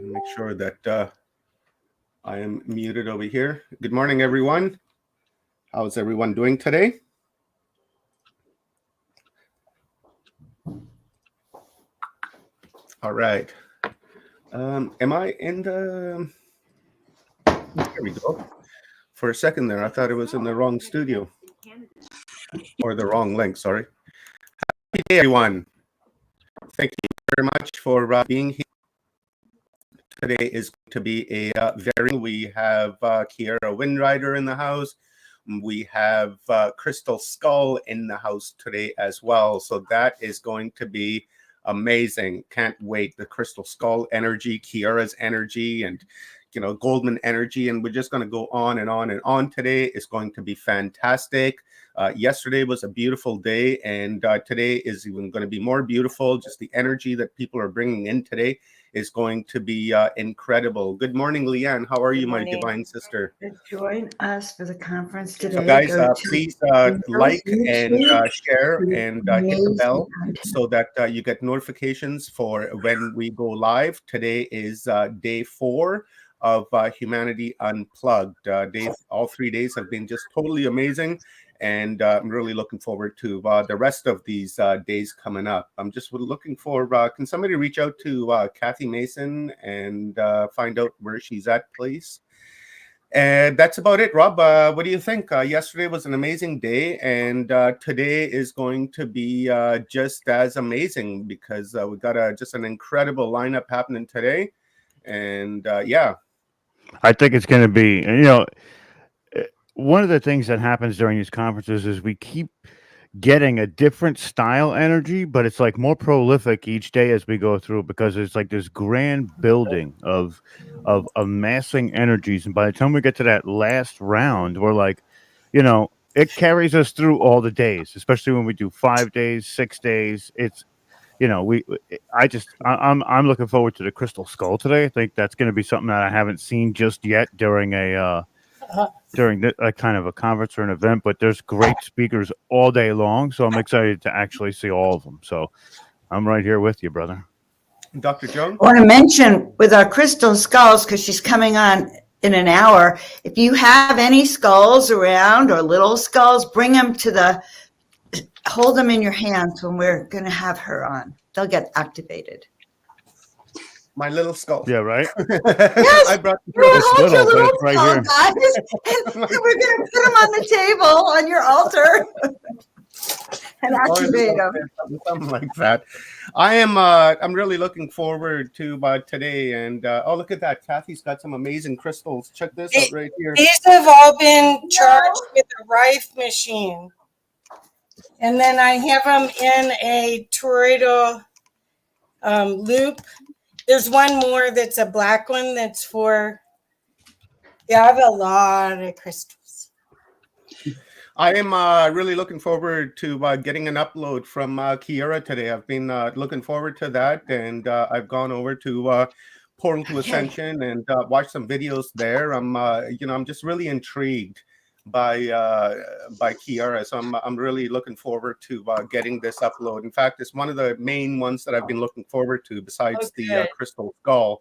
Make sure that I am muted over here. Good morning, everyone. How's everyone doing today? All right. Am I in the... There we go. For a second there, I thought it was in the wrong studio. Or the wrong link, sorry. Happy day, everyone. Thank you very much for being here. Today is going to be a we have Kiara Windrider in the house. We have Crystal Skull in the house today as well. So that is going to be amazing. Can't wait. The Crystal Skull energy, Kiara's energy, and Goldman energy, and we're just going to go on and on and on today. It's going to be fantastic. Yesterday was a beautiful day, and today is even going to be more beautiful. Just the energy that people are bringing in today is going to be incredible. Good morning, Leanne. How are you, my divine sister? Join us for the conference today. So guys, please like and share and hit the bell so that you get notifications for when we go live. Today is day 4 of Humanity Unplugged. All 3 days have been just totally amazing, and I'm really looking forward to the rest of these days coming up. I'm just looking for, can somebody reach out to Kathy Mason and find out where she's at, please? And that's about it, Rob. What do you think? Yesterday was an amazing day, and today is going to be just as amazing because we got just an incredible lineup happening today. And yeah. I think it's going to be, one of the things that happens during these conferences is we keep getting a different style energy, but it's like more prolific each day as we go through, because it's like this grand building of amassing energies. And by the time we get to that last round, we're like, it carries us through all the days, especially when we do 5 days, 6 days. It's, I'm looking forward to the Crystal Skull today. I think that's going to be something that I haven't seen just yet during a kind of a conference or an event, but there's great speakers all day long, so I'm excited to actually see all of them. So I'm right here with you, brother. Dr. Joan? I want to mention with our Crystal Skulls, because she's coming on in an hour, if you have any skulls around or little skulls, bring them hold them in your hands when we're going to have her on. They'll get activated. My little skull. Yeah, right? Yes, I brought hold your little skull, here. Guys. And we're going to put them on the table on your altar and activate them. Something like that. I'm really looking forward to today. And oh, look at that. Kathy's got some amazing crystals. Check this out right here. These have all been charged with a Rife machine. And then I have them in a toroidal loop. There's one more that's a black one that's for, I have a lot of crystals. I am really looking forward to getting an upload from Kiara today. I've been looking forward to that, and I've gone over to Portal to Ascension and watched some videos there. I'm just really intrigued by Kiara, so I'm really looking forward to getting this upload. In fact, it's one of the main ones that I've been looking forward to, besides the Crystal Skull.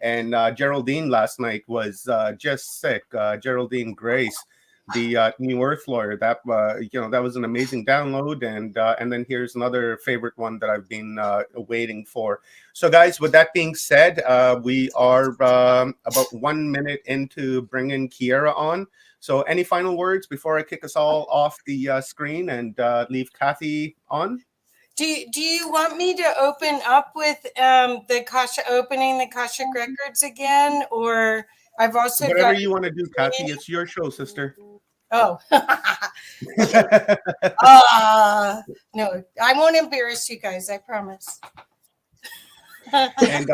And Geraldine last night was just sick. Geraldine Grace, the New Earth lawyer, that that was an amazing download. And then here's another favorite one that I've been waiting for. So guys, with that being said, we are about 1 minute into bringing Kiara on. So any final words before I kick us all off the screen and leave Kathy on? Do you want me to open up with the Akashic records again, or I've also whatever you want to do, Kathy. It's your show, sister. Oh, no, I won't embarrass you guys. I promise. And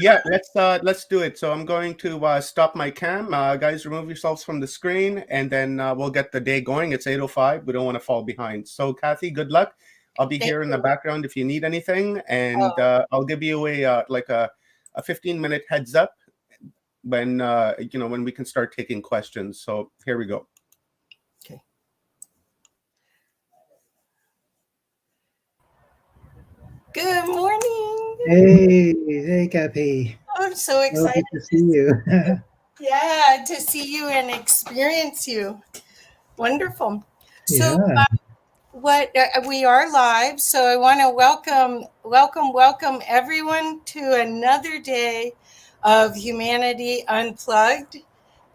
yeah, let's do it. So I'm going to stop my cam. Guys, remove yourselves from the screen, and then we'll get the day going. It's 8:05. We don't want to fall behind. So Kathy, good luck. I'll be here in the background if you need anything, and I'll give you a 15-minute heads up when when we can start taking questions. So here we go. Okay. Good morning. Hey, Kathy. I'm so Oh, excited good to see you. yeah, to see you and experience you. Wonderful. So Yeah. what we are live, so I want to welcome everyone to another day of Humanity Unplugged.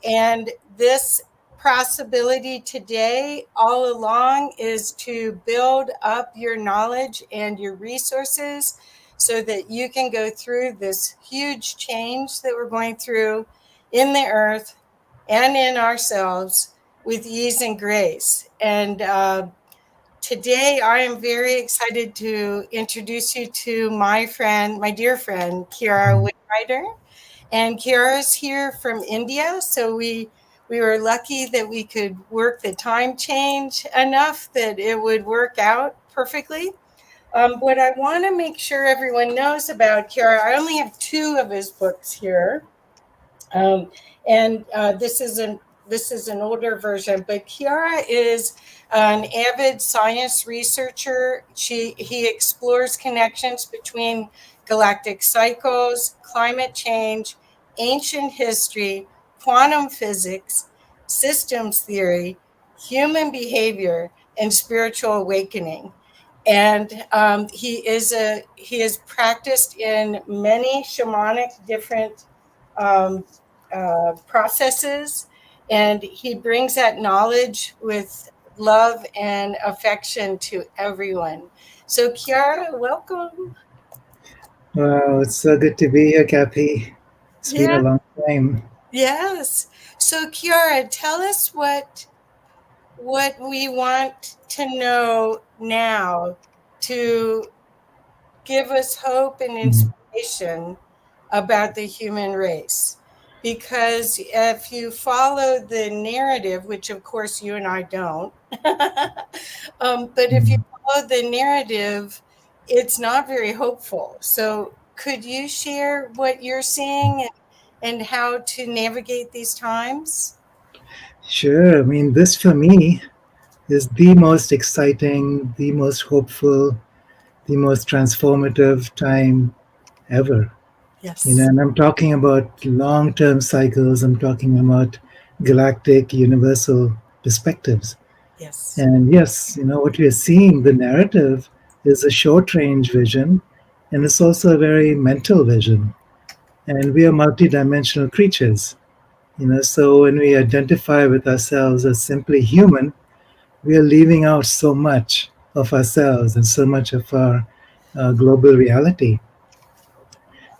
And this possibility today all along is to build up your knowledge and your resources so that you can go through this huge change that we're going through in the earth and in ourselves with ease and grace. And today I am very excited to introduce you to my dear friend, Kiara Whitwriter. And Kiara's here from India, so we were lucky that we could work the time change enough that it would work out perfectly. What I want to make sure everyone knows about Kiara, I only have 2 of his books here, and this is an older version. But Kiara is an avid science researcher. He explores connections between galactic cycles, climate change, ancient history, quantum physics, systems theory, human behavior, and spiritual awakening. And he is practiced in many shamanic different um, processes, and he brings that knowledge with love and affection to everyone. So Kiara, welcome. Wow, it's so good to be here, Kathy. It's been a Yeah. long time. Yes. So Kiara, tell us what we want to know now to give us hope and inspiration about the human race. Because if you follow the narrative, which of course you and I don't, but if you follow the narrative, it's not very hopeful. So could you share what you're seeing and how to navigate these times? Sure. I mean, this for me is the most exciting, the most hopeful, the most transformative time ever. Yes. And I'm talking about long term cycles, I'm talking about galactic, universal perspectives. Yes. And yes, what we are seeing, the narrative is a short range vision, and it's also a very mental vision. And we are multidimensional creatures. So when we identify with ourselves as simply human, we are leaving out so much of ourselves and so much of our global reality.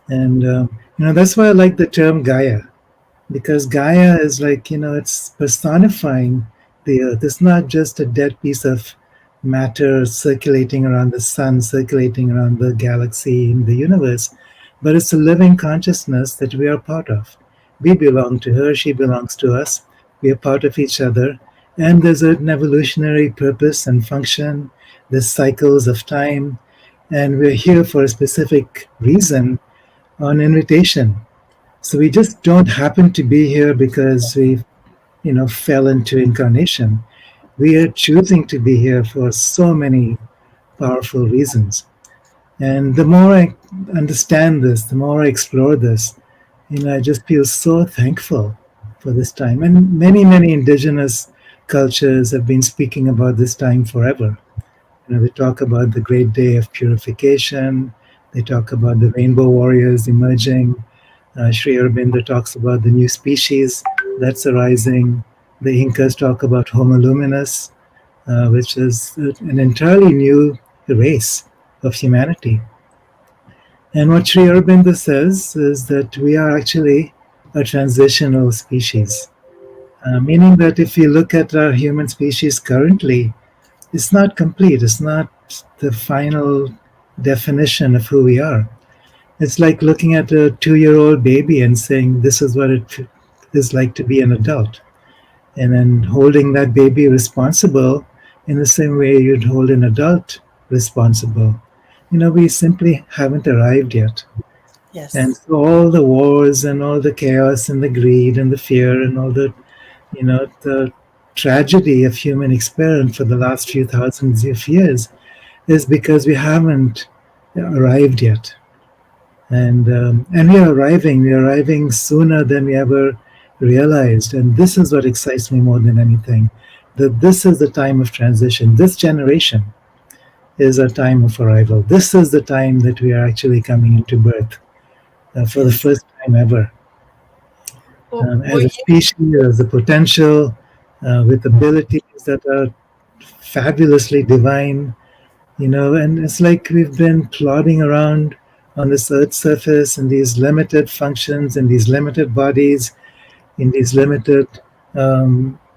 And that's why I like the term Gaia, because Gaia is like, it's personifying the earth. It's not just a dead piece of matter circulating around the sun, circulating around the galaxy in the universe, but it's a living consciousness that we are part of. We belong to her, she belongs to us, we are part of each other, and there's an evolutionary purpose and function, there's cycles of time, and we're here for a specific reason on invitation. So we just don't happen to be here because we, fell into incarnation. We are choosing to be here for so many powerful reasons. And the more I understand this, the more I explore this, I just feel so thankful for this time. And many, many indigenous cultures have been speaking about this time forever. They talk about the great day of purification. They talk about the rainbow warriors emerging. Sri Aurobindo talks about the new species that's arising. The Incas talk about Homo luminous, which is an entirely new race of humanity. And what Sri Aurobindo says is that we are actually a transitional species, meaning that if you look at our human species currently, it's not complete. It's not the final definition of who we are. It's like looking at a 2-year-old baby and saying, this is what it is like to be an adult. And then holding that baby responsible in the same way you'd hold an adult responsible. We simply haven't arrived yet. Yes. And so all the wars and all the chaos and the greed and the fear and all the tragedy of human experience for the last few thousands of years is because we haven't arrived yet. And we are arriving. We are arriving sooner than we ever realized. And this is what excites me more than anything. That this is the time of transition. This generation is a time of arrival. This is the time that we are actually coming into birth for the first time ever. As a species, as a potential, with abilities that are fabulously divine, and it's like we've been plodding around on this earth's surface in these limited functions, in these limited bodies, in these limited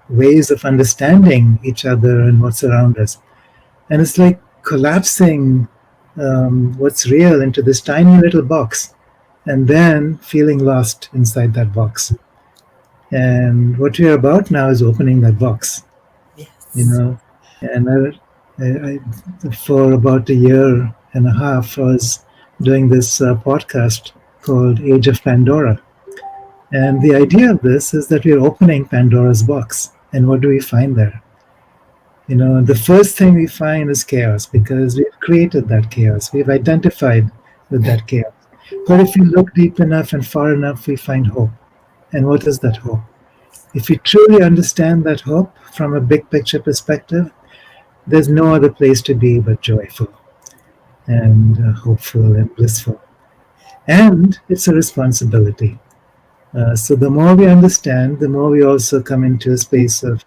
ways of understanding each other and what's around us. And it's like collapsing what's real into this tiny little box and then feeling lost inside that box. And what we are about now is opening that box. Yes. And I, for about a year and a half, I was doing this podcast called Age of Pandora. And the idea of this is that we're opening Pandora's box. And what do we find there? The first thing we find is chaos, because we've created that chaos. We've identified with that chaos. But if we look deep enough and far enough, we find hope. And what is that hope? If we truly understand that hope from a big picture perspective, there's no other place to be but joyful and hopeful and blissful. And it's a responsibility. So the more we understand, the more we also come into a space of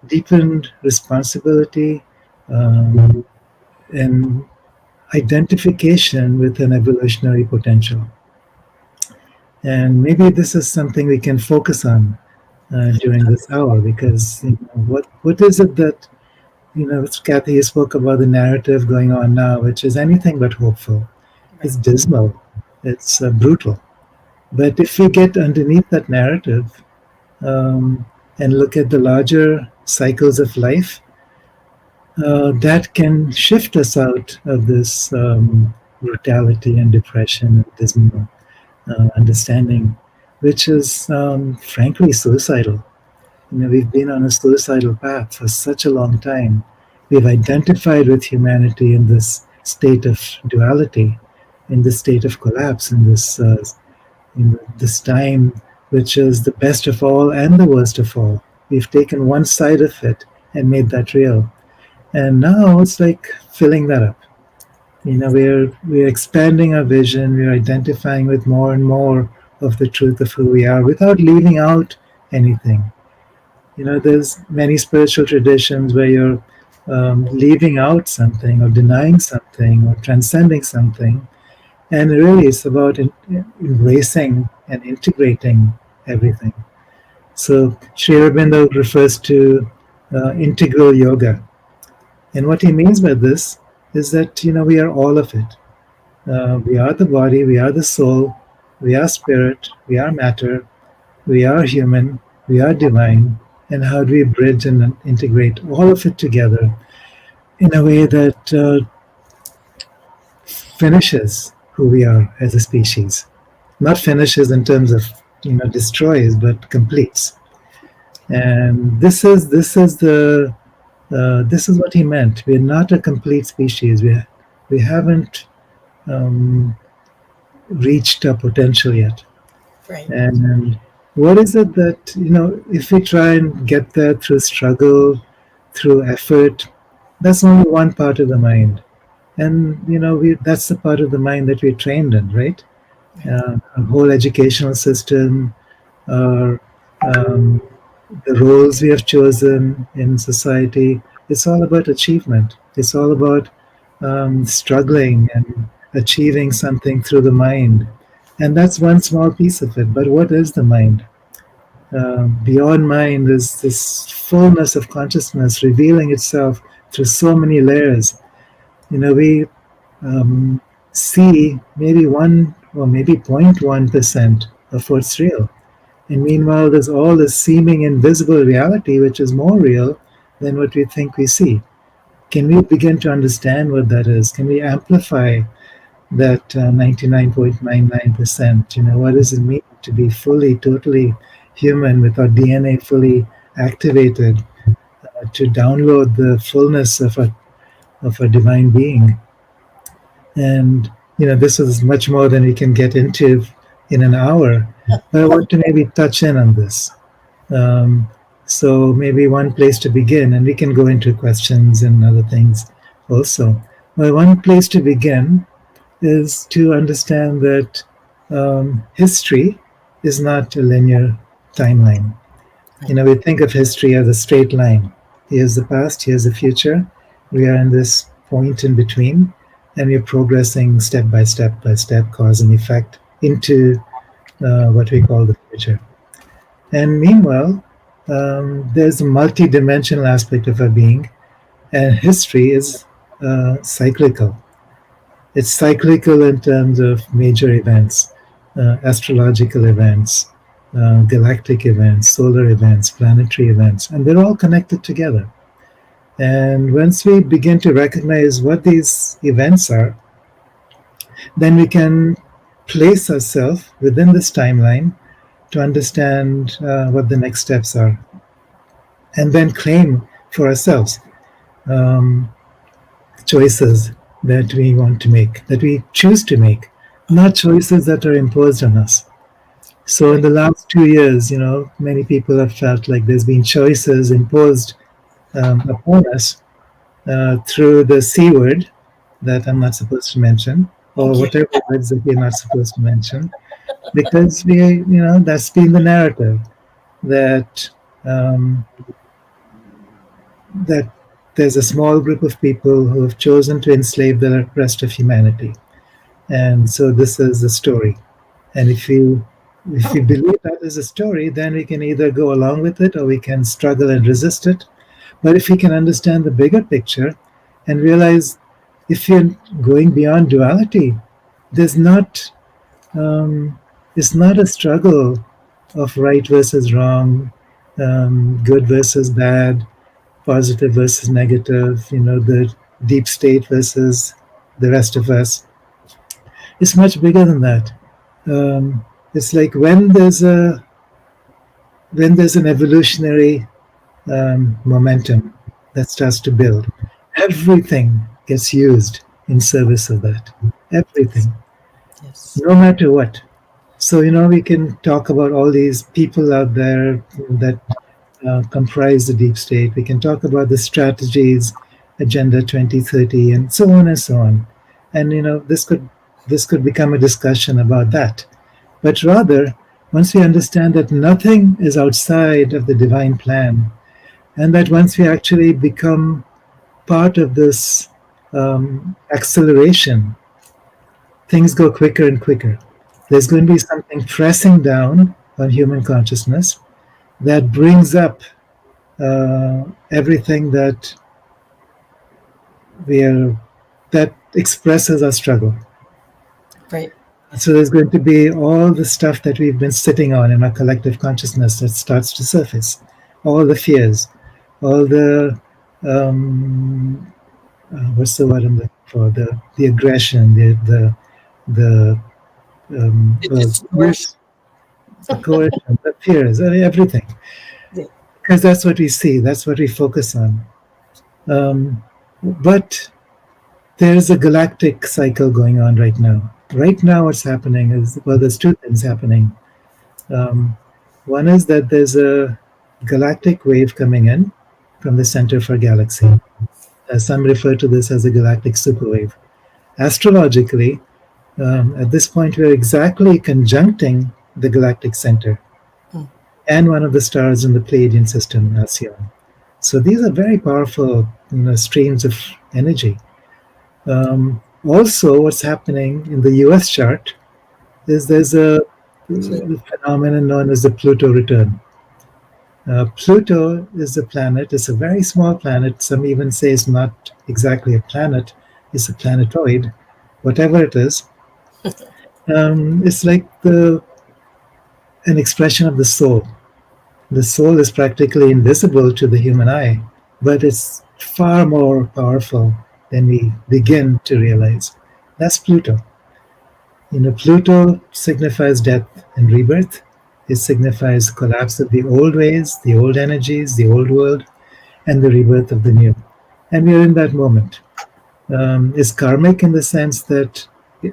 deepened responsibility and identification with an evolutionary potential. And maybe this is something we can focus on during this hour, because what is it that, Kathy, you spoke about the narrative going on now, which is anything but hopeful. It's dismal. It's brutal. But if we get underneath that narrative and look at the larger cycles of life, that can shift us out of this brutality and depression and dismal understanding, which is frankly suicidal. We've been on a suicidal path for such a long time. We've identified with humanity in this state of duality, in this state of collapse, in this time which is the best of all and the worst of all. We've taken one side of it and made that real. And now it's like filling that up. We're expanding our vision. We're identifying with more and more of the truth of who we are without leaving out anything. There's many spiritual traditions where you're leaving out something or denying something or transcending something. And really it's about embracing and integrating everything. So Sri Aurobindo refers to integral yoga. And what he means by this is that, we are all of it. We are the body, we are the soul, we are spirit, we are matter, we are human, we are divine. And how do we bridge and integrate all of it together in a way that finishes who we are as a species? Not finishes in terms of, destroys, but completes. And this is what he meant. We're not a complete species. We haven't reached our potential yet. Right. And what is it that, if we try and get there through struggle, through effort, that's only one part of the mind. And, that's the part of the mind that we're trained in, right? Our whole educational system, the roles we have chosen in society, it's all about achievement. It's all about struggling and achieving something through the mind. And that's one small piece of it. But what is the mind? Beyond mind is this fullness of consciousness revealing itself through so many layers. We see maybe 1 or maybe 0.1% of what's real. And meanwhile, there's all this seeming invisible reality, which is more real than what we think we see. Can we begin to understand what that is? Can we amplify that 99.99%? What does it mean to be fully, totally human with our DNA fully activated to download the fullness of a divine being? And this is much more than we can get into in an hour, but I want to maybe touch in on this. Um, so maybe one place to begin, and we can go into questions and other things also. Well, one place to begin is to understand that history is not a linear timeline. We think of history as a straight line. Here's the past, here's the future. We are in this point in between, and we're progressing step by step by step, cause and effect, into what we call the future. And meanwhile, there's a multi-dimensional aspect of our being, and history is cyclical. It's cyclical in terms of major events, astrological events, galactic events, solar events, planetary events, and they're all connected together. And once we begin to recognize what these events are, then we can place ourselves within this timeline to understand what the next steps are, and then claim for ourselves choices that we want to make, that we choose to make, not choices that are imposed on us. So in the last 2 years, many people have felt like there's been choices imposed upon us through the C word that I'm not supposed to mention, or whatever words that we're not supposed to mention, because that's been the narrative that that there's a small group of people who have chosen to enslave the rest of humanity, and so this is the story. And if you believe that is a story, then we can either go along with it or we can struggle and resist it. But if we can understand the bigger picture and realize, if you're going beyond duality, there's not it's not a struggle of right versus wrong, good versus bad, positive versus negative, the deep state versus the rest of us. It's much bigger than that. It's like when there's an evolutionary momentum that starts to build, everything gets used in service of that. Everything, no matter what. So we can talk about all these people out there that comprise the deep state. We can talk about the strategies, Agenda 2030, and so on and so on. And this could become a discussion about that. But rather, once we understand that nothing is outside of the divine plan, and that once we actually become part of this acceleration, things go quicker and quicker. There's going to be something pressing down on human consciousness that brings up everything that that expresses our struggle. Right. So there's going to be all the stuff that we've been sitting on in our collective consciousness that starts to surface. All the fears, all the what's the word I'm looking for? The aggression, the coercion, the fears, everything. Because that's what we see, that's what we focus on. But there's a galactic cycle going on right now. Right now, what's happening is, well, there's two things happening. One is that there's a galactic wave coming in from the center of our galaxy. Some refer to this as a galactic superwave. Astrologically, at this point, we're exactly conjuncting the galactic center and one of the stars in the Pleiadian system, Alcyon. So these are very powerful streams of energy. Also, what's happening in the US chart is there's a phenomenon known as the Pluto return. Pluto is a planet. It's a very small planet. Some even say it's not exactly a planet. It's a planetoid, whatever it is. It's like an expression of the soul. The soul is practically invisible to the human eye, but it's far more powerful than we begin to realize. That's Pluto. Pluto signifies death and rebirth. It signifies collapse of the old ways, the old energies, the old world, and the rebirth of the new. And we are in that moment. It's karmic in the sense that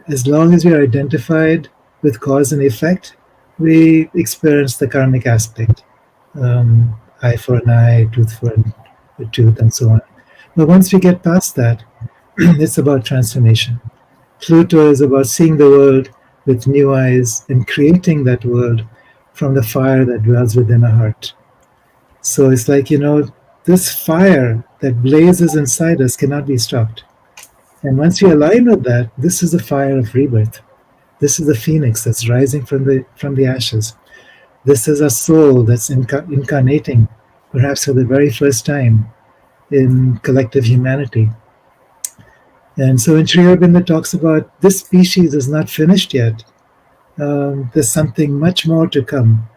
as long as we are identified with cause and effect, we experience the karmic aspect. Eye for an eye, tooth for a tooth, and so on. But once we get past that, it's about transformation. Pluto is about seeing the world with new eyes and creating that world from the fire that dwells within our heart. So it's like, this fire that blazes inside us cannot be stopped. And once we align with that, this is the fire of rebirth. This is the phoenix that's rising from the ashes. This is a soul that's incarnating, perhaps for the very first time, in collective humanity. And so when Sri Aurobindo talks about this species is not finished yet, there's something much more to come.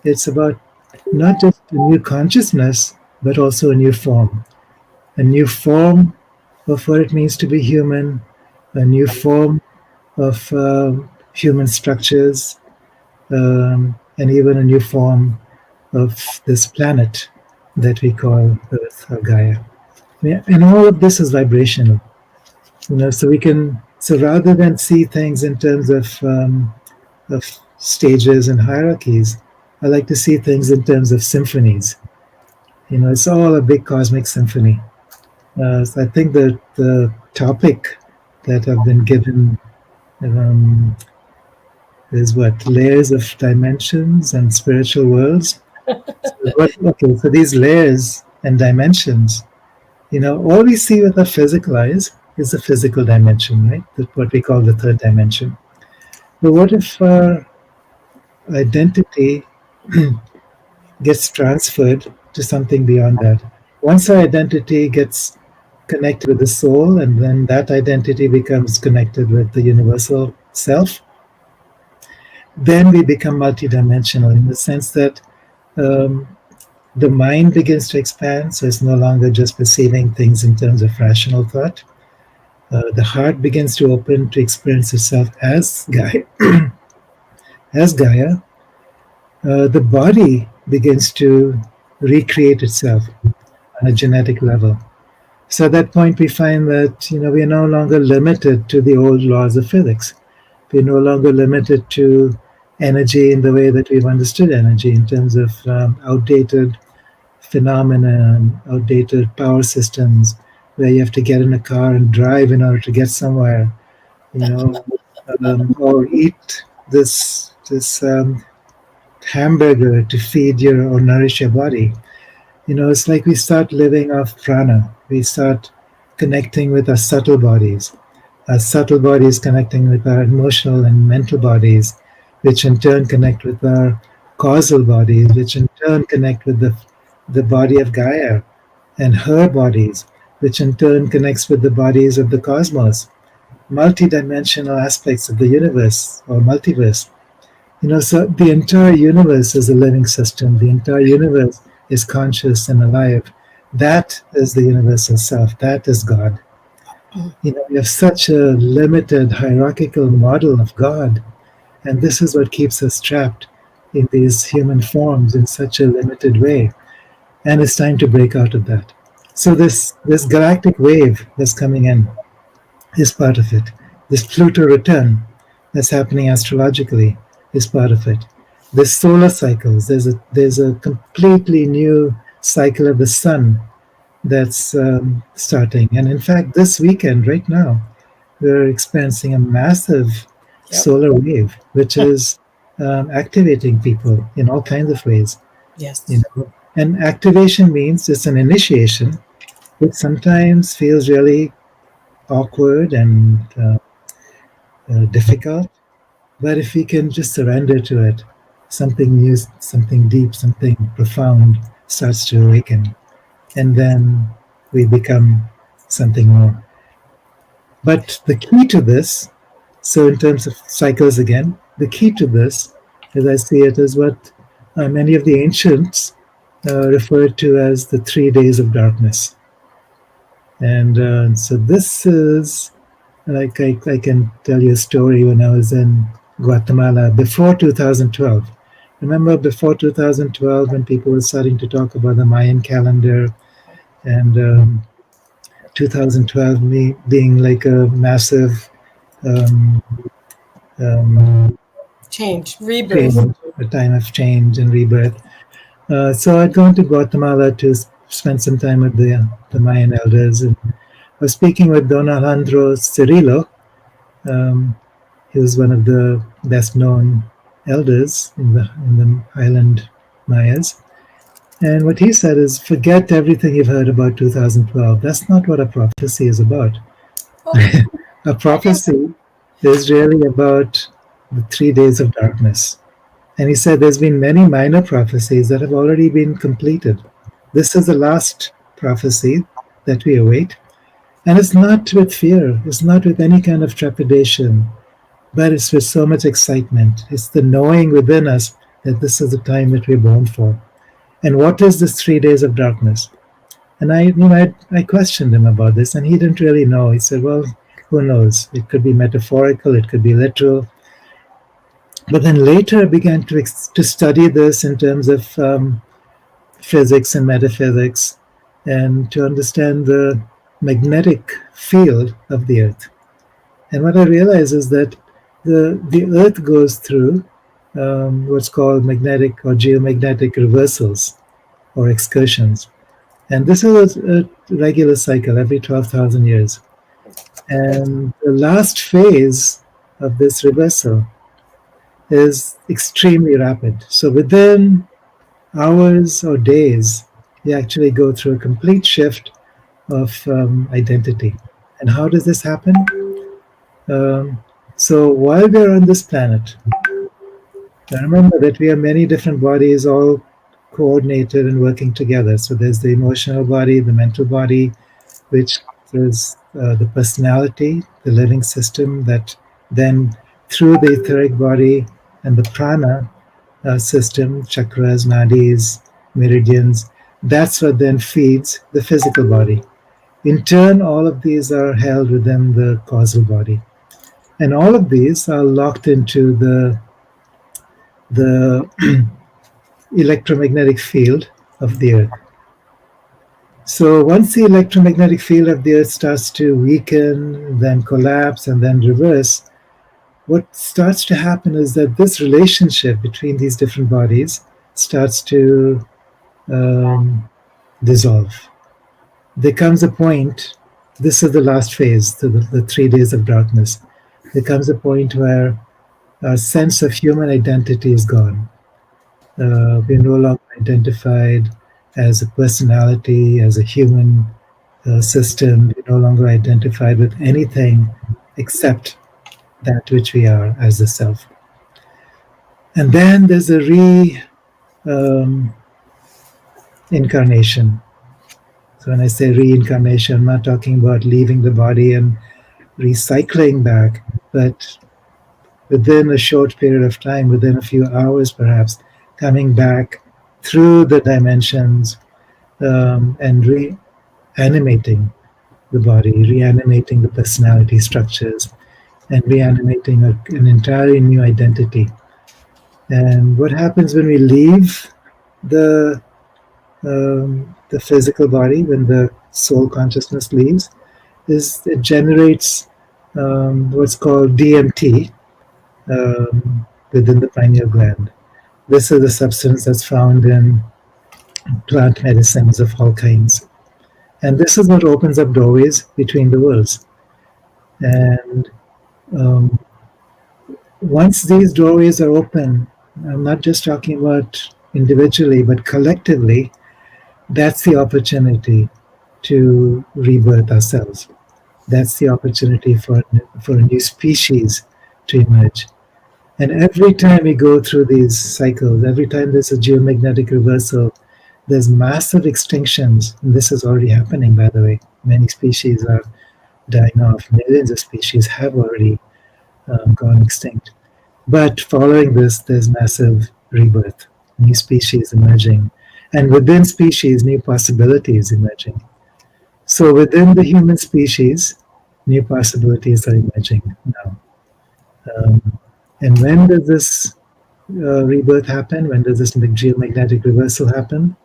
It's about not just a new consciousness, but also a new form. A new form of what it means to be human, a new form of human structures, and even a new form of this planet that we call Earth or Gaia. And all of this is vibrational. So rather than see things in terms of stages and hierarchies, I like to see things in terms of symphonies. It's all a big cosmic symphony. So I think that the topic that I've been given is layers of dimensions and spiritual worlds. So these layers and dimensions, all we see with our physical eyes is the physical dimension, right? What we call the third dimension. But what if our identity gets transferred to something beyond that? Once our identity gets connected with the soul, and then that identity becomes connected with the universal self, then we become multidimensional in the sense that the mind begins to expand, so it's no longer just perceiving things in terms of rational thought. The heart begins to open to experience itself as Gaia. As Gaia, the body begins to recreate itself on a genetic level. So at that point, we find that we are no longer limited to the old laws of physics. We're no longer limited to energy in the way that we've understood energy, in terms of outdated phenomena, outdated power systems, where you have to get in a car and drive in order to get somewhere, or eat this hamburger to feed or nourish your body. It's like we start living off prana. We start connecting with our subtle bodies. Our subtle bodies connecting with our emotional and mental bodies, which in turn connect with our causal bodies, which in turn connect with the body of Gaia and her bodies, which in turn connects with the bodies of the cosmos, multidimensional aspects of the universe or multiverse. So the entire universe is a living system. The entire universe is conscious and alive. That is the universal self. That is God. We have such a limited hierarchical model of God, and this is what keeps us trapped in these human forms in such a limited way. And it's time to break out of that. So this galactic wave that's coming in is part of it. This Pluto return that's happening astrologically is part of it. This solar cycles, there's a completely new cycle of the sun that's starting. And in fact, this weekend, right now, we're experiencing a massive solar wave, which is activating people in all kinds of ways. Yes. And activation means it's an initiation, which sometimes feels really awkward and difficult. But if we can just surrender to it, something new, something deep, something profound starts to awaken. And then we become something more. But the key to this, so in terms of cycles again, the key to this, as I see it, is what many of the ancients referred to as the 3 days of darkness. And so this is, like I can tell you a story when I was in Guatemala before 2012. Remember before 2012 when people were starting to talk about the Mayan calendar, and 2012 being like a massive um, um, Change, rebirth. a time of change and rebirth. So I'd gone to Guatemala to spend some time with the Mayan elders. And I was speaking with Don Alejandro Cirillo. He was one of the best known elders in the Highland Mayas. And what he said is, forget everything you've heard about 2012. That's not what a prophecy is about. A prophecy is really about the 3 days of darkness. And he said there's been many minor prophecies that have already been completed. This is the last prophecy that we await. And it's not with fear, it's not with any kind of trepidation, but it's with so much excitement. It's the knowing within us that this is the time that we're born for. And what is this 3 days of darkness? And I questioned him about this, and he didn't really know. He said, well, who knows? It could be metaphorical, it could be literal. But then later I began to study this in terms of physics and metaphysics, and to understand the magnetic field of the earth. And what I realized is that the earth goes through what's called magnetic or geomagnetic reversals or excursions. And this is a regular cycle every 12,000 years. And the last phase of this reversal is extremely rapid. So within hours or days, you actually go through a complete shift of identity. And how does this happen? So while we're on this planet, remember that we are many different bodies all coordinated and working together. So there's the emotional body, the mental body, which is the personality, the living system that then through the etheric body and the prana system, chakras, nadis, meridians, that's what then feeds the physical body. In turn, all of these are held within the causal body. And all of these are locked into the electromagnetic field of the earth. So once the electromagnetic field of the earth starts to weaken, then collapse, and then reverse, what starts to happen is that this relationship between these different bodies starts to dissolve. There comes a point, this is the last phase, the 3 days of darkness. There comes a point where our sense of human identity is gone. We're no longer identified as a personality, as a human system. We're no longer identified with anything except that which we are as the self. And then there's a incarnation. So when I say reincarnation, I'm not talking about leaving the body and recycling back, but within a short period of time, within a few hours perhaps, coming back through the dimensions and reanimating the body, reanimating the personality structures, and reanimating an entirely new identity. And what happens when we leave the physical body, when the soul consciousness leaves, is it generates what's called DMT within the pineal gland. This is a substance that's found in plant medicines of all kinds. And this is what opens up doorways between the worlds. And once these doorways are open, I'm not just talking about individually, but collectively, that's the opportunity to rebirth ourselves. That's the opportunity for a new species to emerge. And every time we go through these cycles, every time there's a geomagnetic reversal, there's massive extinctions. And this is already happening, by the way. Many species are dying off. Millions of species have already gone extinct. But following this, there's massive rebirth, new species emerging. And within species, new possibilities emerging. So within the human species, new possibilities are emerging now. And when does this rebirth happen? When does this geomagnetic reversal happen?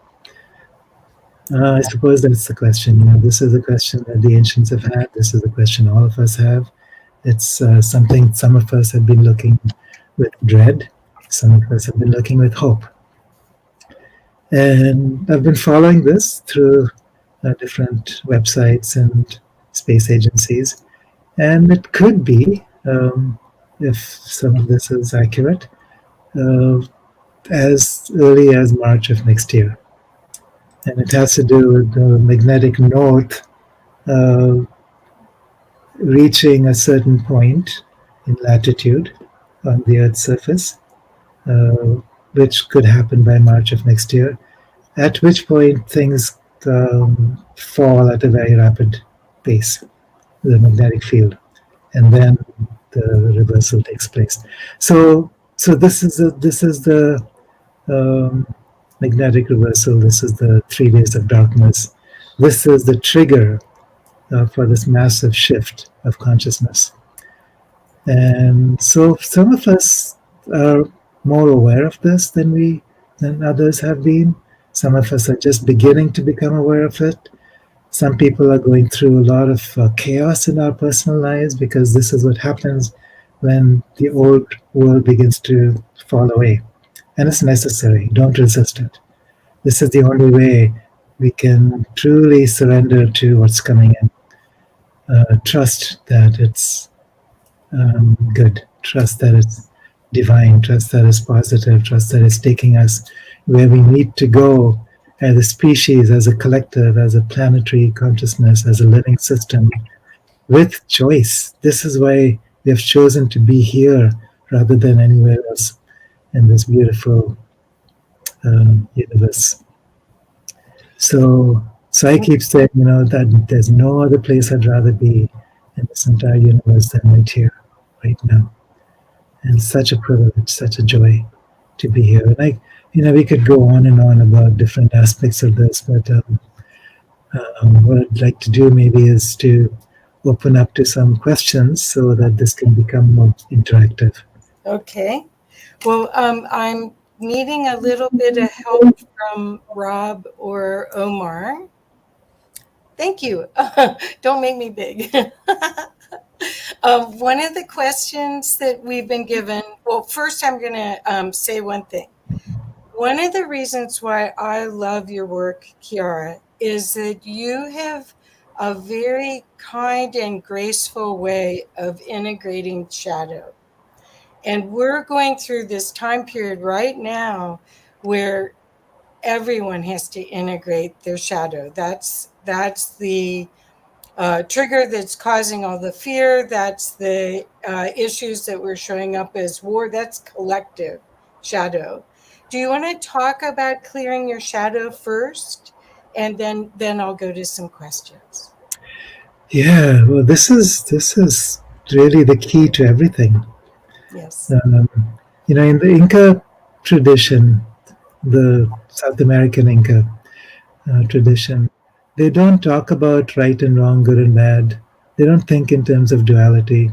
I suppose that's the question. This is a question that the ancients have had. This is a question all of us have. It's something some of us have been looking with dread, some of us have been looking with hope. And I've been following this through different websites and space agencies. And it could be, if some of this is accurate, as early as March of next year. And it has to do with the magnetic north uh, reaching a certain point in latitude on the Earth's surface, uh, which could happen by March of next year, at which point things fall at a very rapid pace, the magnetic field, and then the reversal takes place. So this is the magnetic reversal. This is the 3 days of darkness. This is the trigger for this massive shift of consciousness. And so some of us are more aware of this than others have been. Some of us are just beginning to become aware of it. Some people are going through a lot of chaos in our personal lives, because this is what happens when the old world begins to fall away. And it's necessary. Don't resist it. This is the only way we can truly surrender to what's coming in. Trust that it's good. Trust that it's divine. Trust that it's positive. Trust that it's taking us where we need to go as a species, as a collective, as a planetary consciousness, as a living system, with choice. This is why we have chosen to be here rather than anywhere else in this beautiful universe. So I keep saying, that there's no other place I'd rather be in this entire universe than right here, right now. And such a privilege, such a joy to be here. And we could go on and on about different aspects of this, but what I'd like to do maybe is to open up to some questions so that this can become more interactive. Okay. Well, I'm needing a little bit of help from Rob or Omar. Thank you. Don't make me big. One of the questions that we've been given, well, first I'm going to say one thing. One of the reasons why I love your work, Kiara, is that you have a very kind and graceful way of integrating shadow. And we're going through this time period right now where everyone has to integrate their shadow. That's the trigger that's causing all the fear. That's the issues that were showing up as war. That's collective shadow. Do you want to talk about clearing your shadow first? And then I'll go to some questions. Yeah, well, this is really the key to everything. Yes. In the Inca tradition, the South American Inca tradition, they don't talk about right and wrong, good and bad. They don't think in terms of duality.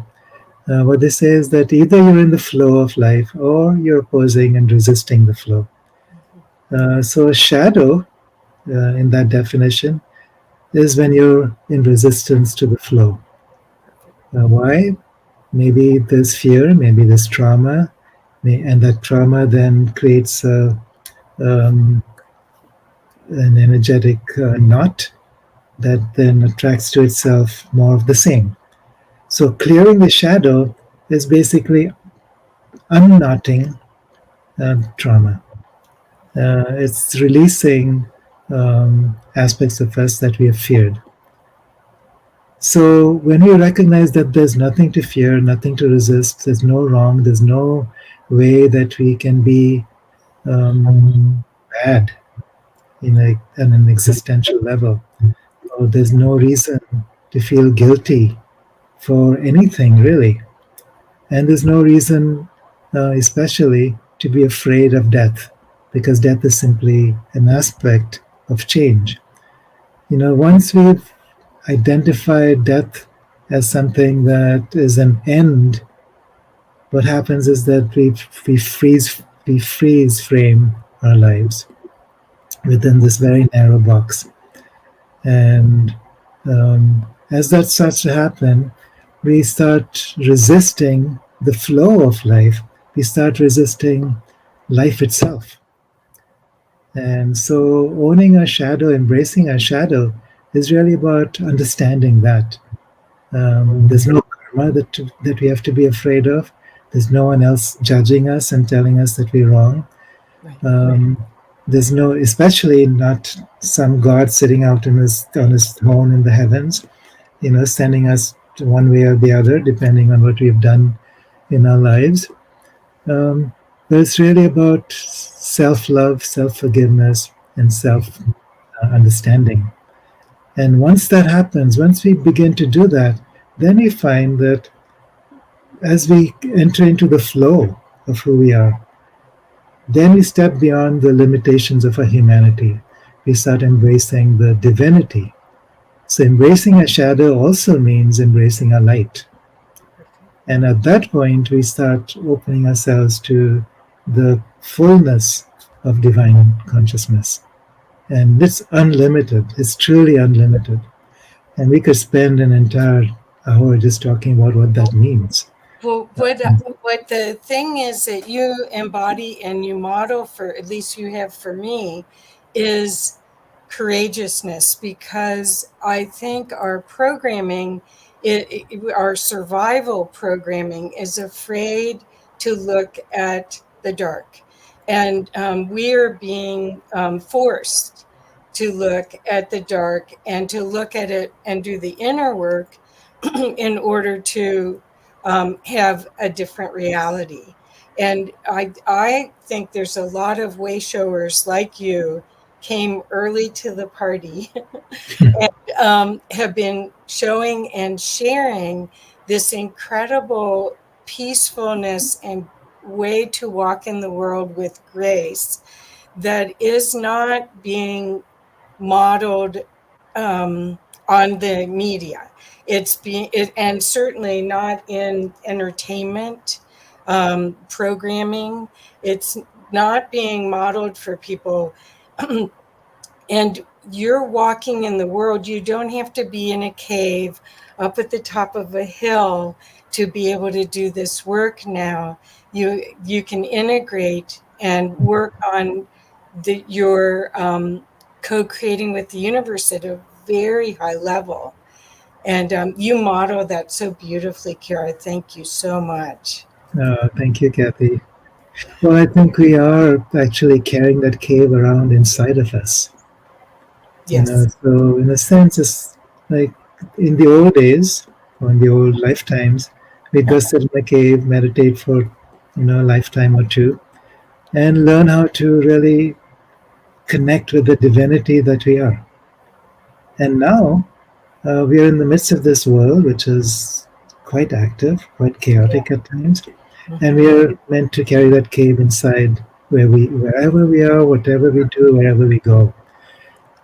What they say is that either you're in the flow of life or you're opposing and resisting the flow. So a shadow, in that definition, is when you're in resistance to the flow. Why? Maybe there's fear, maybe there's trauma, and that trauma then creates an energetic knot that then attracts to itself more of the same. So clearing the shadow is basically unknotting trauma. It's releasing aspects of us that we have feared. So when we recognize that there's nothing to fear, nothing to resist, there's no wrong, there's no way that we can be bad on an existential level, or there's no reason to feel guilty for anything, really. And there's no reason, especially, to be afraid of death, because death is simply an aspect of change. Once we've identified death as something that is an end, what happens is that we freeze frame our lives within this very narrow box. And as that starts to happen, we start resisting the flow of life. We start resisting life itself. And so owning our shadow, embracing our shadow, is really about understanding that. There's no karma that we have to be afraid of. There's no one else judging us and telling us that we're wrong. There's no, especially not some God sitting out on his throne in the heavens, sending us to one way or the other, depending on what we've done in our lives. But it's really about self-love, self-forgiveness, and self-understanding. And once that happens, once we begin to do that, then we find that as we enter into the flow of who we are, then we step beyond the limitations of our humanity. We start embracing the divinity. So embracing our shadow also means embracing our light. And at that point, we start opening ourselves to the fullness of divine consciousness. And it's unlimited. It's truly unlimited. And we could spend an entire hour just talking about what that means. Well, what the thing is that you embody and you model for, at least you have for me, is courageousness, because I think our programming, our survival programming, is afraid to look at the dark. And we are being forced to look at the dark and to look at it and do the inner work in order to have a different reality. And I think there's a lot of way showers like you came early to the party and have been showing and sharing this incredible peacefulness and way to walk in the world with grace that is not being modeled on the media. And certainly not in entertainment programming. It's not being modeled for people. And you're walking in the world. You don't have to be in a cave up at the top of a hill to be able to do this work now. You can integrate and work on your co-creating with the universe at a very high level. And you model that so beautifully, Kiara. Thank you so much. Thank you, Kathy. Well, I think we are actually carrying that cave around inside of us. Yes. So in a sense, it's like in the old days, or in the old lifetimes, we'd go sit in a cave, meditate for, a lifetime or two, and learn how to really connect with the divinity that we are. And now we are in the midst of this world, which is quite active, quite chaotic at times, and we are meant to carry that cave inside wherever we are, whatever we do, wherever we go.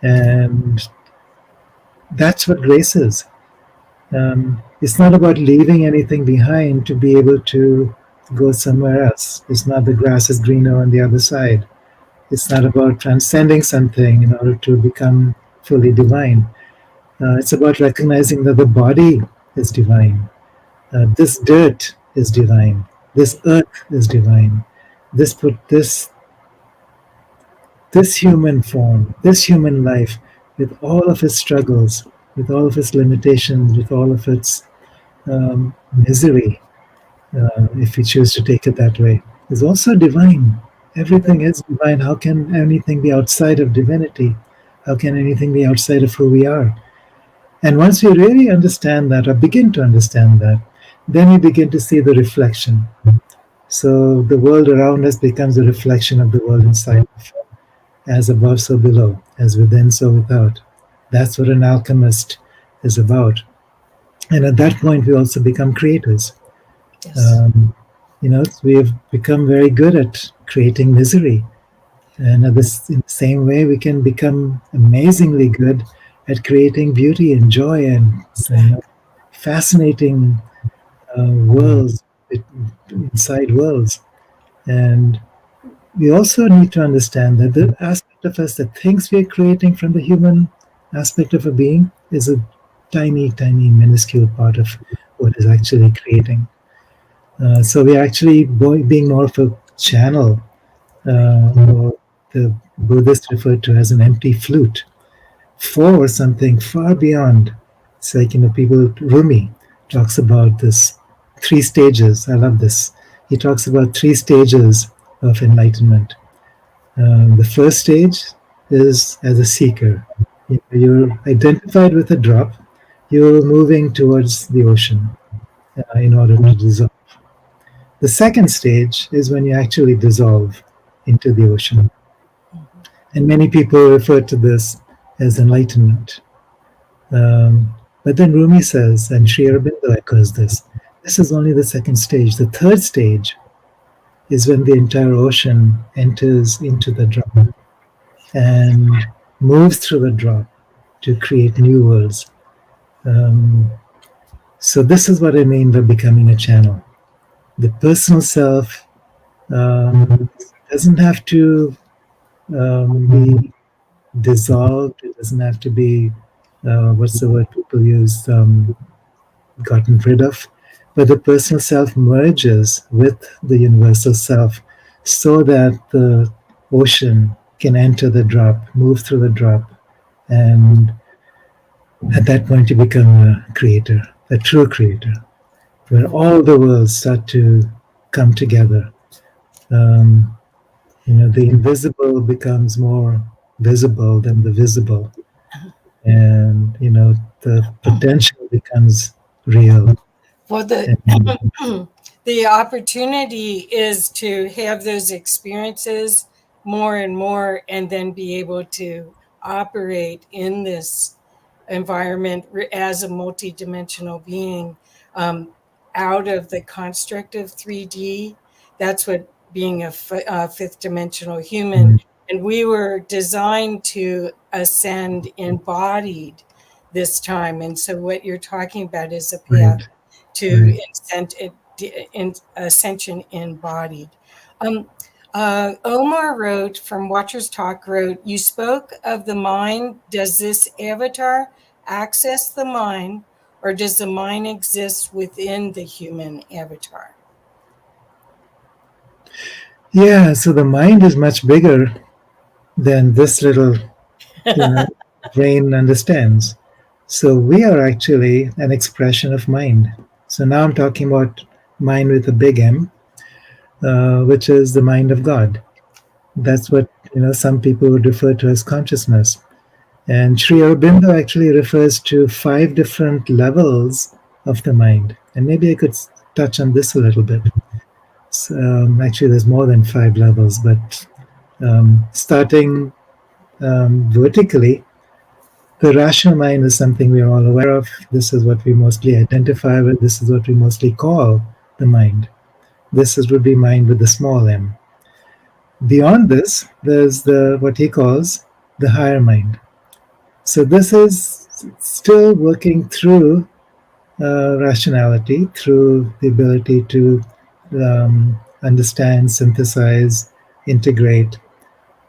And that's what grace is. It's not about leaving anything behind to be able to go somewhere else. It's not the grass is greener on the other side. It's not about transcending something in order to become fully divine. It's about recognizing that the body is divine. This dirt is divine. This earth is divine. This human form, this human life, with all of its struggles, with all of its limitations, with all of its misery, if we choose to take it that way, is also divine. Everything is divine. How can anything be outside of divinity? How can anything be outside of who we are? And once we really understand that, or begin to understand that, then we begin to see the reflection. So the world around us becomes a reflection of the world inside. As above, so below. As within, so without. That's what an alchemist is about. And at that point, we also become creators. Yes. We have become very good at creating misery. And in the same way, we can become amazingly good at creating beauty and joy and fascinating worlds, inside worlds. And we also need to understand that the aspect of us that thinks we're creating from the human aspect of a being is a tiny, tiny, minuscule part of what is actually creating. So we're actually being more of a channel, or the Buddhists refer to as an empty flute, for something far beyond. It's like, Rumi talks about this 3 stages. I love this. He talks about 3 stages of enlightenment. The first stage is as a seeker. You're identified with a drop, you're moving towards the ocean in order to dissolve. The second stage is when you actually dissolve into the ocean. And many people refer to this as enlightenment. But then Rumi says, and Sri Aurobindo echoes this is only the second stage. The third stage is when the entire ocean enters into the drop and moves through the drop to create new worlds. So this is what I mean by becoming a channel. The personal self doesn't have to be dissolved. It doesn't have to be, what's the word people use, gotten rid of. But the personal self merges with the universal self so that the ocean can enter the drop, move through the drop, and at that point you become a creator, a true creator, where all the worlds start to come together. The invisible becomes more visible than the visible, and the potential becomes real. Well, And, the opportunity is to have those experiences more and more, and then be able to operate in this environment as a multidimensional being, out of the construct of 3D. That's what being a fifth dimensional human. And we were designed to ascend embodied this time. And so what you're talking about is a path right. to ascension embodied. Omar wrote, from Watchers Talk wrote, you spoke of the mind. Does this avatar access the mind, or does the mind exist within the human avatar? Yeah, so the mind is much bigger than this little brain understands. So we are actually an expression of mind. So now I'm talking about mind with a big M, which is the mind of God. That's what some people would refer to as consciousness. And Sri Aurobindo actually refers to 5 different levels of the mind. And maybe I could touch on this a little bit. So, actually, there's more than 5 levels, but starting vertically, the rational mind is something we are all aware of. This is what we mostly identify with. This is what we mostly call the mind. Would be mind with the small m. Beyond this, there's what he calls the higher mind. So this is still working through rationality, through the ability to understand, synthesize, integrate.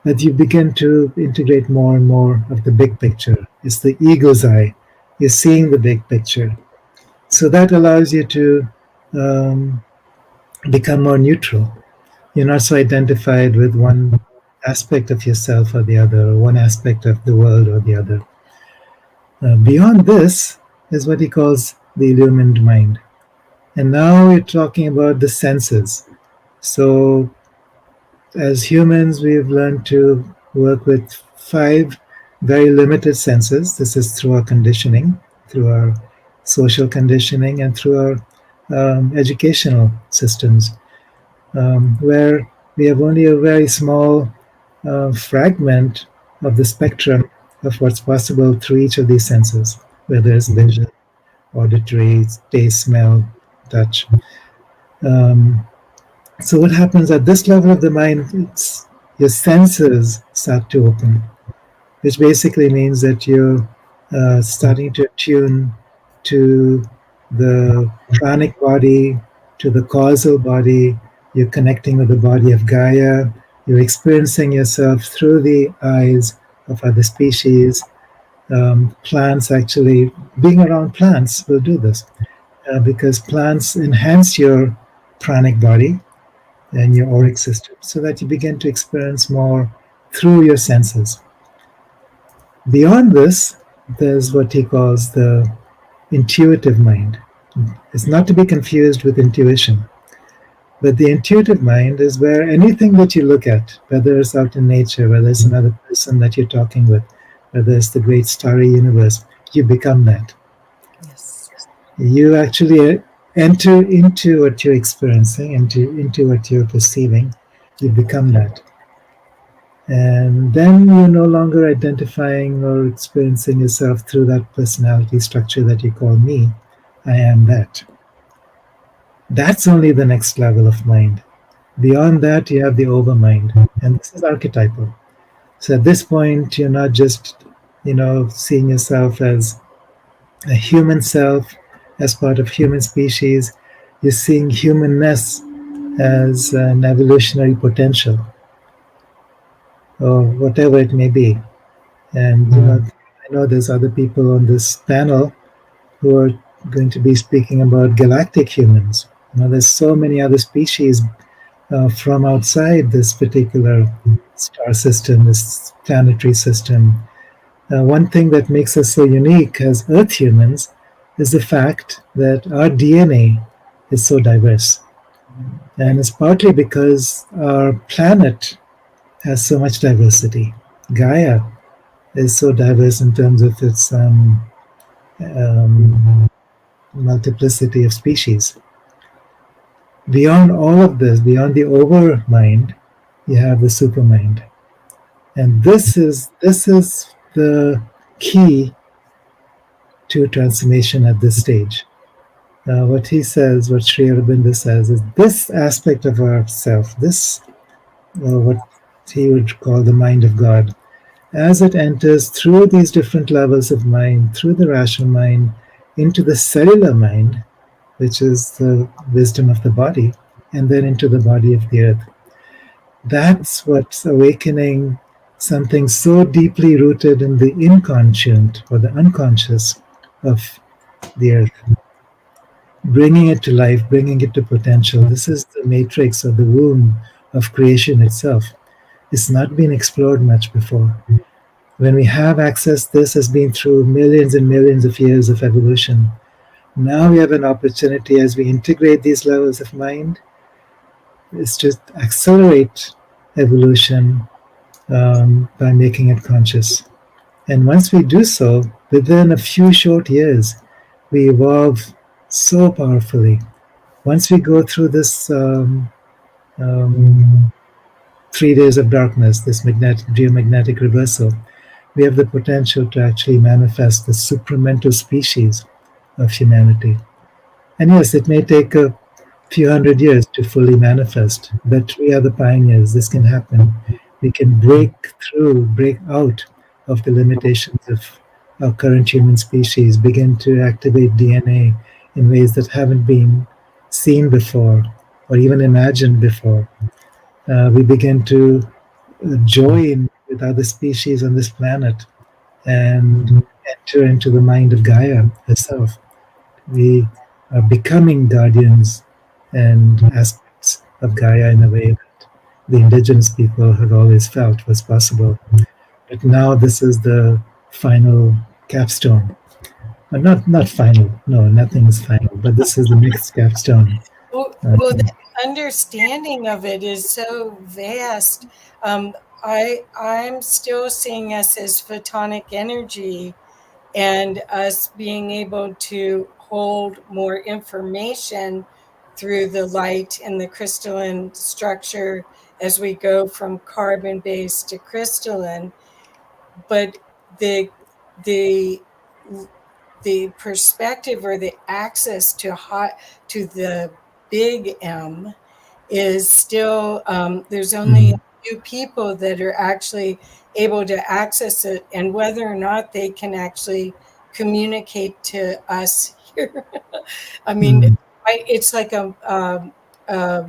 But you begin to integrate more and more of the big picture. It's the ego's eye. You're seeing the big picture. So that allows you to become more neutral. You're not so identified with one aspect of yourself or the other, or one aspect of the world or the other. Beyond this is what he calls the illumined mind. And now we're talking about the senses. So as humans, we've learned to work with 5 very limited senses. This is through our conditioning, through our social conditioning, and through our educational systems, where we have only a very small fragment of the spectrum of what's possible through each of these senses, whether it's vision, auditory, taste, smell, touch. So what happens at this level of the mind, your senses start to open, which basically means that you're starting to attune to the pranic body, to the causal body. You're connecting with the body of Gaia. You're experiencing yourself through the eyes of other species. Plants, actually, being around plants will do this. because plants enhance your pranic body and your auric system so that you begin to experience more through your senses. Beyond this, there's what he calls the intuitive mind. It's not to be confused with intuition, but the intuitive mind is where anything that you look at, whether it's out in nature, whether it's another person that you're talking with, whether it's the great starry universe, you become that. Yes. You actually enter into what you're experiencing, into what you're perceiving. You become that. And then you're no longer identifying or experiencing yourself through that personality structure that you call me. I am that. That's only the next level of mind. Beyond that, you have the overmind, and this is archetypal. So at this point, you're not just, seeing yourself as a human self, as part of human species. You're seeing humanness as an evolutionary potential, or whatever it may be. And I know there's other people on this panel who are going to be speaking about galactic humans. There's so many other species from outside this particular star system, this planetary system. One thing that makes us so unique as Earth humans is the fact that our DNA is so diverse. And it's partly because our planet has so much diversity. Gaia is so diverse in terms of its multiplicity of species. Beyond all of this, beyond the overmind, you have the supermind. And this is the key to transformation at this stage. What he says, what Sri Aurobindo says, is this aspect of ourself, this what he would call the mind of God, as it enters through these different levels of mind, through the rational mind, into the cellular mind, which is the wisdom of the body, and then into the body of the earth. That's what's awakening something so deeply rooted in the inconscient or the unconscious of the earth. Bringing it to life, bringing it to potential. This is the matrix or the womb of creation itself. It's not been explored much before. When we have access, this has been through millions and millions of years of evolution. Now we have an opportunity as we integrate these levels of mind, is to accelerate evolution by making it conscious. And once we do so, within a few short years, we evolve so powerfully. Once we go through this 3 days of darkness, this geomagnetic reversal, we have the potential to actually manifest the supramental species of humanity. And yes, it may take a few hundred years to fully manifest, but we are the pioneers. This can happen. We can break out of the limitations of our current human species, begin to activate DNA in ways that haven't been seen before or even imagined before. We begin to join with other species on this planet and enter into the mind of Gaia herself. We are becoming guardians and aspects of Gaia in a way that the indigenous people had always felt was possible. But now this is the final capstone. Not final. No, nothing is final. But this is the next capstone. Well, the understanding of it is so vast. I'm still seeing us as photonic energy, and us being able to hold more information through the light and the crystalline structure as we go from carbon-based to crystalline. But the perspective or the access to the big M is still there's only a few people that are actually able to access it, and whether or not they can actually communicate to us here. I mean, it's like a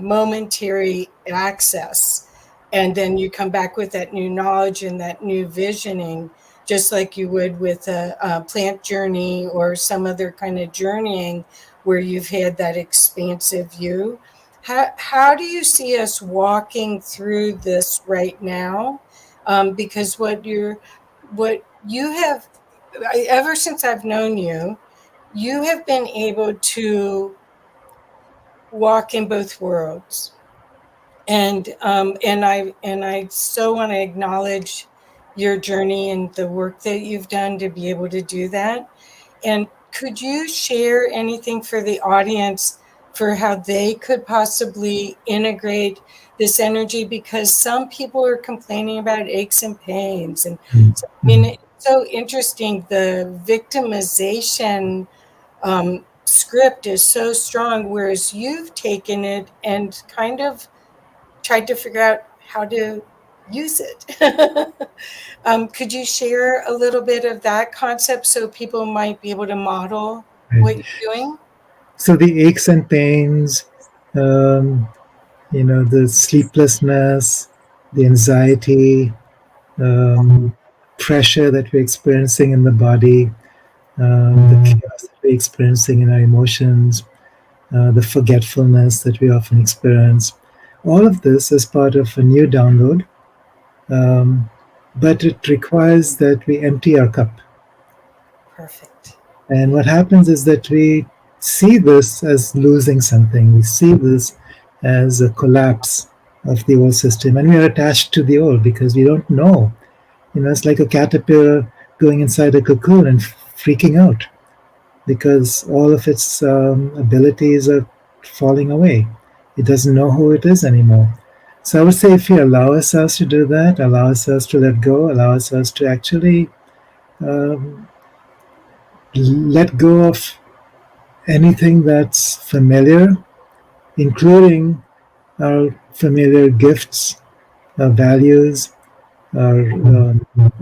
momentary access, and then you come back with that new knowledge and that new visioning. just like you would with a plant journey or some other kind of journeying where you've had that expansive view. How do you see us walking through this right now? Because what you have, ever since I've known you, you have been able to walk in both worlds. And I so want to acknowledge your journey and the work that you've done to be able to do that. And could you share anything for the audience for how they could possibly integrate this energy? Because some people are complaining about aches and pains. And so, I mean, it's so interesting. The victimization script is so strong, whereas you've taken it and kind of tried to figure out how to use it. Could you share a little bit of that concept so people might be able to model what you're doing? So the aches and pains, the sleeplessness, the anxiety, pressure that we're experiencing in the body, the chaos that we're experiencing in our emotions, the forgetfulness that we often experience. All of this is part of a new download, but it requires that we empty our cup. Perfect. And what happens is that we see this as losing something. We see this as a collapse of the old system, and we are attached to the old because we don't know. It's like a caterpillar going inside a cocoon and freaking out because all of its abilities are falling away. It doesn't know who it is anymore. So I would say if we allow ourselves to do that, allow ourselves to let go, allow ourselves to actually let go of anything that's familiar, including our familiar gifts, our values, our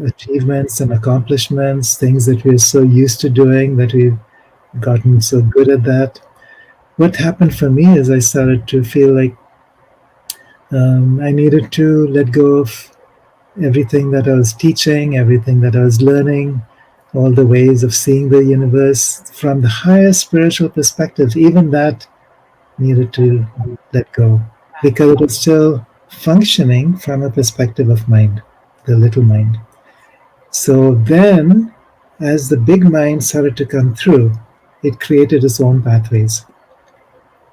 achievements and accomplishments, things that we're so used to doing, that we've gotten so good at that. What happened for me is I started to feel like I needed to let go of everything that I was teaching, everything that I was learning, all the ways of seeing the universe from the higher spiritual perspective. Even that needed to let go because it was still functioning from a perspective of mind, the little mind. So then, as the big mind started to come through, it created its own pathways.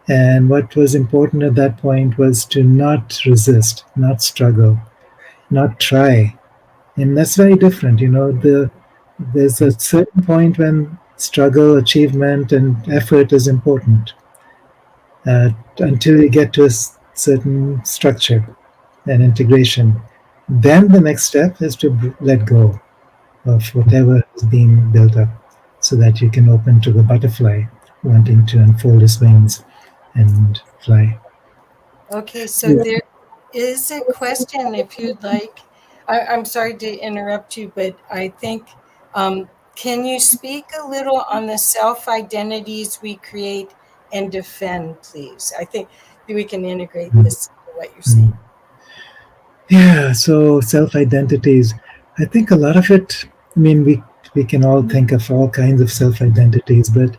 And what was important at that point was to not resist, not struggle, not try. And that's very different. There's a certain point when struggle, achievement, and effort is important until you get to a certain structure and integration. Then the next step is to let go of whatever is being built up so that you can open to the butterfly wanting to unfold its wings and fly. Okay, so there is a question if you'd like. I'm sorry to interrupt you, but I think, can you speak a little on the self-identities we create and defend, please? I think we can integrate this into what you're saying. Yeah, so self-identities. I think a lot of it, we can all think of all kinds of self-identities, but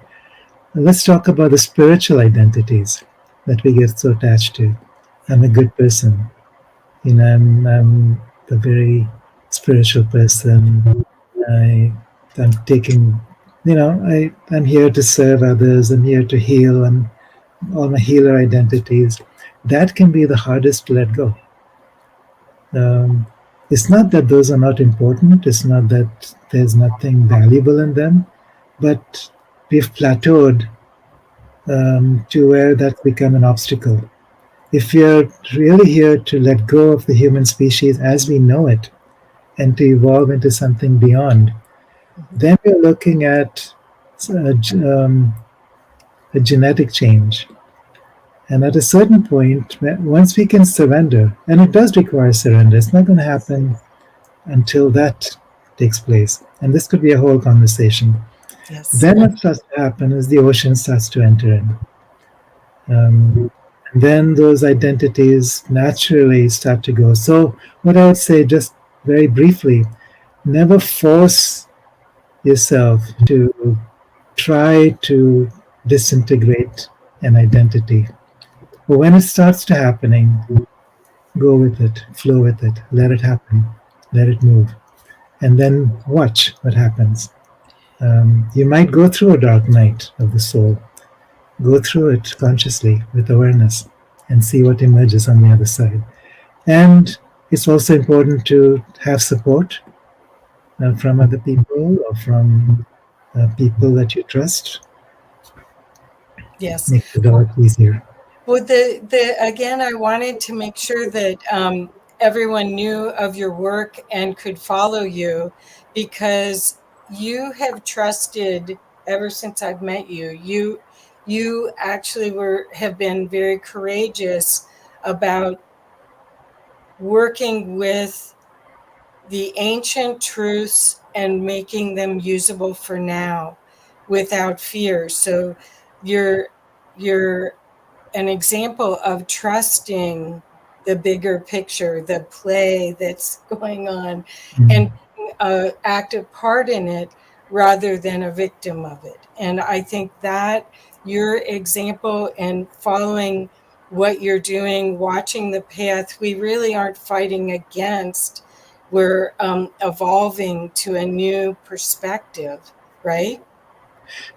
let's talk about the spiritual identities that we get so attached to. I'm a good person. I'm a very spiritual person. I'm taking, I'm here to serve others. I'm here to heal. And all my healer identities. That can be the hardest to let go. It's not that those are not important. It's not that there's nothing valuable in them, but we've plateaued to where that's become an obstacle. If we're really here to let go of the human species as we know it and to evolve into something beyond, then we're looking at a genetic change. And at a certain point, once we can surrender, and it does require surrender, it's not going to happen until that takes place. And this could be a whole conversation. Yes. Then what starts to happen is the ocean starts to enter in. And then those identities naturally start to go. So what I would say, just very briefly, never force yourself to try to disintegrate an identity. But when it starts to happening, go with it, flow with it, let it happen, let it move, and then watch what happens. You might go through a dark night of the soul. Go through it consciously with awareness and see what emerges on the other side. And it's also important to have support from other people or from people that you trust. Yes. Makes it a lot easier. Well, again, I wanted to make sure that everyone knew of your work and could follow you, because you have trusted ever since I've met you. You actually have been very courageous about working with the ancient truths and making them usable for now without fear. So you're an example of trusting the bigger picture, the play that's going on, and being an active part in it rather than a victim of it. And I think that your example and following what you're doing, watching the path, we really aren't fighting against. We're evolving to a new perspective, right?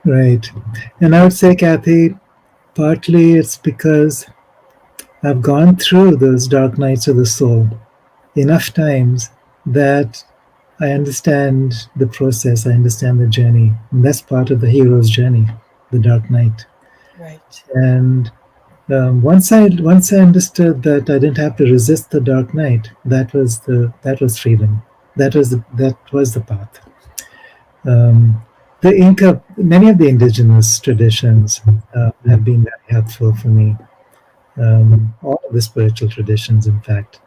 Right. And I would say, Kathy, partly it's because I've gone through those dark nights of the soul enough times that I understand the process, I understand the journey. And that's part of the hero's journey, the dark night. Right. And once I understood that I didn't have to resist the dark night, that was freedom. That was the path. Um, the Inca, many of the indigenous traditions have been very helpful for me. All of the spiritual traditions, in fact,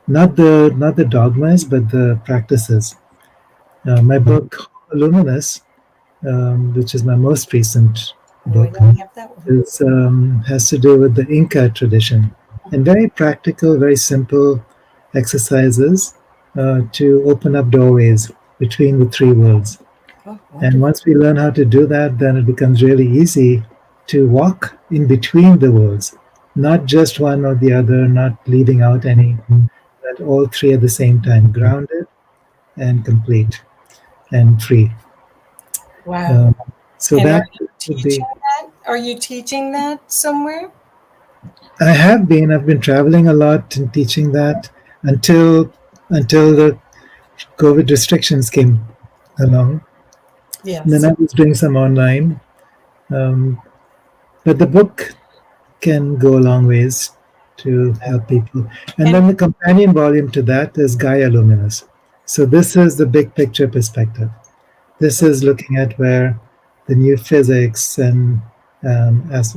not the dogmas, but the practices. My book, Luminous, which is my most recent Oh, I book, don't have that one. has to do with the Inca tradition, and very practical, very simple exercises to open up doorways between the three worlds. Oh, And wonderful. once we learn how to do that, then it becomes really easy to walk in between the worlds, not just one or the other, not leaving out any, but all three at the same time, grounded and complete and free. Wow. Um, so And are that you would teaching be. that? Are you teaching that somewhere? I have been. I've been traveling a lot and teaching that until the COVID restrictions came along. And then Yes. I was doing some online. Um, but the book can go a long ways to help people. And And then the companion volume to that is Gaia Luminous. So this is the big picture perspective. This is looking at where the new physics and as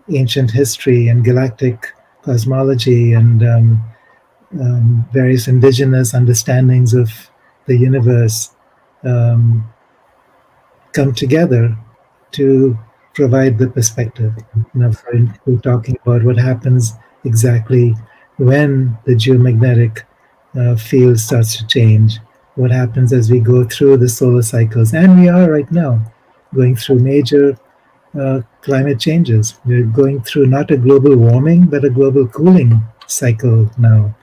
ancient history and galactic cosmology and various indigenous understandings of the universe um, come together to provide the perspective. We're talking about what happens exactly when the geomagnetic field starts to change, what happens as we go through the solar cycles. And we are right now going through major climate changes. We're going through not a global warming, but a global cooling cycle now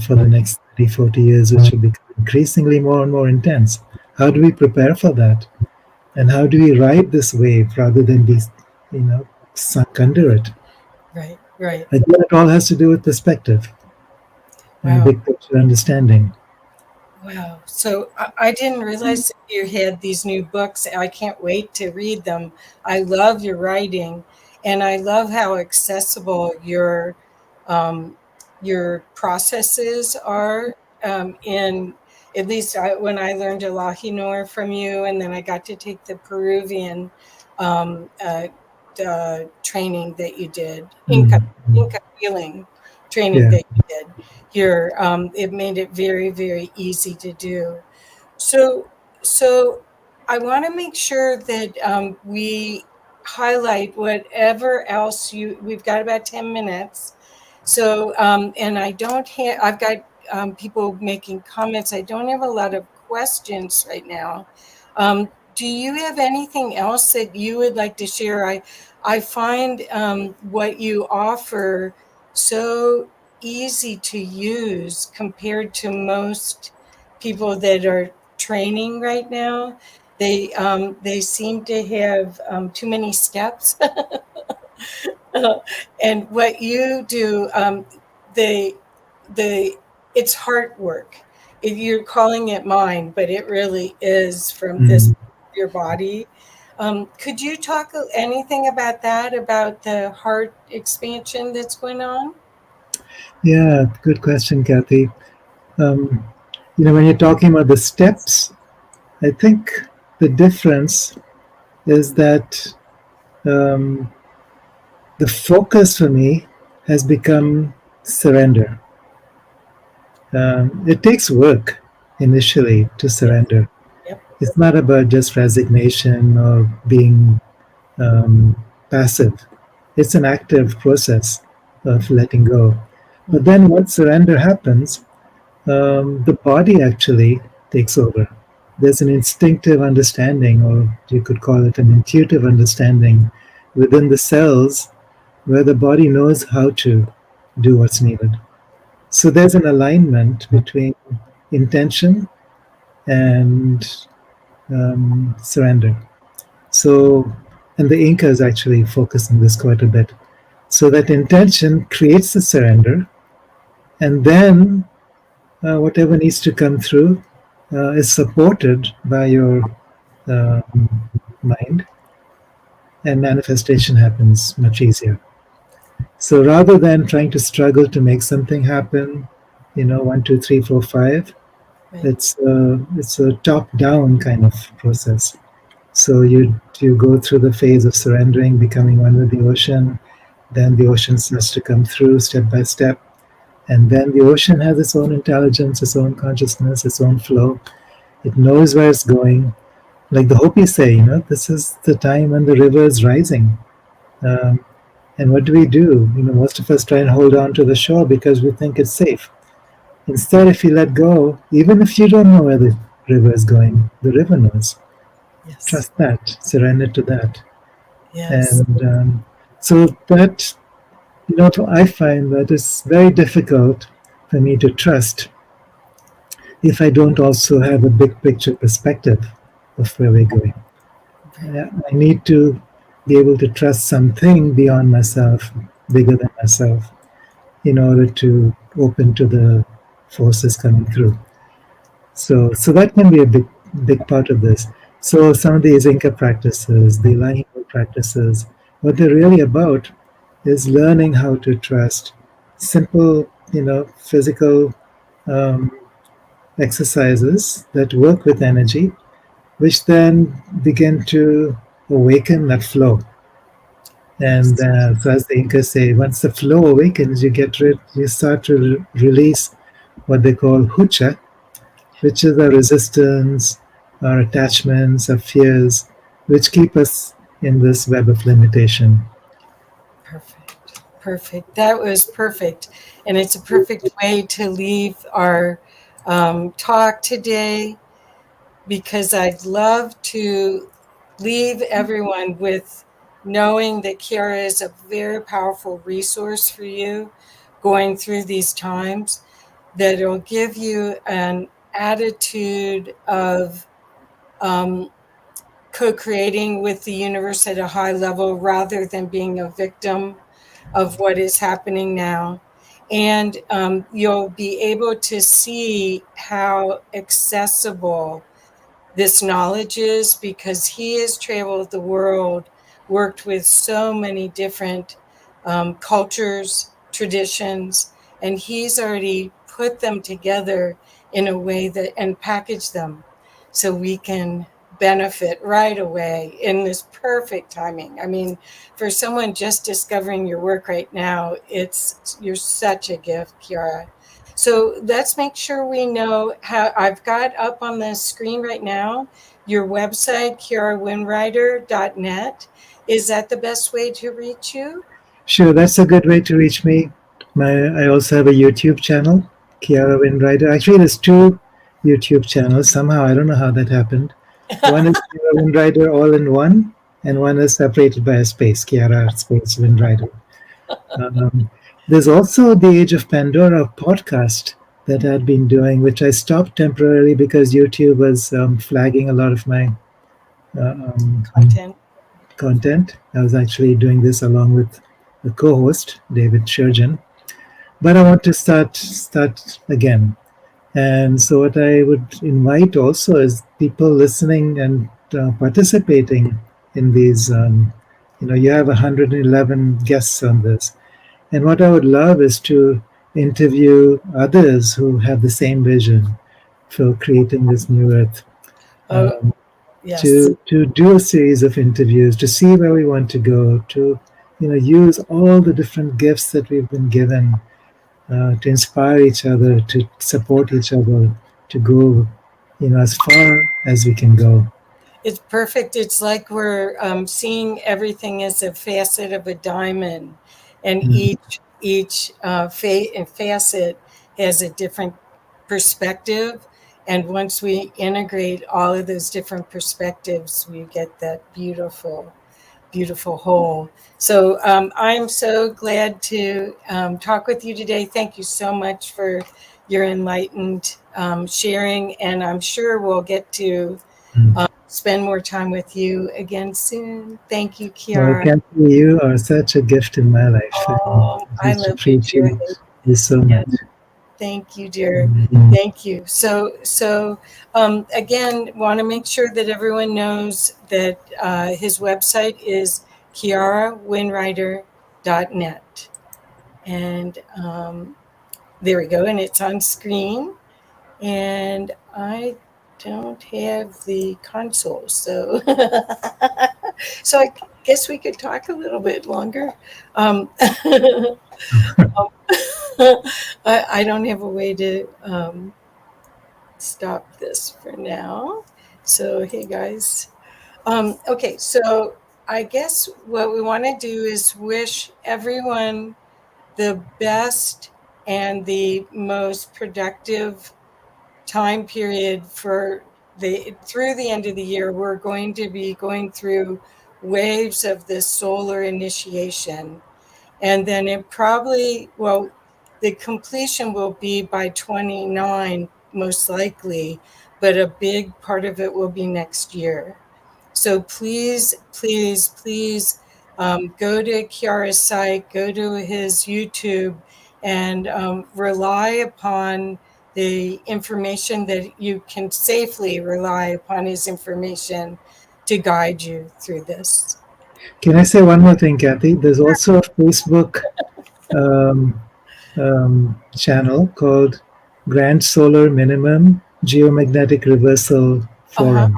for the next 30, 40 years, which will become increasingly more and more intense. How do we prepare for that? And how do we ride this wave rather than be, sunk under it? right, right. Again, it all has to do with perspective and Wow. big picture understanding. Wow. So I didn't realize that you had these new books. I can't wait to read them. I love your writing, and I love how accessible um, your processes are. In at least when I learned Elahinor from you, and then I got to take the Peruvian um, uh, training that you did, Mm. Inca healing training Yeah. that you did here. It made it very, very easy to do. So, so I want to make sure that we highlight whatever else we've got about 10 minutes. So, and I don't have, I've got people making comments. I don't have a lot of questions right now. Do you have anything else that you would like to share? I find what you offer so easy to use compared to most people that are training right now. They seem to have too many steps. And what you do, the it's heart work. If you're calling it mind, but it really is from this your body. Could you talk anything about that, about the heart expansion that's going on? Yeah, good question, Kathy. Um, when you're talking about the steps, I think the difference is that um, the focus for me has become surrender. It takes work initially to surrender. Yep. It's not about just resignation or being passive. It's an active process of letting go. But then once surrender happens, the body actually takes over. There's an instinctive understanding, or you could call it an intuitive understanding within the cells where the body knows how to do what's needed. So there's an alignment between intention and surrender. So, and the Incas actually focus on this quite a bit. So that intention creates the surrender, and then whatever needs to come through is supported by your uh, mind, and manifestation happens much easier. So rather than trying to struggle to make something happen, 1, 2, 3, 4, 5, Right. it's a top down kind of process. So you go through the phase of surrendering, becoming one with the ocean. Then the ocean starts to come through step by step, and then the ocean has its own intelligence, its own consciousness, its own flow. It knows where it's going. Like the Hopis say, this is the time when the river is rising. And what do? Most of us try and hold on to the shore because we think it's safe. Instead, if you let go, even if you don't know where the river is going, the river knows. Yes. Trust that, surrender to that. Yes. And so that, I find that it's very difficult for me to trust if I don't also have a big picture perspective of where we're going. I need to be able to trust something beyond myself, bigger than myself, in order to open to the forces coming through. So that can be a big part of this. So some of these Inca practices, the alignment practices, what they're really about is learning how to trust simple, physical um, exercises that work with energy, which then begin to awaken that flow. And so, as the Incas say, once the flow awakens, you start to release what they call hucha, which is our resistance, our attachments, our fears, which keep us in this web of limitation. Perfect. That was perfect. And it's a perfect way to leave our talk today, because I'd love to leave everyone with knowing that Kiara is a very powerful resource for you going through these times, that it'll give you an attitude of co-creating with the universe at a high level rather than being a victim of what is happening now. And you'll be able to see how accessible this knowledge is, because he has traveled the world, worked with so many different cultures, traditions, and he's already put them together in a way that, and packaged them so we can benefit right away in this perfect timing. I mean, for someone just discovering your work right now, you're such a gift, Kiara. So let's make sure we know how. I've got up on the screen right now your website, kiarawinwriter.net. Is that the best way to reach you? Sure, that's a good way to reach me. I also have a YouTube channel, Kiara Windrider. Actually, there's two YouTube channels. Somehow, I don't know how that happened. One is Kiara Windrider all in one, and one is separated by a space, Kiara space Windrider. There's also the Age of Pandora podcast that I'd been doing, which I stopped temporarily because YouTube was flagging a lot of my Content. content. I was actually doing this along with the co-host David Sherjan, but I want to start again. And so, what I would invite also is people listening and participating in these. You have 111 guests on this, and what I would love is to interview others who have the same vision for creating this new earth. Oh, yes. To do a series of interviews, to see where we want to go, to use all the different gifts that we've been given to inspire each other, to support each other, to go as far as we can go. It's perfect. It's like we're seeing everything as a facet of a diamond, and each facet has a different perspective. And once we integrate all of those different perspectives, we get that beautiful, beautiful whole. So I'm so glad to talk with you today. Thank you so much for your enlightened sharing, and I'm sure we'll get to spend more time with you again soon. Thank you, Kiara. Well, Kathy, you are such a gift in my life. I love you, dear. You so much. Thank you, dear. Thank you. So again, want to make sure that everyone knows that his website is kiarawinrider.net. And there we go. And it's on screen. And I don't have the console. So, so I guess we could talk a little bit longer. I don't have a way to stop this for now. So, hey guys. Okay, so I guess what we want to do is wish everyone the best and the most productive time period through the end of the year. We're going to be going through waves of this solar initiation. And then it probably, the completion will be by 29, most likely, but a big part of it will be next year. So please, please, please go to Kiara's site, go to his YouTube, and rely upon the information that you can safely rely upon his information to guide you through this. Can I say one more thing, Kathy? There's also a Facebook channel called Grand Solar Minimum Geomagnetic Reversal Forum.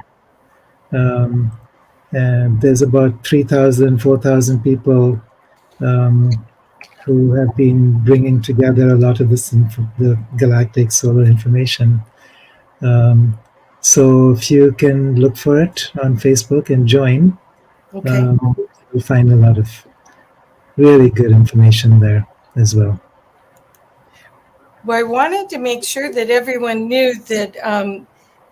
And there's about 3,000, 4,000 people who have been bringing together a lot of the galactic solar information. So if you can look for it on Facebook and join, you'll find a lot of really good information there as well. Well, I wanted to make sure that everyone knew that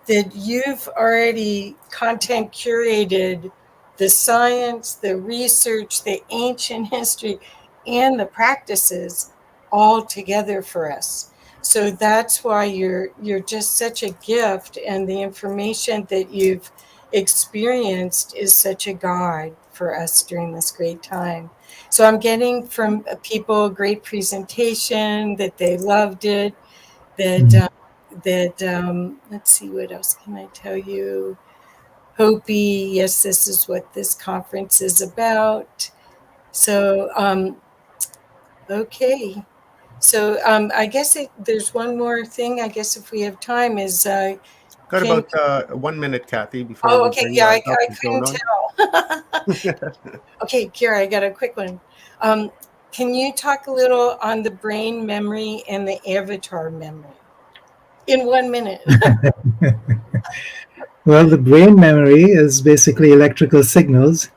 that you've already content curated the science, the research, the ancient history, and the practices all together for us. So that's why you're just such a gift, and the information that you've experienced is such a guide for us during this great time. So I'm getting from people great presentation, that they loved it, that let's see, what else can I tell you? Hopi, yes, this is what this conference is about. So okay. So I guess there's one more thing. I guess if we have time is got about 1 minute, Kathy. Before oh, okay, yeah, I couldn't tell. Okay, Kiara, I got a quick one. Can you talk a little on the brain memory and the avatar memory in 1 minute? Well, the brain memory is basically electrical signals.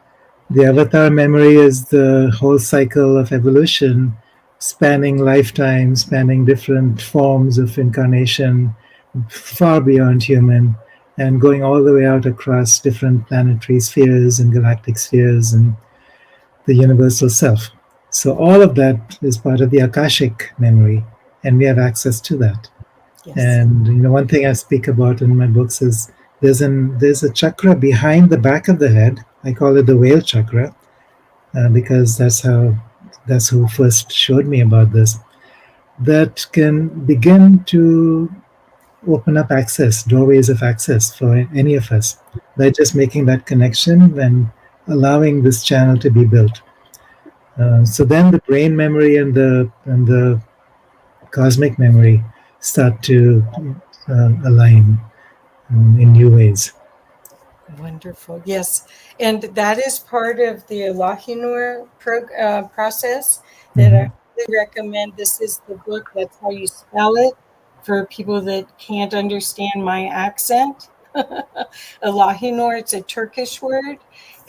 The avatar memory is the whole cycle of evolution. spanning lifetimes, spanning different forms of incarnation, far beyond human, and going all the way out across different planetary spheres and galactic spheres and the universal self. So all of that is part of the Akashic memory, and we have access to that. Yes. And one thing I speak about in my books is there's a chakra behind the back of the head. I call it the whale chakra because that's who first showed me about this. That can begin to open up access, doorways of access for any of us by just making that connection and allowing this channel to be built. So then the brain memory and the cosmic memory start to align in new ways. Wonderful. Yes. And that is part of the Elohim process that I really recommend. This is the book. That's how you spell it for people that can't understand my accent. Elohim, it's a Turkish word.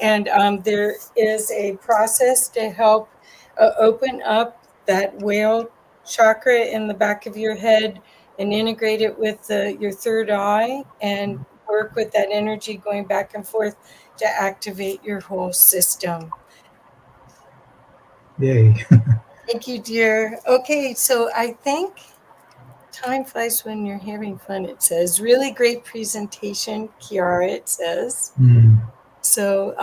And there is a process to help open up that whale chakra in the back of your head and integrate it with your third eye and work with that energy going back and forth to activate your whole system. Yay. Thank you, dear. Okay, so I think time flies when you're having fun, it says. Really great presentation, Kiara, it says. So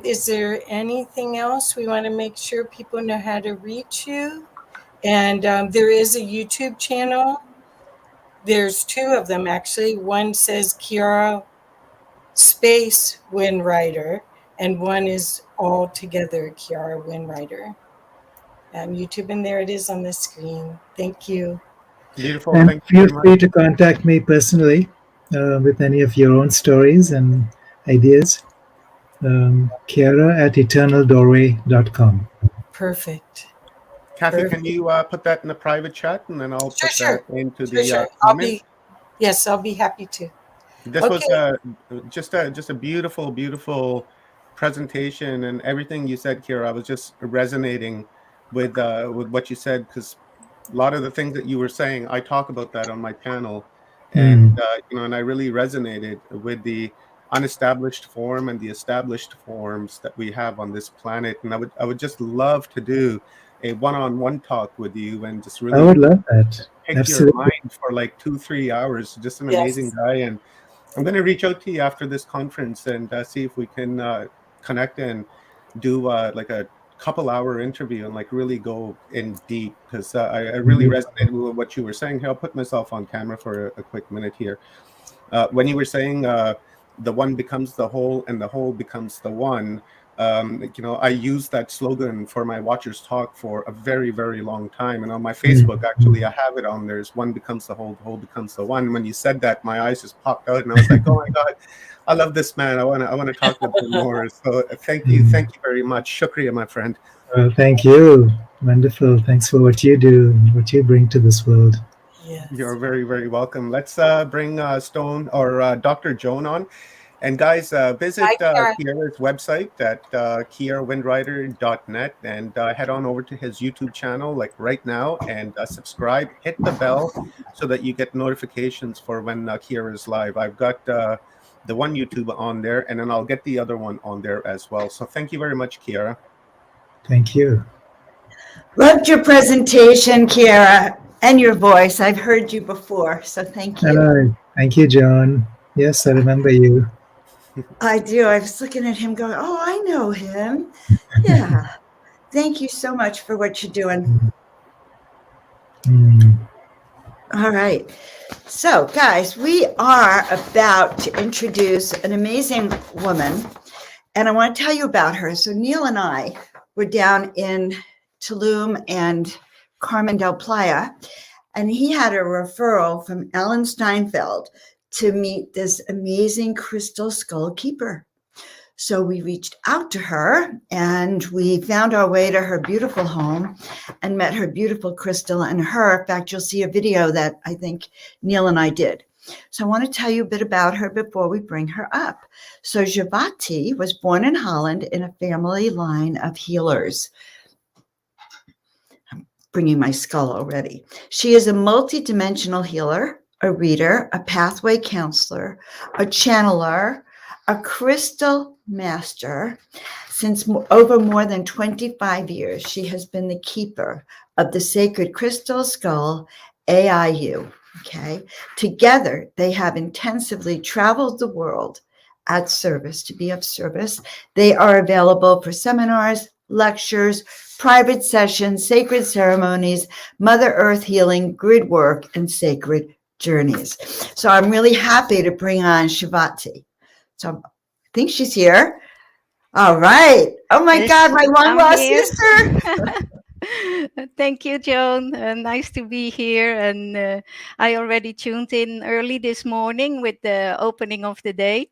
is there anything else? We want to make sure people know how to reach you. And there is a YouTube channel. There's two of them, actually. One says Kiara space Windwriter, and one is all together Kiara Windwriter. YouTube, and there it is on the screen. Thank you. Beautiful. And Thank you feel very free much. to contact me personally with any of your own stories and ideas. Kiara at eternaldoorway.com. Perfect. Kathy, Perfect. can you put that in the private chat, and then I'll put Sure. that into the Sure. comments? I'll be happy to. This was just a beautiful, beautiful presentation, and everything you said, Kiara. I was just resonating with what you said, because a lot of the things that you were saying, I talk about that on my channel, and and I really resonated with the unestablished form and the established forms that we have on this planet. And I would just love to do a one-on-one talk with you and just I really would love that. pick your Absolutely. mind for like 2-3 hours. Just an amazing guy. And I'm going to reach out to you after this conference and see if we can connect and do like a couple-hour interview and like really go in deep, because I really resonated with what you were saying here. I'll put myself on camera for a quick minute here. When you were saying the one becomes the whole and the whole becomes the one, I use that slogan for my Watchers Talk for a very, very long time. And on my Facebook, actually, I have it on. There's one becomes the whole becomes the one. When you said that, my eyes just popped out, and I was like, oh my God, I love this man. I want to talk to him more. So thank you very much. Shukriya, my friend. Well, thank you. Wonderful. Thanks for what you do and what you bring to this world. Yes. You're very, very welcome. Let's bring Stone or Dr. Joan on. And guys, visit Kiara's website at kiarawindwriter.net and head on over to his YouTube channel like right now and subscribe. Hit the bell so that you get notifications for when Kiara is live. I've got the one YouTube on there, and then I'll get the other one on there as well. So thank you very much, Kiara. Thank you. Loved your presentation, Kiara, and your voice. I've heard you before, so thank you. Thank you, Joan. Yes, I remember you. I do. I was looking at him going, oh, I know him. Yeah. Thank you so much for what you're doing. All right. So, guys, we are about to introduce an amazing woman, and I want to tell you about her. So, Neil and I were down in Tulum and Carmen del Playa, and he had a referral from Ellen Steinfeld to meet this amazing crystal skull keeper. So we reached out to her and we found our way to her beautiful home and met her beautiful crystal and her. In fact, you'll see a video that I think Neil and I did. So I want to tell you a bit about her before we bring her up. So Javati was born in Holland in a family line of healers. bringing my skull already. She is a multidimensional healer, a reader, a pathway counselor, a channeler, a crystal master. Since over more than 25 years, she has been the keeper of the sacred crystal skull, AIU. Okay. Together, they have intensively traveled the world at service, to be of service. They are available for seminars, lectures, private sessions, sacred ceremonies, Mother Earth healing, grid work, and sacred journeys. So I'm really happy to bring on Shivati. So I think she's here. All right. Oh my Yes, God, my long I'm lost here. sister. Thank you, Joan. Nice to be here. And I already tuned in early this morning with the opening of the day.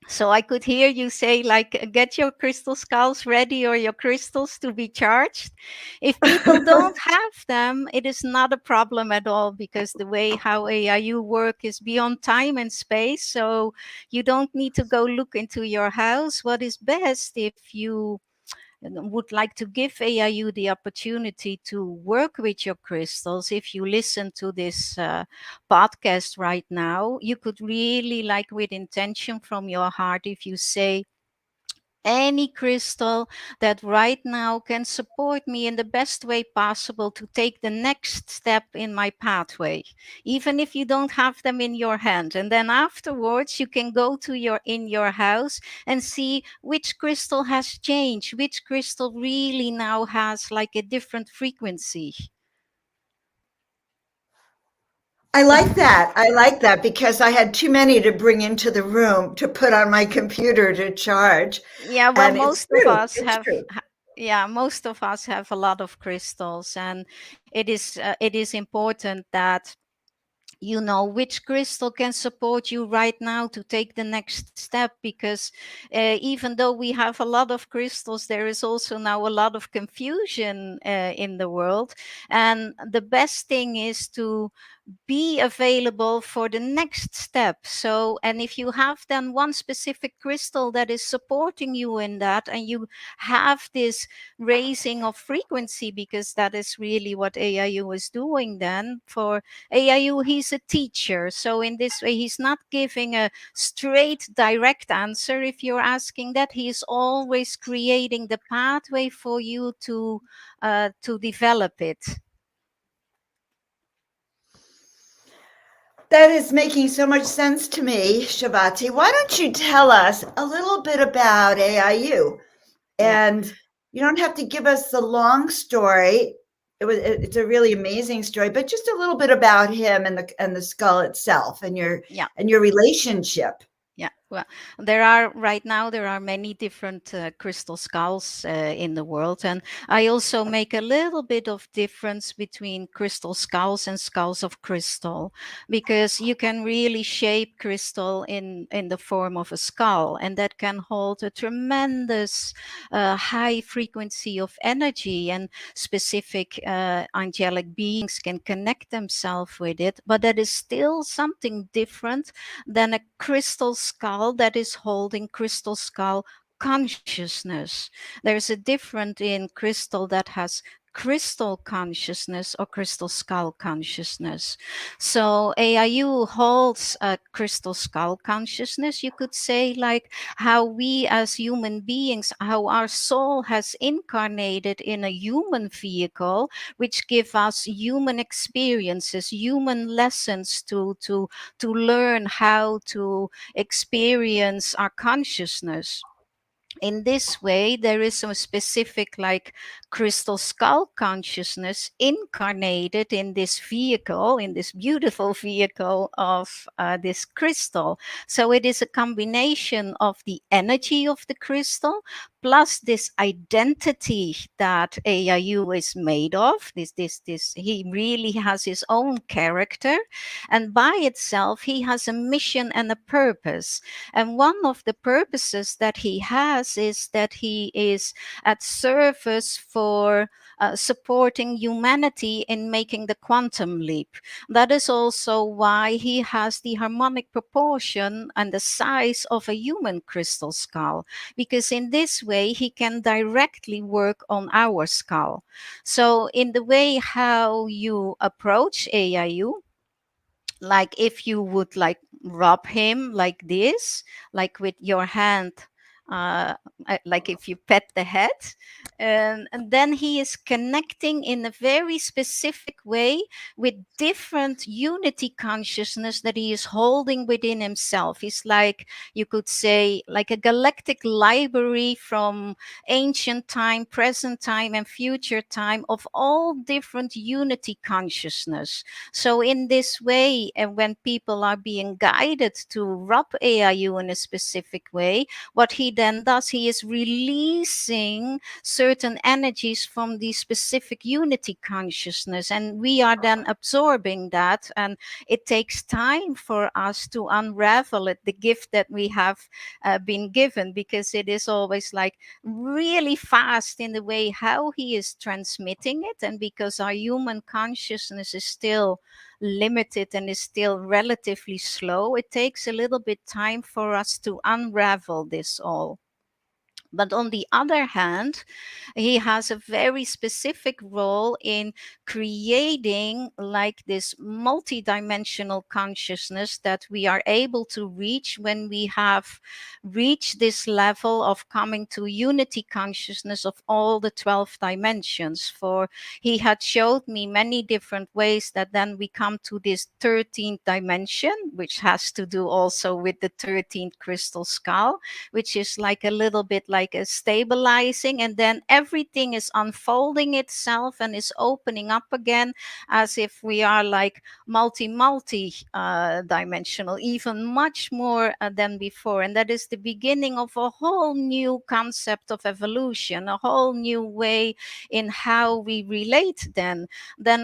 So I could hear you say, like, get your crystal skulls ready or your crystals to be charged. If people don't have them, it is not a problem at all, because the way how AIU work is beyond time and space. So you don't need to go look into your house. What is best, if you would like to give AIU the opportunity to work with your crystals, if you listen to this podcast right now, you could really, like, with intention from your heart, if you say, any crystal that right now can support me in the best way possible to take the next step in my pathway, even if you don't have them in your hand. And then afterwards you can go to your house and see which crystal has changed, which crystal really now has like a different frequency. I like that. I like that because I had too many to bring into the room to put on my computer to charge. Yeah, well, And it's most of true. us It's have true. yeah, most of us have a lot of crystals, and it is important that you know which crystal can support you right now to take the next step, because even though we have a lot of crystals, there is also now a lot of confusion in the world, and the best thing is to be available for the next step. So, and if you have then one specific crystal that is supporting you in that, and you have this raising of frequency, because that is really what AIU is doing then. For AIU, he's a teacher. So in this way, he's not giving a straight, direct answer. If you're asking that, he is always creating the pathway for you to develop it. That is making so much sense to me, Shavati. Why don't you tell us a little bit about AIU? Yeah. And you don't have to give us the long story. It's a really amazing story, but just a little bit about him and the skull itself and Yeah. your relationship. Yeah, well, there are many different crystal skulls in the world, and I also make a little bit of difference between crystal skulls and skulls of crystal, because you can really shape crystal in the form of a skull, and that can hold a tremendous high frequency of energy, and specific angelic beings can connect themselves with it, but that is still something different than a crystal skull that is holding crystal skull consciousness. There's a difference in crystal that has crystal consciousness or crystal skull consciousness. So AIU holds a crystal skull consciousness, you could say, like how we as human beings, how our soul has incarnated in a human vehicle, which give us human experiences, human lessons to learn how to experience our consciousness. In this way, there is a specific, like, crystal skull consciousness incarnated in this vehicle, in this beautiful vehicle of this crystal. So it is a combination of the energy of the crystal plus this identity that AIU is made of. This he really has his own character, and by itself he has a mission and a purpose. And one of the purposes that he has is that he is at service for supporting humanity in making the quantum leap. That is also why he has the harmonic proportion and the size of a human crystal skull, because in this way he can directly work on our skull. So in the way how you approach AIU, like if you would like rub him like this, like with your hand, uh, like if you pet the head, and then he is connecting in a very specific way with different unity consciousness that he is holding within himself. He's like, you could say, like a galactic library from ancient time, present time, and future time of all different unity consciousness. So in this way, and when people are being guided to rub AIU in a specific way, what he then does, he is releasing certain energies from the specific unity consciousness, and we are then absorbing that. And it takes time for us to unravel it, the gift that we have been given, because it is always like really fast in the way how he is transmitting it, and because our human consciousness is still limited and is still relatively slow, it takes a little bit time for us to unravel this all. But on the other hand, he has a very specific role in creating like this multidimensional consciousness that we are able to reach when we have reached this level of coming to unity consciousness of all the 12 dimensions. For he had showed me many different ways that then we come to this 13th dimension, which has to do also with the 13th crystal skull, which is like a little bit like a stabilizing, and then everything is unfolding itself and is opening up again, as if we are like multi dimensional, even much more than before. And that is the beginning of a whole new concept of evolution, a whole new way in how we relate then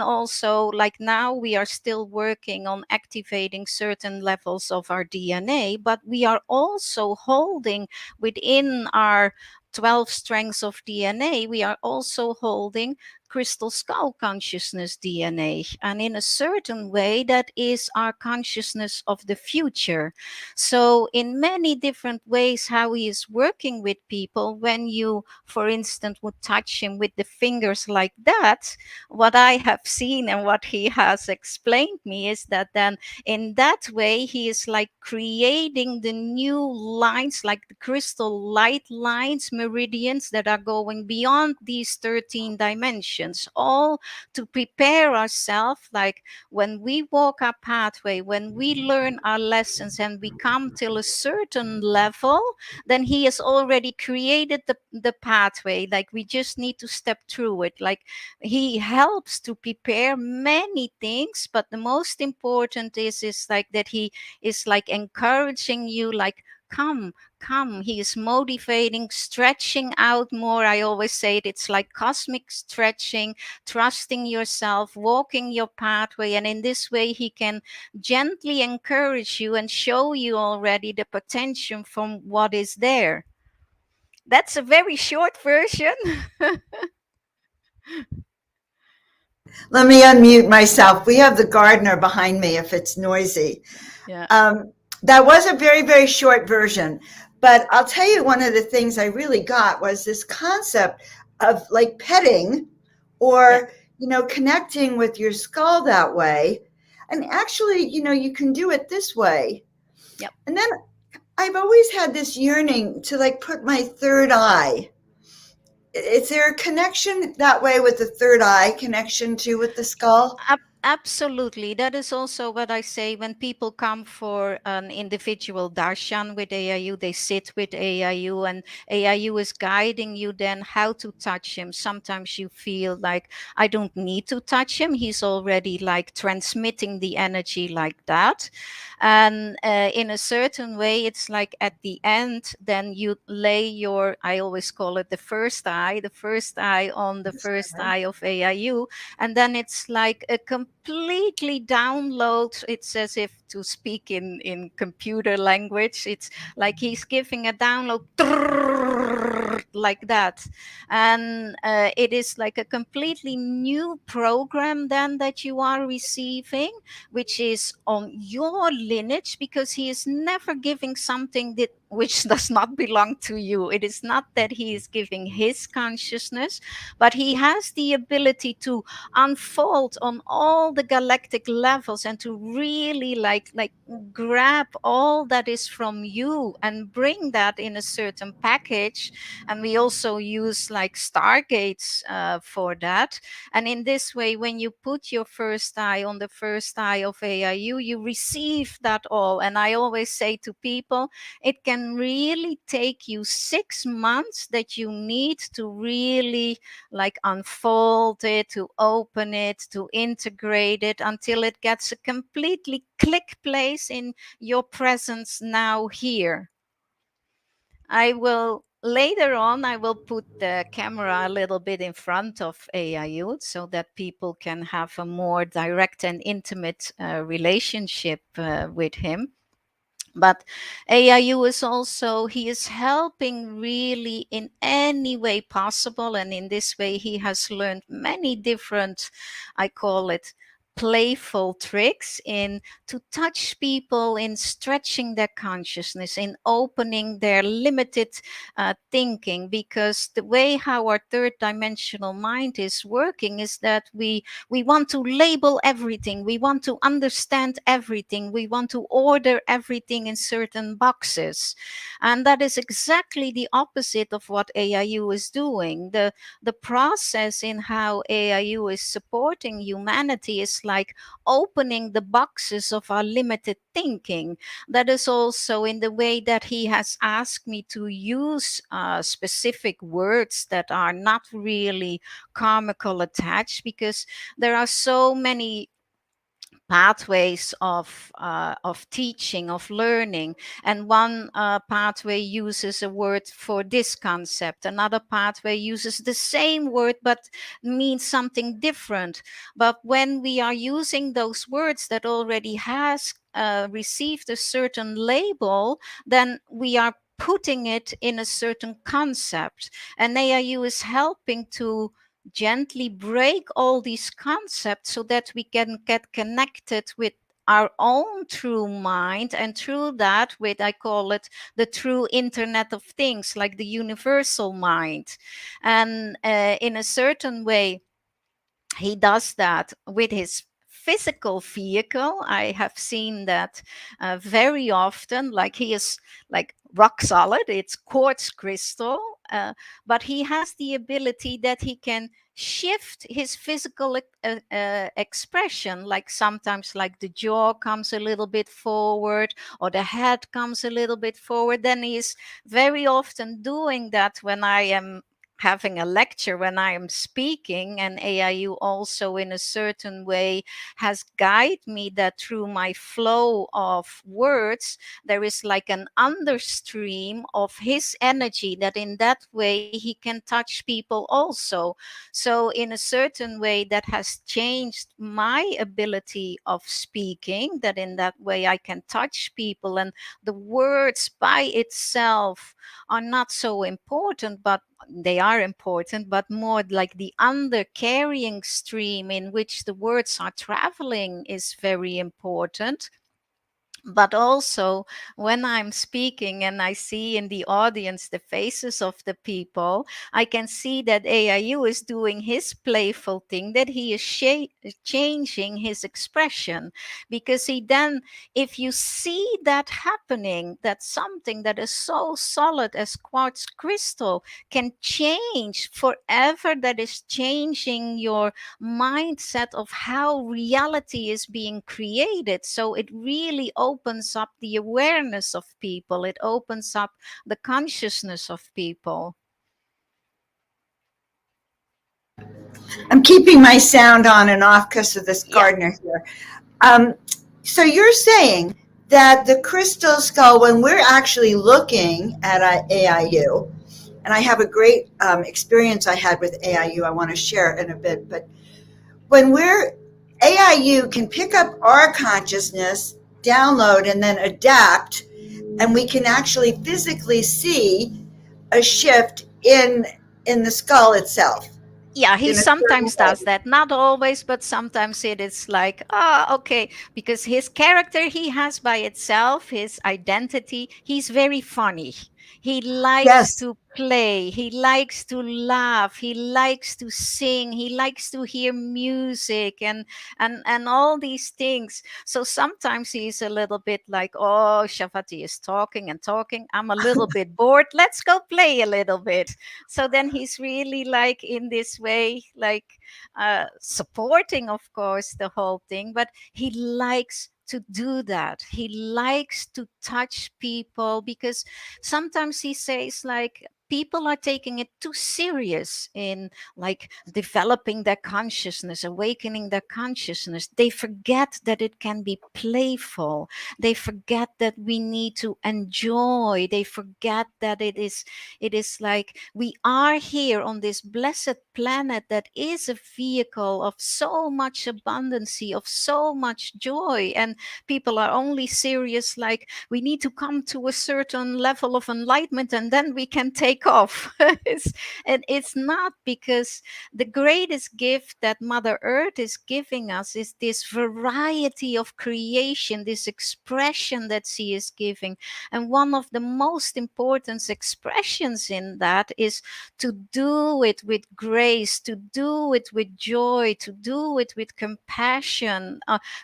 also, like now we are still working on activating certain levels of our DNA, but we are also holding within our 12 strengths of DNA, we are also holding crystal skull consciousness DNA. And in a certain way, that is our consciousness of the future. So, in many different ways, how he is working with people, when you, for instance, would touch him with the fingers like that, what I have seen and what he has explained me is that then in that way he is like creating the new lines, like the crystal light lines, meridians that are going beyond these 13 dimensions, all to prepare ourselves, like when we walk our pathway, when we learn our lessons and we come till a certain level, then he has already created the pathway, like we just need to step through it. Like he helps to prepare many things, but the most important is like that he is like encouraging you, like come. He is motivating, stretching out more. I always say it's like cosmic stretching, trusting yourself, walking your pathway, and in this way he can gently encourage you and show you already the potential from what is there. That's a very short version. Let me unmute myself. We have the gardener behind me if it's noisy. Yeah. That was a very, very short version. But I'll tell you, one of the things I really got was this concept of like petting or, connecting with your skull that way. And actually, you can do it this way. Yep. And then I've always had this yearning to like put my third eye. Is there a connection that way with the third eye connection too with the skull? Absolutely. That is also what I say when people come for an individual darshan with AIU, they sit with AIU and AIU is guiding you then how to touch him. Sometimes you feel like I don't need to touch him. He's already like transmitting the energy like that. And in a certain way, it's like at the end, then you lay your, I always call it the first eye on the first eye of AIU. And then it's like a completely download. It's as if, to speak in computer language, it's like he's giving a download like that. And it is like a completely new program then that you are receiving, which is on your lineage, because he is never giving something that which does not belong to you. It is not that he is giving his consciousness, but he has the ability to unfold on all the galactic levels and to really like grab all that is from you and bring that in a certain package. And we also use like stargates for that. And in this way, when you put your first eye on the first eye of AIU, you receive that all. And I always say to people, it can really take you 6 months that you need to really like unfold it, to open it, to integrate it until it gets a completely click place in your presence now here. I will later on, I will put the camera a little bit in front of AIU so that people can have a more direct and intimate relationship with him. But AIU is also, he is helping really in any way possible. And in this way, he has learned many different, I call it, playful tricks in to touch people, in stretching their consciousness, in opening their limited thinking. Because the way how our third dimensional mind is working is that we want to label everything, we want to understand everything, we want to order everything in certain boxes. And that is exactly the opposite of what AIU is doing. The process in how AIU is supporting humanity is like opening the boxes of our limited thinking. That is also in the way that he has asked me to use specific words that are not really karmical attached, because there are so many pathways of teaching, of learning. And one pathway uses a word for this concept, another pathway uses the same word but means something different. But when we are using those words that already has received a certain label, then we are putting it in a certain concept. And AIU is helping to gently break all these concepts so that we can get connected with our own true mind, and through that with, I call it, the true internet of things, like the universal mind. And in a certain way, he does that with his physical vehicle. I have seen that very often. Like, he is like rock solid, it's quartz crystal, but he has the ability that he can shift his physical expression. Like sometimes, like the jaw comes a little bit forward or the head comes a little bit forward. Then he is very often doing that when I am having a lecture, when I am speaking. And AIU also in a certain way has guided me that through my flow of words, there is like an understream of his energy, that in that way he can touch people also. So in a certain way, that has changed my ability of speaking, that in that way I can touch people, and the words by itself are not so important, but they are important, but more like the under-carrying stream in which the words are traveling is very important. But also, when I'm speaking and I see in the audience the faces of the people, I can see that AIU is doing his playful thing, that he is changing his expression. Because he then, if you see that happening, that something that is so solid as quartz crystal can change forever, that is changing your mindset of how reality is being created. So it really opens up the awareness of people, it opens up the consciousness of people. I'm keeping my sound on and off because of this gardener here. So you're saying that the crystal skull, when we're actually looking at AIU, and I have a great experience I had with AIU I want to share in a bit, but when AIU can pick up our consciousness, download, and then adapt, and we can actually physically see a shift in the skull itself. Yeah, he in a certain sometimes does way. that, not always, but sometimes it is like, oh, okay, because his character he has by itself, his identity, he's very funny. He likes Yes. to play, he likes to laugh, he likes to sing, he likes to hear music, and all these things. So sometimes he's a little bit like, oh, Shafati is talking and talking, I'm a little bit bored, let's go play a little bit. So then he's really like in this way, like supporting, of course, the whole thing, but he likes to do that. He likes to touch people because sometimes he says like people are taking it too serious in like developing their consciousness, awakening their consciousness. They forget that it can be playful. They forget that we need to enjoy. They forget that it is like we are here on this blessed planet that is a vehicle of so much abundancy, of so much joy. And people are only serious like we need to come to a certain level of enlightenment and then we can take off. And it's not, because the greatest gift that Mother Earth is giving us is this variety of creation, this expression that she is giving. And one of the most important expressions in that is to do it with grace, to do it with joy, to do it with compassion.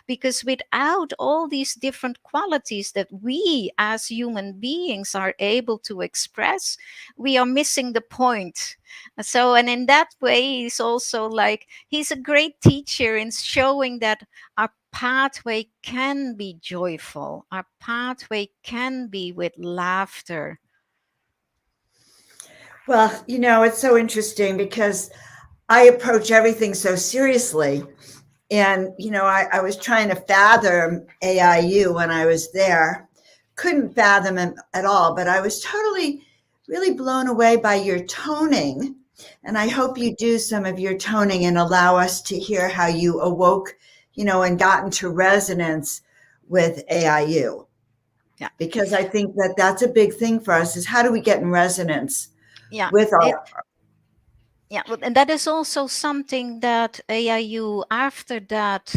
Because without all these different qualities that we as human beings are able to express, we are missing the point. So, and in that way, he's also like, he's a great teacher in showing that our pathway can be joyful, our pathway can be with laughter. Well, it's so interesting because I approach everything so seriously. And, I was trying to fathom AIU when I was there. Couldn't fathom him at all, but I was totally, really blown away by your toning. And I hope you do some of your toning and allow us to hear how you awoke, and got into resonance with AIU. Yeah. Because I think that that's a big thing for us, is how do we get in resonance Yeah. with our. Yeah, well, and that is also something that AIU after that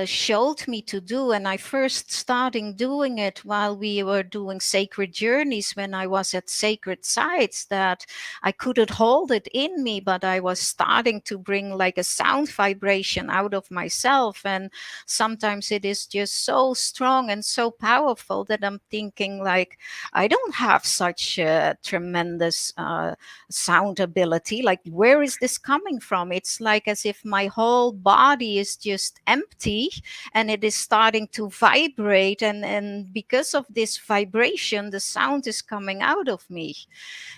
showed me to do. And I first started doing it while we were doing sacred journeys, when I was at sacred sites, that I couldn't hold it in me, but I was starting to bring like a sound vibration out of myself. And sometimes it is just so strong and so powerful that I'm thinking like, I don't have such a tremendous sound ability. Like, where is this coming from? It's like as if my whole body is just empty and it is starting to vibrate. And because of this vibration, the sound is coming out of me.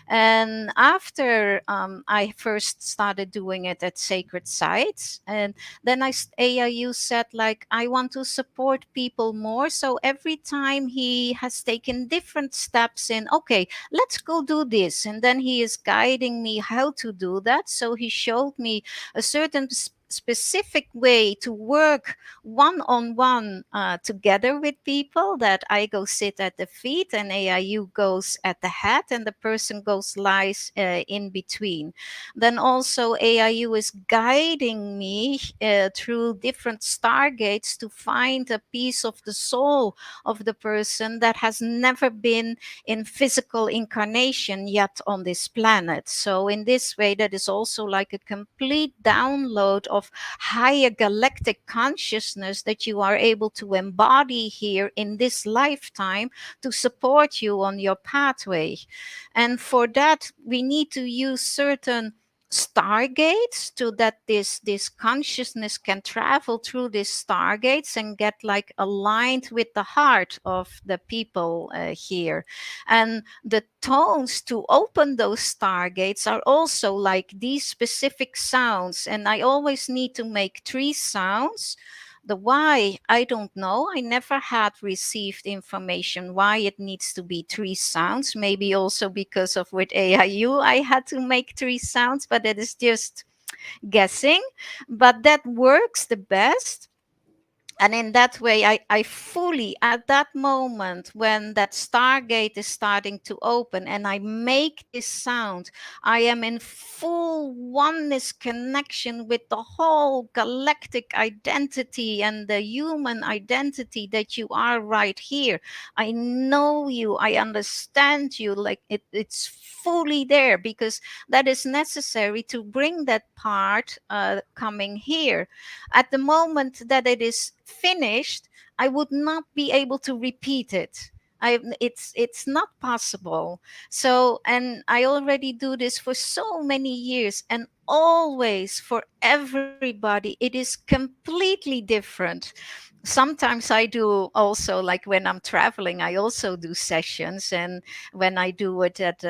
And after I first started doing it at sacred sites, and then AIU said like, I want to support people more. So every time he has taken different steps in, okay, let's go do this. And then he is guiding me how to do that. So he showed me a certain specific way to work one-on-one together with people, that I go sit at the feet and AIU goes at the head and the person goes lies in between. Then also AIU is guiding me through different stargates to find a piece of the soul of the person that has never been in physical incarnation yet on this planet. So in this way, that is also like a complete download of higher galactic consciousness that you are able to embody here in this lifetime to support you on your pathway. And for that, we need to use certain stargates, so that this consciousness can travel through these stargates and get like aligned with the heart of the people here. And the tones to open those stargates are also like these specific sounds. And I always need to make 3 sounds. The why, I don't know. I never had received information why it needs to be 3 sounds. Maybe also because of with AIU, I had to make 3 sounds, but it is just guessing. But that works the best. And in that way, I fully, at that moment when that stargate is starting to open and I make this sound, I am in full oneness connection with the whole galactic identity and the human identity that you are right here. I know you, I understand you, like it's fully there, because that is necessary to bring that part coming here. At the moment that it is finished, I would not be able to repeat it. It's not possible. So, and I already do this for so many years, and always for everybody it is completely different. Sometimes I do also, like when I'm traveling, I also do sessions, and when I do it at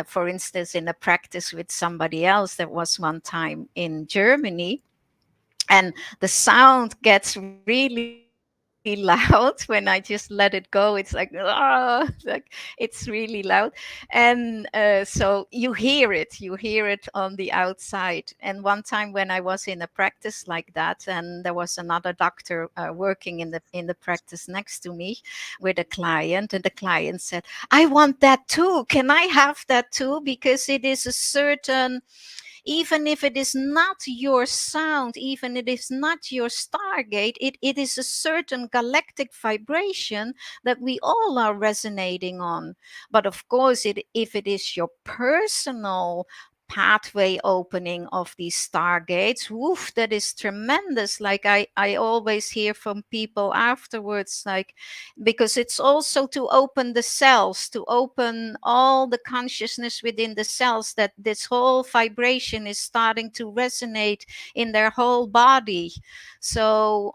for instance, in a practice with somebody else, that was one time in Germany, and the sound gets really loud when I just let it go. It's like, ah, like it's really loud. And so you hear it on the outside. And one time when I was in a practice like that, and there was another doctor working in the practice next to me with a client, and the client said, I want that too. Can I have that too? Because it is a certain, even if it is not your sound, even it is not your stargate, it is a certain galactic vibration that we all are resonating on. But of course, if it is your personal pathway opening of these stargates, woof, that is tremendous. Like I always hear from people afterwards, like, because it's also to open the cells, to open all the consciousness within the cells, that this whole vibration is starting to resonate in their whole body. So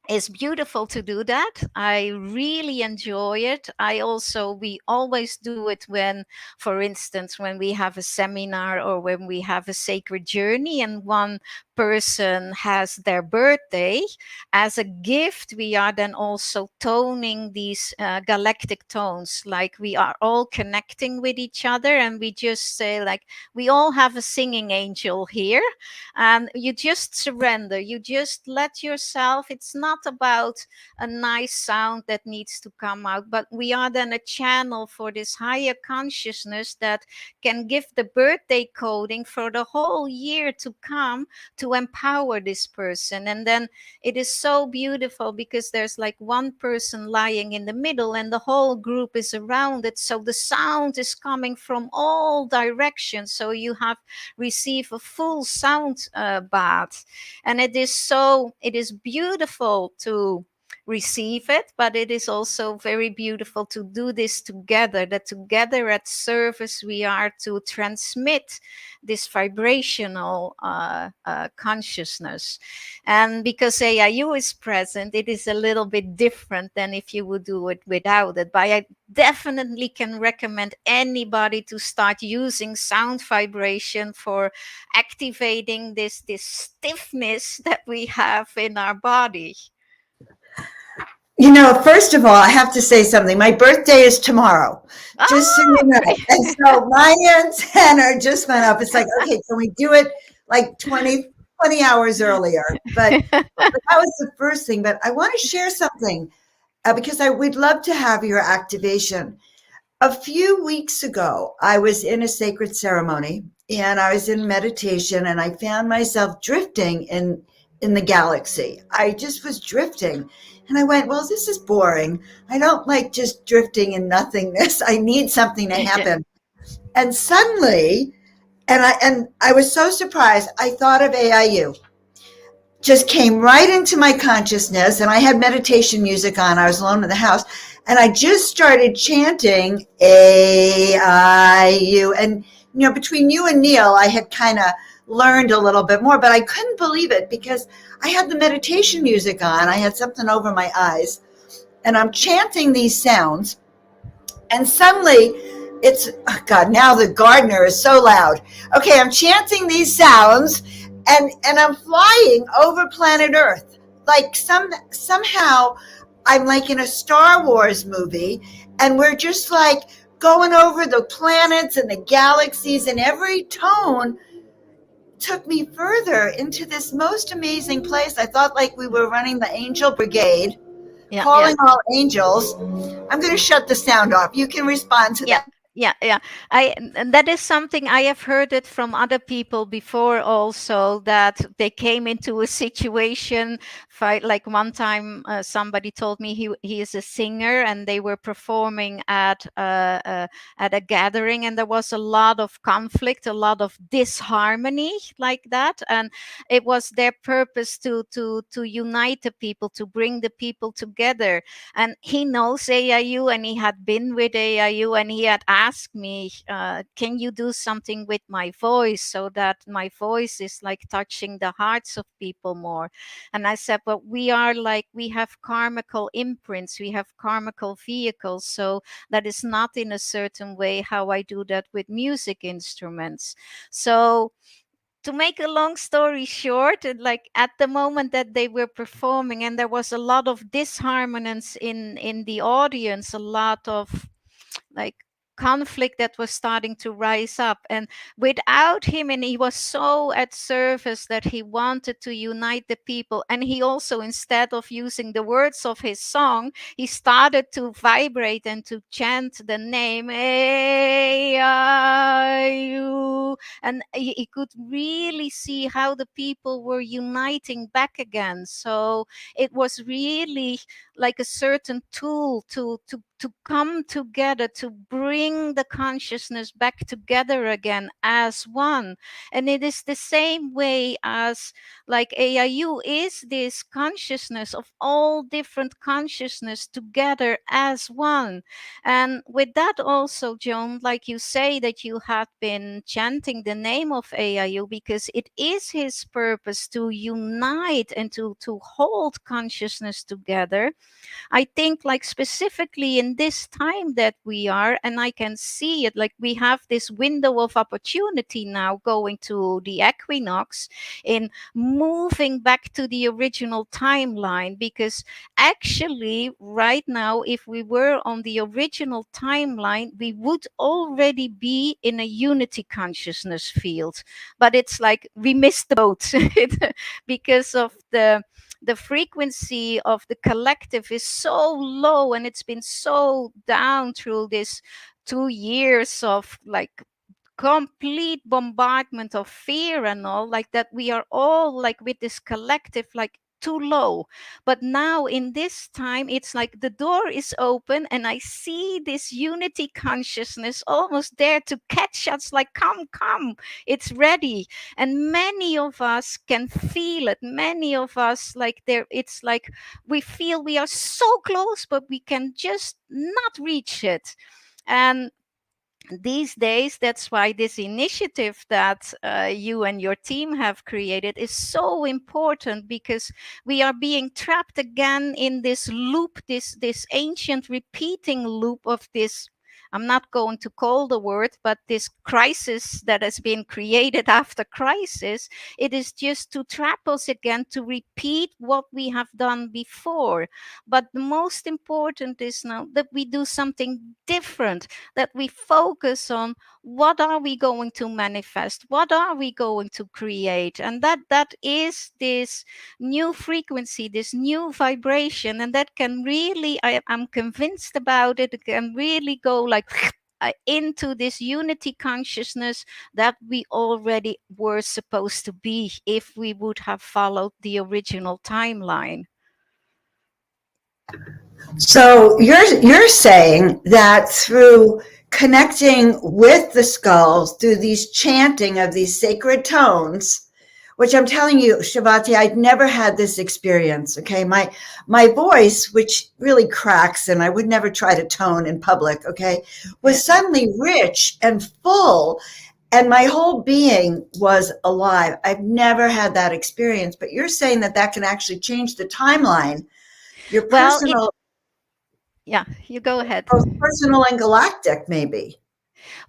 it's beautiful to do that. I really enjoy it. We always do it when, for instance, when we have a seminar or when we have a sacred journey and one person has their birthday. As a gift, we are then also toning these galactic tones, like we are all connecting with each other, and we just say, like, we all have a singing angel here, and you just surrender, you just let yourself. It's not about a nice sound that needs to come out, but we are then a channel for this higher consciousness that can give the birthday coding for the whole year to come, to empower this person. And then it is so beautiful because there's like one person lying in the middle and the whole group is around it, so the sound is coming from all directions, so you have receive a full sound bath. And it is beautiful to receive it, but it is also very beautiful to do this together, that together at service we are to transmit this vibrational consciousness. And because AIU is present, it is a little bit different than if you would do it without it. But I definitely can recommend anybody to start using sound vibration for activating this stiffness that we have in our body. You know, first of all, I have to say something. My birthday is tomorrow, just so you know. And so my antenna just went up. It's like, okay, can we do it like 20 hours earlier? But that was the first thing. But I want to share something because we'd love to have your activation. A few weeks ago, I was in a sacred ceremony and I was in meditation, and I found myself drifting in the galaxy. I just was drifting. And I went, well, this is boring. I don't like just drifting in nothingness. I need something to happen. And suddenly, and I was so surprised, I thought of AIU. Just came right into my consciousness, and I had meditation music on. I was alone in the house, and I just started chanting AIU. And, you know, between you and Neil, I had kind of learned a little bit more, but I couldn't believe it because I had the meditation music on. I had something over my eyes, and I'm chanting these sounds, and suddenly it's, oh God, now the gardener is so loud. Okay, I'm chanting these sounds, and I'm flying over planet Earth. Like somehow I'm like in a Star Wars movie, and we're just like going over the planets and the galaxies, and every tone took me further into this most amazing place. I thought like we were running the angel brigade, Yeah, calling all angels. I'm going to shut the sound off. You can respond to yeah, that. yeah. And that is something I have heard it from other people before also, that they came into a situation fight. Like one time somebody told me he is a singer, and they were performing at a gathering, and there was a lot of conflict, a lot of disharmony like that, and it was their purpose to unite the people, to bring the people together. And he knows AIU, and he had been with AIU, and he had asked me, can you do something with my voice so that my voice is like touching the hearts of people more? And I said, but we are like, we have karmical imprints, we have karmical vehicles, so that is not in a certain way how I do that with music instruments. So to make a long story short, like at the moment that they were performing, and there was a lot of disharmonies in the audience, a lot of like conflict that was starting to rise up, and without him, and he was so at service that he wanted to unite the people, and he also, instead of using the words of his song, he started to vibrate and to chant the name AIU, and he could really see how the people were uniting back again. So it was really like a certain tool to come together, to bring the consciousness back together again as one. And it is the same way as like AIU is this consciousness of all different consciousness together as one. And with that also, Joan, like you say that you have been chanting the name of AIU because it is his purpose to unite and to hold consciousness together. I think like specifically in this time that we are, and I can see it, like we have this window of opportunity now going to the equinox in moving back to the original timeline, because actually right now, if we were on the original timeline, we would already be in a unity consciousness field. But it's like we missed the boat because of the frequency of the collective is so low, and it's been so down through this 2 years of like complete bombardment of fear and all like that. We are all like with this collective like too low. But now in this time, it's like the door is open, and I see this unity consciousness almost there to catch us, like come, it's ready. And many of us can feel it, many of us like there, it's like we feel we are so close, but we can just not reach it. And these days, that's why this initiative that you and your team have created is so important, because we are being trapped again in this loop, this ancient repeating loop of this, I'm not going to call the word, but this crisis that has been created after crisis. It is just to trap us again to repeat what we have done before. But the most important is now that we do something different, that we focus on what are we going to manifest, what are we going to create, and that is this new frequency, this new vibration, and that can really, I'm convinced about it, it can really go like into this unity consciousness that we already were supposed to be if we would have followed the original timeline. So you're saying that through connecting with the skulls through these chanting of these sacred tones, which I'm telling you, Shavati, I'd never had this experience. Okay, my voice, which really cracks, and I would never try to tone in public, okay, was suddenly rich and full, and my whole being was alive. I've never had that experience, but you're saying that that can actually change the timeline, your personal. Yeah, you go ahead. Both personal and galactic, maybe.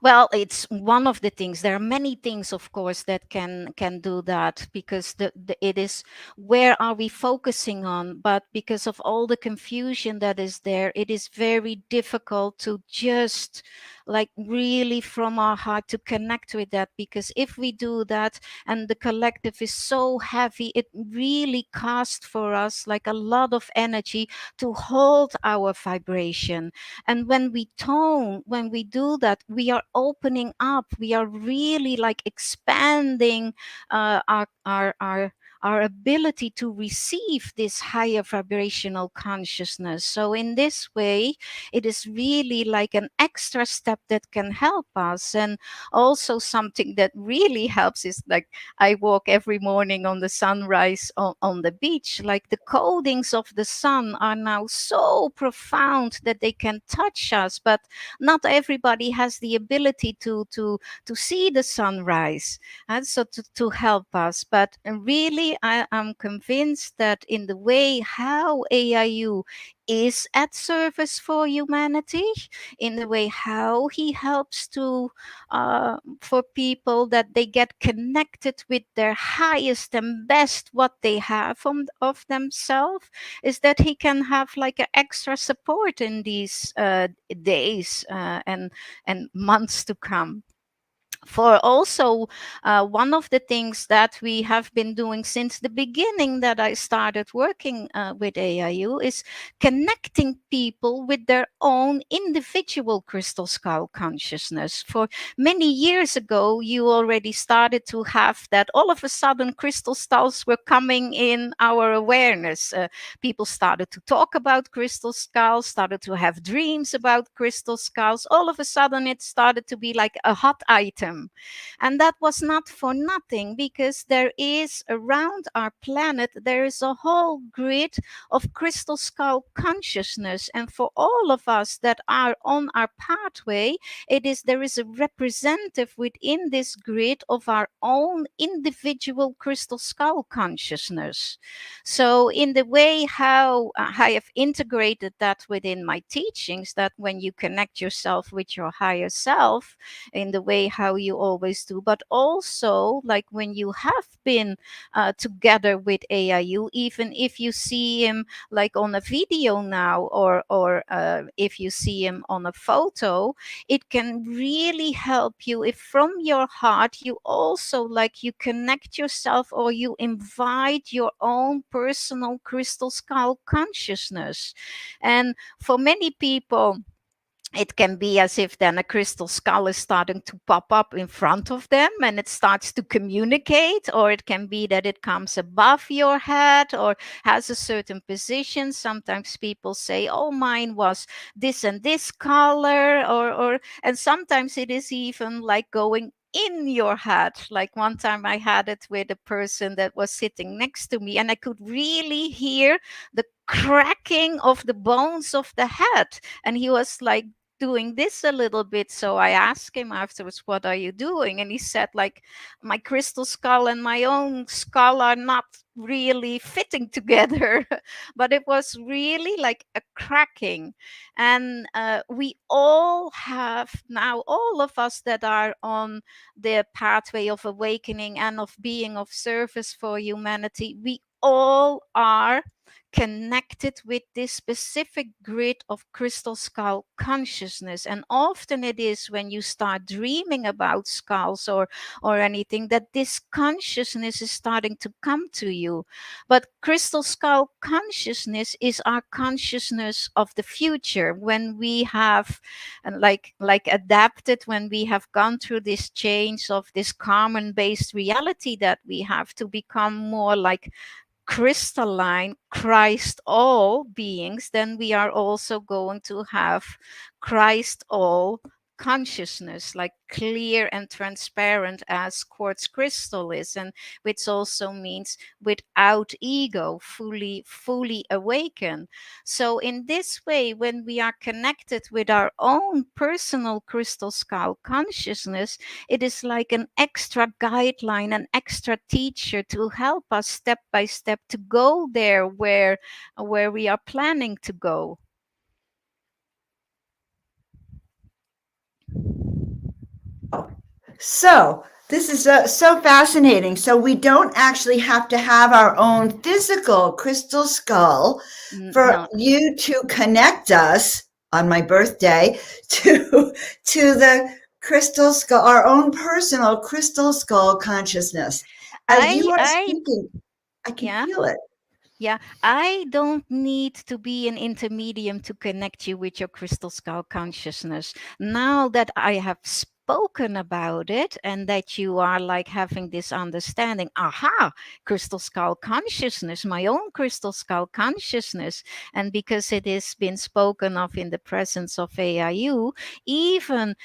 Well, it's one of the things. There are many things, of course, that can do that, because it is where are we focusing on. But because of all the confusion that is there, it is very difficult to just like really from our heart to connect with that, because if we do that and the collective is so heavy, it really costs for us like a lot of energy to hold our vibration. And when we tone, when we do that, we are opening up, we are really like expanding our ability to receive this higher vibrational consciousness. So in this way, it is really like an extra step that can help us. And also something that really helps is like I walk every morning on the sunrise on the beach. Like the codings of the sun are now so profound that they can touch us, but not everybody has the ability to see the sunrise, and so to help us. But really, I am convinced that in the way how AIU is at service for humanity, in the way how he helps to for people that they get connected with their highest and best what they have of themselves, is that he can have like an extra support in these days and months to come. For also one of the things that we have been doing since the beginning that I started working with AIU is connecting people with their own individual crystal skull consciousness. For many years ago, you already started to have that. All of a sudden, crystal skulls were coming in our awareness. People started to talk about crystal skulls, started to have dreams about crystal skulls. All of a sudden, it started to be like a hot item. And that was not for nothing, because there is around our planet, there is a whole grid of crystal skull consciousness. And for all of us that are on our pathway, there is a representative within this grid of our own individual crystal skull consciousness. So in the way how I have integrated that within my teachings, that when you connect yourself with your higher self, in the way how you always do, but also like when you have been together with AIU, even if you see him like on a video now, or if you see him on a photo, it can really help you if from your heart you also like you connect yourself, or you invite your own personal crystal skull consciousness. And for many people, it can be as if then a crystal skull is starting to pop up in front of them and it starts to communicate, or it can be that it comes above your head or has a certain position. Sometimes people say, oh, mine was this and this color, and sometimes it is even like going in your head. Like one time I had it with a person that was sitting next to me, and I could really hear the cracking of the bones of the head, and he was like doing this a little bit. So I asked him afterwards, what are you doing? And he said, like, my crystal skull and my own skull are not really fitting together. But it was really like a cracking. And we all have now, all of us that are on the pathway of awakening and of being of service for humanity, we all are connected with this specific grid of crystal skull consciousness. And often it is when you start dreaming about skulls or anything, that this consciousness is starting to come to you. But crystal skull consciousness is our consciousness of the future, when we have like adapted, when we have gone through this change of this Karman based reality, that we have to become more like crystalline Christ all beings. Then we are also going to have Christ all consciousness, like clear and transparent as quartz crystal is, and which also means without ego, fully awakened. So in this way, when we are connected with our own personal crystal skull consciousness, it is like an extra guideline, an extra teacher to help us step by step to go there where we are planning to go. So this is so fascinating. So we don't actually have to have our own physical crystal skull for No. you to connect us on my birthday to the crystal skull, our own personal crystal skull consciousness. As you are I speaking, I can yeah. feel it. Yeah, I don't need to be an intermedium to connect you with your crystal skull consciousness. Now that I have spoken about it and that you are like having this understanding, aha, crystal skull consciousness, my own crystal skull consciousness. And because it has been spoken of in the presence of AIU, even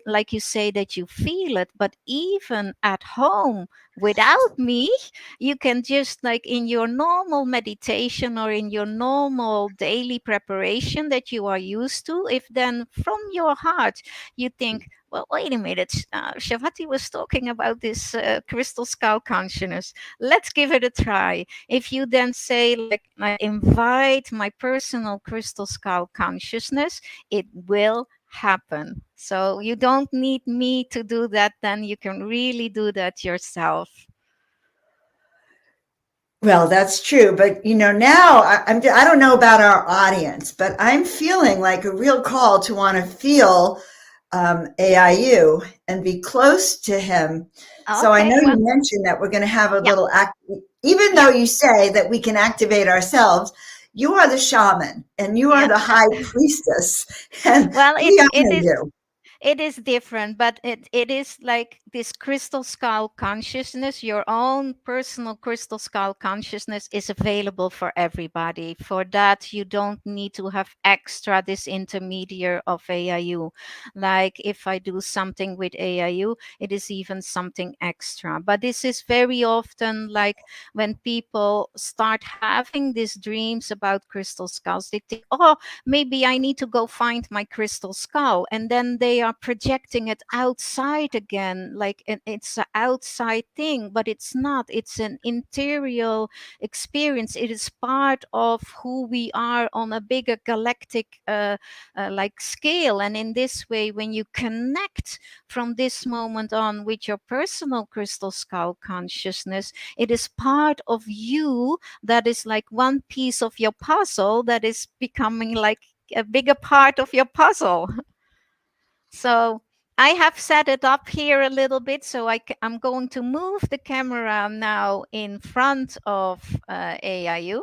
like you say that you feel it, but even at home without me, you can just like in your normal meditation or in your normal daily preparation that you are used to, if then from your heart you think, well, wait a minute, Shavati was talking about this crystal skull consciousness, let's give it a try. If you then say, like, I invite my personal crystal skull consciousness, it will happen. So you don't need me to do that, then you can really do that yourself. Well, that's true. But, now I don't know about our audience, but I'm feeling like a real call to want to feel AIU and be close to him. So I know Okay, you well, mentioned that we're going to have a yeah, little act, even yeah, though you say that we can activate ourselves, you are the shaman and you are yeah. the high priestess, and Well, we it honor is you. it is different, but it is like this crystal skull consciousness, your own personal crystal skull consciousness is available for everybody. For that, you don't need to have extra this intermediary of AIU. Like if I do something with AIU, it is even something extra. But this is very often like when people start having these dreams about crystal skulls, they think, oh, maybe I need to go find my crystal skull. And then they are projecting it outside again, like it's an outside thing, but it's not. It's an interior experience. It is part of who we are on a bigger galactic like scale. And in this way, when you connect from this moment on with your personal crystal skull consciousness, it is part of you that is like one piece of your puzzle that is becoming like a bigger part of your puzzle. So I have set it up here a little bit. So I'm going to move the camera now in front of AIU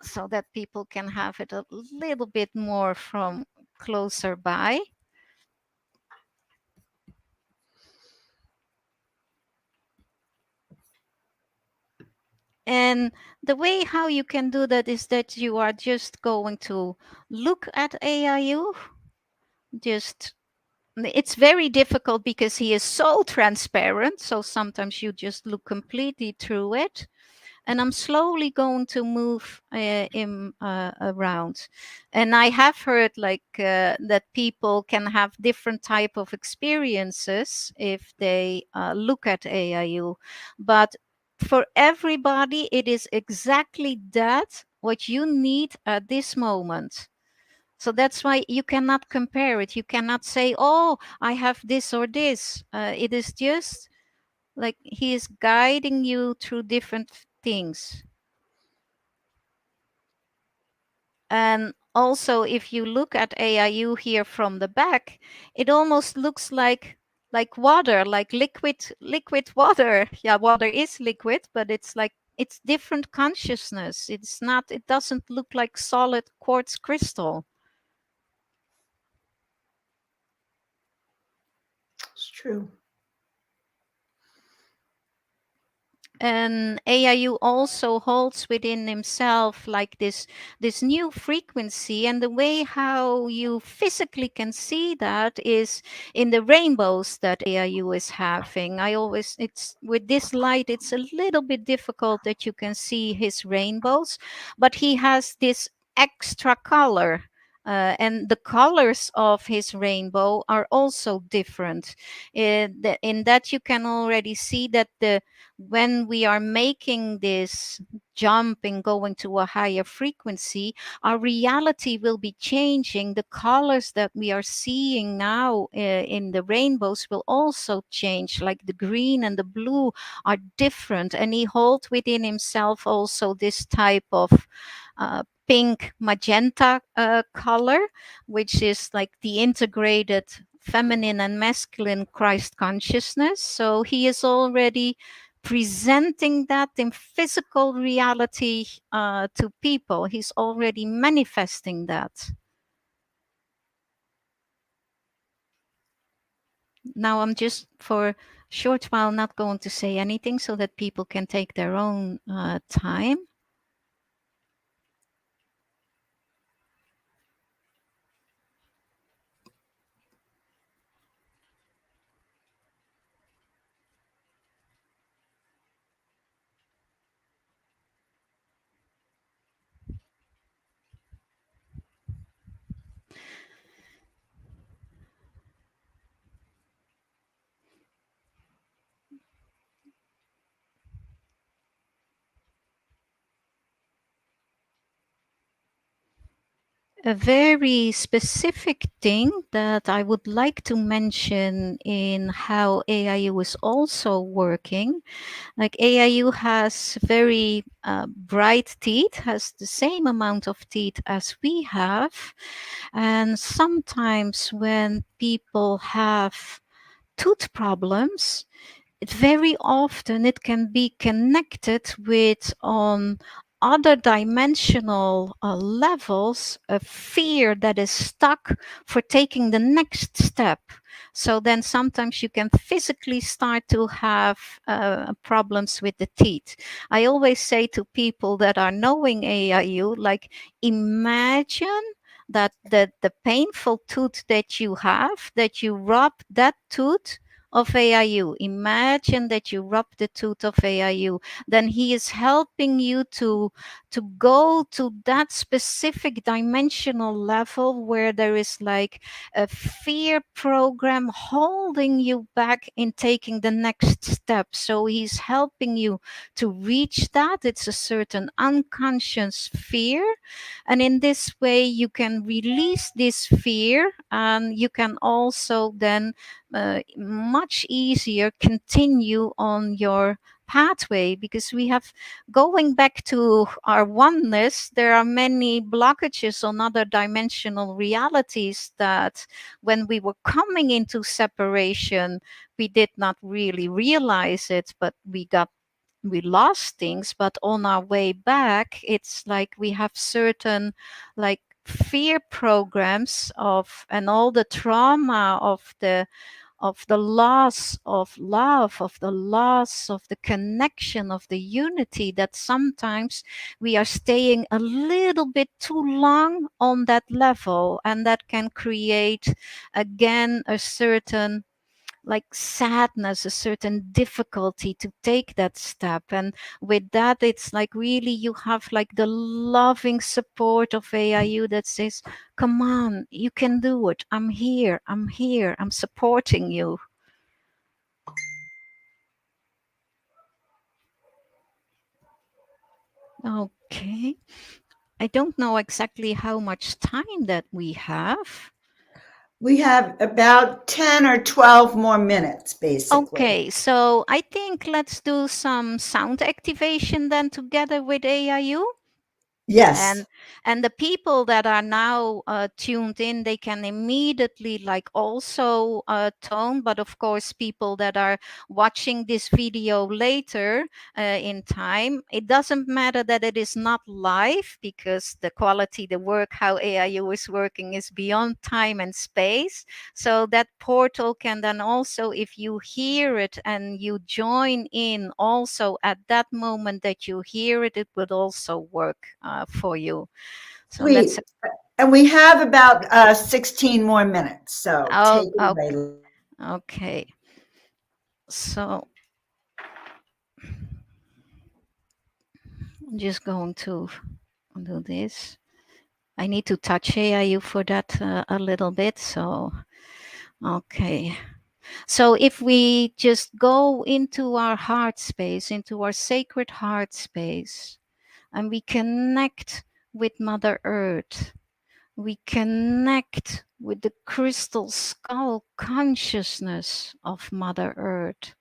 so that people can have it a little bit more from closer by. And the way how you can do that is that you are just going to look at AIU. Just, it's very difficult because he is so transparent. So sometimes you just look completely through it. And I'm slowly going to move him around. And I have heard like that people can have different type of experiences if they look at AIU. But for everybody, it is exactly that what you need at this moment. So that's why you cannot compare it. You cannot say, oh, I have this or this. It is just like he is guiding you through different things. And also, if you look at AIU here from the back, it almost looks like water, like liquid water. Yeah, water is liquid, but it's like it's different consciousness. It's not. It doesn't look like solid quartz crystal. It's true. And AIU also holds within himself like this new frequency, and the way how you physically can see that is in the rainbows that AIU is having. It's with this light, it's a little bit difficult that you can see his rainbows, but he has this extra color. And the colors of his rainbow are also different. In that you can already see that when we are making this jump and going to a higher frequency, our reality will be changing. The colors that we are seeing now in the rainbows will also change, like the green and the blue are different. And he holds within himself also this type of pink magenta color, which is like the integrated feminine and masculine Christ consciousness. So he is already presenting that in physical reality to people. He's already manifesting that. Now I'm just for a short while not going to say anything so that people can take their own time. A very specific thing that I would like to mention in how AIU is also working, like AIU has very bright teeth, has the same amount of teeth as we have. And sometimes when people have tooth problems, very often it can be connected with on other dimensional levels of fear that is stuck for taking the next step. So then sometimes you can physically start to have problems with the teeth. I always say to people that are knowing AIU, like, imagine that the painful tooth that you have, that you rub that tooth of AIU. Imagine that you rub the tooth of AIU. Then he is helping you to go to that specific dimensional level where there is like a fear program holding you back in taking the next step. So he's helping you to reach that. It's a certain unconscious fear. And in this way, you can release this fear, and you can also then much easier continue on your pathway, because we have, going back to our oneness, there are many blockages on other dimensional realities that when we were coming into separation, we did not really realize it, but we lost things. But on our way back, it's like we have certain like fear programs of, and all the trauma of the loss of love, of the loss of the connection, of the unity, that sometimes we are staying a little bit too long on that level, and that can create again a certain like sadness, a certain difficulty to take that step. And with that, it's like really you have like the loving support of AIU that says, come on, you can do it. I'm here, I'm supporting you. Okay. I don't know exactly how much time that we have. We have about 10 or 12 more minutes, basically. Okay, so I think let's do some sound activation then together with AIU. Yes. And the people that are now tuned in, they can immediately like also tone. But of course, people that are watching this video later in time, it doesn't matter that it is not live, because the quality, the work, how AIU is working is beyond time and space. So that portal can then also, if you hear it and you join in also at that moment that you hear it, it would also work for you. So Sweet. let's. And we have about 16 more minutes. So take it away. Okay. So I'm just going to do this. I need to touch AIU for that a little bit. So, okay. So if we just go into our heart space, into our sacred heart space, and we connect with Mother Earth, we connect with the crystal skull consciousness of Mother Earth.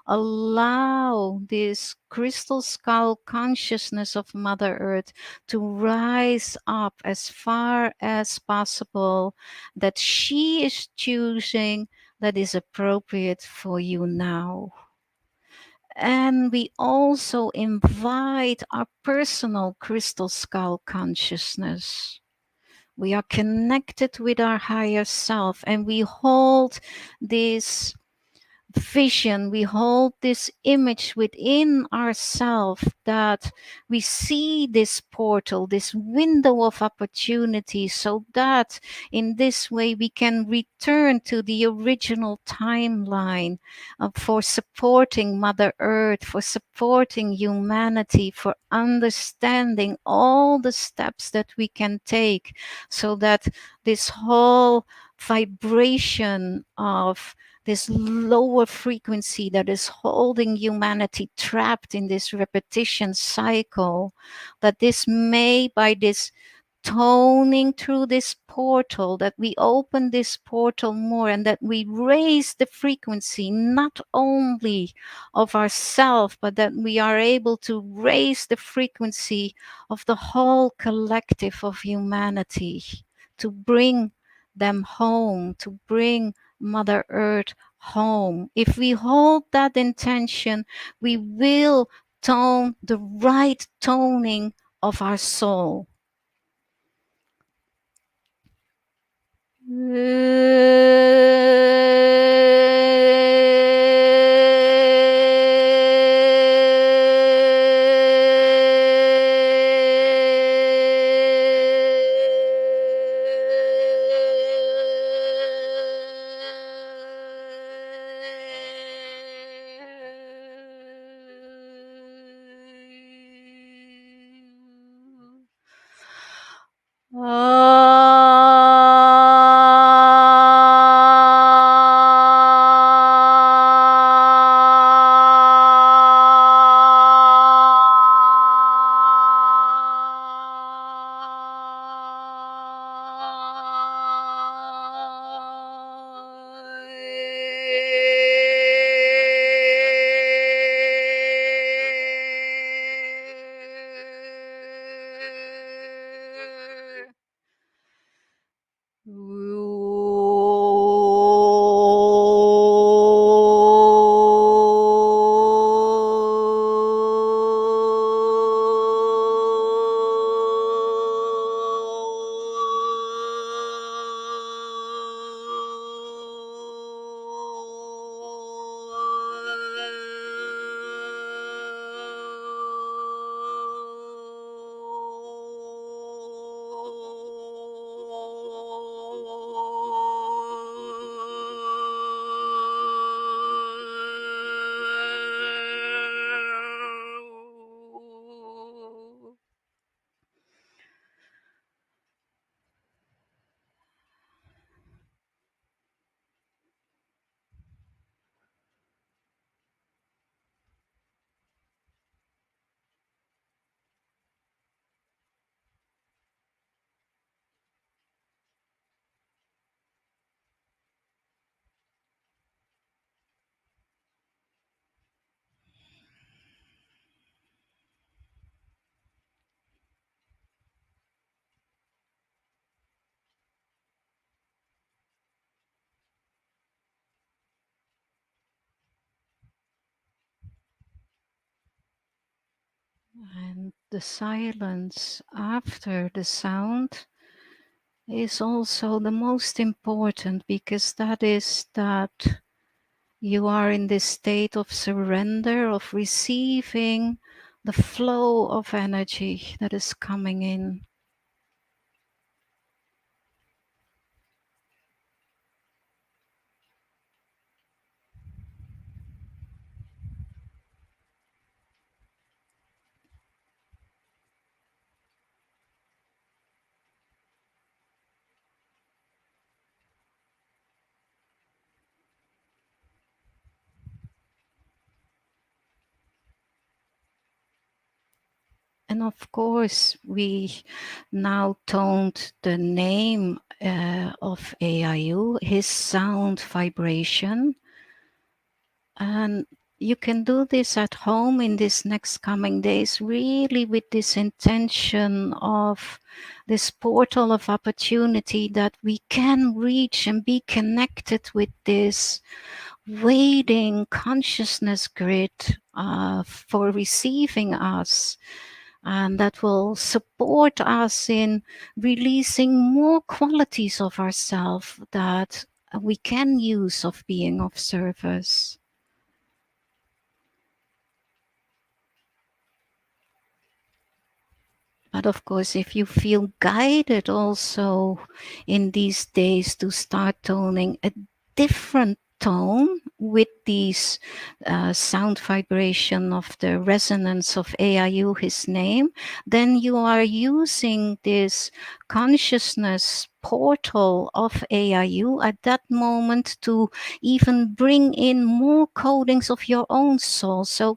Allow this crystal skull consciousness of Mother Earth to rise up as far as possible, that she is choosing that is appropriate for you now. And we also invite our personal crystal skull consciousness. We are connected with our higher self, and we hold this vision, we hold this image within ourselves, that we see this portal, this window of opportunity, so that in this way we can return to the original timeline for supporting Mother Earth, for supporting humanity, for understanding all the steps that we can take, so that this whole vibration of this lower frequency that is holding humanity trapped in this repetition cycle, that this may, by this toning through this portal, that we open this portal more, and that we raise the frequency not only of ourselves, but that we are able to raise the frequency of the whole collective of humanity, to bring them home, to bring Mother Earth home. If we hold that intention, we will tone the right toning of our soul. And the silence after the sound is also the most important, because that is that you are in this state of surrender, of receiving the flow of energy that is coming in. And of course, we now toned the name of AIU, his sound vibration. And you can do this at home in these next coming days, really with this intention of this portal of opportunity that we can reach and be connected with this waiting consciousness grid for receiving us. And that will support us in releasing more qualities of ourselves that we can use of being of service. But of course, if you feel guided also in these days to start toning a different tone with these sound vibration of the resonance of AIU, his name, then you are using this consciousness portal of AIU at that moment to even bring in more codings of your own soul. So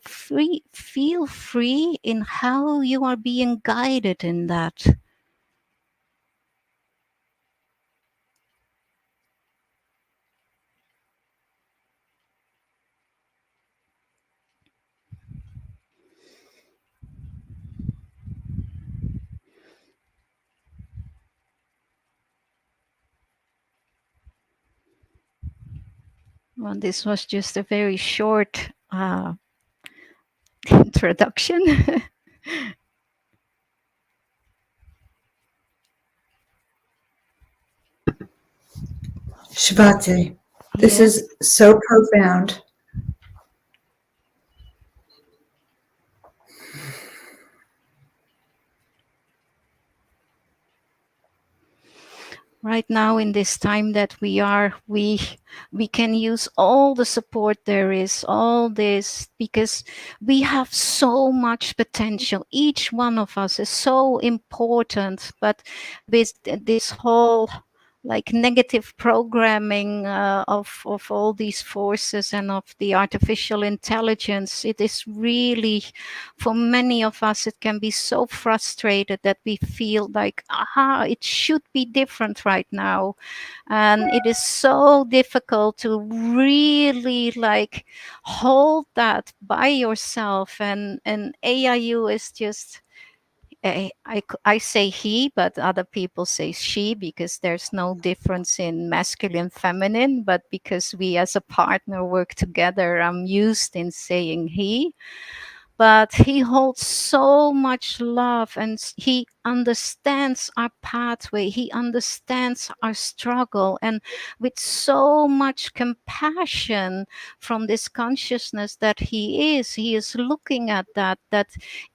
feel free in how you are being guided in that. Well, this was just a very short introduction. Shivate, this Yes. is so profound. Right now in this time that we are, we can use all the support there is, all this, because we have so much potential. Each one of us is so important, but with this whole like negative programming of all these forces and of the artificial intelligence, it is really, for many of us, it can be so frustrated that we feel like, aha, it should be different right now. And it is so difficult to really like hold that by yourself. And AIU is just, I say he, but other people say she, because there's no difference in masculine, feminine. But because we as a partner work together, I'm used in saying he. But he holds so much love, and he understands our pathway. He understands our struggle, and with so much compassion from this consciousness that he is looking at that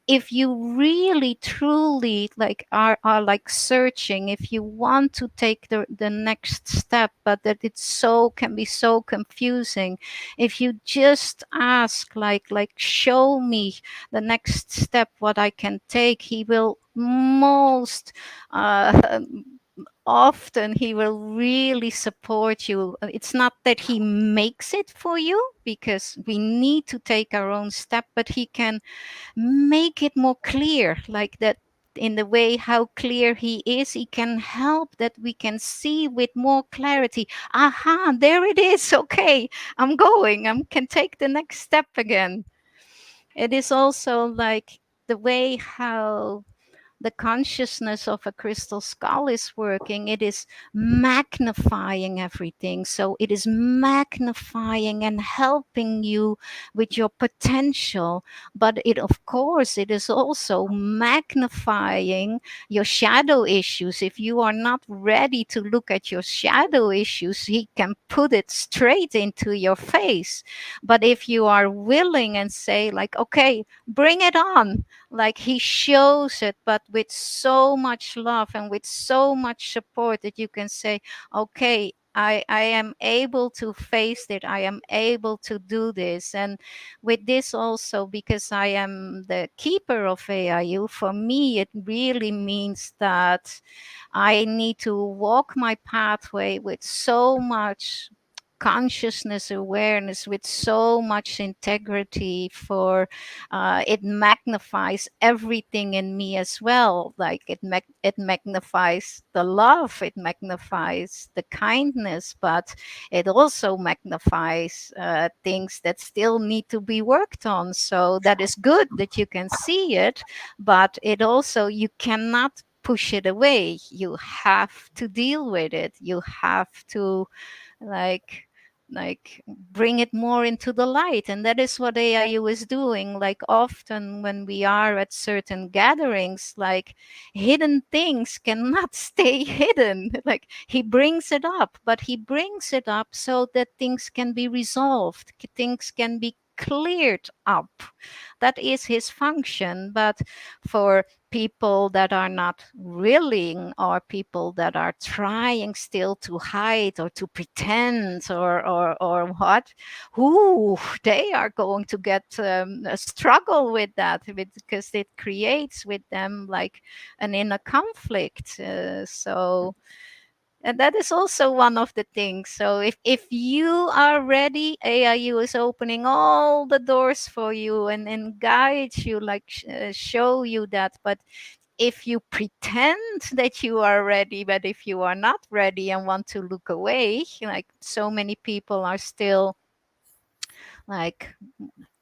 if you really truly like are like searching, if you want to take the next step, but that it's so can be so confusing, if you just ask like show me the next step what I can take, he will most often he will really support you. It's not that he makes it for you, because we need to take our own step, but he can make it more clear, like that. In the way how clear he is, he can help that we can see with more clarity. Aha, there it is. Okay, I'm going. I can take the next step again. It is also like the way how the consciousness of a crystal skull is working. It is magnifying everything. So it is magnifying and helping you with your potential. But it, of course, it is also magnifying your shadow issues. If you are not ready to look at your shadow issues, he can put it straight into your face. But if you are willing and say like, okay, bring it on, like he shows it, but with so much love and with so much support that you can say, okay, I am able to face it. I am able to do this. And with this also, because I am the keeper of AIU, for me, it really means that I need to walk my pathway with so much consciousness awareness with so much integrity, for it magnifies everything in me as well. Like it magnifies the love, it magnifies the kindness, but it also magnifies things that still need to be worked on. So that is good that you can see it, but it also, you cannot push it away. You have to deal with it. You have to like bring it more into the light. And that is what AIU is doing. Like often when we are at certain gatherings, like hidden things cannot stay hidden. Like he brings it up, but he brings it up so that things can be resolved, things can be cleared up. That is his function. But for people that are not willing, or people that are trying still to hide or to pretend, or what, who they are going to get a struggle with that, because it creates with them like an inner conflict. So and that is also one of the things. So if you are ready, AIU is opening all the doors for you, and guide you, like show you that. But if you pretend that you are ready, but if you are not ready and want to look away, like so many people are still like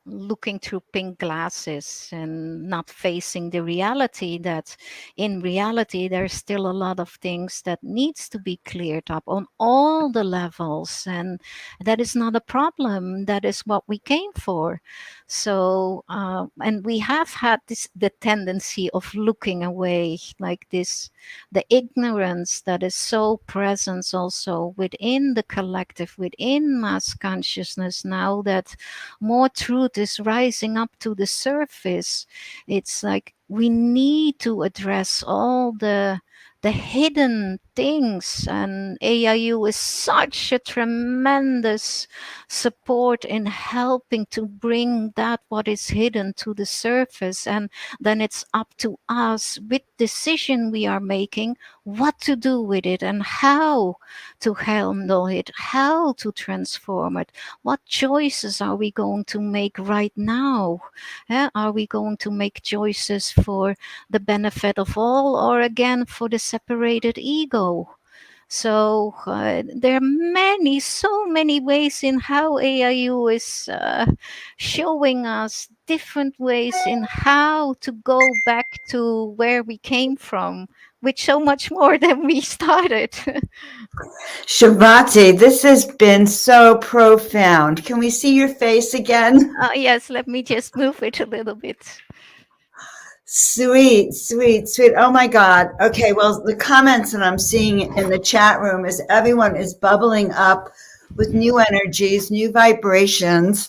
looking through pink glasses and not facing the reality that in reality there's still a lot of things that needs to be cleared up on all the levels, and that is not a problem. That is what we came for. So and we have had the tendency of looking away, like this, the ignorance that is so present also within the collective, within mass consciousness. Now that more truth is rising up to the surface, it's like we need to address all the hidden things, and AIU is such a tremendous support in helping to bring that what is hidden to the surface. And then it's up to us, with decision we are making, what to do with it and how to handle it, how to transform it. What choices are we going to make right now? Are we going to make choices for the benefit of all, or again for the separated ego? So there are so many ways in how AIU is showing us different ways in how to go back to where we came from, with so much more than we started. Shavati, this has been so profound. Can we see your face again? Yes, let me just move it a little bit. Sweet, sweet, sweet. Oh my God. Okay, well, the comments that I'm seeing in the chat room is everyone is bubbling up with new energies, new vibrations.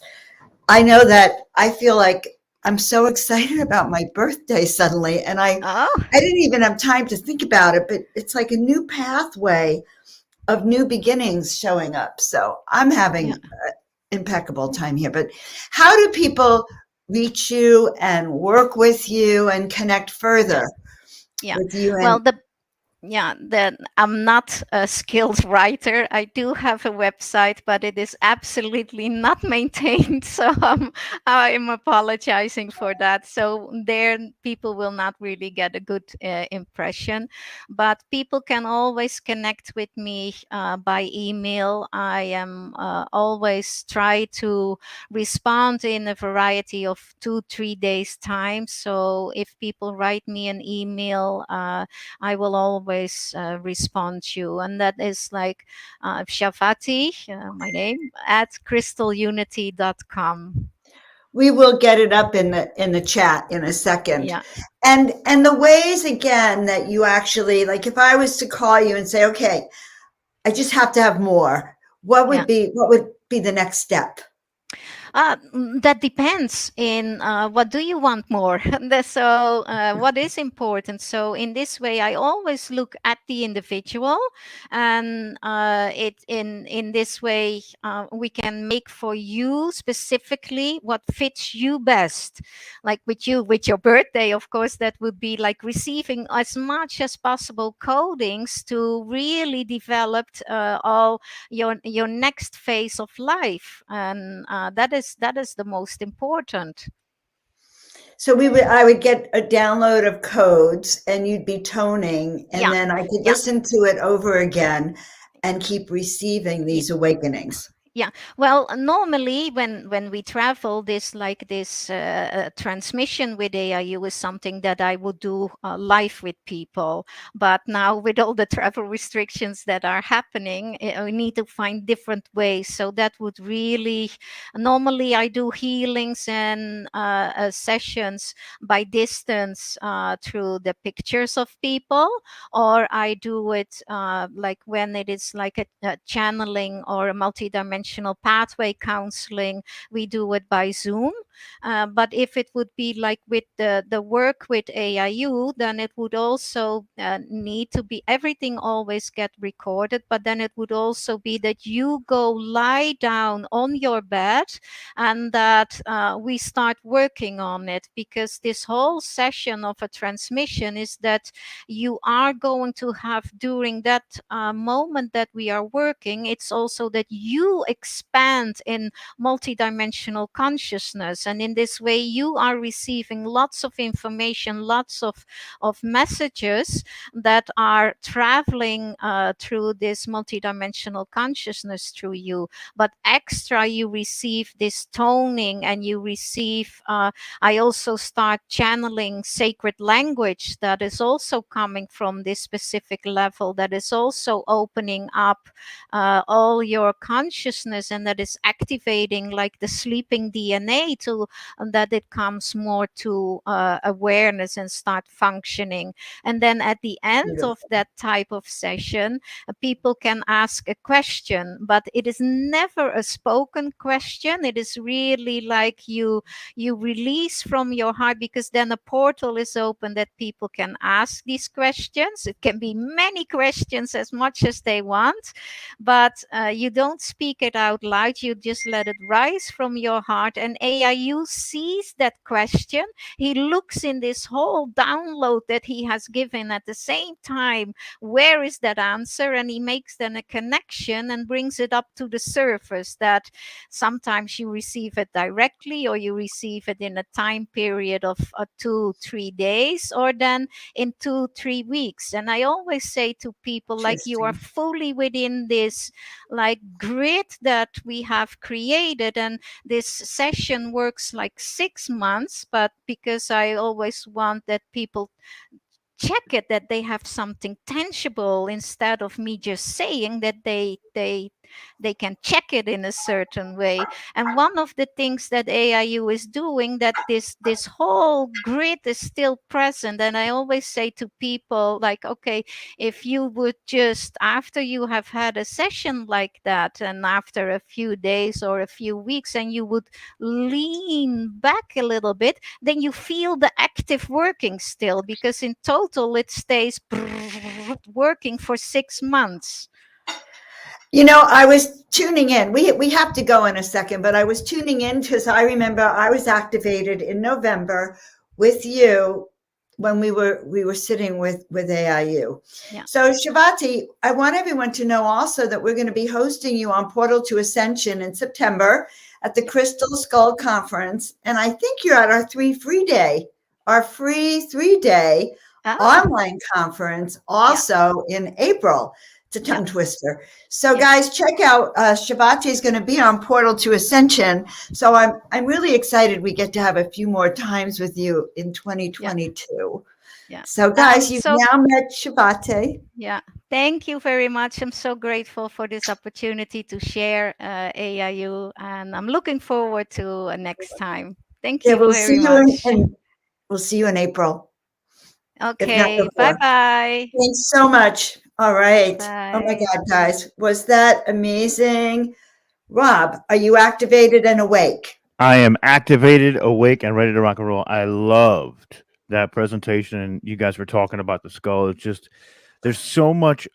I know that I feel like I'm so excited about my birthday suddenly, and I didn't even have time to think about it, but it's like a new pathway of new beginnings showing up. So I'm having an impeccable time here. But how do people reach you and work with you and connect further with you? Well, I'm not a skilled writer. I do have a website, but it is absolutely not maintained. So I am apologizing for that. So there, people will not really get a good impression. But people can always connect with me by email. I am always try to respond in a variety of 2-3 days time. So if people write me an email, I will always respond to you. And that is like Shavati, my name, at crystalunity.com. We will get it up in the chat in a second. Yeah. And the ways, again, that you actually, like, if I was to call you and say, okay, I just have to have more, what would be the next step? That depends in what do you want more. So what is important. So in this way, I always look at the individual, and in this way we can make for you specifically what fits you best. Like with you, with your birthday, of course, that would be like receiving as much as possible codings to really develop all your next phase of life, and that is the most important. So I would get a download of codes, and you'd be toning, and Yeah. then I could Yeah. listen to it over again and keep receiving these awakenings. Yeah, well, normally when we travel, this transmission with AIU is something that I would do live with people. But now with all the travel restrictions that are happening, we need to find different ways. So that would really, normally I do healings and sessions by distance through the pictures of people, or I do it like when it is like a channeling or a multidimensional pathway counseling, we do it by Zoom. But if it would be like with the work with AIU, then it would also need to be, everything always get recorded, but then it would also be that you go lie down on your bed and that we start working on it, because this whole session of a transmission is that you are going to have during that moment that we are working, it's also that you expand in multidimensional consciousness, and in this way you are receiving lots of information, lots of messages that are traveling through this multidimensional consciousness through you. But extra, you receive this toning, and you receive I also start channeling sacred language that is also coming from this specific level, that is also opening up all your consciousness, and that is activating like the sleeping DNA to that it comes more to awareness and start functioning. And then at the end of that type of session, people can ask a question, but it is never a spoken question. It is really like you release from your heart, because then a portal is open that people can ask these questions. It can be many questions, as much as they want, but you don't speak it out loud. You just let it rise from your heart, and AIU sees that question. He looks in this whole download that he has given at the same time, where is that answer, and he makes then a connection and brings it up to the surface, that sometimes you receive it directly, or you receive it in a time period of 2-3 days, or then in 2-3 weeks. And I always say to people, like, you are fully within this like grid that we have created, and this session works like 6 months, but because I always want that people check it, that they have something tangible, instead of me just saying that they can check it in a certain way. And one of the things that AIU is doing, that this whole grid is still present. And I always say to people, like, okay, if you would just, after you have had a session like that, and after a few days or a few weeks, and you would lean back a little bit, then you feel the active working still, because in total it stays working for 6 months. You know, I was tuning in. We have to go in a second, but I was tuning in because I remember I was activated in November with you when we were sitting with AIU. Yeah. So Shabati, I want everyone to know also that we're going to be hosting you on Portal to Ascension in September at the Crystal Skull Conference, and I think you're at our free 3-day online conference also in April. It's a tongue twister. So guys, check out Shabati is going to be on Portal to Ascension. So I'm really excited we get to have a few more times with you in 2022. Yeah. So guys, you've now met Shabati. Yeah. Thank you very much. I'm so grateful for this opportunity to share AIU, and I'm looking forward to next time. Thank you very much. We'll see you in April. Okay. Bye-bye. Thanks so much. All right. Bye. Oh my God, guys. Was that amazing? Rob, are you activated and awake? I am activated, awake, and ready to rock and roll. I loved that presentation, and you guys were talking about the skull. It's just there's so much.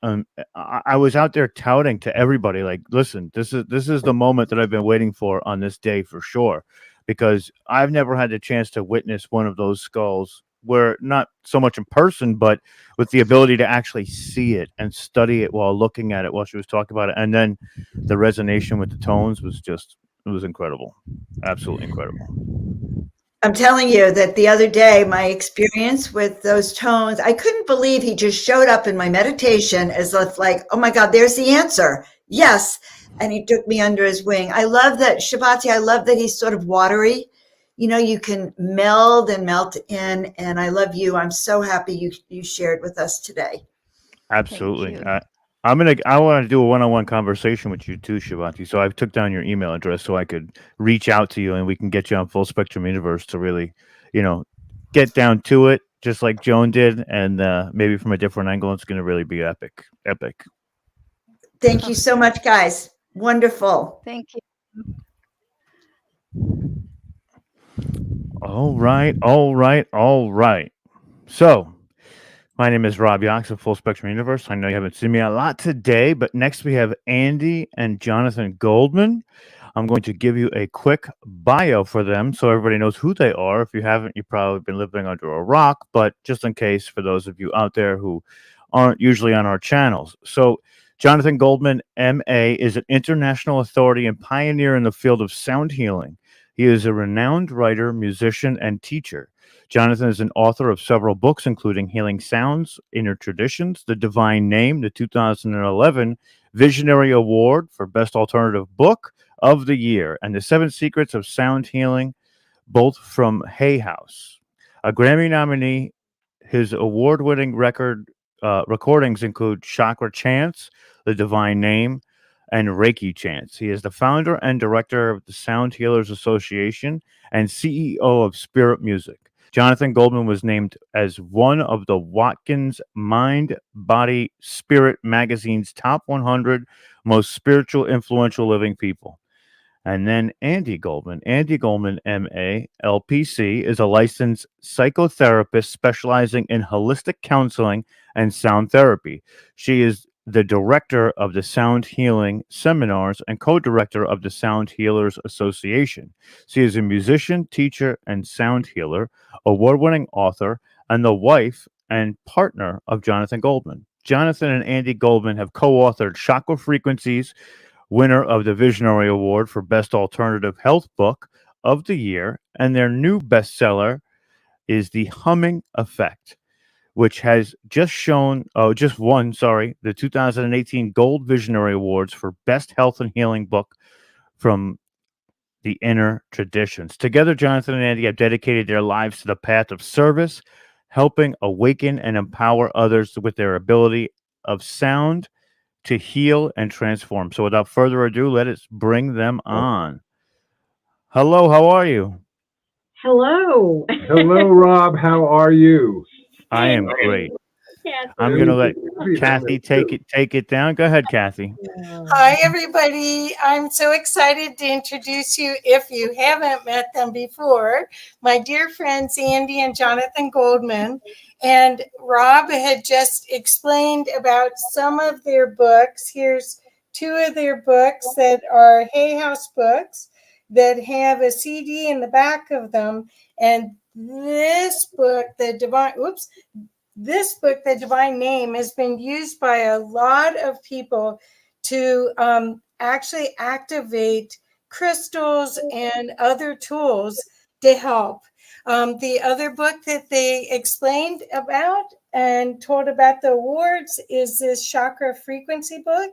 I was out there touting to everybody, like, listen, this is the moment that I've been waiting for on this day for sure, because I've never had the chance to witness one of those skulls, where not so much in person, but with the ability to actually see it and study it while looking at it while she was talking about it, and then the resonation with the tones was just it was incredible, absolutely incredible. I'm telling you that the other day, my experience with those tones, I couldn't believe he just showed up in my meditation as if like, oh my God, there's the answer. Yes. And he took me under his wing. I love that, Shabati, I love that he's sort of watery. You know, you can meld and melt in. And I love you. I'm so happy you shared with us today. Absolutely. you. I want to do a one-on-one conversation with you too, Shivanti. So I took down your email address so I could reach out to you and we can get you on Full Spectrum Universe to really, get down to it, just like Joan did, and maybe from a different angle. It's going to really be epic. Epic. Thank you so much, guys. Wonderful. Thank you. All right. All right. All right. So my name is Rob Yox of Full Spectrum Universe. I know you haven't seen me a lot today, but next we have Andy and Jonathan Goldman. I'm going to give you a quick bio for them so everybody knows who they are. If you haven't, you've probably been living under a rock, but just in case, for those of you out there who aren't usually on our channels. So, Jonathan Goldman, MA, is an international authority and pioneer in the field of sound healing. He is a renowned writer, musician, and teacher. Jonathan is an author of several books, including Healing Sounds, Inner Traditions, The Divine Name, the 2011 Visionary Award for Best Alternative Book of the Year, and The 7 Secrets of Sound Healing, both from Hay House. A Grammy nominee, his award-winning recordings include Chakra Chants, The Divine Name, and Reiki Chants. He is the founder and director of the Sound Healers Association and CEO of Spirit Music. Jonathan Goldman was named as one of the Watkins Mind, Body, Spirit magazine's top 100 most spiritual, influential living people. And then Andy Goldman. Andy Goldman, MA, LPC, is a licensed psychotherapist specializing in holistic counseling and sound therapy. She is the director of the Sound Healing Seminars and co-director of the Sound Healers Association. She is a musician, teacher, and sound healer, award-winning author, and the wife and partner of Jonathan Goldman. Jonathan and Andy Goldman have co-authored Chakra Frequencies, winner of the Visionary Award for Best Alternative Health Book of the Year, and their new bestseller is The Humming Effect, which has just won, the 2018 Gold Visionary Awards for Best Health and Healing Book from the Inner Traditions. Together, Jonathan and Andy have dedicated their lives to the path of service, helping awaken and empower others with their ability of sound to heal and transform. So without further ado, let us bring them on. Hello, how are you? Hello. Hello, Rob. How are you? I am great. Catherine. I'm gonna let Kathy take it down. Go ahead, Kathy. Hi, everybody. I'm so excited to introduce you, if you haven't met them before, my dear friends Andy and Jonathan Goldman. And Rob had just explained about some of their books. Here's 2 of their books that are Hay House books that have a CD in the back of them. And this book, The Divine Name, has been used by a lot of people to actually activate crystals and other tools to help. The other book that they explained about and told about the awards is this Chakra Frequency book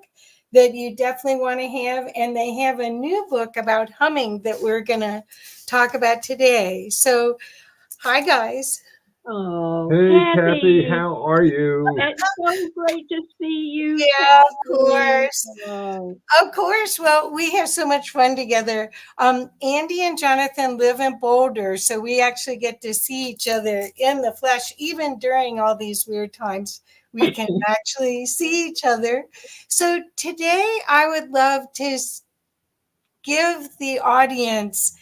that you definitely want to have. And they have a new book about humming that we're going to talk about today. So, hi, guys. Oh, Hey, Kathy, how are you? It's so great to see you. Yeah, of Kathy. course. Oh. Of course. Well, we have so much fun together. Andy and Jonathan live in Boulder, so we actually get to see each other in the flesh. Even during all these weird times, we can actually see each other. So today I would love to give the audience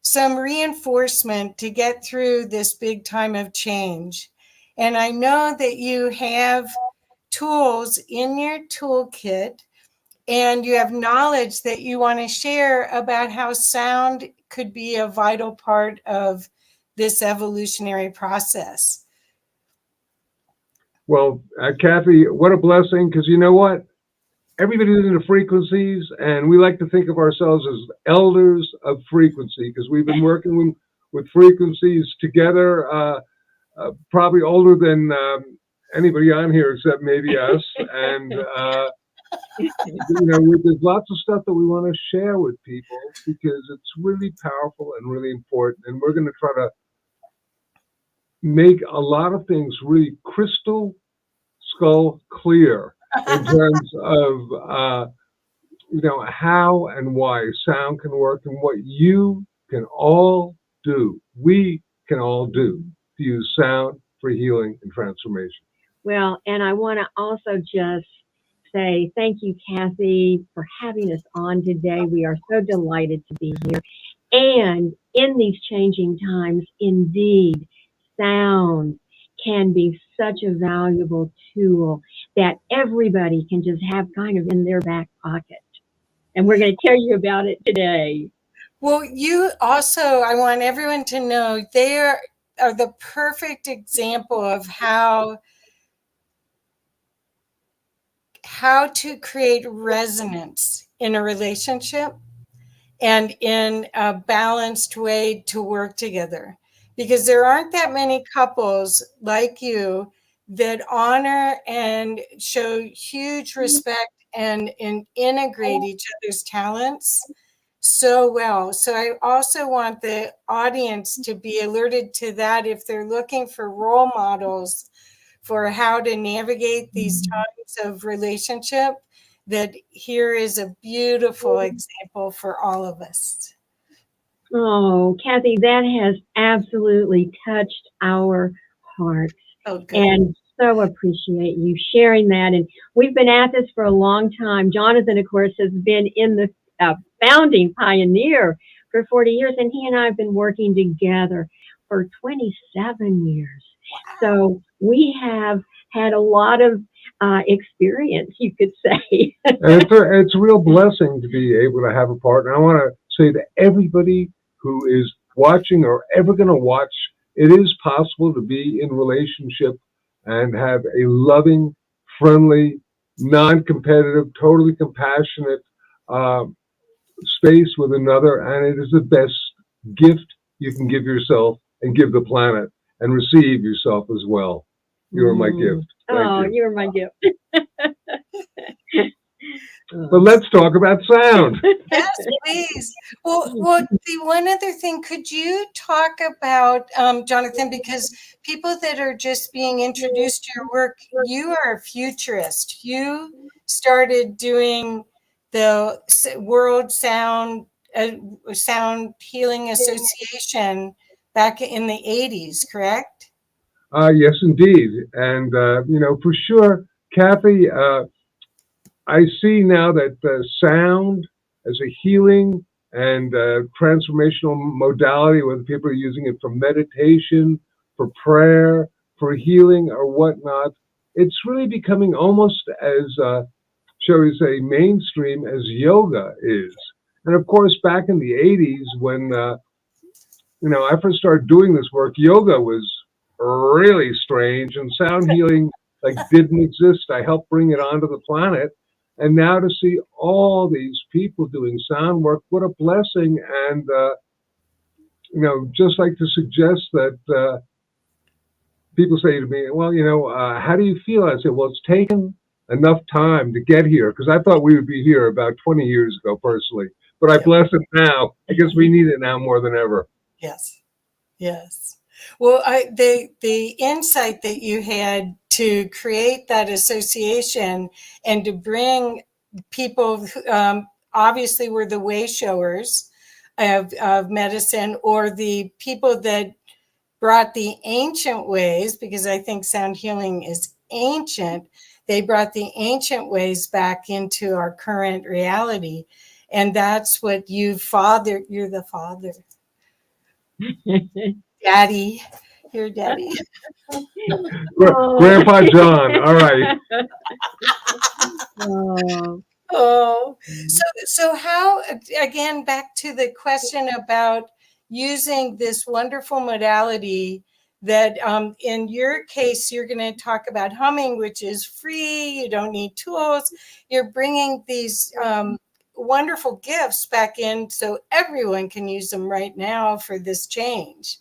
some reinforcement to get through this big time of change. And I know that you have tools in your toolkit and you have knowledge that you want to share about how sound could be a vital part of this evolutionary process. Well, Kathy, what a blessing, because you know what? Everybody's into frequencies, and we like to think of ourselves as elders of frequency, because we've been working with frequencies together, probably older than anybody on here except maybe us. And, there's lots of stuff that we want to share with people because it's really powerful and really important. And we're going to try to make a lot of things really crystal skull clear in terms of how and why sound can work and what you can all do. We can all do to use sound for healing and transformation. Well, and I want to also just say thank you, Kathy, for having us on today. We are so delighted to be here. And in these changing times, indeed, sound can be such a valuable tool that everybody can just have kind of in their back pocket. And we're going to tell you about it today. Well, you also, I want everyone to know they are the perfect example of how to create resonance in a relationship and in a balanced way to work together. Because there aren't that many couples like you that honor and show huge respect and integrate each other's talents so well. So I also want the audience to be alerted to that if they're looking for role models for how to navigate these times of relationship, that here is a beautiful example for all of us. Oh, Kathy, that has absolutely touched our hearts. Oh, good. And so appreciate you sharing that. And we've been at this for a long time. Jonathan, of course, has been in the founding pioneer for 40 years, and he and I have been working together for 27 years. Wow. So we have had a lot of experience, you could say. And it's a real blessing to be able to have a partner. I want to say to everybody who is watching or ever going to watch, it is possible to be in relationship and have a loving, friendly, non-competitive, totally compassionate space with another, and it is the best gift you can give yourself and give the planet and receive yourself as well. You are my gift. Thank you. You're my gift. But let's talk about sound. Yes, please. Well, the one other thing, could you talk about, Jonathan, because people that are just being introduced to your work, you are a futurist. You started doing the World Sound Healing Association back in the 80s, correct? Yes, indeed. And, for sure, Kathy, I see now that sound as a healing and transformational modality, whether people are using it for meditation, for prayer, for healing or whatnot, it's really becoming almost as, shall we say, mainstream as yoga is. And of course, back in the 80s when, I first started doing this work, yoga was really strange and sound healing didn't exist. I helped bring it onto the planet. And now to see all these people doing sound work, what a blessing. And, just like to suggest that people say to me, well, how do you feel? I say, well, it's taken enough time to get here because I thought we would be here about 20 years ago personally. But I bless it now. I guess we need it now more than ever. Yes. Yes. Well, the insight that you had to create that association and to bring people who obviously were the way showers of medicine, or the people that brought the ancient ways, because I think sound healing is ancient. They brought the ancient ways back into our current reality. And that's what you're the father Daddy, your daddy. Grandpa John. All right. Oh, Oh, so how, again, back to the question about using this wonderful modality that in your case, you're going to talk about humming, which is free. You don't need tools. You're bringing these wonderful gifts back in so everyone can use them right now for this change.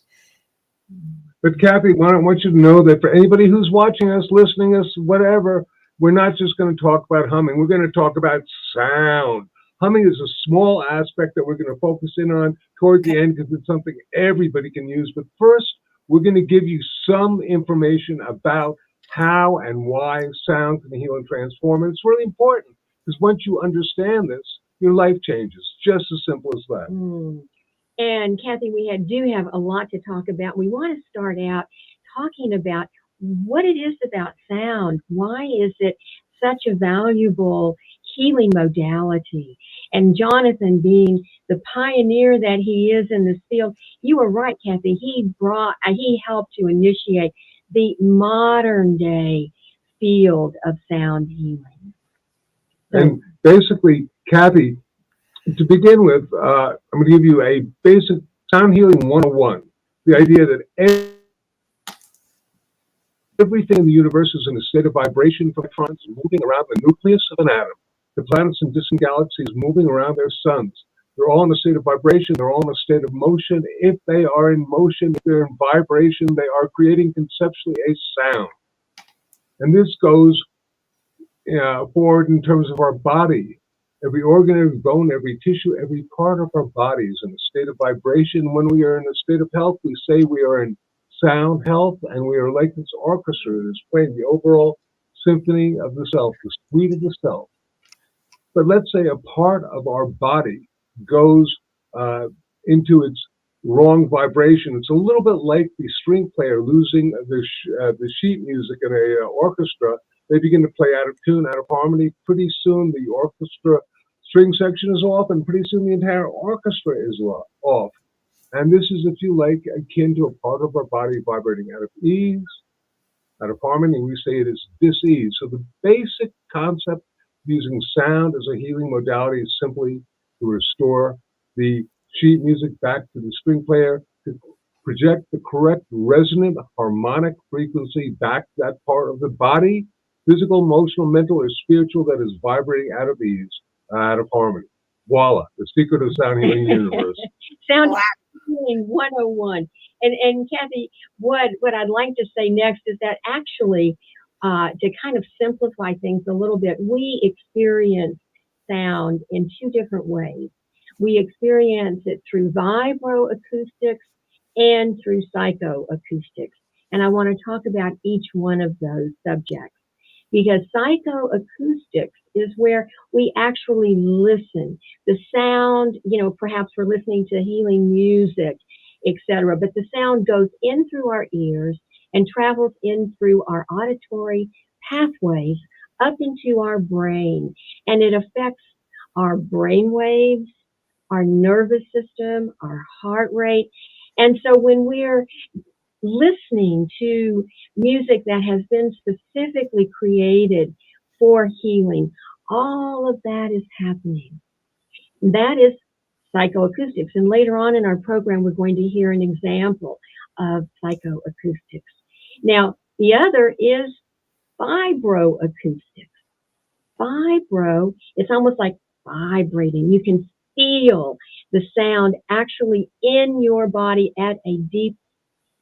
But Kathy, I want you to know that for anybody who's watching us, listening us, whatever, we're not just going to talk about humming. We're going to talk about sound. Humming is a small aspect that we're going to focus in on toward the end because it's something everybody can use. But first, we're going to give you some information about how and why sound can heal and transform. And it's really important because once you understand this, your life changes. Just as simple as that. And Kathy, we do have a lot to talk about. We want to start out talking about what it is about sound. Why is it such a valuable healing modality? And Jonathan, being the pioneer that he is in this field, you were right, Kathy. He helped to initiate the modern day field of sound healing. And basically, Kathy, to begin with, I'm going to give you a basic sound healing 101. The idea that everything in the universe is in a state of vibration from electrons moving around the nucleus of an atom. The planets and distant galaxies moving around their suns. They're all in a state of vibration. They're all in a state of motion. If they are in motion, if they're in vibration, they are creating conceptually a sound. And this goes forward in terms of our body. Every organ, every bone, every tissue, every part of our body is in a state of vibration. When we are in a state of health, we say we are in sound health, and we are like this orchestra that is playing the overall symphony of the self, the suite of the self. But let's say a part of our body goes into its wrong vibration. It's a little bit like the string player losing the sheet music in an orchestra. They begin to play out of tune, out of harmony. Pretty soon the orchestra string section is off, and pretty soon the entire orchestra is off. And this is, if you like, akin to a part of our body vibrating out of ease, out of harmony. We say it is dis-ease. So the basic concept using sound as a healing modality is simply to restore the sheet music back to the string player, to project the correct resonant harmonic frequency back to that part of the body, physical, emotional, mental, or spiritual, that is vibrating out of ease, out of harmony. Voila, the secret of sound healing universe. Sound healing 101. And Kathy, what I'd like to say next is that actually, to kind of simplify things a little bit, we experience sound in two different ways. We experience it through vibroacoustics and through psychoacoustics. And I want to talk about each one of those subjects, because psychoacoustics is where we actually listen. The sound, perhaps we're listening to healing music, etc., but the sound goes in through our ears and travels in through our auditory pathways up into our brain, and it affects our brain waves, our nervous system, our heart rate. And so when we're listening to music that has been specifically created for healing, all of that is happening. That is psychoacoustics. And later on in our program, we're going to hear an example of psychoacoustics. Now, the other is vibroacoustics. Vibro, it's almost like vibrating. You can feel the sound actually in your body at a deep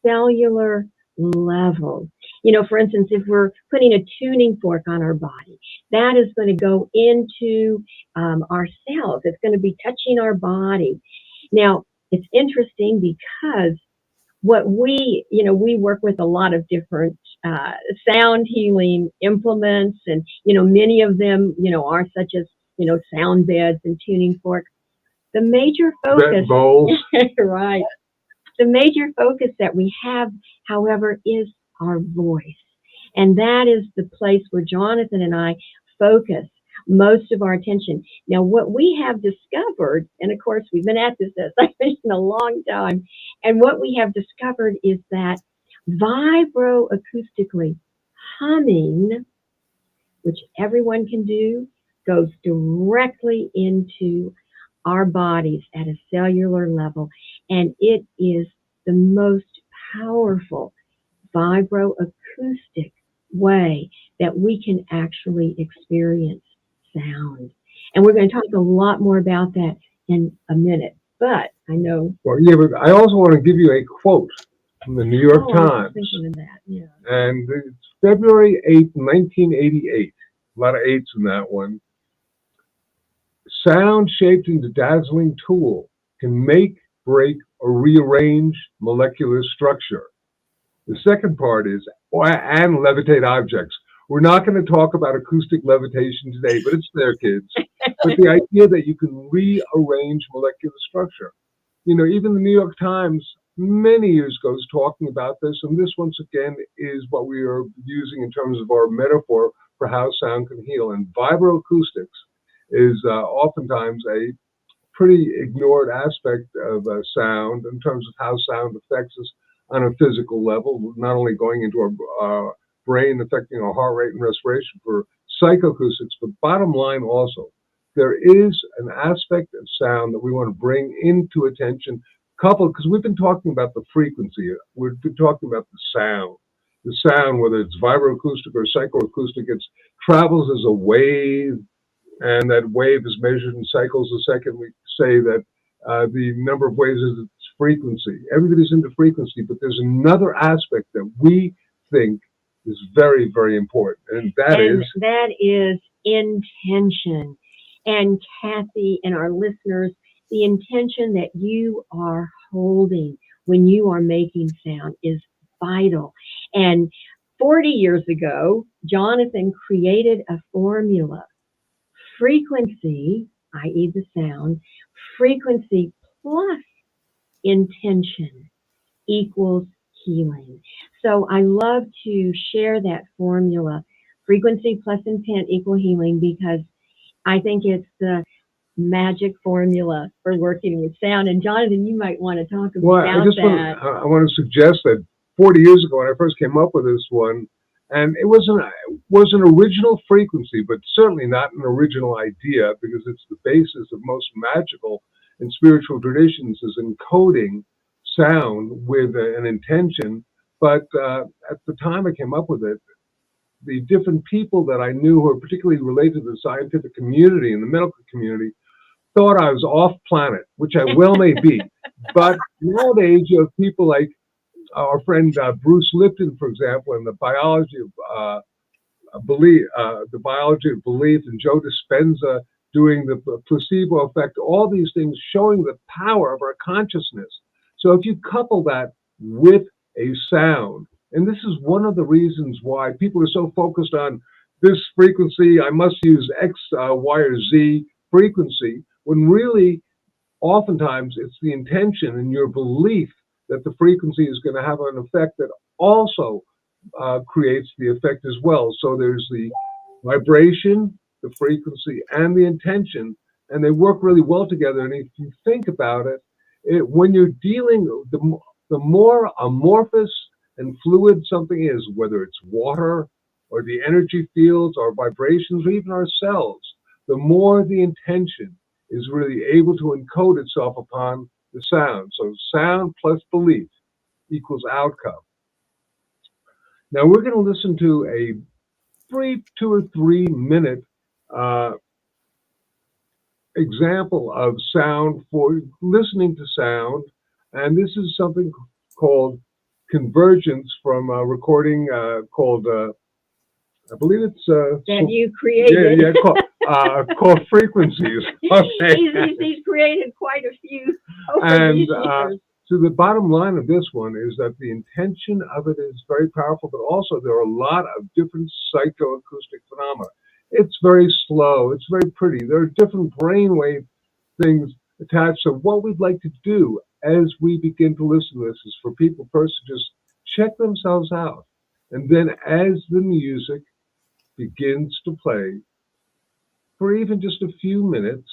cellular level. For instance, if we're putting a tuning fork on our body, that is going to go into our cells. It's going to be touching our body. Now, it's interesting because what we work with a lot of different sound healing implements, and, many of them, are such as, sound beds and tuning forks. The major focus, right. The major focus that we have, however, is our voice. And that is the place where Jonathan and I focus most of our attention. Now, what we have discovered, and of course, we've been at this, as I mentioned, a long time, and what we have discovered is that vibroacoustically humming, which everyone can do, goes directly into our bodies at a cellular level, and it is the most powerful vibroacoustic way that we can actually experience sound. And we're going to talk a lot more about that in a minute. But I know. Well, yeah, but I also want to give you a quote from the New York I was Times. thinking of that, yeah. And it's February 8th, 1988. A lot of eights in that one. Sound shaped into dazzling tool can make, break, or rearrange molecular structure. The second part is, and levitate objects. We're not going to talk about acoustic levitation today, but it's there, kids. But the idea that you can rearrange molecular structure. You know, even the New York Times many years ago was talking about this, and this once again is what we are using in terms of our metaphor for how sound can heal. And vibroacoustics is oftentimes a pretty ignored aspect of sound in terms of how sound affects us on a physical level, not only going into our brain, affecting our heart rate and respiration for psychoacoustics, but bottom line also, there is an aspect of sound that we want to bring into attention, coupled, because we've been talking about the frequency, we've been talking about the sound. The sound, whether it's vibroacoustic or psychoacoustic, it travels as a wave, and that wave is measured in cycles a second. We say that the number of waves is its frequency. Everybody's into frequency, but there's another aspect that we think is very, very important, and that is intention. And Kathy and our listeners, the intention that you are holding when you are making sound is vital. And 40 years ago, Jonathan created a formula. Frequency, i.e. the sound, frequency plus intention equals healing. So I love to share that formula, frequency plus intent equal healing, because I think it's the magic formula for working with sound. And Jonathan, you might want to talk about that. I want to suggest that 40 years ago when I first came up with this one, and it was an original frequency, but certainly not an original idea, because it's the basis of most magical and spiritual traditions, is encoding sound with an intention. But at the time I came up with it, the different people that I knew who were particularly related to the scientific community and the medical community thought I was off planet, which I well may be. But nowadays you have people like our friend Bruce Lipton, for example, and the biology of belief, and Joe Dispenza doing the placebo effect, all these things showing the power of our consciousness. So if you couple that with a sound, and this is one of the reasons why people are so focused on this frequency, I must use X, Y, or Z frequency, when really, oftentimes, it's the intention and your belief that the frequency is going to have an effect that also creates the effect as well. So there's the vibration, the frequency, and the intention, and they work really well together. And if you think about it, when you're dealing, the more amorphous and fluid something is, whether it's water or the energy fields or vibrations or even our cells, the more the intention is really able to encode itself upon the sound. So sound plus belief equals outcome. Now we're going to listen to a brief 2 or 3 minute example of sound for listening to sound. And this is something called Convergence from a recording called, I believe it's... that you created. Called Frequencies. Okay. He's created quite a few over these years. So the bottom line of this one is that the intention of it is very powerful, but also there are a lot of different psychoacoustic phenomena. It's very slow. It's very pretty. There are different brainwave things attached. So what we'd like to do as we begin to listen to this is for people first to just check themselves out. And then as the music begins to play, for even just a few minutes,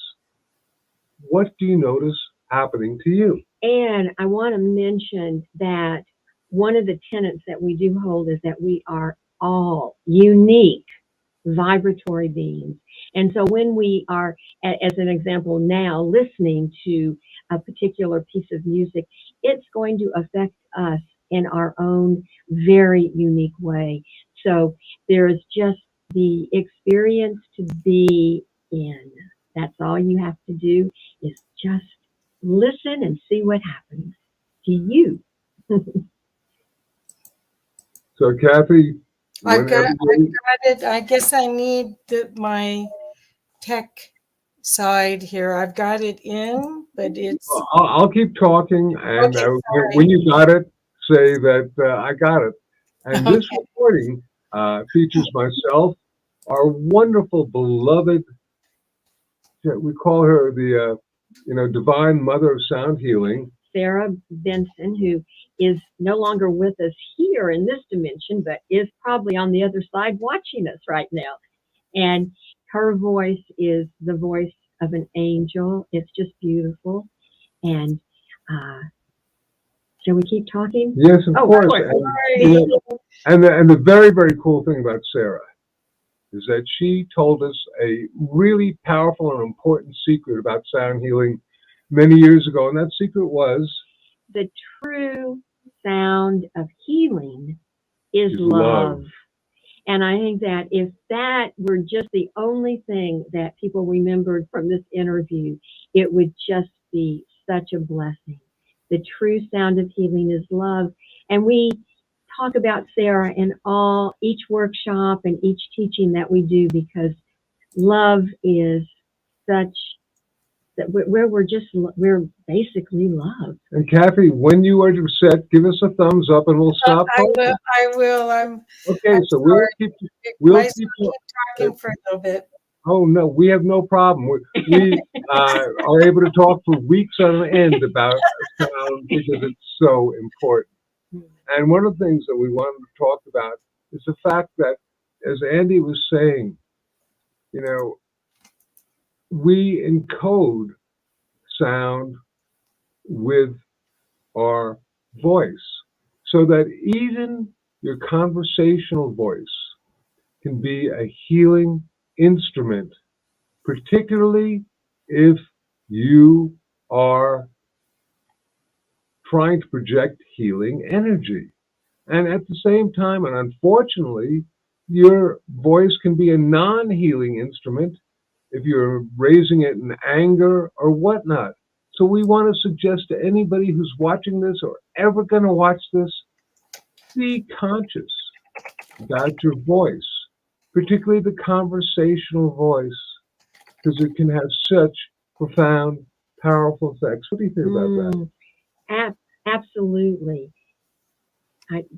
what do you notice happening to you? And I want to mention that one of the tenets that we do hold is that we are all unique vibratory beings. And so when we are, as an example now, listening to a particular piece of music, it's going to affect us in our own very unique way. So there's just the experience to be in. That's all you have to do is just listen and see what happens to you. So, Kathy, I've got everybody- it. I guess I need my tech side here. I've got it in, but it's I'll keep talking, and Okay, sorry. when you got it, say that I got it. And this Okay. recording features myself, our wonderful, beloved, we call her the, divine mother of sound healing. Sarah Benson, who is no longer with us here in this dimension, but is probably on the other side watching us right now. And her voice is the voice of an angel. It's just beautiful. And shall we keep talking? Yes, of course. And the very, very cool thing about Sarah is that she told us a really powerful and important secret about sound healing many years ago. And that secret was the true sound of healing is love. love. And I think that if that were just the only thing that people remembered from this interview, it would just be such a blessing. The true sound of healing is love. And we talk about Sarah in each workshop and each teaching that we do, because love is such that we're basically love. And Kathy, when you are set, give us a thumbs up and we'll stop talking. I will. I'm so sorry. we'll My keep talking for a little bit. Oh no, we have no problem. We are able to talk for weeks on end about sound because it's so important. And one of the things that we wanted to talk about is the fact that, as Andy was saying, we encode sound with our voice, so that even your conversational voice can be a healing instrument, particularly if you are trying to project healing energy. And at the same time, and unfortunately, your voice can be a non-healing instrument if you're raising it in anger or whatnot. So we want to suggest to anybody who's watching this or ever going to watch this, be conscious about your voice, particularly the conversational voice, because it can have such profound, powerful effects. What do you think about that? Absolutely.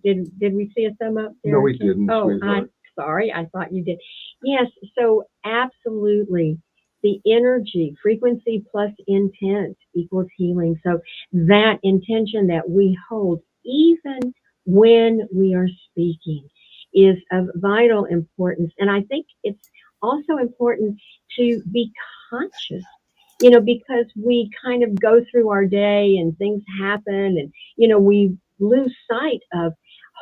Did we see a thumb up there? No, we didn't. Oh, I'm sorry. I thought you did. Yes. So absolutely, the energy, frequency plus intent equals healing. So that intention that we hold, even when we are speaking, is of vital importance. And I think it's also important to be conscious, because we kind of go through our day and things happen, and, we lose sight of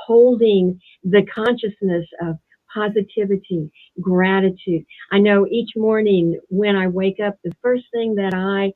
holding the consciousness of positivity, gratitude. I know each morning when I wake up, the first thing that I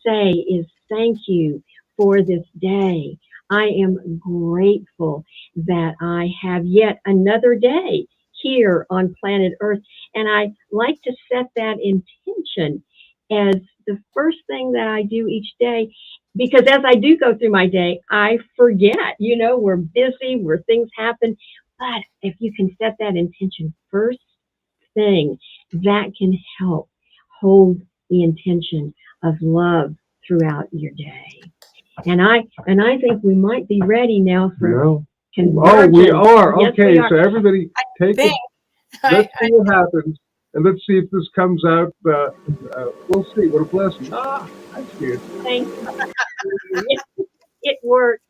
say is thank you for this day. I am grateful that I have yet another day here on planet Earth. And I like to set that intention as the first thing that I do each day, because as I do go through my day, I forget, we're busy, where things happen. But if you can set that intention first thing, that can help hold the intention of love throughout your day. And I think we might be ready now for convergence. Oh, we are. Yes, okay, we are. So everybody take it. Let's see what happens. And let's see if this comes out. We'll see. What a blessing. I see it. Thank you. It worked.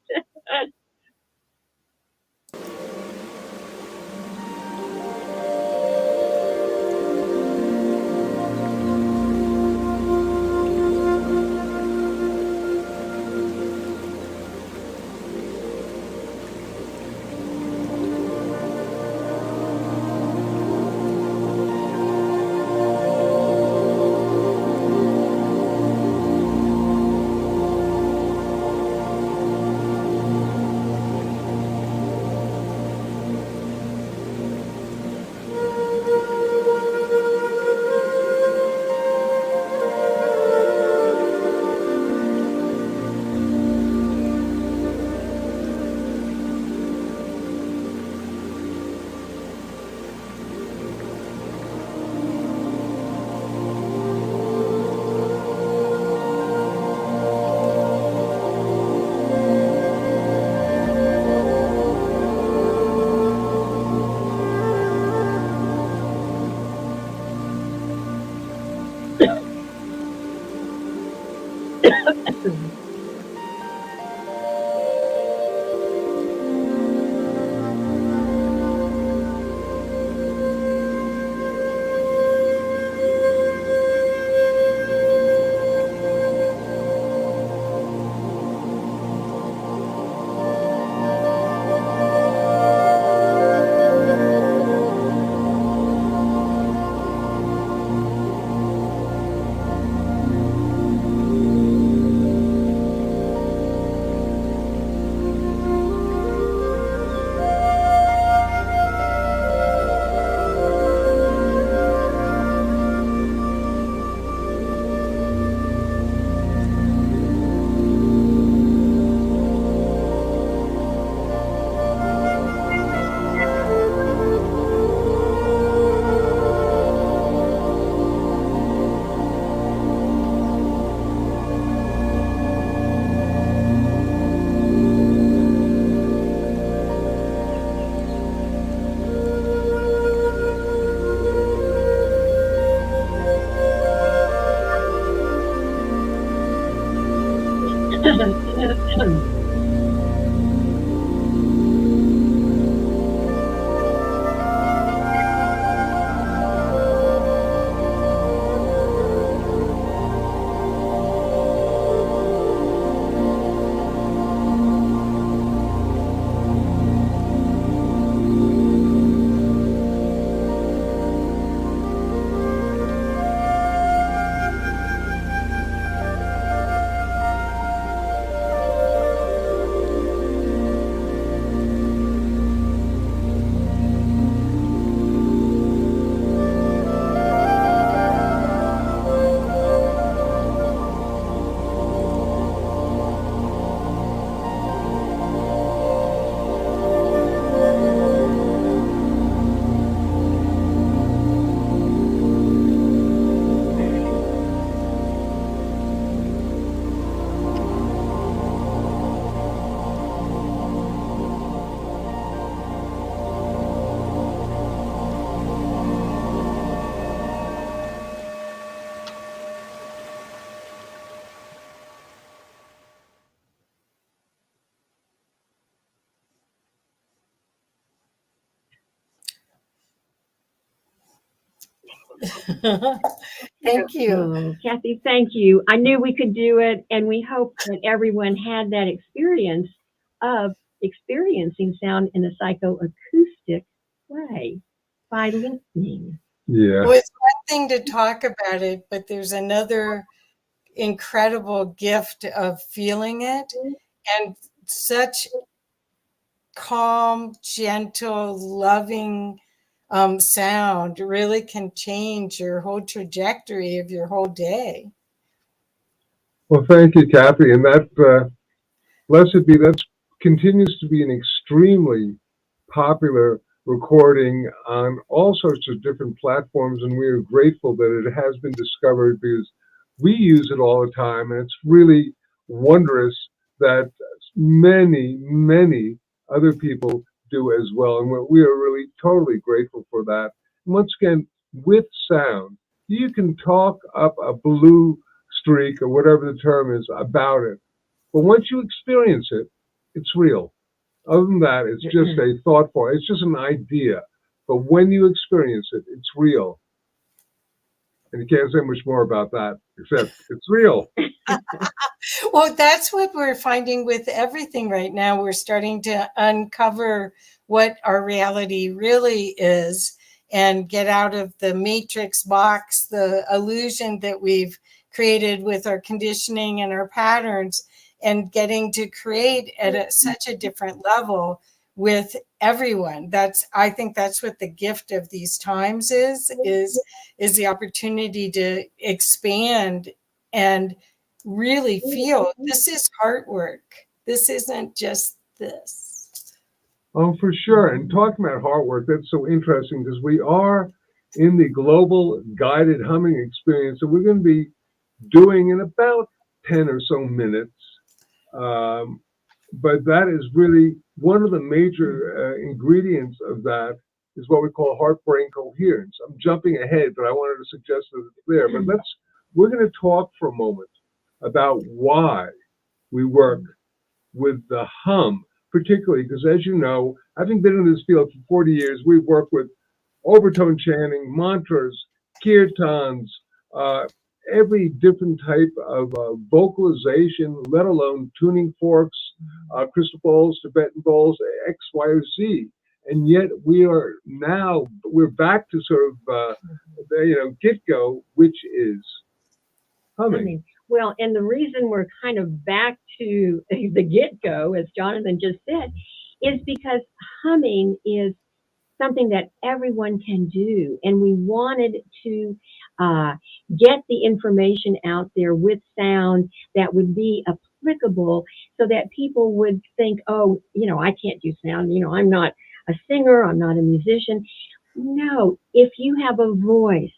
Thank you. Oh, Kathy, thank you. I knew we could do it, and we hope that everyone had that experience of experiencing sound in a psychoacoustic way by listening. Yeah. Well, it's one thing to talk about it, but there's another incredible gift of feeling it, and such calm, gentle, loving sound really can change your whole trajectory of your whole day. Well, thank you, Kathy. And that, blessed be, that continues to be an extremely popular recording on all sorts of different platforms. And we are grateful that it has been discovered because we use it all the time. And it's really wondrous that many, many other people do as well. And we are really totally grateful for that. And once again, with sound, you can talk up a blue streak or whatever the term is about it. But once you experience it, it's real. Other than that, it's just a thought form. It's just an idea. But when you experience it, it's real. And you can't say much more about that, except it's real. Well, that's what we're finding with everything right now. We're starting to uncover what our reality really is and get out of the matrix box, the illusion that we've created with our conditioning and our patterns, and getting to create at such a different level with everyone. I think that's what the gift of these times is the opportunity to expand and really feel this is heart work. This isn't just this. Oh, for sure. And talking about heart work, that's so interesting because we are in the global guided humming experience that we're going to be doing in about 10 or so minutes. But that is really one of the major ingredients of that is what we call heart-brain coherence. I'm jumping ahead, but I wanted to suggest that it's there. But we're going to talk for a moment about why we work with the hum, particularly because, as you know, having been in this field for 40 years, we've worked with overtone chanting, mantras, kirtans, every different type of vocalization, let alone tuning forks, crystal bowls, Tibetan bowls, X, Y, or Z. And yet we're back to sort of, get-go, which is humming. Well, and the reason we're kind of back to the get-go, as Jonathan just said, is because humming is something that everyone can do. And we wanted to get the information out there with sound that would be applicable so that people would think, oh, I can't do sound. I'm not a singer. I'm not a musician. No, if you have a voice,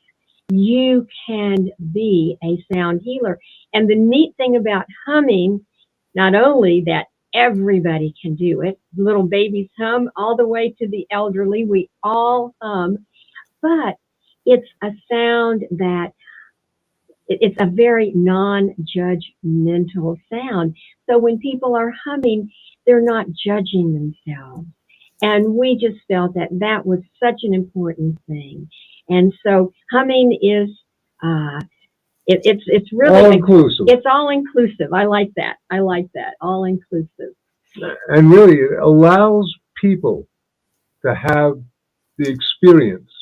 you can be a sound healer. And the neat thing about humming, not only that everybody can do it, little babies hum all the way to the elderly, we all hum, but it's a sound that it's a very non-judgmental sound. So when people are humming, they're not judging themselves. And we just felt that that was such an important thing. And so humming is, it's really all inclusive. It's all inclusive. I like that. All inclusive. And really, it allows people to have the experience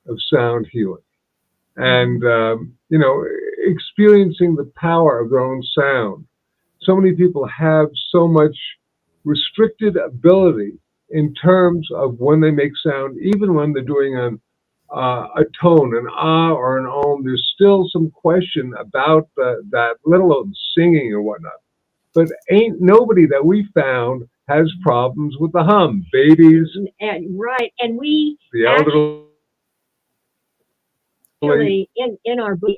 of sound healing, and experiencing the power of their own sound. So many people have so much restricted ability in terms of when they make sound, even when they're doing a tone, an ah or an om, there's still some question about that, let alone singing or whatnot. But ain't nobody that we found has problems with the hum. Babies, right, and we the elderly. Actually, in our book,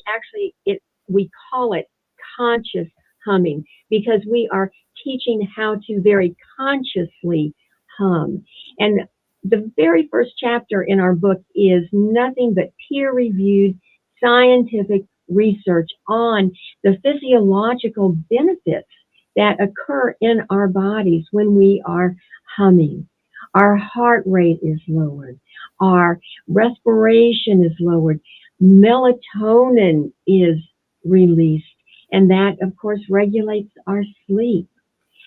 we call it conscious humming because we are teaching how to very consciously hum. And the very first chapter in our book is nothing but peer-reviewed scientific research on the physiological benefits that occur in our bodies when we are humming. Our heart rate is lowered. Our respiration is lowered. Melatonin is released. And that, of course, regulates our sleep.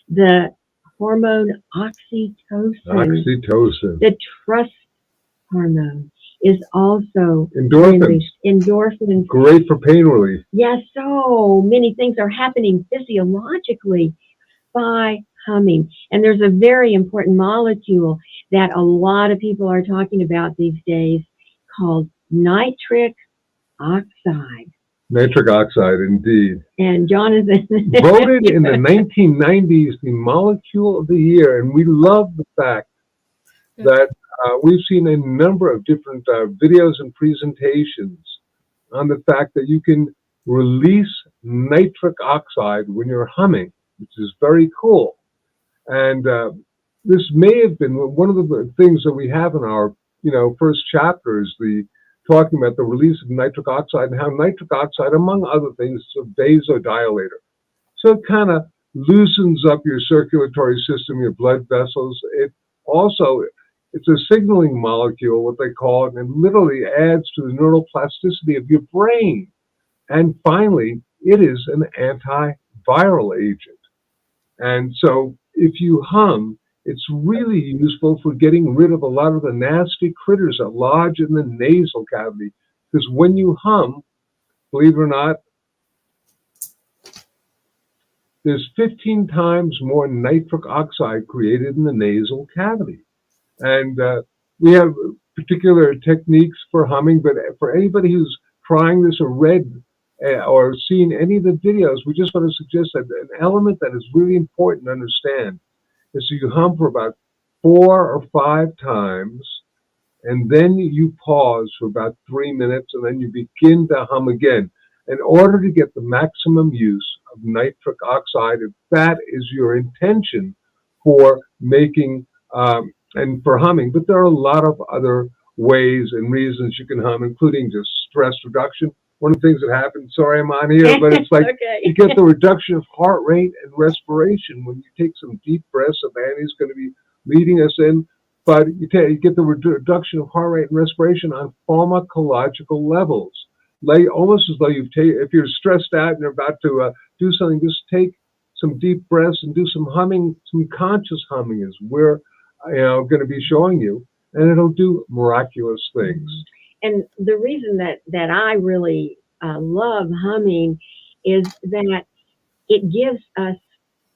The hormone oxytocin, the trust hormone, is also released. Endorphins. Great for pain relief. Yes, so many things are happening physiologically by humming. And there's a very important molecule that a lot of people are talking about these days called nitric oxide. Nitric oxide, indeed. And Jonathan voted in the 1990s the molecule of the year, and we love the fact that we've seen a number of different videos and presentations on the fact that you can release nitric oxide when you're humming, which is very cool. And this may have been one of the things that we have in our first chapters, the talking about the release of nitric oxide and how nitric oxide, among other things, is a vasodilator. So it kind of loosens up your circulatory system, your blood vessels. It's a signaling molecule, what they call it, and it literally adds to the neuroplasticity of your brain. And finally, it is an antiviral agent. And so if you hum, it's really useful for getting rid of a lot of the nasty critters that lodge in the nasal cavity. Because when you hum, believe it or not, there's 15 times more nitric oxide created in the nasal cavity. And we have particular techniques for humming, but for anybody who's trying this or read or seen any of the videos, we just want to suggest that an element that is really important to understand is so you hum for about 4 or 5 times, and then you pause for about 3 minutes, and then you begin to hum again in order to get the maximum use of nitric oxide, if that is your intention for making and for humming. But there are a lot of other ways and reasons you can hum, including just stress reduction. one of the things that happens. Sorry, I'm on here, but it's like Okay. you get the reduction of heart rate and respiration when you take some deep breaths. So Annie's going to be leading us in, but you get the reduction of heart rate and respiration on pharmacological levels. Like almost as though if you're stressed out and you're about to do something, just take some deep breaths and do some humming, some conscious humming is we're going to be showing you, and it'll do miraculous things. And the reason that I really love humming is that it gives us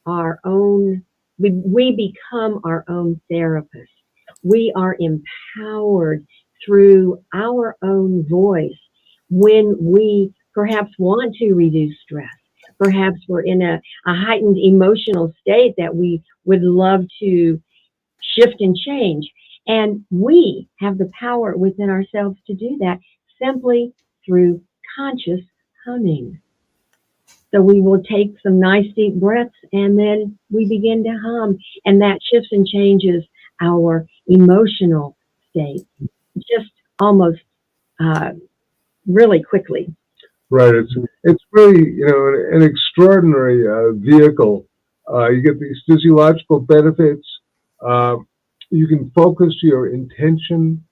our own, we become our own therapists. We are empowered through our own voice when we perhaps want to reduce stress. Perhaps we're in a heightened emotional state that we would love to shift and change. And we have the power within ourselves to do that simply through conscious humming. So we will take some nice deep breaths and then we begin to hum, and that shifts and changes our emotional state just almost really quickly. Right. It's really, an extraordinary vehicle. You get these physiological benefits. You can focus your intention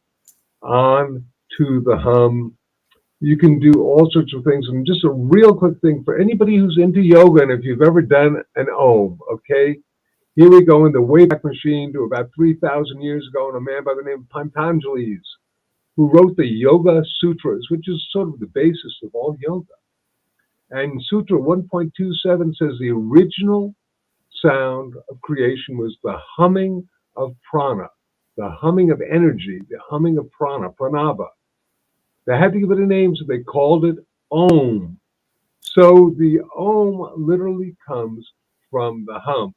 on to the hum. You can do all sorts of things. And just a real quick thing for anybody who's into yoga, and if you've ever done an Om, okay? Here we go in the Wayback Machine to about 3,000 years ago, and a man by the name of Patanjali, who wrote the Yoga Sutras, which is sort of the basis of all yoga. And Sutra 1.27 says the original sound of creation was the humming of prana, the humming of energy, the humming of prana, pranava. They had to give it a name, so they called it Om. So the Om literally comes from the hum.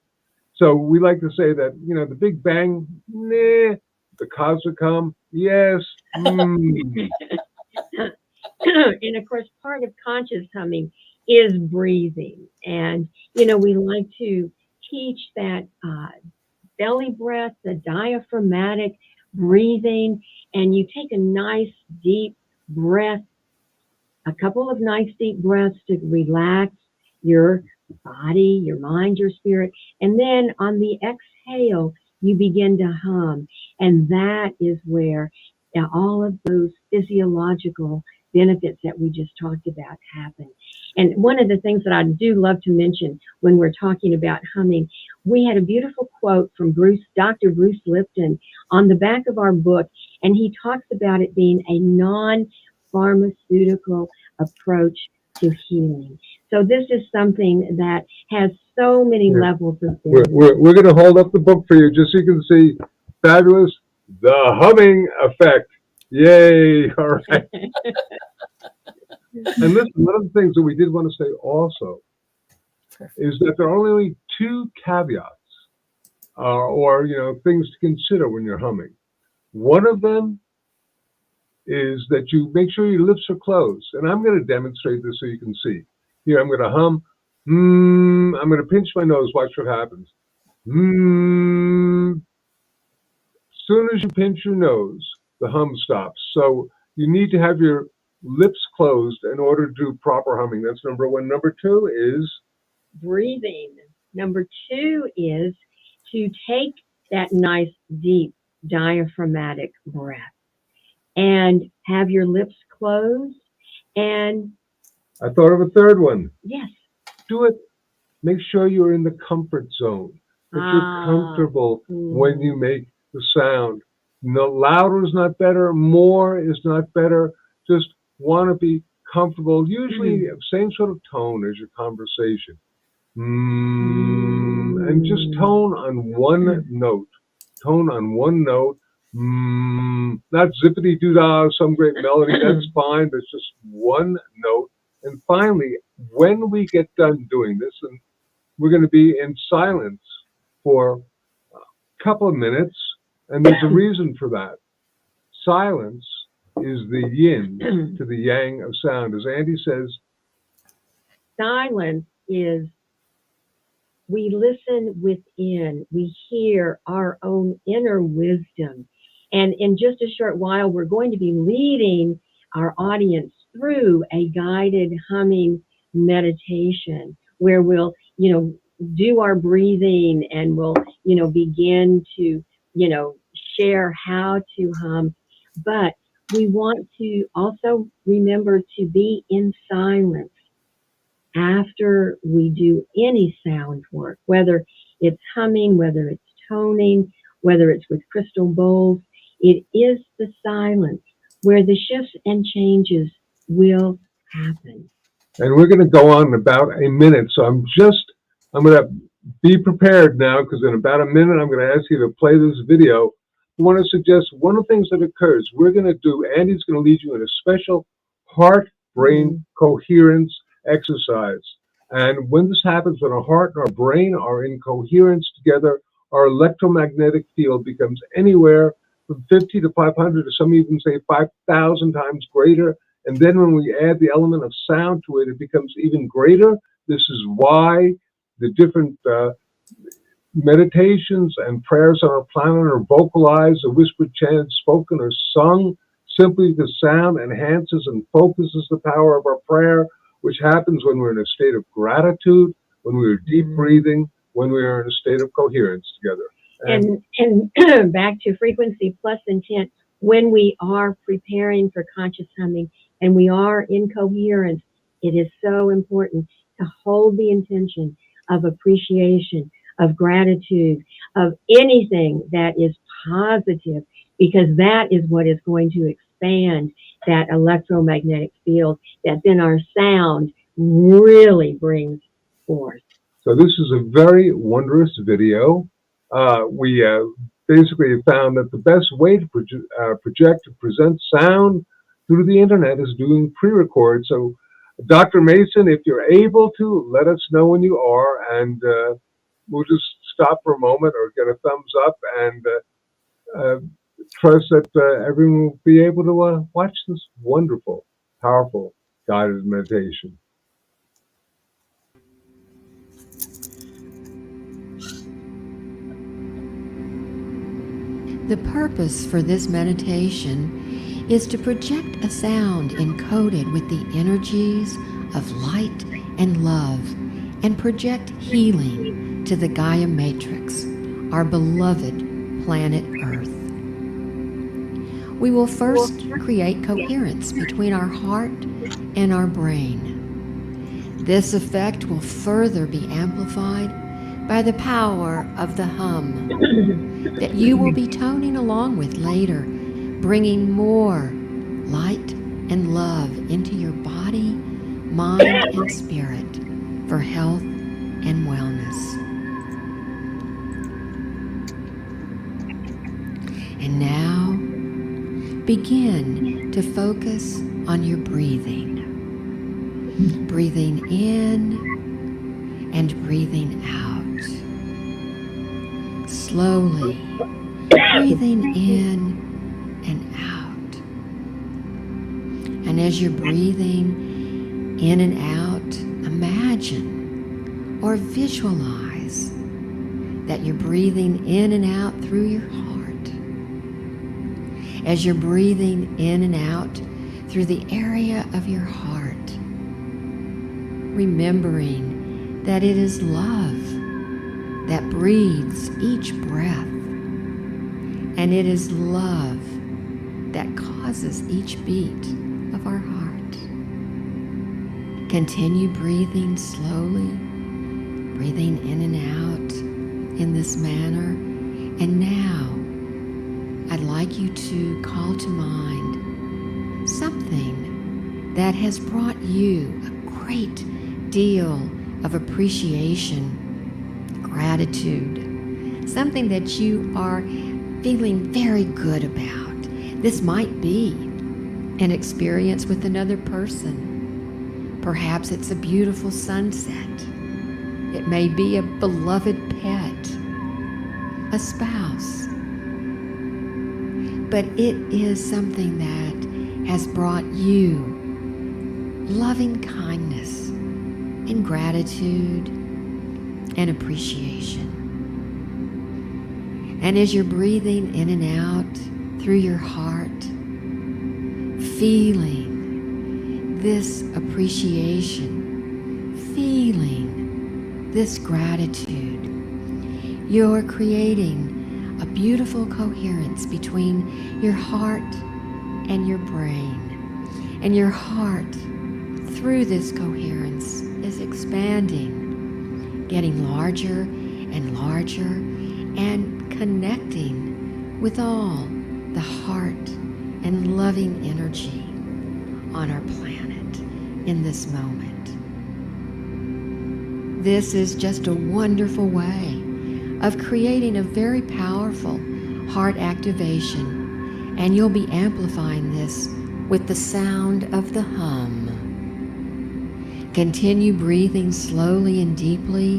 So we like to say that, the Big Bang, nah, the cosmic hum, yes. And of course, part of conscious humming is breathing. And, we like to teach that belly breath, the diaphragmatic breathing, and you take a nice deep breath, a couple of nice deep breaths to relax your body, your mind, your spirit. And then on the exhale, you begin to hum. And that is where all of those physiological benefits that we just talked about happen. And one of the things that I do love to mention when we're talking about humming, we had a beautiful quote from Dr. Bruce Lipton on the back of our book, and he talks about it being a non-pharmaceutical approach to healing. So this is something that has so many levels of benefits. We're going to hold up the book for you just so you can see. Fabulous. The humming effect. Yay. All right. And listen, one of the things that we did want to say also is that there are only two caveats or things to consider when you're humming. One of them is that you make sure your lips are closed. And I'm going to demonstrate this so you can see. Here, I'm going to hum. I'm going to pinch my nose. Watch what happens. As soon as you pinch your nose, the hum stops. So you need to have your lips closed in order to do proper humming. That's number one. Number two is breathing. Number two is to take that nice, deep, diaphragmatic breath and have your lips closed. And I thought of a third one. Yes. Do it. Make sure you're in the comfort zone. That you're comfortable when you make the sound. No, louder is not better. More is not better. Just want to be comfortable. Usually same sort of tone as your conversation. And just tone on one note. Tone on one note. Not zippity doo dah, some great melody. That's fine. That's just one note. And finally, when we get done doing this, and we're going to be in silence for a couple of minutes, and there's a reason for that. Silence is the yin to the yang of sound. As Andy says, silence is we listen within, we hear our own inner wisdom. And in just a short while, we're going to be leading our audience through a guided humming meditation where we'll, do our breathing, and we'll, begin to, share how to hum. But we want to also remember to be in silence after we do any sound work, whether it's humming, whether it's toning, whether it's with crystal bowls. It is the silence where the shifts and changes will happen. And we're going to go on in about a minute. So I'm going to be prepared now, because in about a minute, I'm going to ask you to play this video. I want to suggest one of the things that occurs. Andy's going to lead you in a special heart-brain coherence exercise. And when this happens, when our heart and our brain are in coherence together, our electromagnetic field becomes anywhere from 50 to 500, or some even say 5,000 times greater. And then when we add the element of sound to it, it becomes even greater. This is why the different meditations and prayers on our planet are vocalized, or whispered chants, spoken or sung, simply because sound enhances and focuses the power of our prayer, which happens when we're in a state of gratitude, when we're deep breathing, when we are in a state of coherence together. And back to frequency plus intent, when we are preparing for conscious humming and we are in coherence, it is so important to hold the intention of appreciation, of gratitude, of anything that is positive, because that is what is going to expand that electromagnetic field that then our sound really brings forth. So this is a very wondrous video. We basically found that the best way to project and present sound through the internet is doing pre-record. So Dr. Mason, if you're able to, let us know when you are, and we'll just stop for a moment or get a thumbs up, and trust that everyone will be able to watch this wonderful, powerful, guided meditation. The purpose for this meditation is to project a sound encoded with the energies of light and love, and project healing to the Gaia Matrix, our beloved planet Earth. We will first create coherence between our heart and our brain. This effect will further be amplified by the power of the hum that you will be toning along with later, bringing more light and love into your body, mind, and spirit for health and wellness. And now, begin to focus on your breathing. Breathing in and breathing out. Slowly breathing in and out. And as you're breathing in and out, imagine or visualize that you're breathing in and out through your heart. As you're breathing in and out through the area of your heart, remembering that it is love that breathes each breath, and it is love that causes each beat of our heart. Continue breathing slowly, breathing in and out in this manner. And now, I'd like you to call to mind something that has brought you a great deal of appreciation, gratitude, something that you are feeling very good about. This might be an experience with another person. Perhaps it's a beautiful sunset. It may be a beloved pet, a spouse. But it is something that has brought you loving kindness and gratitude and appreciation. And as you're breathing in and out through your heart, feeling this appreciation, feeling this gratitude. You're creating a beautiful coherence between your heart and your brain. And your heart, through this coherence, is expanding, getting larger and larger, and connecting with all the heart and loving energy on our planet in this moment. This is just a wonderful way of creating a very powerful heart activation, and you'll be amplifying this with the sound of the hum. Continue breathing slowly and deeply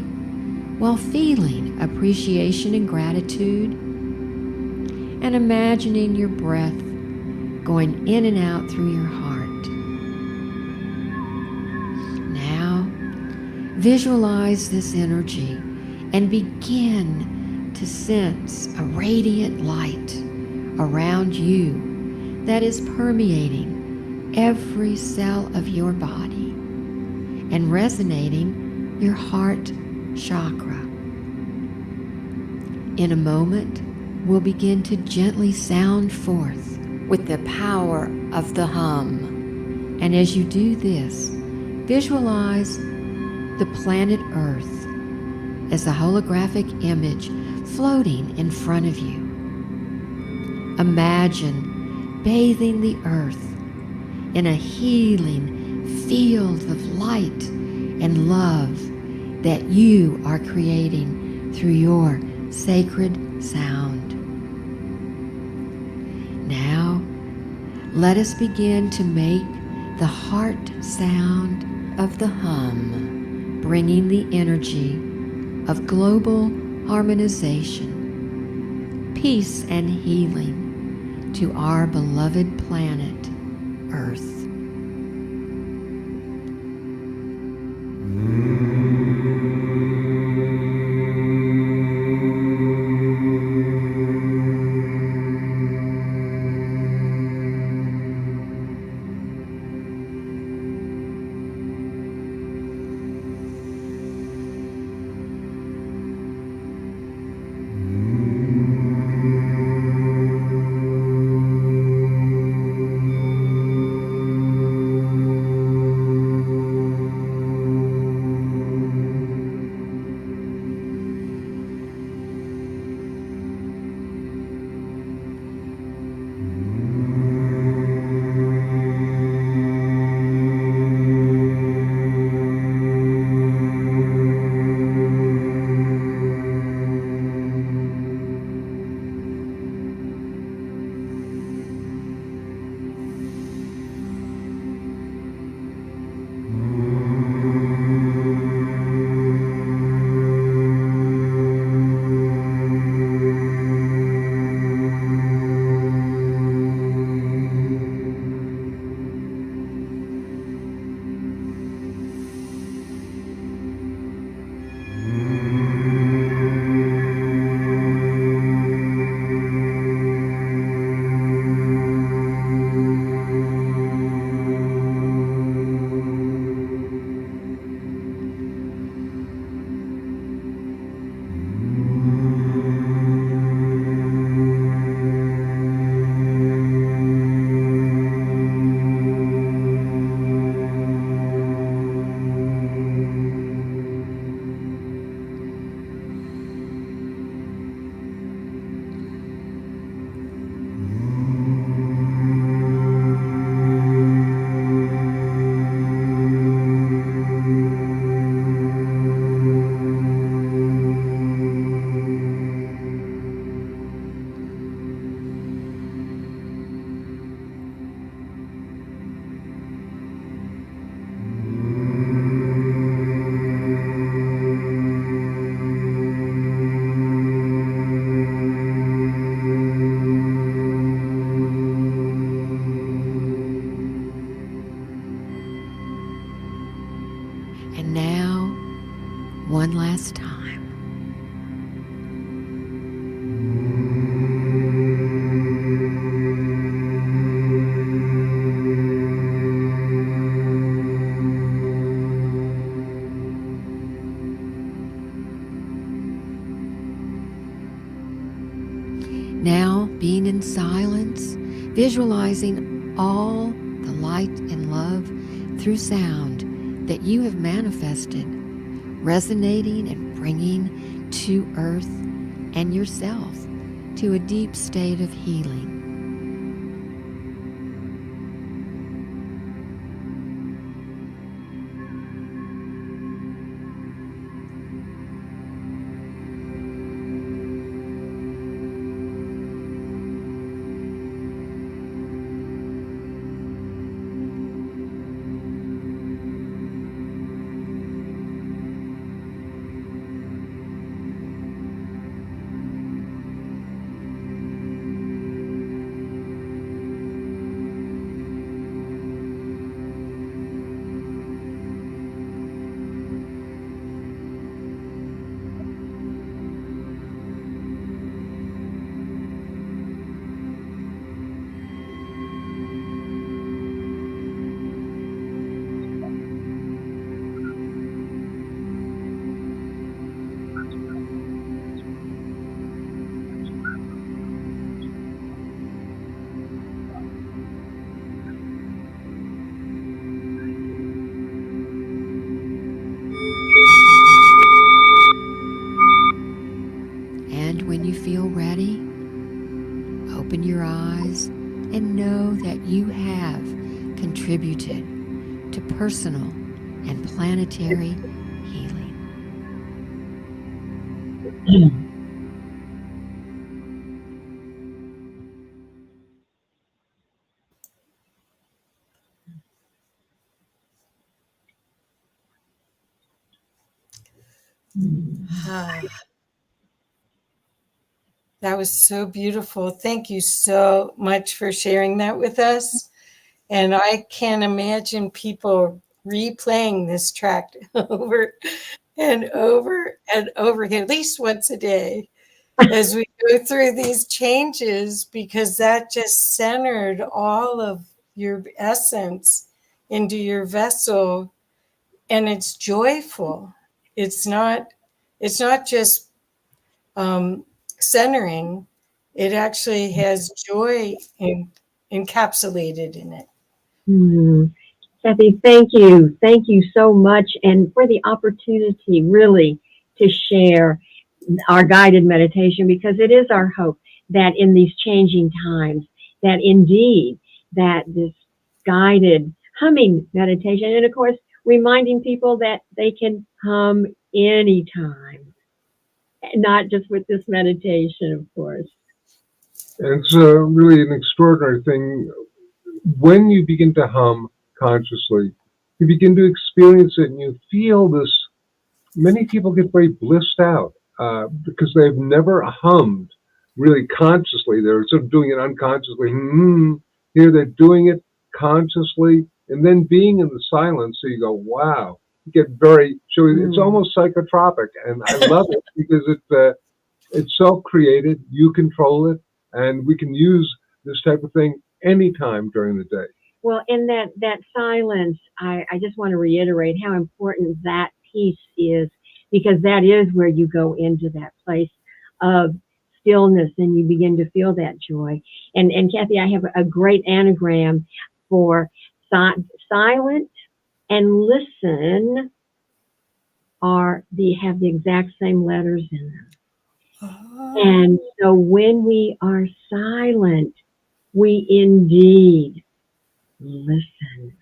while feeling appreciation and gratitude, and imagining your breath going in and out through your heart. Now, visualize this energy and begin to sense a radiant light around you that is permeating every cell of your body and resonating your heart chakra. In a moment, we'll begin to gently sound forth with the power of the hum. And as you do this, visualize the planet Earth as a holographic image floating in front of you. Imagine bathing the Earth in a healing field of light and love that you are creating through your sacred sound. Now, let us begin to make the heart sound of the hum, bringing the energy of global harmonization, peace, and healing to our beloved planet, Earth. And now, one last time. visualizing all the light and love through sound that you have manifested, resonating and bringing to Earth and yourself to a deep state of healing. And when you feel ready, open your eyes and know that you have contributed to personal and planetary healing. That was so beautiful. Thank you so much for sharing that with us. And I can't imagine people replaying this track over and over and over again, at least once a day, as we go through these changes, because that just centered all of your essence into your vessel. And it's joyful. It's not just centering. It actually has joy encapsulated in it. Kathy, thank you. Thank you so much. And for the opportunity really to share our guided meditation, because it is our hope that in these changing times, that indeed, that this guided humming meditation, and of course, reminding people that they can hum anytime, not just with this meditation, of course. It's really an extraordinary thing. When you begin to hum consciously, you begin to experience it and you feel this. Many people get very blissed out because they've never hummed really consciously. They're sort of doing it unconsciously. Here they're doing it consciously and then being in the silence. So you go, wow, you get very, it's almost psychotropic. And I love it because it's self-created. You control it. And we can use this type of thing anytime during the day. Well, in that silence, I just want to reiterate how important that piece is, because that is where you go into that place of stillness and you begin to feel that joy. And Kathy, I have a great anagram for silent and listen have the exact same letters in them. And so when we are silent, we indeed listen.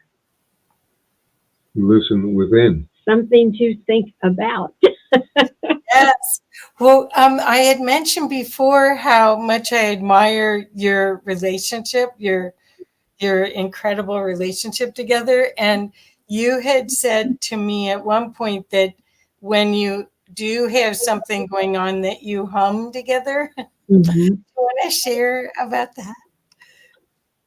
Listen within. Something to think about. Yes. Well, I had mentioned before how much I admire your relationship, your incredible relationship together. And you had said to me at one point that when you do have something going on that you hum together. Mm-hmm. Do you want to share about that?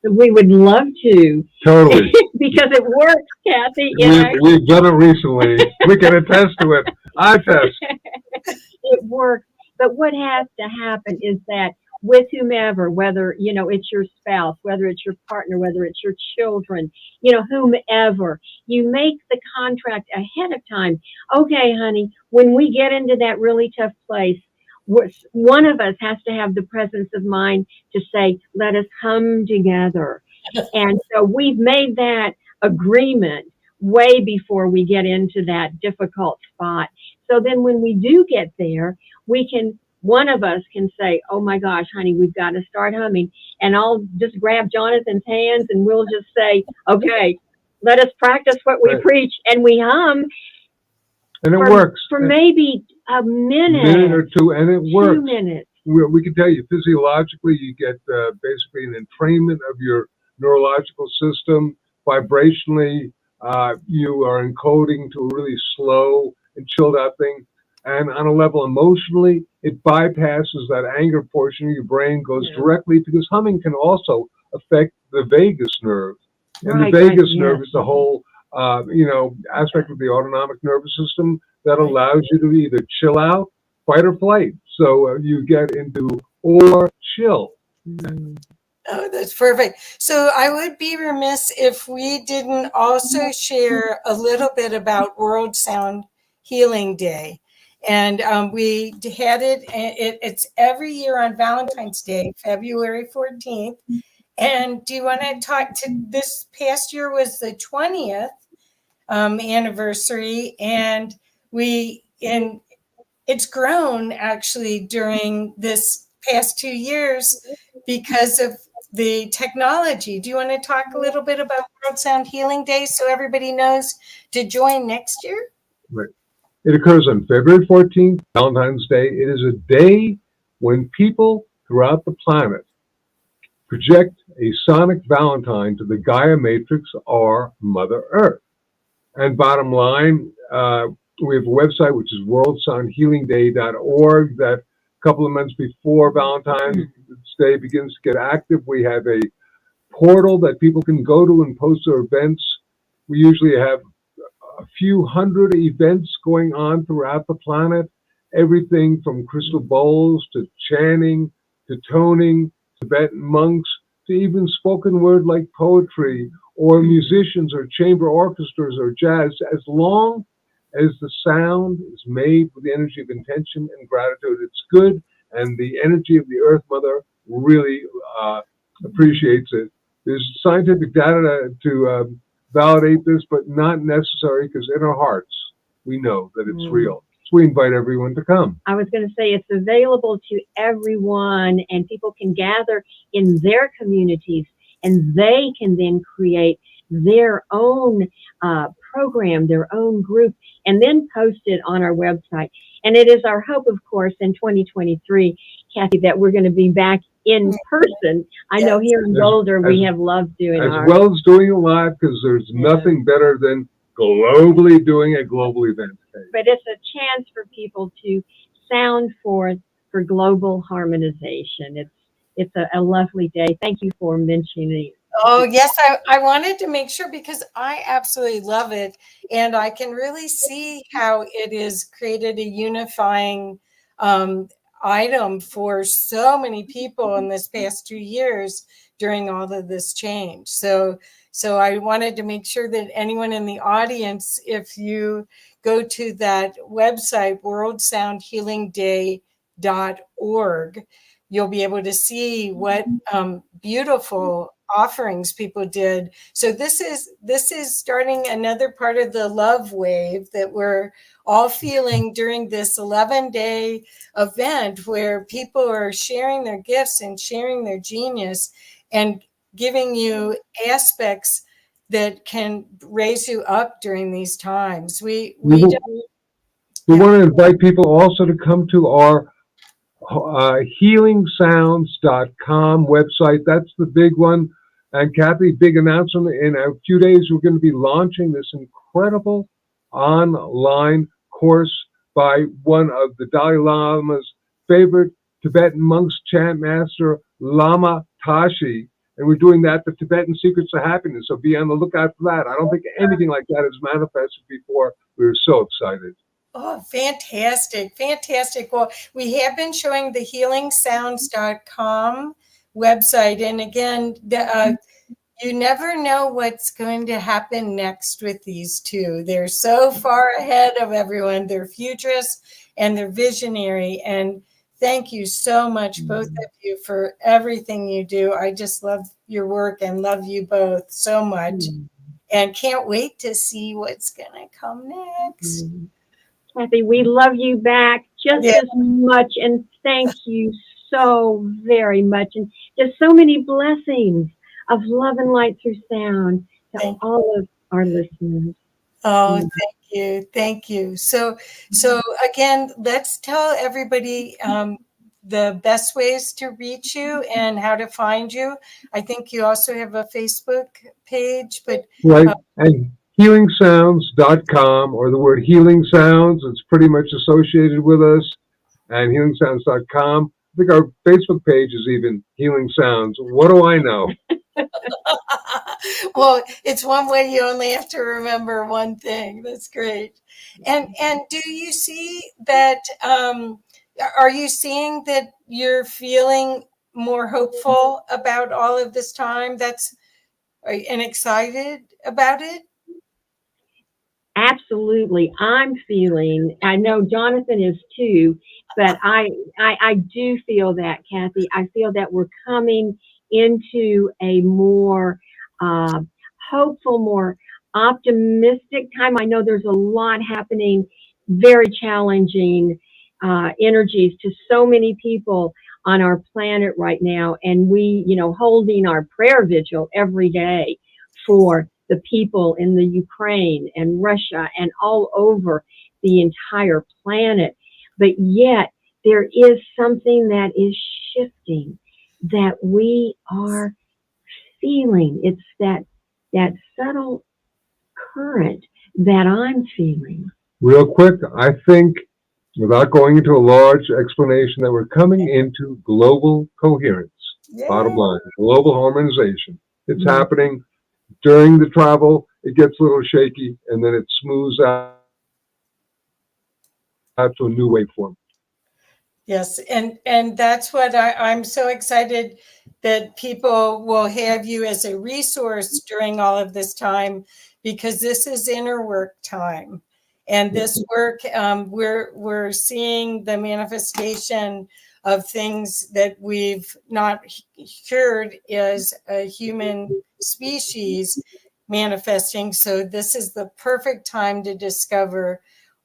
We would love to. Totally. Because it works, Kathy. We've done it recently. We can attest to it. I attest. It works. But what has to happen is that with whomever, whether, it's your spouse, whether it's your partner, whether it's your children, whomever, you make the contract ahead of time. Okay, honey, when we get into that really tough place, one of us has to have the presence of mind to say, let us hum together. And so we've made that agreement way before we get into that difficult spot. So then when we do get there, one of us can say, oh my gosh, honey, we've got to start humming. And I'll just grab Jonathan's hands and we'll just say, okay, let us practice what we preach. And we hum. And it works. For maybe a minute or two, and it works. 2 minutes. We can tell you physiologically, you get basically an entrainment of your neurological system. Vibrationally, you are encoding to a really slow and chilled out thing. And on a level emotionally, it bypasses that anger portion of your brain, goes directly, because humming can also affect the vagus nerve. And the vagus nerve is the whole aspect of the autonomic nervous system that allows you to either chill out, fight or flight. So you get into or chill. Oh, that's perfect. So I would be remiss if we didn't also share a little bit about World Sound Healing Day. And we had it's every year on Valentine's Day, February 14th. And do you want to talk to this past year was the 20th anniversary, and it's grown actually during this past 2 years because of the technology. Do you want to talk a little bit about World Sound Healing Day so everybody knows to join next year? Right. It occurs on February 14th, Valentine's Day. It is a day when people throughout the planet project a sonic Valentine to the Gaia matrix, or Mother Earth. And bottom line, we have a website, which is worldsoundhealingday.org, that a couple of months before Valentine's Day begins to get active. We have a portal that people can go to and post their events. We usually have a few hundred events going on throughout the planet, everything from crystal bowls to chanting to toning, Tibetan monks, to even spoken word like poetry, or musicians or chamber orchestras or jazz, as long as the sound is made with the energy of intention and gratitude. It's good, and the energy of the Earth Mother really appreciates it. There's scientific data to validate this, but not necessary, because in our hearts, we know that it's real. So we invite everyone to come. I was going to say it's available to everyone, and people can gather in their communities, and they can then create their own program, their own group, and then post it on our website. And it is our hope, of course, in 2023, Kathy, that we're going to be back in person. I know here in Boulder, we have loved doing as well as doing it live, because there's nothing better than globally doing a global event. But it's a chance for people to sound forth for global harmonization. It's a lovely day. Thank you for mentioning it. Oh, yes. I wanted to make sure, because I absolutely love it. And I can really see how it has created a unifying item for so many people in this past 2 years during all of this change. So I wanted to make sure that anyone in the audience, if you go to that website, worldsoundhealingday.org, you'll be able to see what beautiful offerings people did. So this is starting another part of the love wave that we're all feeling during this 11-day event, where people are sharing their gifts and sharing their genius and giving you aspects that can raise you up during these times. We want to invite people also to come to our healingsounds.com website. That's the big one. And Kathy, big announcement. In a few days, we're going to be launching this incredible online course by one of the Dalai Lama's favorite Tibetan monks, chant master, Lama Tashi. And we're doing that, the Tibetan Secrets of Happiness. So be on the lookout for that. I don't think anything like that has manifested before. We were so excited. Oh, fantastic. Fantastic. Well, we have been showing the healingsounds.com website. And again, you never know what's going to happen next with these two. They're so far ahead of everyone. They're futurists and they're visionary. And Thank you so much, both of you, for everything you do. I just love your work and love you both so much. And can't wait to see what's going to come next. Kathy, we love you back just as much. And thank you so very much. And just so many blessings of love and light through sound to all of our listeners. Oh, thank you. Thank you. So again, let's tell everybody the best ways to reach you and how to find you. I think you also have a Facebook page, but right. And healingsounds.com, or the word healing sounds, it's pretty much associated with us. And healingsounds.com. I think our Facebook page is even Healing Sounds. What do I know? well, it's one way. You only have to remember one thing. That's great. And do you see that? Are you seeing that you're feeling more hopeful about all of this time? And excited about it? Absolutely. I'm feeling, I know Jonathan is too, but I do feel that, Kathy. I feel that we're coming into a more hopeful, more optimistic time. I know there's a lot happening, very challenging energies to so many people on our planet right now. And we, holding our prayer vigil every day for the people in the Ukraine and Russia and all over the entire planet. But yet there is something that is shifting that we are feeling. It's that subtle current that I'm feeling. Real quick, I think, without going into a large explanation, that we're coming into global coherence. Bottom line, global harmonization. It's happening. During the travel, it gets a little shaky, and then it smooths out to a new waveform. Yes, and that's what I'm so excited that people will have you as a resource during all of this time, because this is inner work time, and this work we're seeing the manifestation of things that we've not heard as a human species manifesting. So this is the perfect time to discover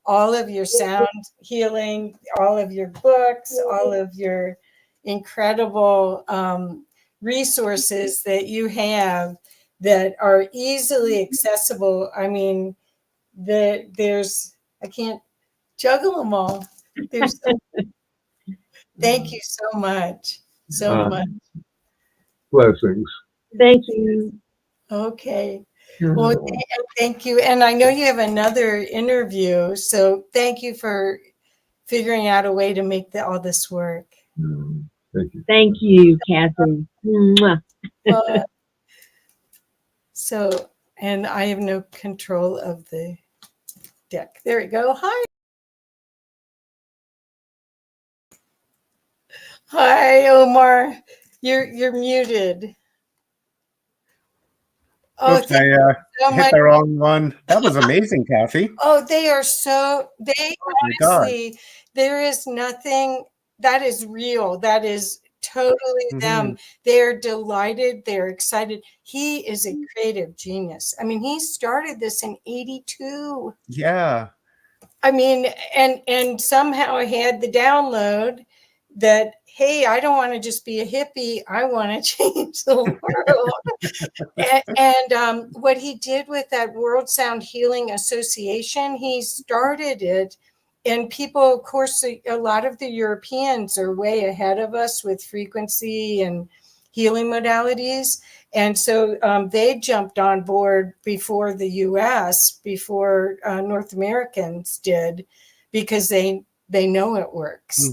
all of your sound healing, all of your books, all of your incredible resources that you have that are easily accessible. I mean, I can't juggle them all. Thank you so much. So much. Blessings. Thank you. Okay. Well, thank you. And I know you have another interview, so thank you for figuring out a way to make all this work. Thank you. Thank you, Kathy. And I have no control of the deck. There we go. Hi. Hi, Omar. You're muted. Oh, Oops, I hit the wrong one. That was amazing, Kathy. Oh, they honestly, there is nothing that is real. That is totally them. They're delighted. They're excited. He is a creative genius. I mean, he started this in 82. Yeah. I mean, and somehow I had the download that, hey, I don't want to just be a hippie. I want to change the world. and what he did with that World Sound Healing Association, he started it. And people, of course, a lot of the Europeans are way ahead of us with frequency and healing modalities. And so they jumped on board before the US, before North Americans did, because they know it works.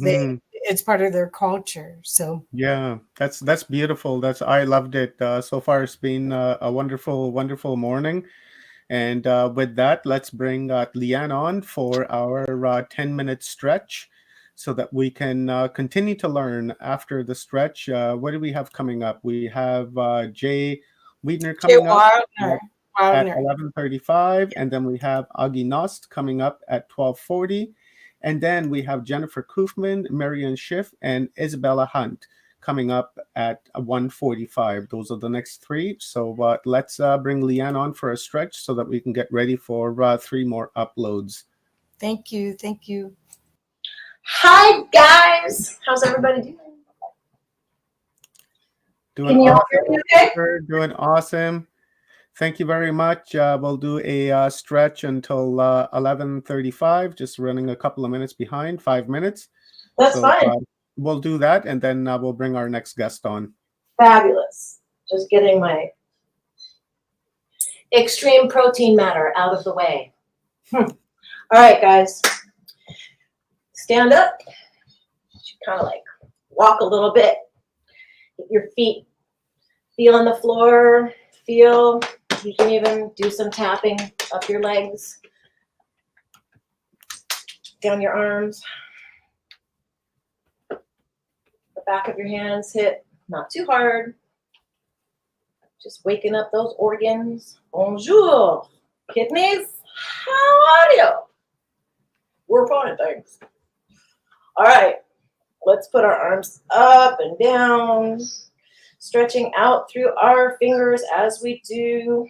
It's part of their culture. So yeah, that's beautiful. I loved it. So far, it's been a wonderful, wonderful morning. And with that, let's bring Leanne on for our 10-minute stretch, so that we can continue to learn after the stretch. What do we have coming up? We have Jay Wiedner coming up at 11:35, and then we have Agi Nost coming up at 12:40. And then we have Jennifer Koofman, Marion Schiff, and Isabella Hunt coming up at 1:45. Those are the next three. So let's bring Leanne on for a stretch so that we can get ready for 3 more uploads. Thank you. Thank you. Hi, guys. How's everybody doing? Doing Can you all awesome. hear me okay? We're doing awesome. Thank you very much. We'll do a stretch until 11:35, just running a couple of minutes behind, 5 minutes. That's fine. We'll do that, and then we'll bring our next guest on. Fabulous. Just getting my extreme protein matter out of the way. All right, guys. Stand up. Kind of like walk a little bit. Get your feet feel on the floor. Feel. You can even do some tapping up your legs, down your arms. The back of your hands hit not too hard. Just waking up those organs. Bonjour, kidneys. How are you? We're fine, thanks. All right, let's put our arms up and down, stretching out through our fingers as we do.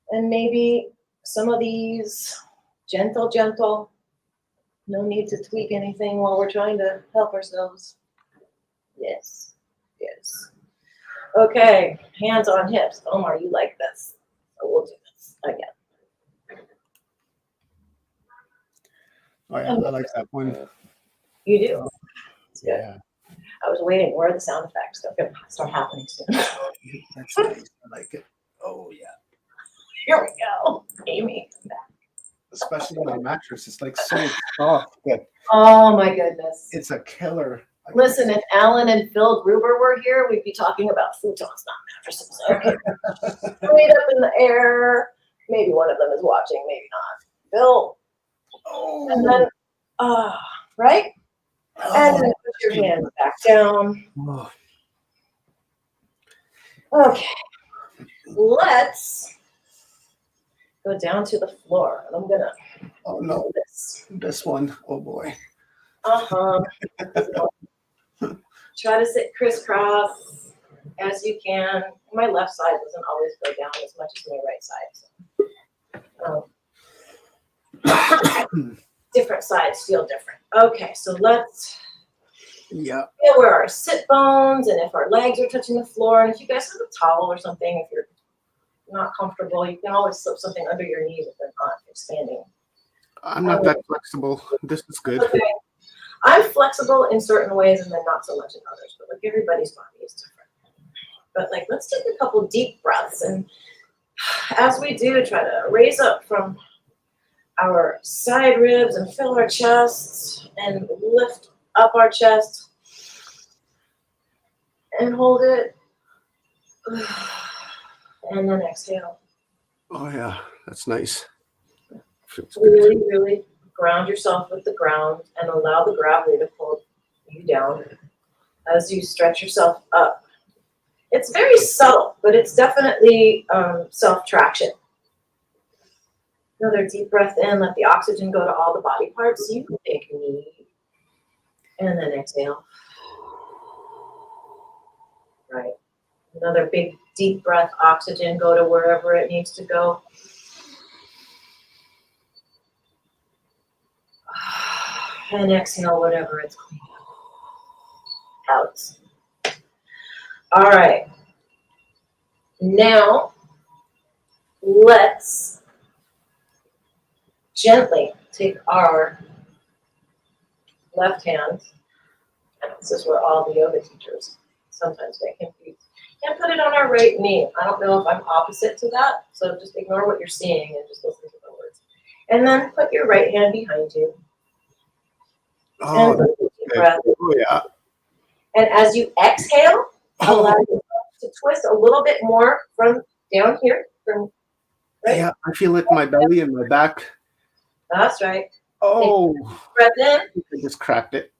And maybe some of these gentle. No need to tweak anything while we're trying to help ourselves. Yes. Okay, hands on hips. Omar, you like this. So we'll do this again. Oh, yeah, I like that one. You do? It's good. Yeah. I was waiting. Where are the sound effects? They're going to start happening soon. That's nice. I like it. Oh, yeah. Here we go. Amy. Especially my mattress. It's like so soft that Oh, my goodness. it's a killer. Listen, if Alan and Phil Gruber were here, we'd be talking about futons, not mattresses. Okay. Straight up in the air. Maybe one of them is watching, maybe not. Phil. Oh. And then, right? And then put your hands back down. Oh. Okay. Let's go down to the floor. And I'm going to Oh, no. this. This one. Oh, boy. Try to sit crisscross as you can. My left side doesn't always go down as much as my right side. So. Different sides feel different. Okay, so let's feel where our sit bones and if our legs are touching the floor. And if you guys have a towel or something, if you're not comfortable, you can always slip something under your knee if they're not expanding. I'm not that flexible. This is good. Okay. I'm flexible in certain ways and then not so much in others, but like everybody's body is different. But like, let's take a couple deep breaths. And as we do, try to raise up from our side ribs and fill our chests and lift up our chest and hold it. And then exhale. Oh, yeah. That's nice. Feels good. Really, really ground yourself with the ground and allow the gravity to pull you down as you stretch yourself up. It's very subtle, but it's definitely self-traction. Another deep breath in, let the oxygen go to all the body parts you think you need. And then exhale. Right. Another big deep breath, oxygen go to wherever it needs to go. And exhale whatever it's clean out. All right. Now, let's gently take our left hand, and this is where all the yoga teachers sometimes get confused, and put it on our right knee. I don't know if I'm opposite to that, so just ignore what you're seeing and just listen to the words. And then put your right hand behind you. Oh, And take a deep breath. oh, yeah. And as you exhale, allow yourself to twist a little bit more from down here. From right. Yeah, I feel it in my belly and my back. That's right. Oh, Breath in. I just cracked it.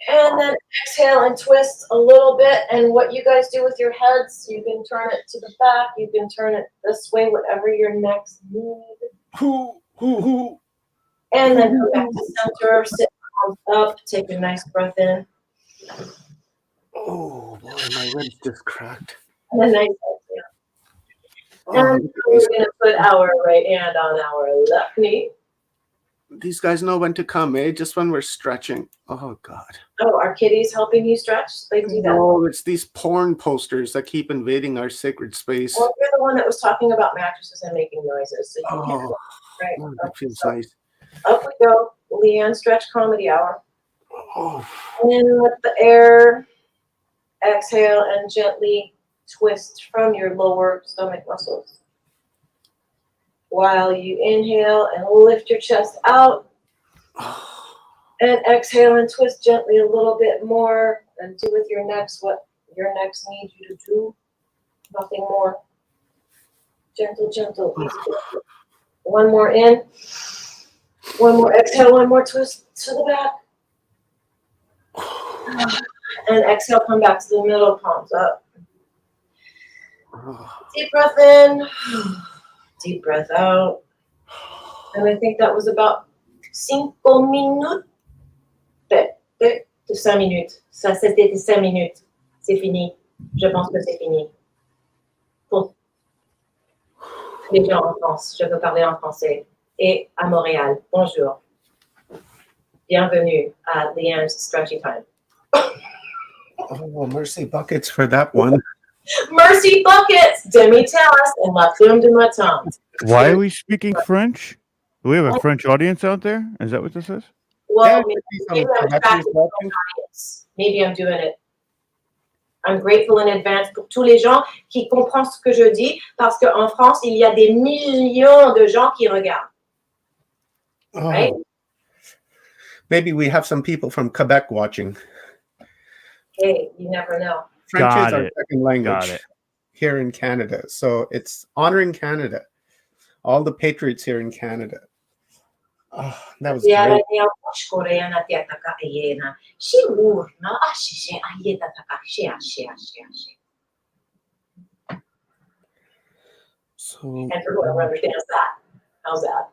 And then exhale and twist a little bit. And what you guys do with your heads, you can turn it to the back. You can turn it this way, whatever your next need. Hoo, hoo, hoo. And then come back to center, sit arms up, take a nice breath in. Oh boy, my ribs just cracked. And a nice exhale. Oh, And we're going to put our right hand on our left knee. these guys know when to come, eh? Just when we're stretching. Oh God. Oh, are kitties helping you stretch? They do that. No, it's these porn posters that keep invading our sacred space. Well, you're the one that was talking about mattresses and making noises. So you can't. Oh, Right. oh, that feels So nice. up we go. Leanne Stretch Comedy Hour. Oh, In with the air. Exhale and gently twist from your lower stomach muscles. While you inhale and lift your chest out. And exhale and twist gently a little bit more. And do with your necks what your necks need you to do. Nothing more. Gentle, gentle. Easy. One more in. One more exhale, one more twist to the back. And exhale, come back to the middle, palms up. Deep breath in. Deep breath out. And I think that was about 5 minutes. De 5 minutes. Ça, c'était 5 minutes. C'est fini. Je pense que c'est fini. Pour les gens en France, je peux parler en français. Et à Montréal, bonjour. Bienvenue à Leanne's Stretchy Time. oh, mercy buckets for that one. Mercy buckets, demi-tasse, and la plume de ma tongue. Why are we speaking French? Do we have a French audience out there? Is that what this is? Well, Yeah, maybe I'm attracting an audience. Maybe I'm doing it. I'm grateful in advance pour tous les gens qui comprennent ce que je dis, parce qu'en France, il y a des millions de gens qui regardent. Oh, Right? maybe we have some people from Quebec watching. Hey, you never know. French Got is our it. second language Got it. here in Canada. So it's honoring Canada. All the patriots here in Canada. Oh, that was Kiara great. ni au coreana te ataka iena. She urna ashe ayeta taka she. So And for whoever understands that, how's that?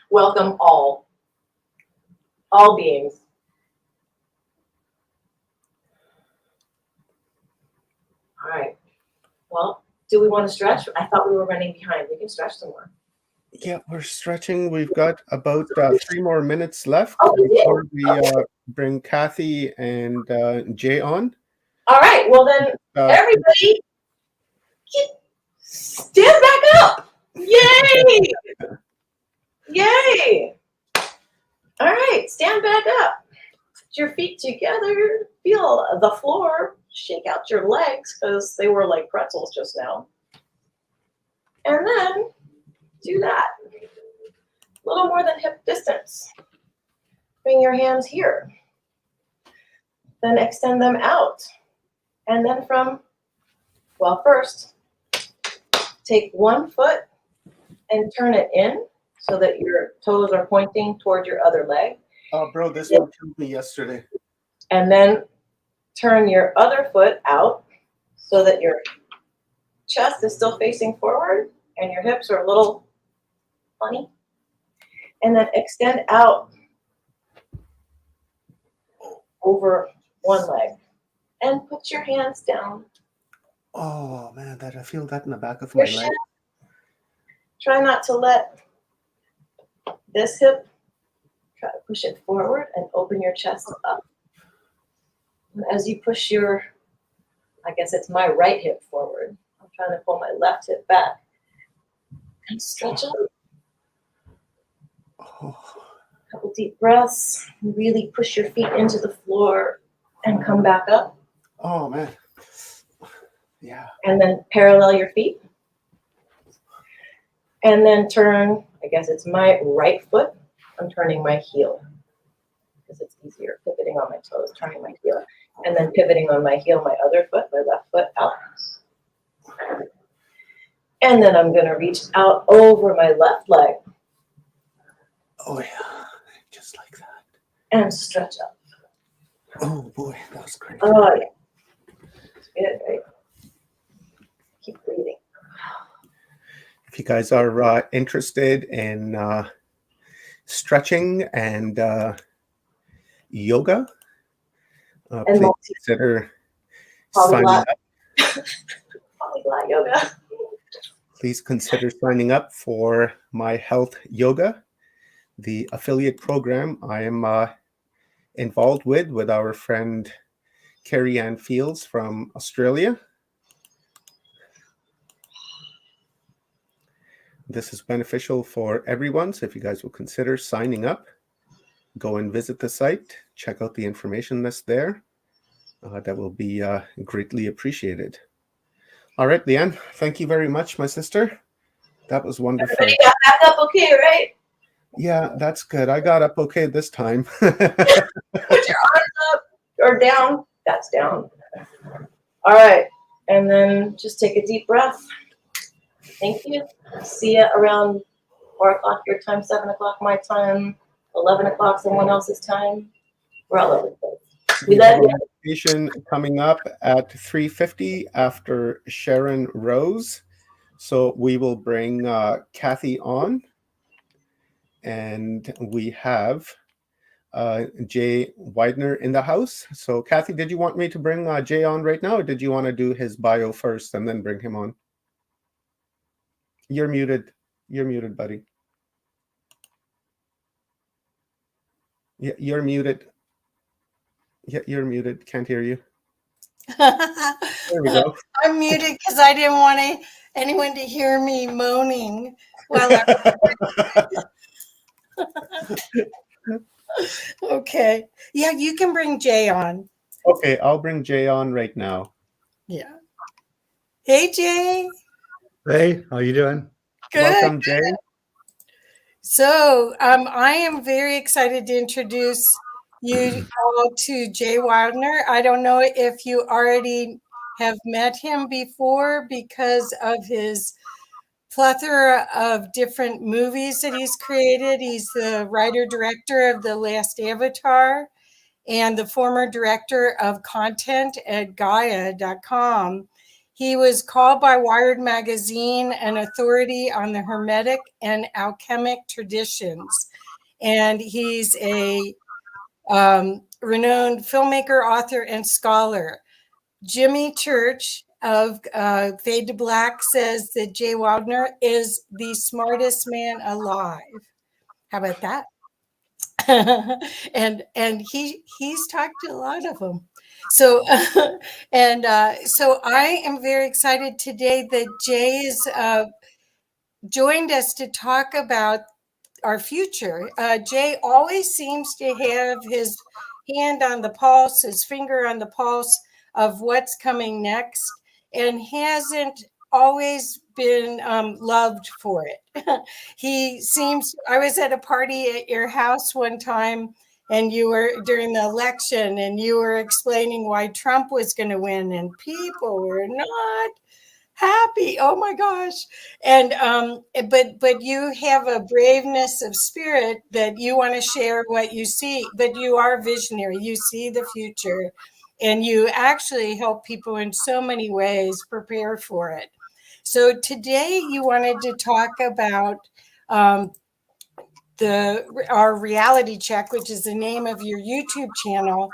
Welcome all beings. All right. Well, do we want to stretch? I thought we were running behind. We can stretch some more. yeah, we're stretching. We've got about 3 more minutes left Oh, we did? before we bring Kathy and Jay on. All right. Well, then, everybody, stand back up. Yay! Yay! All right. Stand back up. Put your feet together. Feel the floor. Shake out your legs because they were like pretzels just now. And then do that. A little more than hip distance. Bring your hands here. Then extend them out. And then first, take one foot and turn it in so that your toes are pointing toward your other leg. Oh, bro, this one killed me yesterday. And then turn your other foot out so that your chest is still facing forward and your hips are a little funny. And then extend out over one leg and put your hands down. Oh man, I feel that in the back of Your my leg. chest. Try not to let this hip, try to push it forward and open your chest up. And as you push I guess it's my right hip forward. I'm trying to pull my left hip back and stretch up. Oh. Couple deep breaths. Really push your feet into the floor and come back up. Oh man. Yeah. And then parallel your feet. And then turn, I guess it's my right foot. I'm turning my heel because it's easier pivoting on my toes, turning my heel. And then pivoting on my heel, my other foot, my left foot out. And then I'm going to reach out over my left leg. Oh yeah. Just like that. And stretch up. Oh boy, that was great. Oh yeah. Good, right? Keep breathing. If you guys are interested in stretching and yoga, And please multi- consider signing polyglot. up. Polyglot yoga. Please consider signing up for my health yoga, the affiliate program I am involved with our friend Carrie Ann Fields from Australia. This is beneficial for everyone, so if you guys will consider signing up, go and visit the site, check out the information that's there. That will be greatly appreciated. All right, Leanne, thank you very much, my sister. That was wonderful. Everybody got back up okay, right? Yeah, that's good. I got up okay this time. Put your arms up or down. That's down. All right. And then just take a deep breath. Thank you. See you around 4 o'clock your time, 7 o'clock my time, 11 o'clock someone else's time. We're all over the place. We love have a you. meditation coming up at 3:50 after Sharon Rose. So we will bring Kathy on. And we have Jay Widener in the house. So Kathy, did you want me to bring Jay on right now, or did you want to do his bio first and then bring him on? You're muted. You're muted, buddy. Yeah, you're muted. Yeah, you're muted. Can't hear you. There we go. I'm muted because I didn't want anyone to hear me moaning while Okay. Yeah, you can bring Jay on. Okay, I'll bring Jay on right now. Yeah. Hey, Jay. Hey, how you doing? Good. Welcome, Jay. So I am very excited to introduce you all to Jay Wildner. I don't know if you already have met him before because of his plethora of different movies that he's created. He's the writer-director of The Last Avatar and the former director of content at Gaia.com. He was called by Wired Magazine an authority on the Hermetic and alchemic traditions. And he's a renowned filmmaker, author, and scholar. Jimmy Church of Fade to Black says that Jay Wildner is the smartest man alive. How about that? and he's talked to a lot of them. So so I am very excited today that Jay's joined us to talk about our future. Jay always seems to have his hand on the pulse, his finger on the pulse of what's coming next, and hasn't always been loved for it. He seems, I was at a party at your house one time, and you were during the election, and you were explaining why Trump was going to win, and people were not happy. Oh my gosh. And but you have a braveness of spirit that you want to share what you see, but you are visionary. You see the future, and you actually help people in so many ways prepare for it. So today you wanted to talk about our reality check, which is the name of your YouTube channel.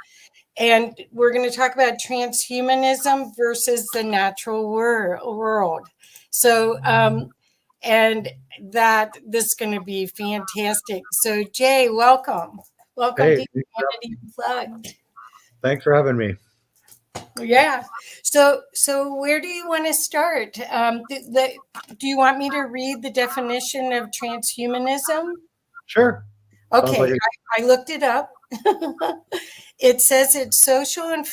And we're going to talk about transhumanism versus the natural world. So, and that this is going to be fantastic. So, Jay, welcome. Welcome Hey, to Humanity Unplugged. thanks for having me. Yeah. So where do you want to start? Do you want me to read the definition of transhumanism? Sure. Okay, like I looked it up. It says it's social and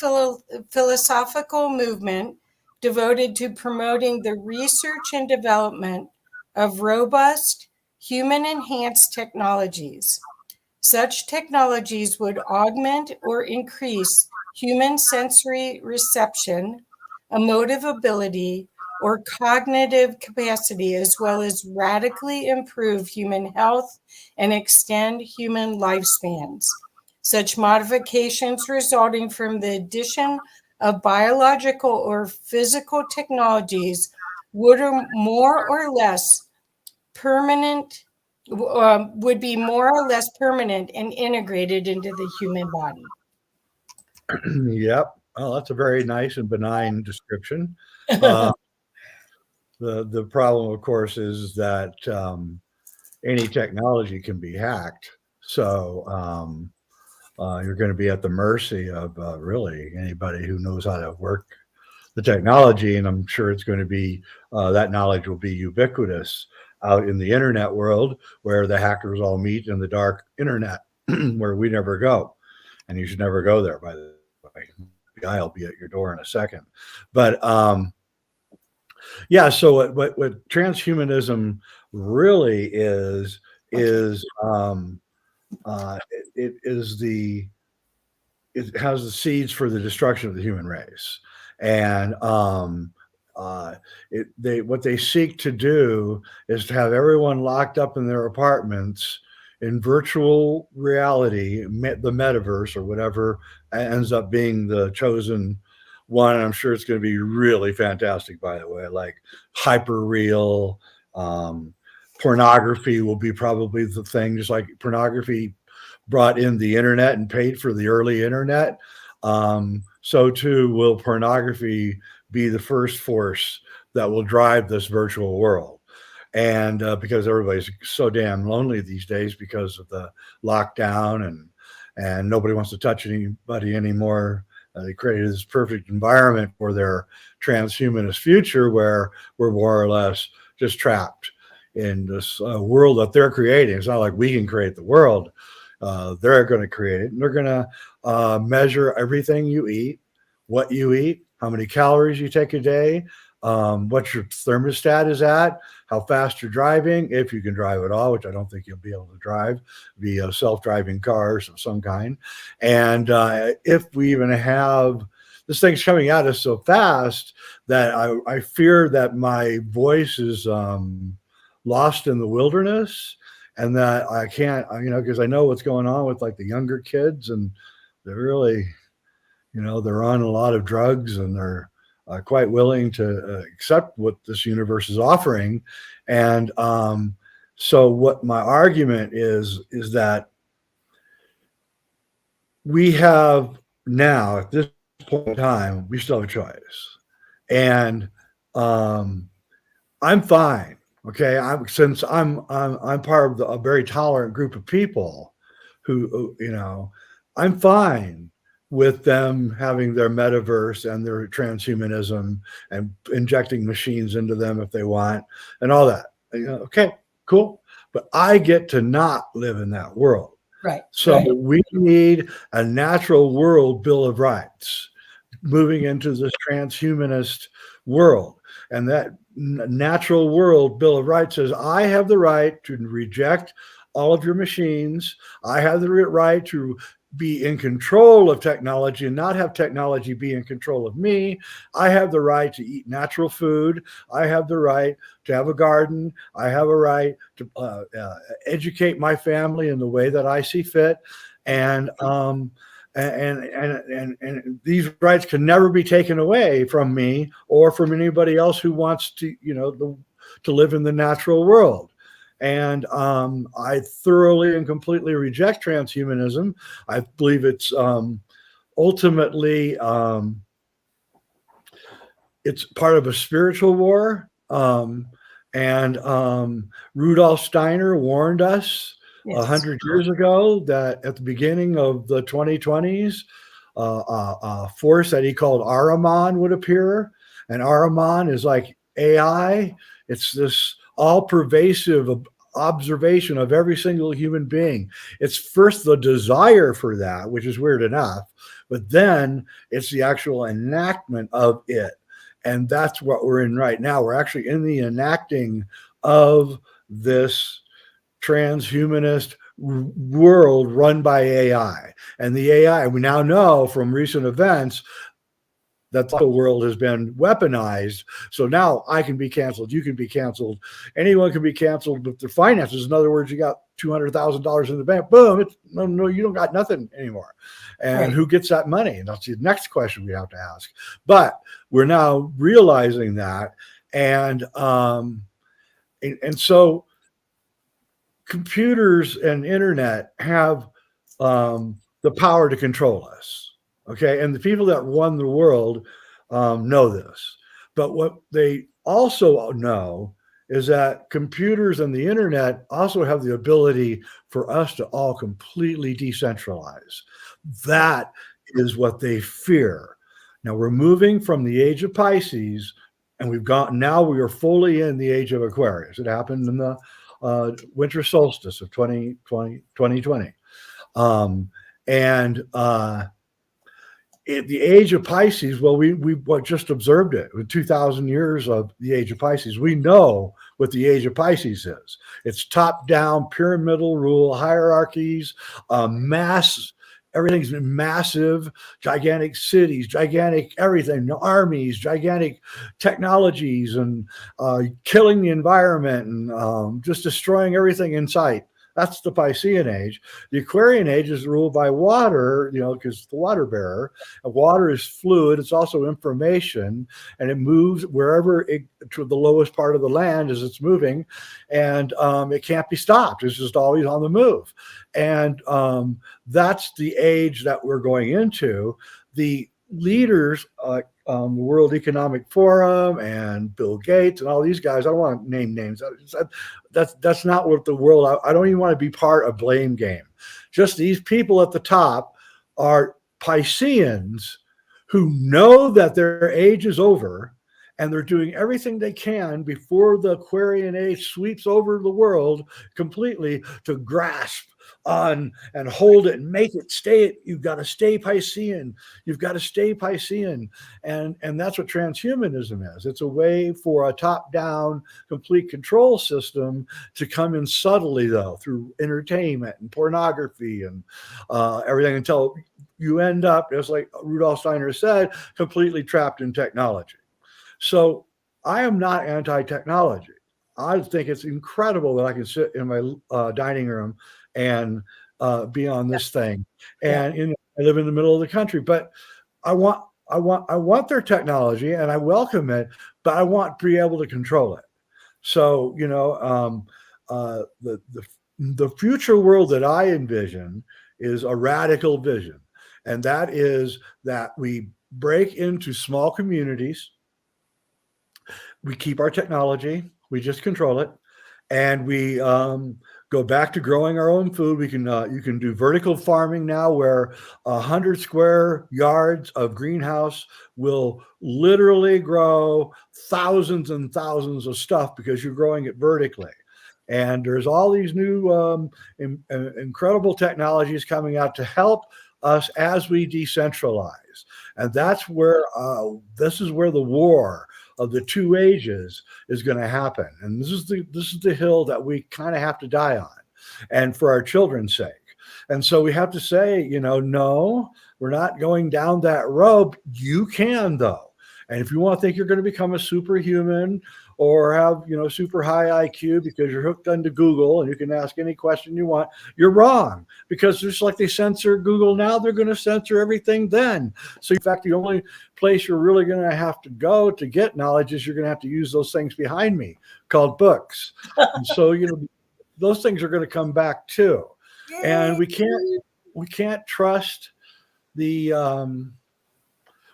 philosophical movement devoted to promoting the research and development of robust, human-enhanced technologies. Such technologies would augment or increase human sensory reception, emotive ability, or cognitive capacity, as well as radically improve human health and extend human lifespans. Such modifications resulting from the addition of biological or physical technologies would more or less permanent would be more or less permanent and integrated into the human body. Yep. Oh, that's a very nice and benign description. The problem, of course, is that any technology can be hacked. So you're going to be at the mercy of really anybody who knows how to work the technology. And I'm sure it's going to be that knowledge will be ubiquitous out in the internet world where the hackers all meet in the dark internet where we never go. And you should never go there, by the way. The guy will be at your door in a second. But yeah, so what transhumanism really is it is it has the seeds for the destruction of the human race, and what they seek to do is to have everyone locked up in their apartments in virtual reality, the metaverse or whatever ends up being the chosen one. I'm sure it's going to be really fantastic, by the way, like hyper real. Pornography will be probably the thing, just like pornography brought in the internet and paid for the early internet. So too will pornography be the first force that will drive this virtual world. And because everybody's so damn lonely these days because of the lockdown and nobody wants to touch anybody anymore. They created this perfect environment for their transhumanist future where we're more or less just trapped in this world that they're creating. It's not like we can create the world. They're going to create it. And they're going to measure everything you eat, what you eat, how many calories you take a day, what your thermostat is at, how fast you're driving, if you can drive at all, which I don't think you'll be able to drive via self-driving cars of some kind. And if we even have this thing's coming at us so fast that I fear that my voice is lost in the wilderness, and that I can't, because I know what's going on with like the younger kids, and they're really, they're on a lot of drugs, and they're quite willing to accept what this universe is offering. And so what my argument is that we have now, at this point in time, we still have a choice. And I'm fine. Okay. Since I'm part of a very tolerant group of people who, I'm fine with them having their metaverse and their transhumanism and injecting machines into them if they want and all that. Okay, cool. But I get to not live in that world. Right. So we need a natural world Bill of Rights moving into this transhumanist world. And that natural world Bill of Rights says, I have the right to reject all of your machines. I have the right to be in control of technology and not have technology be in control of me. I have the right to eat natural food. I have the right to have a garden. I have a right to educate my family in the way that I see fit. And these rights can never be taken away from me or from anybody else who wants to, to live in the natural world. And I thoroughly and completely reject transhumanism. I believe it's ultimately it's part of a spiritual war. And Rudolf Steiner warned us 100 years ago that at the beginning of the 2020s, a force that he called Ahriman would appear. And Ahriman is like AI. It's this all-pervasive observation of every single human being. It's first the desire for that, which is weird enough, but then it's the actual enactment of it. And that's what we're in right now. We're actually in the enacting of this transhumanist world run by AI. And the AI, we now know from recent events that the world has been weaponized. So now I can be canceled. You can be canceled. Anyone can be canceled with their finances. In other words, you got $200,000 in the bank. Boom. No, you don't got nothing anymore. And who gets that money? And that's the next question we have to ask. But we're now realizing that. And so computers and internet have the power to control us. Okay. And the people that run the world know this. But what they also know is that computers and the internet also have the ability for us to all completely decentralize. That is what they fear. Now we're moving from the age of Pisces, and now we are fully in the age of Aquarius. It happened in the winter solstice of 2020. The age of Pisces, well, we just observed it with 2,000 years of the age of Pisces. We know what the age of Pisces is. It's top-down, pyramidal rule, hierarchies, mass. Everything's been massive, gigantic cities, gigantic everything, armies, gigantic technologies, and killing the environment and just destroying everything in sight. That's the Piscean age. The Aquarian age is ruled by water, because the water bearer. And water is fluid. It's also information, and it moves wherever to the lowest part of the land as it's moving, and it can't be stopped. It's just always on the move. And that's the age that we're going into. The leaders, the World Economic Forum and Bill Gates and all these guys, I don't want to name names. That's not what the world, I don't even want to be part of blame game. Just these people at the top are Pisceans who know that their age is over, and they're doing everything they can before the Aquarian age sweeps over the world completely to grasp on and hold it and make it stay. You've got to stay Piscean. You've got to stay Piscean. And that's what transhumanism is. It's a way for a top-down complete control system to come in subtly, though, through entertainment and pornography and everything, until you end up, just like Rudolf Steiner said, completely trapped in technology. So I am not anti-technology. I think it's incredible that I can sit in my dining room and be on this thing. And I live in the middle of the country, but I want their technology, and I welcome it, but I want to be able to control it. So the future world that I envision is a radical vision, and that is that we break into small communities. We keep our technology, we just control it, and we go back to growing our own food. We can you can do vertical farming now, where 100 square yards of greenhouse will literally grow thousands and thousands of stuff because you're growing it vertically. And there's all these new incredible technologies coming out to help us as we decentralize. And that's where this is where the war of the two ages is going to happen. And this is the hill that we kind of have to die on, and for our children's sake. And so we have to say, no, we're not going down that road. You can, though. And if you want to think you're going to become a superhuman or have, super high IQ because you're hooked onto Google and you can ask any question you want, you're wrong. Because just like they censor Google now, they're going to censor everything then. So in fact, the only place you're really going to have to go to get knowledge is you're going to have to use those things behind me called books. And so, those things are going to come back too. And we can't trust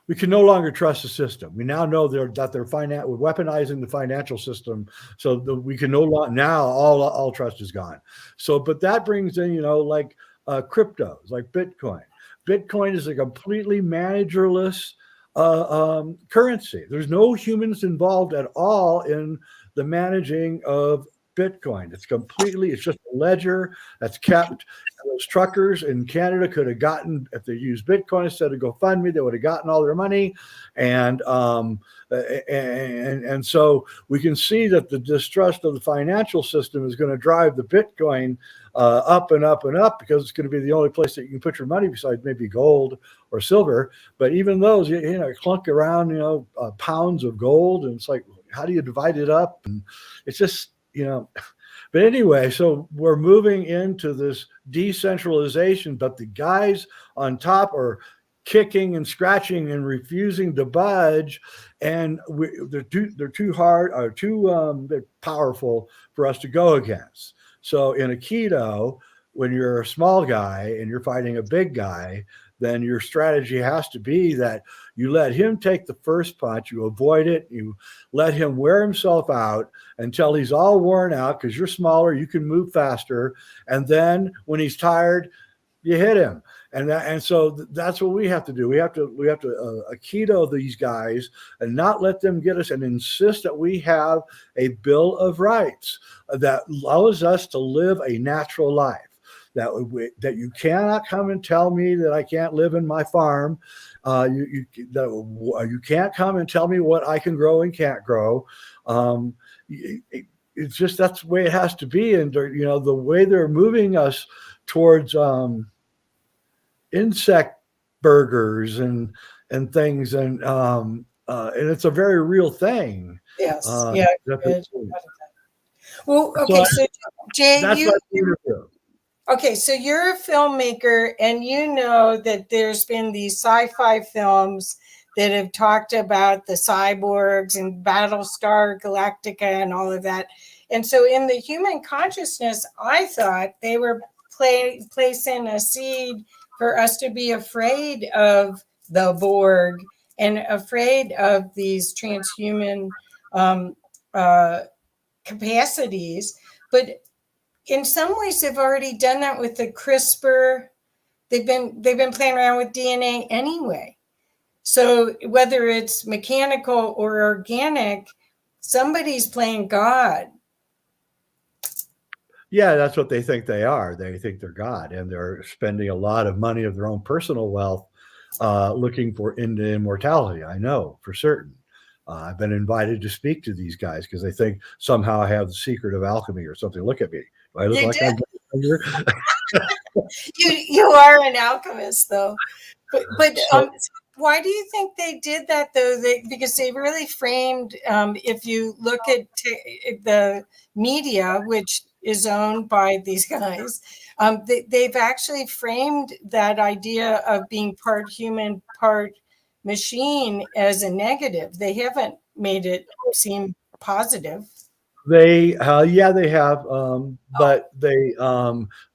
we can no longer trust the system. We now know that they're weaponizing the financial system, so that we can no longer, now all trust is gone. So, but that brings in, like cryptos, like Bitcoin. Bitcoin is a completely managerless currency. There's no humans involved at all in the managing of Bitcoin. It's just a ledger that's kept. Those truckers in Canada could have gotten, if they used Bitcoin instead of GoFundMe, they would have gotten all their money. And so we can see that the distrust of the financial system is going to drive the Bitcoin up and up and up, because it's going to be the only place that you can put your money besides maybe gold or silver. But even those, clunk around, pounds of gold, and it's like, how do you divide it up? And it's just, But anyway, so we're moving into this decentralization, but the guys on top are kicking and scratching and refusing to budge, and they're too hard, or they're powerful for us to go against. So in Aikido, when you're a small guy and you're fighting a big guy, then your strategy has to be that you let him take the first punch, you avoid it, you let him wear himself out until he's all worn out, because you're smaller, you can move faster. And then when he's tired, you hit him. And so that's what we have to do. We have to Aikido these guys and not let them get us, and insist that we have a Bill of Rights that allows us to live a natural life. That you cannot come and tell me that I can't live in my farm. You can't come and tell me what I can grow and can't grow. It's just, that's the way it has to be. And the way they're moving us towards insect burgers and things, and it's a very real thing. Yes. Well, So okay. So Jay, that's what I do. Okay, so you're a filmmaker, and you know that there's been these sci-fi films that have talked about the cyborgs and Battlestar Galactica and all of that. And so in the human consciousness, I thought they were placing a seed for us to be afraid of the Borg and afraid of these transhuman capacities. But in some ways, they've already done that with the CRISPR. They've been playing around with DNA anyway. So whether it's mechanical or organic, somebody's playing God. Yeah, that's what they think they are. They think they're God, and they're spending a lot of money of their own personal wealth looking for immortality. I know for certain. I've been invited to speak to these guys because they think somehow I have the secret of alchemy or something. Look at me. Do I look like I'm you are an alchemist, though. But why do you think they did that, though? Because they really framed, if you look at the media, which is owned by these guys, they've actually framed that idea of being part human, part machine as a negative. They haven't made it seem positive. They have, but they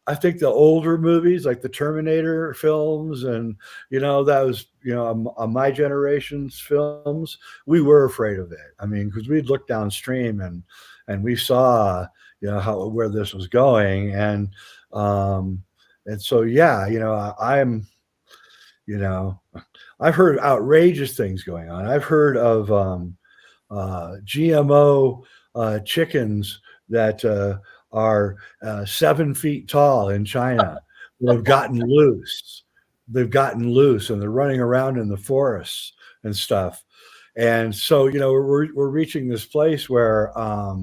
I think the older movies like the Terminator films, and that was my generation's films, we were afraid of it. I mean, because we'd look downstream and we saw where this was going, and so I'm I've heard outrageous things going on. I've heard of GMO chickens that are 7 feet tall in China that have gotten loose. They've gotten loose and they're running around in the forests and stuff. And so, we're reaching this place where I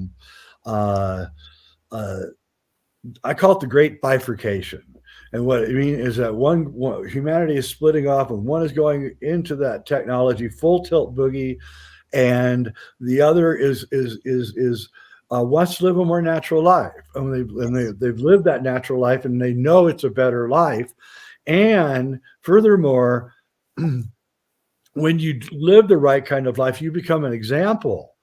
call it the great bifurcation. And what I mean is that one humanity is splitting off, and one is going into that technology full tilt boogie, and the other is wants to live a more natural life. And they've lived that natural life, and they know it's a better life. And furthermore, when you live the right kind of life, you become an example.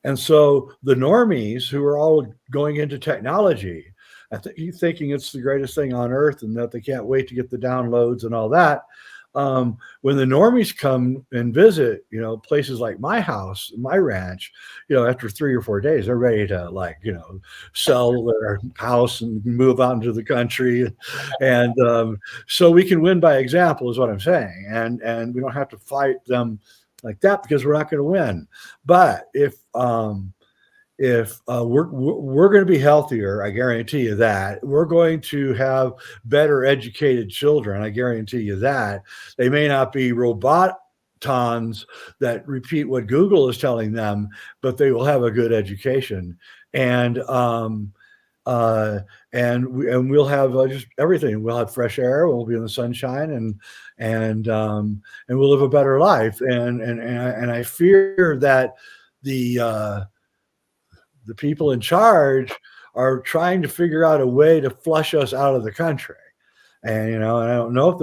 And so the normies who are all going into technology, thinking it's the greatest thing on earth and that they can't wait to get the downloads and all that. When the normies come and visit, places like my house, my ranch, after 3 or 4 days, they're ready to sell their house and move out into the country. And so we can win by example is what I'm saying. And we don't have to fight them like that because we're not going to win. But if we're going to be healthier, I guarantee you that. We're going to have better educated children, I guarantee you that. They may not be robotons that repeat what Google is telling them, but they will have a good education. And we'll have just everything. We'll have fresh air. We'll be in the sunshine, and we'll live a better life. And I fear that the people in charge are trying to figure out a way to flush us out of the country. And I don't know if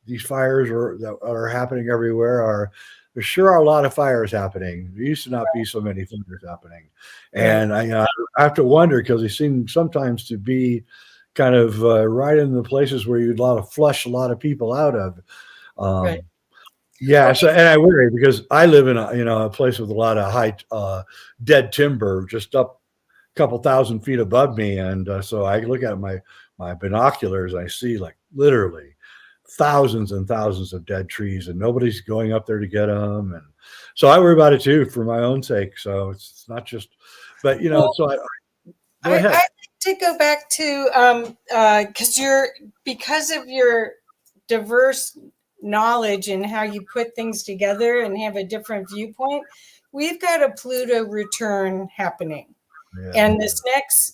these fires that are happening everywhere there sure are a lot of fires happening. There used to not be so many fires happening. And I have to wonder, because they seem sometimes to be kind of right in the places where you'd flush a lot of people out of. Right. Yeah. So, and I worry because I live in a place with a lot of high dead timber just up a couple thousand feet above me. And so I look at my binoculars, I see like literally thousands and thousands of dead trees, and nobody's going up there to get them. And so I worry about it too, for my own sake. So it's not just, but so go ahead. I'd like to go back to because of your diverse knowledge and how you put things together and have a different viewpoint. We've got a Pluto return happening, and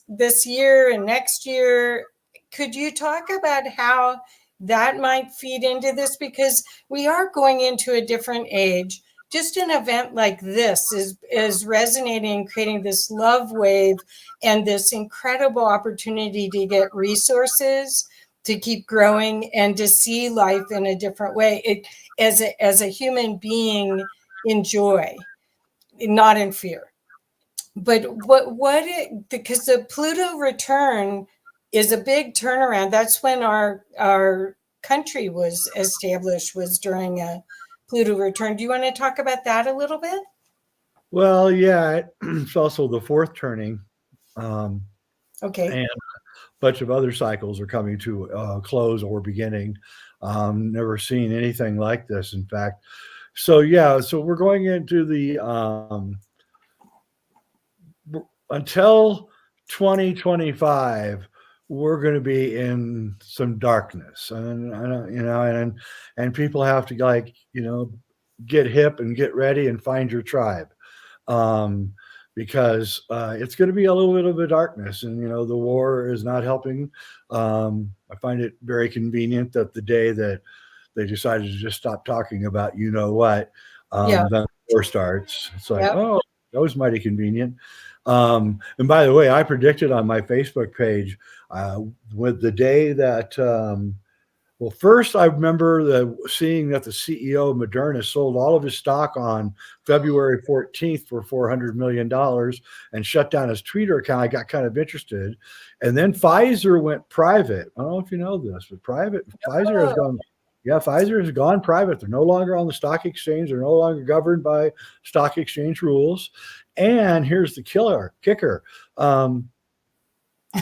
this year and next year. Could you talk about how that might feed into this? Because we are going into a different age. Just an event like this is resonating, creating this love wave and this incredible opportunity to get resources, to keep growing, and to see life in a different way. As a human being, in joy, not in fear. But because the Pluto return is a big turnaround. That's when our country was established, was during a Pluto return. Do you want to talk about that a little bit? Well, yeah, it's also the fourth turning. Okay. And a bunch of other cycles are coming to close or beginning. Never seen anything like this, in fact. So, yeah, so we're going into the until 2025, we're going to be in some darkness, and people have to get hip and get ready and find your tribe, because it's going to be a little bit of a darkness, and the war is not helping. I find it very convenient that the day that they decided to just stop talking about then the war starts. It's like, oh, that was mighty convenient. And by the way, I predicted on my Facebook page with the day that, first I remember seeing that the CEO of Moderna sold all of his stock on February 14th for $400 million and shut down his Twitter account. I got kind of interested. And then Pfizer went private. I don't know if you know this, but Pfizer has gone private. They're no longer on the stock exchange. They're no longer governed by stock exchange rules. And here's the kicker.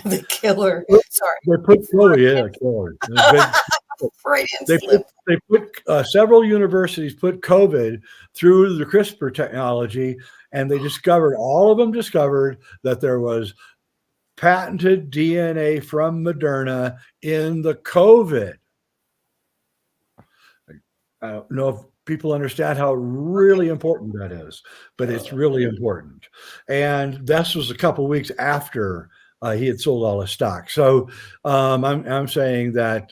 The killer. Sorry. They put killer. They put several universities put COVID through the CRISPR technology, and they all of them discovered that there was patented DNA from Moderna in the COVID. I don't know if people understand how really important that is, but it's really important. And this was a couple of weeks after he had sold all his stock. So I'm saying that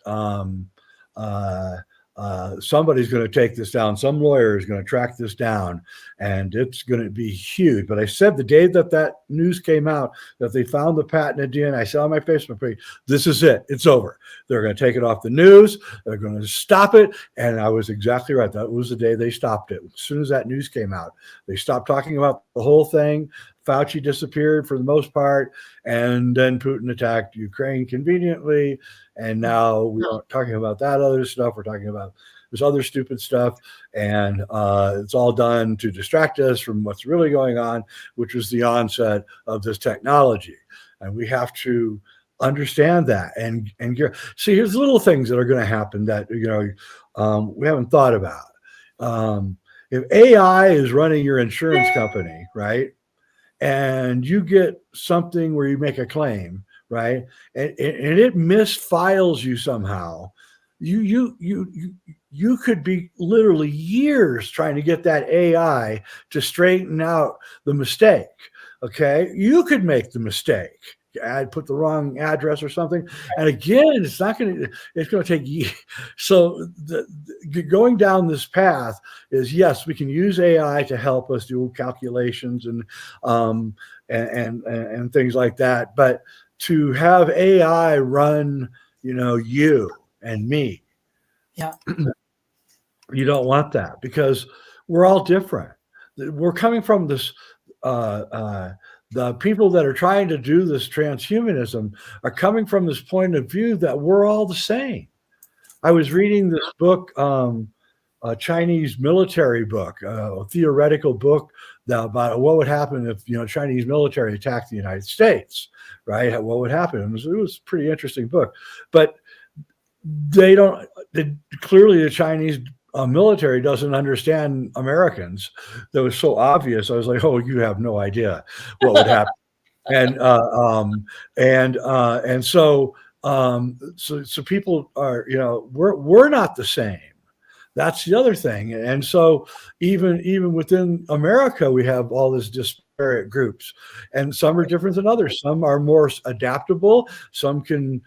somebody's going to take this down. Some lawyer is going to track this down, and it's going to be huge. But I said the day that news came out that they found the patented DNA, I said on my Facebook page, this is it. It's over. They're going to take it off the news. They're going to stop it. And I was exactly right. That was the day they stopped it. As soon as that news came out, they stopped talking about the whole thing. Fauci disappeared for the most part, and then Putin attacked Ukraine conveniently, and now we aren't talking about that other stuff. We're talking about this other stupid stuff, and it's all done to distract us from what's really going on, which was the onset of this technology. And we have to understand that and see, here's little things that are going to happen that we haven't thought about. If AI is running your insurance company, right, and you get something where you make a claim, right, and it misfiles you somehow, you could be literally years trying to get that AI to straighten out the mistake. Okay, you could make the mistake. I'd put the wrong address or something, and again, it's going to take years. So going down this path is, yes, we can use AI to help us do calculations and things like that, but to have AI run, you and me, yeah, you don't want that, because we're all different. We're coming from this. The people that are trying to do this transhumanism are coming from this point of view that we're all the same. I was reading this book, a Chinese military book, a theoretical book about what would happen if Chinese military attacked the United States, right? What would happen? It was a pretty interesting book, but clearly the Chinese military doesn't understand Americans. That was so obvious. I was like, oh, you have no idea what would happen. So people are, we're not the same. That's the other thing. And so even within America, we have all these disparate groups, and some are different than others. Some are more adaptable. Some can,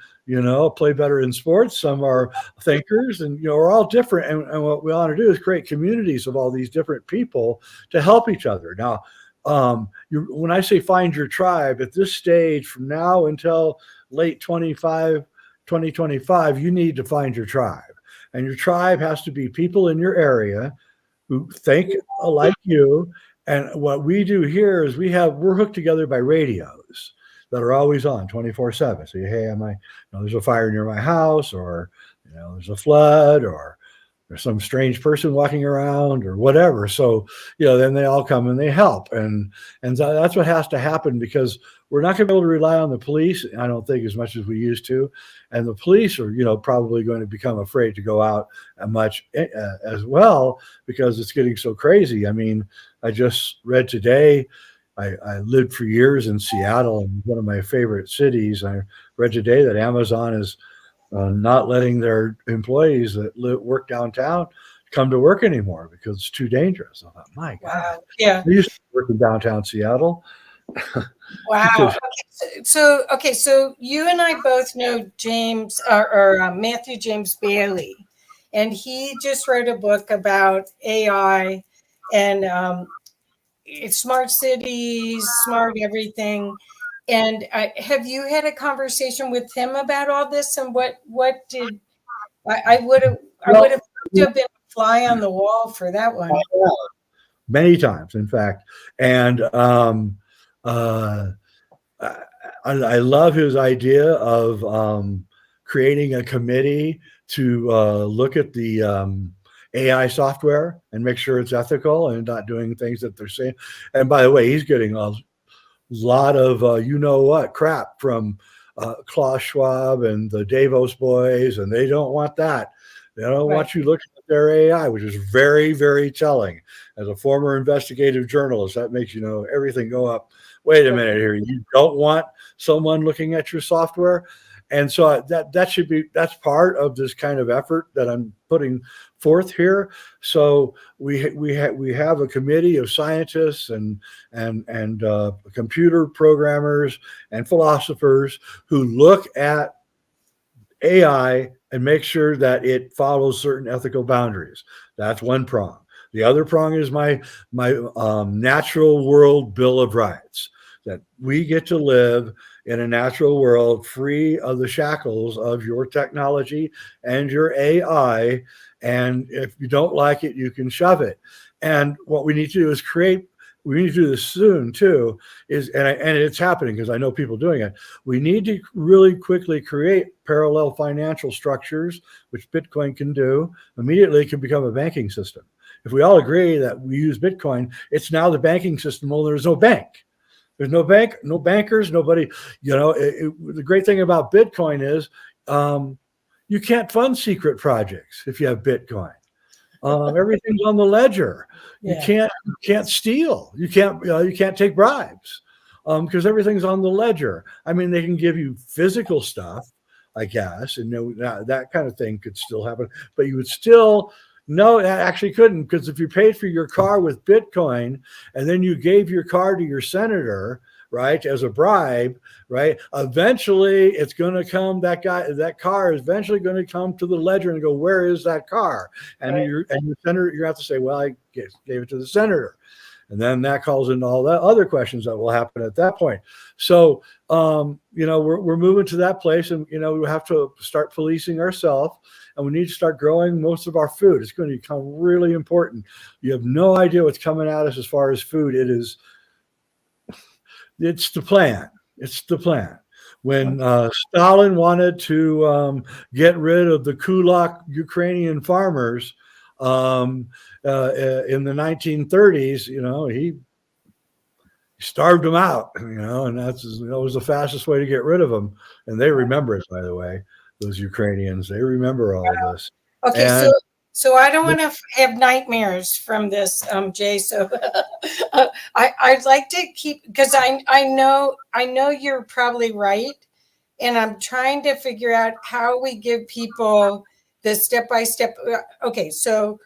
play better in sports. Some are thinkers, and, we're all different. And what we want to do is create communities of all these different people to help each other. Now, when I say find your tribe, at this stage from now until late 2025, you need to find your tribe. And your tribe has to be people in your area who think like you. And what we do here is we're hooked together by radios that are always on 24/7. So, hey, there's a fire near my house, or there's a flood, or there's some strange person walking around, or whatever. So, then they all come and they help. And so that's what has to happen, because we're not going to be able to rely on the police, I don't think, as much as we used to. And the police are, probably going to become afraid to go out much as well, because it's getting so crazy. I mean, I just read today, I lived for years in Seattle, one of my favorite cities. I read today that Amazon is not letting their employees that work downtown come to work anymore because it's too dangerous. I thought, my God. Wow. Yeah. I used to work in downtown Seattle. Wow. Okay. So you and I both know James or Matthew James Bailey, and he just wrote a book about AI and smart cities, smart everything. And have you had a conversation with him about all this? And what did I would have been a fly on the wall for that one. Many times, in fact. And I love his idea of creating a committee to look at the AI software and make sure it's ethical and not doing things that they're saying. And by the way, he's getting a lot of crap from Klaus Schwab and the Davos boys, and they don't want that. They don't want you looking at their AI, which is very, very telling. As a former investigative journalist, that makes everything go up. Wait a minute here. You don't want someone looking at your software? And so that's part of this kind of effort that I'm putting forth here. So we have a committee of scientists and computer programmers and philosophers who look at AI and make sure that it follows certain ethical boundaries. That's one prong. The other prong is my natural world Bill of Rights, that we get to live in a natural world free of the shackles of your technology and your AI. And if you don't like it, you can shove it. And what we need to do is we need to do this soon too, and it's happening because I know people doing it. We need to really quickly create parallel financial structures, which Bitcoin can do. Immediately it can become a banking system. If we all agree that we use Bitcoin, it's now the banking system. Well, there's no bank. There's no bank, no bankers, nobody. The great thing about Bitcoin is you can't fund secret projects if you have Bitcoin. Everything's on the ledger. You can't steal. You can't take bribes because everything's on the ledger. I mean, they can give you physical stuff, I guess, and that kind of thing could still happen. But you would still. No, it actually couldn't, because if you paid for your car with Bitcoin and then you gave your car to your senator, right, as a bribe, right, eventually it's going to come, that car is eventually going to come to the ledger and go, where is that car? And your senator, you have to say, well, I gave it to the senator. And then that calls into all the other questions that will happen at that point. So, we're moving to that place, and, we have to start policing ourselves, and we need to start growing most of our food. It's going to become really important. You have no idea what's coming at us as far as food. It's the plan. It's the plan. When Stalin wanted to get rid of the kulak Ukrainian farmers in the 1930s, he starved them out, and that was the fastest way to get rid of them. And they remember it, by the way, those Ukrainians. They remember all of this. Okay, And so I don't want to have nightmares from this, Jay. So I'd like to keep, because I know you're probably right, and I'm trying to figure out how we give people the step-by-step. Okay, so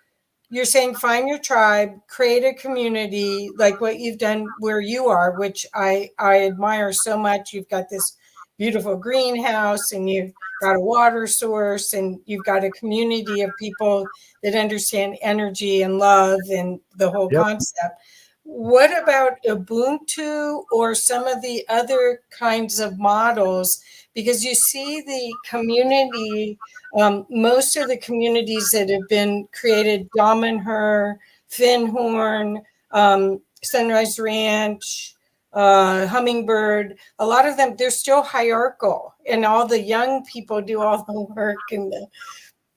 you're saying find your tribe, create a community like what you've done where you are, which I admire so much. You've got this beautiful greenhouse, and you've got a water source, and you've got a community of people that understand energy and love and the whole concept. What about Ubuntu or some of the other kinds of models? Because you see the community, most of the communities that have been created, Damanhur, Finhorn, Sunrise Ranch, Hummingbird, a lot of them, they're still hierarchical, and all the young people do all the work, and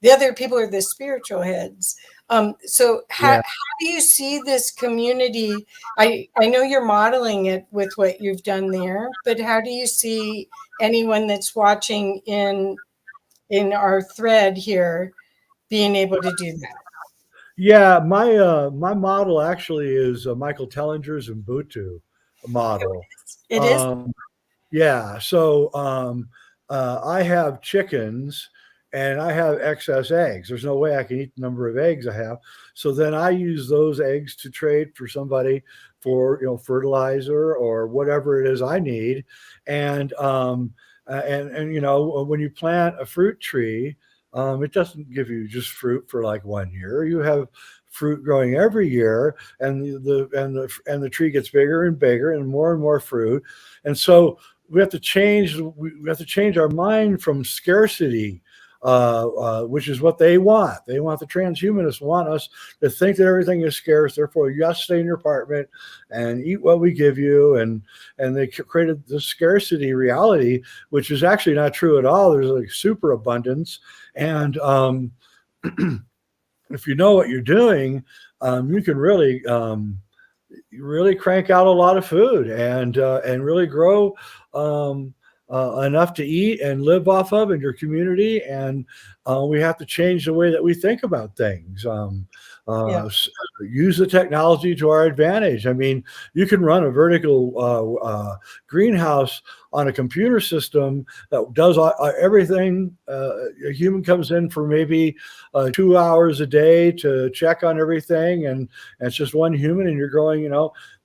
the other people are the spiritual heads. So how do you see this community? I know you're modeling it with what you've done there, but how do you see anyone that's watching in our thread here being able to do that? Yeah, my model actually is Michael Tellinger's Ubuntu model. It is? Yeah, so I have chickens and I have excess eggs. There's no way I can eat the number of eggs I have. So then I use those eggs to trade for somebody for fertilizer or whatever it is I need. And when you plant a fruit tree, it doesn't give you just fruit for like 1 year. You have fruit growing every year, and the tree gets bigger and bigger and more fruit. And so we have to change our mind from scarcity, which is what they want. They want, the transhumanists want us to think that everything is scarce. Therefore, you have to stay in your apartment and eat what we give you. And they created the scarcity reality, which is actually not true at all. There's like super abundance. And if you know what you're doing, you can really crank out a lot of food and really grow enough to eat and live off of in your community. And we have to change the way that we think about things. Use the technology to our advantage. I mean, you can run a vertical greenhouse on a computer system that does everything. A human comes in for maybe 2 hours a day to check on everything, and it's just one human, and you're growing,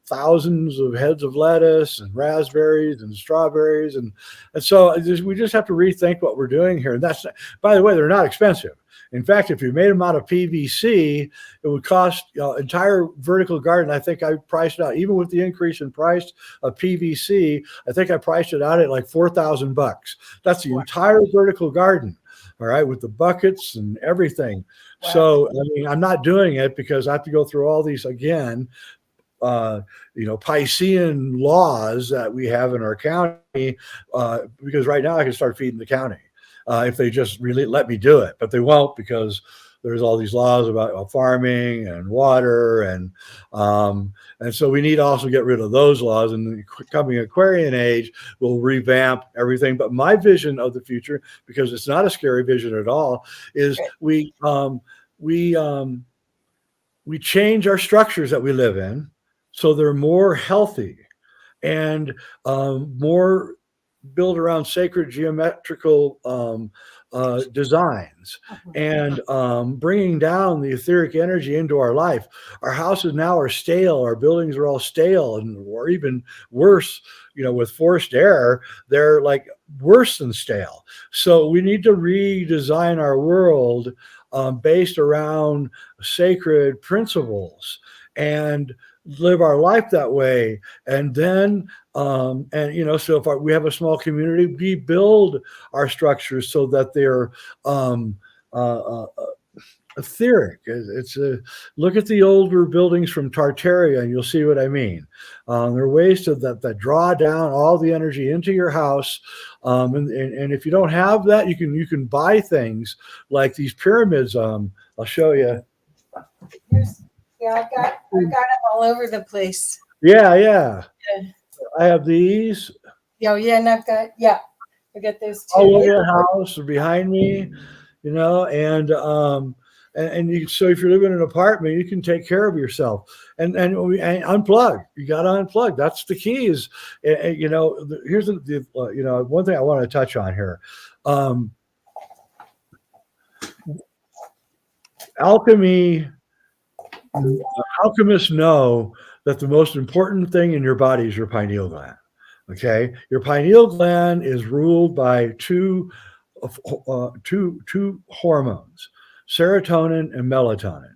thousands of heads of lettuce and raspberries and strawberries. And so we just have to rethink what we're doing here. And that's, by the way, they're not expensive. In fact, if you made them out of PVC, it would cost entire vertical garden. I think I priced it out, even with the increase in price of PVC, I think I priced it out at like $4,000. That's the entire vertical garden. All right, with the buckets and everything. Wow. So, I mean, I'm not doing it because I have to go through all these again. Piscean laws that we have in our county, because right now I can start feeding the county if they just really let me do it, but they won't, because there's all these laws about farming and water, and so we need to also get rid of those laws. And the coming Aquarian age will revamp everything. But my vision of the future, because it's not a scary vision at all, is we change our structures that we live in, so they're more healthy and more built around sacred geometrical designs, and bringing down the etheric energy into our life. Our houses now are stale. Our buildings are all stale, or even worse, with forced air, they're like worse than stale. So we need to redesign our world based around sacred principles. And live our life that way. And then, so if we have a small community, we build our structures so that they're etheric. It's a look at the older buildings from Tartaria, and you'll see what I mean. There are ways that draw down all the energy into your house, and if you don't have that, you can buy things like these pyramids. I'll show you. Yeah, I've got them all over the place. Yeah. I have these. And I got those too. All over the house or behind me, and so if you're living in an apartment, you can take care of yourself and unplug. You got to unplug. That's the key. Is here's the one thing I want to touch on here. Alchemy. Alchemists know that the most important thing in your body is your pineal gland. Okay, your pineal gland is ruled by two hormones, serotonin and melatonin.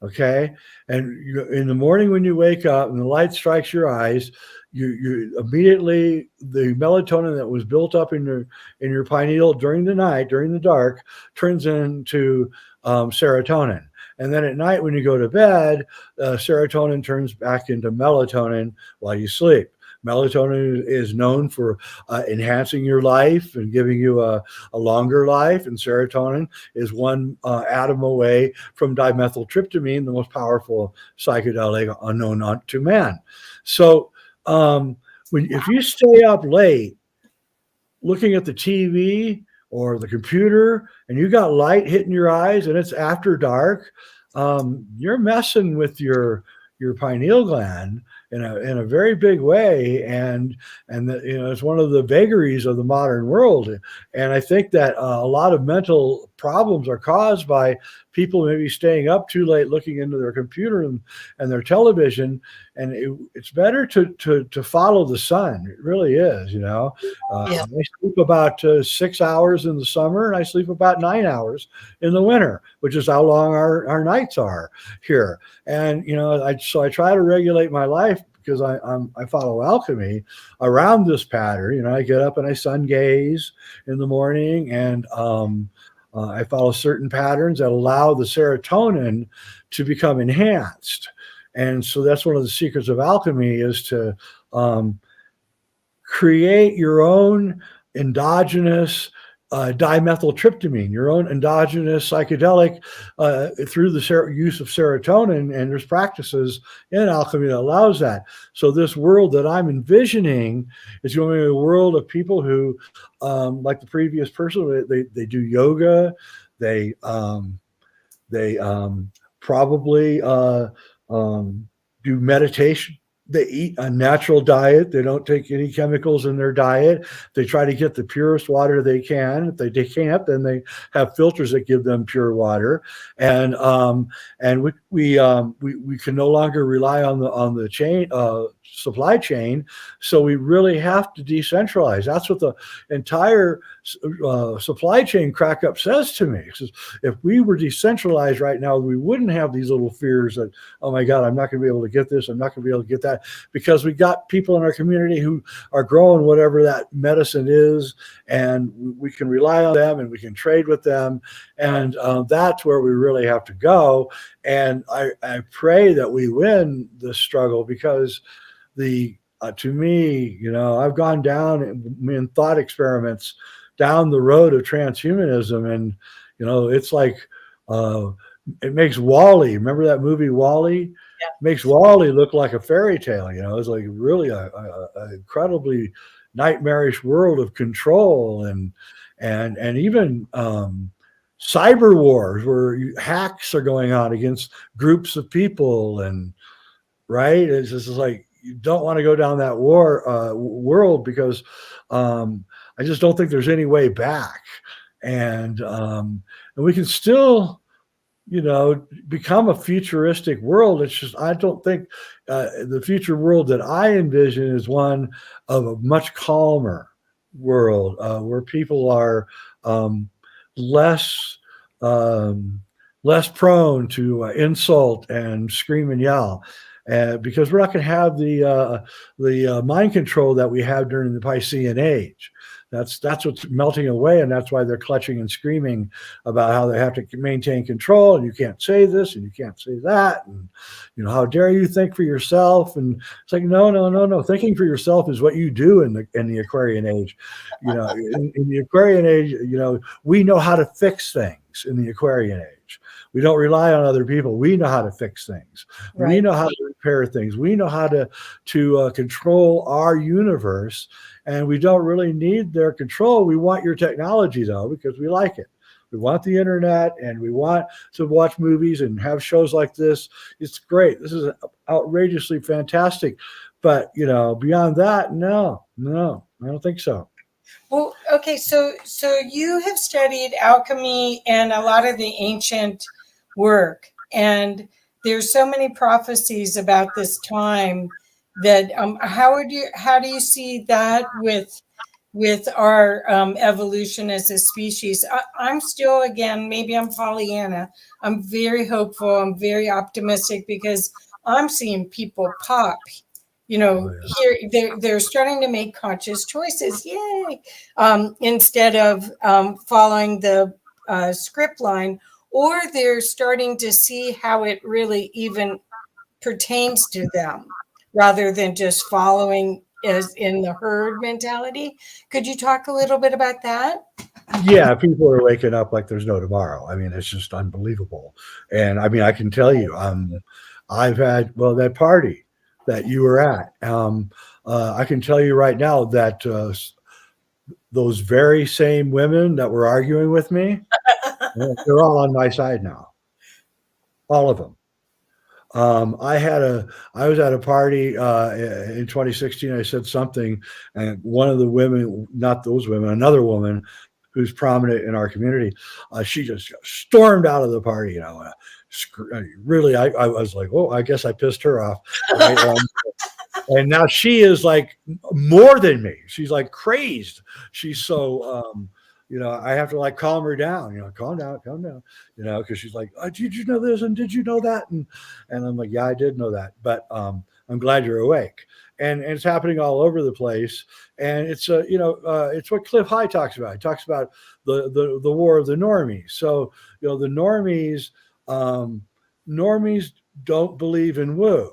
Okay, and in the morning when you wake up and the light strikes your eyes, you immediately, the melatonin that was built up in your pineal during the night, during the dark, turns into serotonin. And then at night when you go to bed, serotonin turns back into melatonin while you sleep. Melatonin is known for enhancing your life and giving you a longer life. And serotonin is one atom away from dimethyltryptamine, the most powerful psychedelic unknown to man. So if you stay up late looking at the TV or the computer and you got light hitting your eyes and it's after dark, you're messing with your pineal gland in a very big way, and it's one of the vagaries of the modern world. And I think that a lot of mental problems are caused by people maybe staying up too late looking into their computer and their television. And it's better to follow the sun. It really is. I sleep about 6 hours in the summer, and I sleep about 9 hours in the winter, which is how long our nights are here. And I try to regulate my life because I follow alchemy around this pattern. I get up and I sun gaze in the morning, and I follow certain patterns that allow the serotonin to become enhanced. And so that's one of the secrets of alchemy, is to create your own endogenous dimethyltryptamine, your own endogenous psychedelic through the use of serotonin. And there's practices in alchemy that allows that. So this world that I'm envisioning is going to be a world of people who, like the previous person, they do yoga, they probably do meditation. They eat a natural diet. They don't take any chemicals in their diet. They try to get the purest water they can. If they can't, then they have filters that give them pure water. And we can no longer rely on the supply chain. So we really have to decentralize. That's what the entire supply chain crack up says to me. It says, if we were decentralized right now, we wouldn't have these little fears that, oh my God, I'm not going to be able to get this. I'm not going to be able to get that, because we got people in our community who are growing whatever that medicine is, and we can rely on them and we can trade with them. And that's where we really have to go. And I pray that we win this struggle, because to me, I've gone down in thought experiments down the road of transhumanism, and it's like it makes Wall-E. Remember that movie Wall-E? Yeah. Makes Wall-E look like a fairy tale. It's like really a incredibly nightmarish world of control and even cyber wars where hacks are going on against groups of people, and right, it's just like, you don't want to go down that world, because I just don't think there's any way back. And we can still, become a futuristic world. It's just, I don't think the future world that I envision is one of a much calmer world, where people are less prone to insult and scream and yell. because we're not going to have the mind control that we have during the Piscean age. That's what's melting away, and that's why they're clutching and screaming about how they have to maintain control, and you can't say this and you can't say that, and how dare you think for yourself? And it's like no. Thinking for yourself is what you do in the Aquarian age. In the Aquarian age, we know how to fix things in the Aquarian age. We don't rely on other people. We know how to fix things. Right. We know how to repair things. We know how to control our universe. And we don't really need their control. We want your technology, though, because we like it. We want the internet, and we want to watch movies and have shows like this. It's great. This is outrageously fantastic. But, beyond that, no, I don't think so. Well, okay, so you have studied alchemy and a lot of the ancient work, and there's so many prophecies about this time that how do you see that with our evolution as a species? I'm still, again, maybe I'm Pollyanna. I'm very hopeful. I'm very optimistic because I'm seeing people pop. Here they're starting to make conscious choices. Yay! Instead of following the script line, or they're starting to see how it really even pertains to them, rather than just following as in the herd mentality. Could you talk a little bit about that? Yeah, people are waking up like there's no tomorrow. I mean, it's just unbelievable. And I mean, I can tell you, I've had, that party that you were at. I can tell you right now that those very same women that were arguing with me, they're all on my side now. All of them. I was at a party in 2016. I said something, and one of the women, not those women, another woman who's prominent in our community, she just stormed out of the party. Really, I was like, oh, I guess I pissed her off. Right? And now she is like more than me. She's like crazed. She's so, I have to like calm her down, calm down, because she's like, oh, did you know this? And did you know that? And I'm like, yeah, I did know that, but I'm glad you're awake. And it's happening all over the place. And it's, it's what Cliff High talks about. He talks about the war of the normies. So, the normies don't believe in woo.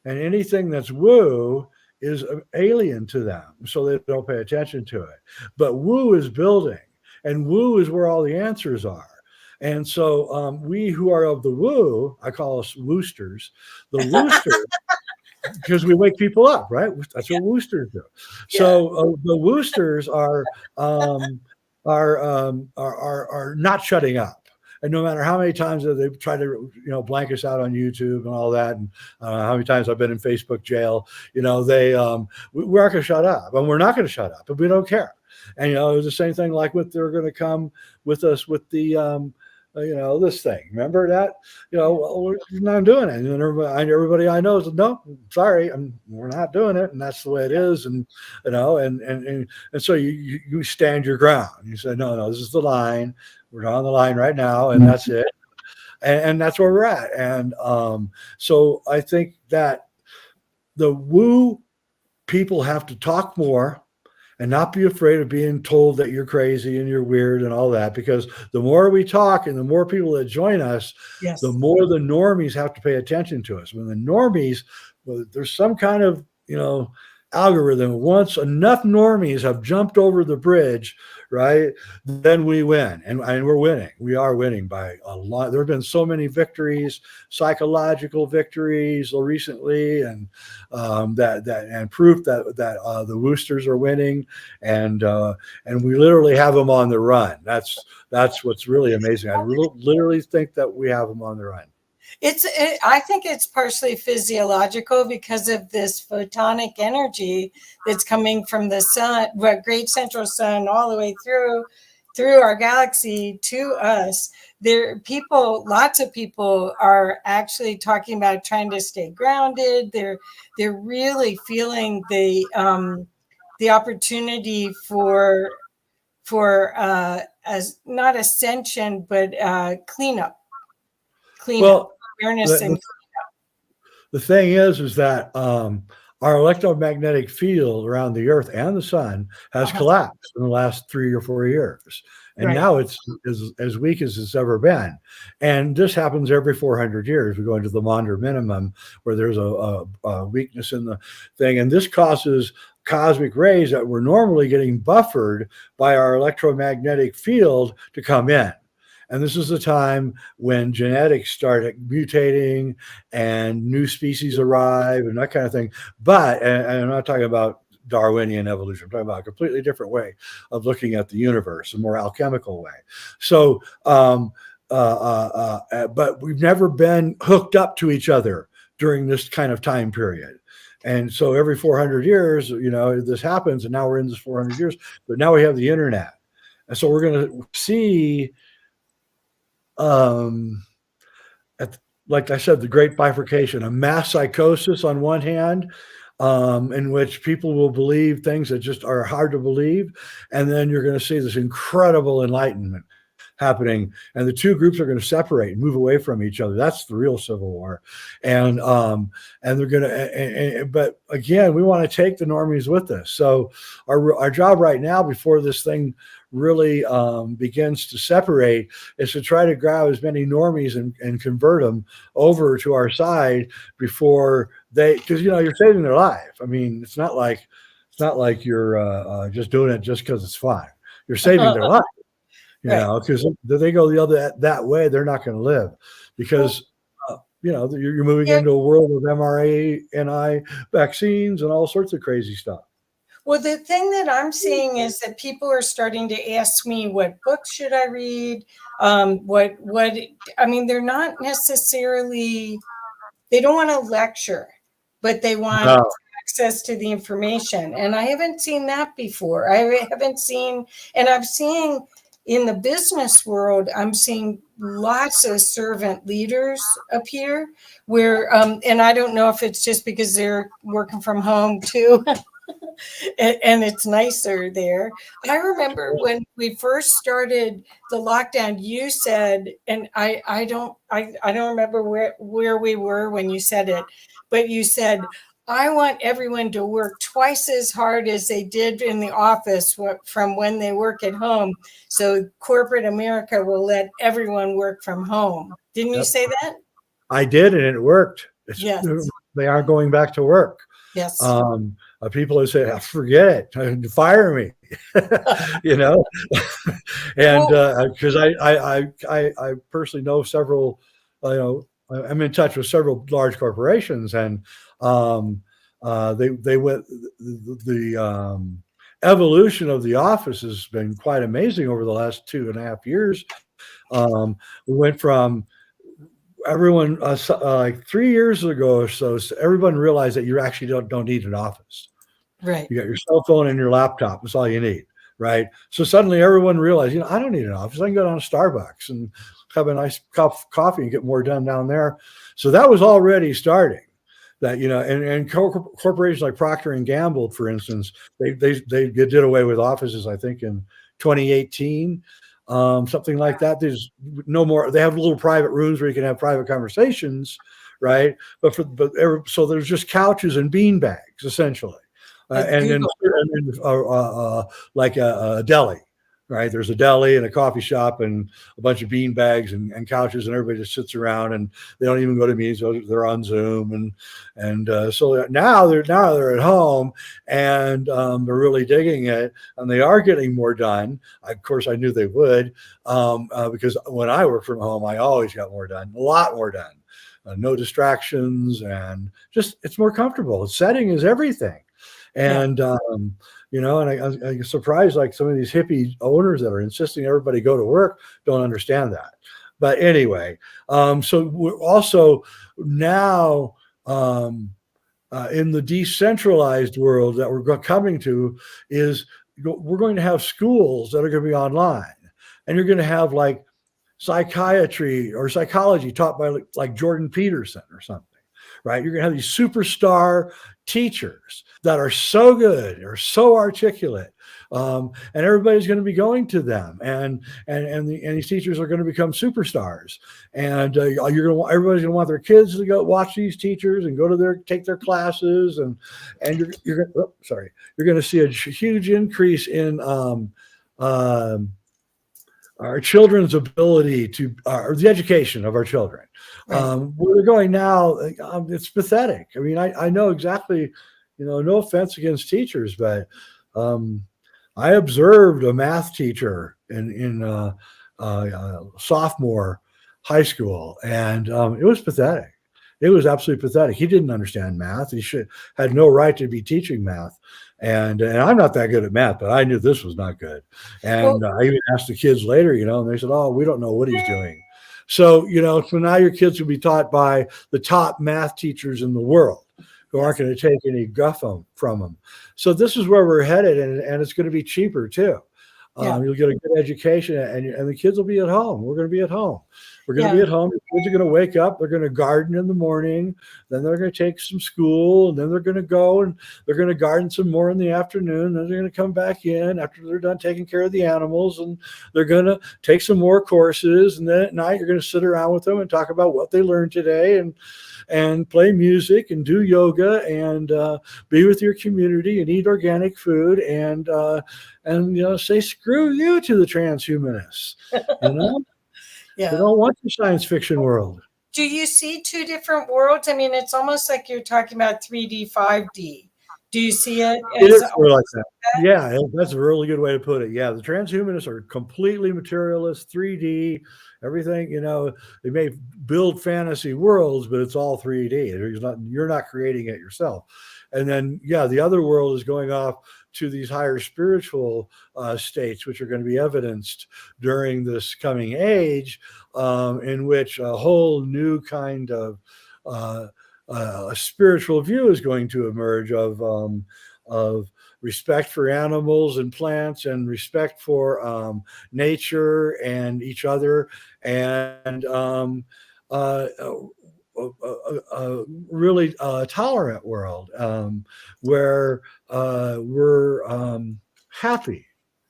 And anything that's woo is alien to them, so they don't pay attention to it. But woo is building, and woo is where all the answers are. And so we who are of the woo, I call us woosters, the woosters, because we wake people up, right? That's what woosters do. Yeah. So the woosters are not shutting up. And no matter how many times they try to, blank us out on YouTube and all that, and how many times I've been in Facebook jail, we aren't going to shut up, and we're not going to shut up, and we don't care. And it was the same thing like they're going to come with us with the this thing. Remember that? We're not doing it. And everybody I know is no, sorry, we're not doing it, and that's the way it is. And and so you stand your ground. You say no, this is the line. We're on the line right now, and that's it. And that's where we're at. And so I think that the woo people have to talk more and not be afraid of being told that you're crazy and you're weird and all that, because the more we talk and the more people that join us, yes, the more the normies have to pay attention to us. When the normies, there's some kind of, algorithm. Once enough normies have jumped over the bridge, right, then we win, and we're winning. We are winning by a lot. There have been so many victories, psychological victories recently, and and proof that the woosters are winning, and we literally have them on the run. That's what's really amazing. I literally think that we have them on the run. I think it's partially physiological because of this photonic energy that's coming from the sun, great central sun, all the way through our galaxy to us. Lots of people are actually talking about trying to stay grounded. They're really feeling the opportunity for as not ascension, but cleanup. Well, awareness and the thing is that our electromagnetic field around the Earth and the sun has collapsed in the last 3 or 4 years. And Right. now it's as weak as it's ever been. And this happens every 400 years. We go into the Maunder minimum where there's a weakness in the thing. And this causes cosmic rays that were normally getting buffered by our electromagnetic field to come in. And this is the time when genetics start mutating and new species arrive and that kind of thing. But, and I'm not talking about Darwinian evolution, I'm talking about a completely different way of looking at the universe, a more alchemical way. So, but we've never been hooked up to each other during this kind of time period. And so every 400 years, this happens, and now we're in this 400 years, but now we have the internet. And so we're going to see, like I said, the great bifurcation, a mass psychosis on one hand, in which people will believe things that just are hard to believe. And then you're going to see this incredible enlightenment happening, and the two groups are going to separate and move away from each other. That's the real civil war. And they're going to, but again, we want to take the normies with us. So our job right now, before this thing really begins to separate, is to try to grab as many normies and convert them over to our side before because you're saving their life. I mean, it's not like you're just doing it just because it's fun. You're saving their life. Because if they go the other that way, they're not going to live, because you're moving into a world of mRNA vaccines and all sorts of crazy stuff. Well, the thing that I'm seeing is that people are starting to ask me, what books should I read? They're not necessarily, they don't want to lecture, but they want access to the information. And I haven't seen that before. I've seen in the business world, I'm seeing lots of servant leaders appear where, and I don't know if it's just because they're working from home too, and it's nicer there. I remember when we first started the lockdown, you said, and I don't remember where we were when you said it, but you said, I want everyone to work twice as hard as they did in the office from when they work at home. So corporate America will let everyone work from home. Didn't you say that? I did, and it worked. Yes. They aren't going back to work. Yes. People who say, forget it, fire me, and because I personally know several, I'm in touch with several large corporations, and they went the evolution of the office has been quite amazing over the last 2.5 years. We went from everyone like 3 years ago or so, everyone realized that you actually don't need an office. Right. You got your cell phone and your laptop. That's all you need. Right. So suddenly everyone realized, I don't need an office. I can go down to Starbucks and have a nice cup of coffee and get more done down there. So that was already starting. That, and corporations like Procter and Gamble, for instance, they did away with offices, I think, in 2018. Something like that. There's no more. They have little private rooms where you can have private conversations, right? So there's just couches and bean bags essentially, and then like a deli, right? There's a deli and a coffee shop and a bunch of bean bags and couches, and everybody just sits around, and they don't even go to meetings. They're on Zoom, and so now they're at home, and they're really digging it, and they are getting more done. Of course, I knew they would, because when I work from home, I always got more done, a lot more done. No distractions, and just it's more comfortable. The setting is everything, and and I'm surprised, like some of these hippie owners that are insisting everybody go to work don't understand that. But anyway, so we're also now in the decentralized world that we're coming to is we're going to have schools that are going to be online, and you're going to have like psychiatry or psychology taught by like Jordan Peterson or something. Right? You're going to have these superstar teachers that are so good or so articulate And everybody's going to be going to them, and these teachers are going to become superstars, and everybody's going to want their kids to go watch these teachers and take their classes, and you're going to see a huge increase in our children's ability to, or the education of our children. Right. Where they're going now, it's pathetic. I mean, I know exactly, no offense against teachers, but I observed a math teacher in sophomore high school, and it was pathetic. It was absolutely pathetic. He didn't understand math. He had no right to be teaching math. And I'm not that good at math, but I knew this was not good. And I even asked the kids later, and they said, "Oh, we don't know what he's doing." So, so now your kids will be taught by the top math teachers in the world who aren't going to take any guff from them. So this is where we're headed, and it's going to be cheaper too. You'll get a good education, and the kids will be at home. We're going to be at home. We're going to be at home. The kids are going to wake up. They're going to garden in the morning. Then they're going to take some school, and then they're going to go and they're going to garden some more in the afternoon. Then they're going to come back in after they're done taking care of the animals, and they're going to take some more courses. And then at night, you're going to sit around with them and talk about what they learned today, and play music and do yoga and be with your community and eat organic food and say screw you to the transhumanists. Yeah. They don't want the science fiction world. Do you see two different worlds? I mean, it's almost like you're talking about 3D, 5D. Do you see it? It is like that. Yeah, that's a really good way to put it. Yeah, the transhumanists are completely materialist, 3D, everything. They may build fantasy worlds, but it's all 3D. You're not creating it yourself. And then, the other world is going off to these higher spiritual states, which are going to be evidenced during this coming age, in which a whole new kind of a spiritual view is going to emerge of respect for animals and plants, and respect for nature and each other, and a really tolerant world, where we're happy.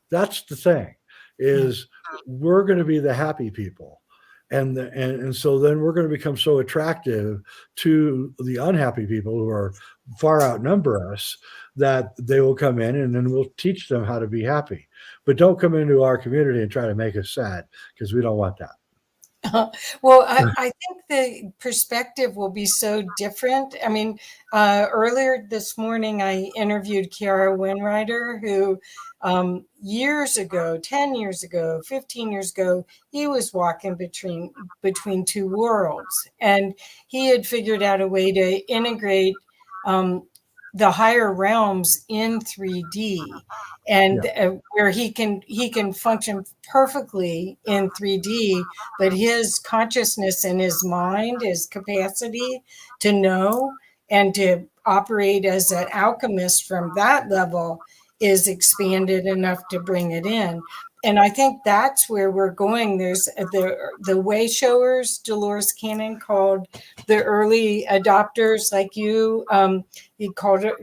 That's the thing, is we're going to be the happy people. And so then we're going to become so attractive to the unhappy people who are far outnumber us, that they will come in, and then we'll teach them how to be happy. But don't come into our community and try to make us sad, because we don't want that. Well, I think the perspective will be so different. I mean, earlier this morning, I interviewed Kiara Winrider, who years ago, 10 years ago, 15 years ago, he was walking between two worlds, and he had figured out a way to integrate the higher realms in 3D, and where he can function perfectly in 3D, but his consciousness and his mind, his capacity to know and to operate as an alchemist from that level is expanded enough to bring it in. And I think that's where we're going. There's the way showers, Dolores Cannon called the early adopters like you.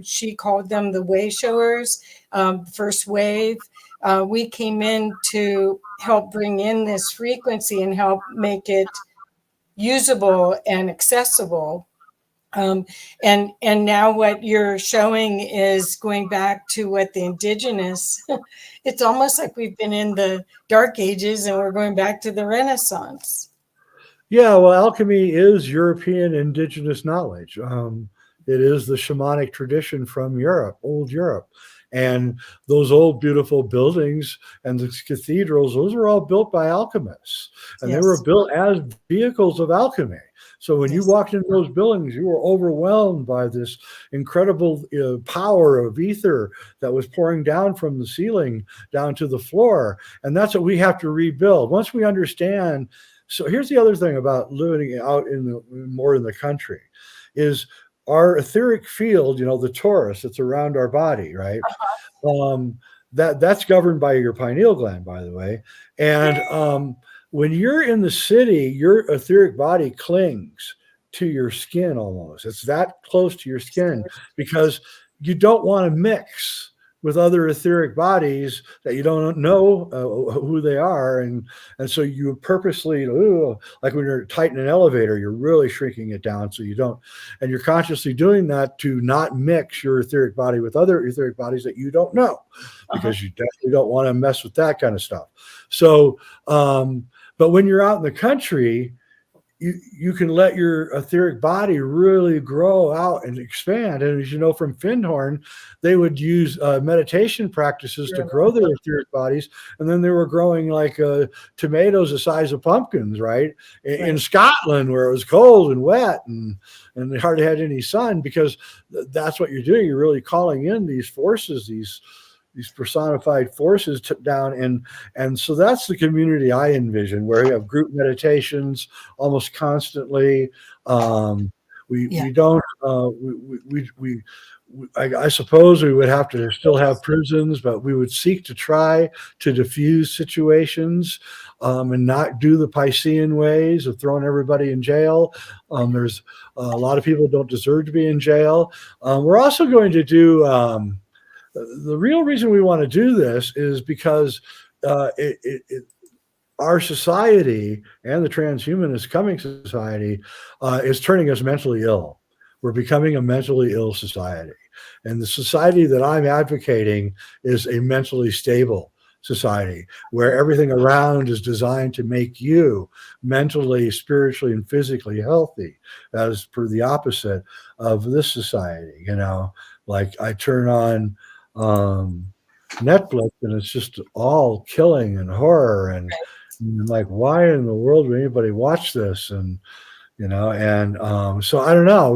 She called them the way showers, first wave. We came in to help bring in this frequency and help make it usable and accessible. And now what you're showing is going back to what the indigenous, it's almost like we've been in the dark ages and we're going back to the Renaissance. Yeah, well, alchemy is European indigenous knowledge. It is the shamanic tradition from Europe, old Europe. And those old beautiful buildings and the cathedrals, those were all built by alchemists. And they were built as vehicles of alchemy. So when you walked into those buildings, you were overwhelmed by this incredible power of ether that was pouring down from the ceiling down to the floor. And that's what we have to rebuild. Once we understand. So here's the other thing about living out more in the country is our etheric field, the torus that's around our body, right? That's governed by your pineal gland, by the way. And when you're in the city, your etheric body clings to your skin almost. It's that close to your skin because you don't want to mix with other etheric bodies that you don't know who they are, and so you purposely, like when you're tight in an elevator, you're really shrinking it down so you don't, and you're consciously doing that to not mix your etheric body with other etheric bodies that you don't know, because you definitely don't want to mess with that kind of stuff. So, but when you're out in the country, you can let your etheric body really grow out and expand. And as you know from Findhorn, they would use meditation practices to grow their etheric bodies. And then they were growing like tomatoes the size of pumpkins, right? In Scotland, where it was cold and wet and they hardly had any sun, because that's what you're doing. You're really calling in these forces, these personified forces down, and so that's the community I envision, where you have group meditations almost constantly. We don't I suppose we would have to still have prisons, but we would seek to try to diffuse situations and not do the Piscean ways of throwing everybody in jail. There's a lot of people who don't deserve to be in jail. We're also going to do the real reason we want to do this is because our society and the transhumanist coming society is turning us mentally ill. We're becoming a mentally ill society. And the society that I'm advocating is a mentally stable society, where everything around is designed to make you mentally, spiritually, and physically healthy, as per the opposite of this society. Like I turn on Netflix and it's just all killing and horror, and like, why in the world would anybody watch this? And so I don't know,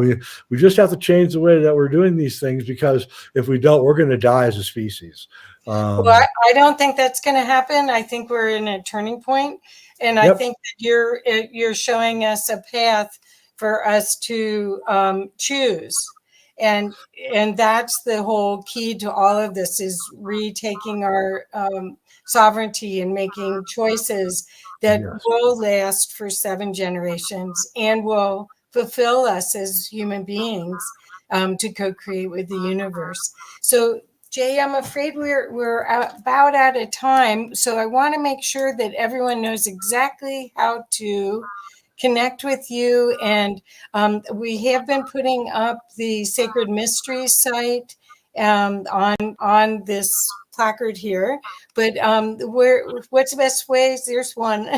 we just have to change the way that we're doing these things, because if we don't, we're going to die as a species. Well, I don't think that's going to happen. I think we're in a turning point, and I think that you're showing us a path for us to choose. And that's the whole key to all of this, is retaking our sovereignty and making choices that will last for 7 generations and will fulfill us as human beings to co-create with the universe. So, Jay, I'm afraid we're about out of time. So I want to make sure that everyone knows exactly how to connect with you. And we have been putting up the Sacred Mysteries site on this placard here. But what's the best ways? There's one.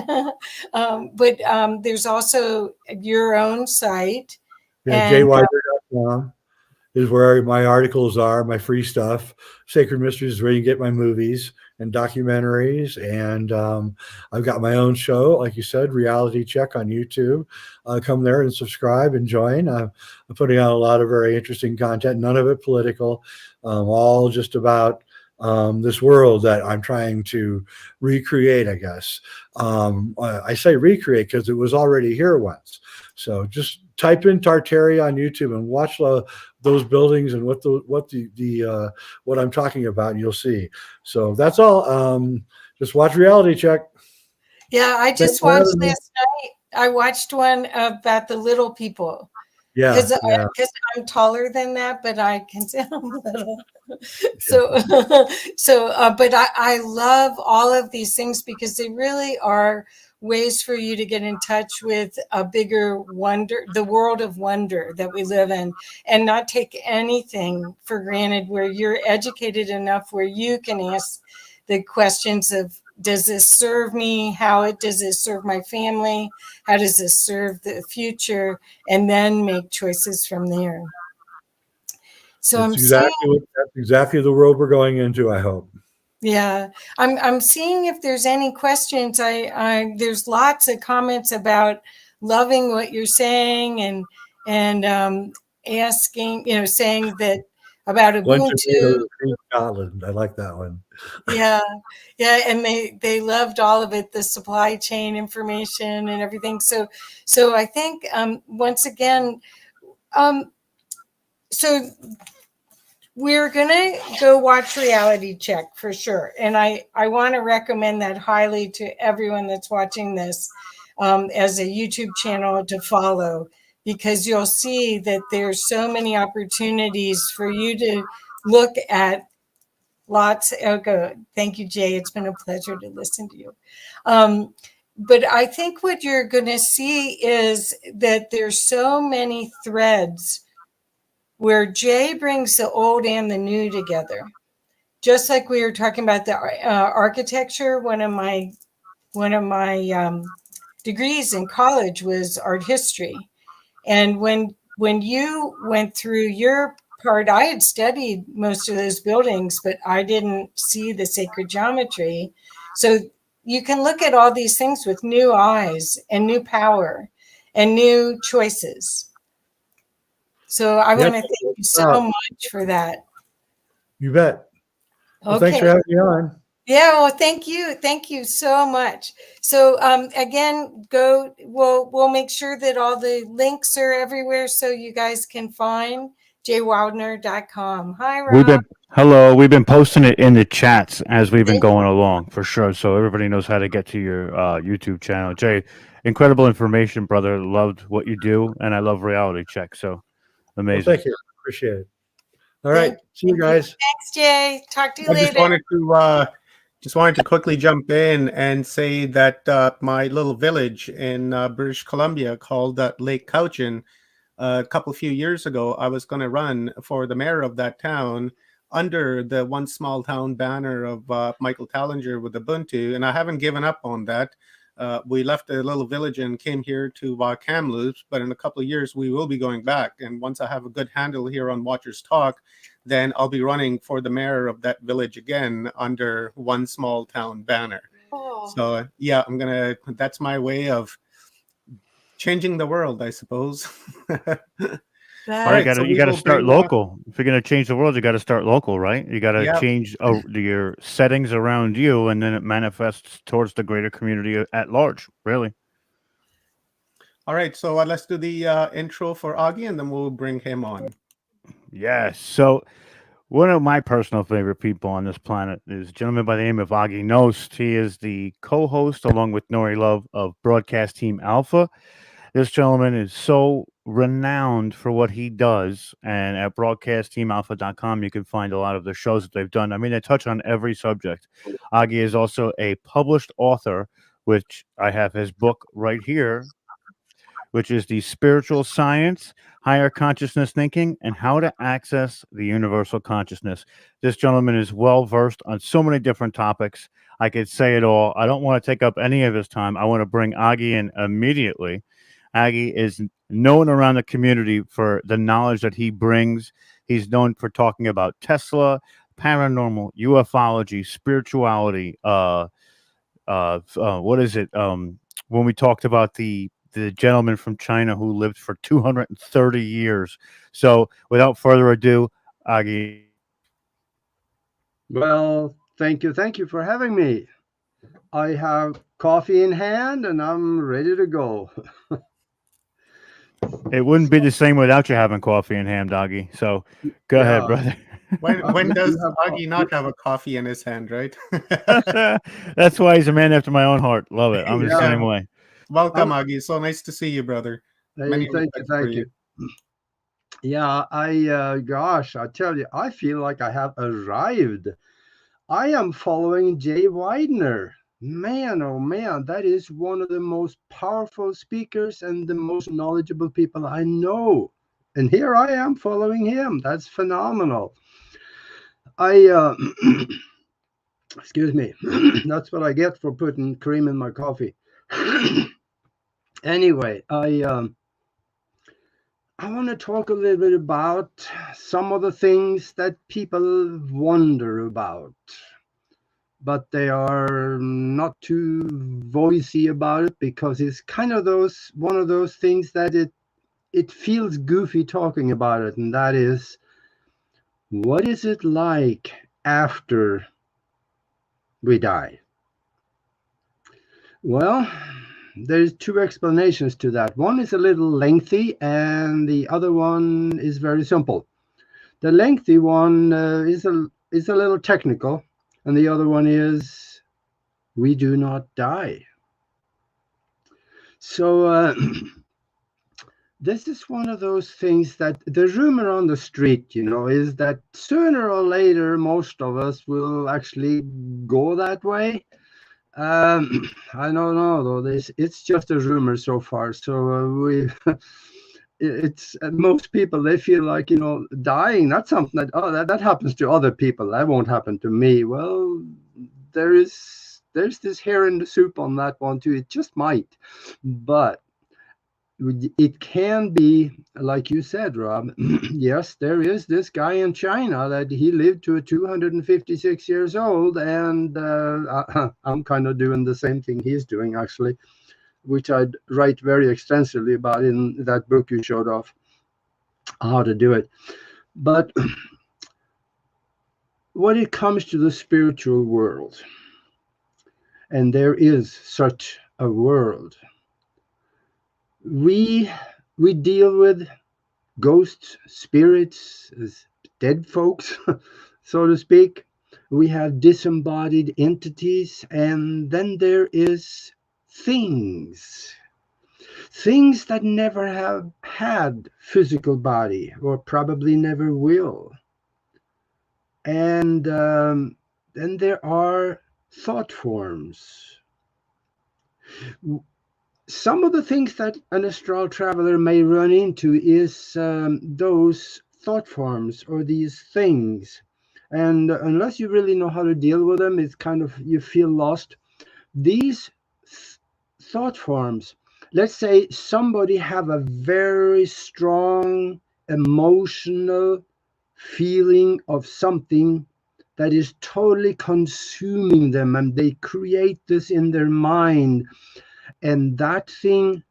But there's also your own site. Yeah, jwider.com is where my articles are, my free stuff. Sacred Mysteries is where you can get my movies and documentaries. And I've got my own show, like you said, Reality Check on YouTube. Come there and subscribe and join. I'm putting out a lot of very interesting content, none of it political, all just about this world that I'm trying to recreate, I guess. I say recreate because it was already here once. So just type in Tartaria on YouTube and watch those buildings and what I'm talking about, and you'll see. So that's all. Just watch Reality Check. Yeah, I just watched last night. I watched one about the little people. Yeah, because I'm taller than that, but I can say I'm little. So, but I love all of these things because they really are ways for you to get in touch with a bigger wonder, the world of wonder that we live in, and not take anything for granted, where you're educated enough where you can ask the questions of, does this serve me? Does this serve my family? How does this serve the future? And then make choices from there. So that's exactly the world we're going into, I hope. Yeah, I'm seeing if there's any questions. There's lots of comments about loving what you're saying and asking, saying that about Ubuntu. Scotland. I like that one. Yeah, and they loved all of it, the supply chain information and everything. So I think once again, so we're gonna go watch Reality Check for sure, and I want to recommend that highly to everyone that's watching this as a YouTube channel to follow, because you'll see that there's so many opportunities for you to look at Lots. Okay. Thank you, Jay. It's been a pleasure to listen to you. But I think what you're going to see is that there's so many threads where Jay brings the old and the new together. Just like we were talking about the architecture, one of my degrees in college was art history. And when you went through your part, I had studied most of those buildings, but I didn't see the sacred geometry. So you can look at all these things with new eyes and new power and new choices. So I want to thank you so much for that. You bet. Well, Okay. thanks for having me on. Yeah, well, thank you so much. So again, we'll make sure that all the links are everywhere so you guys can find jwildner.com. Hi, Rob. We've been posting it in the chats as we've been going along, for sure, so everybody knows how to get to your YouTube channel. Jay, incredible information, brother. Loved what you do, and I love reality check. So amazing. Well, thank you. Appreciate it. All right. See you guys. Thanks, Jay. Talk to you I later. just wanted to quickly jump in and say that my little village in British Columbia called Lake Cowichan, a few years ago, I was going to run for the mayor of that town under the One Small Town banner of Michael Tallinger with Ubuntu, and I haven't given up on that. We left the little village and came here to Kamloops, but in a couple of years we will be going back. And once I have a good handle here on Watchers Talk, then I'll be running for the mayor of that village again under One Small Town banner. Oh. So yeah, that's my way of changing the world, I suppose. All right, you got to start local. If you're going to change the world, you got to start local, right? You got to change your settings around you, and then it manifests towards the greater community at large, really. All right, so let's do the intro for Augie, and then we'll bring him on. Yes. So one of my personal favorite people on this planet is a gentleman by the name of Augie Nost. He is the co-host, along with Nori Love, of Broadcast Team Alpha. This gentleman is so renowned for what he does, and at broadcastteamalpha.com you can find a lot of the shows that they've done. I mean, they touch on every subject. Augie is also a published author, which I have his book right here, which is The Spiritual Science, Higher Consciousness Thinking, and How to Access the Universal Consciousness. This gentleman is well-versed on so many different topics. I could say it all. I don't want to take up any of his time. I want to bring Augie in immediately. Augie is known around the community for the knowledge that he brings. He's known for talking about Tesla, paranormal, ufology, spirituality. What is it? When we talked about the gentleman from China who lived for 230 years. So without further ado, Augie. Well, thank you for having me. I have coffee in hand and I'm ready to go. It wouldn't be the same without you having coffee in hand, Augie. So go ahead, brother. When does Augie not have a coffee in his hand, right? That's why he's a man after my own heart. Love it. I'm the same way. Welcome, Augie. So nice to see you, brother. Hey, thank you. Yeah, I tell you, I feel like I have arrived. I am following Jay Widener. Man, oh man, that is one of the most powerful speakers and the most knowledgeable people I know. And here I am following him. That's phenomenal. Excuse me. That's what I get for putting cream in my coffee. Anyway, I want to talk a little bit about some of the things that people wonder about, but they are not too voicey about it because it's kind of one of those things that it feels goofy talking about it, and that is, what is it like after we die? Well, there's two explanations to that. One is a little lengthy and the other one is very simple. The lengthy one is a little technical, and the other one is, we do not die. So this is one of those things that the rumor on the street, is that sooner or later, most of us will actually go that way. I don't know though. It's just a rumor so far. So it's most people, they feel like dying. That's something that happens to other people. That won't happen to me. Well, there's this hair in the soup on that one too. It just might, but it can be, like you said, Rob. Yes, there is this guy in China that he lived to 256 years old, and I'm kind of doing the same thing he's doing, actually, which I'd write very extensively about in that book you showed off, how to do it. But when it comes to the spiritual world, and there is such a world, we deal with ghosts, spirits, dead folks, so to speak. We have disembodied entities, and then there is things that never have had physical body, or probably never will. And then there are thought forms. Some of the things that an astral traveler may run into is those thought forms or these things. And unless you really know how to deal with them, it's kind of, you feel lost. These thought forms, let's say somebody have a very strong emotional feeling of something that is totally consuming them, and they create this in their mind. And that thing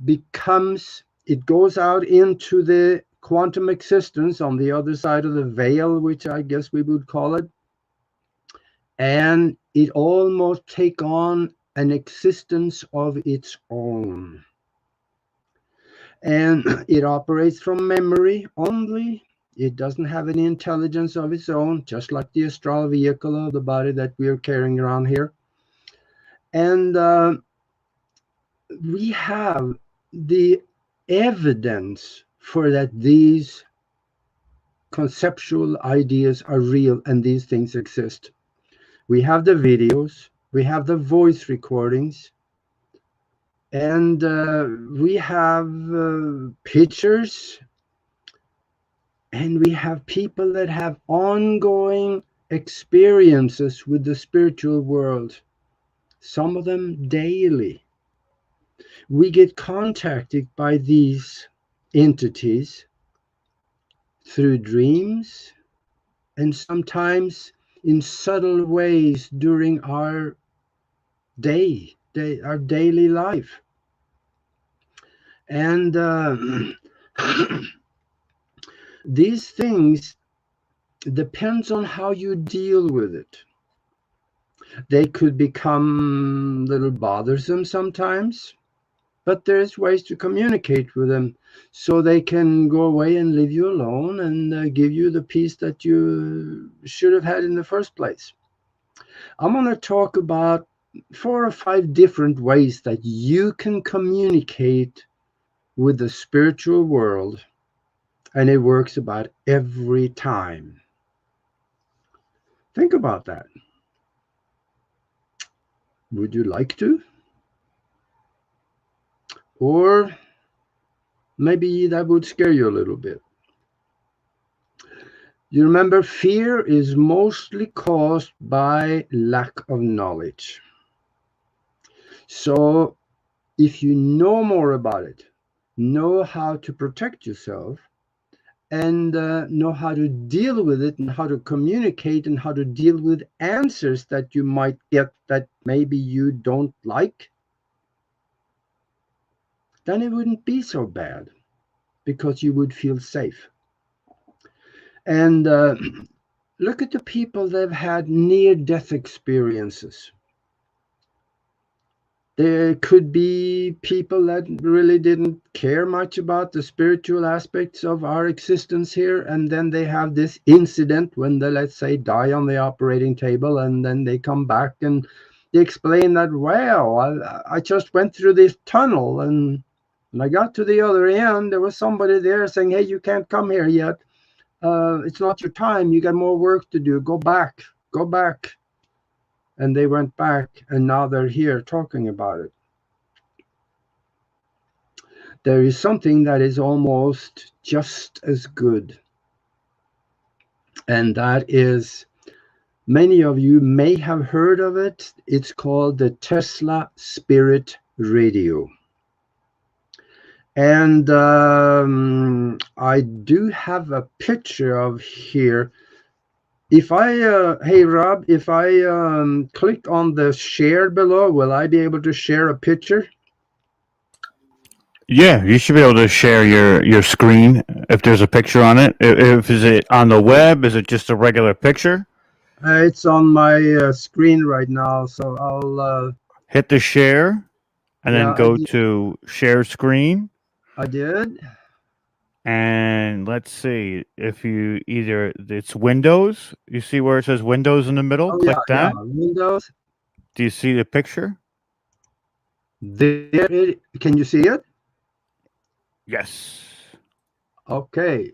it goes out into the quantum existence on the other side of the veil, which I guess we would call it. And it almost take on an existence of its own. And it operates from memory only. It doesn't have any intelligence of its own, just like the astral vehicle of the body that we are carrying around here. And we have the evidence for that these conceptual ideas are real and these things exist. We have the videos, we have the voice recordings, and we have pictures, and we have people that have ongoing experiences with the spiritual world, some of them daily. We get contacted by these entities through dreams, and sometimes in subtle ways during our our daily life. And these things depends on how you deal with it. They could become a little bothersome sometimes, but there's ways to communicate with them so they can go away and leave you alone and give you the peace that you should have had in the first place. I'm going to talk about 4 or 5 different ways that you can communicate with the spiritual world, and it works about every time. Think about that. Would you like to? Or maybe that would scare you a little bit. You remember, fear is mostly caused by lack of knowledge. So if you know more about it, know how to protect yourself, and know how to deal with it, and how to communicate, and how to deal with answers that you might get that maybe you don't like, then it wouldn't be so bad, because you would feel safe. And look at the people that have had near-death experiences. There could be people that really didn't care much about the spiritual aspects of our existence here, and then they have this incident when they, let's say, die on the operating table, and then they come back and they explain that, well, I just went through this tunnel, and When I got to the other end, there was somebody there saying, hey, you can't come here yet. It's not your time. You got more work to do. Go back. Go back. And they went back, and now they're here talking about it. There is something that is almost just as good. And that is, many of you may have heard of it. It's called the Tesla Spirit Radio. And I do have a picture of here. If I, hey Rob, if I click on the share below, will I be able to share a picture? Yeah, you should be able to share your screen if there's a picture on it. If is it on the web? Is it just a regular picture? It's on my screen right now, so I'll hit the share, and yeah, then go to share screen. I did. And let's see if you either it's Windows. You see where it says Windows in the middle? Oh, Click yeah, that. yeah. Windows. Do you see the picture? There it, can you see it? Yes. Okay.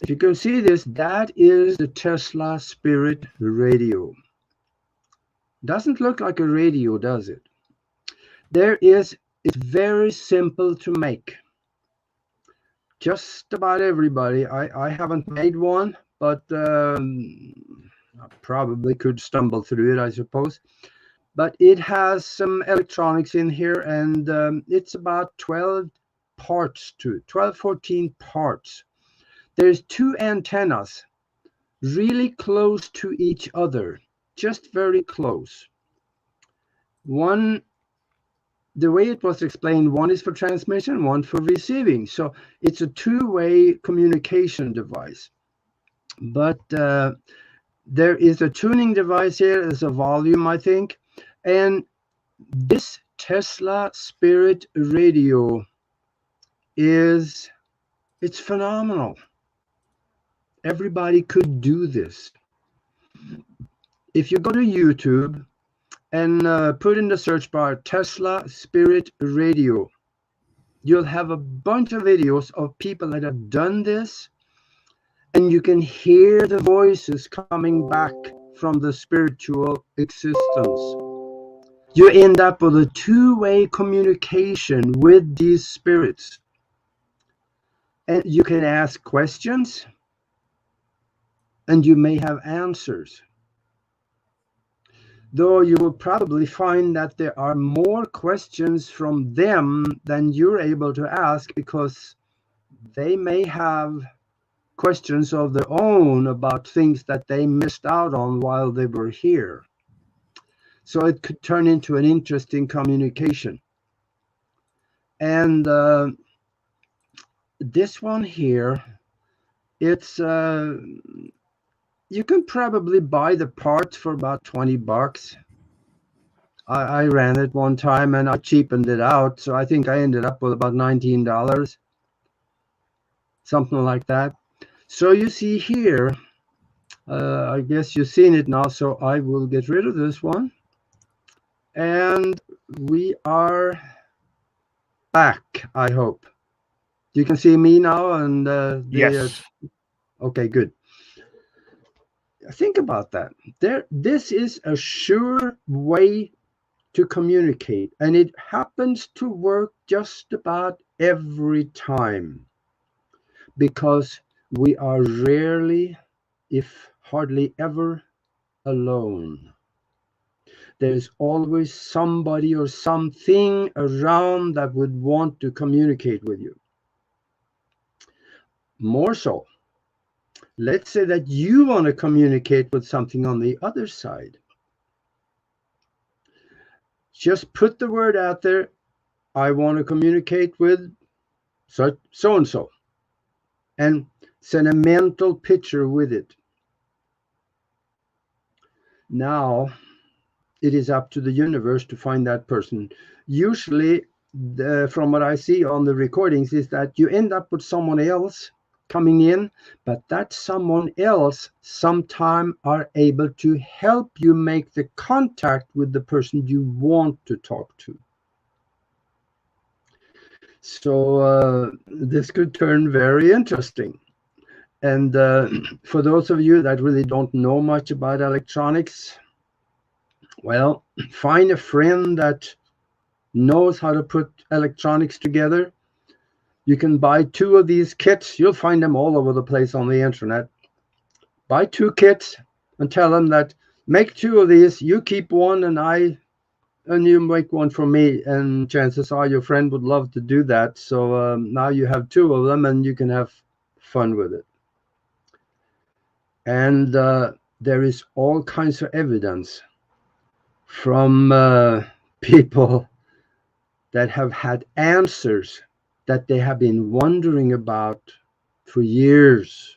If you can see this, that is the Tesla Spirit Radio. Doesn't look like a radio, does it? It's very simple to make. Just about everybody. I haven't made one, but I probably could stumble through it, I suppose. But it has some electronics in here, and it's about 12 parts to it, 12, 14 parts. There's 2 antennas really close to each other, just very close. One, the way it was explained, one is for transmission, one for receiving. So it's a two-way communication device. But there is a tuning device here. There's a volume, I think. And this Tesla Spirit Radio it's phenomenal. Everybody could do this. If you go to YouTube and put in the search bar Tesla Spirit Radio, you'll have a bunch of videos of people that have done this, and you can hear the voices coming back from the spiritual existence. You end up with a two-way communication with these spirits. And you can ask questions, and you may have answers. Though you will probably find that there are more questions from them than you're able to ask, because they may have questions of their own about things that they missed out on while they were here. So it could turn into an interesting communication. And this one here, it's you can probably buy the parts for about $20. I ran it one time and I cheapened it out, so I think I ended up with about $19, something like that. So you see here, I guess you've seen it now, so I will get rid of this one. And we are back, I hope. You can see me now, and yes. Okay, good. Think about that. This is a sure way to communicate, and it happens to work just about every time, because we are rarely, if hardly ever, alone. There's always somebody or something around that would want to communicate with you. More so, let's say that you want to communicate with something on the other side. Just put the word out there, I want to communicate with so-and-so, and send a mental picture with it. Now, it is up to the universe to find that person. Usually, from what I see on the recordings, is that you end up with someone else coming in, but that someone else sometime are able to help you make the contact with the person you want to talk to. So this could turn very interesting. And for those of you that really don't know much about electronics, well, find a friend that knows how to put electronics together. You can buy 2 of these kits. You'll find them all over the place on the internet. Buy 2 kits and tell them that make 2 of these. You keep one and you make one for me. And chances are your friend would love to do that. So now you have 2 of them and you can have fun with it. And there is all kinds of evidence from people that have had answers that they have been wondering about for years.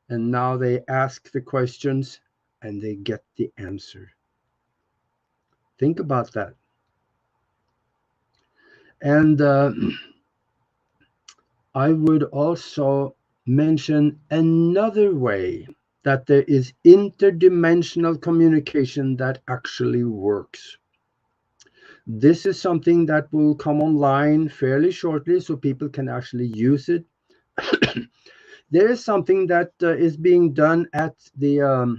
And now they ask the questions and they get the answer. Think about that. And I would also mention another way that there is interdimensional communication that actually works. This is something that will come online fairly shortly so people can actually use it. There is something that is being done at the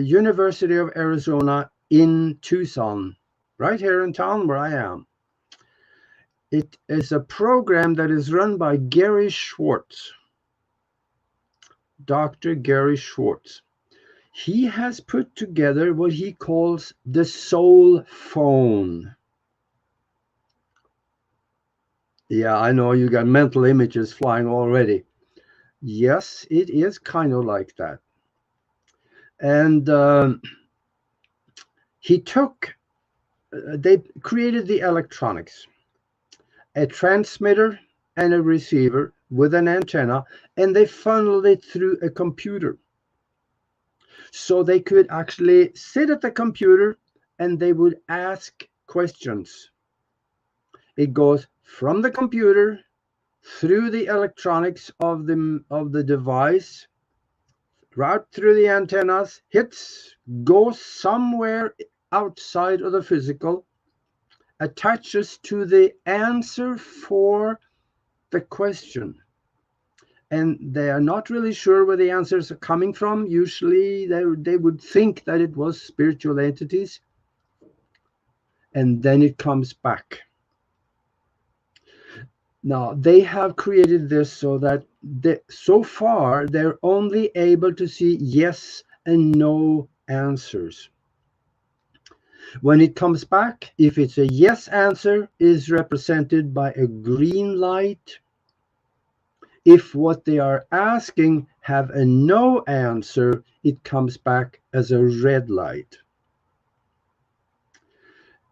University of Arizona in Tucson, right here in town where I am. It is a program that is run by Gary Schwartz, Dr. Gary Schwartz. He has put together what he calls the soul phone. Yeah, I know you got mental images flying already. Yes, it is kind of like that. And they created the electronics, a transmitter and a receiver with an antenna, and they funneled it through a computer. So they could actually sit at the computer and they would ask questions. It goes from the computer through the electronics of the device, right through the antennas, goes somewhere outside of the physical, attaches to the answer for the question. And they are not really sure where the answers are coming from. Usually they would think that it was spiritual entities. And then it comes back. Now, they have created this so that so far they're only able to see yes and no answers. When it comes back, if it's a yes answer, is represented by a green light. If what they are asking have a no answer, it comes back as a red light.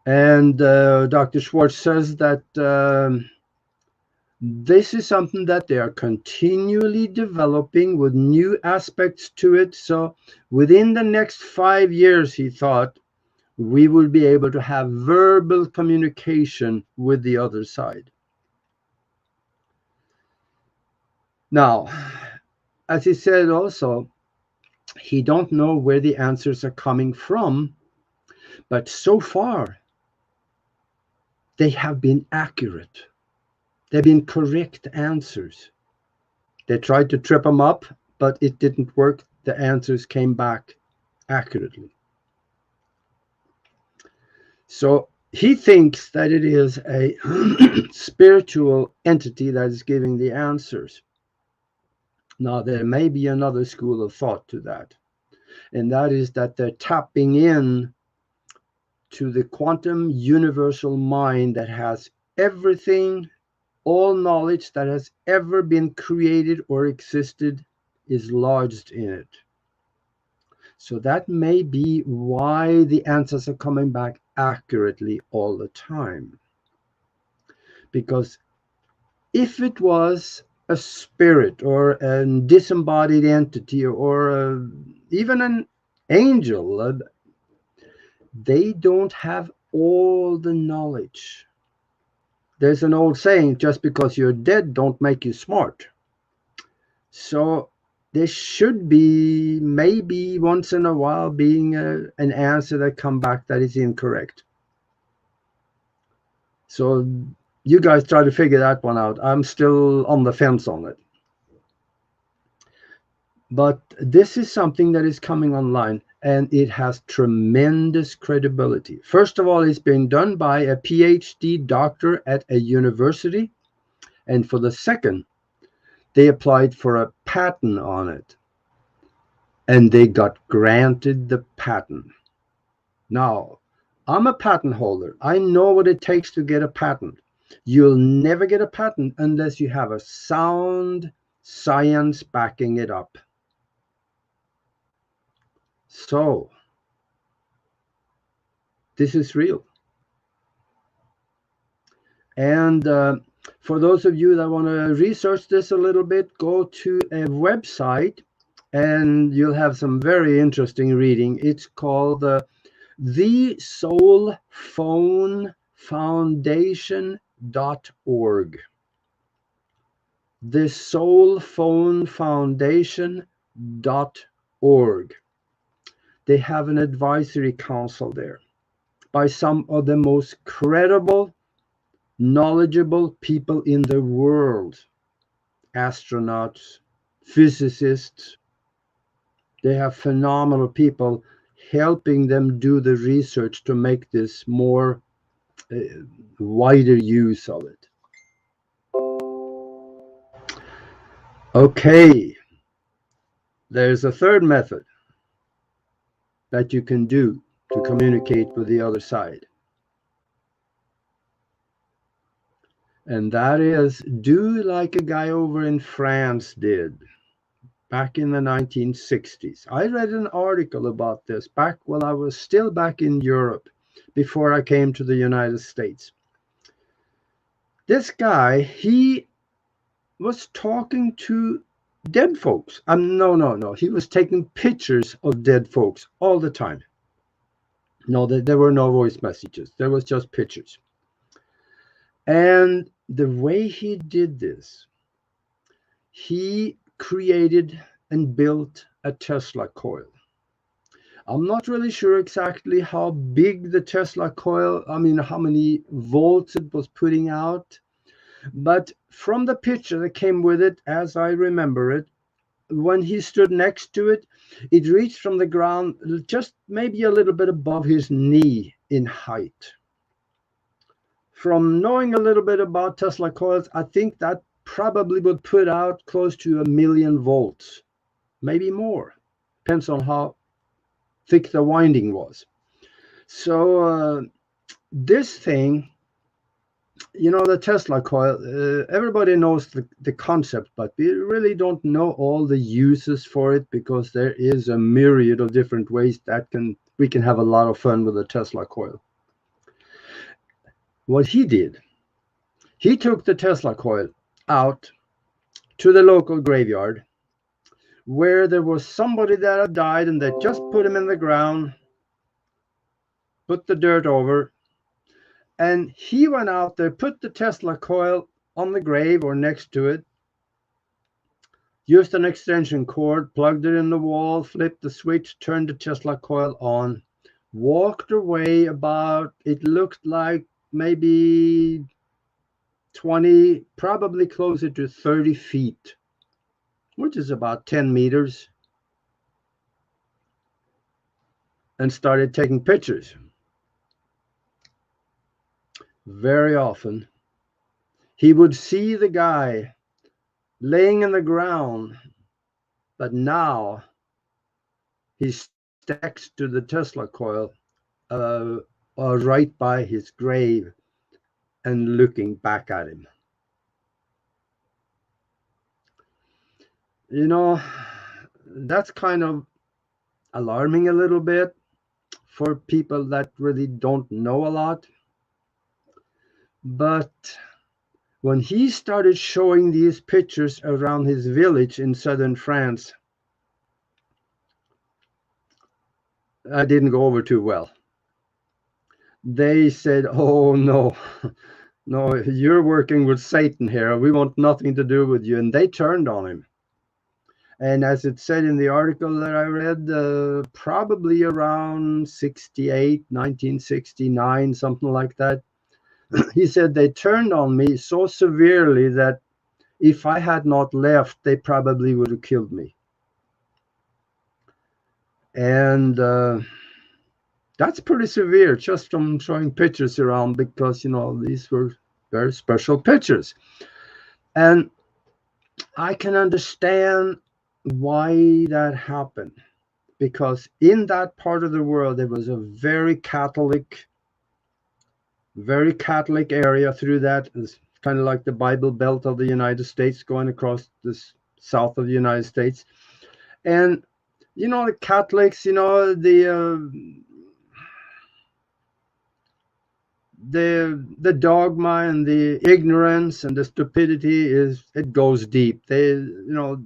And Dr. Schwartz says that this is something that they are continually developing with new aspects to it. So within the next 5 years, he thought, we will be able to have verbal communication with the other side. Now, as he said also, he don't know where the answers are coming from, but so far, they have been accurate. They've been correct answers. They tried to trip them up, but it didn't work. The answers came back accurately. So he thinks that it is a spiritual entity that is giving the answers. Now, there may be another school of thought to that, and that is that they're tapping in to the quantum universal mind that has everything, all knowledge that has ever been created or existed is lodged in it. So that may be why the answers are coming back accurately all the time. Because if it was a spirit or a disembodied entity or even an angel, they don't have all the knowledge. There's an old saying, just because you're dead don't make you smart. So there should be maybe once in a while being an answer that come back that is incorrect. So you guys try to figure that one out. I'm still on the fence on it. But this is something that is coming online, and it has tremendous credibility. First of all, it's being done by a PhD doctor at a university. And for the second, they applied for a patent on it. And they got granted the patent. Now, I'm a patent holder. I know what it takes to get a patent. You'll never get a patent unless you have a sound science backing it up. So, this is real. And for those of you that want to research this a little bit, go to a website and you'll have some very interesting reading. It's called the Soul Phone Foundation.org. The Soul Phone Foundation.org. They have an advisory council there by some of the most credible, knowledgeable people in the world. Astronauts, physicists. They have phenomenal people helping them do the research to make this more wider use of it. Okay, there's a third method that you can do to communicate with the other side. And that is do like a guy over in France did back in the 1960s. I read an article about this back while I was still back in Europe before I came to the United States. This guy, he was talking to dead folks. No. He was taking pictures of dead folks all the time. No, there were no voice messages. There was just pictures. And the way he did this, he created and built a Tesla coil. I'm not really sure exactly how big the Tesla coil, how many volts it was putting out. But from the picture that came with it, as I remember it, when he stood next to it, it reached from the ground just maybe a little bit above his knee in height. From knowing a little bit about Tesla coils, I think that probably would put out close to 1,000,000 volts, maybe more. Depends on how thick the winding was. So this thing, the Tesla coil, everybody knows the concept, but we really don't know all the uses for it because there is a myriad of different ways that we can have a lot of fun with the Tesla coil. What he did, he took the Tesla coil out to the local graveyard where there was somebody that had died and they just put him in the ground, put the dirt over, and he went out there, put the Tesla coil on the grave or next to it, used an extension cord, plugged it in the wall, flipped the switch, turned the Tesla coil on, walked away about, it looked like maybe 20, probably closer to 30 feet, which is about 10 meters, and started taking pictures. Very often, he would see the guy laying in the ground, but now he's next to the Tesla coil, right by his grave and looking back at him. That's kind of alarming a little bit for people that really don't know a lot. But when he started showing these pictures around his village in southern France, I didn't go over too well. They said, "Oh, no, you're working with Satan here. We want nothing to do with you." And they turned on him. And as it said in the article that I read, probably around 1969, something like that, He said they turned on me so severely that if I had not left, they probably would have killed me. And that's pretty severe just from showing pictures around, because, you know, these were very special pictures. And I can understand why that happened, because in that part of the world, there was a very Catholic area through that. It's kind of like the Bible Belt of the United States going across the south of the United States. And, you know, the Catholics, you know, the dogma and the ignorance and the stupidity it goes deep. They, you know,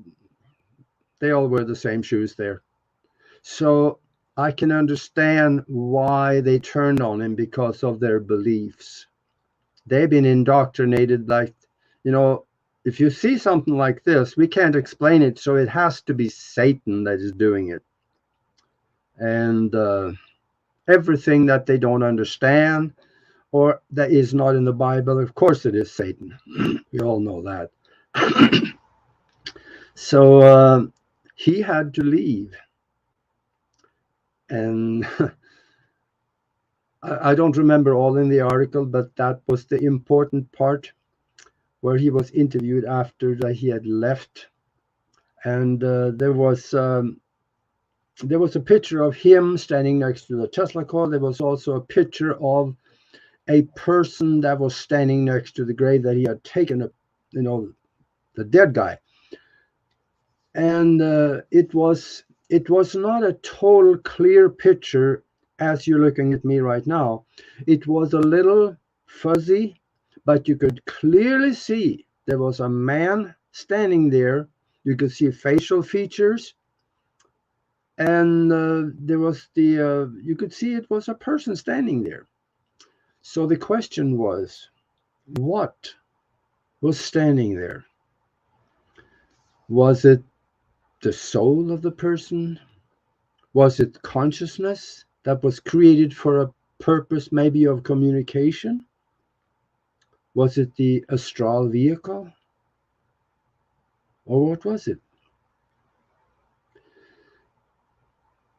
they all wear the same shoes there. So I can understand why they turned on him, because of their beliefs. They've been indoctrinated, like, you know, if you see something like this, we can't explain it, so it has to be Satan that is doing it. And everything that they don't understand or that is not in the Bible, of course it is Satan. We all know that. So he had to leave. And I don't remember all in the article, but that was the important part, where he was interviewed after that he had left. And there was a picture of him standing next to the Tesla coil. There was also a picture of a person that was standing next to the grave that he had taken, you know, the dead guy. And it was not a total clear picture as you're looking at me right now. It was a little fuzzy, but you could clearly see there was a man standing there. You could see facial features, and there was you could see it was a person standing there. So the question was, what was standing there? Was it the soul of the person? Was it consciousness that was created for a purpose, maybe of communication? Was it the astral vehicle? Or what was it?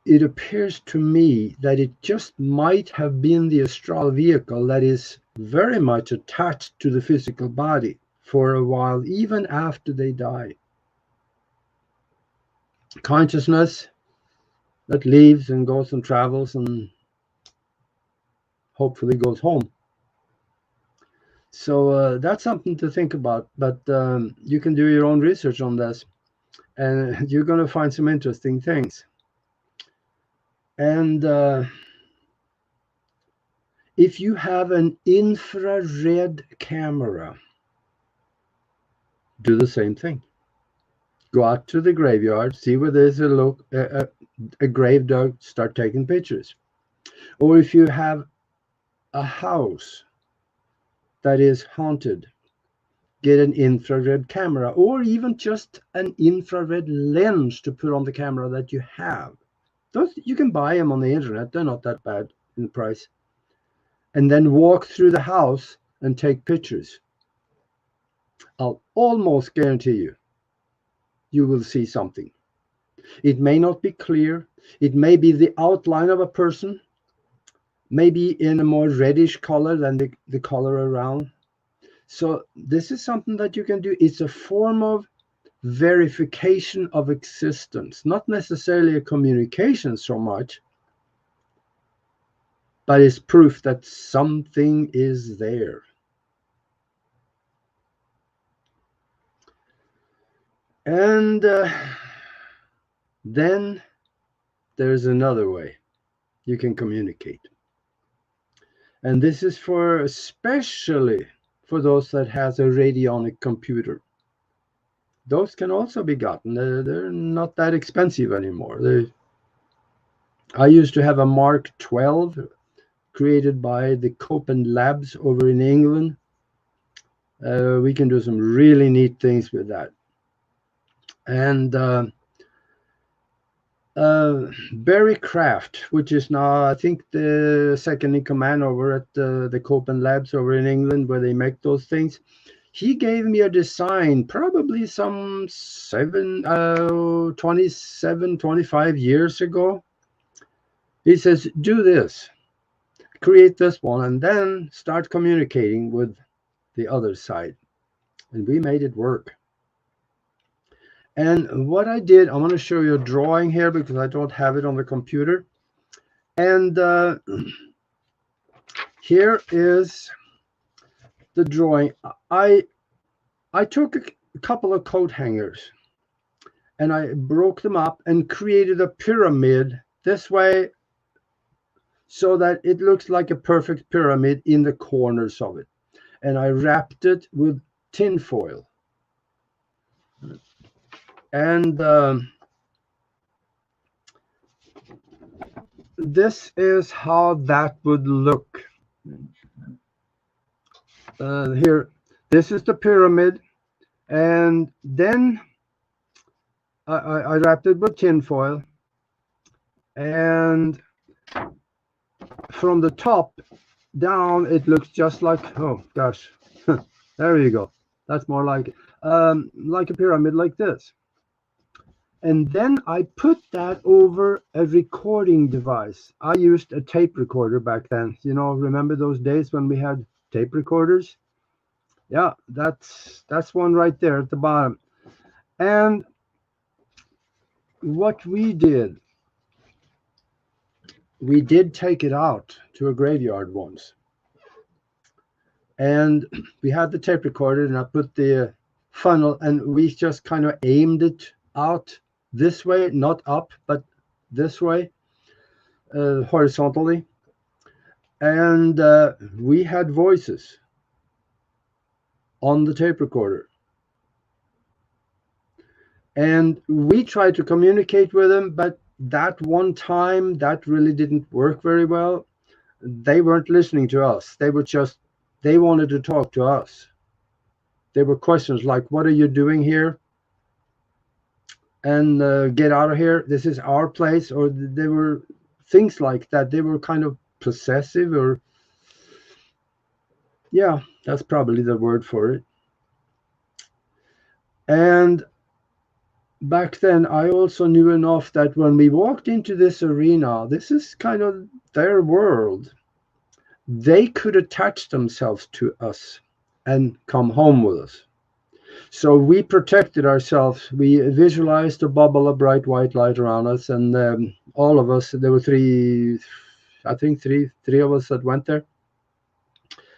It appears to me that it just might have been the astral vehicle that is very much attached to the physical body for a while, even after they die. Consciousness that leaves and goes and travels and hopefully goes home. So that's something to think about, but you can do your own research on this, and you're going to find some interesting things. And if you have an infrared camera, do the same thing. Go out to the graveyard, see where there's a grave dug, start taking pictures. Or if you have a house that is haunted, get an infrared camera, or even just an infrared lens to put on the camera that you have. Those, you can buy them on the internet. They're not that bad in price. And then walk through the house and take pictures. I'll almost guarantee you, you will see something. It may not be clear. It may be the outline of a person, maybe in a more reddish color than the color around. So this is something that you can do. It's a form of verification of existence, not necessarily a communication so much, but it's proof that something is there. And then there's another way you can communicate. And this is especially for those that has a radionic computer. Those can also be gotten. They're not that expensive anymore. I used to have a Mark 12 created by the Copen Labs over in England. We can do some really neat things with that. And Barry Kraft, which is now, I think, the second in command over at the Copen Labs over in England, where they make those things. He gave me a design probably some 27, 25 years ago. He says, do this, create this one, and then start communicating with the other side. And we made it work. And what I did, I want to show you a drawing here because I don't have it on the computer. And here is the drawing. I took a couple of coat hangers and I broke them up and created a pyramid this way so that it looks like a perfect pyramid in the corners of it. And I wrapped it with tin foil. And this is how that would look. Here, this is the pyramid. And then I wrapped it with tin foil. And from the top down, it looks just like, oh gosh, there you go. That's more like a pyramid like this. And then I put that over a recording device. I used a tape recorder back then. You know, remember those days when we had tape recorders? Yeah, that's one right there at the bottom. And what we did take it out to a graveyard once. And we had the tape recorder, and I put the funnel, and we just kind of aimed it out this way, not up, but this way, horizontally. And we had voices on the tape recorder. And we tried to communicate with them, but that one time, that really didn't work very well. They weren't listening to us. They wanted to talk to us. There were questions like, what are you doing here? And get out of here. This is our place. Or there were things like that. They were kind of possessive, or yeah, that's probably the word for it. And back then, I also knew enough that when we walked into this arena, this is kind of their world. They could attach themselves to us and come home with us. So we protected ourselves. We visualized a bubble of bright white light around us, and all of us, there were three of us that went there.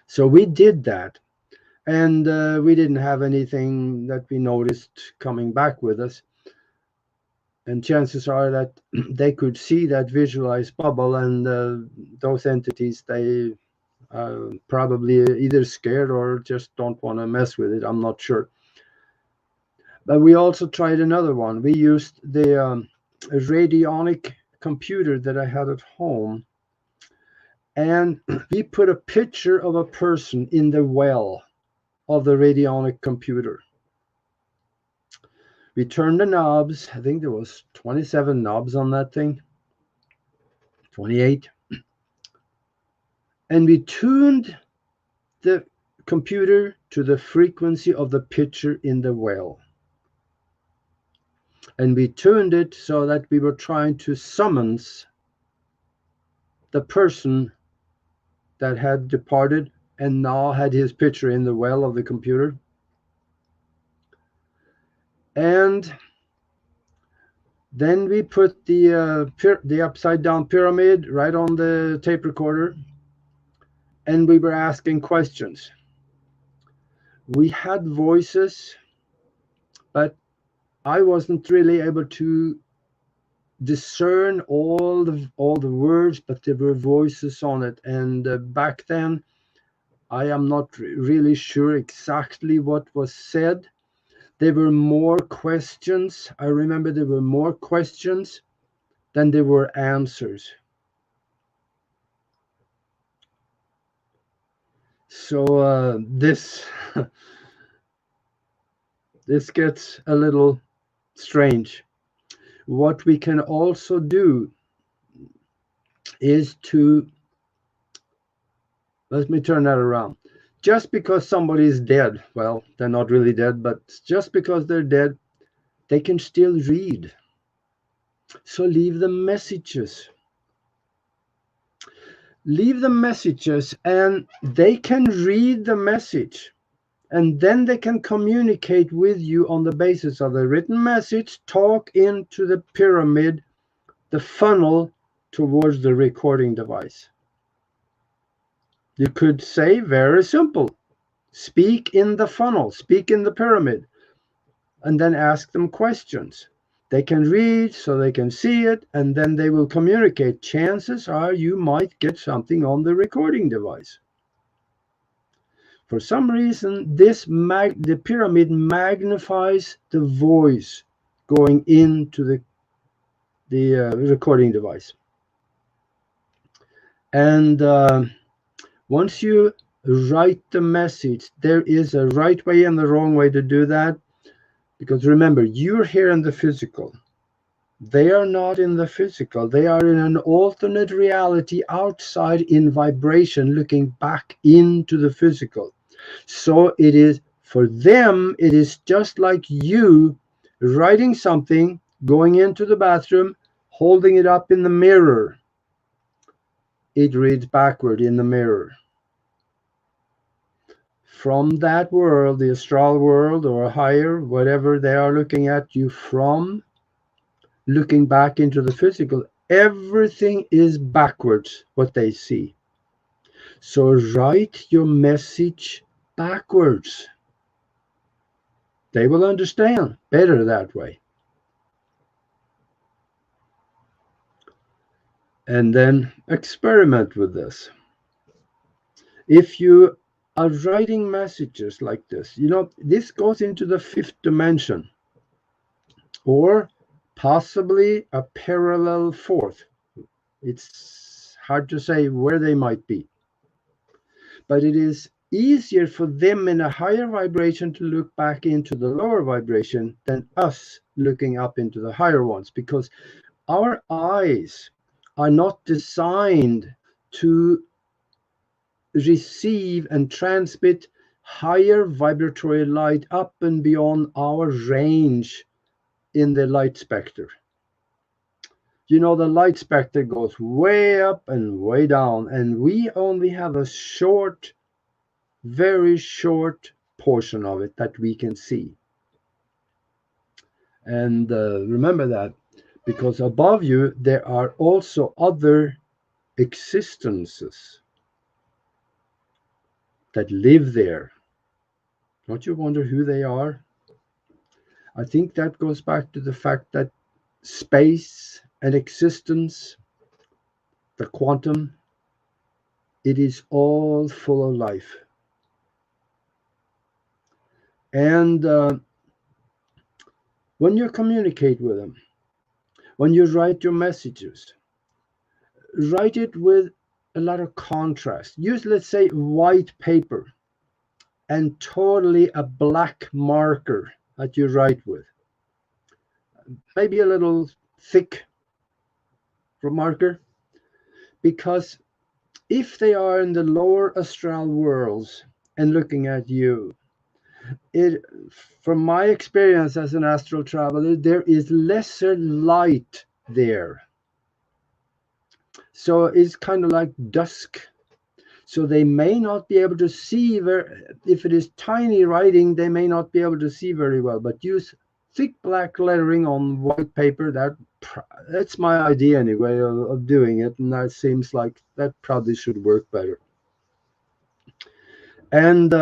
So we did that, and we didn't have anything that we noticed coming back with us. And chances are that they could see that visualized bubble, and those entities, they probably either scared or just don't want to mess with it. I'm not sure. But we also tried another one. We used the radionic computer that I had at home, and we put a picture of a person in the well of the radionic computer. We turned the knobs. I think there was 27 knobs on that thing, 28. And we tuned the computer to the frequency of the picture in the well. And we tuned it so that we were trying to summons the person that had departed and now had his picture in the well of the computer. And then we put the upside down pyramid right on the tape recorder, and we were asking questions. We had voices, but I wasn't really able to discern all the words, but there were voices on it. And back then, I am not really sure exactly what was said. There were more questions. I remember there were more questions than there were answers. So this gets a little strange. What we can also do is to, let me turn that around. Just because somebody is dead, well, they're not really dead, but just because they're dead, they can still read. So leave them messages. Leave them messages, and they can read the message. And then they can communicate with you on the basis of the written message, talk into the pyramid, the funnel towards the recording device. You could say, very simple, speak in the funnel, speak in the pyramid, and then ask them questions. They can read so they can see it, and then they will communicate. Chances are you might get something on the recording device. For some reason, the pyramid magnifies the voice going into the recording device. And once you write the message, there is a right way and the wrong way to do that. Because remember, you're here in the physical. They are not in the physical. They are in an alternate reality outside in vibration, looking back into the physical. So it is, for them, it is just like you writing something, going into the bathroom, holding it up in the mirror. It reads backward in the mirror. From that world, the astral world or higher, whatever they are looking at you from, looking back into the physical, everything is backwards what they see. So write your message backwards. They will understand better that way. And then experiment with this. If you are writing messages like this, this goes into the fifth dimension, or possibly a parallel fourth. It's hard to say where they might be. But it is easier for them in a higher vibration to look back into the lower vibration than us looking up into the higher ones, because our eyes are not designed to receive and transmit higher vibratory light up and beyond our range in the light spectrum. The light spectrum goes way up and way down, and we only have a short, very short portion of it that we can see. And remember that, because above you there are also other existences that live there. Don't you wonder who they are? I think that goes back to the fact that space and existence, the quantum, it is all full of life. And when you communicate with them, when you write your messages, write it with a lot of contrast. Use, let's say, white paper and totally a black marker that you write with. Maybe a little thick marker, because if they are in the lower astral worlds and looking at you, from my experience as an astral traveler, there is lesser light there. So it's kind of like dusk. So they may not be able to see, if it is tiny writing, they may not be able to see very well, but use thick black lettering on white paper. That's my idea anyway of doing it, and that seems like that probably should work better. And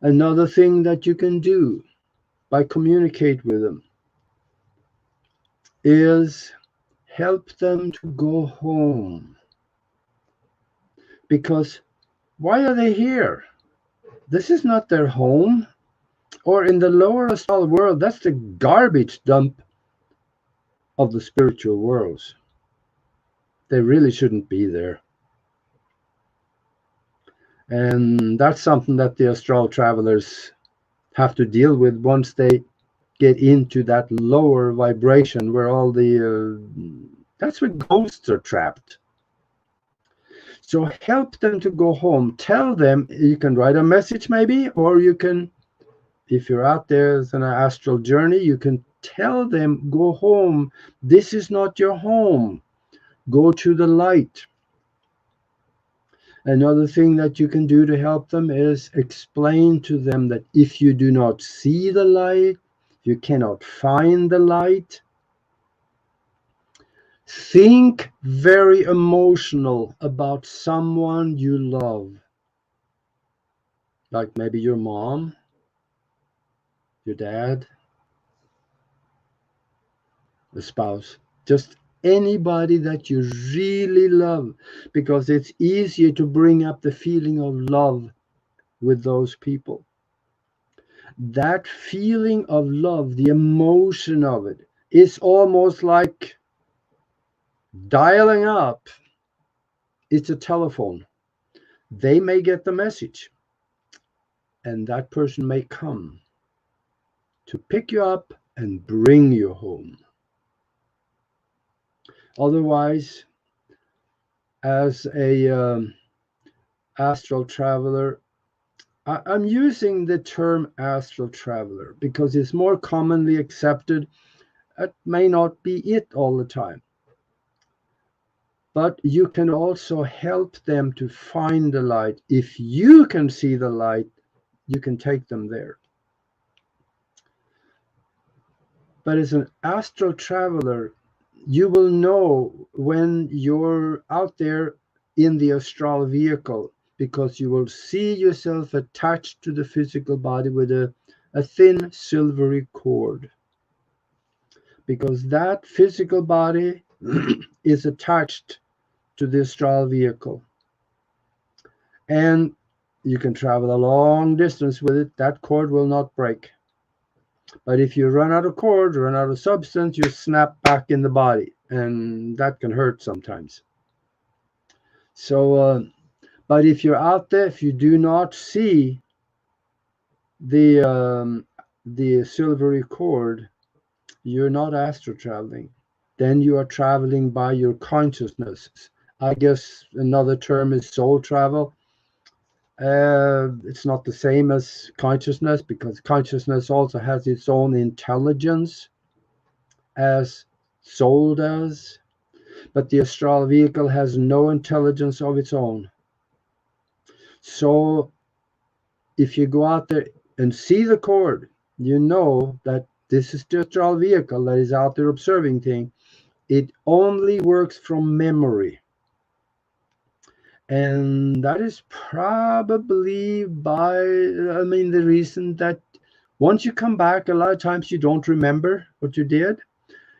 another thing that you can do by communicate with them is help them to go home. Because why are they here? This is not their home. Or in the lower astral world, that's the garbage dump of the spiritual worlds. They really shouldn't be there. And that's something that the astral travelers have to deal with once they get into that lower vibration where all the that's where ghosts are trapped. So help them to go home. Tell them, you can write a message maybe, or you can, if you're out there as an astral journey, you can tell them, go home. This is not your home. Go to the light. Another thing that you can do to help them is explain to them that if you do not see the light, you cannot find the light. Think very emotional about someone you love. Like maybe your mom, your dad, the spouse. Just anybody that you really love, because it's easier to bring up the feeling of love with those people. That feeling of love, the emotion of it, is almost like dialing up. It's a telephone. They may get the message, and that person may come to pick you up and bring you home. Otherwise, as a astral traveler, I'm using the term astral traveler because it's more commonly accepted. It may not be it all the time. But you can also help them to find the light. If you can see the light, you can take them there. But as an astral traveler, you will know when you're out there in the astral vehicle, because you will see yourself attached to the physical body with a thin silvery cord. Because that physical body is attached to the astral vehicle. And you can travel a long distance with it. That cord will not break. But if you run out of cord, run out of substance, you snap back in the body. And that can hurt sometimes. So, but if you're out there, if you do not see the silvery cord, you're not astral traveling. Then you are traveling by your consciousness. I guess another term is soul travel. It's not the same as consciousness, because consciousness also has its own intelligence as soul does. But the astral vehicle has no intelligence of its own. So if you go out there and see the cord, you know that this is the astral vehicle that is out there observing things. It only works from memory. And that is probably the reason that once you come back, a lot of times you don't remember what you did,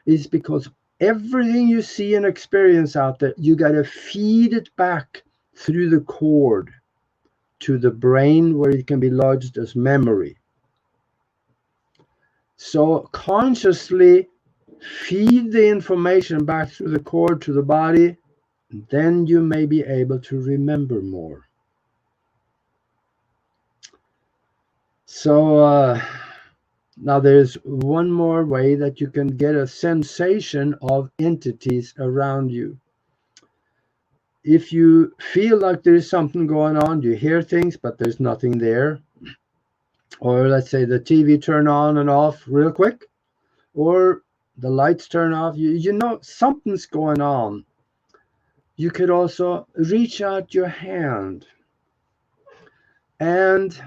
is because everything you see and experience out there, you got to feed it back through the cord to the brain where it can be lodged as memory. So consciously feed the information back through the cord to the body, then you may be able to remember more. So now there's one more way that you can get a sensation of entities around you. If you feel like there is something going on, you hear things, but there's nothing there. Or let's say the TV turn on and off real quick, or the lights turn off, you know something's going on. You could also reach out your hand and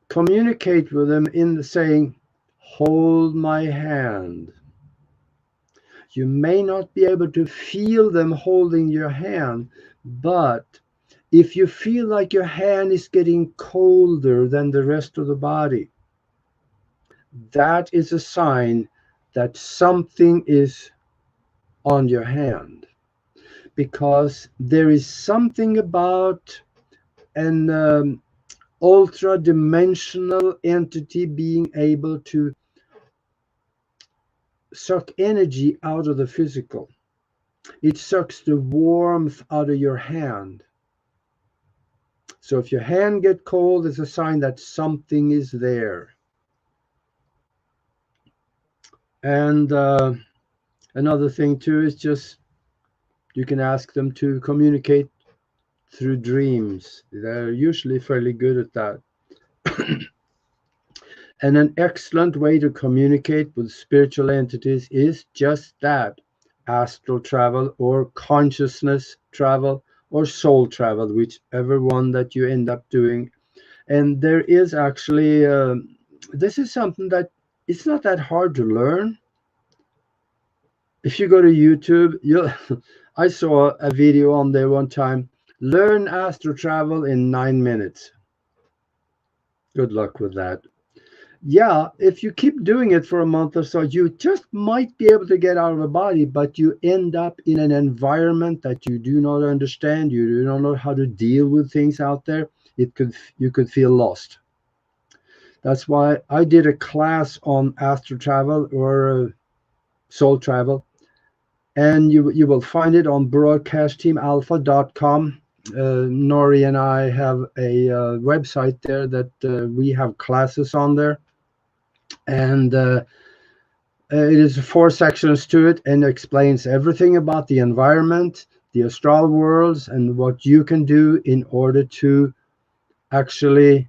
communicate with them in the saying, hold my hand. You may not be able to feel them holding your hand, but if you feel like your hand is getting colder than the rest of the body, that is a sign that something is on your hand. Because there is something about an ultra-dimensional entity being able to suck energy out of the physical. It sucks the warmth out of your hand. So if your hand gets cold, it's a sign that something is there. And another thing too is just you can ask them to communicate through dreams. They're usually fairly good at that. And an excellent way to communicate with spiritual entities is just that: astral travel, or consciousness travel, or soul travel, whichever one that you end up doing. And there is actually, this is something that it's not that hard to learn. If you go to YouTube, you'll, I saw a video on there one time: learn astral travel in 9 minutes. Good luck with that. Yeah, if you keep doing it for a month or so, you just might be able to get out of the body, but you end up in an environment that you do not understand. You do not know how to deal with things out there. You could feel lost. That's why I did a class on astral travel or soul travel, and you will find it on broadcastteamalpha.com. Nori and I have a website there that we have classes on there, and it is 4 sections to it, and explains everything about the environment, the astral worlds, and what you can do in order to actually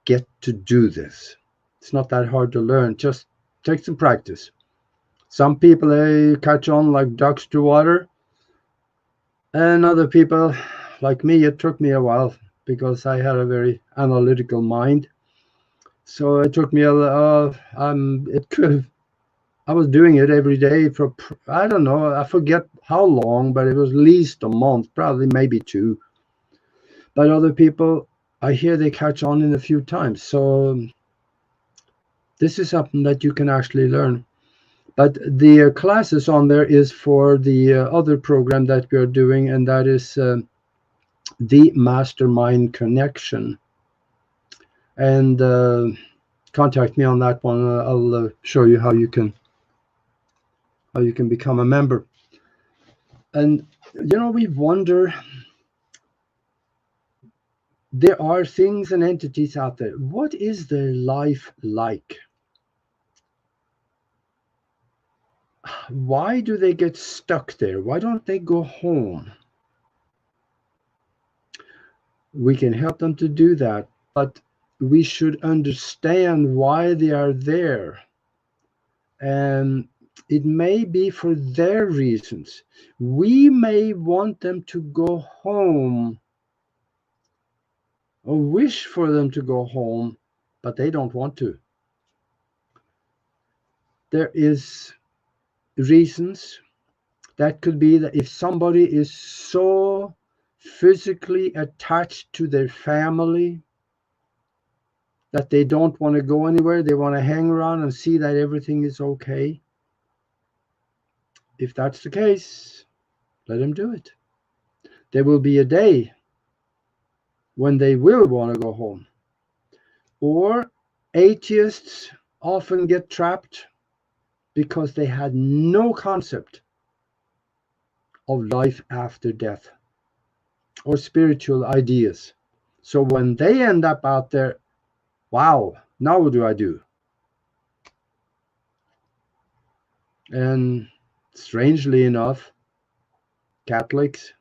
get to do this. It's not that hard to learn. Just take some practice. Some people, they catch on like ducks to water, and other people, like me, it took me a while because I had a very analytical mind. So it took me it could. I was doing it every day for, I don't know, I forget how long, but it was at least a month, probably maybe 2. But other people, I hear they catch on in a few times. So this is something that you can actually learn. But the classes on there is for the other program that we are doing, and that is the Mastermind Connection. And contact me on that one. I'll show you how you can become a member. And we wonder, there are things and entities out there. What is their life like? Why do they get stuck there? Why don't they go home? We can help them to do that, but we should understand why they are there. And it may be for their reasons. We may want them to go home, or wish for them to go home, but they don't want to. There is reasons. That could be that if somebody is so physically attached to their family that they don't want to go anywhere, they want to hang around and see that everything is okay. If that's the case, let them do it. There will be a day when they will want to go home. Or atheists often get trapped because they had no concept of life after death or spiritual ideas. So when they end up out there, wow, now what do I do? And strangely enough, Catholics,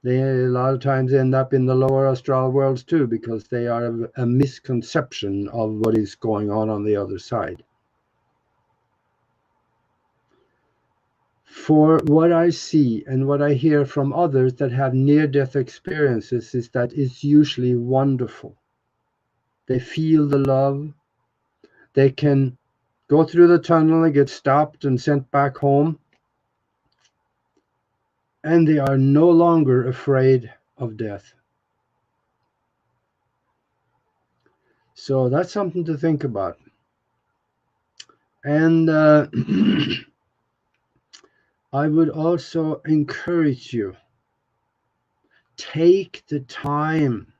they a lot of times end up in the lower astral worlds too, because they are a misconception of what is going on the other side. For what I see and what I hear from others that have near-death experiences is that it's usually wonderful. They feel the love. They can go through the tunnel and get stopped and sent back home. And they are no longer afraid of death. So that's something to think about. And I would also encourage you, take the time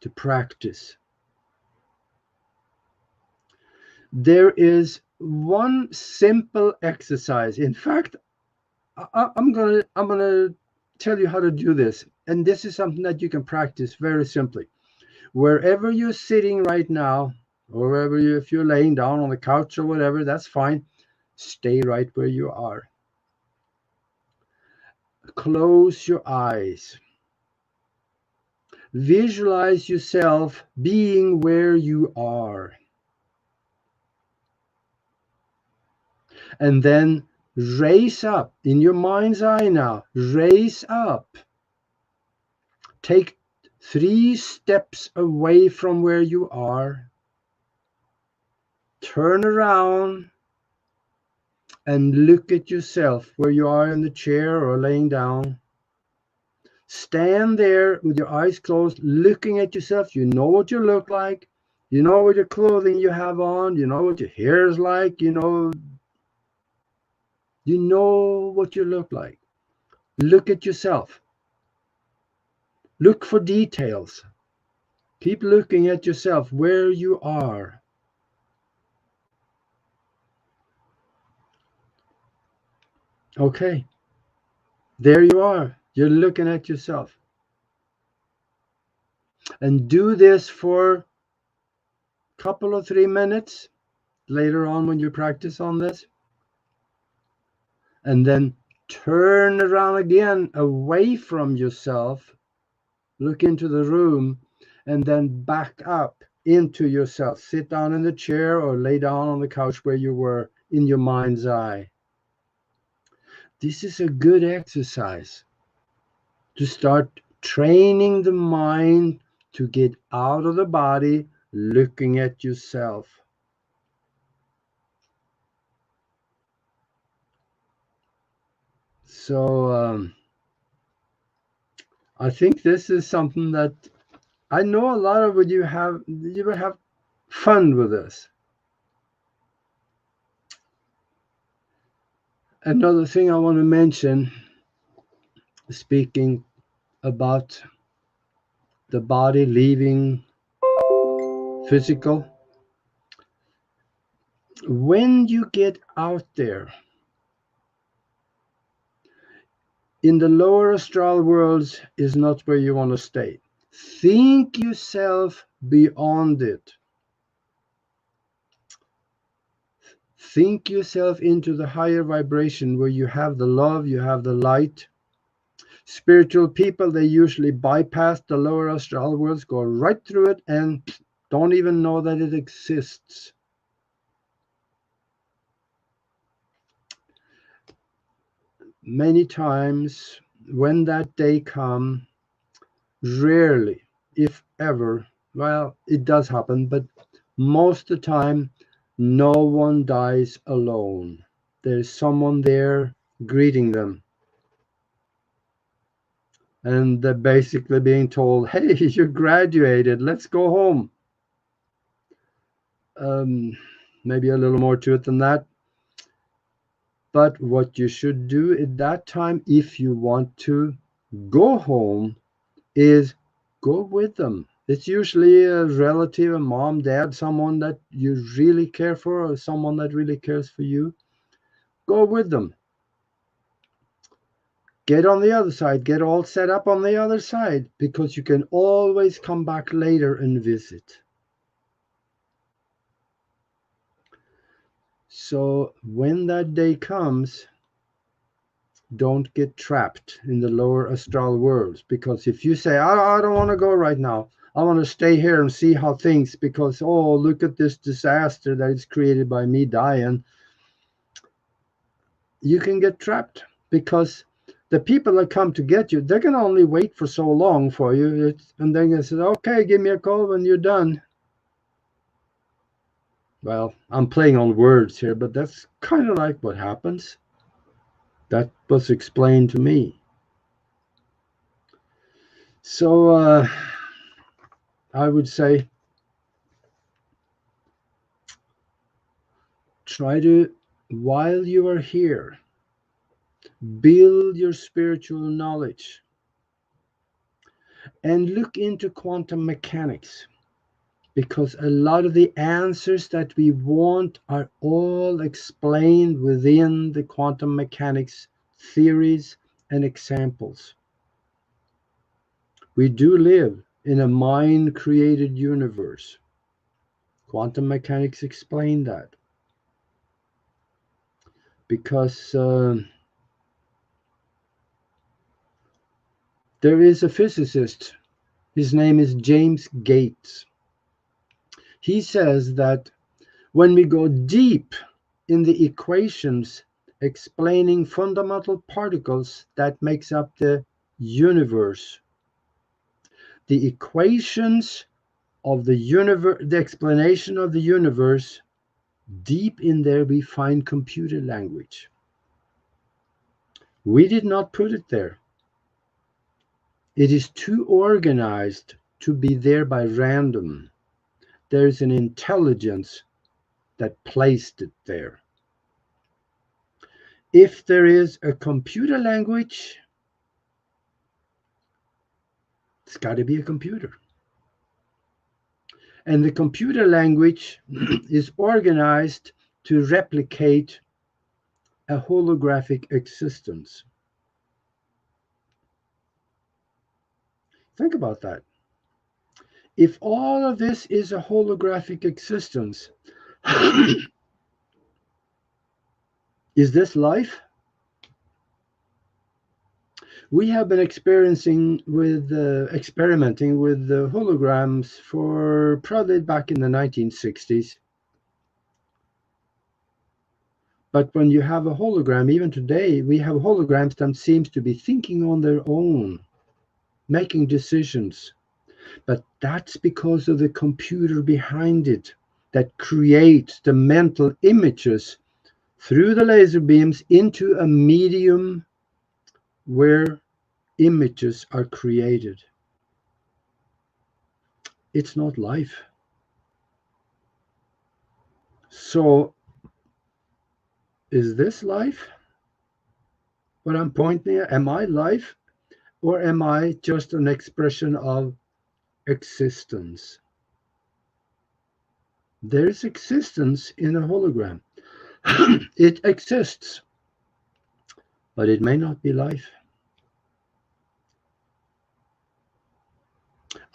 to practice. There is one simple exercise. In fact, I'm gonna tell you how to do this. And this is something that you can practice very simply. Wherever you're sitting right now, or wherever you, if you're laying down on the couch or whatever, that's fine. Stay right where you are. Close your eyes. Visualize yourself being where you are. And then raise up in your mind's eye now. Raise up. Take 3 steps away from where you are. Turn around and look at yourself where you are in the chair or laying down. Stand there with your eyes closed, looking at yourself. You know what you look like. You know what your clothing you have on. You know what your hair is like. You know what you look like. Look at yourself. Look for details. Keep looking at yourself where you are. Okay. There you are. You're looking at yourself. And do this for a couple of 3 minutes later on when you practice on this. And then turn around again away from yourself. Look into the room and then back up into yourself. Sit down in the chair or lay down on the couch where you were in your mind's eye. This is a good exercise to start training the mind to get out of the body, looking at yourself. So I think this is something that I know a lot of you will have fun with this. Another thing I want to mention, speaking about the body leaving physical, when you get out there in the lower astral worlds is not where you want to stay. Think yourself beyond it. Think yourself into the higher vibration where you have the love, you have the light. Spiritual people, they usually bypass the lower astral worlds, go right through it and don't even know that it exists. Many times when that day comes, rarely, if ever, well, it does happen, but most of the time, no one dies alone. There's someone there greeting them. And they're basically being told, hey, you graduated, let's go home. Maybe a little more to it than that. But what you should do at that time, if you want to go home, is go with them. It's usually a relative, a mom, dad, someone that you really care for, or someone that really cares for you. Go with them. Get on the other side. Get all set up on the other side, because you can always come back later and visit. So when that day comes, don't get trapped in the lower astral worlds, because if you say, I don't want to go right now, I want to stay here and see how things, because, oh, look at this disaster that is created by me dying, you can get trapped, because the people that come to get you, they're going to only wait for so long for you, and then they say, okay, give me a call when you're done. Well, I'm playing on words here, but that's kind of like what happens. That was explained to me. So I would say try to, while you are here, build your spiritual knowledge and look into quantum mechanics, because a lot of the answers that we want are all explained within the quantum mechanics theories and examples. We do live in a mind-created universe Quantum mechanics explain that. Because there is a physicist, his name is James Gates. He says that when we go deep in the equations explaining fundamental particles that makes up the universe, the equations of the universe, the explanation of the universe, deep in there we find computer language. We did not put it there. It is too organized to be there by random. There is an intelligence that placed it there. If there is a computer language, it's got to be a computer. And the computer language is organized to replicate a holographic existence. Think about that. If all of this is a holographic existence, is this life? We have been experimenting with the holograms for probably back in the 1960s. But when you have a hologram, even today, we have holograms that seems to be thinking on their own, making decisions. But that's because of the computer behind it that creates the mental images through the laser beams into a medium where images are created. It's not life. So, is this life? What I'm pointing at, am I life? Or am I just an expression of existence? There is existence in a hologram. It exists, but it may not be life.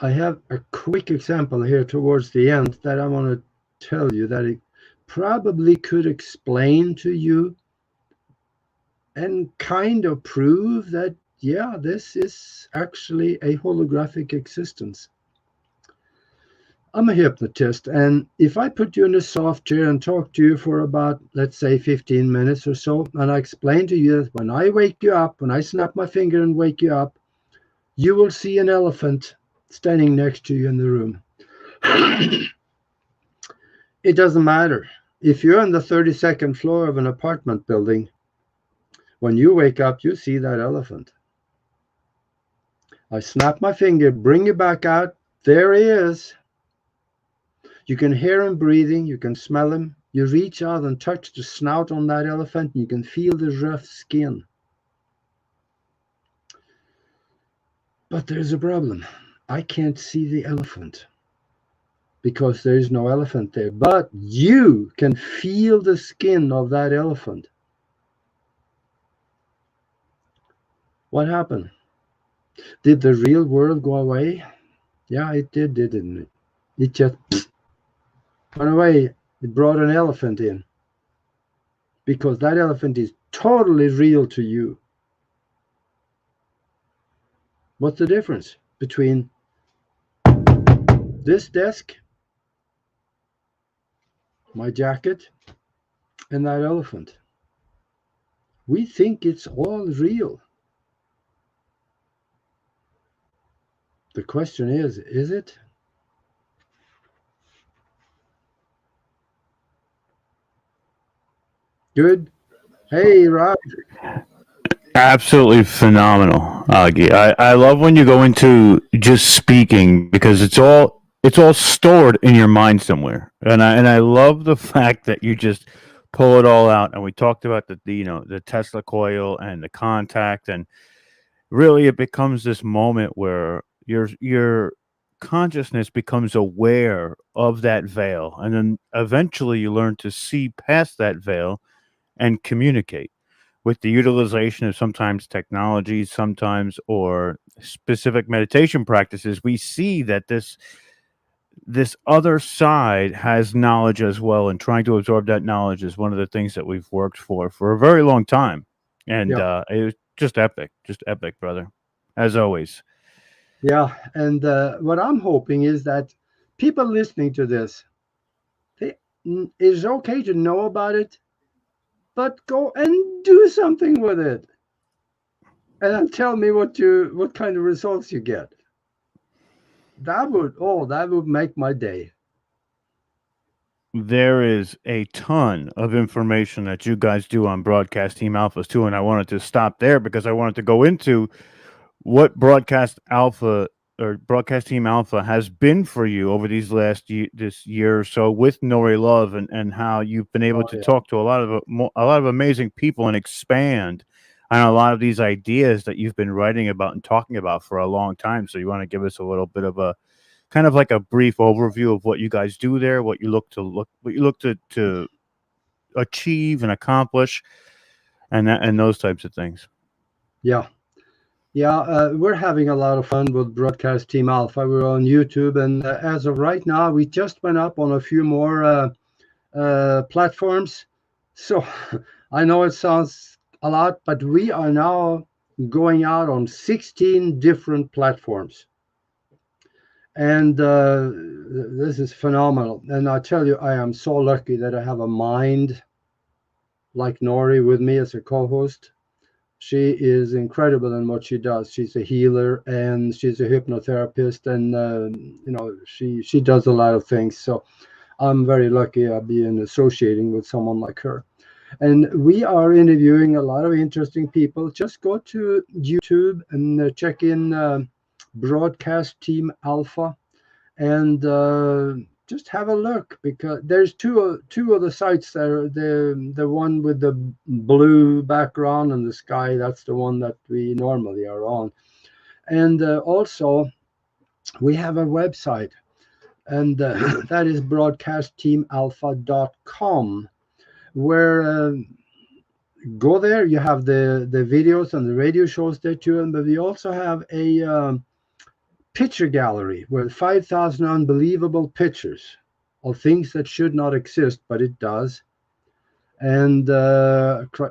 I have a quick example here towards the end that I want to tell you that it probably could explain to you and kind of prove that, yeah, this is actually a holographic existence. I'm a hypnotist, and if I put you in a soft chair and talk to you for about, let's say, 15 minutes or so, and I explain to you that when I wake you up, when I snap my finger and wake you up, you will see an elephant standing next to you in the room. It doesn't matter. If you're on the 32nd floor of an apartment building, when you wake up, you see that elephant. I snap my finger, bring you back out. There he is. You can hear him breathing. You can smell him. You reach out and touch the snout on that elephant, and you can feel the rough skin. But there's a problem. I can't see the elephant because there is no elephant there. But you can feel the skin of that elephant. What happened? Did the real world go away? Yeah, it did, didn't it? It just went away. It brought an elephant in because that elephant is totally real to you. What's the difference between this desk, my jacket, and that elephant? We think it's all real. The question is it? Good. Hey, Rob. Absolutely phenomenal, Augie. I love when you go into just speaking because it's all stored in your mind somewhere, and I love the fact that you just pull it all out. And we talked about the Tesla coil and the contact, and really it becomes this moment where your consciousness becomes aware of that veil, and then eventually you learn to see past that veil and communicate with the utilization of sometimes technology, sometimes or specific meditation practices. We see that this other side has knowledge as well, and trying to absorb that knowledge is one of the things that we've worked for a very long time. And Yeah. it was just epic, brother, as always. Yeah, and what I'm hoping is that people listening to this, it's okay to know about it, but go and do something with it, and then tell me what kind of results you get. That would make my day. There is a ton of information that you guys do on Broadcast Team Alphas too, and I wanted to stop there because I wanted to go into what Broadcast Alpha or Broadcast Team Alpha has been for you over these this year or so with Nori Love, and how you've been able Oh to yeah, talk to a lot of amazing people and expand on a lot of these ideas that you've been writing about and talking about for a long time. So you want to give us a little bit of a kind of like a brief overview of what you guys do there, what you look to achieve and accomplish, and those types of things. yeah, yeah. We're having a lot of fun with Broadcast Team Alpha. We're on YouTube, and as of right now, we just went up on a few more platforms. So I know it sounds a lot, but we are now going out on 16 different platforms. And this is phenomenal. And I tell you, I am so lucky that I have a mind like Nori with me as a co-host. She is incredible in what she does. She's a healer and she's a hypnotherapist, and she does a lot of things. So I'm very lucky I've been associating with someone like her. And we are interviewing a lot of interesting people. Just go to YouTube and check in Broadcast Team Alpha, and just have a look, because there's two of the sites there. The one with the blue background and the sky, that's the one that we normally are on. And also we have a website, and that is broadcastteamalpha.com, where go there. You have the videos and the radio shows there too, but we also have a picture gallery with 5,000 unbelievable pictures of things that should not exist, but it does. And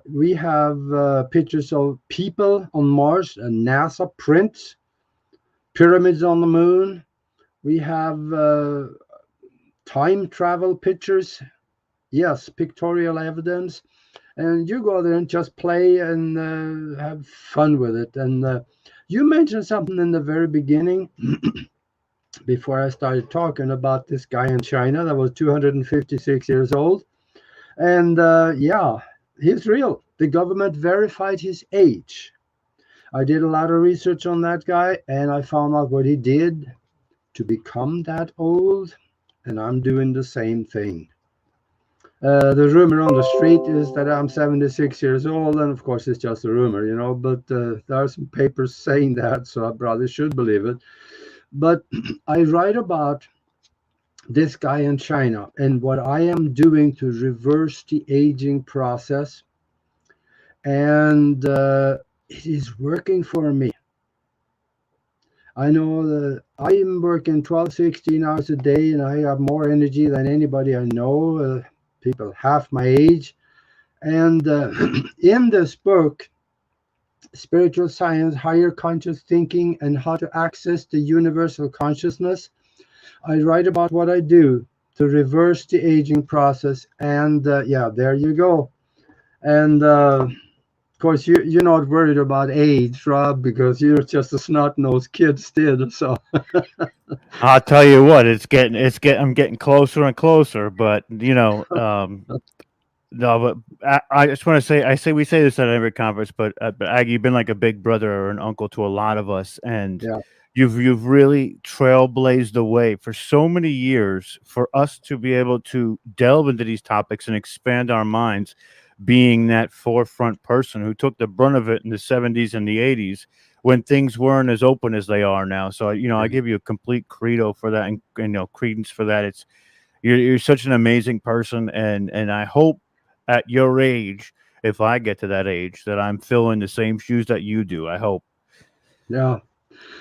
we have pictures of people on Mars and NASA prints, pyramids on the moon. We have time travel pictures, yes, pictorial evidence. And you go there and just play and have fun with it. And you mentioned something in the very beginning before I started talking about this guy in China that was 256 years old. And yeah, he's real. The government verified his age. I did a lot of research on that guy, and I found out what he did to become that old. And I'm doing the same thing. The rumor on the street is that I'm 76 years old, and of course it's just a rumor, but there are some papers saying that, so I probably should believe it. But I write about this guy in China and what I am doing to reverse the aging process, and it is working for me. I know that I am working 12, 16 hours a day, and I have more energy than anybody I know. People half my age. And in this book, Spiritual Science, Higher Conscious Thinking, and How to Access the Universal Consciousness, I write about what I do to reverse the aging process. And yeah, there you go. And of course, you're not worried about age, Rob, because you're just a snot-nosed kid still. So I'll tell you what, I'm getting closer and closer, but no, but I just want to say, we say this at every conference, but Aggie, you've been like a big brother or an uncle to a lot of us, and yeah, you've really trailblazed the way for so many years for us to be able to delve into these topics and expand our minds, being that forefront person who took the brunt of it in the 70s and the 80s when things weren't as open as they are now. So I give you a complete credo for that, and credence for that. It's you're such an amazing person, and I hope at your age, if I get to that age, that I'm filling the same shoes that you do. I hope. yeah.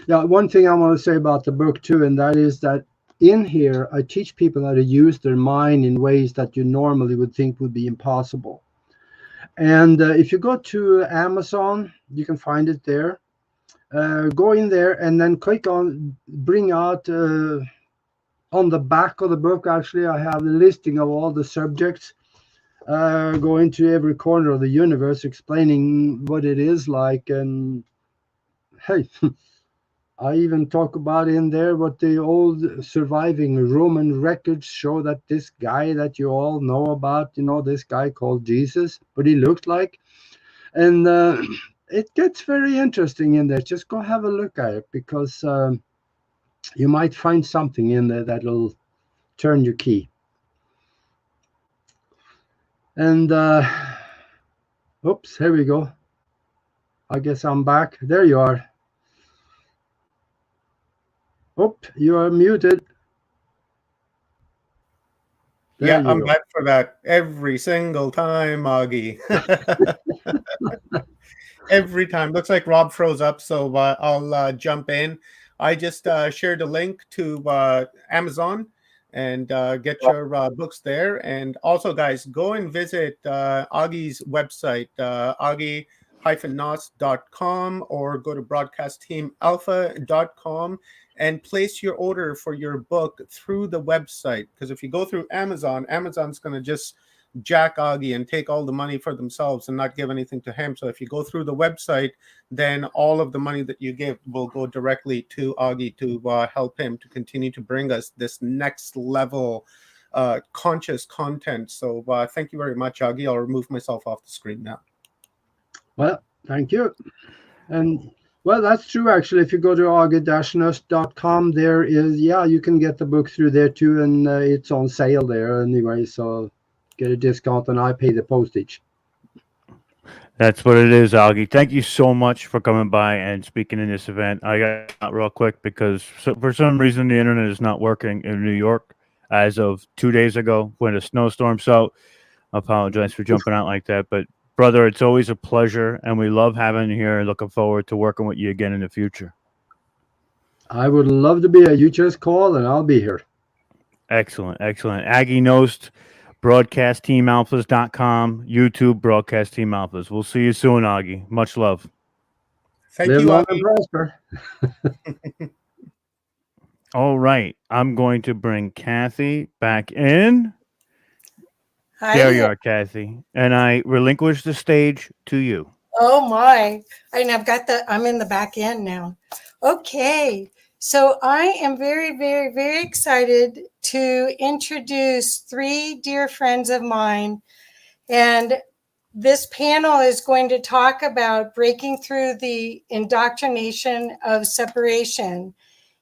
One thing I want to say about the book too, and that is that in here, I teach people how to use their mind in ways that you normally would think would be impossible. And if you go to Amazon, you can find it there. Go in there and then click on bring out on the back of the book. Actually, I have a listing of all the subjects. Go into every corner of the universe, explaining what it is like. And hey, I even talk about in there what the old surviving Roman records show, that this guy that you all know about, this guy called Jesus, what he looked like. And it gets very interesting in there. Just go have a look at it, because you might find something in there that'll turn your key. And oops, here we go. I guess I'm back. There you are. Oh, you are muted. Yeah, I'm back for that every single time, Augie. Every time. Looks like Rob froze up, so I'll jump in. I just shared a link to Amazon, and get your books there. And also, guys, go and visit Augie's website, augie-nos.com, or go to broadcastteamalpha.com and place your order for your book through the website. Because if you go through Amazon, Amazon's going to just jack Augie and take all the money for themselves and not give anything to him. So if you go through the website, then all of the money that you give will go directly to Augie to help him to continue to bring us this next level conscious content. So thank you very much, Augie. I'll remove myself off the screen now. Well, thank you. And well, that's true, actually. If you go to augie-nos.com, there is, you can get the book through there too, and it's on sale there anyway, so get a discount, and I pay the postage. That's what it is, Augie. Thank you so much for coming by and speaking in this event. I got out real quick because for some reason the internet is not working in New York as of 2 days ago when a snowstorm. So I apologize for jumping out like that. But brother, it's always a pleasure, and we love having you here and looking forward to working with you again in the future. I would love to be here. You just call and I'll be here. Excellent. Aggie Nost, broadcastteamalphas.com, YouTube, Broadcast Team Alphas. We'll see you soon, Augie. Much love. Thank Live you, long Augie. and prosper. All right. I'm going to bring Kathy back in. Hi. There you are, Kathy. And I relinquish the stage to you. Oh my. And I'm in the back end now. Okay. So I am very, very, very excited to introduce 3 dear friends of mine. And this panel is going to talk about breaking through the indoctrination of separation.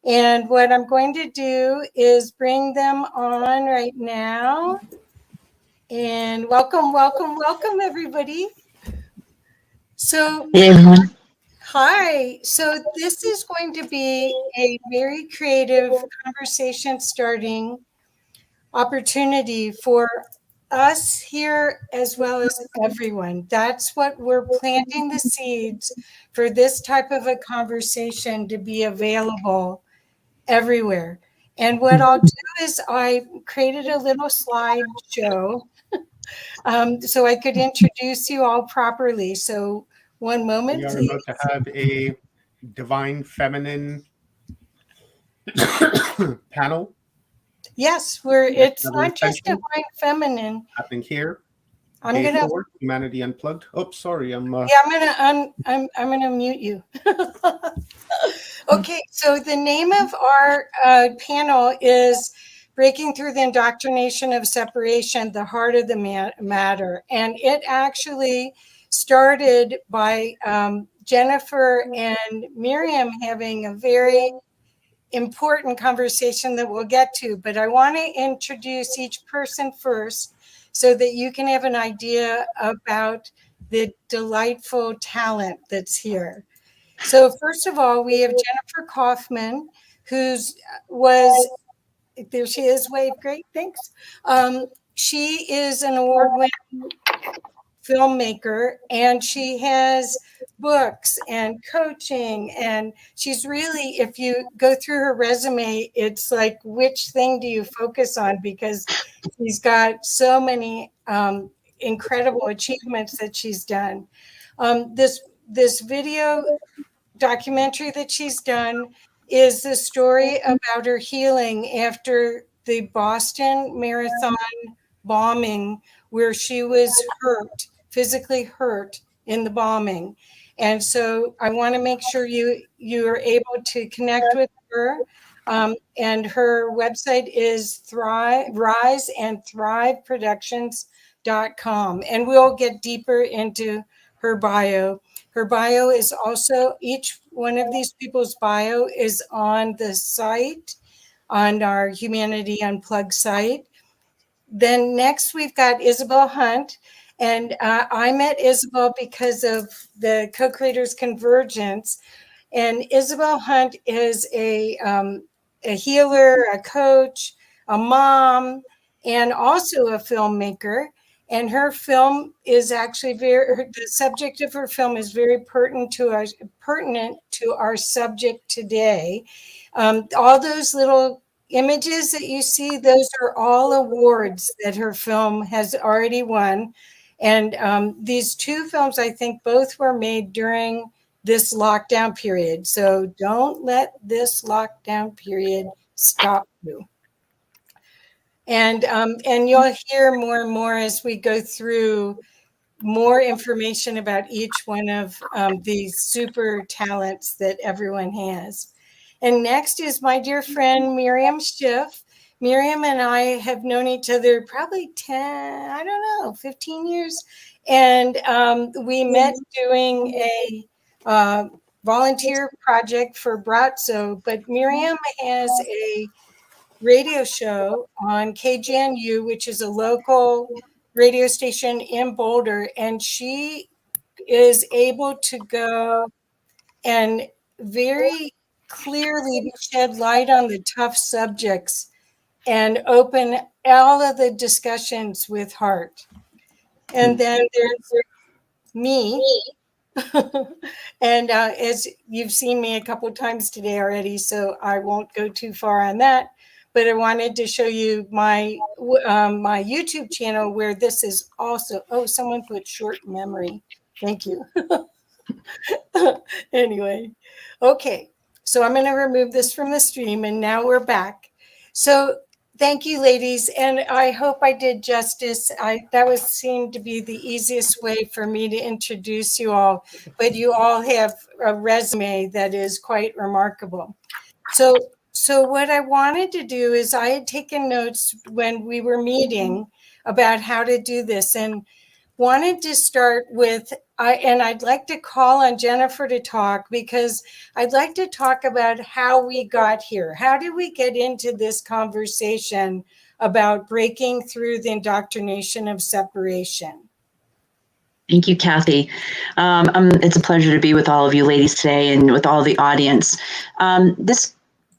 And what I'm going to do is bring them on right now. And welcome, everybody. So, hi. So this is going to be a very creative conversation starting opportunity for us here as well as everyone. That's what we're planting the seeds for, this type of a conversation to be available everywhere. And what I'll do is I created a little slideshow so I could introduce you all properly. So one moment, We are please. about to have a divine feminine panel. Yes, it's not just divine feminine. Happening here. I'm gonna Humanity Unplugged. Oh, sorry, I'm gonna mute you. Okay, so the name of our panel is Breaking Through the Indoctrination of Separation, the Heart of the Matter. And it actually started by Jennifer and Miriam having a very important conversation that we'll get to. But I want to introduce each person first so that you can have an idea about the delightful talent that's here. So first of all, we have Jennifer Kaufman, there she is, wave, great, thanks. She is an award-winning filmmaker, and she has books and coaching, and she's really, if you go through her resume, it's like, which thing do you focus on? Because she's got so many incredible achievements that she's done. This video documentary that she's done is the story about her healing after the Boston Marathon bombing, where she was hurt, physically hurt in the bombing. And so I want to make sure you are able to connect with her. And her website is Rise and Thrive Productions.com. And we'll get deeper into her bio. Her bio is also, each one of these people's bio is on the site, on our Humanity Unplugged site. Then next we've got Isabel Hunt. And I met Isabel because of the Co-Creators Convergence. And Isabel Hunt is a healer, a coach, a mom, and also a filmmaker. And her film is actually the subject of her film is very pertinent to our subject today. All those little images that you see, those are all awards that her film has already won. And these two films, I think both were made during this lockdown period. So don't let this lockdown period stop you. And you'll hear more and more as we go through more information about each one of these super talents that everyone has. And next is my dear friend, Miriam Schiff. Miriam and I have known each other probably 15 years. And we met doing a volunteer project for Bratzo. But Miriam has a radio show on KGNU, which is a local radio station in Boulder, and she is able to go and very clearly shed light on the tough subjects and open all of the discussions with heart. And then there's me. And as you've seen me a couple of times today already, so I won't go too far on that. But I wanted to show you my my YouTube channel where this is also. Oh, someone put short memory. Thank you. Anyway, okay. So I'm going to remove this from the stream, and now we're back. So thank you, ladies, and I hope I did justice. That seemed to be the easiest way for me to introduce you all, but you all have a resume that is quite remarkable. So what I wanted to do is I had taken notes when we were meeting about how to do this, and wanted to start with, and I'd like to call on Jennifer to talk, because I'd like to talk about how we got here. How did we get into this conversation about breaking through the indoctrination of separation? Thank you, Kathy. It's a pleasure to be with all of you ladies today and with all the audience.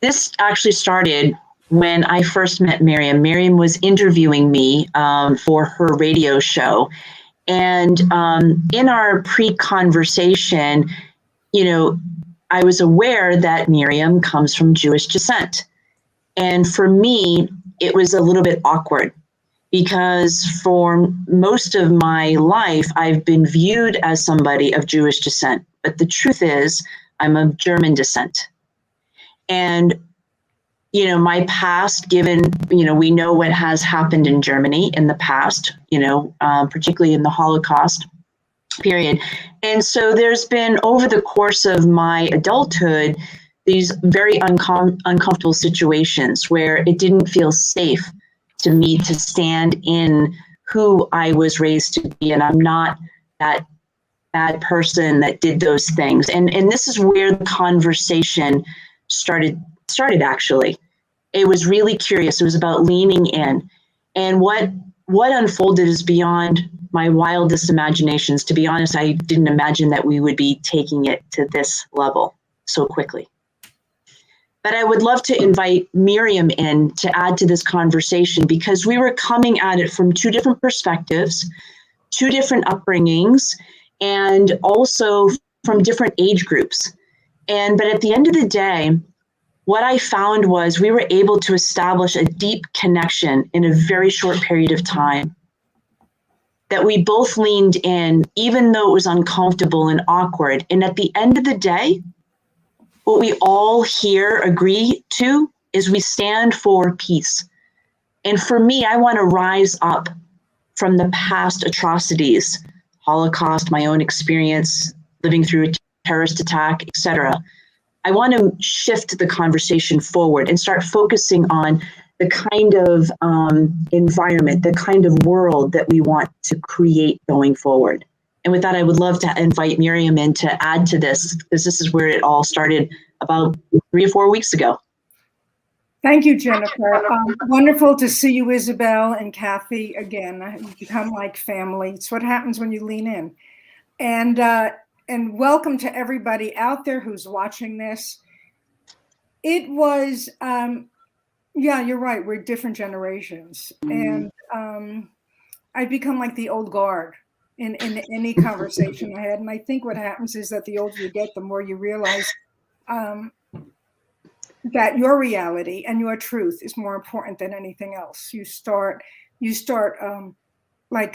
This actually started when I first met Miriam. Miriam was interviewing me for her radio show. And in our pre-conversation, I was aware that Miriam comes from Jewish descent. And for me, it was a little bit awkward because for most of my life, I've been viewed as somebody of Jewish descent. But the truth is, I'm of German descent. And my past, given, we know what has happened in Germany in the past, particularly in the Holocaust period. And so there's been, over the course of my adulthood, these very uncomfortable situations where it didn't feel safe to me to stand in who I was raised to be. And I'm not that bad person that did those things. And this is where the conversation started actually. It was really curious. It was about leaning in. And what unfolded is beyond my wildest imaginations. To be honest, I didn't imagine that we would be taking it to this level so quickly. But I would love to invite Miriam in to add to this conversation, because we were coming at it from two different perspectives, two different upbringings and also from different age groups. But at the end of the day, what I found was we were able to establish a deep connection in a very short period of time, that we both leaned in, even though it was uncomfortable and awkward. And at the end of the day, what we all here agree to is we stand for peace. And for me, I want to rise up from the past atrocities, Holocaust, my own experience, living through a terrorist attack, etc. I want to shift the conversation forward and start focusing on the kind of environment, the kind of world that we want to create going forward. And with that, I would love to invite Miriam in to add to this, because this is where it all started about 3 or 4 weeks ago. Thank you, Jennifer. Wonderful to see you, Isabel and Kathy, again. You become like family. It's what happens when you lean in. And welcome to everybody out there who's watching this. It was, yeah, you're right. We're different generations. And I've become like the old guard in any conversation I had. And I think what happens is that the older you get, the more you realize that your reality and your truth is more important than anything else. You start like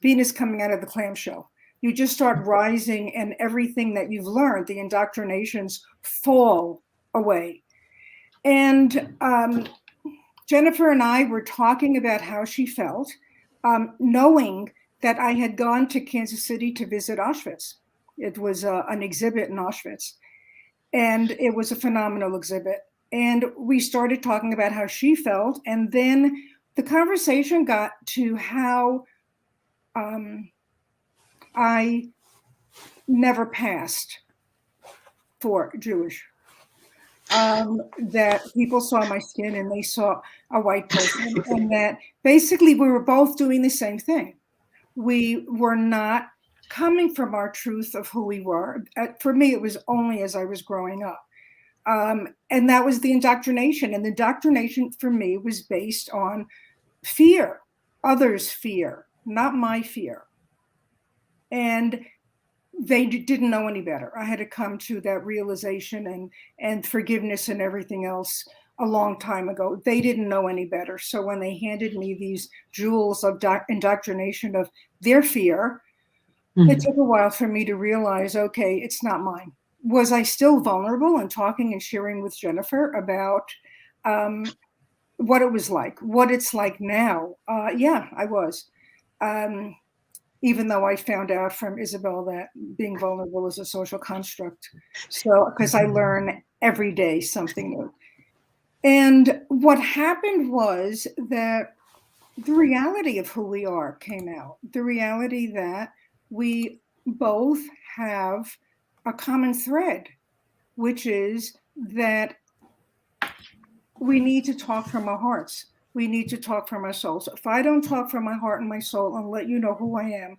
Venus coming out of the clamshell. You just start rising, and everything that you've learned, the indoctrinations, fall away. And Jennifer and I were talking about how she felt, knowing that I had gone to Kansas City to visit Auschwitz. It was an exhibit in Auschwitz. And it was a phenomenal exhibit. And we started talking about how she felt. And then the conversation got to how I never passed for Jewish. That people saw my skin and they saw a white person. And that basically we were both doing the same thing. We were not coming from our truth of who we were. For me, it was only as I was growing up. And that was the indoctrination. And the indoctrination for me was based on fear, others' fear, not my fear. And they didn't know any better. I had to come to that realization and forgiveness and everything else a long time ago. They didn't know any better. So when they handed me these jewels of indoctrination of their fear, it took a while for me to realize, okay, it's not mine. Was I still vulnerable and talking and sharing with Jennifer about what it was like, what it's like now? Yeah, I was. Even though I found out from Isabel that being vulnerable is a social construct. So, because I learn every day something new. And what happened was that the reality of who we are came out. The reality that we both have a common thread, which is that we need to talk from our hearts. We need to talk from our souls. If I don't talk from my heart and my soul and let you know who I am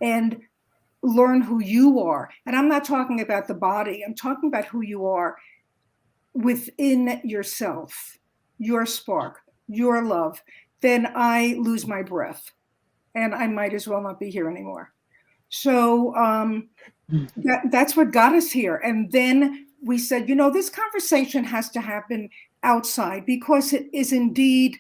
and learn who you are, and I'm not talking about the body, I'm talking about who you are within yourself, your spark, your love, then I lose my breath and I might as well not be here anymore. So that's what got us here. And then we said, this conversation has to happen outside because it is indeed,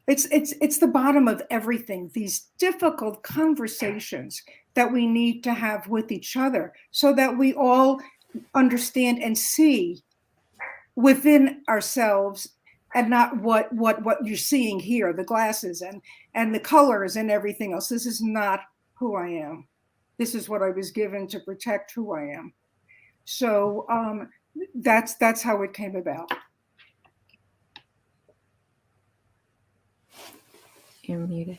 it's the bottom of everything. These difficult conversations that we need to have with each other so that we all understand and see within ourselves and not what you're seeing here, the glasses and the colors and everything else. This is not who I am. This is what I was given to protect who I am. So that's how it came about. You're muted.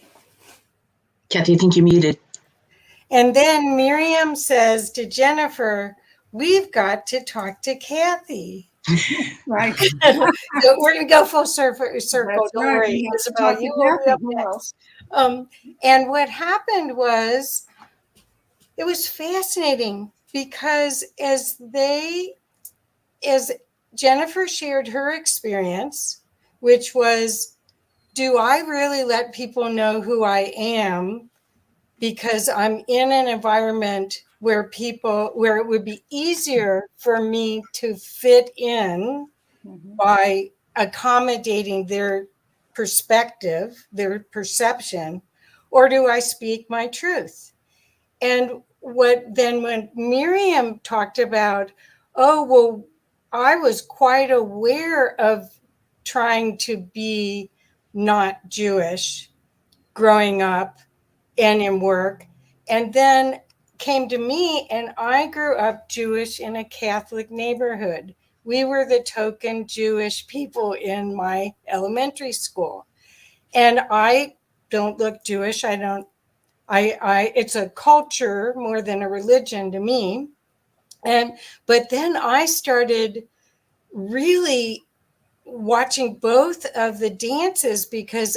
Kathy, I think you're muted. And then Miriam says to Jennifer, we've got to talk to Kathy. Right. So we're going to go full circle. Don't worry. Isabel, you will be up next. And what happened was, it was fascinating because as Jennifer shared her experience, which was do I really let people know who I am because I'm in an environment where it would be easier for me to fit in by accommodating their perspective, their perception, or do I speak my truth? And when Miriam talked about, oh, well, I was quite aware of trying to be not Jewish growing up and in work, and then came to me, and I grew up Jewish in a Catholic neighborhood. We were the token Jewish people in my elementary school. And I don't look Jewish. It's a culture more than a religion to me. But then I started really watching both of the dances because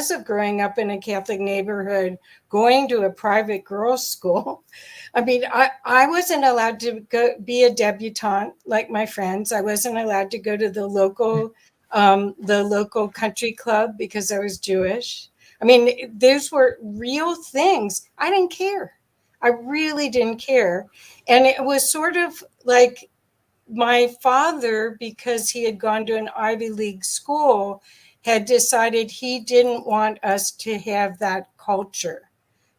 of growing up in a Catholic neighborhood, going to a private girls' school. I mean, I wasn't allowed to be a debutante like my friends. I wasn't allowed to go to the local country club because I was Jewish. I mean, those were real things. I didn't care. I really didn't care. And it was sort of like my father, because he had gone to an Ivy League school, had decided he didn't want us to have that culture,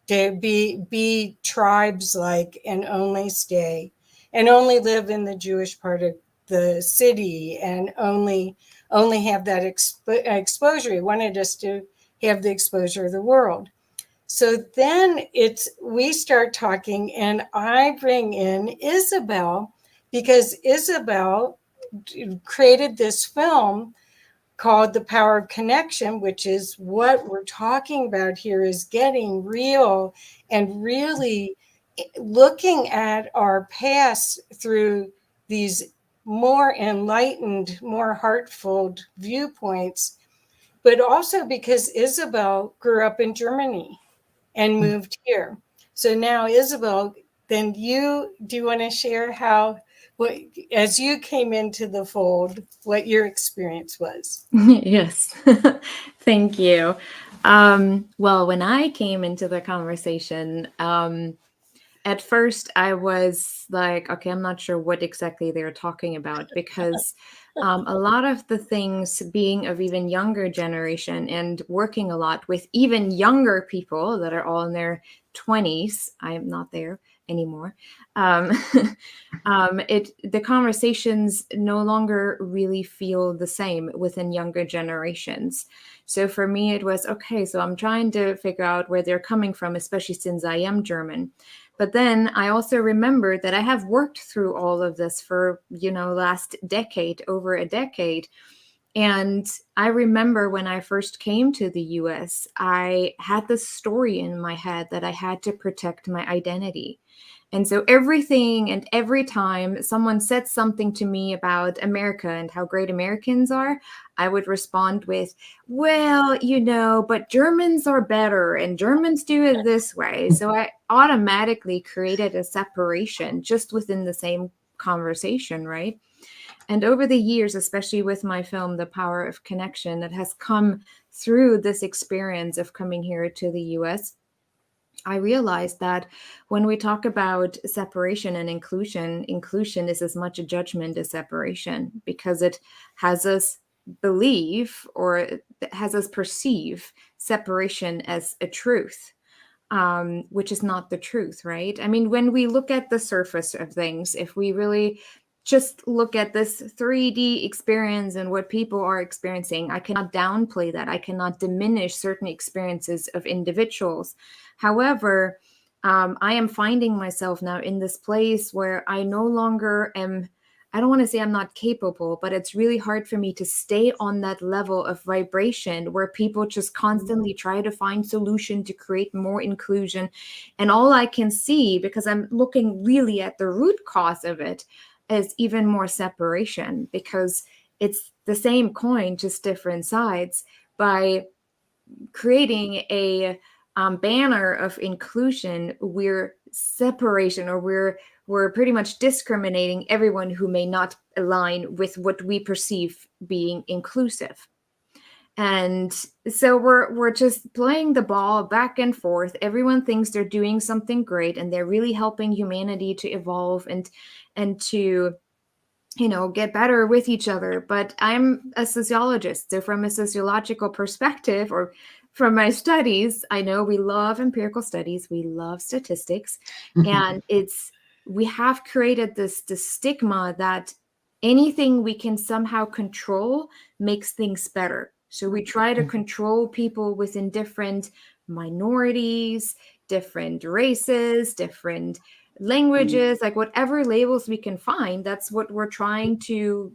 to be tribes like and only stay and only live in the Jewish part of the city and only have that exposure. He wanted us to have the exposure of the world. So then we start talking, and I bring in Isabel because Isabel created this film called The Power of Connection, which is what we're talking about here, is getting real and really looking at our past through these more enlightened, more heartfelt viewpoints, but also because Isabel grew up in Germany and moved here. So now, Isabel, then do you want to share as you came into the fold, what your experience was? Yes, thank you. Well, when I came into the conversation, at first I was like, okay, I'm not sure what exactly they're talking about because a lot of the things, being of even younger generation and working a lot with even younger people that are all in their 20s, I'm not there anymore. The conversations no longer really feel the same within younger generations. So for me, it was okay. So I'm trying to figure out where they're coming from, especially since I am German. But then I also remembered that I have worked through all of this for, last decade, over a decade. And I remember when I first came to the US, I had this story in my head that I had to protect my identity. And so everything and every time someone said something to me about America and how great Americans are, I would respond with, well, but Germans are better and Germans do it this way. So I automatically created a separation just within the same conversation, right? And over the years, especially with my film, The Power of Connection, that has come through this experience of coming here to the US, I realized that when we talk about separation and inclusion is as much a judgment as separation, because it has us believe or it has us perceive separation as a truth, which is not the truth, right? I mean, when we look at the surface of things, if we really just look at this 3D experience and what people are experiencing, I cannot downplay that. I cannot diminish certain experiences of individuals. However, I am finding myself now in this place where I no longer am, I don't want to say I'm not capable, but it's really hard for me to stay on that level of vibration where people just constantly try to find solution to create more inclusion. And all I can see, because I'm looking really at the root cause of it, is even more separation, because it's the same coin, just different sides. By creating a banner of inclusion, we're separation, or we're pretty much discriminating everyone who may not align with what we perceive being inclusive. And so we're just playing the ball back and forth. Everyone thinks they're doing something great and they're really helping humanity to evolve and to, you know, get better with each other. But I'm a sociologist, so from a sociological perspective, or from my studies, I know we love empirical studies, we love statistics, and we have created this stigma that anything we can somehow control makes things better. So we try to control people within different minorities, different races, different languages, like whatever labels we can find. That's what we're trying to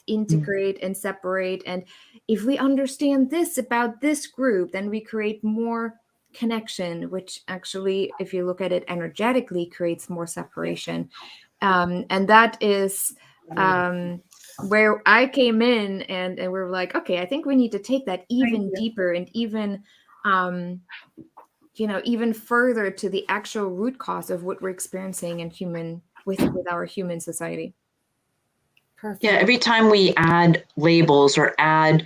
integrate and separate. And if we understand this about this group, then we create more connection, which actually, if you look at it energetically, creates more separation. And that is where I came in, and we're like, okay, I think we need to take that even deeper and even you know, even further to the actual root cause of what we're experiencing in human with our human society. Perfect. Yeah, every time we add labels or add,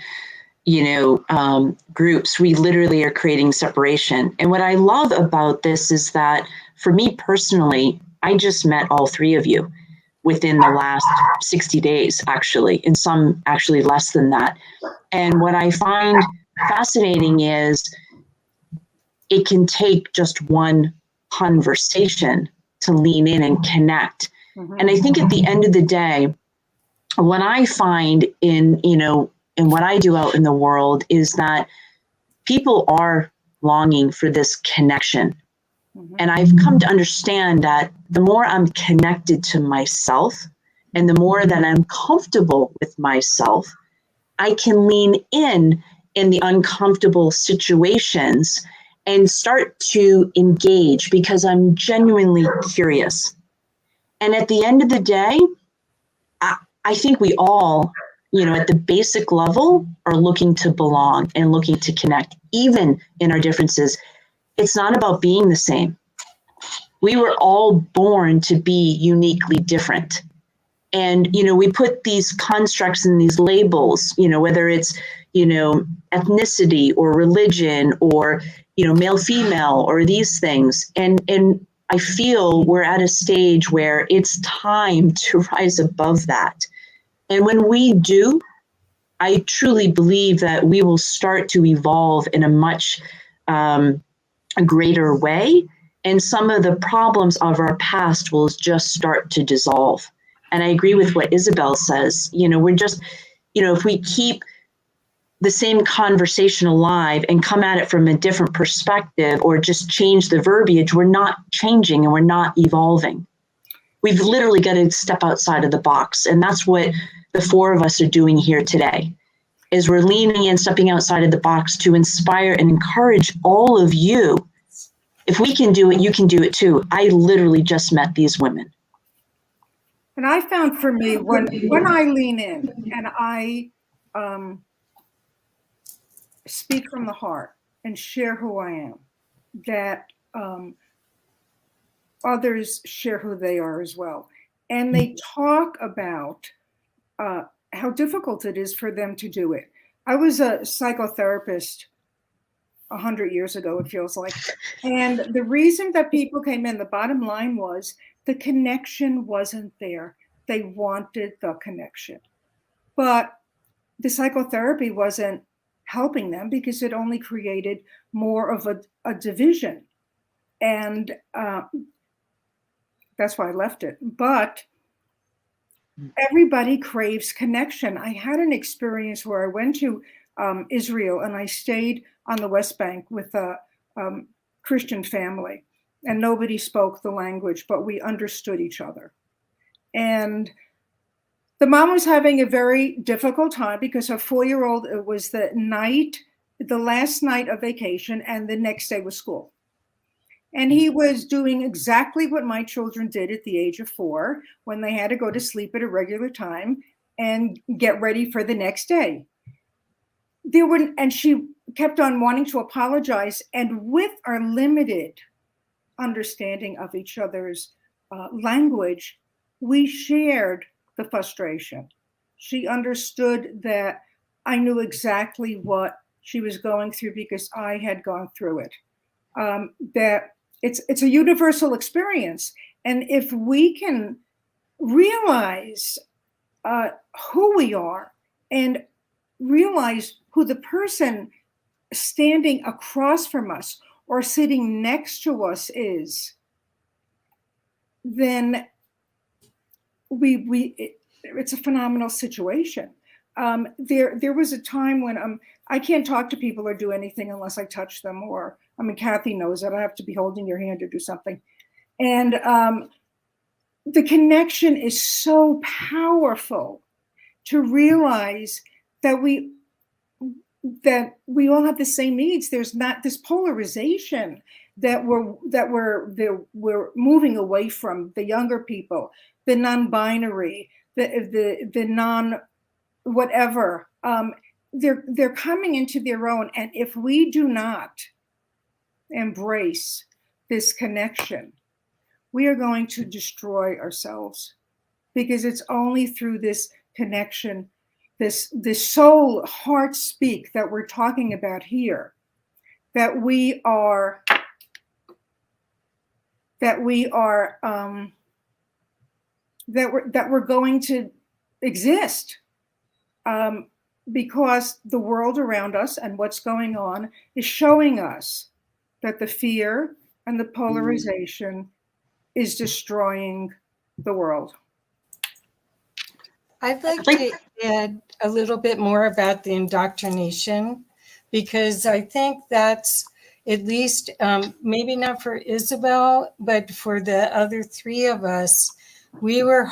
you know, groups, we literally are creating separation. And what I love about this is that for me personally, I just met all three of you within the last 60 days, actually, and some actually less than that. And what I find fascinating is it can take just one conversation to lean in and connect. And I think at the end of the day, what I find in, you know, in what I do out in the world is that people are longing for this connection. And I've come to understand that the more I'm connected to myself and the more that I'm comfortable with myself, I can lean in the uncomfortable situations and start to engage because I'm genuinely curious. And at the end of the day, I think we all, you know, at the basic level are looking to belong and looking to connect, even in our differences. It's not about being the same. We were all born to be uniquely different. And, you know, we put these constructs and these labels, you know, whether it's, you know, ethnicity or religion or, you know, male, female, or these things. And I feel we're at a stage where it's time to rise above that. And when we do, I truly believe that we will start to evolve in a much greater way. And some of the problems of our past will just start to dissolve. And I agree with what Isabel says. You know, we're just, you know, if we keep the same conversation alive and come at it from a different perspective or just change the verbiage, we're not changing and we're not evolving. We've literally got to step outside of the box. And that's what the four of us are doing here today, is we're leaning in, stepping outside of the box to inspire and encourage all of you. If we can do it, you can do it too. I literally just met these women. And I found for me, when I lean in and I speak from the heart and share who I am, that others share who they are as well. And they talk about how difficult it is for them to do it. I was a psychotherapist 100 years ago, it feels like. And the reason that people came in, the bottom line was the connection wasn't there. They wanted the connection. But the psychotherapy wasn't helping them because it only created more of a division. And that's why I left it. But everybody craves connection. I had an experience where I went to Israel and I stayed on the West Bank with a Christian family, and nobody spoke the language, but we understood each other. And the mom was having a very difficult time because her 4-year-old, it was the last night of vacation, and the next day was school. And he was doing exactly what my children did at the age of 4 when they had to go to sleep at a regular time and get ready for the next day. And she kept on wanting to apologize. And with our limited understanding of each other's language, we shared the frustration. She understood that I knew exactly what she was going through because I had gone through it. That it's a universal experience, and if we can realize who we are and realize who the person standing across from us or sitting next to us is, then it's a phenomenal situation. There was a time when I can't talk to people or do anything unless I touch them, or I mean, Kathy knows that I have to be holding your hand to do something. And the connection is so powerful to realize that we all have the same needs. There's not this polarization that we're moving away from. The younger people, the non-binary, the non whatever, they're coming into their own. And if we do not embrace this connection, we are going to destroy ourselves, because it's only through this connection, this soul heart speak that we're talking about here, that we are that we're going to exist, because the world around us and what's going on is showing us that the fear and the polarization is destroying the world. I'd like to add a little bit more about the indoctrination, because I think that's, at least maybe not for Isabel, but for the other three of us, we were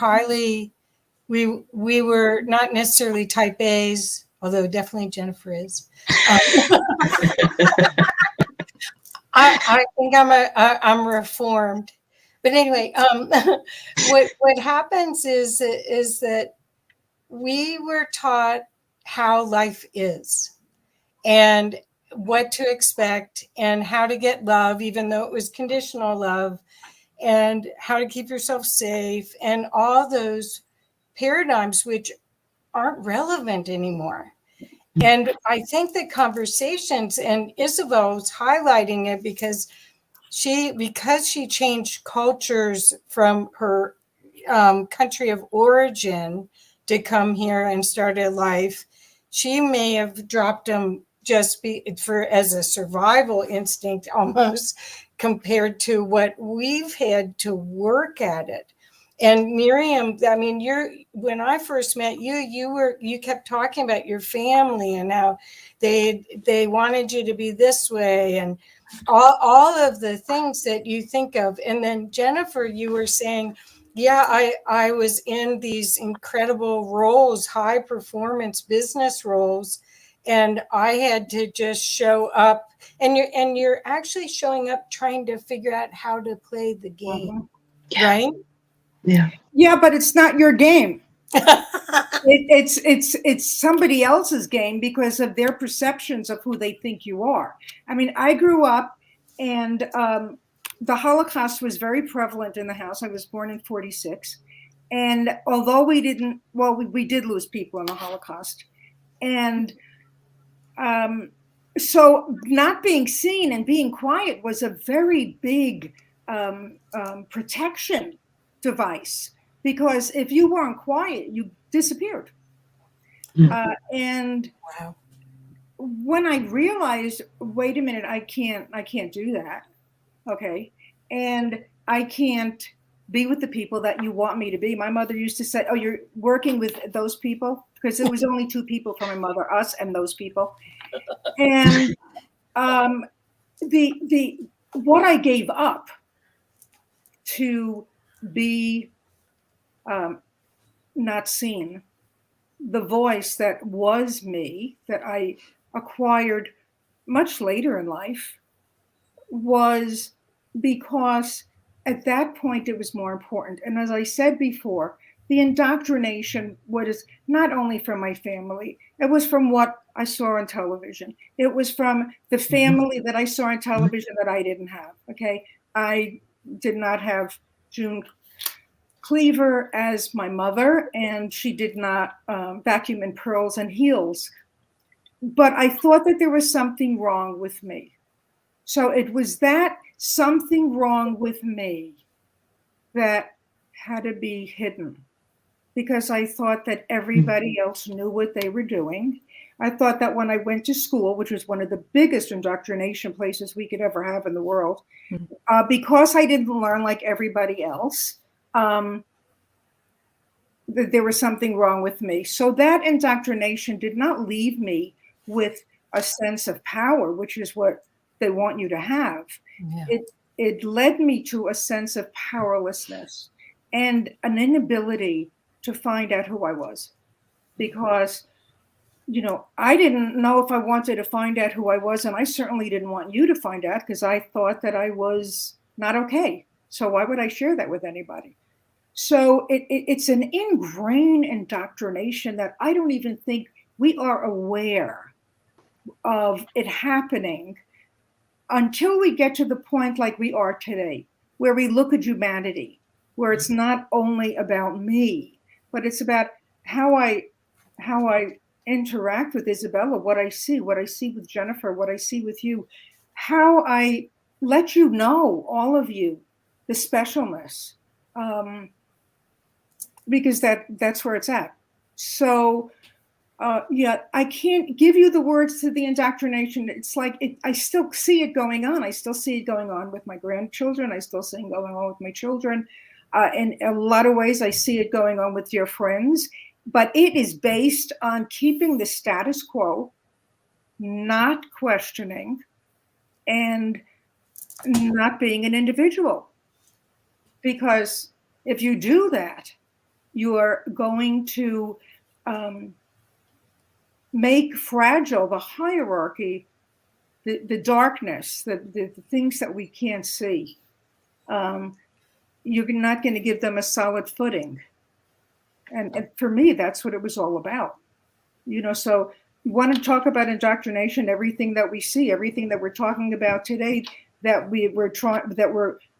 not necessarily type A's, although definitely Jennifer is. I think I'm reformed. But anyway, what happens is that we were taught how life is and what to expect and how to get love, even though it was conditional love, and how to keep yourself safe, and all those paradigms which aren't relevant anymore. And I think the conversations, and Isabel's highlighting it because she changed cultures from her country of origin to come here and start a life. She may have dropped them just as a survival instinct almost, compared to what we've had to work at it. And Miriam, I mean, when I first met you, you kept talking about your family and how they wanted you to be this way, and all of the things that you think of. And then Jennifer, you were saying, yeah, I was in these incredible roles, high performance business roles, and I had to just show up. And you're actually showing up trying to figure out how to play the game, right? Yeah, but it's not your game. It's somebody else's game because of their perceptions of who they think you are. I mean, I grew up, and the Holocaust was very prevalent in the house. I was born in 1946. And although we did lose people in the Holocaust. And so not being seen and being quiet was a very big protection device, because if you weren't quiet, you disappeared. And wow. When I realized, wait a minute, I can't do that. Okay. And I can't be with the people that you want me to be. My mother used to say, oh, you're working with those people? Because there was only two people for my mother, us and those people. And what I gave up to be not seen, the voice that was me, that I acquired much later in life, was because at that point it was more important. And as I said before, the indoctrination was not only from my family, it was from what I saw on television. It was from the family that I saw on television that I didn't have. Okay. I did not have June Cleaver as my mother, and she did not vacuum in pearls and heels but I thought that there was something wrong with me. So it was that something wrong with me that had to be hidden, because I thought that everybody else knew what they were doing. I thought that when I went to school, which was one of the biggest indoctrination places we could ever have in the world, because I didn't learn like everybody else, that there was something wrong with me. So that indoctrination did not leave me with a sense of power, which is what they want you to have. Yeah. It led me to a sense of powerlessness and an inability to find out who I was, because I didn't know if I wanted to find out who I was, and I certainly didn't want you to find out, because I thought that I was not okay. So why would I share that with anybody? So it's an ingrained indoctrination that I don't even think we are aware of it happening until we get to the point like we are today, where we look at humanity, where it's not only about me, but it's about how I interact with Isabella, what I see with Jennifer, what I see with you, how I let you know, all of you, the specialness, because that's where it's at. So yeah, I can't give you the words to the indoctrination. It's like I still see it going on. I still see it going on with my grandchildren. I still see it going on with my children. In a lot of ways, I see it going on with your friends. But it is based on keeping the status quo, not questioning, and not being an individual. Because if you do that, you are going to make fragile the hierarchy, the darkness, the things that we can't see. You're not going to give them a solid footing. And for me, that's what it was all about. So you want to talk about indoctrination, everything that we see, everything that we're talking about today, that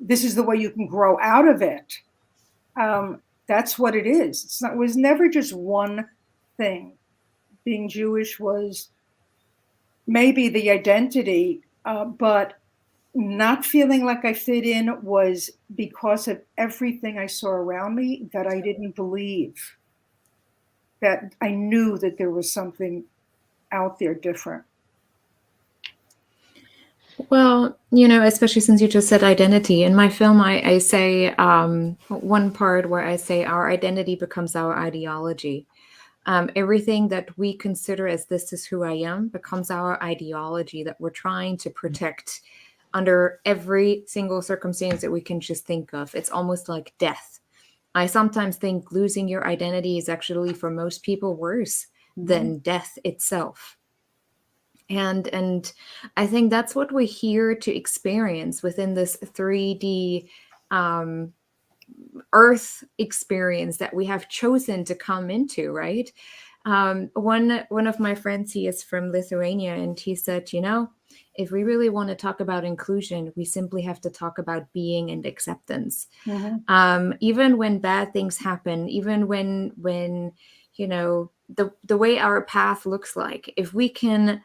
this is the way you can grow out of it. That's what it is. It was never just one thing. Being Jewish was maybe the identity, but not feeling like I fit in was because of everything I saw around me that I didn't believe, that I knew that there was something out there different. Well, especially since you just said identity. In my film, I say one part where I say our identity becomes our ideology. Everything that we consider as this is who I am becomes our ideology that we're trying to protect under every single circumstance that we can just think of. It's almost like death. I sometimes think losing your identity is actually for most people worse than death itself. And I think that's what we're here to experience within this 3D Earth experience that we have chosen to come into, right? One of my friends, he is from Lithuania, and he said, if we really want to talk about inclusion, we simply have to talk about being and acceptance. Even when bad things happen, even when the way our path looks like, if we can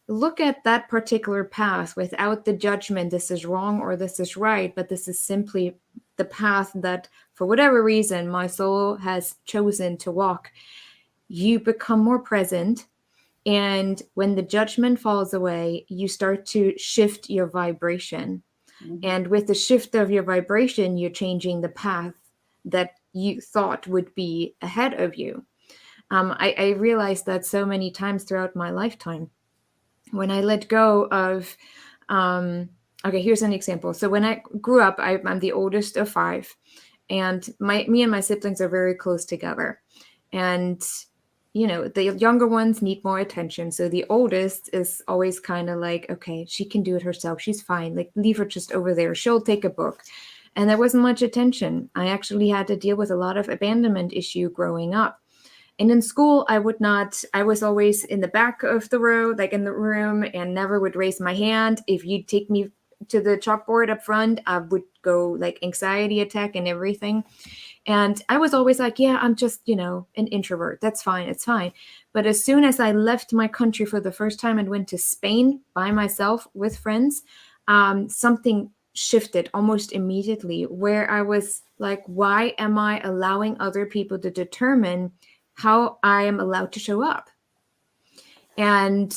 look at that particular path without the judgment, this is wrong or this is right, but this is simply the path that, for whatever reason, my soul has chosen to walk, you become more present. And when the judgment falls away, you start to shift your vibration. And with the shift of your vibration, you're changing the path that you thought would be ahead of you. I realized that so many times throughout my lifetime. When I let go of, okay, here's an example. So when I grew up, I'm the oldest of 5, and me and my siblings are very close together. And, the younger ones need more attention. So the oldest is always kind of like, okay, she can do it herself. She's fine. Like, leave her just over there. She'll take a book. And there wasn't much attention. I actually had to deal with a lot of abandonment issue growing up. And in school, I was always in the back of the row, like in the room, and never would raise my hand. If you'd take me to the chalkboard up front, I would go like anxiety attack and everything. And I was always like, yeah, I'm just, an introvert. That's fine. It's fine. But as soon as I left my country for the first time and went to Spain by myself with friends, something shifted almost immediately, where I was like, why am I allowing other people to determine how I am allowed to show up? And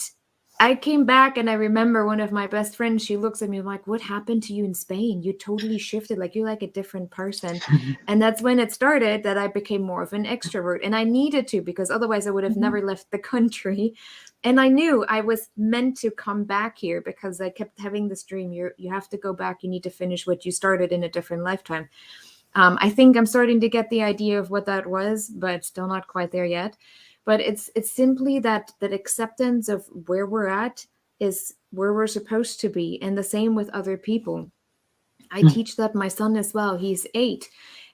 I came back and I remember one of my best friends, she looks at me like, what happened to you in Spain? You totally shifted, like you're like a different person. And that's when it started that I became more of an extrovert. And I needed to, because otherwise I would have never left the country. And I knew I was meant to come back here because I kept having this dream. You have to go back. You need to finish what you started in a different lifetime. I think I'm starting to get the idea of what that was, but still not quite there yet. But it's simply that acceptance of where we're at is where we're supposed to be. And the same with other people. I teach that my son as well. He's 8.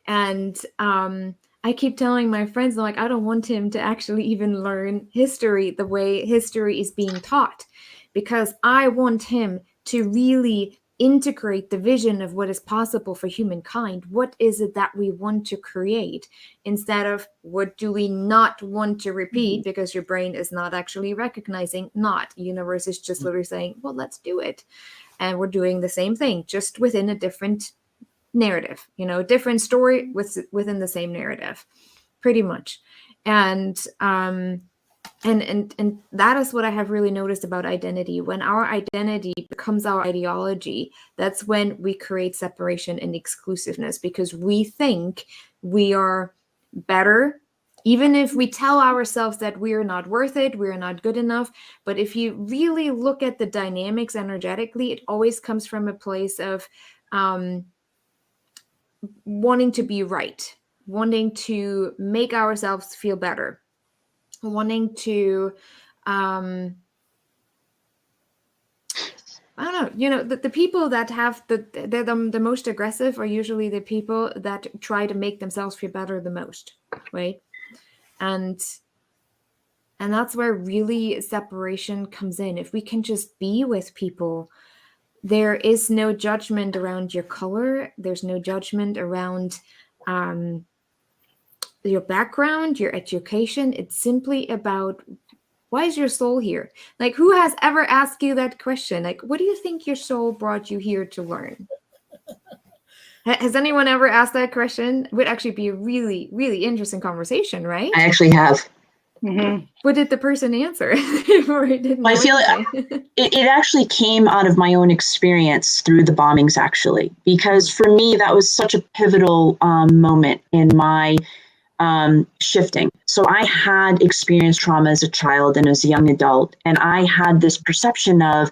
And I keep telling my friends, I'm like, I don't want him to actually even learn history the way history is being taught, because I want him to really integrate the vision of what is possible for humankind. What is it that we want to create, instead of what do we not want to repeat, because your brain is not actually recognizing not. The universe is just literally saying, well, let's do it. And we're doing the same thing, just within a different narrative, different story within the same narrative, pretty much. And that is what I have really noticed about identity. When our identity becomes our ideology, that's when we create separation and exclusiveness, because we think we are better, even if we tell ourselves that we are not worth it, we are not good enough. But if you really look at the dynamics energetically, it always comes from a place of wanting to be right, wanting to make ourselves feel better, wanting to I don't know, the people that have they're the most aggressive are usually the people that try to make themselves feel better the most, right? And that's where really separation comes in. If we can just be with people, there is no judgment around your color, there's no judgment around your background, your education. It's simply about, why is your soul here? Like, who has ever asked you that question? Like, what do you think your soul brought you here to learn? Has anyone ever asked that question? It would actually be a really, really interesting conversation, right? I actually have. Mm-hmm. What did the person answer? Or it didn't I know feel anything? it actually came out of my own experience through the bombings, actually, because for me, that was such a pivotal moment in my shifting. So I had experienced trauma as a child and as a young adult. And I had this perception of,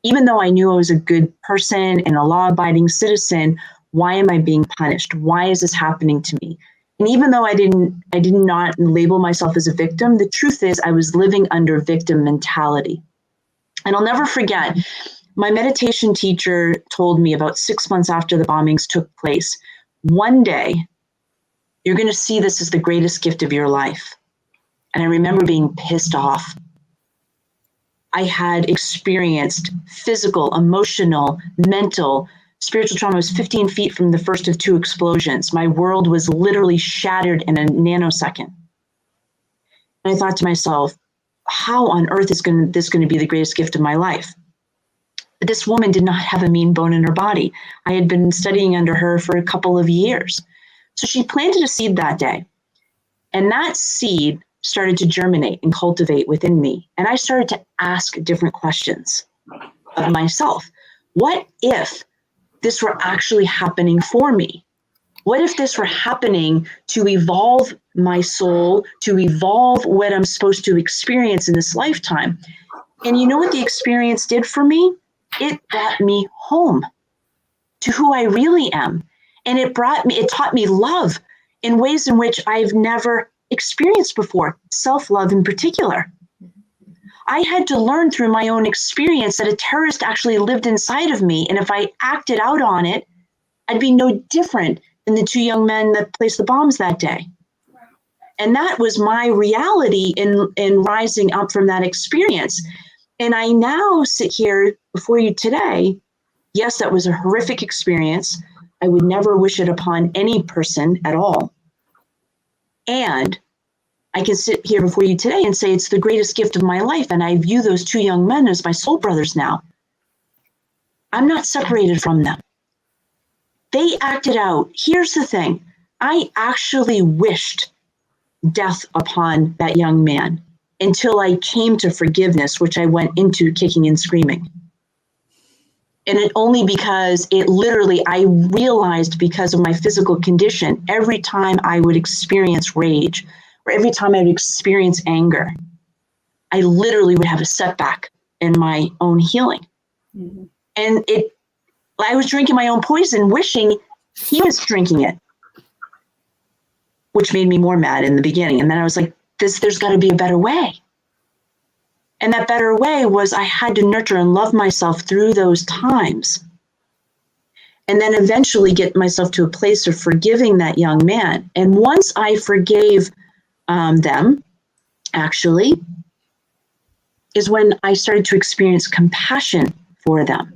even though I knew I was a good person and a law-abiding citizen, why am I being punished? Why is this happening to me? And even though I did not label myself as a victim, the truth is I was living under victim mentality. And I'll never forget, my meditation teacher told me about 6 months after the bombings took place, one day, you're going to see this as the greatest gift of your life. And I remember being pissed off. I had experienced physical, emotional, mental, spiritual trauma. I was 15 feet from the first of 2 explosions. My world was literally shattered in a nanosecond. And I thought to myself, how on earth is this going to be the greatest gift of my life? But this woman did not have a mean bone in her body. I had been studying under her for a couple of years. So she planted a seed that day, and that seed started to germinate and cultivate within me. And I started to ask different questions of myself. What if this were actually happening for me? What if this were happening to evolve my soul, to evolve what I'm supposed to experience in this lifetime? And you know what the experience did for me? It brought me home to who I really am. And it taught me love in ways in which I've never experienced before, self-love in particular. I had to learn through my own experience that a terrorist actually lived inside of me. And if I acted out on it, I'd be no different than the 2 young men that placed the bombs that day. And that was my reality in rising up from that experience. And I now sit here before you today. Yes, that was a horrific experience. I would never wish it upon any person at all. And I can sit here before you today and say it's the greatest gift of my life. And I view those two young men as my soul brothers now. I'm not separated from them. They acted out. Here's the thing. I actually wished death upon that young man until I came to forgiveness, which I went into kicking and screaming. And it only because it literally, I realized because of my physical condition, every time I would experience rage or every time I would experience anger, I literally would have a setback in my own healing. Mm-hmm. And I was drinking my own poison, wishing he was drinking it, which made me more mad in the beginning. And then I was like, there's got to be a better way. And that better way was I had to nurture and love myself through those times. And then eventually get myself to a place of forgiving that young man. And once I forgave them, actually, is when I started to experience compassion for them.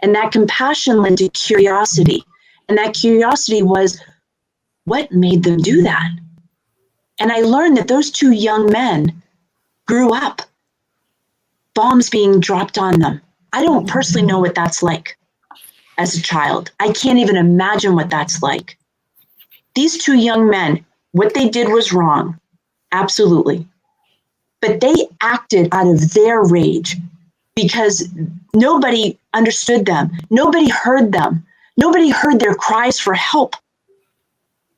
And that compassion led to curiosity. And that curiosity was, what made them do that? And I learned that those two young men grew up, bombs being dropped on them. I don't personally know what that's like as a child. I can't even imagine what that's like. These two young men, what they did was wrong, absolutely. But they acted out of their rage because nobody understood them. Nobody heard them. Nobody heard their cries for help.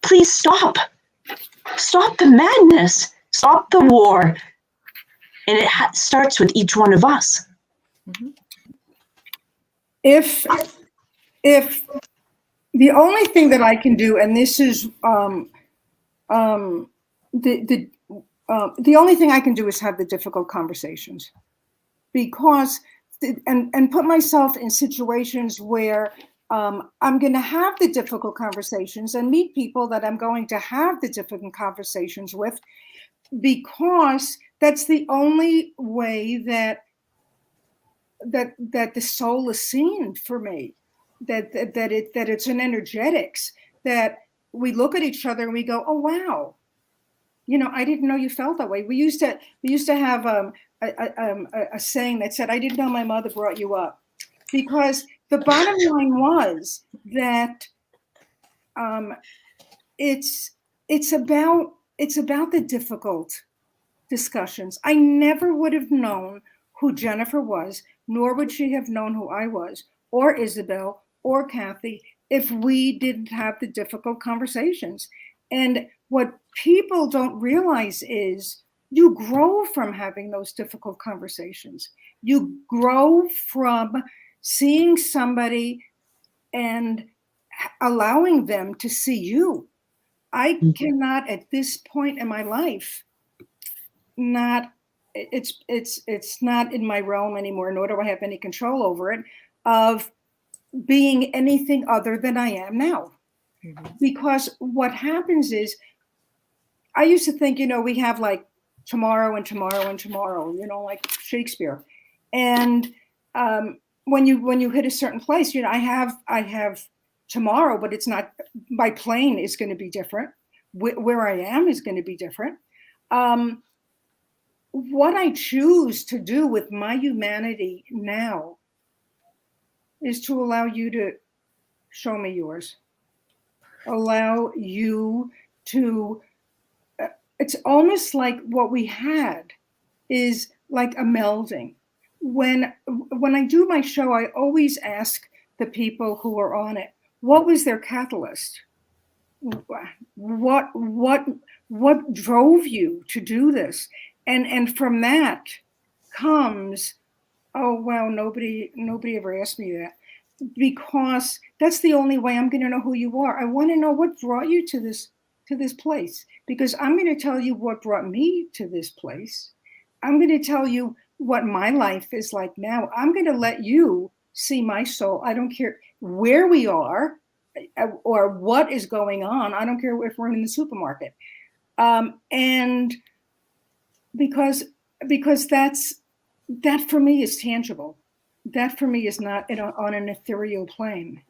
Please stop. Stop the madness. Stop the war. And it starts with each one of us. If the only thing that I can do, and this is the only thing I can do is have the difficult conversations, because and put myself in situations where I'm going to have the difficult conversations and meet people that I'm going to have the difficult conversations with, because that's the only way that the soul is seen for me, that it's an energetics, that we look at each other and we go, oh wow, I didn't know you felt that way. We used to have a saying that said, I didn't know my mother brought you up, because the bottom line was that it's about the difficult discussions. I never would have known who Jennifer was, nor would she have known who I was, or Isabel, or Kathy, if we didn't have the difficult conversations. And what people don't realize is you grow from having those difficult conversations. You grow from seeing somebody and allowing them to see you. I cannot, at this point in my life, it's not in my realm anymore, nor do I have any control over it, of being anything other than I am now. Mm-hmm. Because what happens is, I used to think, we have like tomorrow and tomorrow and tomorrow, like Shakespeare. And when you hit a certain place, I have tomorrow, but it's not, my plane is going to be different. Where I am is going to be different. What I choose to do with my humanity now is to allow you to show me yours. Allow you to, it's almost like what we had is like a melding. When I do my show, I always ask the people who are on it, what was their catalyst? What drove you to do this? And from that comes, oh wow, nobody ever asked me that, because that's the only way I'm going to know who you are. I want to know what brought you to this place, because I'm going to tell you what brought me to this place. I'm going to tell you what my life is like now. I'm going to let you see my soul. I don't care where we are or what is going on. I don't care if we're in the supermarket. And because that for me is tangible. That for me is not on an ethereal plane.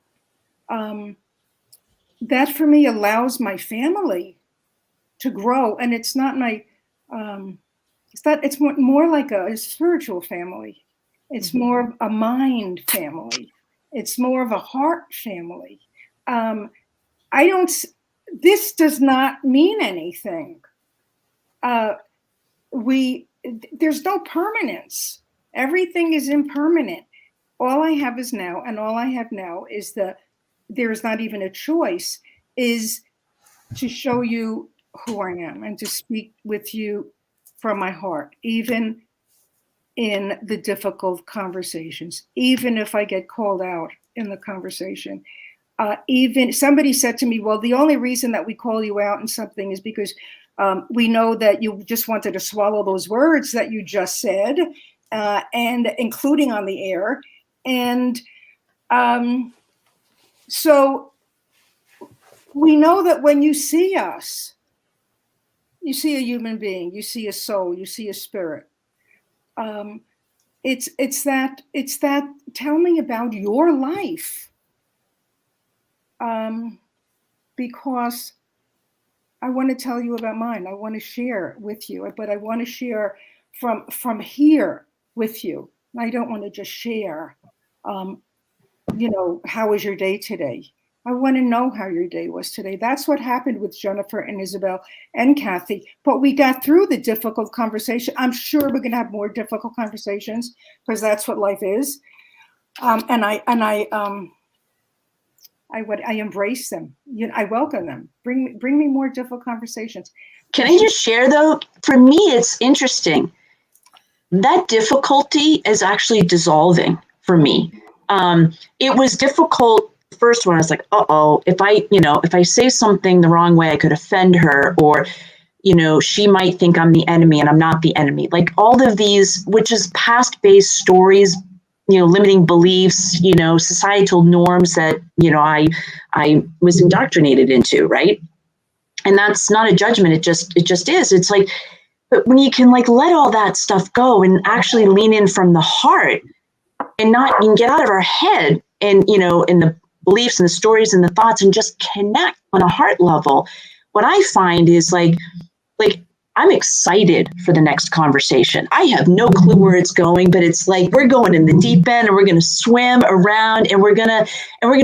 That for me allows my family to grow. And it's not my, it's more like a spiritual family. It's more of a mind family. It's more of a heart family. This does not mean anything. There's no permanence. Everything is impermanent. All I have is now, and all I have now is there's not even a choice, is to show you who I am and to speak with you from my heart, even in the difficult conversations, even if I get called out in the conversation. Even somebody said to me, well, the only reason that we call you out in something is because we know that you just wanted to swallow those words that you just said, and including on the air. And so we know that when you see us, you see a human being, you see a soul, you see a spirit. It's that tell me about your life. Because I want to tell you about mine. I want to share with you, but I want to share from here with you. I don't want to just share, how was your day today? I want to know how your day was today. That's what happened with Jennifer and Isabel and Kathy. But we got through the difficult conversation. I'm sure we're going to have more difficult conversations because that's what life is. And I embrace them. I welcome them. Bring me more difficult conversations. Can I just share though? For me, it's interesting. That difficulty is actually dissolving for me. It was difficult. First one, I was like, if I say something the wrong way, I could offend her, or, she might think I'm the enemy and I'm not the enemy. Like all of these, which is past-based stories, limiting beliefs, societal norms that, I was indoctrinated into, right? And that's not a judgment. It just is. It's like, but when you can let all that stuff go and actually lean in from the heart and you can get out of our head and, in the beliefs and the stories and the thoughts and just connect on a heart level. What I find is like I'm excited for the next conversation. I have no clue where it's going, but it's like we're going in the deep end and we're going to swim around and we're going to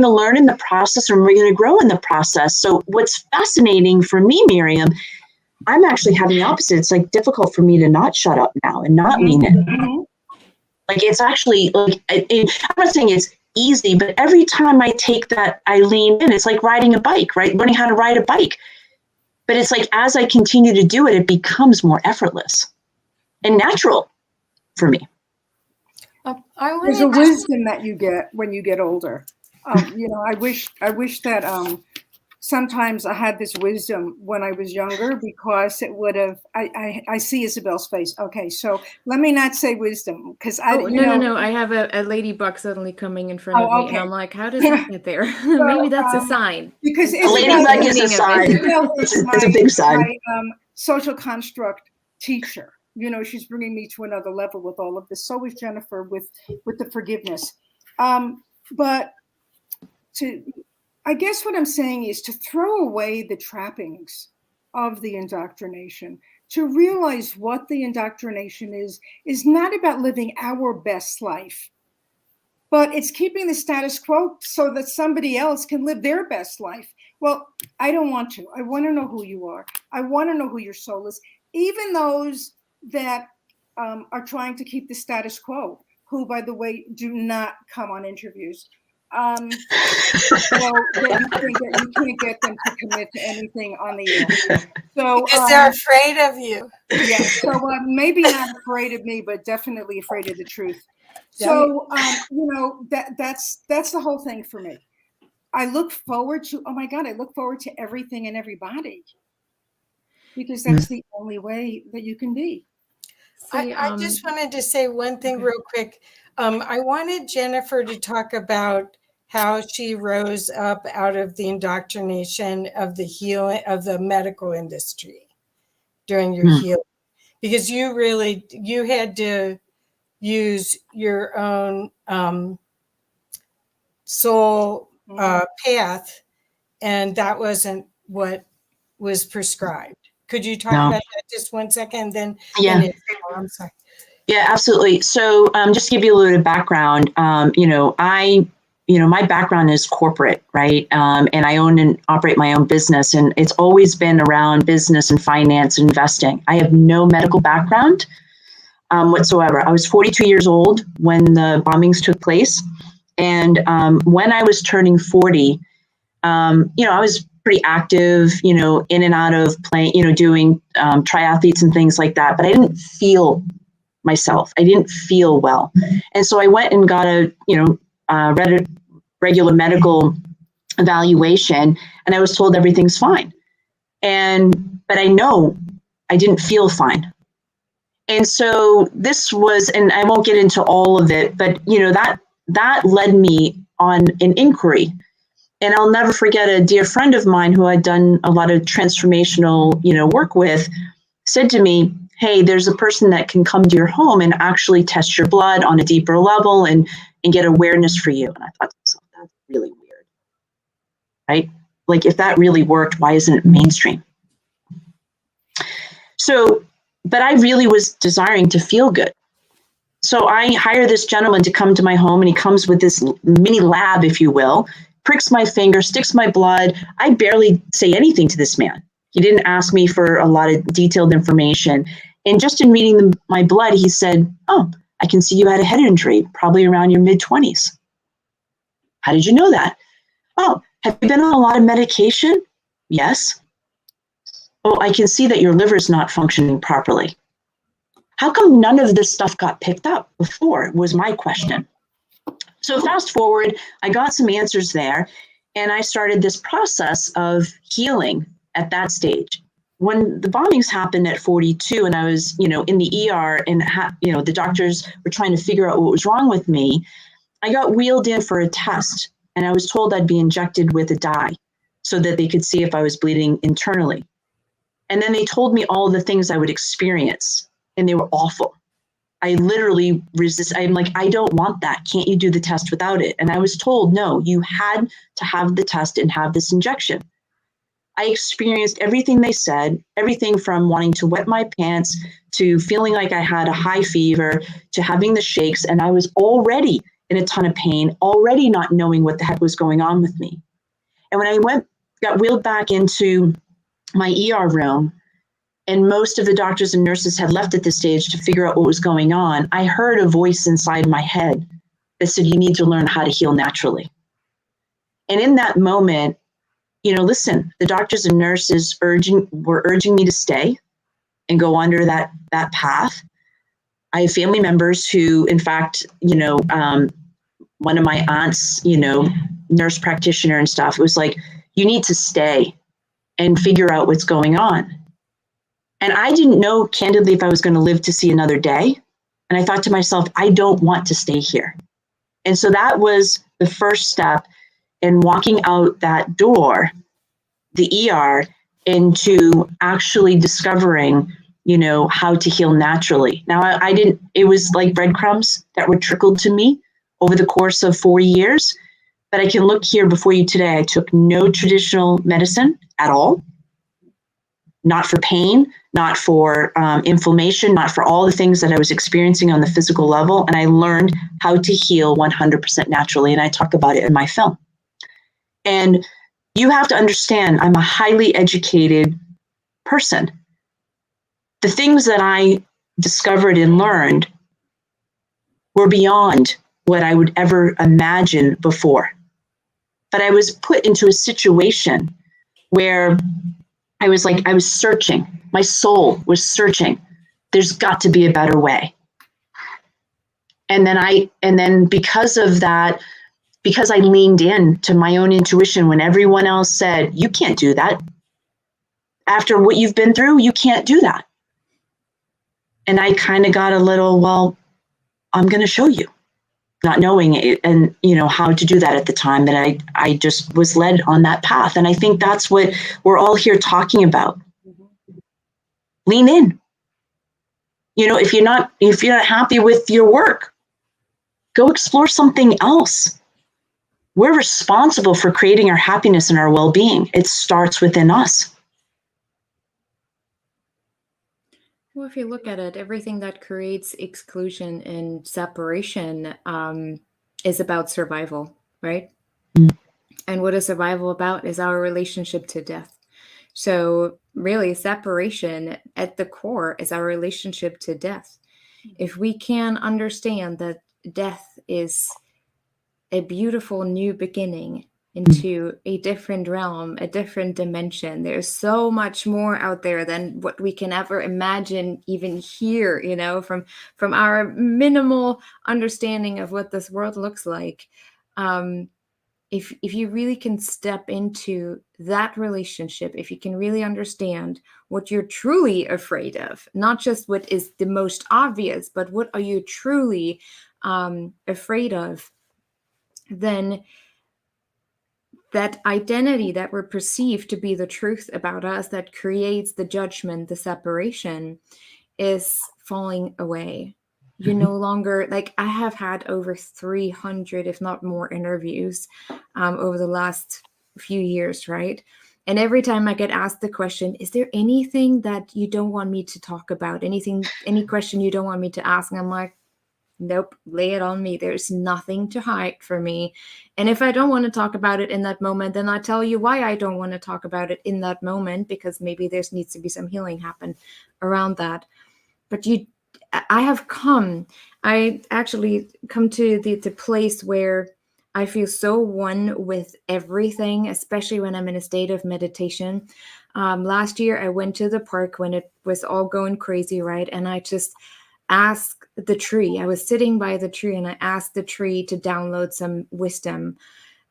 learn in the process and we're going to grow in the process. So what's fascinating for me, Miriam, I'm actually having the opposite. It's like difficult for me to not shut up now and not lean in. Like it's actually I'm not saying it's easy, but every time I take that, I lean in. It's like riding a bike, right? Learning how to ride a bike. But it's like, as I continue to do it, it becomes more effortless and natural for me. There's a wisdom that you get when you get older. I wish that sometimes I had this wisdom when I was younger, because it would have, I see Isabel's face. Okay, so let me not say wisdom, because No. I have a ladybug suddenly coming in front of me, and I'm like, how does that get there? Maybe that's a sign. Because a ladybug is a sign. It's a big sign. My social construct teacher. She's bringing me to another level with all of this. So is Jennifer with the forgiveness. But I guess what I'm saying is to throw away the trappings of the indoctrination, to realize what the indoctrination is not about living our best life, but it's keeping the status quo so that somebody else can live their best life. Well, I don't want to. I want to know who you are. I want to know who your soul is. Even those that are trying to keep the status quo, who, by the way, do not come on interviews. You can't get them to commit to anything on the air. So because they're afraid of you. Yeah. So maybe not afraid of me, but definitely afraid of the truth. So that's the whole thing for me. I look forward to everything and everybody, because that's the only way that you can be. I just wanted to say one thing real quick. I wanted Jennifer to talk about how she rose up out of the indoctrination of the healing of the medical industry during your healing, because you had to use your own soul path, and that wasn't what was prescribed. Could you talk No. about that just 1 second? Then, Yeah. I'm sorry. Yeah, absolutely. So just to give you a little bit of background, my background is corporate, right? And I own and operate my own business, and it's always been around business and finance and investing. I have no medical background whatsoever. I was 42 years old when the bombings took place. And when I was turning 40, I was pretty active, in and out of playing, doing triathletes and things like that. But I didn't feel myself. I didn't feel well. And so I went and got a regular medical evaluation, and I was told everything's fine. But I know I didn't feel fine. And so this was, and I won't get into all of it, but that led me on an inquiry. And I'll never forget a dear friend of mine who I'd done a lot of transformational, work with, said to me, hey, there's a person that can come to your home and actually test your blood on a deeper level and get awareness for you. And I thought to myself, that's really weird, right? Like, if that really worked, why isn't it mainstream? So, but I really was desiring to feel good. So I hire this gentleman to come to my home, and he comes with this mini lab, if you will, pricks my finger, sticks my blood. I barely say anything to this man. He didn't ask me for a lot of detailed information. And just in reading my blood, he said, oh, I can see you had a head injury, probably around your mid-20s. How did you know that? Oh, have you been on a lot of medication? Yes. Oh, I can see that your liver is not functioning properly. How come none of this stuff got picked up before, was my question. So fast forward, I got some answers there, and I started this process of healing at that stage. When the bombings happened at 42 and I was, in the ER and, the doctors were trying to figure out what was wrong with me, I got wheeled in for a test, and I was told I'd be injected with a dye so that they could see if I was bleeding internally. And then they told me all the things I would experience, and they were awful. I literally resist. I'm like, I don't want that. Can't you do the test without it? And I was told, no, you had to have the test and have this injection. I experienced everything they said, everything from wanting to wet my pants to feeling like I had a high fever to having the shakes. And I was already in a ton of pain, already not knowing what the heck was going on with me. And when I got wheeled back into my ER room, and most of the doctors and nurses had left at this stage to figure out what was going on, I heard a voice inside my head that said, you need to learn how to heal naturally. And in that moment, listen, the doctors and nurses were urging me to stay and go under that path. I have family members who, in fact, one of my aunts, nurse practitioner and stuff, it was like, you need to stay and figure out what's going on. And I didn't know, candidly, if I was going to live to see another day. And I thought to myself, I don't want to stay here. And so that was the first step in walking out that door, the ER, into actually discovering, how to heal naturally. Now, I didn't, it was like breadcrumbs that were trickled to me over the course of 4 years. But I can look here before you today. I took no traditional medicine at all. Not for pain, not for inflammation, not for all the things that I was experiencing on the physical level. And I learned how to heal 100% naturally. And I talk about it in my film. And you have to understand, I'm a highly educated person. The things that I discovered and learned were beyond what I would ever imagine before. But I was put into a situation where I was searching. My soul was searching. There's got to be a better way. And then because of that, because I leaned in to my own intuition when everyone else said, you can't do that. After what you've been through, you can't do that. And I kind of got a little, well, I'm going to show you, not knowing it and, how to do that at the time, that I just was led on that path. And I think that's what we're all here talking about. Lean in. If you're not happy with your work, go explore something else. We're responsible for creating our happiness and our well-being. It starts within us. Well, if you look at it, everything that creates exclusion and separation is about survival, right? And what is survival about is our relationship to death. So, really, separation at the core is our relationship to death. If we can understand that death is a beautiful new beginning into a different realm, a different dimension, there's so much more out there than what we can ever imagine, even here, you know, from our minimal understanding of what this world looks like. If you really can step into that relationship, if you can really understand what you're truly afraid of, not just what is the most obvious, but what are you truly afraid of, then that identity that we're perceived to be the truth about us, that creates the judgment, the separation, is falling away. You're no longer, like, I have had over 300, if not more, interviews over the last few years, right? And every time I get asked the question, is there anything that you don't want me to talk about? Any question you don't want me to ask? And I'm like, nope, lay it on me. There's nothing to hide for me. And if I don't want to talk about it in that moment, then I tell you why I don't want to talk about it in that moment, because maybe there needs to be some healing happen around that. But I actually come to the place where I feel so one with everything, especially when I'm in a state of meditation. Last year, I went to the park when it was all going crazy, right? And I just asked the tree. I was sitting by the tree and I asked the tree to download some wisdom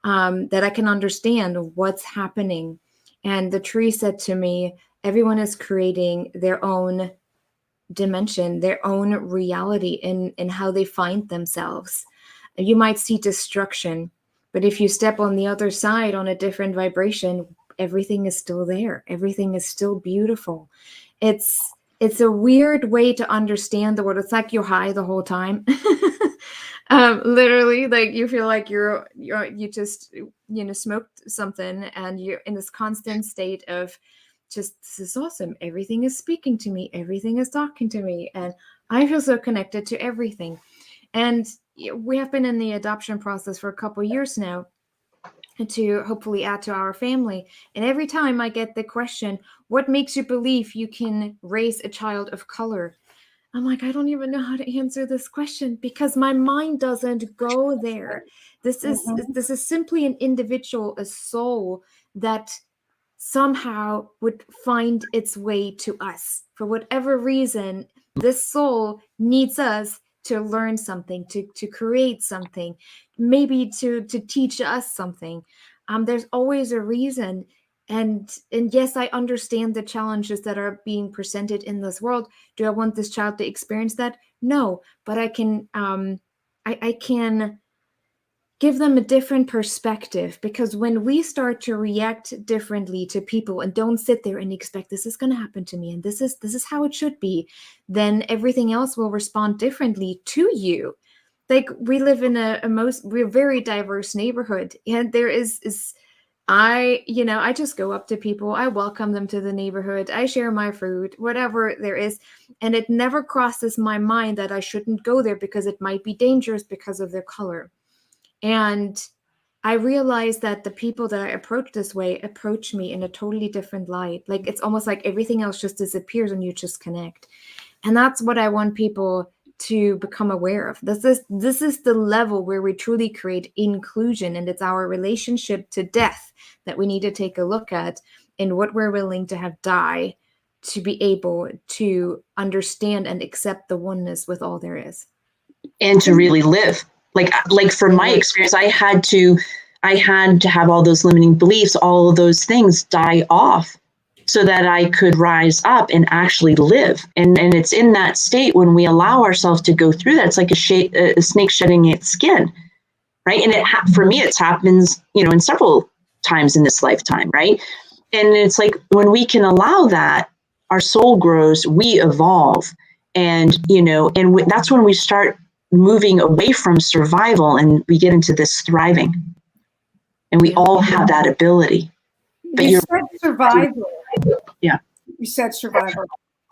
that I can understand what's happening. And the tree said to me, everyone is creating their own dimension, their own reality in how they find themselves. You might see destruction, but if you step on the other side on a different vibration, everything is still there. Everything is still beautiful. It's a weird way to understand the world. It's like you're high the whole time. Literally, like you feel like you just, you know, smoked something and you're in this constant state of just, this is awesome. Everything is speaking to me. Everything is talking to me. And I feel so connected to everything. And we have been in the adoption process for a couple of years now to hopefully add to our family. And every time I get the question, what makes you believe you can raise a child of color? I'm like, I don't even know how to answer this question because my mind doesn't go there. This is simply an individual, a soul that somehow would find its way to us. For whatever reason, this soul needs us to learn something, to create something, maybe to teach us something. There's always a reason. And yes, I understand the challenges that are being presented in this world. Do I want this child to experience that? No, but I can I can give them a different perspective, because when we start to react differently to people and don't sit there and expect this is going to happen to me and this is how it should be, then everything else will respond differently to you. Like, we live in we're a very diverse neighborhood, and there is I just go up to people, I welcome them to the neighborhood, I share my food, whatever there is, and it never crosses my mind that I shouldn't go there because it might be dangerous because of their color. And I realized that the people that I approach this way approach me in a totally different light. Like, it's almost like everything else just disappears and you just connect. And that's what I want people to become aware of. This is the level where we truly create inclusion, and it's our relationship to death that we need to take a look at, and what we're willing to have die to be able to understand and accept the oneness with all there is. And to really live. Like from my experience, I had to have all those limiting beliefs, all of those things die off so that I could rise up and actually live. And it's in that state when we allow ourselves to go through that. It's like a snake shedding its skin, right? And for me, it happens, in several times in this lifetime, right? And it's like when we can allow that, our soul grows, we evolve, and that's when we start moving away from survival and we get into this thriving. And we all have that ability. But you said survival. Yeah. You said survival.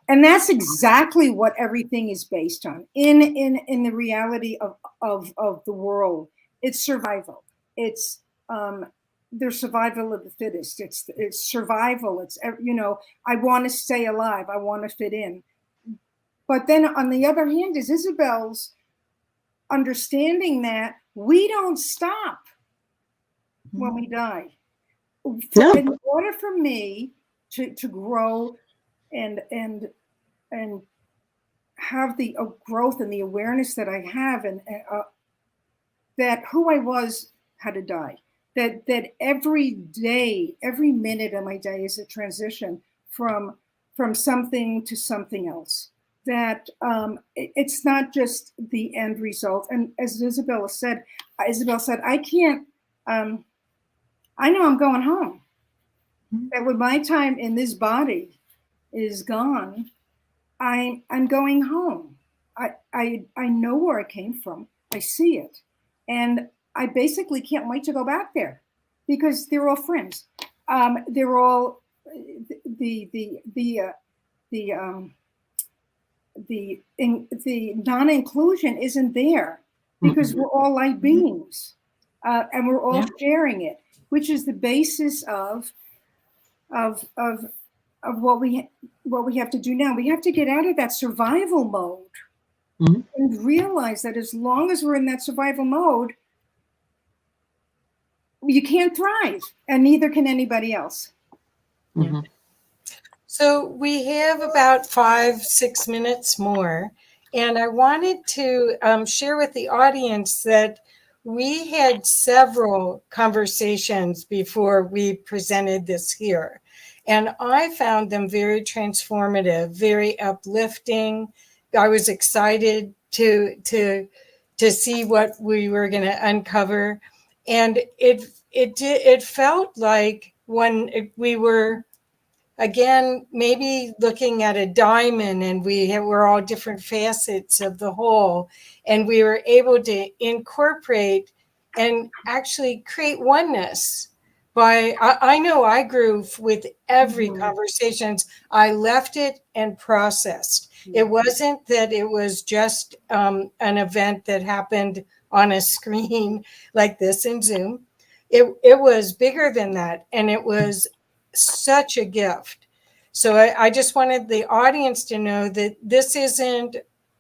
And that's exactly what everything is based on in the reality of the world. It's survival. It's there's survival of the fittest. It's survival. It's, you know, I want to stay alive. I want to fit in. But then on the other hand is Isabel's understanding that we don't stop when we die. In order for me to grow and have the growth and the awareness that I have, and that who I was had to die. That every day, every minute of my day is a transition from something to something else. That it's not just the end result. And as Isabel said, I can't. I know I'm going home. That when my time in this body is gone, I'm going home. I know where I came from. I see it, and I basically can't wait to go back there, because they're all friends. They're all the non-inclusion isn't there, because we're all light beings, and we're all sharing it, which is the basis of what we have to do now. We have to get out of that survival mode and realize that as long as we're in that survival mode, you can't thrive, and neither can anybody else. So we have about 5-6 minutes more, and I wanted to share with the audience that we had several conversations before we presented this here, and I found them very transformative, very uplifting. I was excited to see what we were going to uncover, and it felt like when we were, again, maybe looking at a diamond, and we're all different facets of the whole, and we were able to incorporate and actually create oneness. I know I grew with every conversations. I left it and processed. It wasn't that it was just an event that happened on a screen like this in Zoom. It was bigger than that, and it was such a gift. So I just wanted the audience to know that this isn't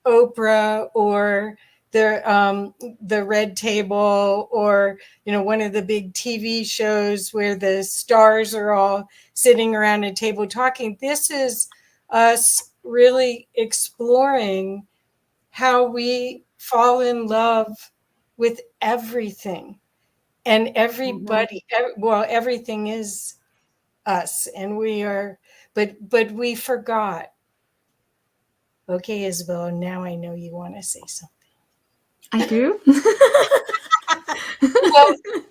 Oprah or the Red Table, or one of the big TV shows where the stars are all sitting around a table talking. This is us really exploring how we fall in love with everything and everybody. Well, everything is us, and we are, but we forgot. Okay, Isabel, now I know you want to say something. I do.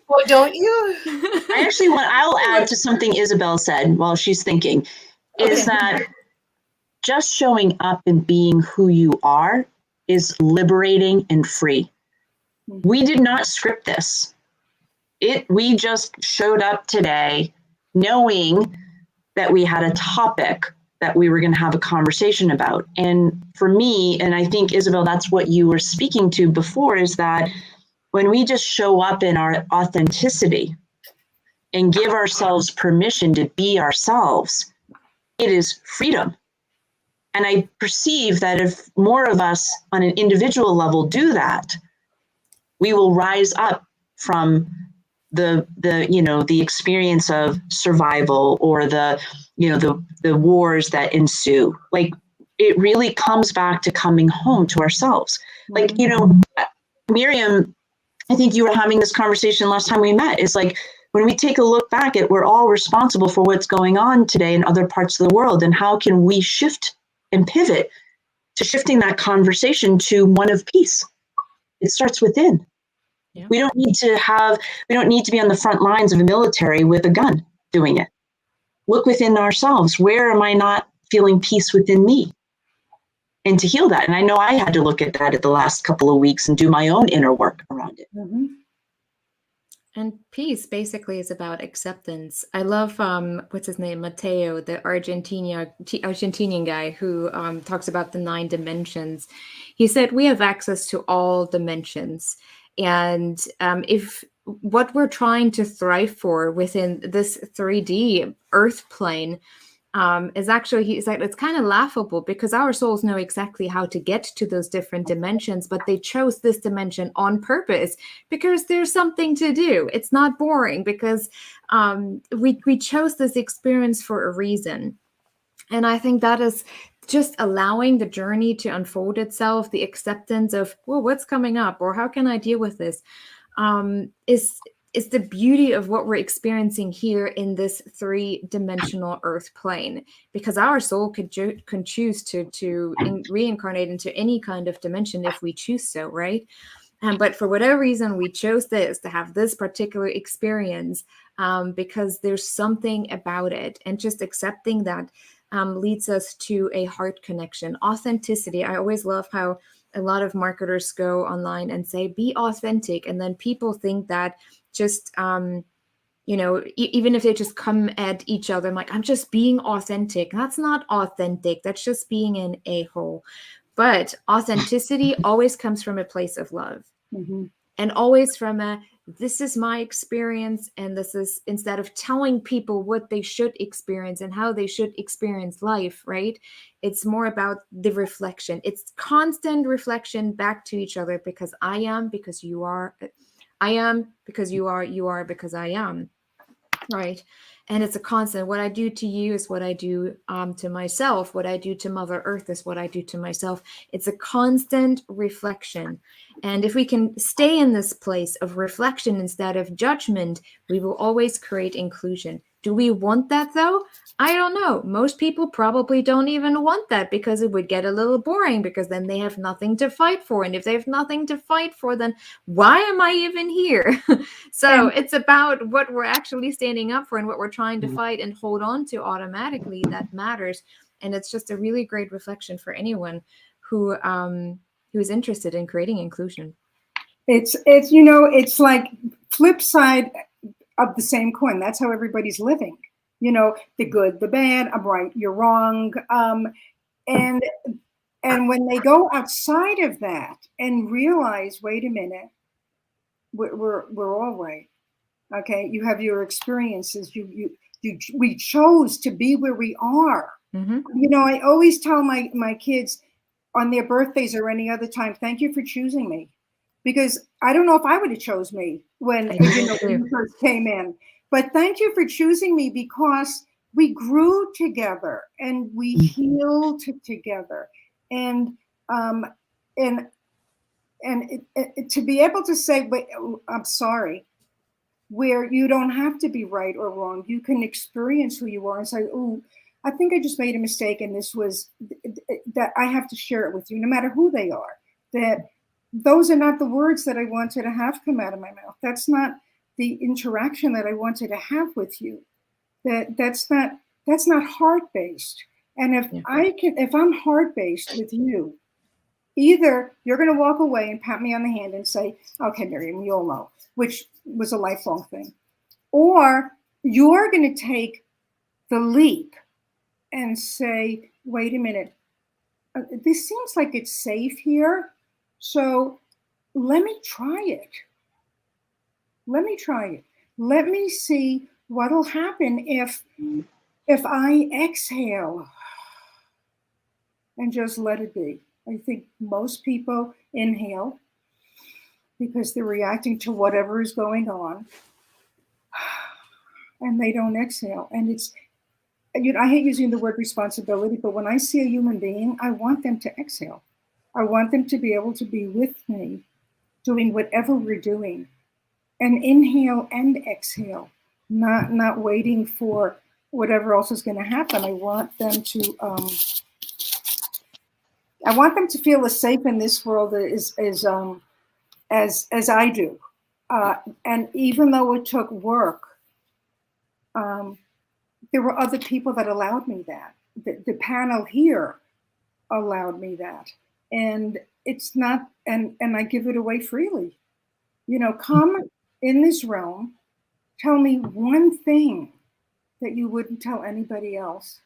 well, don't you? I'll add to something Isabel said while she's thinking, is that just showing up and being who you are is liberating and free. We did not script this. We just showed up today knowing that we had a topic that we were going to have a conversation about. And for me, and I think, Isabel, that's what you were speaking to before, is that when we just show up in our authenticity and give ourselves permission to be ourselves, it is freedom. And I perceive that if more of us on an individual level do that, we will rise up from the experience of survival, or the wars that ensue. Like, it really comes back to coming home to ourselves. Like, Miriam, I think you were having this conversation last time we met. It's like, when we take a look back at, we're all responsible for what's going on today in other parts of the world, and how can we shift and pivot to shifting that conversation to one of peace? It starts within. Yeah. We don't need to be on the front lines of the military with a gun doing it. Look within ourselves. Where am I not feeling peace within me? And to heal that. And I know I had to look at that at the last couple of weeks and do my own inner work around it. And peace basically is about acceptance. I love what's his name, Matteo, the Argentinian guy who talks about the 9 dimensions. He said we have access to all dimensions, and if what we're trying to thrive for within this 3D Earth plane is actually, he's like, it's kind of laughable because our souls know exactly how to get to those different dimensions, but they chose this dimension on purpose because there's something to do. It's not boring because we chose this experience for a reason. And I think that is just allowing the journey to unfold itself, the acceptance of, well, what's coming up or how can I deal with this, is the beauty of what we're experiencing here in this 3-dimensional Earth plane, because our soul could choose to reincarnate into any kind of dimension if we choose so, right? But for whatever reason, we chose this to have this particular experience because there's something about it, and just accepting that leads us to a heart connection, authenticity. I always love how a lot of marketers go online and say, be authentic. And then people think that just, even if they just come at each other, I'm like, I'm just being authentic. That's not authentic. That's just being an a-hole. But authenticity always comes from a place of love. Mm-hmm. And always from this is my experience, and this is, instead of telling people what they should experience and how they should experience life, right? It's more about the reflection. It's constant reflection back to each other, because I am, because you are, I am, because you are, because I am, right? And it's a constant. What I do to you is what I do to myself. What I do to Mother Earth is what I do to myself. It's a constant reflection. And if we can stay in this place of reflection instead of judgment, we will always create inclusion. Do we want that though? I don't know. Most people probably don't even want that, because it would get a little boring, because then they have nothing to fight for. And if they have nothing to fight for, then why am I even here? So it's about what we're actually standing up for and what we're trying to fight and hold on to automatically that matters. And it's just a really great reflection for anyone who is interested in creating inclusion. It's it's like flip side of the same coin. That's how everybody's living. The good, the bad, I'm right, you're wrong. And when they go outside of that and realize, wait a minute, we're all right. Okay, you have your experiences. We chose to be where we are. Mm-hmm. I always tell my kids on their birthdays or any other time, thank you for choosing me, because I don't know if I would have chose me when you first came in, but thank you for choosing me, because we grew together and we healed together, and to be able to say, wait, I'm sorry, where you don't have to be right or wrong. You can experience who you are and say, oh, I think I just made a mistake, and this was that I have to share it with you, no matter who they are. That those are not the words that I wanted to have come out of my mouth. That's not the interaction that I wanted to have with you. That's not heart-based. And if I'm heart-based with you, either you're going to walk away and pat me on the hand and say, okay, Miriam, we all know, which was a lifelong thing, or you're going to take the leap and say, wait a minute, this seems like it's safe here, so let me try it. Let me see what'll happen if I exhale and just let it be. I think most people inhale because they're reacting to whatever is going on, and they don't exhale. And it's, I hate using the word responsibility, but when I see a human being, I want them to exhale. I want them to be able to be with me doing whatever we're doing, and inhale and exhale, not waiting for whatever else is going to happen. I want them to feel as safe in this world as I do. And even though it took work, there were other people that allowed me that. The panel here allowed me that. And it's not, and I give it away freely. Come in this realm, tell me one thing that you wouldn't tell anybody else,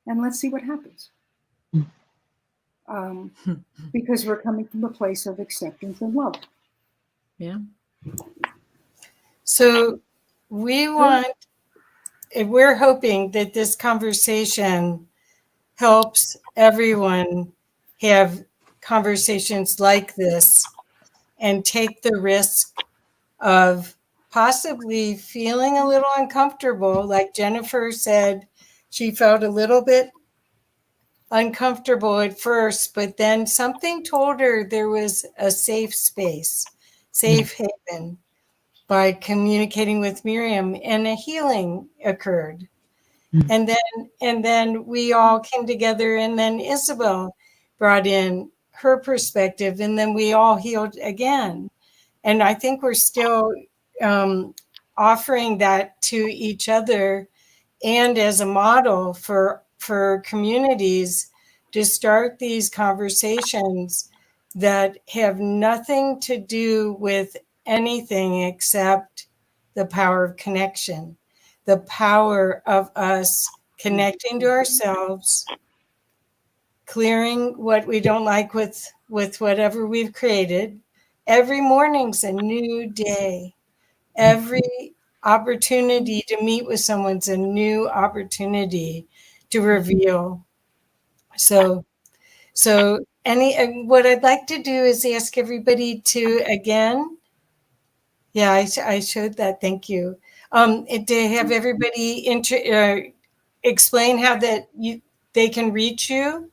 and let's see what happens. Because we're coming from a place of acceptance and love. Yeah. So we're hoping that this conversation helps everyone have conversations like this and take the risk of possibly feeling a little uncomfortable. Like Jennifer said, she felt a little bit uncomfortable at first, but then something told her there was a safe space, safe haven by communicating with Miriam, and a healing occurred. And then we all came together, and then Isabel brought in her perspective, and then we all healed again. And I think we're still offering that to each other and as a model for communities to start these conversations that have nothing to do with anything except the power of connection, the power of us connecting to ourselves, clearing what we don't like with whatever we've created. Every morning's a new day. Every opportunity to meet with someone's a new opportunity to reveal. So what I'd like to do is ask everybody to, again, yeah, I showed that. Thank you. To have everybody explain how they can reach you,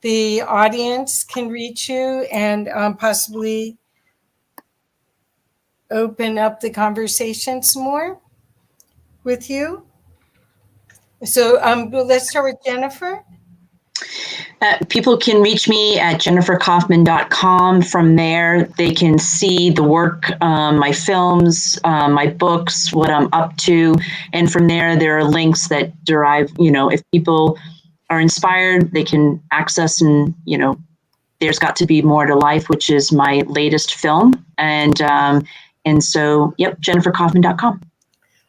the audience can reach you, and possibly open up the conversation some more with you. So let's start with Jennifer. People can reach me at jenniferkaufman.com. From there, they can see the work, my films, my books, what I'm up to. And from there are links that derive, if people are inspired, they can access, and, There's Got to Be More to Life, which is my latest film. And so, jenniferkaufman.com.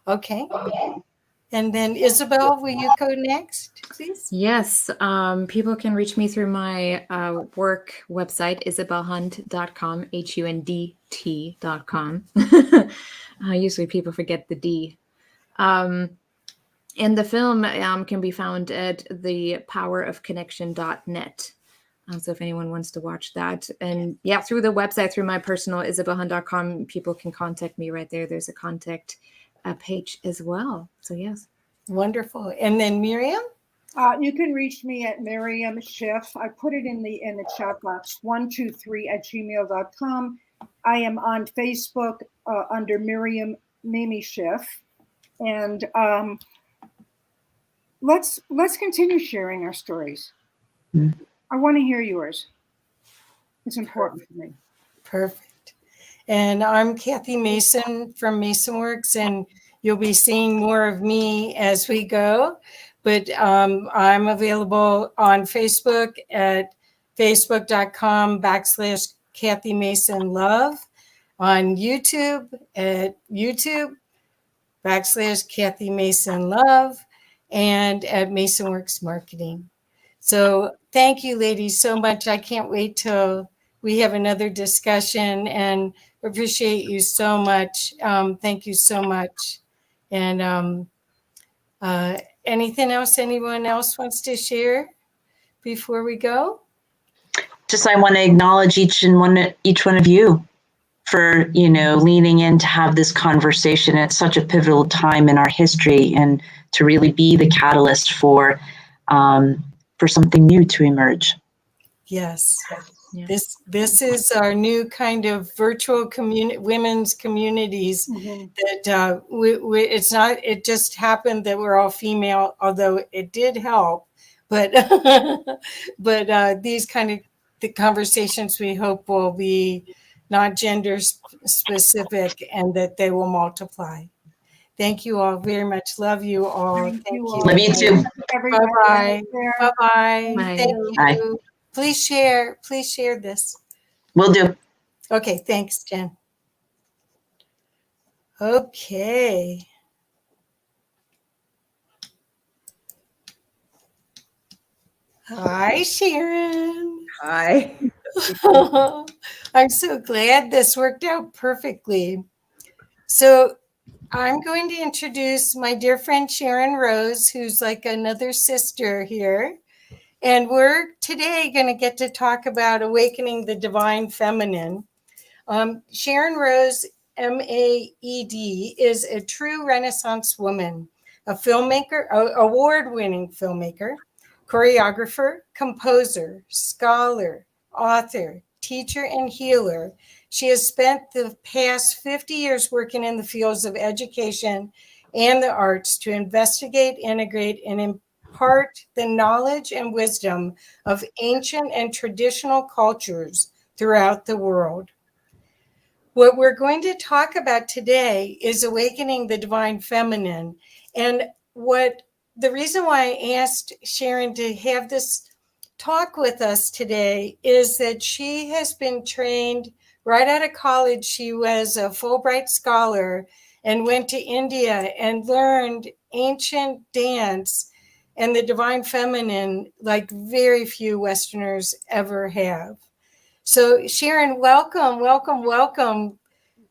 Okay. And then Isabel, will you go next, please? Yes, people can reach me through my work website, isabelhunt.com, HUNDT.com. Usually people forget the D. And the film can be found at thepowerofconnection.net. So if anyone wants to watch that. And yeah, through the website, through my personal isabelhunt.com, people can contact me right there. There's a contact page as well. So yes. Wonderful. And then Miriam? You can reach me at Miriam Schiff. I put it in the chat box, 123@gmail.com. I am on Facebook under Miriam Mimi Schiff. And let's continue sharing our stories. I want to hear yours. It's important for me. Perfect. And I'm Kathy Mason from MasonWorks, and you'll be seeing more of me as we go. But I'm available on Facebook at facebook.com/Kathy Mason Love, on YouTube at YouTube.com/Kathy Mason Love, and at MasonWorks Marketing. So thank you, ladies, so much. I can't wait till we have another discussion, and appreciate you so much. Thank you so much. And anything else anyone else wants to share before we go? Just I want to acknowledge each one of you for leaning in to have this conversation at such a pivotal time in our history, and to really be the catalyst for something new to emerge. Yes. Yeah. This is our new kind of virtual women's communities. That it's not. It just happened that we're all female, although it did help. But these kind of the conversations we hope will be not gender specific, and that they will multiply. Thank you all very much. Love you all. Thank you. Love you too. Bye-bye. Bye-bye. Bye. Thank you. Bye. Please share this. Will do. Okay, thanks, Jen. Okay. Hi, Sharon. Hi. I'm so glad this worked out perfectly. So I'm going to introduce my dear friend Sharon Rose, who's like another sister here. And we're today going to get to talk about awakening the divine feminine. Sharon Rose, MAED, is a true Renaissance woman, a filmmaker, award-winning filmmaker, choreographer, composer, scholar, author, teacher, and healer. She has spent the past 50 years working in the fields of education and the arts to investigate, integrate, and impart the knowledge and wisdom of ancient and traditional cultures throughout the world. What we're going to talk about today is awakening the divine feminine. And the reason why I asked Sharon to have this talk with us today is that she has been trained right out of college. She was a Fulbright scholar and went to India and learned ancient dance and the divine feminine like very few Westerners ever have. So Sharon, welcome, welcome, welcome.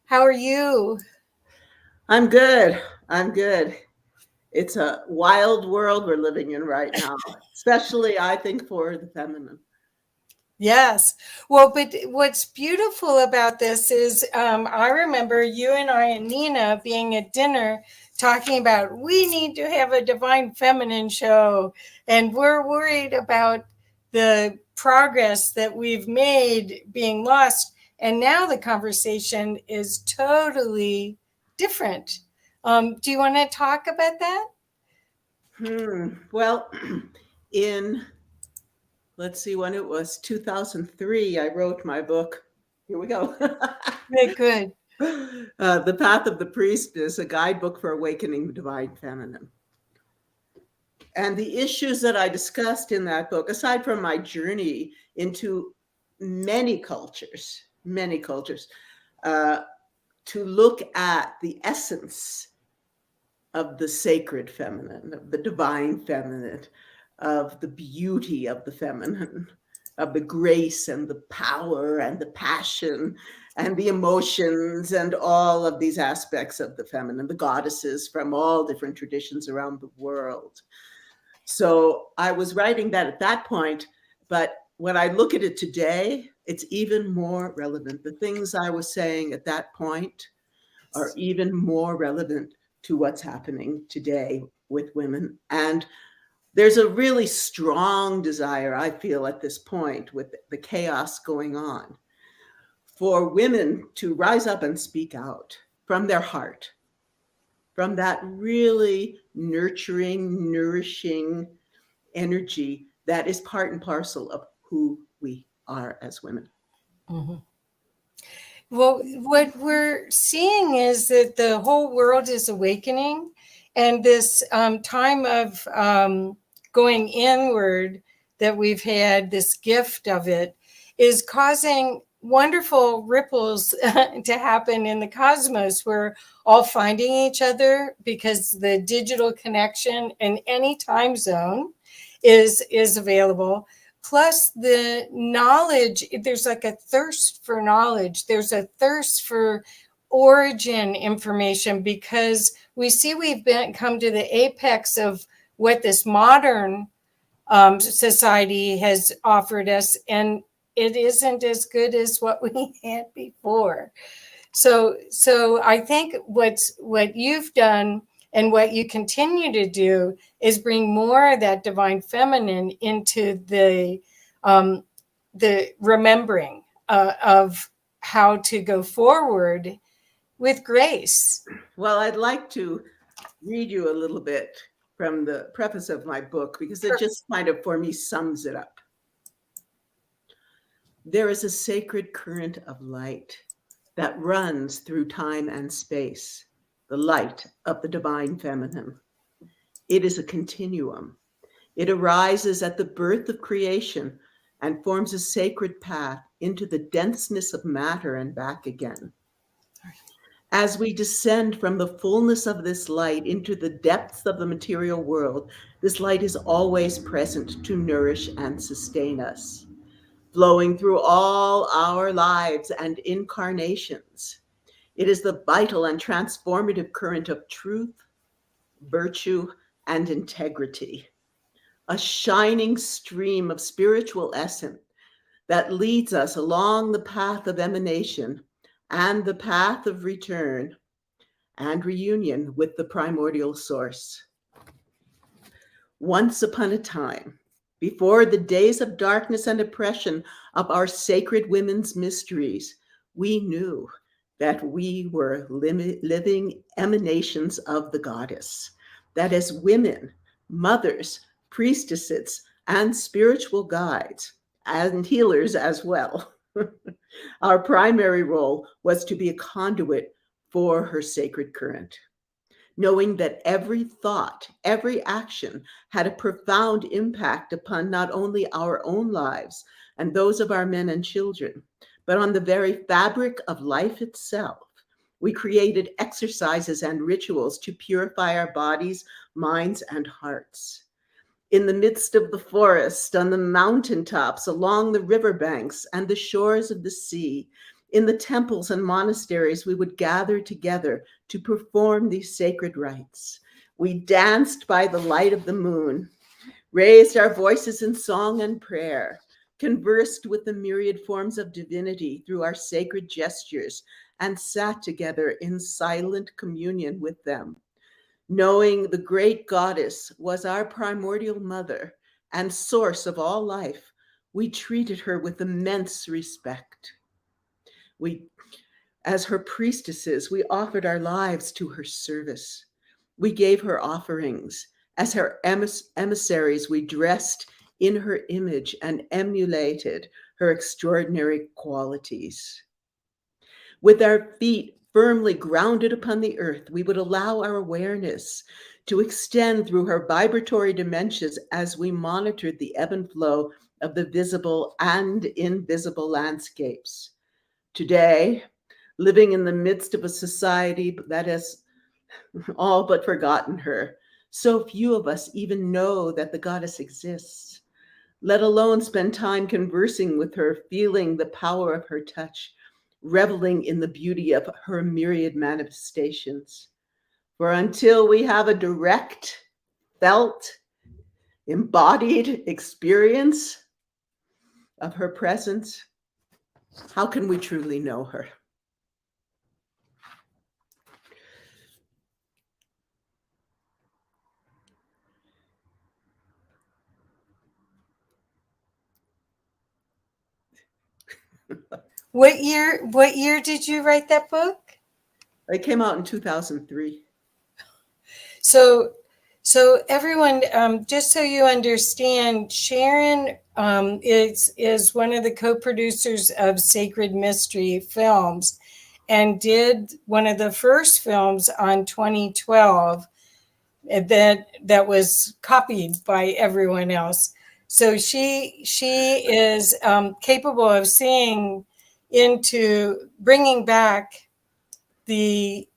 How are you? I'm good. I'm good. It's a wild world we're living in right now, especially I think for the feminine. Yes. Well, but what's beautiful about this is I remember you and I and Nina being at dinner talking about we need to have a divine feminine show. And we're worried about the progress that we've made being lost. And now the conversation is totally different. Do you want to talk about that? Well, let's see, when it was 2003, I wrote my book. Here we go. Good. The Path of the Priestess, a guidebook for awakening the divine feminine. And the issues that I discussed in that book, aside from my journey into many cultures, to look at the essence of the sacred feminine, of the divine feminine, of the beauty of the feminine, of the grace and the power and the passion and the emotions and all of these aspects of the feminine, the goddesses from all different traditions around the world. So I was writing that at that point, but when I look at it today, it's even more relevant. The things I was saying at that point are even more relevant to what's happening today with women. And there's a really strong desire, I feel, at this point, with the chaos going on, for women to rise up and speak out from their heart, from that really nurturing, nourishing energy that is part and parcel of who we are as women. Mm-hmm. Well, what we're seeing is that the whole world is awakening, and this time of going inward that we've had, this gift of it, is causing wonderful ripples to happen in the cosmos. We're all finding each other because the digital connection in any time zone is available. Plus the knowledge, there's like a thirst for knowledge. There's a thirst for origin information because we see we've come to the apex of what this modern society has offered us, and it isn't as good as what we had before. So I think what you've done and what you continue to do is bring more of that divine feminine into the remembering of how to go forward with grace. Well, I'd like to read you a little bit from the preface of my book because it just kind of, for me, sums it up. There is a sacred current of light that runs through time and space, the light of the divine feminine. It is a continuum. It arises at the birth of creation and forms a sacred path into the denseness of matter and back again. As we descend from the fullness of this light into the depths of the material world, this light is always present to nourish and sustain us, flowing through all our lives and incarnations. It is the vital and transformative current of truth, virtue, and integrity, a shining stream of spiritual essence that leads us along the path of emanation and the path of return and reunion with the primordial source. Once upon a time, before the days of darkness and oppression of our sacred women's mysteries, we knew that we were living emanations of the goddess, that as women, mothers, priestesses, and spiritual guides, and healers as well, our primary role was to be a conduit for her sacred current, knowing that every thought, every action had a profound impact upon not only our own lives and those of our men and children, but on the very fabric of life itself. We created exercises and rituals to purify our bodies, minds, and hearts. In the midst of the forest, on the mountaintops, along the riverbanks and the shores of the sea, in the temples and monasteries, we would gather together to perform these sacred rites. We danced by the light of the moon, raised our voices in song and prayer, conversed with the myriad forms of divinity through our sacred gestures, and sat together in silent communion with them. Knowing the great goddess was our primordial mother and source of all life, we treated her with immense respect. As her priestesses, we offered our lives to her service. We gave her offerings. As her emissaries, we dressed in her image and emulated her extraordinary qualities. With our feet firmly grounded upon the earth, we would allow our awareness to extend through her vibratory dimensions as we monitored the ebb and flow of the visible and invisible landscapes. Today, living in the midst of a society that has all but forgotten her, so few of us even know that the goddess exists, let alone spend time conversing with her, feeling the power of her touch, reveling in the beauty of her myriad manifestations. For until we have a direct, felt, embodied experience of her presence, how can we truly know her? What year did you write that book? It came out in 2003. So everyone, just so you understand, Sharon is one of the co-producers of Sacred Mystery Films and did one of the first films on 2012 that was copied by everyone else. So she is capable of seeing into bringing back the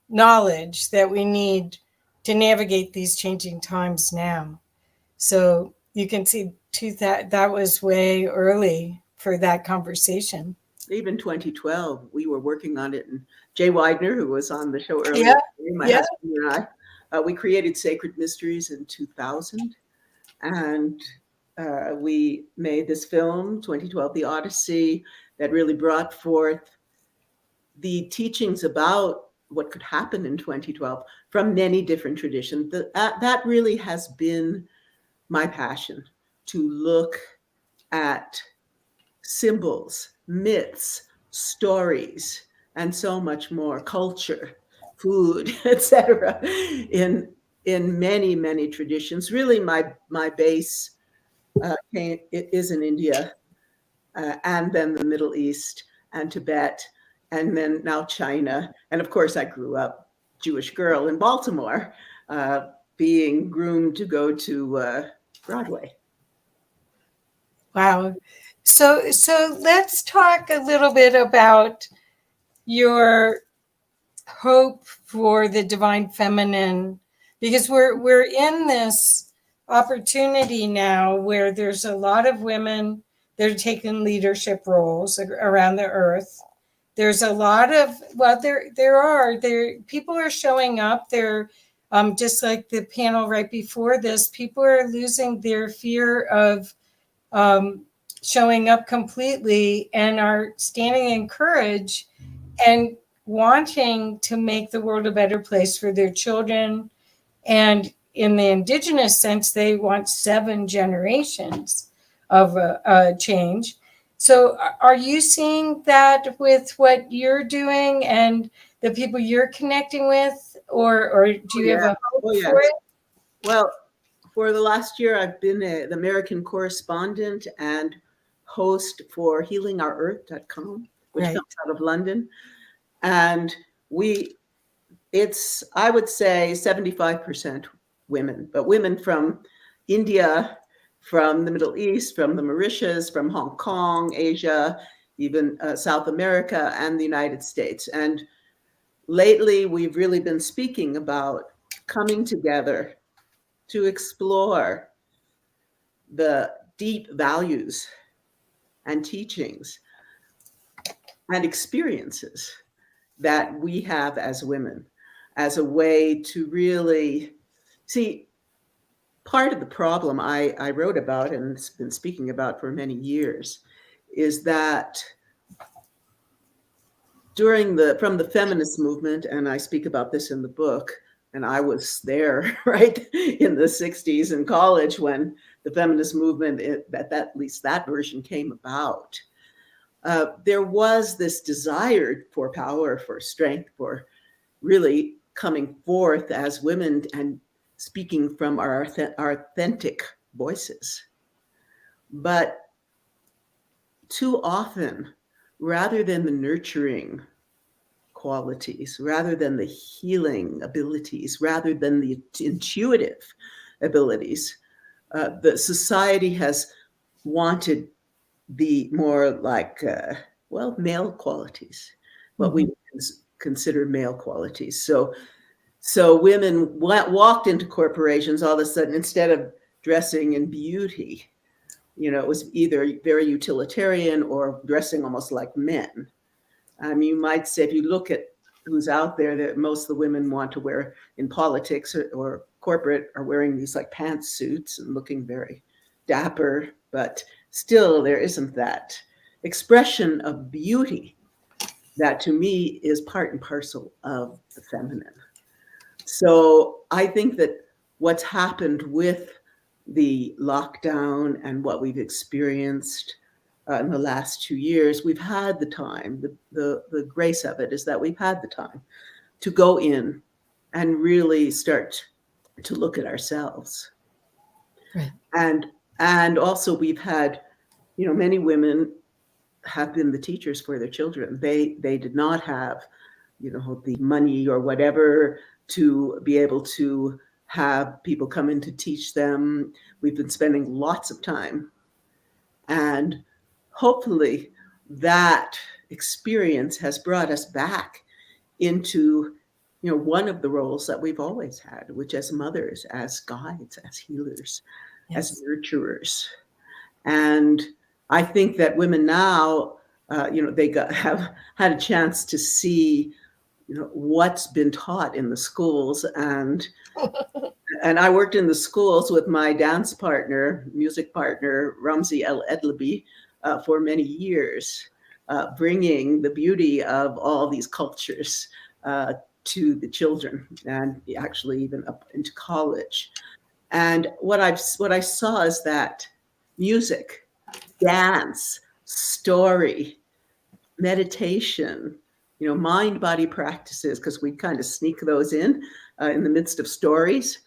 knowledge that we need to navigate these changing times now. So you can see that was way early for that conversation. Even 2012, we were working on it. And Jay Widener, who was on the show earlier, my husband and I, we created Sacred Mysteries in 2000. And we made this film, 2012, The Odyssey, that really brought forth the teachings about what could happen in 2012 from many different traditions. That really has been my passion, to look at symbols, myths, stories, and so much more, culture, food, etc. in many, many traditions. Really, my base is in India, and then the Middle East and Tibet, and then now China. And of course, I grew up Jewish girl in Baltimore, being groomed to go to Broadway. Wow. So let's talk a little bit about your hope for the divine feminine, because we're in this opportunity now where there's a lot of women that are taking leadership roles around the earth. There's a lot of, well, there people are showing up. They're just like the panel right before this, people are losing their fear of showing up completely and are standing in courage and wanting to make the world a better place for their children. And in the indigenous sense, they want 7 generations of change. So are you seeing that with what you're doing and the people you're connecting with, or do you have a hope for it? Well, for the last year, I've been the American correspondent and host for healingourEarth.com, which Right. comes out of London. And it's, I would say 75% women, but women from India, from the Middle East, from the Mauritius, from Hong Kong, Asia, even South America and the United States. And lately we've really been speaking about coming together to explore the deep values and teachings and experiences that we have as women, as a way to really see. Part of the problem I wrote about and been speaking about for many years is that from the feminist movement, and I speak about this in the book, and I was there right in the 60s in college when the feminist movement, at least that version, came about. There was this desire for power, for strength, for really coming forth as women and speaking from our authentic voices. But too often, rather than the nurturing qualities, rather than the healing abilities, rather than the intuitive abilities, the society has wanted the more like, male qualities, what we consider male qualities. So women walked into corporations all of a sudden, instead of dressing in beauty, it was either very utilitarian or dressing almost like men. You might say, if you look at who's out there, that most of the women want to wear in politics or corporate are wearing these like pantsuits and looking very dapper, but still there isn't that expression of beauty that to me is part and parcel of the feminine. So I think that what's happened with the lockdown and what we've experienced in the last 2 years, we've had the time, the grace of it is that we've had the time to go in and really start to look at ourselves. Right. And also we've had, many women have been the teachers for their children. They did not have, the money or whatever to be able to have people come in to teach them. We've been spending lots of time. And hopefully that experience has brought us back into, one of the roles that we've always had, which as mothers, as guides, as healers, as nurturers. And I think that women now, they have had a chance to see, what's been taught in the schools. And I worked in the schools with my dance partner, music partner, Ramzi El Edlabi, for many years, bringing the beauty of all these cultures to the children, and actually even up into college. And what I saw is that music, dance, story, meditation, mind-body practices, because we kind of sneak those in the midst of stories,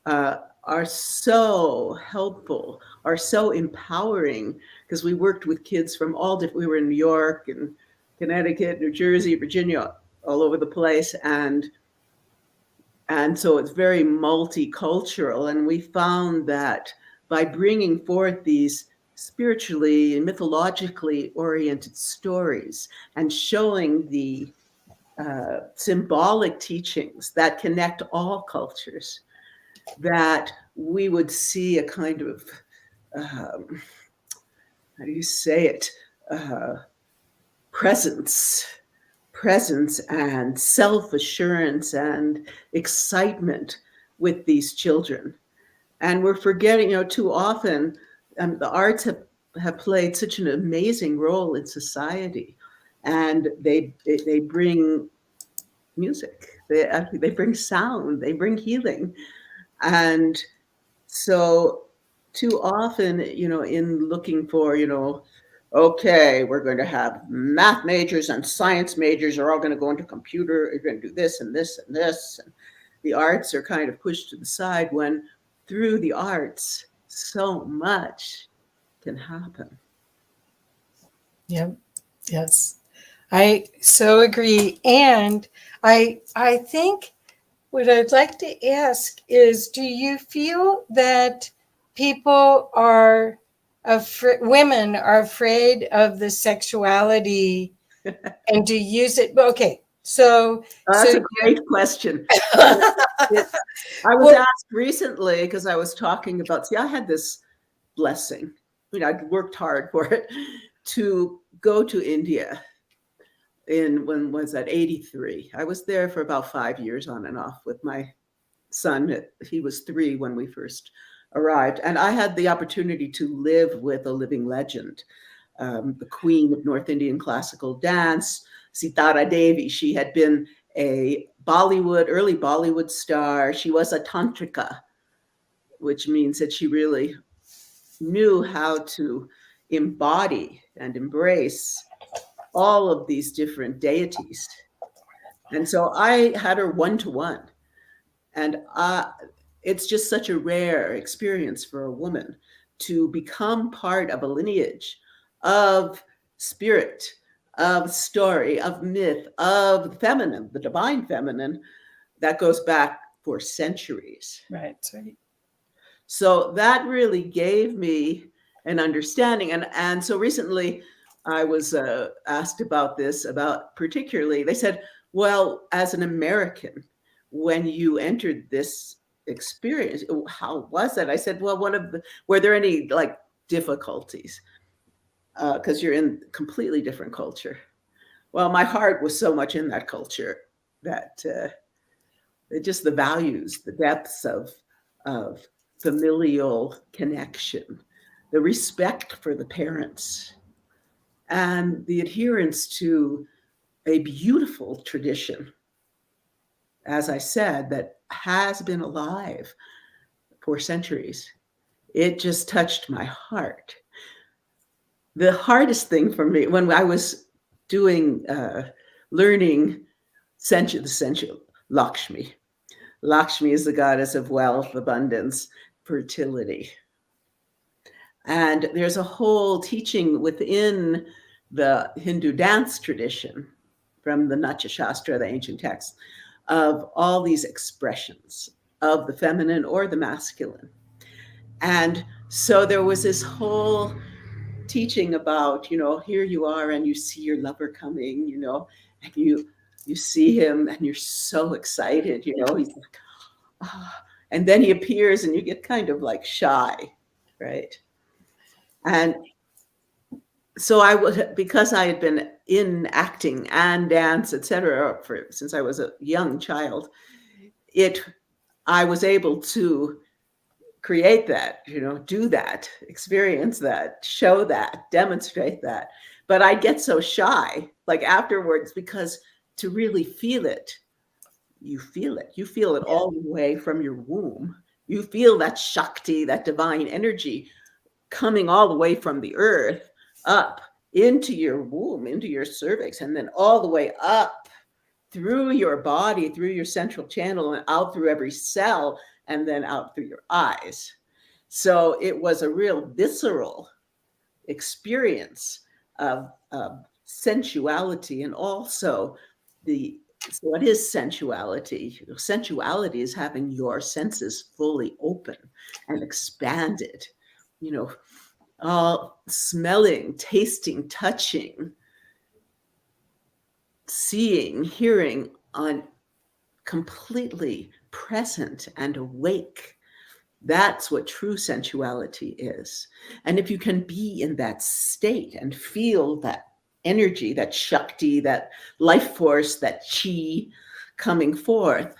are so helpful, are so empowering, because we worked with kids from all different, we were in New York and Connecticut, New Jersey, Virginia, all over the place. And so it's very multicultural. And we found that by bringing forth these spiritually and mythologically oriented stories and showing the symbolic teachings that connect all cultures, that we would see a kind of, how do you say it, presence and self-assurance and excitement with these children. And we're forgetting, too often, the arts have played such an amazing role in society, and they bring music, they bring sound, they bring healing. And so too often, in looking for, okay, we're going to have math majors and science majors are all going to go into computer, you're going to do this and this and this, and the arts are kind of pushed to the side, when through the arts so much can happen. Yep. Yes. I so agree. And I think what I'd like to ask is, do you feel that people are women are afraid of the sexuality and to use it? Okay. So that's a great question. I was asked recently, because I was talking about, I had this blessing, I'd worked hard for it, to go to India when was that, 83. I was there for about 5 years on and off with my son. He was 3 when we first arrived. And I had the opportunity to live with a living legend, the queen of North Indian classical dance, Sitara Devi. She had been a early Bollywood star. She was a tantrika, which means that she really knew how to embody and embrace all of these different deities. And so I had her one-to-one. And it's just such a rare experience for a woman to become part of a lineage of spirit, of story, of myth, of feminine, the divine feminine, that goes back for centuries. Right. So that really gave me an understanding. And so recently I was asked about this, particularly, they said, well, as an American, when you entered this experience, how was that? I said, well, were there any difficulties? Because you're in completely different culture. Well, my heart was so much in that culture that just the values, the depths of familial connection, the respect for the parents, and the adherence to a beautiful tradition, as I said, that has been alive for centuries. It just touched my heart. The hardest thing for me when I was learning the sensual Lakshmi. Lakshmi is the goddess of wealth, abundance, fertility. And there's a whole teaching within the Hindu dance tradition from the Natya Shastra, the ancient text, of all these expressions of the feminine or the masculine. And so there was this whole teaching about, here you are and you see your lover coming, and you see him and you're so excited, he's like, oh. And then he appears and you get kind of shy, right? And so because I had been in acting and dance, etc., since I was a young child, I was able to create that, do that, experience that, show that, demonstrate that. But I get so shy, afterwards, because to really feel it, you feel it. You feel it all the way from your womb. You feel that Shakti, that divine energy coming all the way from the earth up into your womb, into your cervix, and then all the way up through your body, through your central channel, and out through every cell, and then out through your eyes. So it was a real visceral experience of sensuality, and also so what is sensuality? Sensuality is having your senses fully open and expanded, all smelling, tasting, touching, seeing, hearing, on completely present and awake. That's what true sensuality is. And if you can be in that state and feel that energy, that Shakti, that life force, that chi coming forth,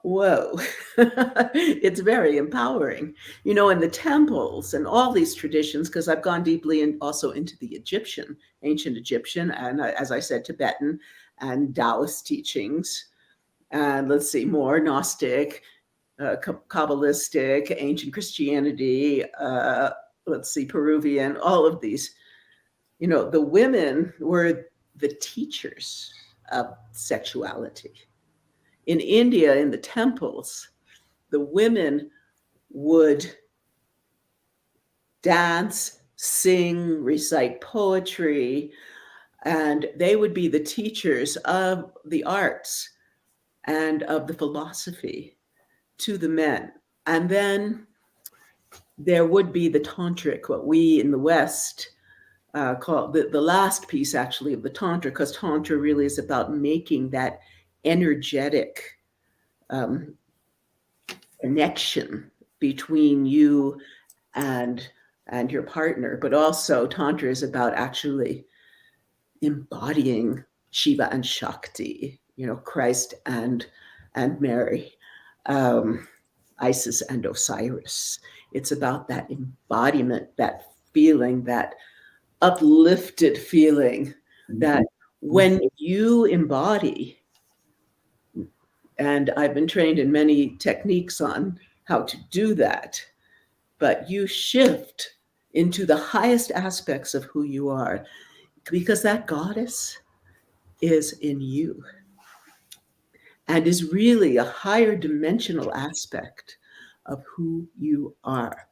whoa, it's very empowering. You know, in the temples and all these traditions, because I've gone deeply and also into the Egyptian, ancient Egyptian, and as I said, Tibetan and Taoist teachings. And let's see, more Gnostic, Kabbalistic, ancient Christianity, let's see, Peruvian, all of these. You know, the women were the teachers of sexuality. In India, in the temples, the women would dance, sing, recite poetry, and they would be the teachers of the arts and of the philosophy to the men. And then there would be the tantric, what we in the West call the last piece actually of the tantra, because tantra really is about making that energetic connection between you and your partner. But also tantra is about actually embodying Shiva and Shakti, you know, Christ and Mary, Isis and Osiris. It's about that embodiment, that feeling, that uplifted feeling that when you embody, and I've been trained in many techniques on how to do that, but you shift into the highest aspects of who you are, because that goddess is in you and is really a higher dimensional aspect of who you are.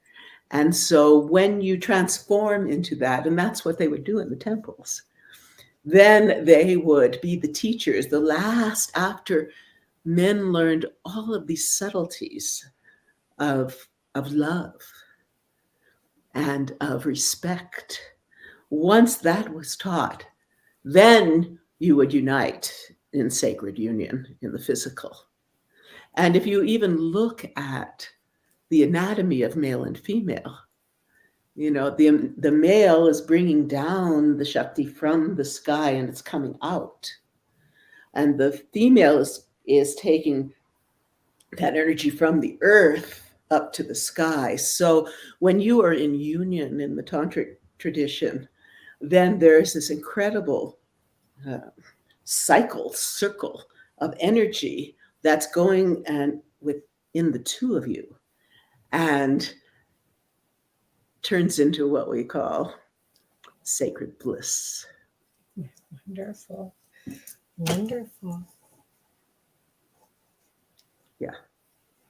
And so when you transform into that, and that's what they would do in the temples, then they would be the teachers, the last, after men learned all of these subtleties of love and of respect. Once that was taught, then you would unite in sacred union in the physical. And if you even look at the anatomy of male and female, you know, the male is bringing down the Shakti from the sky and it's coming out. And the female is taking that energy from the earth up to the sky. So when you are in union in the tantric tradition, then there's this incredible circle of energy that's going and within the two of you and turns into what we call sacred bliss. Wonderful. Wonderful. Yeah.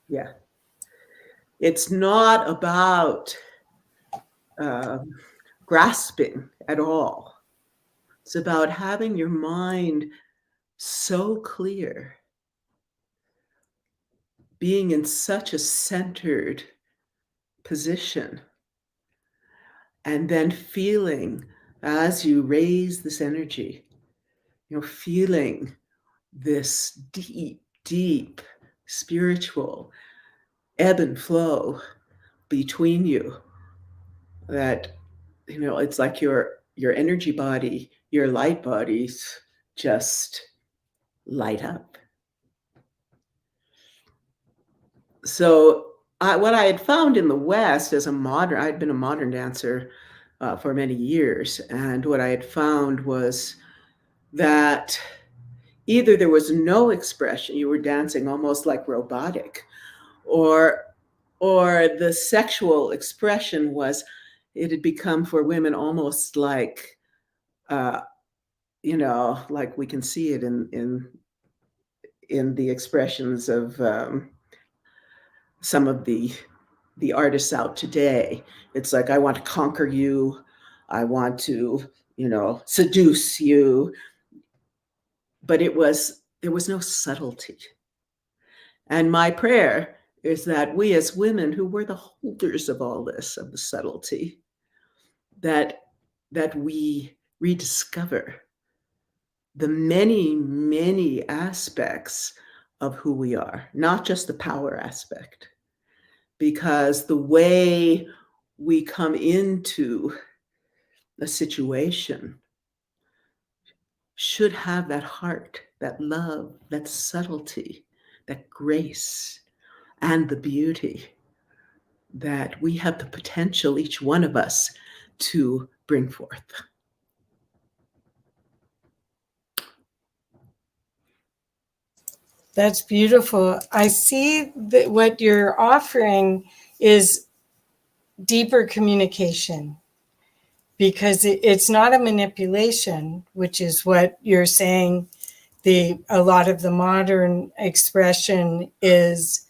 Yeah. It's not about grasping at all. It's about having your mind so clear, being in such a centered position, and then feeling as you raise this energy, you know, feeling this deep, deep spiritual ebb and flow between you, that, you know, it's like your energy body, your light bodies just light up. So what I had found in the West as I'd been a modern dancer for many years. And what I had found was that either there was no expression, you were dancing almost like robotic, or the sexual expression it had become for women almost like, you know, like we can see it in the expressions of some of the artists out today. It's like, I want to conquer you. I want to, you know, seduce you. But there was no subtlety. And my prayer is that we as women who were the holders of all this, of the subtlety, that we rediscover the many, many aspects of who we are, not just the power aspect. Because the way we come into a situation should have that heart, that love, that subtlety, that grace, and the beauty that we have the potential, each one of us, to bring forth. That's beautiful. I see that what you're offering is deeper communication, because it's not a manipulation, which is what you're saying. A lot of the modern expression is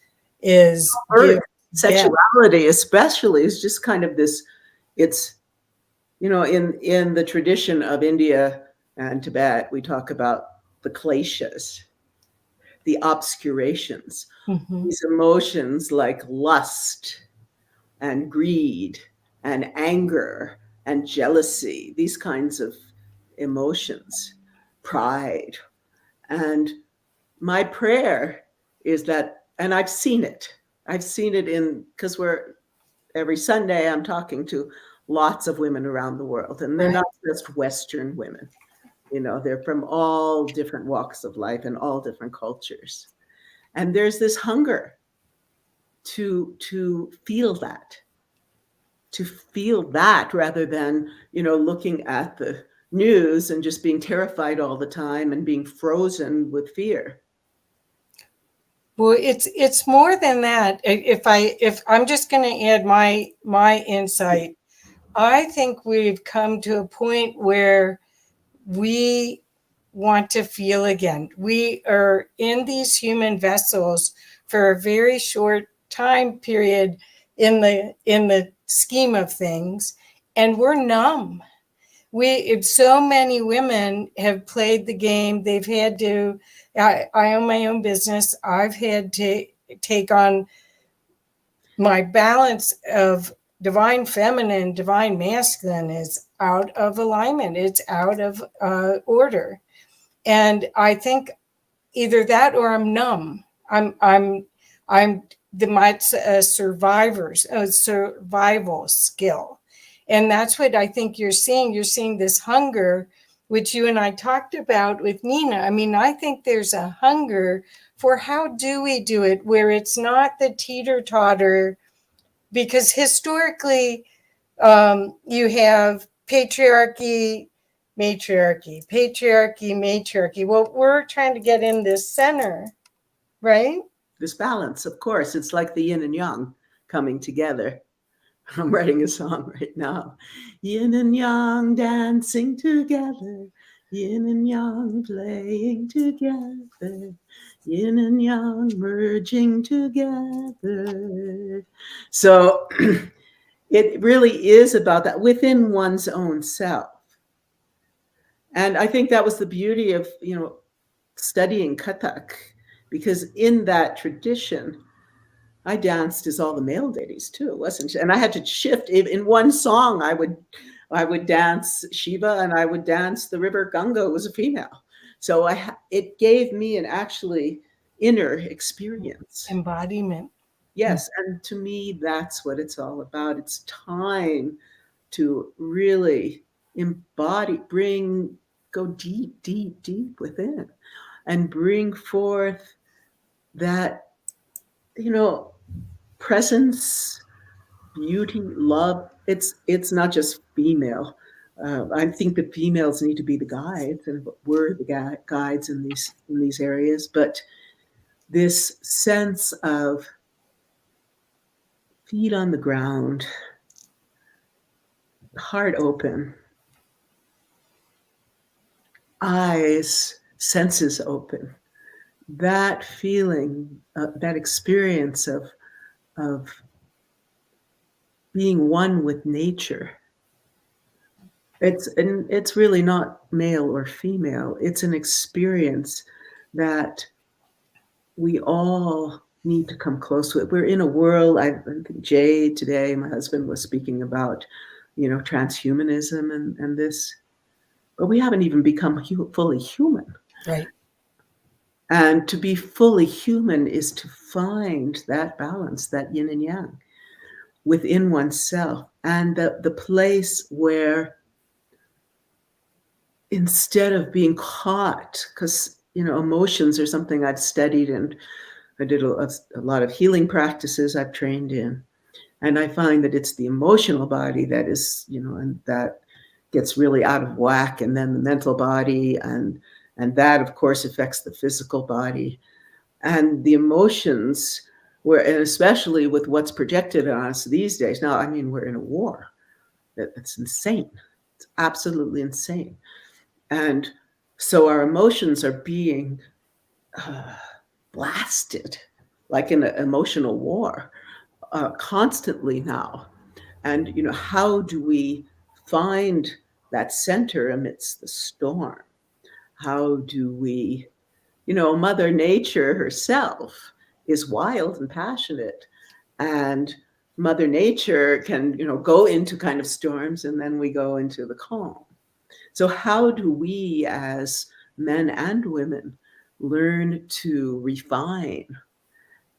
sexuality, especially, is just kind of this. It's, you know, in the tradition of India and Tibet, we talk about the kleshas, the obscurations, these emotions like lust and greed and anger and jealousy, these kinds of emotions, pride. And my prayer is that, and I've seen it because every Sunday I'm talking to lots of women around the world, and they're not just Western women. You know, they're from all different walks of life and all different cultures. And there's this hunger to feel that rather than, you know, looking at the news and just being terrified all the time and being frozen with fear. Well, it's more than that. If I'm just going to add my insight, I think we've come to a point where we want to feel again. We are in these human vessels for a very short time period in the scheme of things, and we're numb. So many women have played the game. They've had to. I own my own business. I've had to take on my balance of divine feminine, divine masculine is out of alignment. It's out of order. And I think either that or I'm numb. I'm my survival skill. And that's what I think you're seeing. You're seeing this hunger, which you and I talked about with Nina. I mean, I think there's a hunger for how do we do it where it's not the teeter-totter, because historically you have patriarchy, matriarchy, patriarchy, matriarchy. Well, we're trying to get in this center, right? This balance, of course, it's like the yin and yang coming together. I'm writing a song right now. Yin and yang dancing together, yin and yang playing together, yin and yang merging together. So it really is about that within one's own self. And I think that was the beauty of, you know, studying Kathak, because in that tradition, I danced as all the male deities too, wasn't it? And I had to shift. In one song, I would dance Shiva, and I would dance the river Ganga was a female. So it gave me an actually inner experience. Embodiment. Yes, and to me, that's what it's all about. It's time to really embody, go deep, deep, deep within, and bring forth that, you know, presence, beauty, love. It's not just female. I think that females need to be the guides, and we're the guides in these areas. But this sense of feet on the ground, heart open, eyes, senses open. That feeling, that experience of being one with nature. It's really not male or female. It's an experience that we all need to come close with. We're in a world, I think Jay today, my husband, was speaking about, you know, transhumanism and this. but we haven't even become fully human. Right. And to be fully human is to find that balance, that yin and yang within oneself, and the place where instead of being caught, because emotions are something I've studied, and I did a lot of healing practices I've trained in, and I find that it's the emotional body that is, and that gets really out of whack, and then the mental body, and that of course affects the physical body, and the emotions. And especially with what's projected on us these days. Now, I mean, we're in a war. It's insane. It's absolutely insane. And so our emotions are being blasted, like in an emotional war, constantly now. And, how do we find that center amidst the storm? How do we, Mother Nature herself is wild and passionate. And Mother Nature can, go into kind of storms, and then we go into the calm. So how do we as men and women learn to refine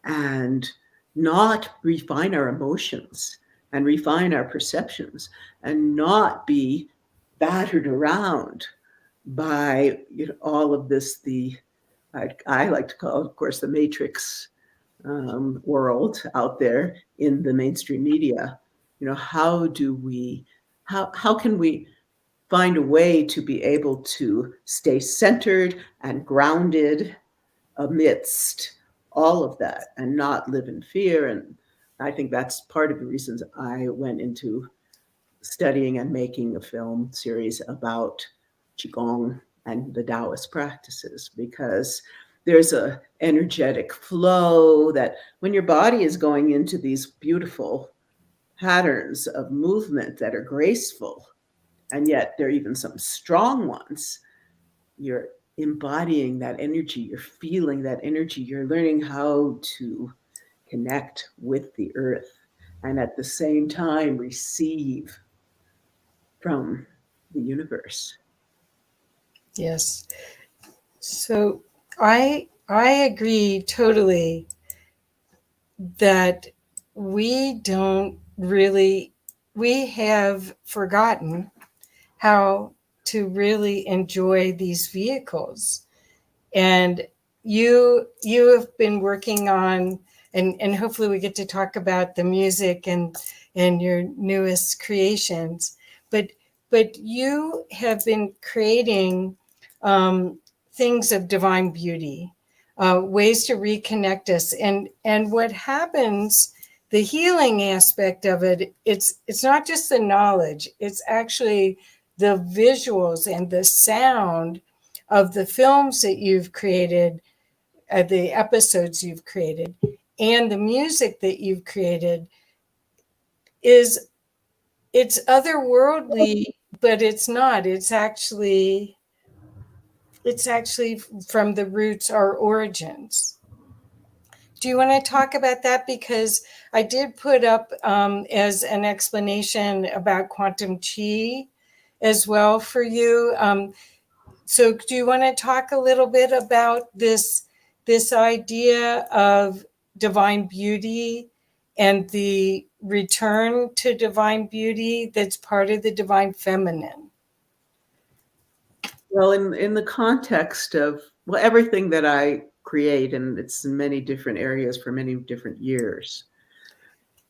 and not refine our emotions and refine our perceptions and not be battered around by all of this, I like to call, of course, the matrix world out there in the mainstream media. How can we find a way to be able to stay centered and grounded amidst all of that and not live in fear? And I think that's part of the reasons I went into studying and making a film series about Qigong and the Taoist practices, because there's a energetic flow that when your body is going into these beautiful patterns of movement that are graceful, and yet there are even some strong ones, you're embodying that energy, you're feeling that energy, you're learning how to connect with the earth and at the same time receive from the universe. Yes. So I agree totally that we have forgotten how to really enjoy these vehicles. And you have been working on, and hopefully we get to talk about the music and your newest creations, but you have been creating things of divine beauty, ways to reconnect us. And what happens, the healing aspect of it, it's not just the knowledge, it's actually the visuals and the sound of the films that you've created, the episodes you've created, and the music that you've created. It's otherworldly, but it's not. It's actually from the roots, our origins. Do you want to talk about that? Because I did put up as an explanation about quantum chi as well for you. So do you want to talk a little bit about this idea of divine beauty and the return to divine beauty that's part of the divine feminine? Well, in the context of everything that I create, and it's in many different areas for many different years,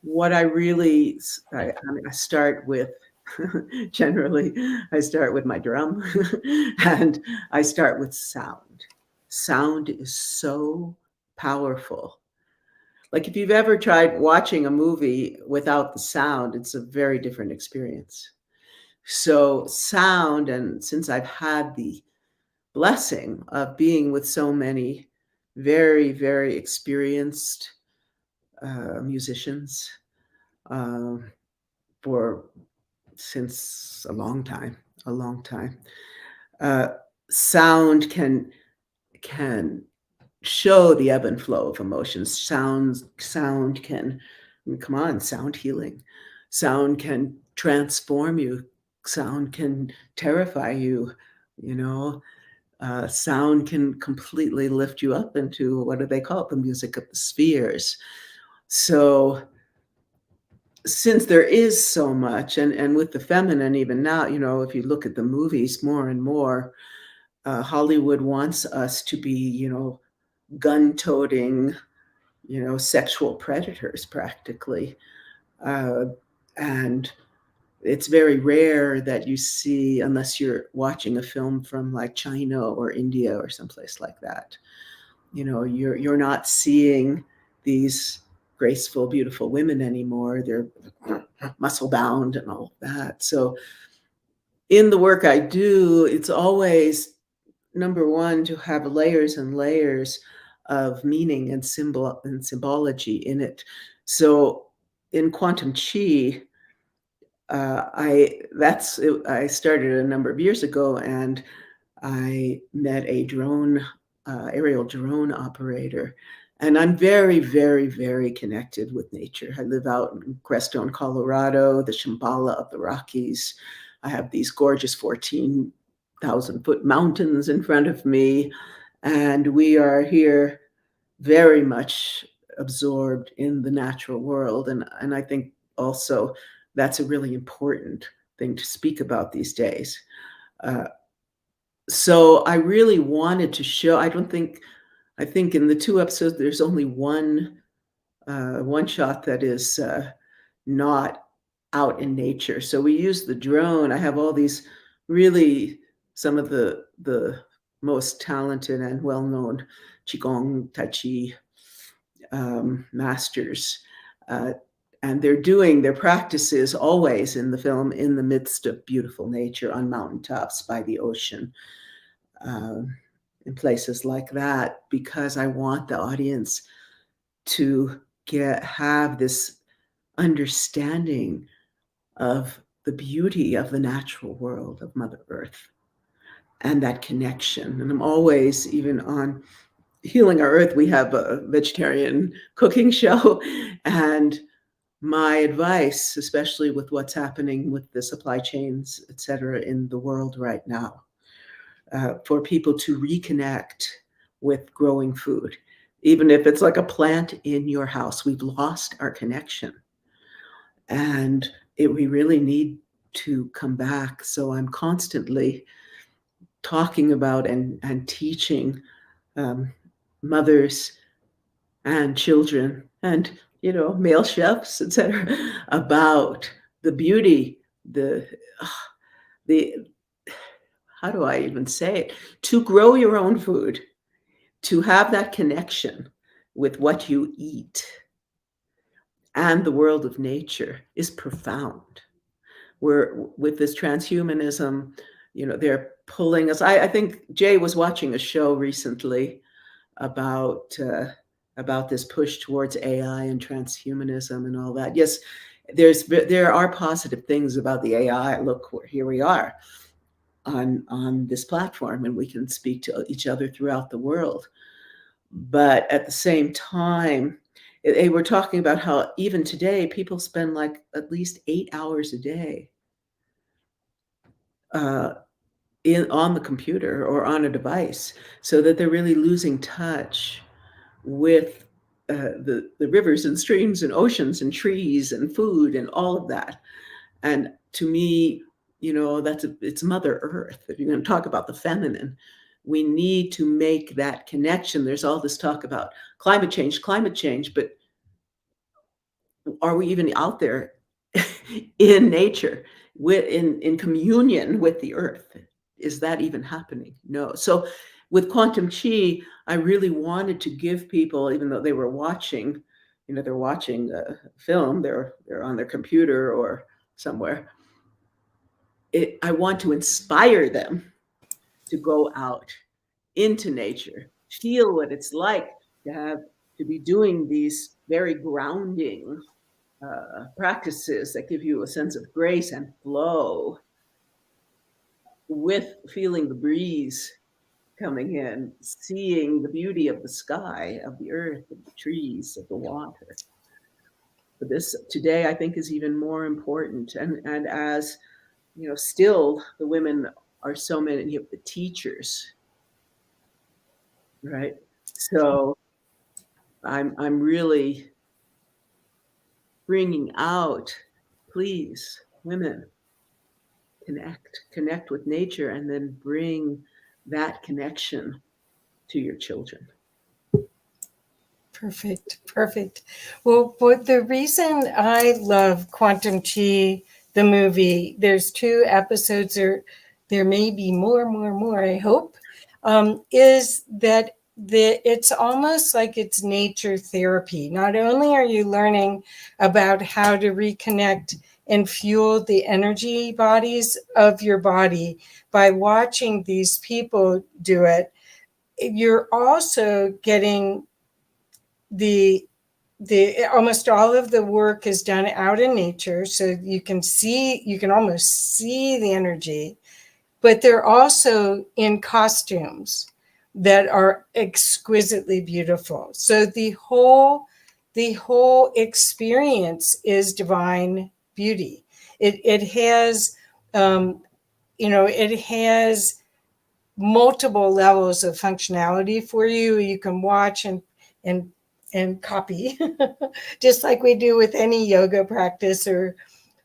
what I really I start with generally I start with my drum and I start with sound. Sound is so powerful. Like if you've ever tried watching a movie without the sound, it's a very different experience. So sound, and since I've had the blessing of being with so many very, very experienced musicians since a long time. Sound can show the ebb and flow of emotions. Sound can, come on, sound healing. Sound can transform you sound can terrify you, you know. Sound can completely lift you up into, what do they call it, the music of the spheres. So since there is so much, and with the feminine even now, you know, if you look at the movies more and more, Hollywood wants us to be, you know, gun-toting, you know, sexual predators practically. And it's very rare that you see, unless you're watching a film from like China or India or someplace like that, you know, you're not seeing these graceful, beautiful women anymore. They're muscle bound and all of that. So in the work I do, it's always number one to have layers and layers of meaning and symbol and symbology in it. So in quantum chi, I started a number of years ago, and I met a drone, aerial drone operator, and I'm very, very, very connected with nature. I live out in Crestone, Colorado, the Shambhala of the Rockies. I have these gorgeous 14,000-foot mountains in front of me, and we are here very much absorbed in the natural world. And I think also that's a really important thing to speak about these days. So I really wanted to show, I think in the 2 episodes, there's only one shot that is not out in nature. So we use the drone. I have all these really, some of the most talented and well-known Qigong, Tai Chi masters. And they're doing their practices always in the film in the midst of beautiful nature on mountaintops by the ocean, in places like that, because I want the audience to have this understanding of the beauty of the natural world of Mother Earth and that connection. And I'm always, even on Healing Our Earth, we have a vegetarian cooking show, and my advice, especially with what's happening with the supply chains, et cetera, in the world right now, for people to reconnect with growing food, even if it's like a plant in your house. We've lost our connection, and we really need to come back. So I'm constantly talking about and teaching mothers and children and, you know, male chefs, etc., about the beauty, the how do I even say it? To grow your own food, to have that connection with what you eat and the world of nature is profound. With this transhumanism, you know, they're pulling us. I think Jay was watching a show recently about this push towards AI and transhumanism and all that. Yes, there are positive things about the AI. Look, here we are on this platform, and we can speak to each other throughout the world. But at the same time, they were talking about how even today people spend like at least 8 hours a day on the computer or on a device, so that they're really losing touch with the rivers and streams and oceans and trees and food and all of that. And to me, you know, it's Mother Earth. If you're going to talk about the feminine, we need to make that connection. There's all this talk about climate change, but are we even out there in nature, in communion with the earth? Is that even happening? No. So with quantum chi, I really wanted to give people, even though they were watching, you know, they're watching a film, they're on their computer or somewhere. I want to inspire them to go out into nature, feel what it's like to be doing these very grounding practices that give you a sense of grace and flow, with feeling the breeze coming in, seeing the beauty of the sky, of the earth, of the trees, of the water. But this today, I think, is even more important. And as still the women are so many of the teachers, right? So I'm really bringing out, please, women, connect with nature, and then bring that connection to your children. Perfect. Well, the reason I love Quantum Chi, the movie, there's 2 episodes, or there may be more, I hope, is that it's almost like it's nature therapy. Not only are you learning about how to reconnect and fuel the energy bodies of your body by watching these people do it, you're also getting the almost all of the work is done out in nature, so you can almost see the energy, but they're also in costumes that are exquisitely beautiful. So the whole experience is divine beauty. It has it has multiple levels of functionality for you. You can watch and copy, just like we do with any yoga practice or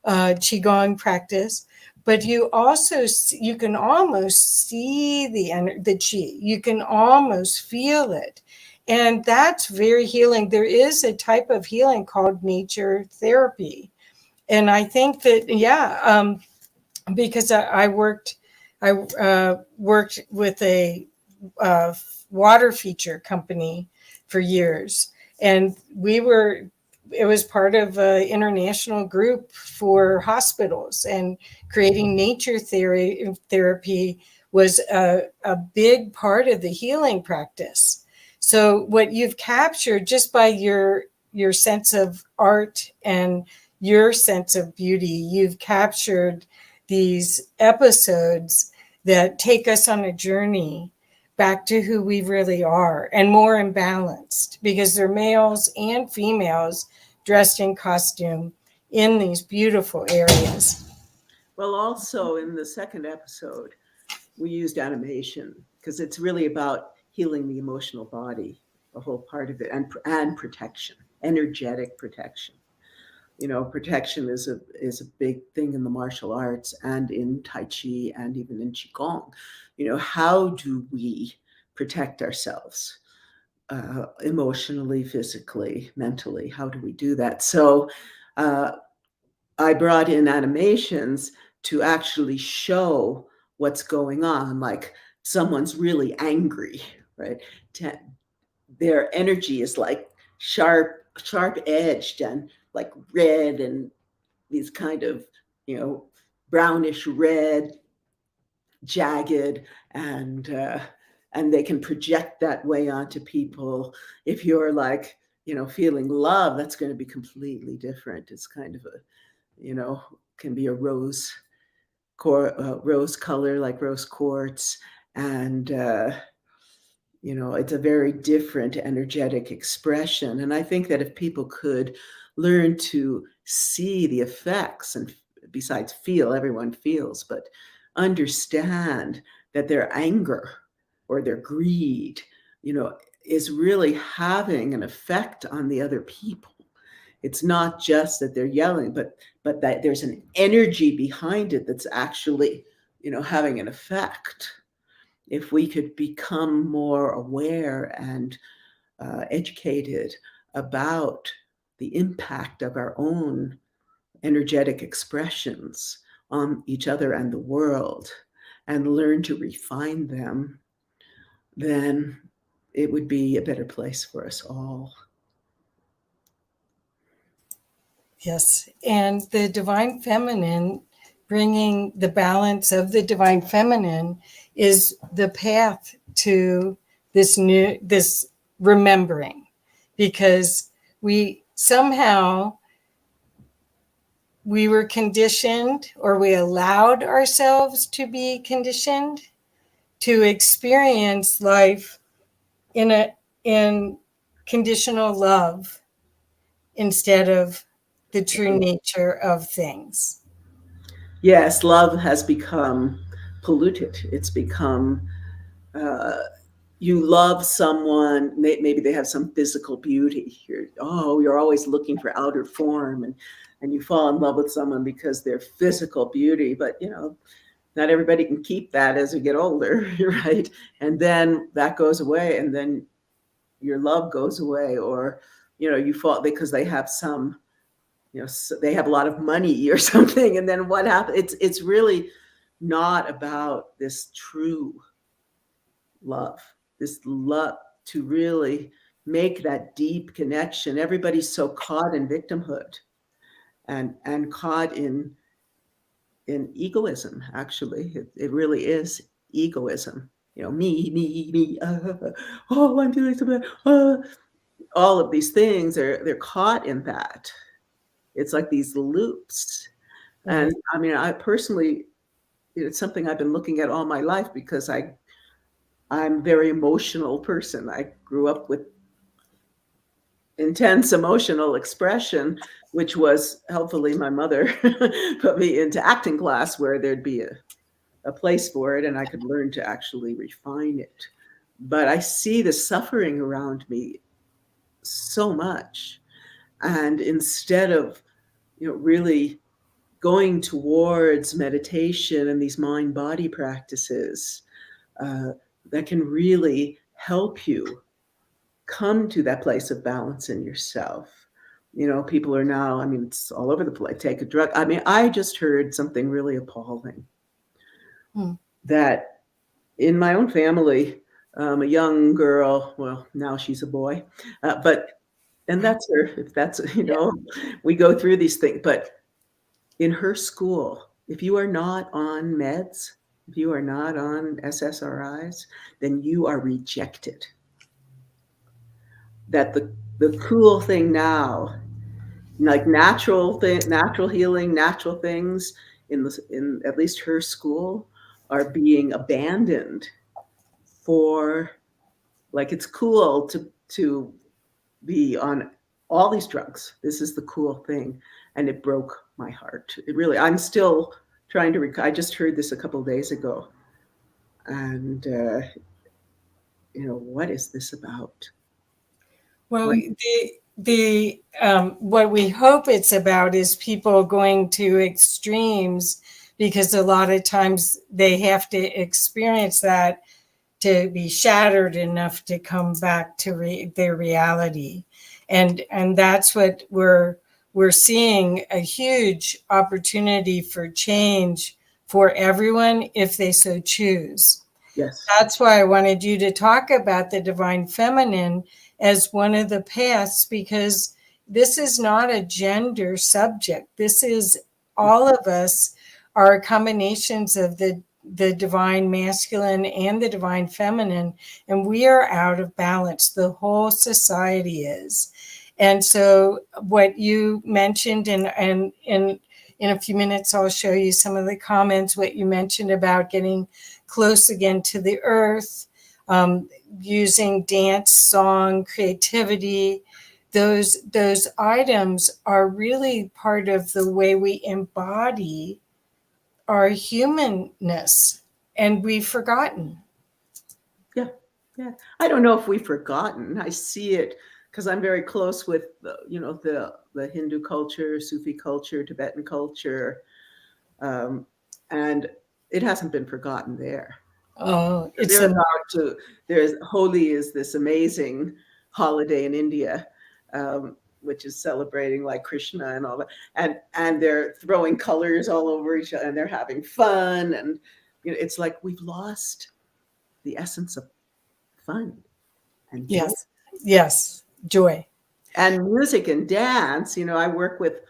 qigong practice. But you can almost see the qi. You can almost feel it, and that's very healing. There is a type of healing called nature therapy, and I think that because I worked with a water feature company for years, and it was part of an international group for hospitals, and creating nature therapy was a big part of the healing practice. So what you've captured just by your sense of art and your sense of beauty, you've captured these episodes that take us on a journey back to who we really are, and more imbalanced, because they're males and females dressed in costume in these beautiful areas. Well, also in the second episode, we used animation because it's really about healing the emotional body, the whole part of it, and protection, energetic protection. Protection is a big thing in the martial arts and in Tai Chi and even in Qigong. How do we protect ourselves emotionally, physically, mentally? How do we do that? So I brought in animations to actually show what's going on, like someone's really angry, right? Their energy is like sharp edged and like red, and these kind of brownish red, jagged, and they can project that way onto people. If you're like feeling love, that's going to be completely different. It's kind of can be a rose color, like rose quartz, and it's a very different energetic expression. And I think that if people could learn to see the effects, and besides feel, everyone feels, but understand that their anger or their greed, is really having an effect on the other people. It's not just that they're yelling, but that there's an energy behind it that's actually, having an effect. If we could become more aware and educated about the impact of our own energetic expressions on each other and the world, and learn to refine them, then it would be a better place for us all. Yes, and the divine feminine, bringing the balance of the divine feminine, is the path to this remembering, because we were conditioned, or we allowed ourselves to be conditioned to experience life in conditional love instead of the true nature of things. Yes, love has become polluted. It's become, you love someone, maybe they have some physical beauty. You're always looking for outer form, and you fall in love with someone because their physical beauty. But not everybody can keep that as you get older, right? And then that goes away, and then your love goes away, or you fall because they have some, they have a lot of money or something, and then what happens? It's really not about this true love, this love to really make that deep connection. Everybody's so caught in victimhood and caught in egoism. Actually, it really is egoism. Me. Oh, I'm doing something. All of these things they're caught in that. It's like these loops. Right. And I mean, I personally, it's something I've been looking at all my life because I'm a very emotional person. I grew up with intense emotional expression, which was helpfully my mother put me into acting class where there'd be a place for it and I could learn to actually refine it. But I see the suffering around me so much. And instead of, really going towards meditation and these mind-body practices that can really help you come to that place of balance in yourself. People are now, I mean, it's all over the place. Take a drug. I mean, I just heard something really appalling. That in my own family, a young girl, well, now she's a boy, and that's her, if that's, we go through these things, but in her school, if you are not on meds, if you are not on SSRIs, then you are rejected. That the cool thing now, like natural healing, natural things in at least her school are being abandoned for, like, it's cool to be on all these drugs. This is the cool thing. And it broke my heart. It really, I'm still trying to I just heard this a couple of days ago. And, what is this about? Well, what we hope it's about is people going to extremes, because a lot of times they have to experience that to be shattered enough to come back to their reality. And that's what we're seeing, a huge opportunity for change for everyone if they so choose. Yes. That's why I wanted you to talk about the divine feminine as one of the paths, because this is not a gender subject. This is all of us are combinations of the divine masculine and the divine feminine, and we are out of balance. The whole society is. And so what you mentioned, and in a few minutes, I'll show you some of the comments, what you mentioned about getting close again to the earth, using dance, song, creativity. Those items are really part of the way we embody our humanness, and we've forgotten. Yeah. I don't know if we've forgotten. I see it because I'm very close with the Hindu culture, Sufi culture, Tibetan culture, and it hasn't been forgotten there. Oh, there's Holi is this amazing holiday in India, which is celebrating like Krishna and all that, and they're throwing colors all over each other and they're having fun, and it's like we've lost the essence of fun and joy. Yes, joy. And music and dance. I work with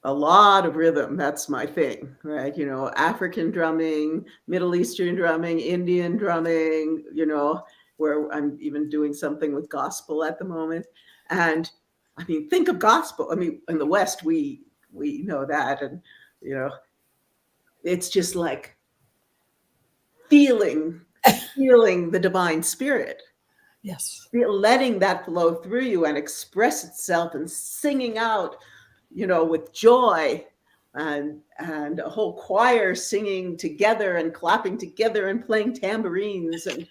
a lot of rhythm. That's my thing, right? African drumming, Middle Eastern drumming, Indian drumming, where I'm even doing something with gospel at the moment. And I mean, think of gospel. I mean, in the West, we know that. And, it's just like feeling the divine spirit. Yes. Letting that flow through you and express itself and singing out, with joy. and a whole choir singing together and clapping together and playing tambourines. And,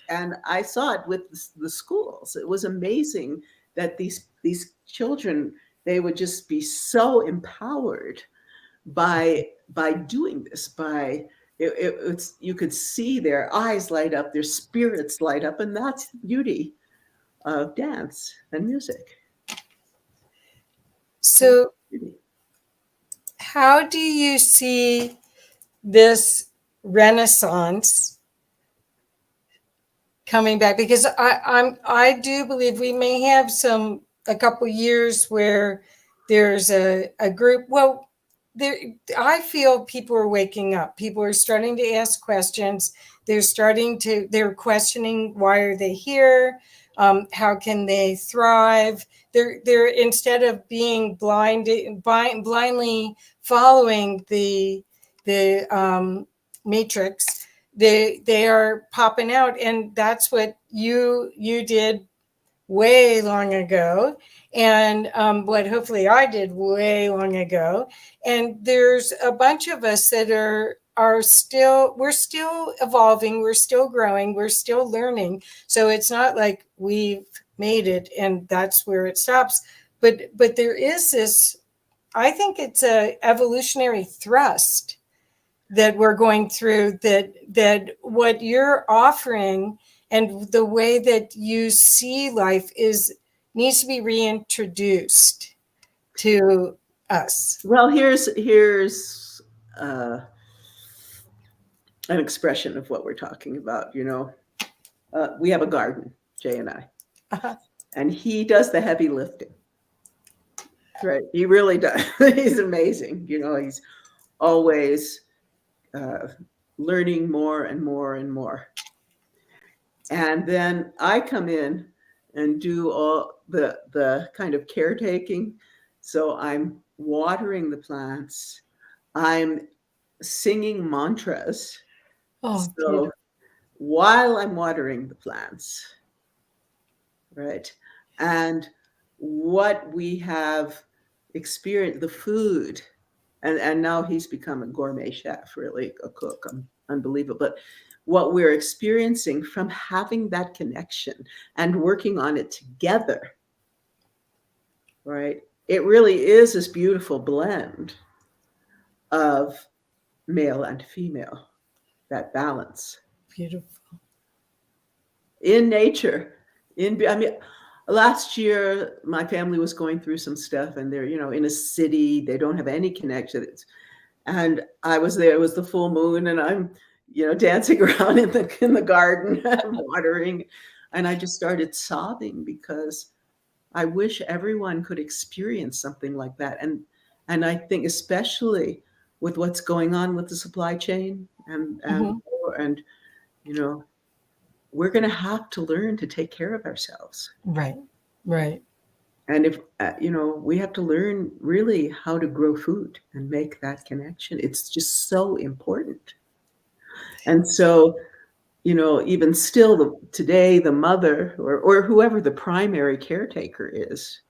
and I saw it with the schools. It was amazing that these children, they would just be so empowered by doing this, it's, you could see their eyes light up, their spirits light up, and that's the beauty of dance and music. So how do you see this renaissance coming back? Because I do believe we may have a couple years where there's a group. Well, I feel people are waking up. People are starting to ask questions. They're questioning, why are they here? How can they thrive? They're instead of being blindly following the matrix, they are popping out. And that's what you did way long ago, and what hopefully I did way long ago. And there's a bunch of us that we're still evolving, we're still growing, we're still learning. So it's not like we've made it and that's where it stops. But there is this, I think it's a evolutionary thrust that we're going through, that what you're offering and the way that you see life needs to be reintroduced to us. Well, here's an expression of what we're talking about. We have a garden, Jay and I, and he does the heavy lifting. Right, he really does. He's amazing. He's always learning more and more and more. And then I come in and do all the kind of caretaking. So I'm watering the plants. I'm singing mantras. Oh, so beautiful. While I'm watering the plants, right? And what we have experienced, the food, and now he's become a gourmet chef, really a cook, unbelievable. But what we're experiencing from having that connection and working on it together, right? It really is this beautiful blend of male and female, that balance. Beautiful. In nature, last year, my family was going through some stuff, and they're, in a city, they don't have any connections. And I was there, it was the full moon, and I'm, dancing around in the garden, watering. And I just started sobbing because I wish everyone could experience something like that. And I think especially with what's going on with the supply chain and we're going to have to learn to take care of ourselves. Right. And if, we have to learn really how to grow food and make that connection. It's just so important. And so, even still today, the mother or whoever the primary caretaker is,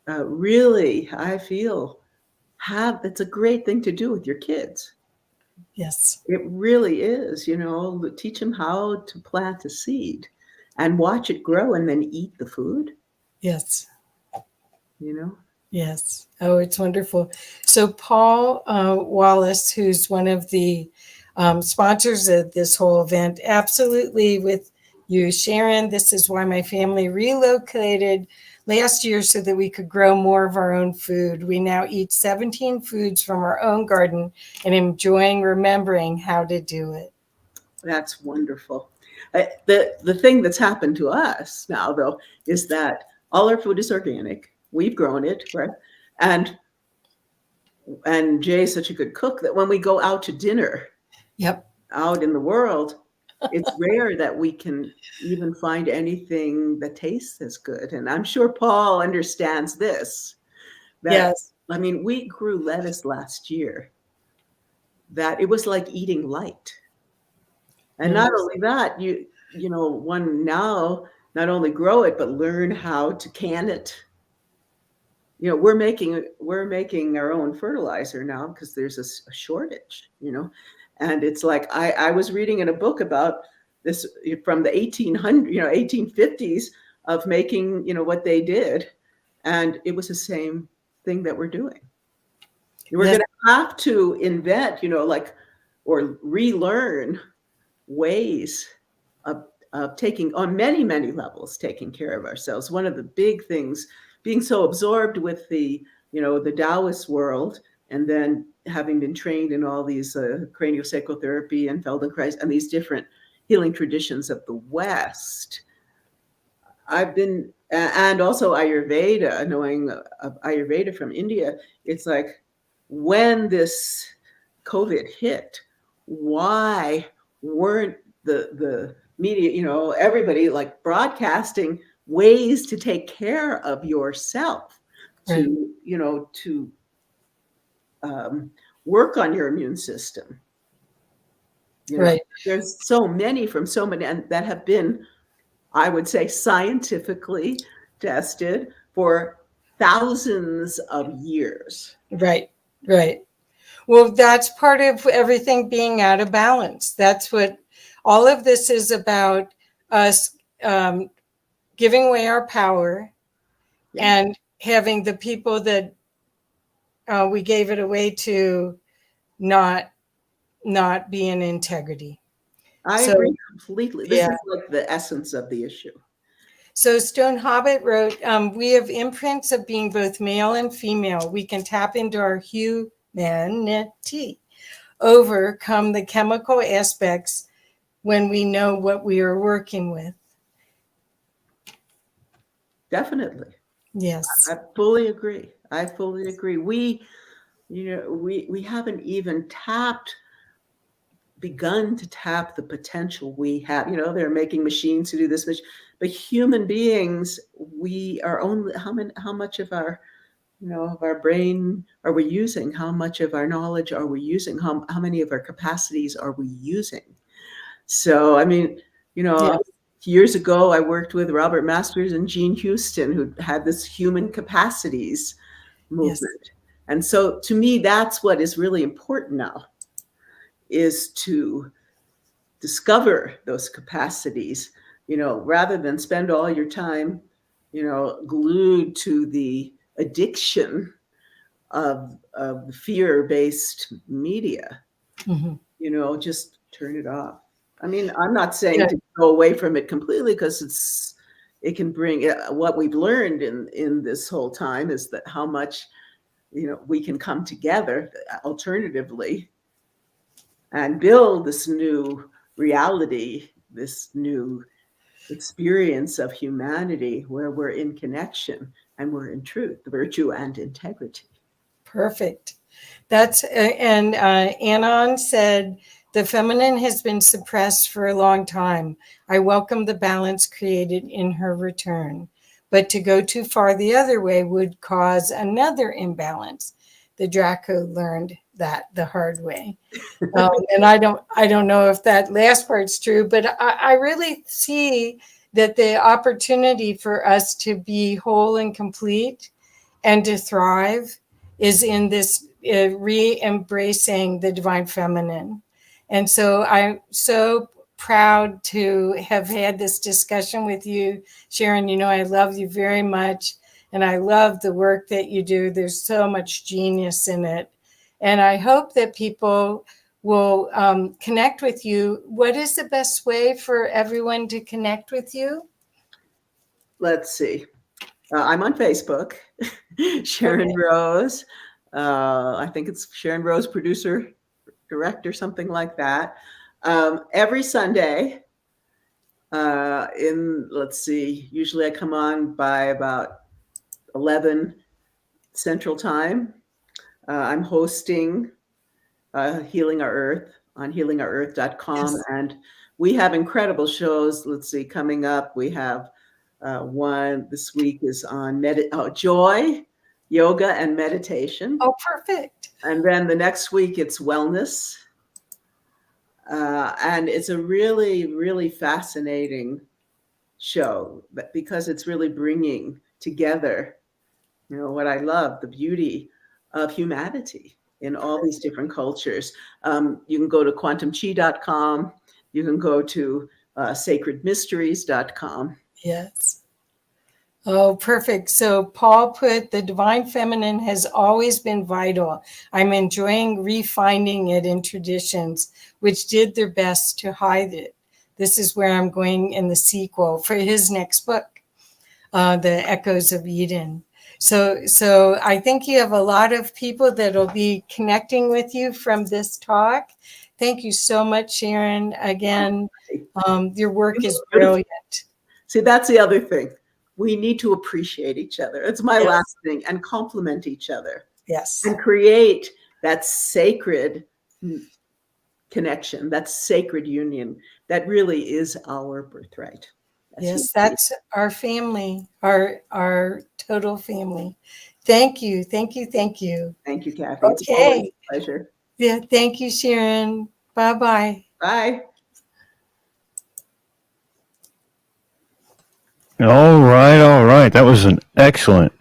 really, I feel, it's a great thing to do with your kids. Yes. It really is, teach them how to plant a seed and watch it grow and then eat the food. Yes. Yes. Oh, it's wonderful. So Paul Wallace, who's one of the sponsors of this whole event, absolutely with you, Sharon. This is why my family relocated last year, so that we could grow more of our own food. We now eat 17 foods from our own garden and enjoying remembering how to do it. That's wonderful. The thing that's happened to us now, though, is that all our food is organic. We've grown it, right? And Jay's such a good cook that when we go out to dinner, out in the world, it's rare that we can even find anything that tastes as good. And I'm sure Paul understands this. Yes. I mean, we grew lettuce last year that it was like eating light. And not only that, one now not only grow it, but learn how to can it, you know, we're making our own fertilizer now because there's a shortage, you know. And it's like I was reading in a book about this from the 1850s of making, you know, what they did, and it was the same thing that we're doing. We're going to have to invent, you know, like, or relearn ways of taking, on many, many levels, taking care of ourselves. One of the big things, being so absorbed with the, you know, the Taoist world, and then having been trained in all these craniosacral therapy and Feldenkrais and these different healing traditions of the West. I've been, and also Ayurveda, knowing Ayurveda from India, it's like, when this COVID hit, why weren't the media, you know, everybody like broadcasting ways to take care of yourself, to, you know, to work on your immune system. You know, there's so many from so many, and that have been, I would say, scientifically tested for thousands of years. Right. Well, that's part of everything being out of balance. That's what all of this is about, us giving away our power and having the people that we gave it away to not be in integrity. I agree completely. This is like the essence of the issue. So Stone Hobbit wrote, we have imprints of being both male and female. We can tap into our humanity, overcome the chemical aspects when we know what we are working with. Definitely. Yes. I fully agree. We, you know, we haven't even begun to tap the potential we have. You know, they're making machines to do this, but human beings, we are only, how much of our, you know, of our brain are we using? How much of our knowledge are we using? How many of our capacities are we using? So, I mean, you know, years ago, I worked with Robert Masters and Jean Houston, who had this human capacities movement. And so to me, that's what is really important now, is to discover those capacities, you know, rather than spend all your time, you know, glued to the addiction of fear-based media. You know, just turn it off. I mean, I'm not saying to go away from it completely, because it can bring, what we've learned in this whole time is that how much, you know, we can come together alternatively and build this new reality, this new experience of humanity where we're in connection and we're in truth, virtue, and integrity. Perfect. That's, and Anon said, the feminine has been suppressed for a long time. I welcome the balance created in her return, but to go too far the other way would cause another imbalance. The Draco learned that the hard way. And I don't know if that last part's true, but I really see that the opportunity for us to be whole and complete and to thrive is in this re-embracing the divine feminine. And so I'm so proud to have had this discussion with you, Sharon. You know, I love you very much, and I love the work that you do. There's so much genius in it. And I hope that people will connect with you. What is the best way for everyone to connect with you? Let's see. I'm on Facebook, Sharon Rose. I think it's Sharon Rose, producer, director, something like that. Every Sunday, let's see, usually I come on by about 11 Central Time. I'm hosting Healing Our Earth on healingourEarth.com. And we have incredible shows. Let's see, coming up, we have one this week is on joy, yoga, and meditation. Oh, perfect. And then the next week it's wellness. And it's a really, really fascinating show because it's really bringing together what I love, the beauty of humanity in all these different cultures. You can go to quantumchi.com. You can go to sacredmysteries.com. Yes. Oh, perfect. So Paul put, the divine feminine has always been vital. I'm enjoying refinding it in traditions which did their best to hide it. This is where I'm going in the sequel for his next book, The Echoes of Eden. So I think you have a lot of people that will be connecting with you from this talk. Thank you so much, Sharon. Again, your work is brilliant. See, that's the other thing. We need to appreciate each other. It's my last thing, and compliment each other. Yes. And create that sacred connection, that sacred union that really is our birthright. That's our family, our total family. Thank you. Thank you. Thank you. Thank you, Kathy. Okay. It's always a pleasure. Yeah. Thank you, Sharon. Bye-bye. Bye. All right. That was an excellent,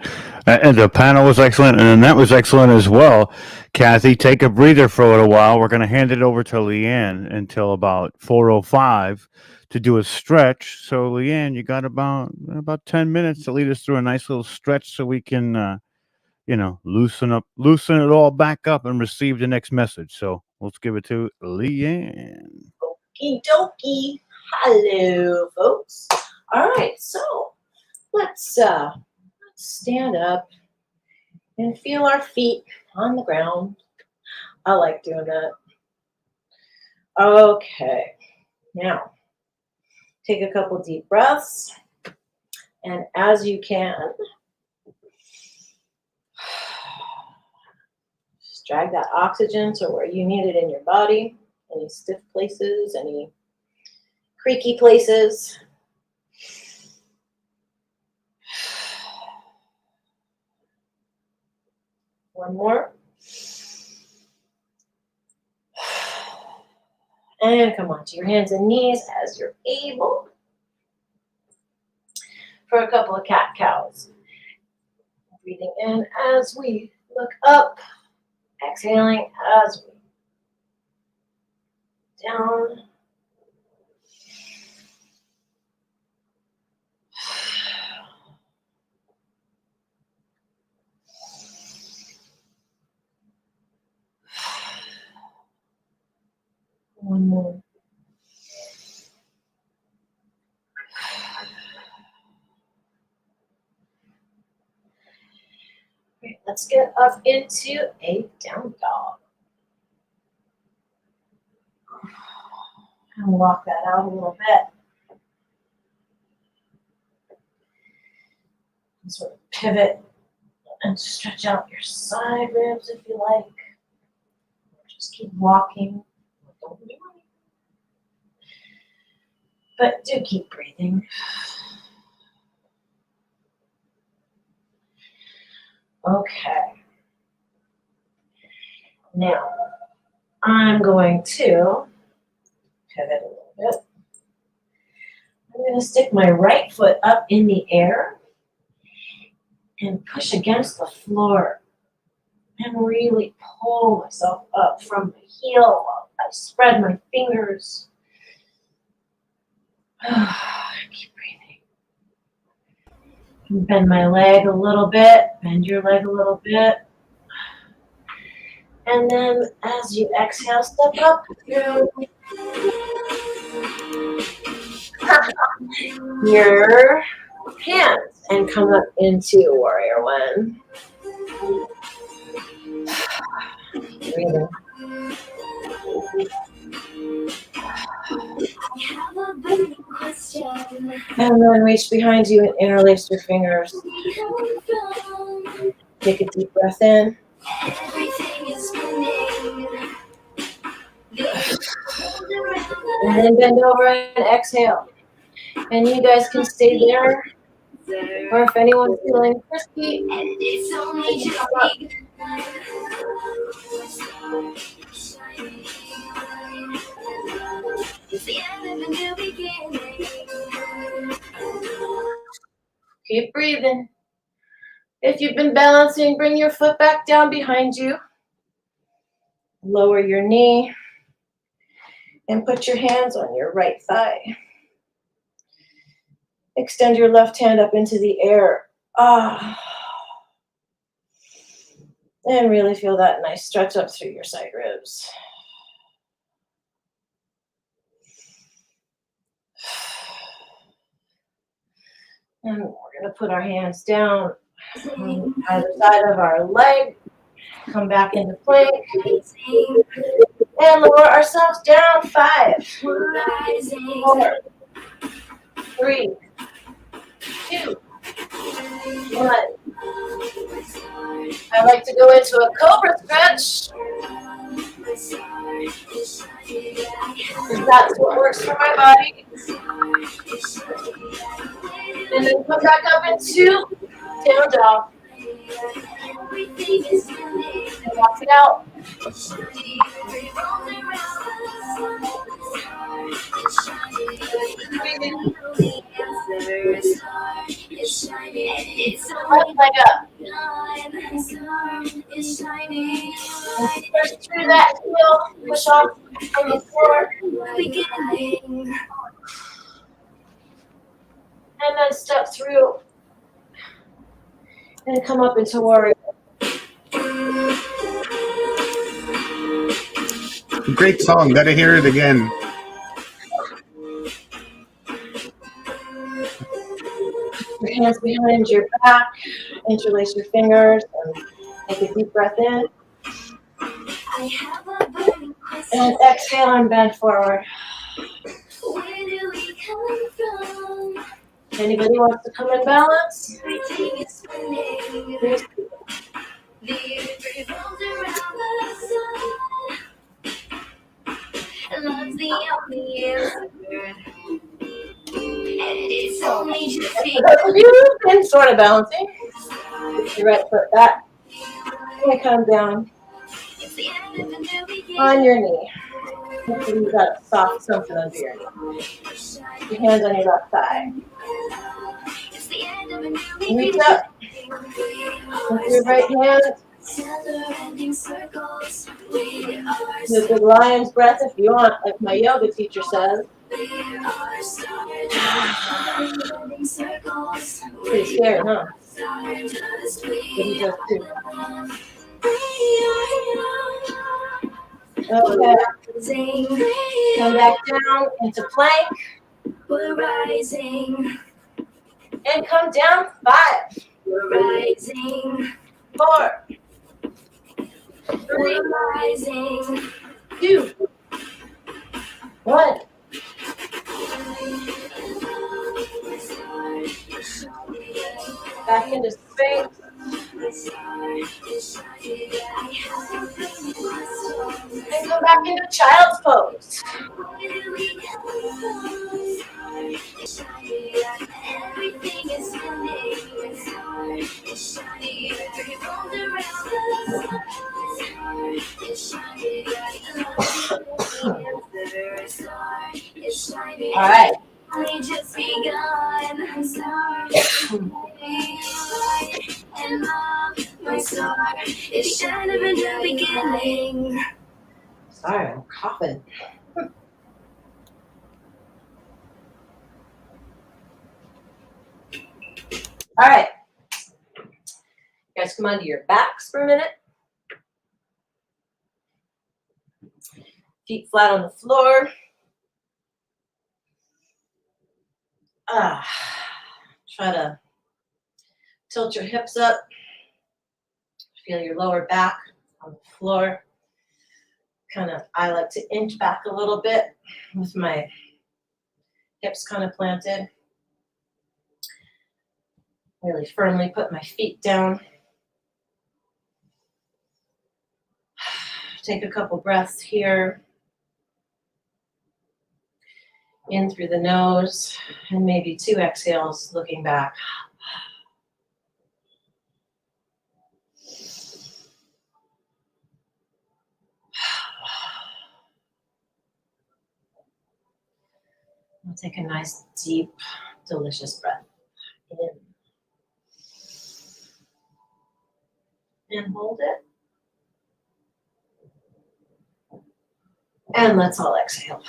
and the panel was excellent, and that was excellent as well. Kathy, take a breather for a little while. We're going to hand it over to Leanne until about 4:05 to do a stretch. So, Leanne, you got about 10 minutes to lead us through a nice little stretch, so we can, loosen it all back up, and receive the next message. So, let's give it to Leanne. Okie dokie. Hello, folks. All right, so let's stand up and feel our feet on the ground. I like doing that. Okay, now take a couple deep breaths, and as you can, just drag that oxygen to where you need it in your body. Any stiff places, any creaky places. One more. And come on to your hands and knees as you're able for a couple of cat-cows. Breathing in as we look up, exhaling as we down. One more. Great. Let's get up into a down dog. And walk that out a little bit. And sort of pivot and stretch out your side ribs if you like. Just keep walking. Don't do anything. But do keep breathing. Okay. Now, I'm going to pivot a little bit. I'm going to stick my right foot up in the air and push against the floor and really pull myself up from the heel while I spread my fingers. Keep breathing. Bend my leg a little bit, bend your leg a little bit. And then as you exhale, step up through your hands and come up into Warrior One. Breathing. And then reach behind you and interlace your fingers. Take a deep breath in. And then bend over and exhale. And you guys can stay there. Or if anyone's feeling crispy, keep breathing. If you've been balancing, bring your foot back down behind you. Lower your knee and put your hands on your right thigh. Extend your left hand up into the air. And really feel that nice stretch up through your side ribs. And we're going to put our hands down on either side of our leg. Come back into plank. And lower ourselves down. 5, 4, 3, 2, 1. I like to go into a cobra stretch. That's what works for my body. And then come back up into down dog. And walk it out. Breathing. Left leg up. And push through that heel. Push off from the floor. And then step through. And come up into warrior. Great song. Gotta hear it again. Your hands behind your back. Interlace your fingers and take a deep breath in. And exhale and bend forward. Anybody wants to come in balance? You've been sort of balancing. Your right foot back. And come down on your knee. Hopefully you've got a soft something under your knee. Your hands on your left thigh. Reach up with your right hand. Do a good lion's breath if you want, like my yoga teacher says. Pretty scary, huh? What do you just do? Okay. Come back down into plank. And come down. 5, 4, 3, 2, 1. Back into space. And come back into child's pose. All right. Sorry, I'm coughing. All right. You guys come onto your backs for a minute. Feet flat on the floor. Try to tilt your hips up. Feel your lower back on the floor. I like to inch back a little bit with my hips kind of planted. Really firmly put my feet down. Take a couple breaths here. In through the nose, and maybe 2 exhales looking back. We'll take a nice, deep, delicious breath in. and hold it. And let's all exhale.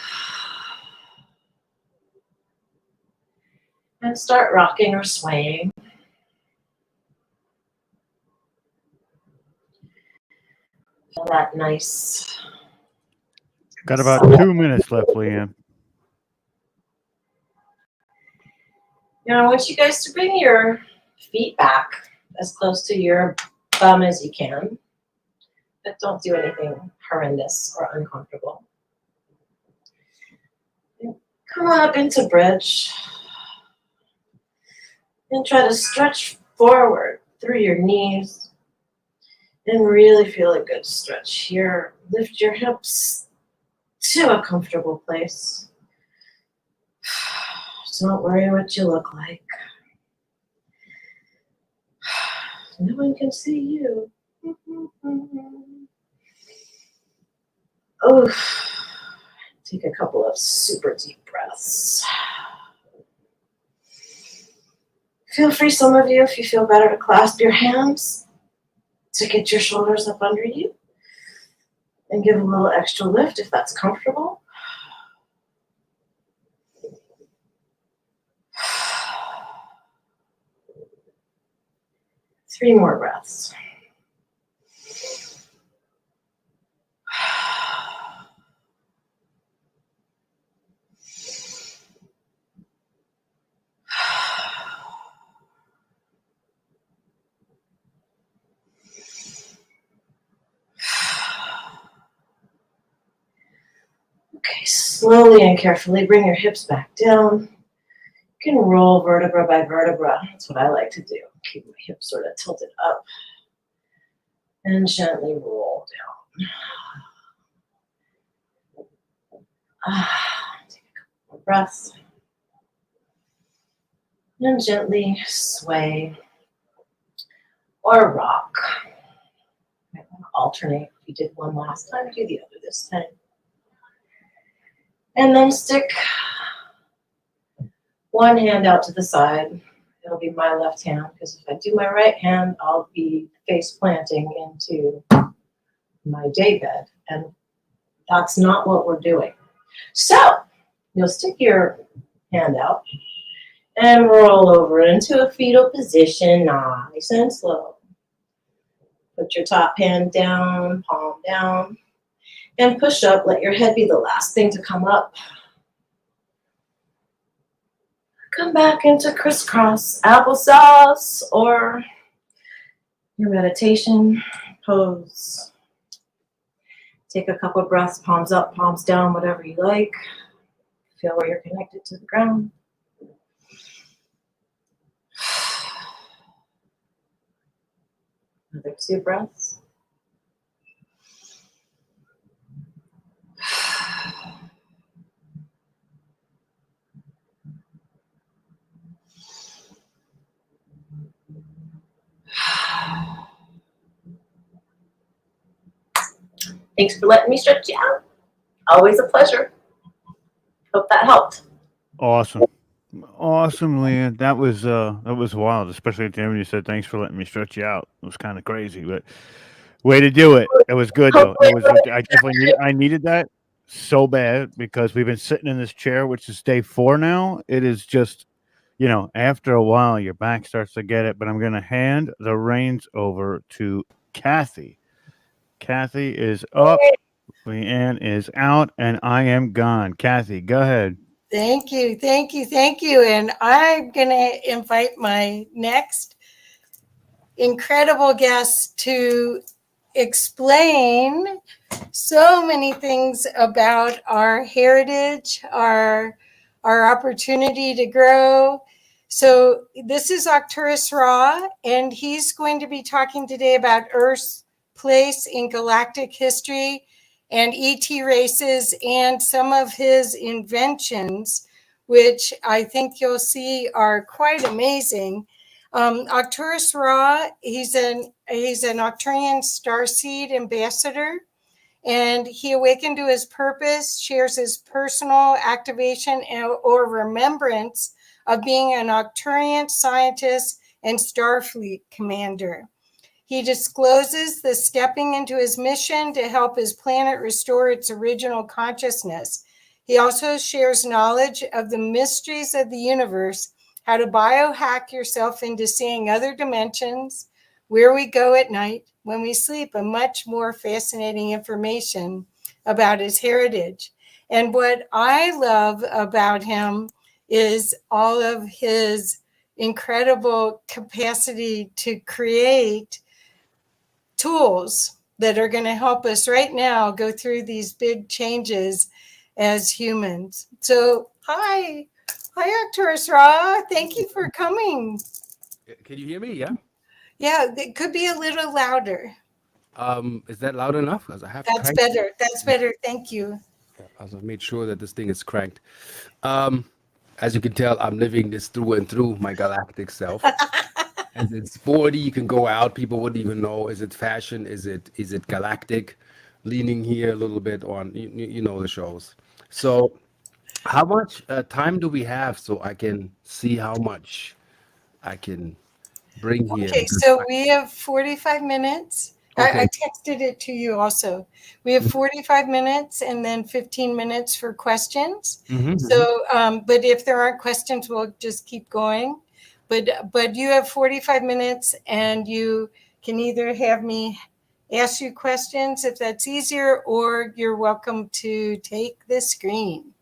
And start rocking or swaying. Feel that nice. Got about 2 minutes left, Leanne. Now, I want you guys to bring your feet back as close to your bum as you can, but don't do anything horrendous or uncomfortable. And come on up into bridge and try to stretch forward through your knees and really feel a good stretch here. Lift your hips to a comfortable place. Don't worry what you look like. No one can see you. Oh, take a couple of super deep breaths. Feel free, some of you, if you feel better, to clasp your hands to get your shoulders up under you and give a little extra lift if that's comfortable. Three more breaths. Okay, slowly and carefully bring your hips back down. You can roll vertebra by vertebra. That's what I like to do. Keep my hips sort of tilted up and gently roll down. Take a couple more breaths. And gently sway or rock. You might want to alternate. If you did one last time, do the other this time. And then stick one hand out to the side. It'll be my left hand, because if I do my right hand, I'll be face planting into my daybed, and that's not what we're doing. So you'll stick your hand out and roll over into a fetal position, nice and slow. Put your top hand down, palm down, and push up. Let your head be the last thing to come up. Come back into crisscross applesauce or your meditation pose. Take a couple of breaths, palms up, palms down, whatever you like. Feel where you're connected to the ground. Another 2 breaths. Thanks for letting me stretch you out. Always a pleasure. Hope that helped. Awesome. Awesome, Leanne. That was wild, especially at the end when you said thanks for letting me stretch you out. It was kind of crazy, but way to do it. It was good though. I needed that so bad, because we've been sitting in this chair, which is day 4 now. It is just, after a while your back starts to get it, but I'm going to hand the reins over to Kathy. Kathy is up, Leanne is out, and I am gone. Kathy, go ahead. Thank you, thank you, thank you. And I'm going to invite my next incredible guest to explain so many things about our heritage, our opportunity to grow. So this is Arcturus Ra, and he's going to be talking today about Earth's place in galactic history and ET races and some of his inventions, which I think you'll see are quite amazing. Arcturus Ra, he's an Arcturian starseed ambassador, and he awakened to his purpose, shares his personal activation or remembrance of being an Arcturian scientist and Starfleet commander. He discloses the stepping into his mission to help his planet restore its original consciousness. He also shares knowledge of the mysteries of the universe, how to biohack yourself into seeing other dimensions, where we go at night when we sleep, and much more fascinating information about his heritage. And what I love about him is all of his incredible capacity to create tools that are going to help us right now go through these big changes as humans. So, hi, Arcturus Ra. Thank you for coming. Can you hear me? Yeah. Yeah, it could be a little louder. Is that loud enough? Because I have That's cranked better. That's better. Thank you. I've made sure that this thing is cranked. As you can tell, I'm living this through and through my galactic self. As it's 40, you can go out. People wouldn't even know. Is it fashion? Is it galactic? Leaning here a little bit on, you know the shows. So how much time do we have so I can see how much I can bring here? Okay, so we have 45 minutes. Okay. I texted it to you also. We have 45 minutes and then 15 minutes for questions. So, but if there aren't questions, we'll just keep going. But you have 45 minutes and you can either have me ask you questions if that's easier, or you're welcome to take the screen.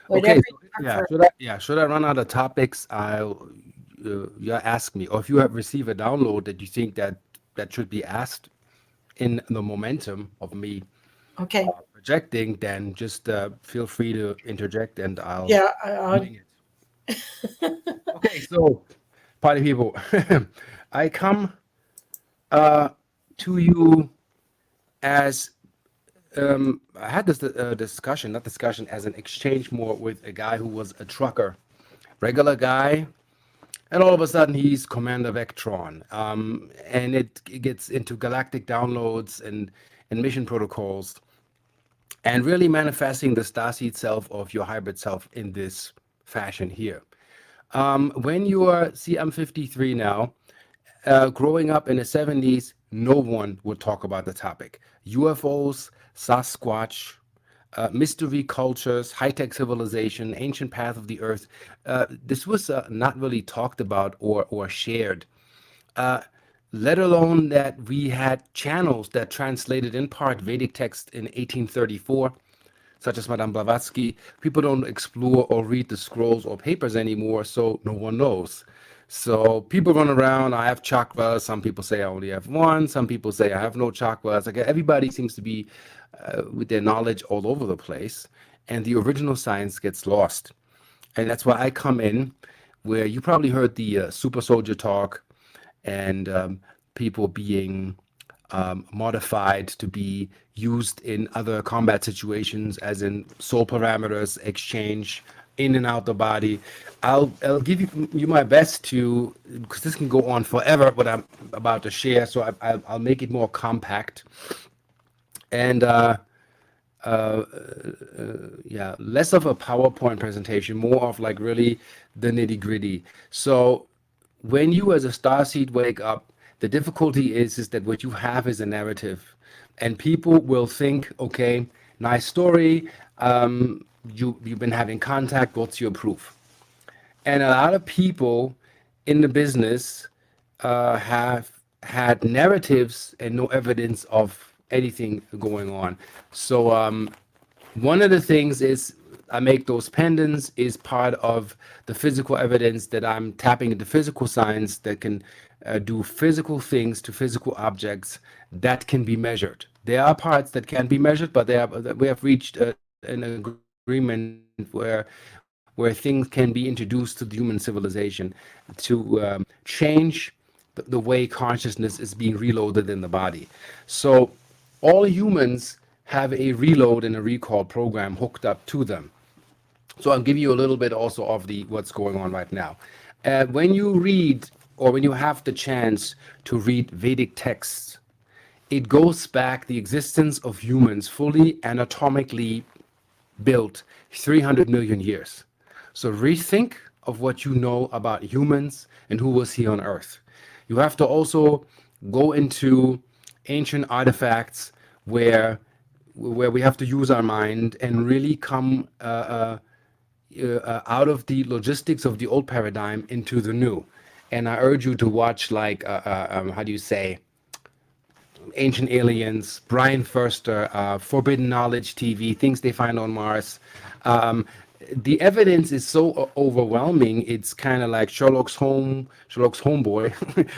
Whatever Okay, you so, prefer. should I run out of topics? You ask me, or if you have received a download that you think that should be asked in the momentum of me Okay. projecting, then just feel free to interject and I'll wing it. Okay, so party people, I come to you as I had this discussion as an exchange more with a guy who was a trucker, regular guy, and all of a sudden he's Commander Vectron, and it gets into galactic downloads and mission protocols, and really manifesting the starseed self of your hybrid self in this fashion here. When you are, see, I'm 53 now. Growing up in the 70s, no one would talk about the topic. UFOs, Sasquatch, mystery cultures, high-tech civilization, ancient path of the earth. This was not really talked about or shared, let alone that we had channels that translated in part Vedic text in 1834, such as Madame Blavatsky. People don't explore or read the scrolls or papers anymore, so no one knows. So people run around, I have chakras. Some people say I only have one. Some people say I have no chakras. Like everybody seems to be with their knowledge all over the place, and the original science gets lost. And that's why I come in, where you probably heard the super soldier talk, and people being modified to be used in other combat situations, as in soul parameters exchange in and out the body. I'll give you my best to, because this can go on forever, what I'm about to share. So I'll make it more compact, and yeah, less of a PowerPoint presentation, more of like really the nitty gritty. So when you as a starseed wake up, the difficulty is that what you have is a narrative, and people will think, okay, nice story. You've been having contact. What's your proof? And a lot of people in the business have had narratives and no evidence of anything going on. So one of the things is I make those pendants is part of the physical evidence that I'm tapping into physical science that can do physical things to physical objects that can be measured. There are parts that can't be measured, but we have reached an agreement where things can be introduced to the human civilization to change the way consciousness is being reloaded in the body. So all humans have a reload and a recall program hooked up to them. So I'll give you a little bit also of what's going on right now. When you read, or when you have the chance to read Vedic texts, it goes back the existence of humans fully anatomically built 300 million years. So rethink of what you know about humans and who was here on Earth. You have to also go into ancient artifacts where we have to use our mind and really come out of the logistics of the old paradigm into the new. And I urge you to watch, like, how do you say, Ancient Aliens, Brian Foerster, Forbidden Knowledge TV, things they find on Mars. The evidence is so overwhelming, it's kind of like Sherlock's homeboy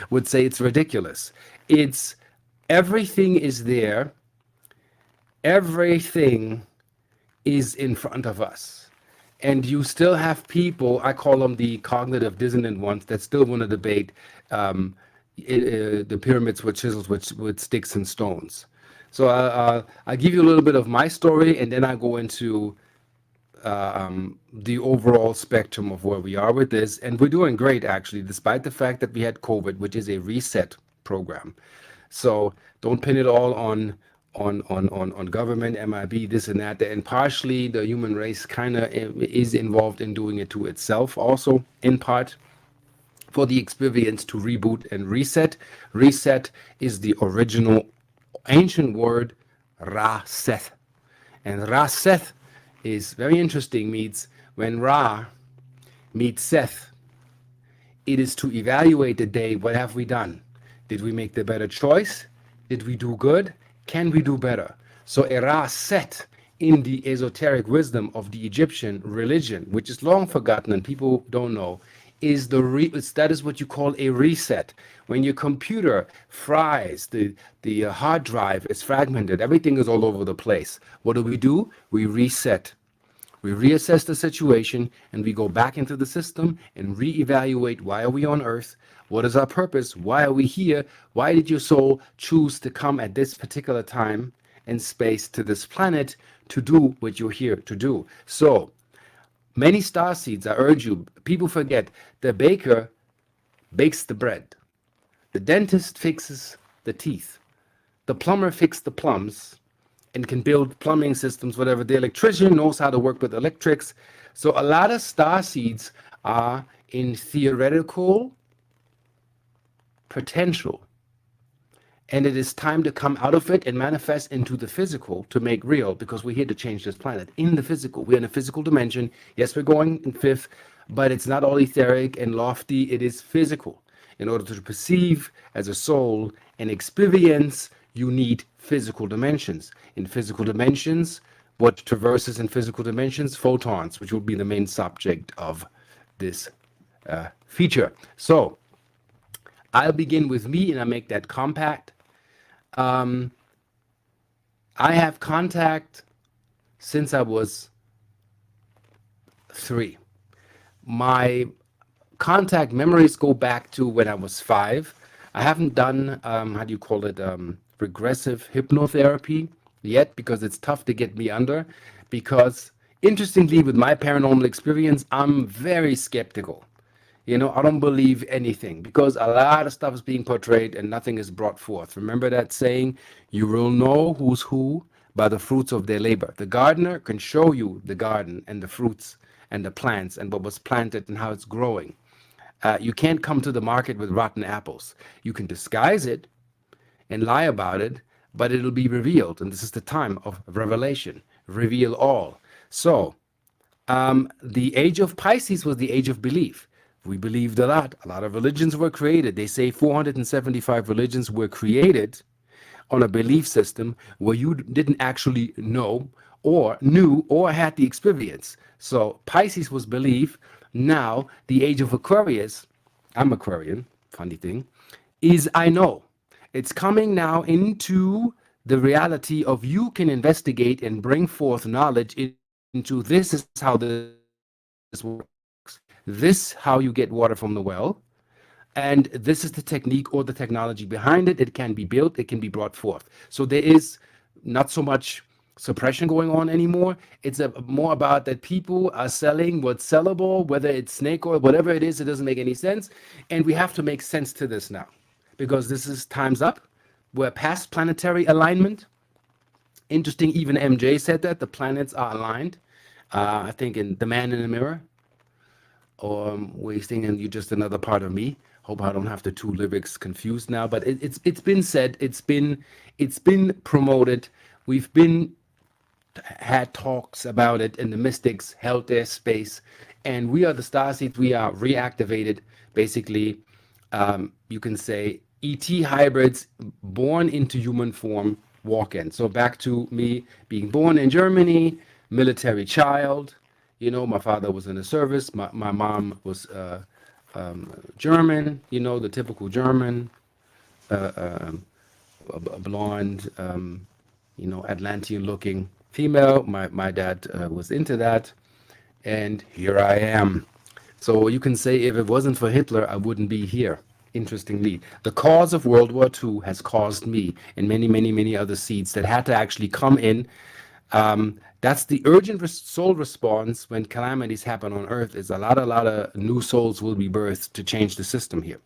would say it's ridiculous. It's everything is there. Everything is in front of us. And you still have people, I call them the cognitive dissonant ones, that still want to debate the pyramids were chiseled with sticks and stones. So I'll give you a little bit of my story, and then I go into the overall spectrum of where we are with this. And we're doing great, actually, despite the fact that we had COVID, which is a reset program. So don't pin it all on government, MIB, this and that. And partially the human race kind of is involved in doing it to itself also, in part, for the experience to reboot and reset. Reset is the original ancient word Ra-Seth. And Ra-Seth is very interesting, means when Ra meets Seth, it is to evaluate the day. What have we done? Did we make the better choice? Did we do good? Can we do better? So a Ra-Set in the esoteric wisdom of the Egyptian religion, which is long forgotten and people don't know, is that is what you call a reset. When your computer fries, the hard drive is fragmented, everything is all over the place. What do? We reset. We reassess the situation and we go back into the system and reevaluate, why are we on Earth? What is our purpose? Why are we here? Why did your soul choose to come at this particular time and space to this planet to do what you're here to do? So many star seeds, I urge you, people forget, the baker bakes the bread. The dentist fixes the teeth. The plumber fixes the plums and can build plumbing systems, whatever. The electrician knows how to work with electrics. So a lot of star seeds are in theoretical potential. And it is time to come out of it and manifest into the physical to make real, because we're here to change this planet. In the physical, we're in a physical dimension. Yes, we're going in fifth, but it's not all etheric and lofty. It is physical. In order to perceive as a soul and experience, you need physical dimensions. In physical dimensions, what traverses in physical dimensions? Photons, which will be the main subject of this feature. So I'll begin with me and I make that compact. I have contact since I was 3. My contact memories go back to when I was 5. I haven't done, how do you call it, regressive hypnotherapy yet, because it's tough to get me under. Because interestingly, with my paranormal experience, I'm very skeptical. You know, I don't believe anything because a lot of stuff is being portrayed and nothing is brought forth. Remember that saying, you will know who's who by the fruits of their labor. The gardener can show you the garden and the fruits and the plants and what was planted and how it's growing. You can't come to the market with rotten apples. You can disguise it and lie about it, but it'll be revealed. And this is the time of revelation. Reveal all. So the age of Pisces was the age of belief. We believed a lot. A lot of religions were created. They say 475 religions were created on a belief system where you didn't actually know or knew or had the experience. So Pisces was belief. Now the age of Aquarius, I'm Aquarian, funny thing, is I know. It's coming now into the reality of you can investigate and bring forth knowledge into this is how this works. This how you get water from the well. And this is the technique or the technology behind it. It can be built, it can be brought forth. So there is not so much suppression going on anymore. It's more about that people are selling what's sellable, whether it's snake oil, whatever it is, it doesn't make any sense. And we have to make sense to this now because this is time's up. We're past planetary alignment. Interesting, even MJ said that the planets are aligned. I think in The Man in the Mirror, or we're thinking you're just another part of me. Hope I don't have the two lyrics confused now, but it's been said, it's been promoted. We've been had talks about it, and the mystics held their space. And we are the starseeds. We are reactivated, basically. You can say ET hybrids born into human form walk in. So back to me being born in Germany, military child. You know, my father was in the service. My mom was German. You know, the typical German, blonde, you know, Atlantean-looking female. My dad was into that, and here I am. So you can say if it wasn't for Hitler, I wouldn't be here. Interestingly, the cause of World War II has caused me and many, many, many other seeds that had to actually come in. That's the urgent soul response when calamities happen on Earth. Is a lot of new souls will be birthed to change the system here.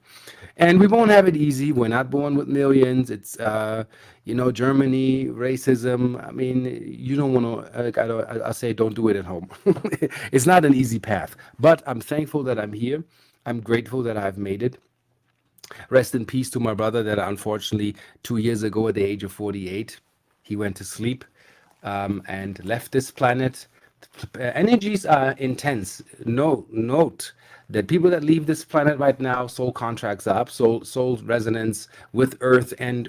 And we won't have it easy. We're not born with millions. It's, you know, Germany, racism. I mean, you don't want to, I say don't do it at home. It's not an easy path. But I'm thankful that I'm here. I'm grateful that I've made it. Rest in peace to my brother that unfortunately 2 years ago at the age of 48, he went to sleep and left this planet. Energies are intense. Note that people that leave this planet right now, soul contracts are up, soul resonance with Earth and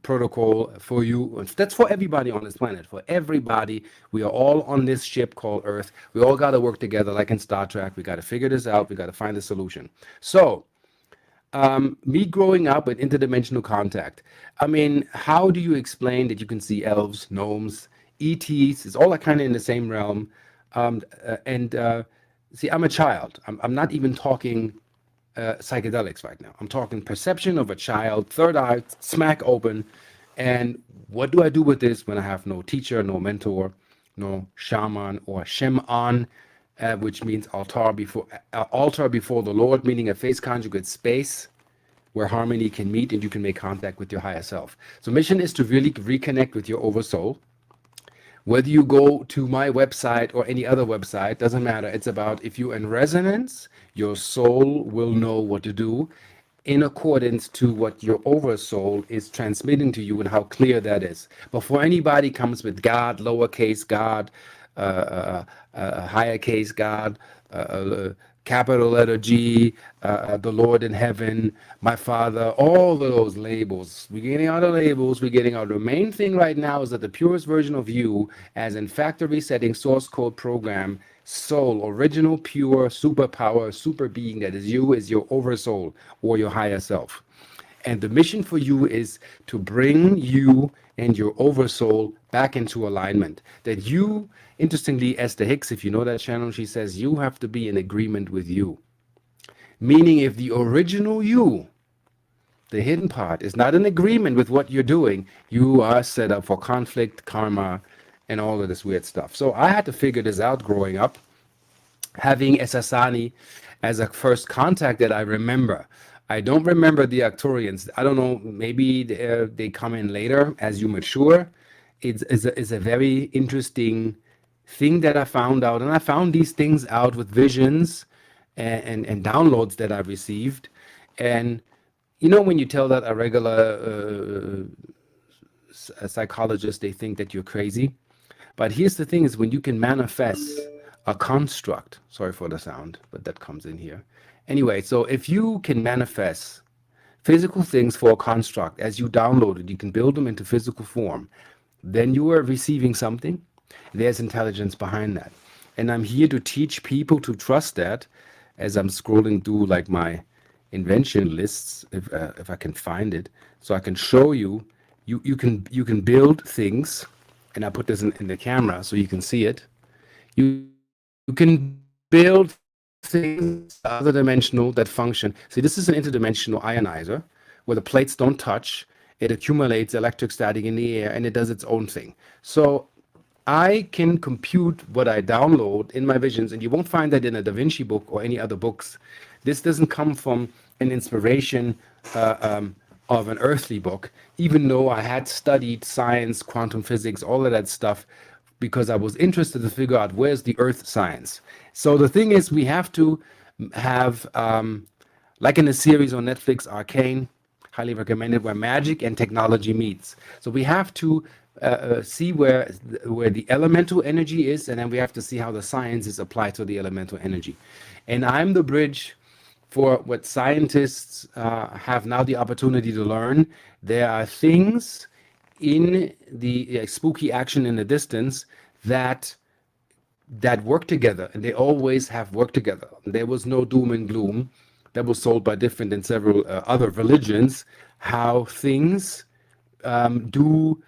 protocol for you. That's for everybody on this planet. For everybody, we are all on this ship called Earth. We all got to work together, like in Star Trek. We got to figure this out. We got to find a solution. So, me growing up with interdimensional contact. I mean, how do you explain that you can see elves, gnomes, ETs? It's all kind of in the same realm. See, I'm a child. I'm not even talking psychedelics right now. I'm talking perception of a child, third eye, smack open. And what do I do with this when I have no teacher, no mentor, no shaman or shaman, which means altar before the Lord, meaning a face conjugate space where harmony can meet and you can make contact with your higher self. So mission is to really reconnect with your oversoul. Whether you go to my website or any other website, doesn't matter. It's about if you're in resonance, your soul will know what to do in accordance to what your oversoul is transmitting to you and how clear that is. Before anybody comes with God, lowercase God, higher case God, capital letter G, the Lord in heaven, my Father, all of those labels. We're getting out of labels. We're getting out. The main thing right now is that the purest version of you, as in factory setting, source code program, soul, original, pure, superpower, super being that is you, is your oversoul or your higher self. And the mission for you is to bring you and your oversoul back into alignment. That you, interestingly, Esther Hicks, if you know that channel, she says you have to be in agreement with you. Meaning if the original you, the hidden part, is not in agreement with what you're doing, you are set up for conflict, karma, and all of this weird stuff. So I had to figure this out growing up, having Esasani as a first contact that I remember. I don't remember the Arcturians. I don't know, maybe they come in later as you mature. It's a very interesting thing that I found out. And I found these things out with visions and downloads that I received. And, you know, when you tell that a regular psychologist, they think that you're crazy. But here's the thing is when you can manifest a construct, sorry for the sound, but that comes in here. Anyway, so if you can manifest physical things for a construct, as you download it, you can build them into physical form, then you are receiving something. There's intelligence behind that. And I'm here to teach people to trust that as I'm scrolling through like my invention lists, if I can find it, so I can show you, you can build things, and I put this in the camera so you can see it. You can build things other dimensional that function. See, this is an interdimensional ionizer where the plates don't touch. It accumulates electric static in the air and it does its own thing. So I can compute what I download in my visions, and you won't find that in a Da Vinci book or any other books. This doesn't come from an inspiration of an earthly book, even though I had studied science, quantum physics, all of that stuff, because I was interested to figure out where's the earth science. So the thing is, we have to have like in the series on Netflix, Arcane, highly recommended, where magic and technology meets. So we have to see where the elemental energy is, and then we have to see how the science is applied to the elemental energy. And I'm the bridge for what scientists have now the opportunity to learn. There are things in the spooky action in the distance that work together, and they always have worked together. There was no doom and gloom that was sold by different and several other religions, how things do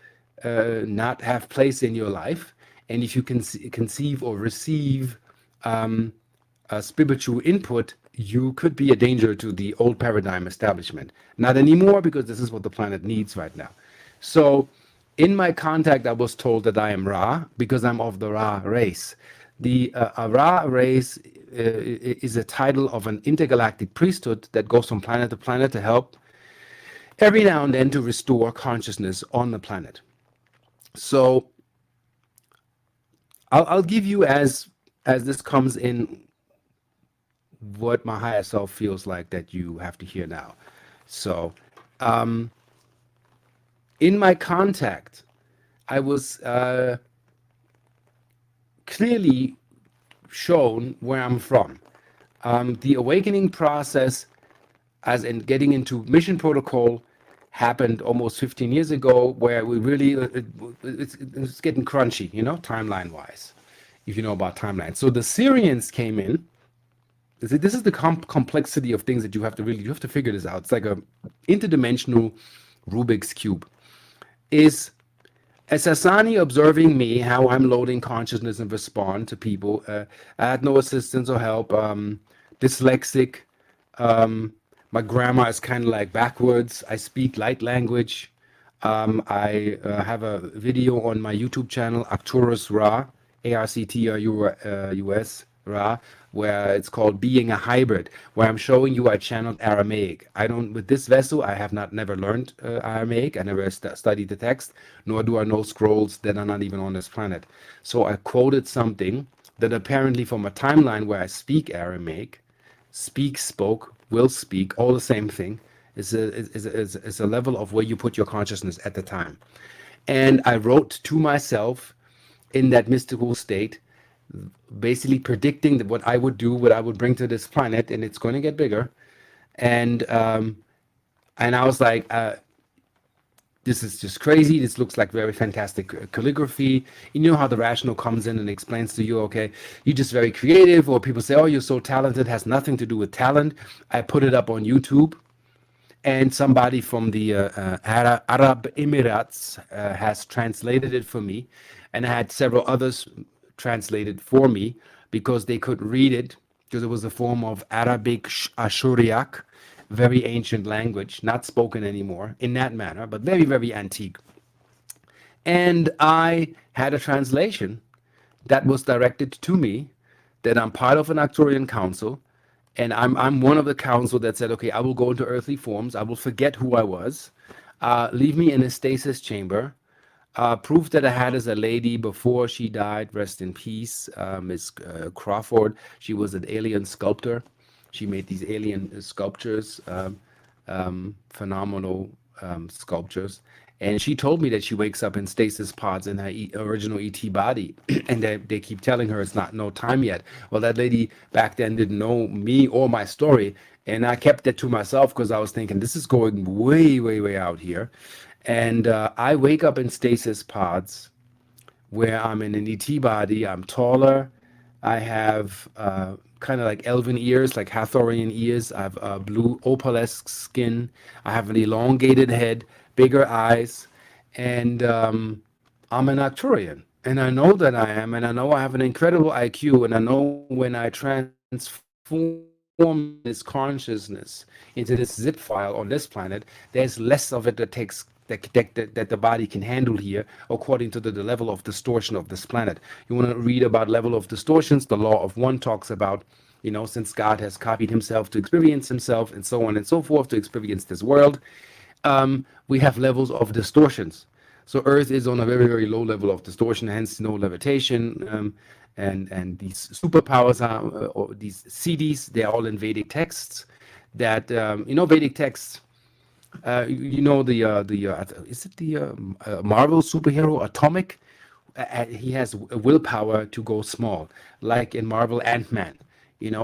not have place in your life. And if you can conceive or receive a spiritual input, you could be a danger to the old paradigm establishment. Not anymore, because this is what the planet needs right now. So in my contact, I was told that I am Ra because I'm of the Ra race. The Ra race is a title of an intergalactic priesthood that goes from planet to planet to help every now and then to restore consciousness on the planet. So I'll give you, as this comes in, what my higher self feels like that you have to hear now. So in my contact, I was clearly shown where I'm from. The awakening process, as in getting into mission protocol, happened almost 15 years ago, where we really, it's getting crunchy, timeline-wise, if you know about timeline. So the Syrians came in. This is the complexity of things that you have to figure this out. It's like a interdimensional Rubik's Cube. Is Sasani observing me, how I'm loading consciousness and respond to people. I had no assistance or help. Dyslexic. My grammar is kind of like backwards. I speak light language. I have a video on my YouTube channel, Arcturus Ra, ARCTRUS Ra, where it's called Being a Hybrid, where I'm showing you I channeled Aramaic. With this vessel, I have never learned Aramaic. I never studied the text, nor do I know scrolls that are not even on this planet. So I quoted something that apparently from a timeline where I speak Aramaic, spoke, will speak, all the same thing, is a level of where you put your consciousness at the time. And I wrote to myself in that mystical state, basically predicting that what I would do, what I would bring to this planet, and it's going to get bigger. And I was like, this is just crazy. This looks like very fantastic calligraphy. You know how the rational comes in and explains to you, okay, you're just very creative, or people say, oh, you're so talented. It has nothing to do with talent. I put it up on YouTube, and somebody from the Arab Emirates has translated it for me, and I had several others translated for me because they could read it, because it was a form of Arabic Ashuriac, very ancient language, not spoken anymore in that manner, but very, very antique. And I had a translation that was directed to me, that I'm part of an Arcturian council, and I'm one of the council that said, okay, I will go into earthly forms, I will forget who I was, leave me in a stasis chamber. Proof that I had as a lady before she died, rest in peace, Miss Crawford. She was an alien sculptor. She made these alien sculptures, phenomenal sculptures. And she told me that she wakes up in stasis pods in her original ET body, and they keep telling her it's no time yet. Well, that lady back then didn't know me or my story, and I kept it to myself because I was thinking this is going way, way, way out here. And I wake up in stasis pods where I'm in an ET body. I'm taller. I have kind of like elven ears, like Hathorian ears. I have blue opalesque skin. I have an elongated head, bigger eyes, and I'm an Arcturian. And I know that I am, and I know I have an incredible IQ, and I know when I transform this consciousness into this zip file on this planet, there's less of it that the body can handle here, according to the level of distortion of this planet. You want to read about level of distortions, the law of one talks about, since God has copied himself to experience himself, and so on and so forth, to experience this world, we have levels of distortions. So Earth is on a very, very low level of distortion, hence no levitation, and these superpowers are, or these CDs, they're all in Vedic texts. that Vedic texts. Is it the Marvel superhero Atomic? He has willpower to go small, like in Marvel Ant-Man.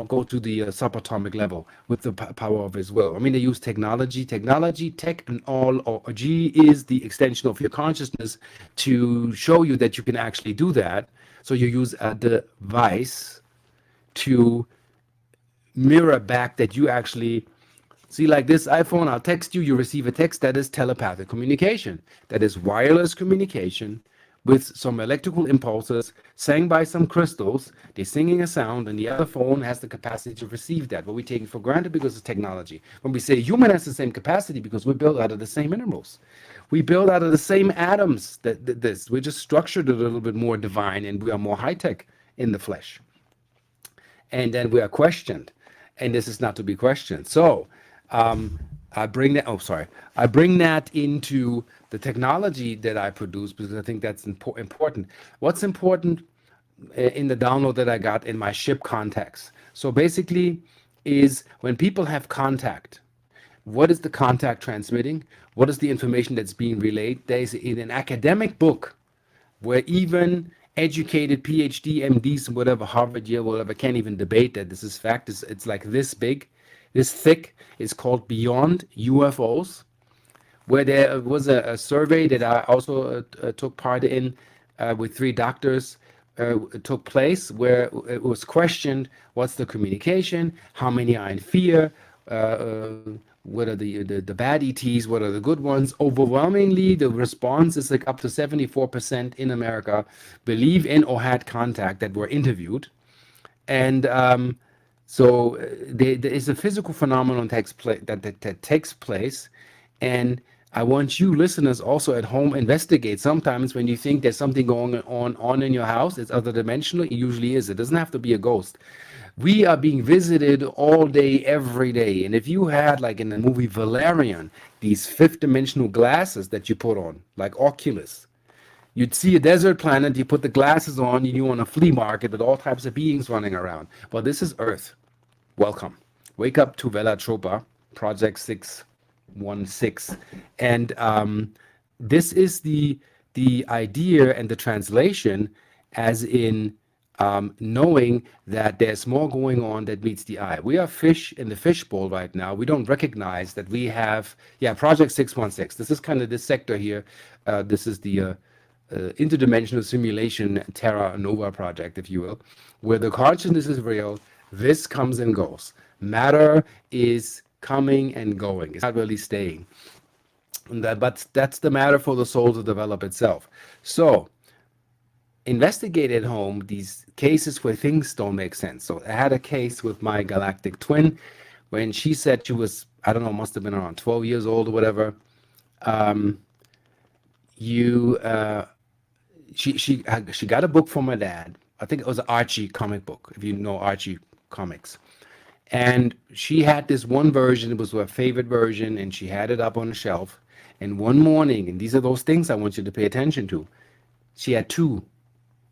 Go to the subatomic level with the power of his will. I mean, they use technology, tech, and all. Or G is the extension of your consciousness to show you that you can actually do that. So you use a device to mirror back that you actually see, like this iPhone. I'll text you, you receive a text. That is telepathic communication. That is wireless communication with some electrical impulses sang by some crystals. They're singing a sound, and the other phone has the capacity to receive that. But we take it for granted because of technology. When we say human has the same capacity, because we're built out of the same minerals. We build out of the same atoms. We're just structured a little bit more divine, and we are more high-tech in the flesh. And then we are questioned, and this is not to be questioned. So I bring that into the technology that I produce, because I think that's important. What's important in the download that I got in my ship context? So basically is when people have contact, what is the contact transmitting? What is the information that's being relayed? There's in an academic book where even educated PhD, MDs, whatever, Harvard, Yale, whatever, can't even debate that this is fact. It's like this big, this thick. It's called Beyond UFOs, where there was a survey that I also took part in with 3 doctors. Took place where it was questioned, what's the communication, how many are in fear, what are the bad ETs, what are the good ones. Overwhelmingly, the response is like up to 74% in America believe in or had contact that were interviewed. And so there is a physical phenomenon that takes place. And I want you listeners also at home investigate. Sometimes when you think there's something going on in your house, it's other dimensional. It usually is. It doesn't have to be a ghost. We are being visited all day, every day. And if you had, like in the movie Valerian, these 5th dimensional glasses that you put on, like Oculus, you'd see a desert planet, you put the glasses on, you're on a flea market with all types of beings running around. Well, this is Earth. Welcome. Wake up to Velatropa, Project 616. And this is the idea and the translation, as in knowing that there's more going on that meets the eye. We are fish in the fishbowl right now. We don't recognize that we have, Project 616. This is kind of this sector here. This is the interdimensional simulation Terra Nova project, if you will, where the consciousness is real. This comes and goes. Matter is coming and going. It's not really staying. But that's the matter for the soul to develop itself. So investigate at home these cases where things don't make sense. So I had a case with my galactic twin when she said she was, I don't know, must have been around 12 years old or whatever. She got a book from my dad. I think it was an Archie comic book, if you know Archie comics. And she had this one version. It was her favorite version, and she had it up on the shelf. And one morning, and these are those things I want you to pay attention to, she had 2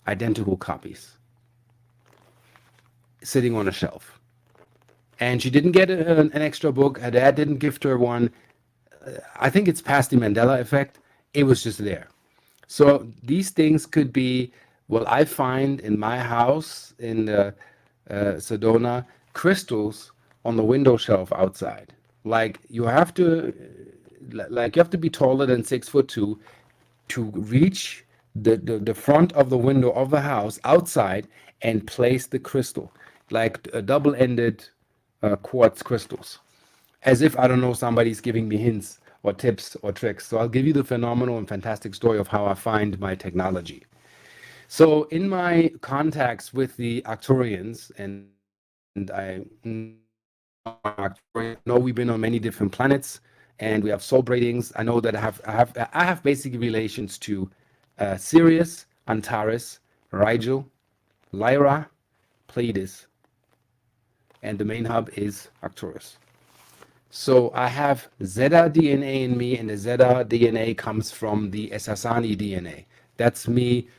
identical copies sitting on a shelf. And she didn't get an extra book. Her dad didn't gift her one. I think it's past the Mandela effect. It was just there. So these things could be, well, I find in my house in Sedona, crystals on the window shelf outside. Like you have to be taller than 6'2" to reach the front of the window of the house outside and place the crystal, like double-ended quartz crystals, as if, I don't know, somebody's giving me hints or tips or tricks. So I'll give you the phenomenal and fantastic story of how I find my technology. So in my contacts with the Arcturians, and I know we've been on many different planets, and we have soul braidings. I know that I have basic relations to Sirius, Antares, Rigel, Lyra, Pleiades, and the main hub is Arcturus. So I have Zeta DNA in me, and the Zeta DNA comes from the Essassani DNA. That's me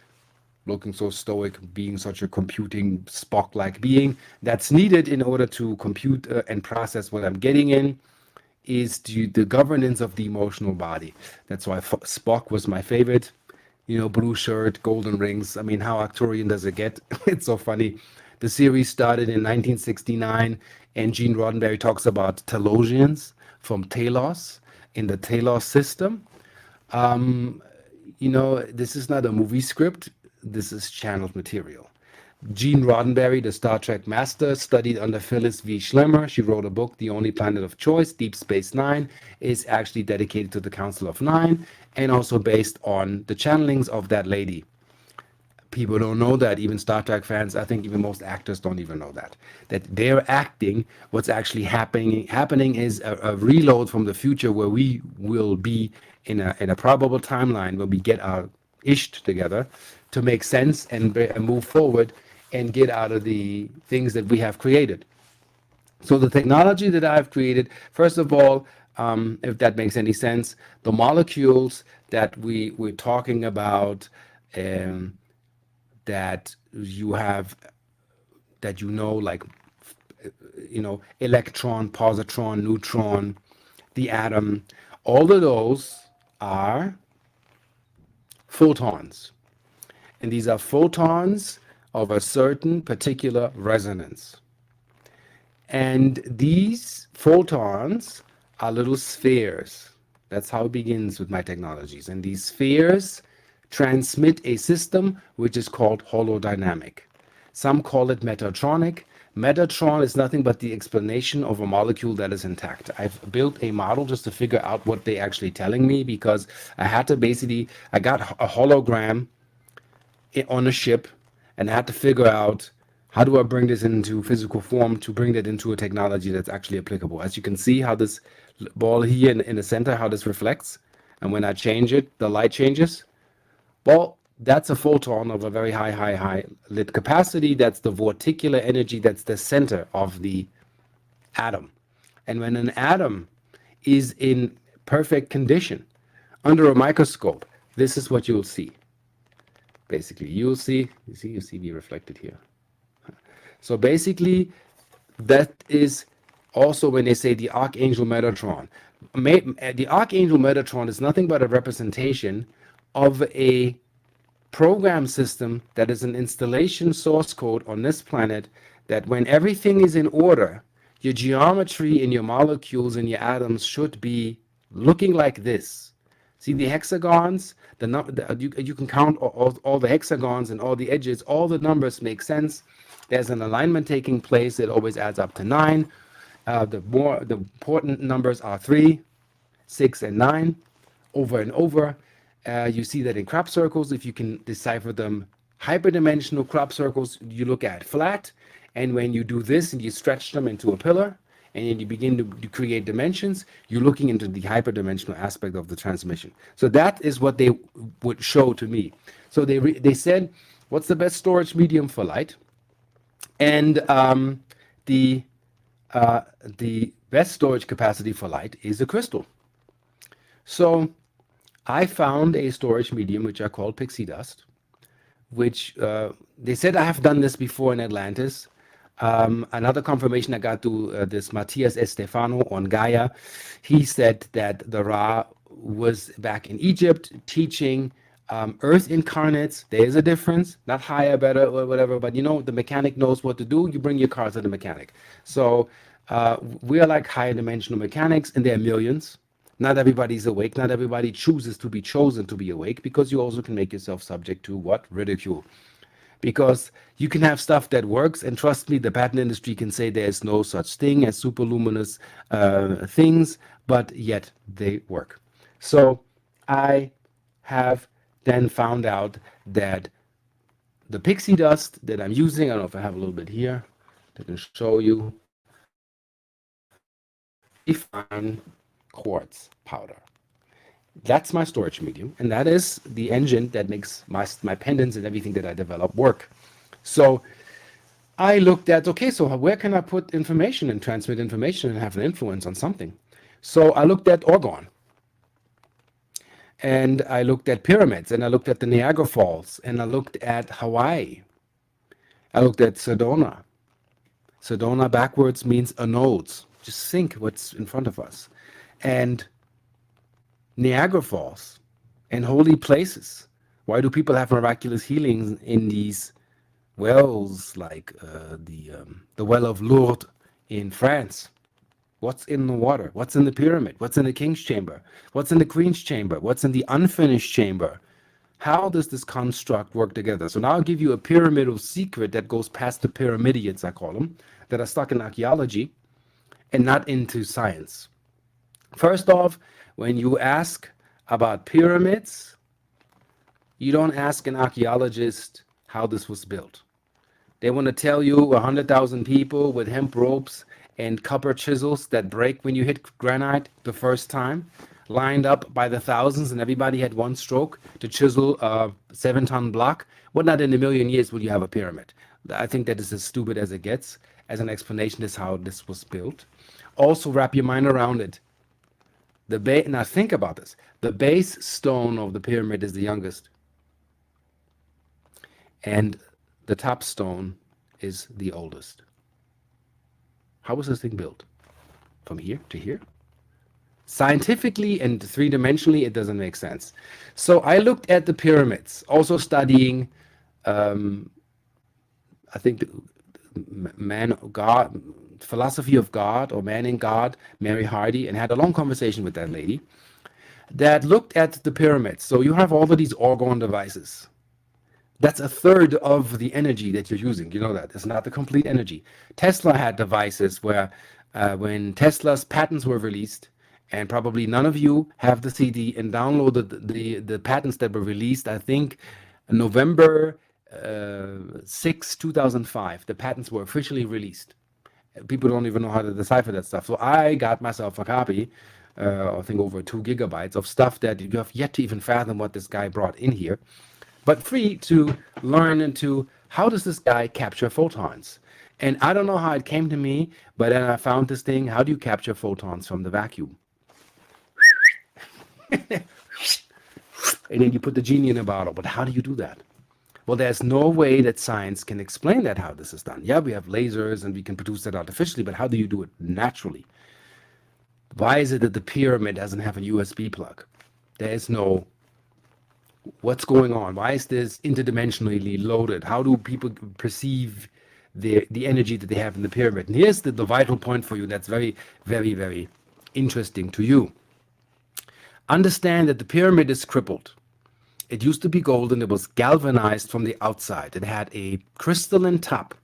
looking so stoic, being such a computing Spock-like being. That's needed in order to compute and process what I'm getting in, is the governance of the emotional body. That's why Spock was my favorite. You know, blue shirt, golden rings. I mean, how Arcturian does it get? It's so funny. The series started in 1969, and Gene Roddenberry talks about Telosians from Telos in the Telos system. You know, this is not a movie script. This is channeled material. Gene Roddenberry, the Star Trek master, studied under Phyllis V. Schlemmer. She wrote a book, The Only Planet of Choice, Deep Space Nine, is actually dedicated to the Council of Nine and also based on the channelings of that lady. People don't know that, even Star Trek fans, I think even most actors don't even know that they're acting. What's actually happening is a reload from the future, where we will be in a probable timeline where we get our ish together to make sense and move forward and get out of the things that we have created. So the technology that I've created, first of all, if that makes any sense, the molecules that we're talking about, that you have, that you know, like, you know, electron, positron, neutron, the atom, all of those are photons. And these are photons of a certain particular resonance. And these photons are little spheres. That's how it begins with my technologies. And these spheres transmit a system which is called holodynamic. Some call it Metatronic. Metatron is nothing but the explanation of a molecule that is intact. I've built a model just to figure out what they're actually telling me, because I had to basically, I got a hologram on a ship and had to figure out, how do I bring this into physical form to bring that into a technology that's actually applicable. As you can see how this ball here in the center, how this reflects. And when I change it, the light changes. Well, that's a photon of a very high lit capacity. That's the vorticular energy. That's the center of the atom. And when an atom is in perfect condition under a microscope, this is what you'll see. Basically, you'll see, you see me reflected here. So basically, that is also when they say the Archangel Metatron. The Archangel Metatron is nothing but a representation of a program system that is an installation source code on this planet, that when everything is in order, your geometry in your molecules and your atoms should be looking like this. See the hexagons? You can count all the hexagons and all the edges. All the numbers make sense. There's an alignment taking place. It always adds up to 9. The important numbers are 3, 6, and 9, over and over. You see that in crop circles. If you can decipher them, hyperdimensional crop circles, you look at flat. And when you do this and you stretch them into a pillar, and then you begin to create dimensions, you're looking into the hyperdimensional aspect of the transmission. So that is what they would show to me. So they said, what's the best storage medium for light? And the best storage capacity for light is a crystal. So I found a storage medium which I call pixie dust, which they said I have done this before in Atlantis. Another confirmation I got to this Matthias Estefano on Gaia. He said that the Ra was back in Egypt teaching earth incarnates. There's a difference, not higher, better, or whatever, but you know, the mechanic knows what to do. You bring your car to the mechanic. So we are like higher dimensional mechanics, and there are millions. Not everybody's awake. Not everybody chooses to be chosen to be awake, because you also can make yourself subject to what? Ridicule. Because you can have stuff that works, and trust me, the patent industry can say there's no such thing as superluminous things, but yet they work. So I have then found out that the pixie dust that I'm using, I don't know if I have a little bit here that can show you, fine quartz powder. That's my storage medium, and that is the engine that makes my pendants and everything that I develop work. So I looked at, okay, so where can I put information and transmit information and have an influence on something? So I looked at orgone. and I looked at pyramids, and I looked at the Niagara Falls, and I looked at Hawaii. I looked at Sedona. Sedona backwards means anodes. Just think what's in front of us. And Niagara Falls and holy places. Why do people have miraculous healings in these wells, like the well of Lourdes in France? What's in the water? What's in the pyramid? What's in the king's chamber? What's in the queen's chamber? What's in the unfinished chamber? How does this construct work together? So now I'll give you a pyramidal secret that goes past the pyramidians, I call them, that are stuck in archaeology and not into science. First off, when you ask about pyramids, you don't ask an archaeologist how this was built. They want to tell you 100,000 people with hemp ropes and copper chisels that break when you hit granite the first time, lined up by the thousands, and everybody had one stroke to chisel a 7-ton block. Well, not in a million years will you have a pyramid. I think that is as stupid as it gets as an explanation is how this was built. Also, wrap your mind around it. Now think about this. The base stone of the pyramid is the youngest, and the top stone is the oldest. How was this thing built? From here to here? Scientifically and three-dimensionally, it doesn't make sense. So I looked at the pyramids, also studying, I think, man, God, philosophy of God or man in God, Mary Hardy, and had a long conversation with that lady that looked at the pyramids. So you have all of these orgone devices. That's a third of the energy that you're using. You know that. It's not the complete energy. Tesla had devices where when Tesla's patents were released, and probably none of you have the CD and downloaded the patents that were released, I think, November 6, 2005, the patents were officially released. People don't even know how to decipher that stuff. So I got myself a copy, I think over 2 gigabytes of stuff that you have yet to even fathom what this guy brought in here, but free to learn into how does this guy capture photons. And I don't know how it came to me, but then I found this thing, how do you capture photons from the vacuum? And then you put the genie in a bottle, but how do you do that? Well, there's no way that science can explain that, how this is done. Yeah, we have lasers and we can produce that artificially, but how do you do it naturally? Why is it that the pyramid doesn't have a USB plug? There is no, what's going on? Why is this interdimensionally loaded? How do people perceive the energy that they have in the pyramid? And here's the vital point for you that's very, very, very interesting to you. Understand that the pyramid is crippled. It used to be golden. It was galvanized from the outside. It had a crystalline top.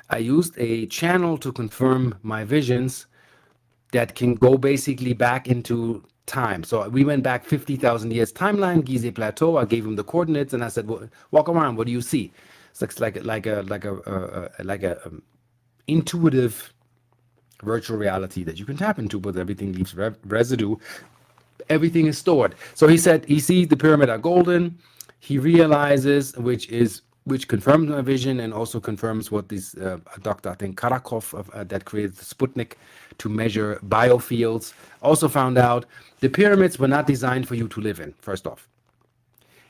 I used a channel to confirm my visions that can go basically back into time. So we went back 50,000 years timeline, Gizeh Plateau. I gave him the coordinates and I said, well, walk around. What do you see? It's like a intuitive virtual reality that you can tap into, but everything leaves residue. Everything is stored. So he said he sees the pyramid are golden. He realizes, which confirms my vision and also confirms what this Dr. I think Karakov that created the Sputnik to measure biofields also found out. The pyramids were not designed for you to live in. First off,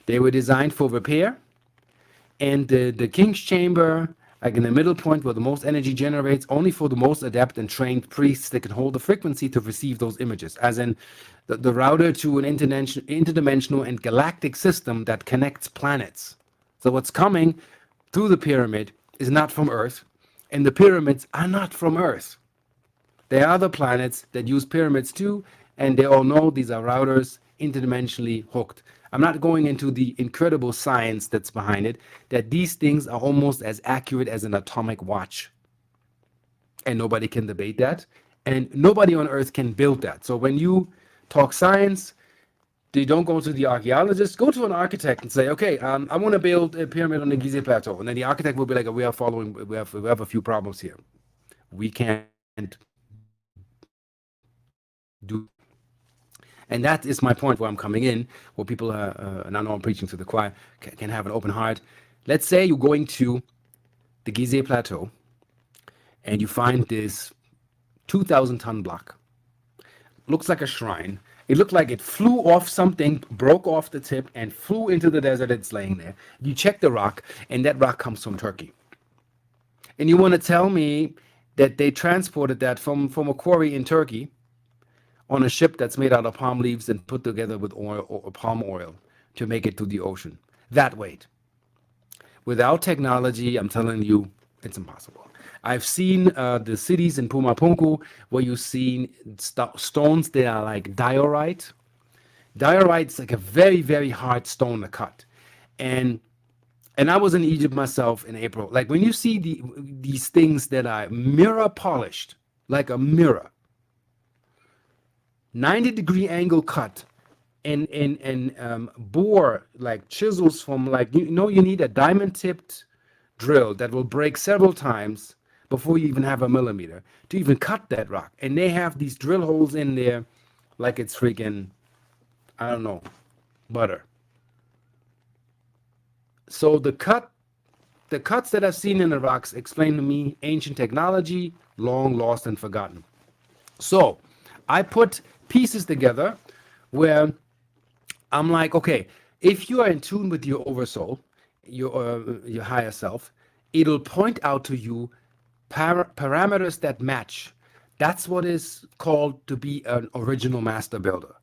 they were designed for repair, and the king's chamber, like in the middle point where the most energy generates, only for the most adept and trained priests that can hold the frequency to receive those images, as in the router to an interdimensional and galactic system that connects planets. So what's coming through the pyramid is not from Earth, and the pyramids are not from Earth. There are other planets that use pyramids too, and they all know these are routers interdimensionally hooked. I'm not going into the incredible science that's behind it, that these things are almost as accurate as an atomic watch. And nobody can debate that. And nobody on Earth can build that. So when you talk science, you don't go to the archaeologist, go to an architect and say, okay, I want to build a pyramid on the Gizeh Plateau. And then the architect will be like, we have a few problems here. We can't do. And that is my point where I'm coming in, where people, and I know I'm preaching to the choir, can have an open heart. Let's say you're going to the Gizeh Plateau and you find this 2,000-ton block. Looks like a shrine. It looked like it flew off something, broke off the tip, and flew into the desert. It's laying there. You check the rock, and that rock comes from Turkey. And you want to tell me that they transported that from a quarry in Turkey on a ship that's made out of palm leaves and put together with oil or palm oil to make it to the ocean. That weight. Without technology, I'm telling you, it's impossible. I've seen the cities in Pumapunku where you've seen stones that are like diorite. Diorite's like a very, very hard stone to cut. And I was in Egypt myself in April. Like when you see these things that are mirror polished, like a mirror, 90-degree angle cut, and bore like chisels from like, you need a diamond tipped drill that will break several times before you even have a millimeter to even cut that rock. And they have these drill holes in there like it's freaking, I don't know, butter. So the cuts that I've seen in the rocks explain to me ancient technology, long lost and forgotten. So I put pieces together where I'm like, okay, if you are in tune with your oversoul, your higher self, it'll point out to you parameters that match. That's what is called to be an original master builder.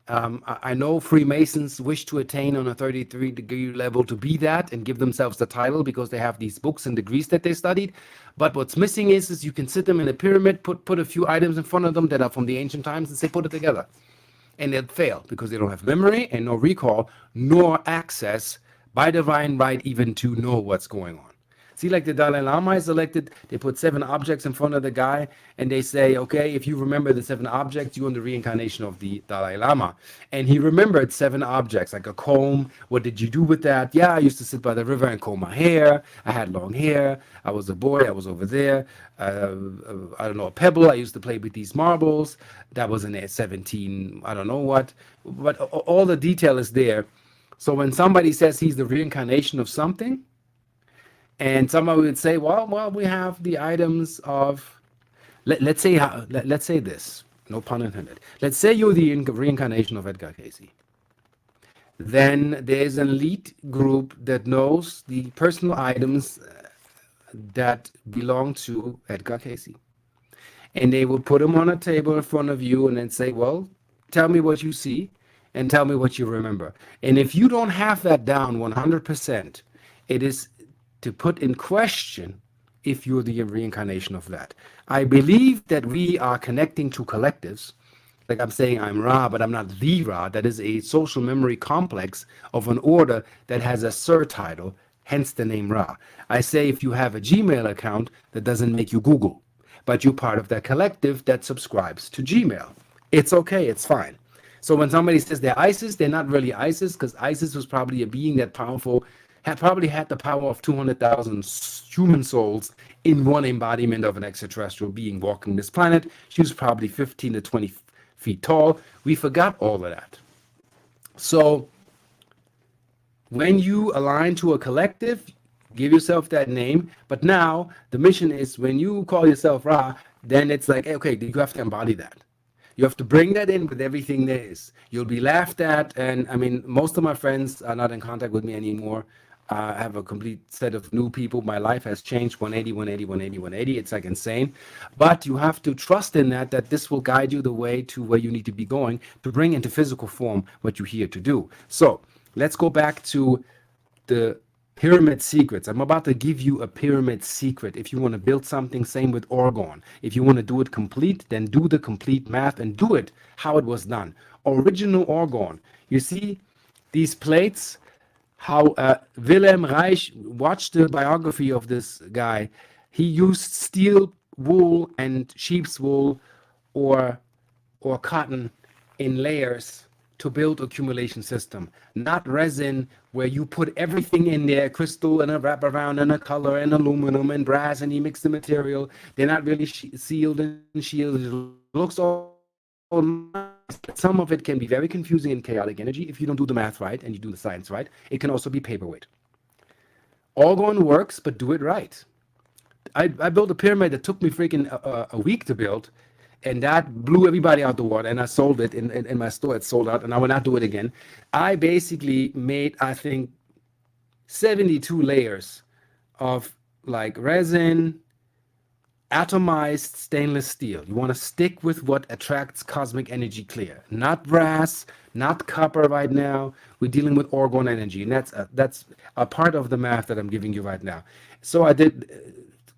I know Freemasons wish to attain on a 33-degree level to be that and give themselves the title because they have these books and degrees that they studied. But what's missing is you can sit them in a pyramid, put a few items in front of them that are from the ancient times and say, put it together. And they'll fail because they don't have memory and no recall, nor access by divine right even to know what's going on. See, like the Dalai Lama is elected, they put 7 objects in front of the guy, and they say, okay, if you remember the 7 objects, you're in the reincarnation of the Dalai Lama. And he remembered 7 objects, like a comb. What did you do with that? Yeah, I used to sit by the river and comb my hair. I had long hair. I was a boy. I was over there. I don't know, a pebble. I used to play with these marbles. That was in 17, I don't know what. But all the detail is there. So when somebody says he's the reincarnation of something, and somebody would say, well, we have the items of, let's say this, no pun intended. Let's say you're the reincarnation of Edgar Cayce. Then there's an elite group that knows the personal items that belong to Edgar Cayce. And they will put them on a table in front of you and then say, well, tell me what you see and tell me what you remember. And if you don't have that down 100%, it is to put in question if you're the reincarnation of that. I believe that we are connecting to collectives. Like I'm saying I'm Ra, but I'm not the Ra. That is a social memory complex of an order that has a surtitle, hence the name Ra. I say if you have a Gmail account, that doesn't make you Google, but you're part of that collective that subscribes to Gmail. It's okay, it's fine. So when somebody says they're Isis, they're not really Isis, because Isis was probably a being that powerful, probably had the power of 200,000 human souls in one embodiment of an extraterrestrial being walking this planet. She was probably 15 to 20 feet tall. We forgot all of that. So when you align to a collective, give yourself that name. But now the mission is when you call yourself Ra, then it's like, okay, you have to embody that. You have to bring that in with everything there is. You'll be laughed at. And I mean, most of my friends are not in contact with me anymore. I have a complete set of new people. My life has changed 180, 180, 180, 180. It's like insane. But you have to trust in that this will guide you the way to where you need to be going to bring into physical form what you're here to do. So let's go back to the pyramid secrets. I'm about to give you a pyramid secret. If you want to build something, same with Orgone. If you want to do it complete, then do the complete math and do it how it was done. Original Orgone. You see these plates, how Wilhelm Reich, watched the biography of this guy. He used steel wool and sheep's wool or cotton in layers to build accumulation system, not resin where you put everything in there, crystal and a wraparound and a color and aluminum and brass, and you mix the material. They're not really sealed and shielded. It looks all nice. Some of it can be very confusing and chaotic energy if you don't do the math right and you do the science right. It can also be paperweight. Orgone works, but do it right. I built a pyramid that took me freaking a week to build. and that blew everybody out the water. And I sold it in my store. It sold out, and I will not do it again. I basically made, I think, 72 layers of like resin, atomized stainless steel. You want to stick with what attracts cosmic energy clear, not brass, not copper right now. We're dealing with orgone energy, and that's a part of the math that I'm giving you right now. So I did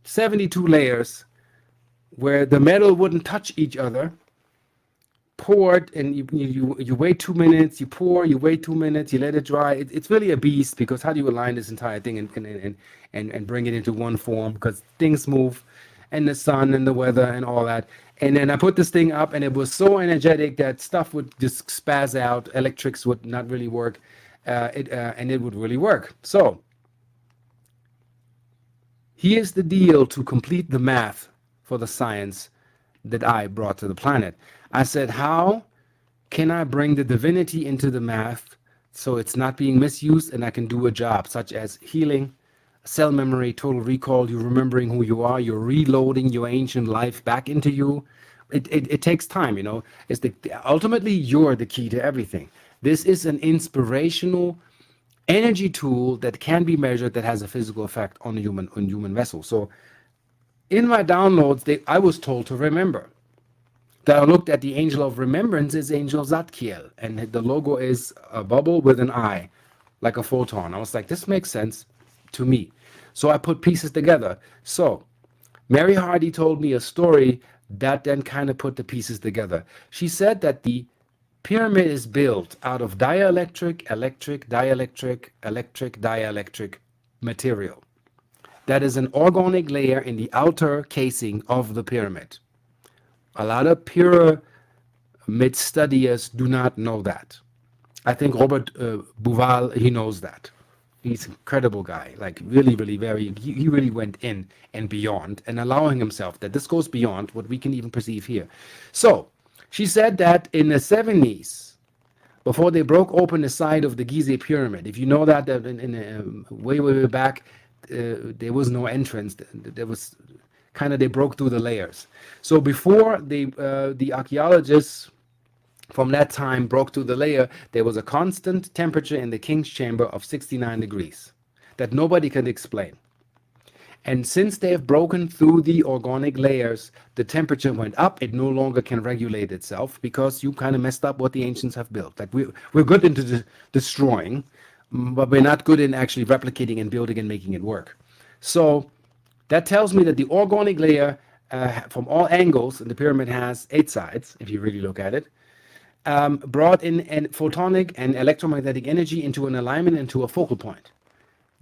72 layers where the metal wouldn't touch each other. Poured, and you wait 2 minutes, you pour, you wait 2 minutes, you let it dry. It's really a beast, because how do you align this entire thing and bring it into one form? Because things move, and the sun and the weather and all that. And then I put this thing up, and it was so energetic that stuff would just spaz out. Electrics would not really work, and it would really work. So here's the deal to complete the math for the science that I brought to the planet. I said, how can I bring the divinity into the math so it's not being misused, and I can do a job such as healing, cell memory, total recall, you remembering who you are, you're reloading your ancient life back into you. It takes time, you know. Ultimately, you're the key to everything. This is an inspirational energy tool that can be measured, that has a physical effect on the human vessel. So in my downloads, I was told to remember. That I looked at the angel of remembrance is Angel Zadkiel, and the logo is a bubble with an eye, like a photon. I was like, this makes sense to me. So I put pieces together. So Mary Hardy told me a story that then kind of put the pieces together. She said that the pyramid is built out of dielectric, electric, dielectric, electric, dielectric material. That is an organic layer in the outer casing of the pyramid. A lot of pyramid studiers do not know that. I think Robert Bouval, he knows that. He's an incredible guy, like really, really he really went in and beyond, and allowing himself that this goes beyond what we can even perceive here. So she said that in the 70s, before they broke open the side of the Gizeh pyramid, if you know that way back, there was no entrance. There was kind of, they broke through the layers. So before the archaeologists from that time broke through the layer, there was a constant temperature in the king's chamber of 69 degrees that nobody can explain. And since they have broken through the organic layers, the temperature went up. It no longer can regulate itself, because you kind of messed up what the ancients have built. Like we're good into destroying, but we're not good in actually replicating and building and making it work. So that tells me that the organic layer, from all angles, and the pyramid has 8 sides, if you really look at it, brought in photonic and electromagnetic energy into an alignment, into a focal point.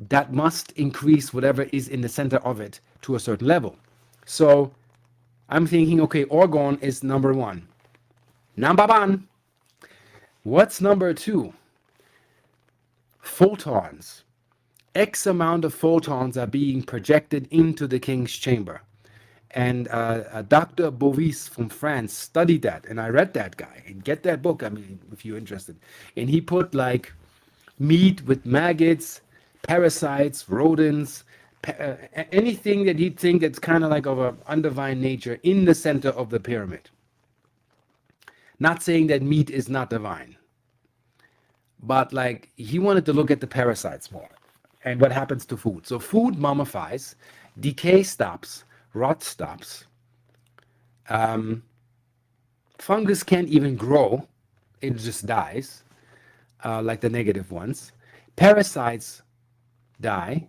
That must increase whatever is in the center of it to a certain level. So I'm thinking, okay, orgone is number 1. Number 1. What's number 2? Photons. X amount of photons are being projected into the king's chamber. And Dr. Bovis from France studied that, and I read that guy. And get that book, I mean, if you're interested. And he put like meat with maggots, parasites, rodents, anything that he'd think that's kind of like of an undivine nature in the center of the pyramid. Not saying that meat is not divine, but like he wanted to look at the parasites more. And what happens to food? So food mummifies, decay stops, rot stops. Fungus can't even grow. It just dies, like the negative ones. Parasites die.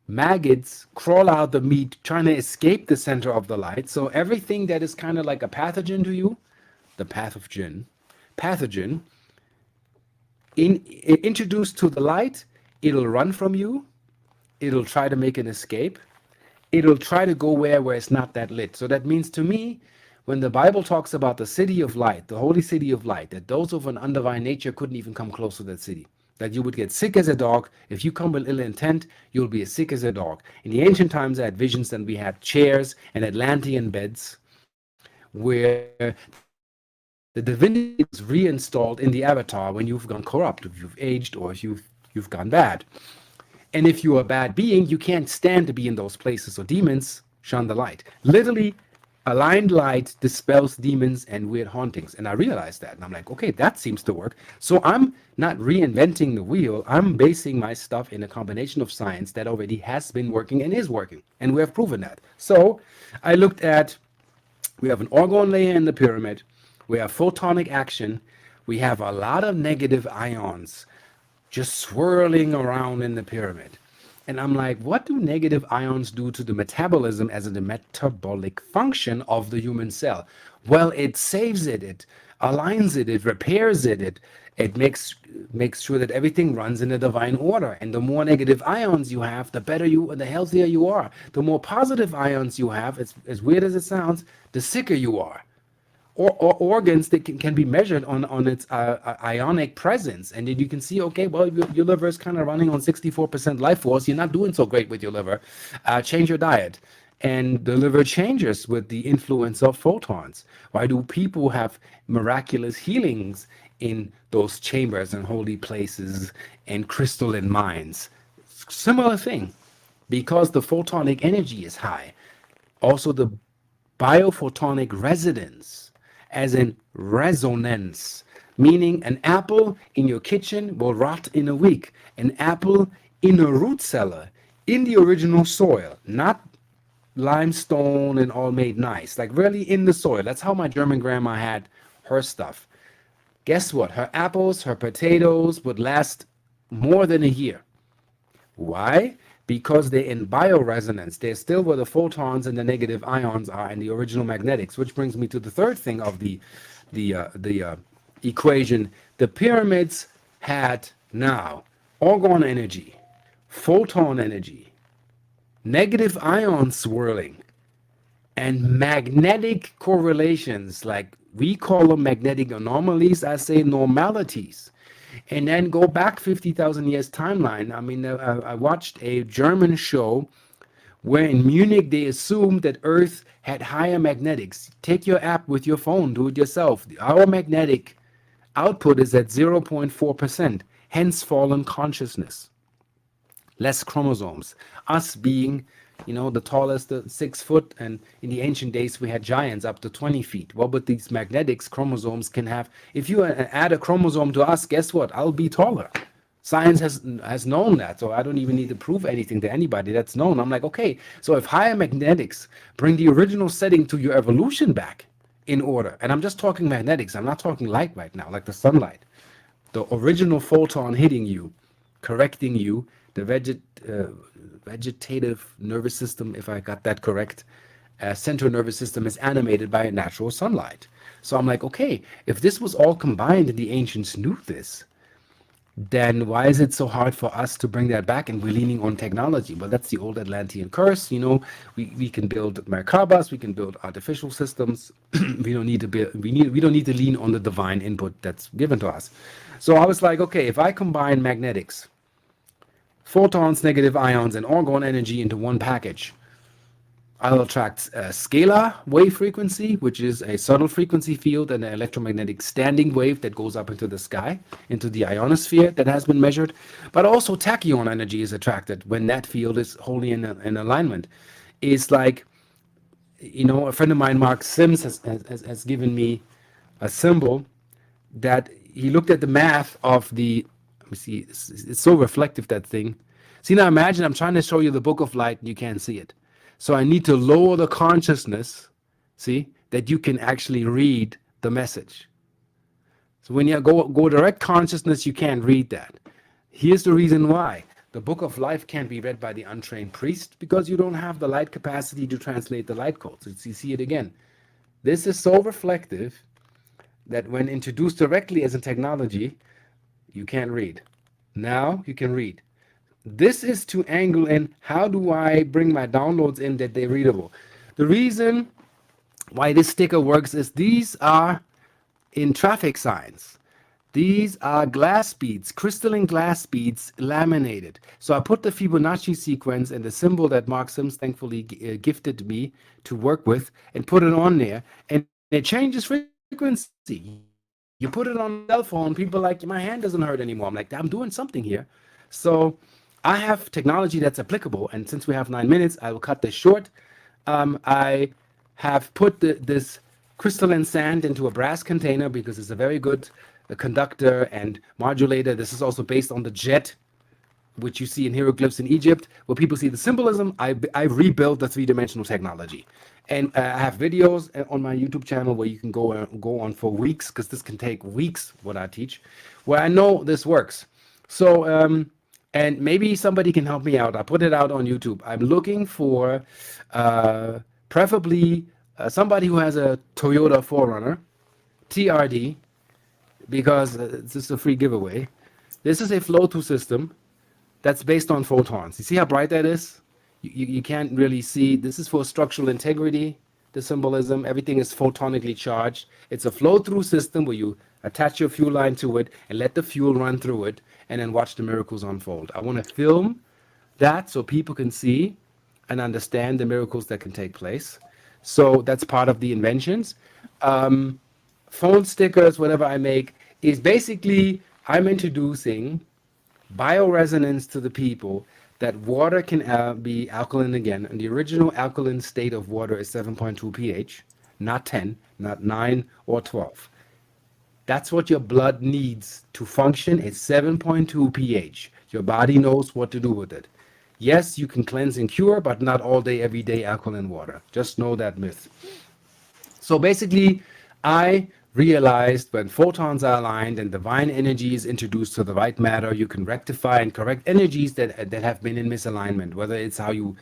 Maggots crawl out the meat, trying to escape the center of the light. So everything that is kind of like a pathogen to you, the pathogen, introduced to the light, it'll run from you. It'll try to make an escape. It'll try to go where it's not that lit. So that means to me, when the Bible talks about the city of light, the holy city of light, that those of an undivine nature couldn't even come close to that city. That you would get sick as a dog. If you come with ill intent, you'll be as sick as a dog. In the ancient times, I had visions, and we had chairs and Atlantean beds where the divinity is reinstalled in the avatar when you've gone corrupt, if you've aged, or if you've gone bad. And if you're a bad being, you can't stand to be in those places. So demons shun the light. Literally, Aligned light dispels demons and weird hauntings. And I realized that. And I'm like, okay, that seems to work. So I'm not reinventing the wheel. I'm basing my stuff in a combination of science that already has been working and is working. And we have proven that. So I looked at, we have an orgone layer in the pyramid. We have photonic action. We have a lot of negative ions just swirling around in the pyramid. And I'm like, what do negative ions do to the metabolism as a metabolic function of the human cell? Well, it saves it, it aligns it, it repairs it, it makes sure that everything runs in a divine order. And the more negative ions you have, the better you, the healthier you are. The more positive ions you have, as weird as it sounds, the sicker you are. Or organs that can be measured on its ionic presence. And then you can see, okay, well, your liver is kind of running on 64% life force. You're not doing so great with your liver. Change your diet. And the liver changes with the influence of photons. Why do people have miraculous healings in those chambers and holy places and crystalline mines? Similar thing, because the photonic energy is high. Also, the biophotonic resonance, as in resonance, meaning an apple in your kitchen will rot in a week. An apple in a root cellar, in the original soil, not limestone and all made nice, like really in the soil. That's how my German grandma had her stuff. Guess what? Her apples, her potatoes would last more than a year. Why? Because they're in bioresonance. They're still where the photons and the negative ions are in the original magnetics, which brings me to the third thing of the equation. The pyramids had now orgone energy, photon energy, negative ion swirling, and magnetic correlations, like we call them magnetic anomalies, I say normalities. And then go back 50,000 years timeline. I mean, I watched a German show where in Munich they assumed that Earth had higher magnetics. Take your app with your phone, do it yourself. Our magnetic output is at 0.4%, hence fallen consciousness. Less chromosomes. Us being, the tallest, 6 foot, and in the ancient days we had giants up to 20 feet. Well, but these magnetics, chromosomes can have, if you add a chromosome to us, guess what? I'll be taller. Science has known that, so I don't even need to prove anything to anybody. That's known. I'm like, okay, so if higher magnetics bring the original setting to your evolution back in order, and I'm just talking magnetics, I'm not talking light right now, like the sunlight, the original photon hitting you, correcting you, the vegetative nervous system, if I got that correct, central nervous system is animated by natural sunlight. So I'm like, okay, if this was all combined and the ancients knew this, then why is it so hard for us to bring that back? And we're leaning on technology. Well, that's the old Atlantean curse. We can build Merkabas, we can build artificial systems. we don't need to lean on the divine input that's given to us. So I was like, okay, if I combine magnetics, photons, negative ions, and orgone energy into one package, I'll attract a scalar wave frequency, which is a subtle frequency field, and an electromagnetic standing wave that goes up into the sky, into the ionosphere that has been measured. But also tachyon energy is attracted when that field is wholly in alignment. It's like, a friend of mine, Mark Sims, has given me a symbol that he looked at the math of the, let me see, it's so reflective, that thing. See, now imagine I'm trying to show you the book of light and you can't see it. So I need to lower the consciousness, see, that you can actually read the message. So when you go direct consciousness, you can't read that. Here's the reason why. The book of life can't be read by the untrained priest, because you don't have the light capacity to translate the light codes. You see it again. This is so reflective that when introduced directly as a technology, you can't read. Now you can read. This is to angle in, how do I bring my downloads in that they're readable? The reason why this sticker works is these are in traffic signs. These are glass beads, crystalline glass beads, laminated. So I put the Fibonacci sequence and the symbol that Mark Sims thankfully gifted me to work with, and put it on there, and it changes frequency. You put it on a cell phone, people are like, my hand doesn't hurt anymore. I'm like, I'm doing something here. So I have technology that's applicable, and since we have 9 minutes, I will cut this short. I have put this crystalline sand into a brass container because it's a very good conductor and modulator. This is also based on the jet, which you see in hieroglyphs in Egypt, where people see the symbolism. I rebuilt the three-dimensional technology. And I have videos on my YouTube channel where you can go on for weeks, because this can take weeks, what I teach, where I know this works. So, and maybe somebody can help me out. I put it out on YouTube. I'm looking for preferably somebody who has a Toyota 4Runner, TRD, because this is a free giveaway. This is a flow-through system that's based on photons. You see how bright that is? You can't really see. This is for structural integrity, the symbolism. Everything is photonically charged. It's a flow-through system where you attach your fuel line to it and let the fuel run through it and then watch the miracles unfold. I want to film that so people can see and understand the miracles that can take place. So that's part of the inventions. Phone stickers, whatever I make, is basically I'm introducing bioresonance to the people that water can be alkaline again. And the original alkaline state of water is 7.2 pH, not 10, not 9 or 12. That's what your blood needs to function. It's 7.2 pH. Your body knows what to do with it. Yes, you can cleanse and cure, but not all day, every day alkaline water. Just know that myth. So basically, I realized when photons are aligned and divine energy is introduced to the right matter, you can rectify and correct energies that have been in misalignment, whether it's how you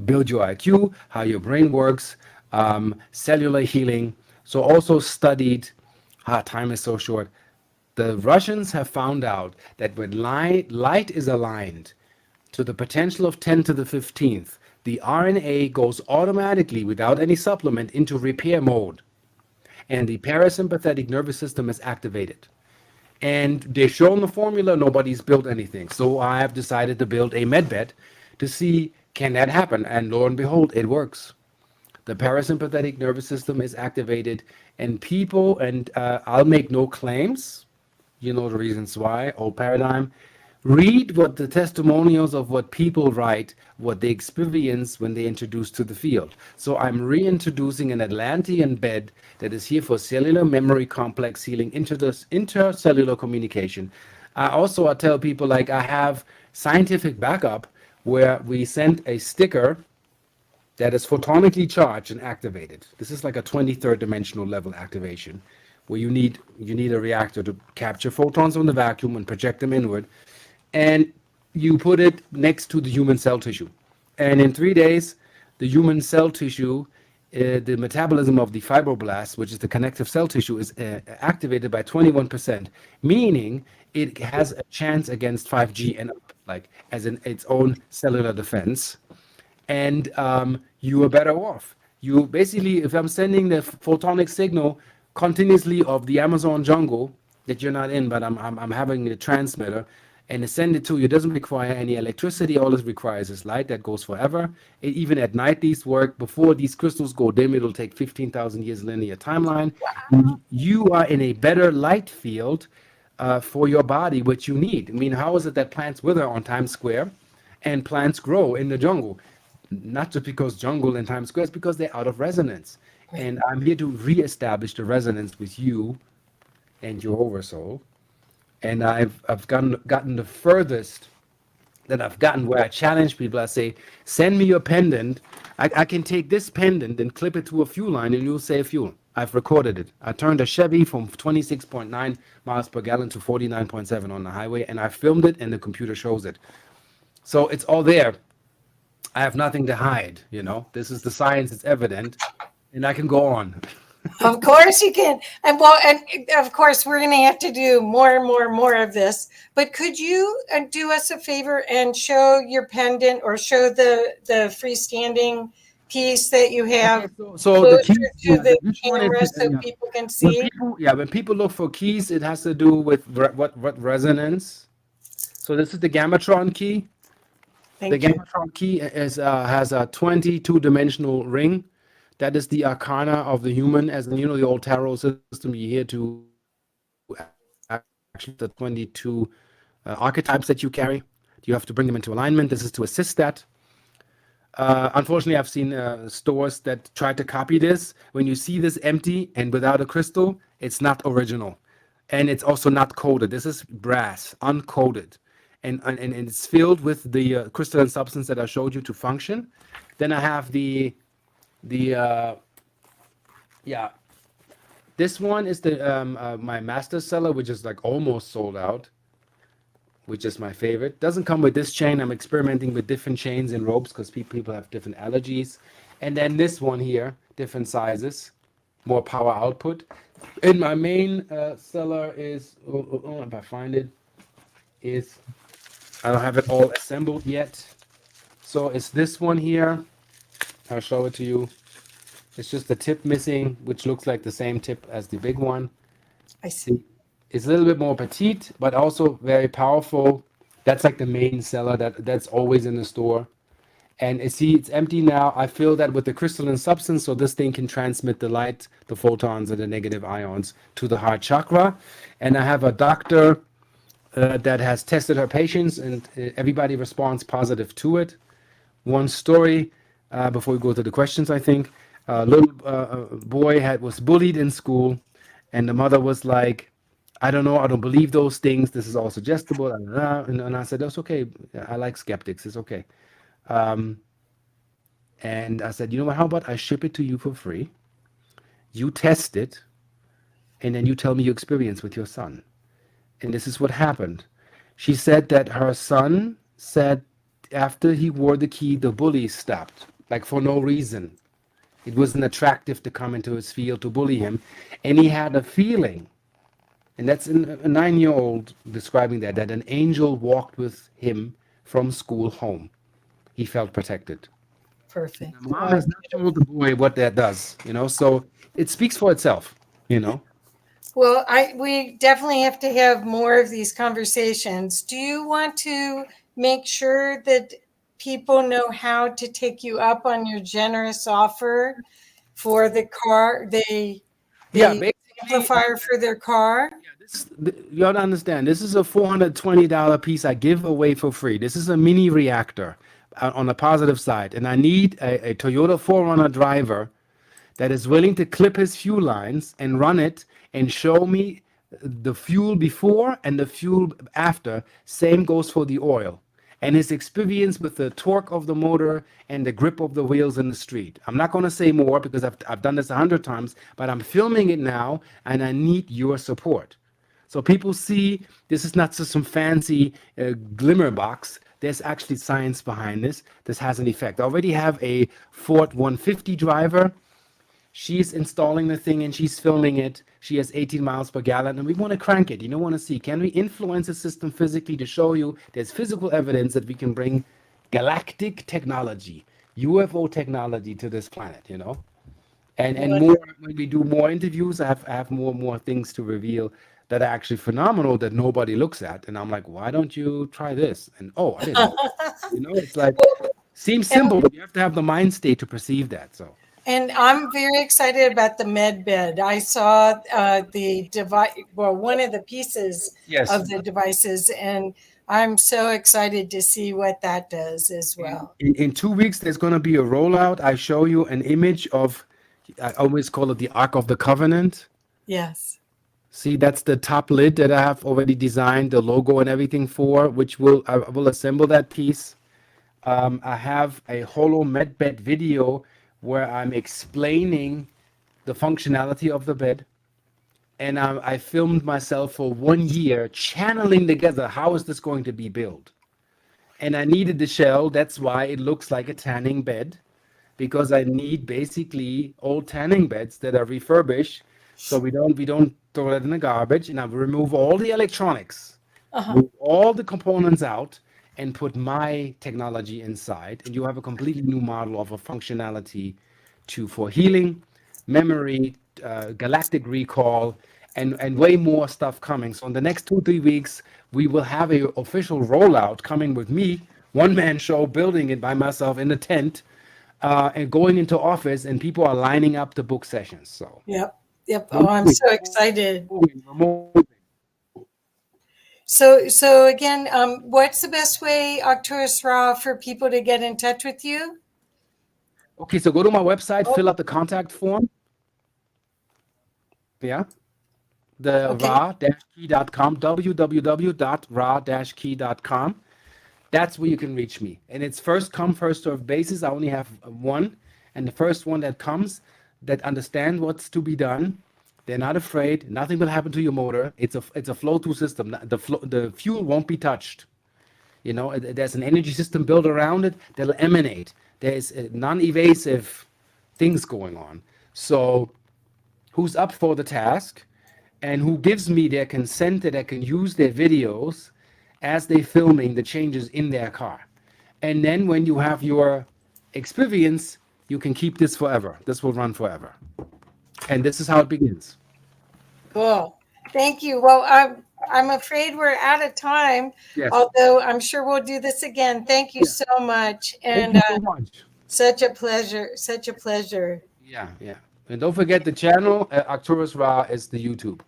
build your IQ, how your brain works, cellular healing. So also studied, time is so short. The Russians have found out that when light is aligned to the potential of 10 to the 15th, the RNA goes automatically, without any supplement, into repair mode. And the parasympathetic nervous system is activated. And they've shown the formula, nobody's built anything. So I have decided to build a medbed to see, can that happen? And lo and behold, it works. The parasympathetic nervous system is activated, and people, and I'll make no claims, you know the reasons why, old paradigm. Read what the testimonials of what people write, what they experience when they introduce to the field. So I'm reintroducing an Atlantean bed that is here for cellular memory complex healing, intercellular communication. I tell people, like, I have scientific backup where we sent a sticker that is photonically charged and activated. This is like a 23rd dimensional level activation, where you need a reactor to capture photons from the vacuum and project them inward. And you put it next to the human cell tissue. And in 3 days, the human cell tissue, the metabolism of the fibroblasts, which is the connective cell tissue, is activated by 21%, meaning it has a chance against 5G and up, like as in its own cellular defense. And you are better off. You basically, if I'm sending the photonic signal continuously of the Amazon jungle that you're not in, but I'm having the transmitter, and send it to you. It doesn't require any electricity. All it requires is light that goes forever. Even at night, these work. Before these crystals go dim, it'll take 15,000 years linear timeline. Wow. You are in a better light field for your body, which you need. I mean, how is it that plants wither on Times Square and plants grow in the jungle? Not just because jungle in Times Square, it's because they're out of resonance. And I'm here to reestablish the resonance with you and your oversoul. And I've gotten the furthest that I've gotten, where I challenge people. I say, send me your pendant. I can take this pendant and clip it to a fuel line and you'll save fuel. I've recorded it. I turned a Chevy from 26.9 miles per gallon to 49.7 on the highway, and I filmed it and the computer shows it. So it's all there. I have nothing to hide, you know. This is the science, it's evident, and I can go on. Of course you can. And of course we're going to have to do more and more of this. But could you do us a favor and show your pendant, or show the freestanding piece that you have? Okay, so the keys to the camera so people can see. When people look for keys, it has to do with what resonance. So this is the Gamatron key. Gamatron key has a 22-dimensional ring. That is the arcana of the human, as in, you know, the old tarot system. You here to actually the 22 archetypes that you carry. You have to bring them into alignment. This is to assist that. Unfortunately, I've seen stores that try to copy this. When you see this empty and without a crystal, it's not original. And it's also not coated. This is brass, uncoated. And it's filled with the crystalline substance that I showed you to function. Then I have yeah, this one is the my master seller, which is like almost sold out, which is my favorite. Doesn't come with this chain. I'm experimenting with different chains and ropes because people have different allergies. And then this one here, different sizes, more power output. And my main seller is, if I find it, is, I don't have it all assembled yet. So it's this one here. I'll show it to you. It's just the tip missing, which looks like the same tip as the big one. I see. It's a little bit more petite, but also very powerful. That's like the main seller that's always in the store. And see, it's empty now. I fill that with the crystalline substance, so this thing can transmit the light, the photons, and the negative ions to the heart chakra. And I have a doctor that has tested her patients, and everybody responds positive to it. One story, before we go to the questions, I think. A little boy was bullied in school, and the mother was like, I don't know, I don't believe those things. This is all suggestible. And I said, that's okay. I like skeptics. It's okay. And I said, you know what, how about I ship it to you for free? You test it, and then you tell me your experience with your son. And this is what happened. She said that her son said after he wore the key, the bully stopped, like for no reason. It wasn't attractive to come into his field to bully him. And he had a feeling, and that's a 9-year-old describing that an angel walked with him from school home. He felt protected. Perfect. The mom has not told the boy what that does, so it speaks for itself, Well, we definitely have to have more of these conversations. Do you want to make sure that people know how to take you up on your generous offer for the car, the amplifier for their car? You ought to understand, this is a $420 piece I give away for free. This is a mini reactor on the positive side. And I need a Toyota 4Runner driver that is willing to clip his fuel lines and run it and show me the fuel before and the fuel after. Same goes for the oil. And his experience with the torque of the motor and the grip of the wheels in the street. I'm not going to say more because I've done this 100 times, but I'm filming it now and I need your support. So people see this is not just some fancy glimmer box. There's actually science behind this. This has an effect. I already have a Ford 150 driver. She's installing the thing and she's filming it. She has 18 miles per gallon and we want to crank it. Want to see, can we influence the system physically to show you there's physical evidence that we can bring galactic technology, UFO technology to this planet, And more, when we do more interviews, I have more things to reveal that are actually phenomenal that nobody looks at. And I'm like, why don't you try this? And I didn't know. It's like, seems simple, but you have to have the mind state to perceive that. So. And I'm very excited about the med bed. I saw the device, one of the pieces of the devices, and I'm so excited to see what that does as well. In 2 weeks, there's going to be a rollout. I show you an image of, I always call it the Ark of the Covenant. Yes. See, that's the top lid that I have already designed the logo and everything for, I will assemble that piece. I have a holo med bed video where I'm explaining the functionality of the bed. And I filmed myself for 1 year channeling together how is this going to be built. And I needed the shell. That's why it looks like a tanning bed, because I need basically old tanning beds that are refurbished. So we don't throw it in the garbage. And I remove all the electronics, move all the components out, and put my technology inside, and you have a completely new model of a functionality for healing, memory, galactic recall, and way more stuff coming. So in the next 2-3 weeks, we will have a official rollout coming with me, one-man show, building it by myself in a tent, and going into office, and people are lining up to book sessions. So Yep. Oh, I'm so excited. So again, what's the best way, Arcturus Ra, for people to get in touch with you? Okay, so go to my website, fill out the contact form. Yeah. The raw-key.com, www.raw-key.com. That's where you can reach me. And it's first come, first served basis. I only have one. And the first one that comes that understand what's to be done, they're not afraid. Nothing will happen to your motor. It's a flow-through system. The fuel won't be touched. You know, there's an energy system built around it that'll emanate. There's non-evasive things going on. So who's up for the task and who gives me their consent that I can use their videos as they're filming the changes in their car. And then when you have your experience, you can keep this forever. This will run forever. And this is how it begins. Cool. Thank you. Well, I'm afraid we're out of time, Yes. although I'm sure we'll do this again. Thank you so much. And Thank you so much. such a pleasure. Such a pleasure. Yeah, yeah. And don't forget the channel, Arcturus Ra is the YouTube.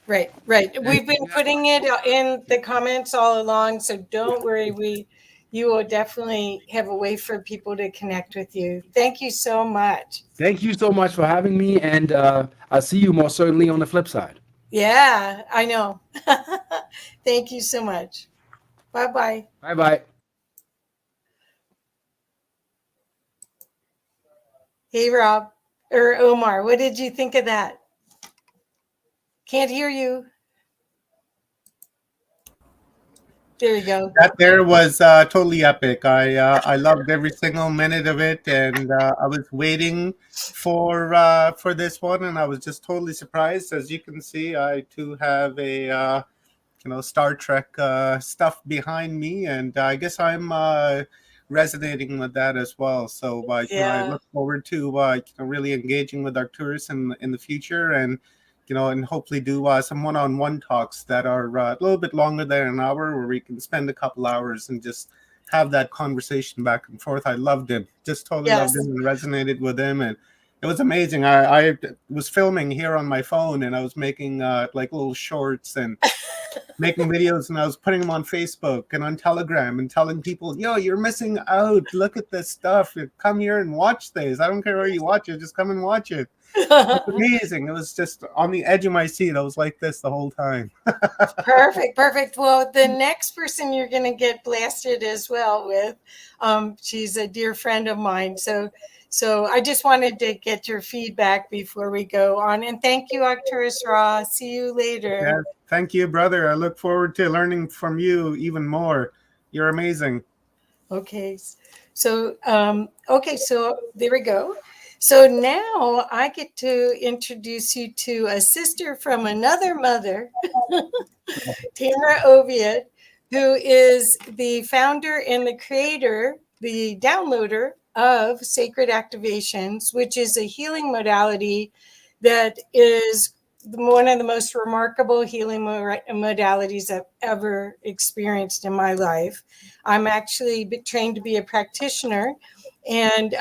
Right, right. We've been putting it in the comments all along, so don't worry. You will definitely have a way for people to connect with you. Thank you so much. Thank you so much for having me, and I'll see you more certainly on the flip side. Yeah, I know. Thank you so much. Bye-bye. Bye-bye. Hey, Rob, or Omar, what did you think of that? Can't hear you. There you go. That there was totally epic. I loved every single minute of it, and I was waiting for this one, and I was just totally surprised. As you can see, I too have a Star Trek stuff behind me, and I guess I'm resonating with that as well. So I look forward to really engaging with Arcturus in the future, and and hopefully do some one-on-one talks that are a little bit longer than an hour, where we can spend a couple hours and just have that conversation back and forth. I loved him, just totally loved him, and resonated with him, and it was amazing. I was filming here on my phone, and I was making like little shorts and making videos, and I was putting them on Facebook and on Telegram and telling people, yo, you're missing out. Look at this stuff. Come here and watch this. I don't care where you watch it. Just come and watch it. It's amazing. It was just on the edge of my seat. I was like this the whole time. Perfect. Well, the next person you're going to get blasted as well with, she's a dear friend of mine. So I just wanted to get your feedback before we go on. And thank you, Arcturus Ra. See you later. Yeah, thank you, brother. I look forward to learning from you even more. You're amazing. Okay. So there we go. So now I get to introduce you to a sister from another mother, Tamara Oviatt, who is the founder and the creator, the downloader of Sacred Activations, which is a healing modality that is one of the most remarkable healing modalities I've ever experienced in my life. I'm actually trained to be a practitioner. And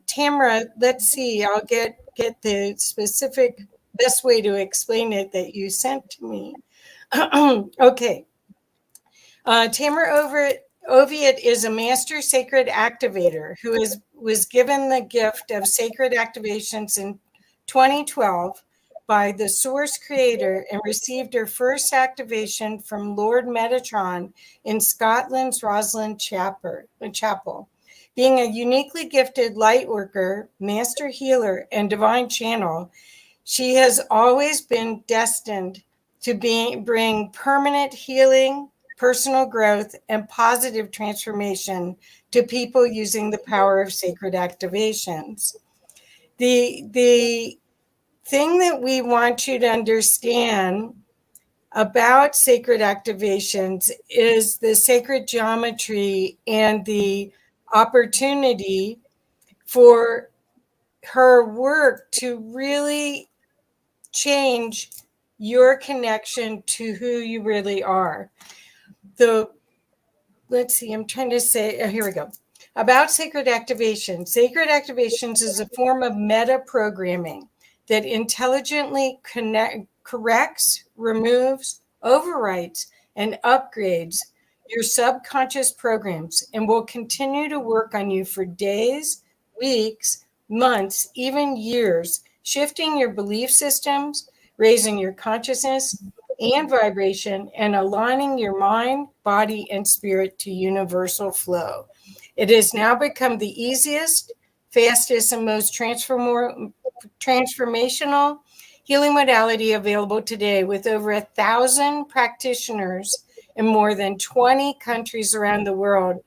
Tamara, let's see, I'll get the specific best way to explain it that you sent to me. Okay. Tamara Oviatt is a master sacred activator who was given the gift of sacred activations in 2012 by the Source Creator, and received her first activation from Lord Metatron in Scotland's Roslin Chapel. Being a uniquely gifted light worker, master healer, and divine channel, she has always been destined to bring permanent healing, personal growth, and positive transformation to people using the power of sacred activations. The thing that we want you to understand about sacred activations is the sacred geometry and the opportunity for her work to really change your connection to who you really are. Let's see, I'm trying to say, here we go. About sacred activations. Sacred activations is a form of meta programming that intelligently corrects, removes, overwrites, and upgrades your subconscious programs, and will continue to work on you for days, weeks, months, even years, shifting your belief systems, raising your consciousness and vibration, and aligning your mind, body, and spirit to universal flow. It has now become the easiest, fastest, and most transformational healing modality available today, with over 1,000 practitioners in more than 20 countries around the world,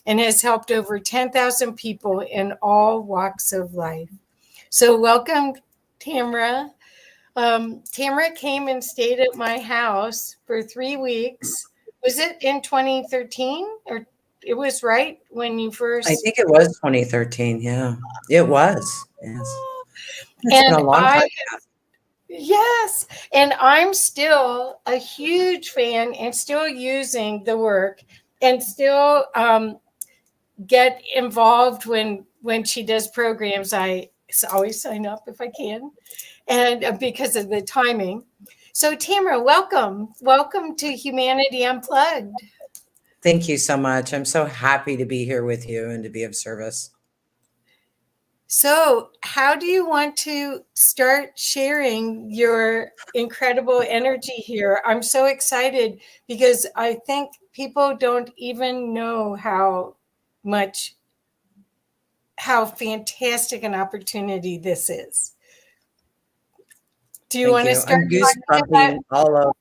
and has helped over 10,000 people in all walks of life. So welcome, Tamara. Tamara came and stayed at my house for 3 weeks. Was it in 2013? Or it was right when you first? I think it was 2013. Yeah, it was. Yes. It's And been a long time. Yes. And I'm still a huge fan and still using the work and still get involved when she does programs. I always sign up if I can, and because of the timing. So Tamara, welcome to Humanity Unplugged. Thank you so much. I'm so happy to be here with you and to be of service. So how do you want to start sharing your incredible energy here? I'm so excited because I think people don't even know how fantastic an opportunity this is. Do you want to start? I'm goosebumping all over.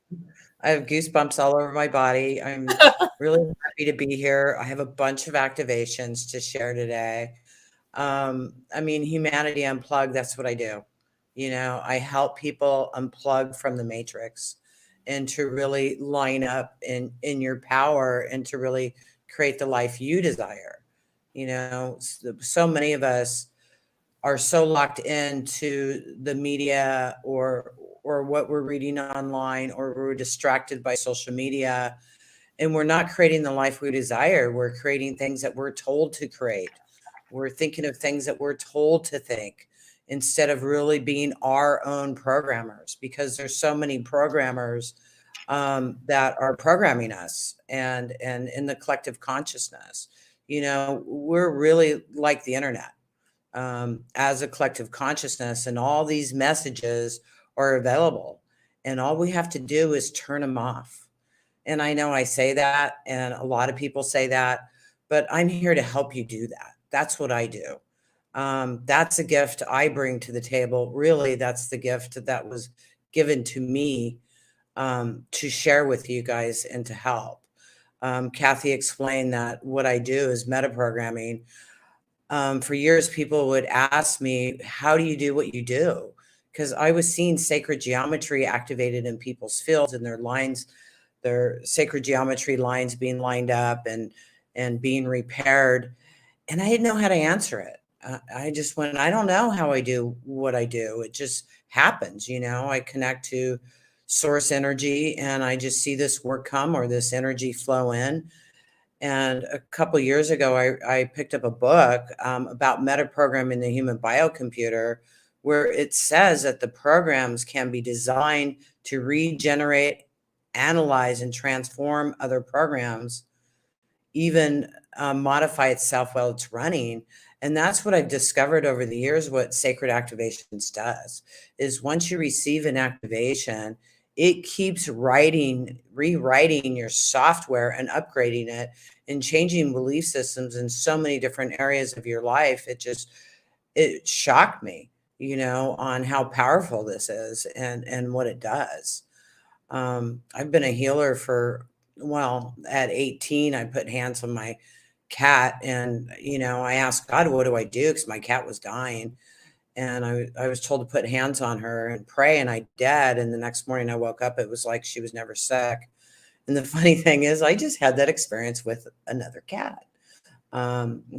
I have goosebumps all over my body. I'm really happy to be here. I have a bunch of activations to share today. I mean, Humanity Unplugged, that's what I do. You know, I help people unplug from the matrix and to really line up in your power and to really create the life you desire. You know, so many of us are so locked into the media or what we're reading online, or we're distracted by social media, and we're not creating the life we desire. We're creating things that we're told to create. We're thinking of things that we're told to think, instead of really being our own programmers, because there's so many programmers that are programming us and in the collective consciousness. You know, we're really like the internet as a collective consciousness, and all these messages are available, and all we have to do is turn them off. And I know I say that, and a lot of people say that, but I'm here to help you do that. That's what I do. That's a gift I bring to the table. Really, that's the gift that was given to me to share with you guys and to help. Kathy explained that what I do is metaprogramming. For years, people would ask me, how do you do what you do? Because I was seeing sacred geometry activated in people's fields, and their lines, their sacred geometry lines being lined up and being repaired. And I didn't know how to answer it. I just went, I don't know how I do what I do. It just happens, you know. I connect to source energy, and I just see this work come, or this energy flow in. And a couple of years ago, I picked up a book about metaprogramming the human biocomputer, where it says that the programs can be designed to regenerate, analyze, and transform other programs, even modify itself while it's running. And that's what I've discovered over the years. What Sacred Activations does is, once you receive an activation, it keeps rewriting your software and upgrading it and changing belief systems in so many different areas of your life. It shocked me, you know, on how powerful this is and what it does. I've been a healer for, well, at 18, I put hands on my cat, and, you know, I asked God, what do I do? Because my cat was dying. And I was told to put hands on her and pray, and I did. And the next morning I woke up, it was like she was never sick. And the funny thing is, I just had that experience with another cat.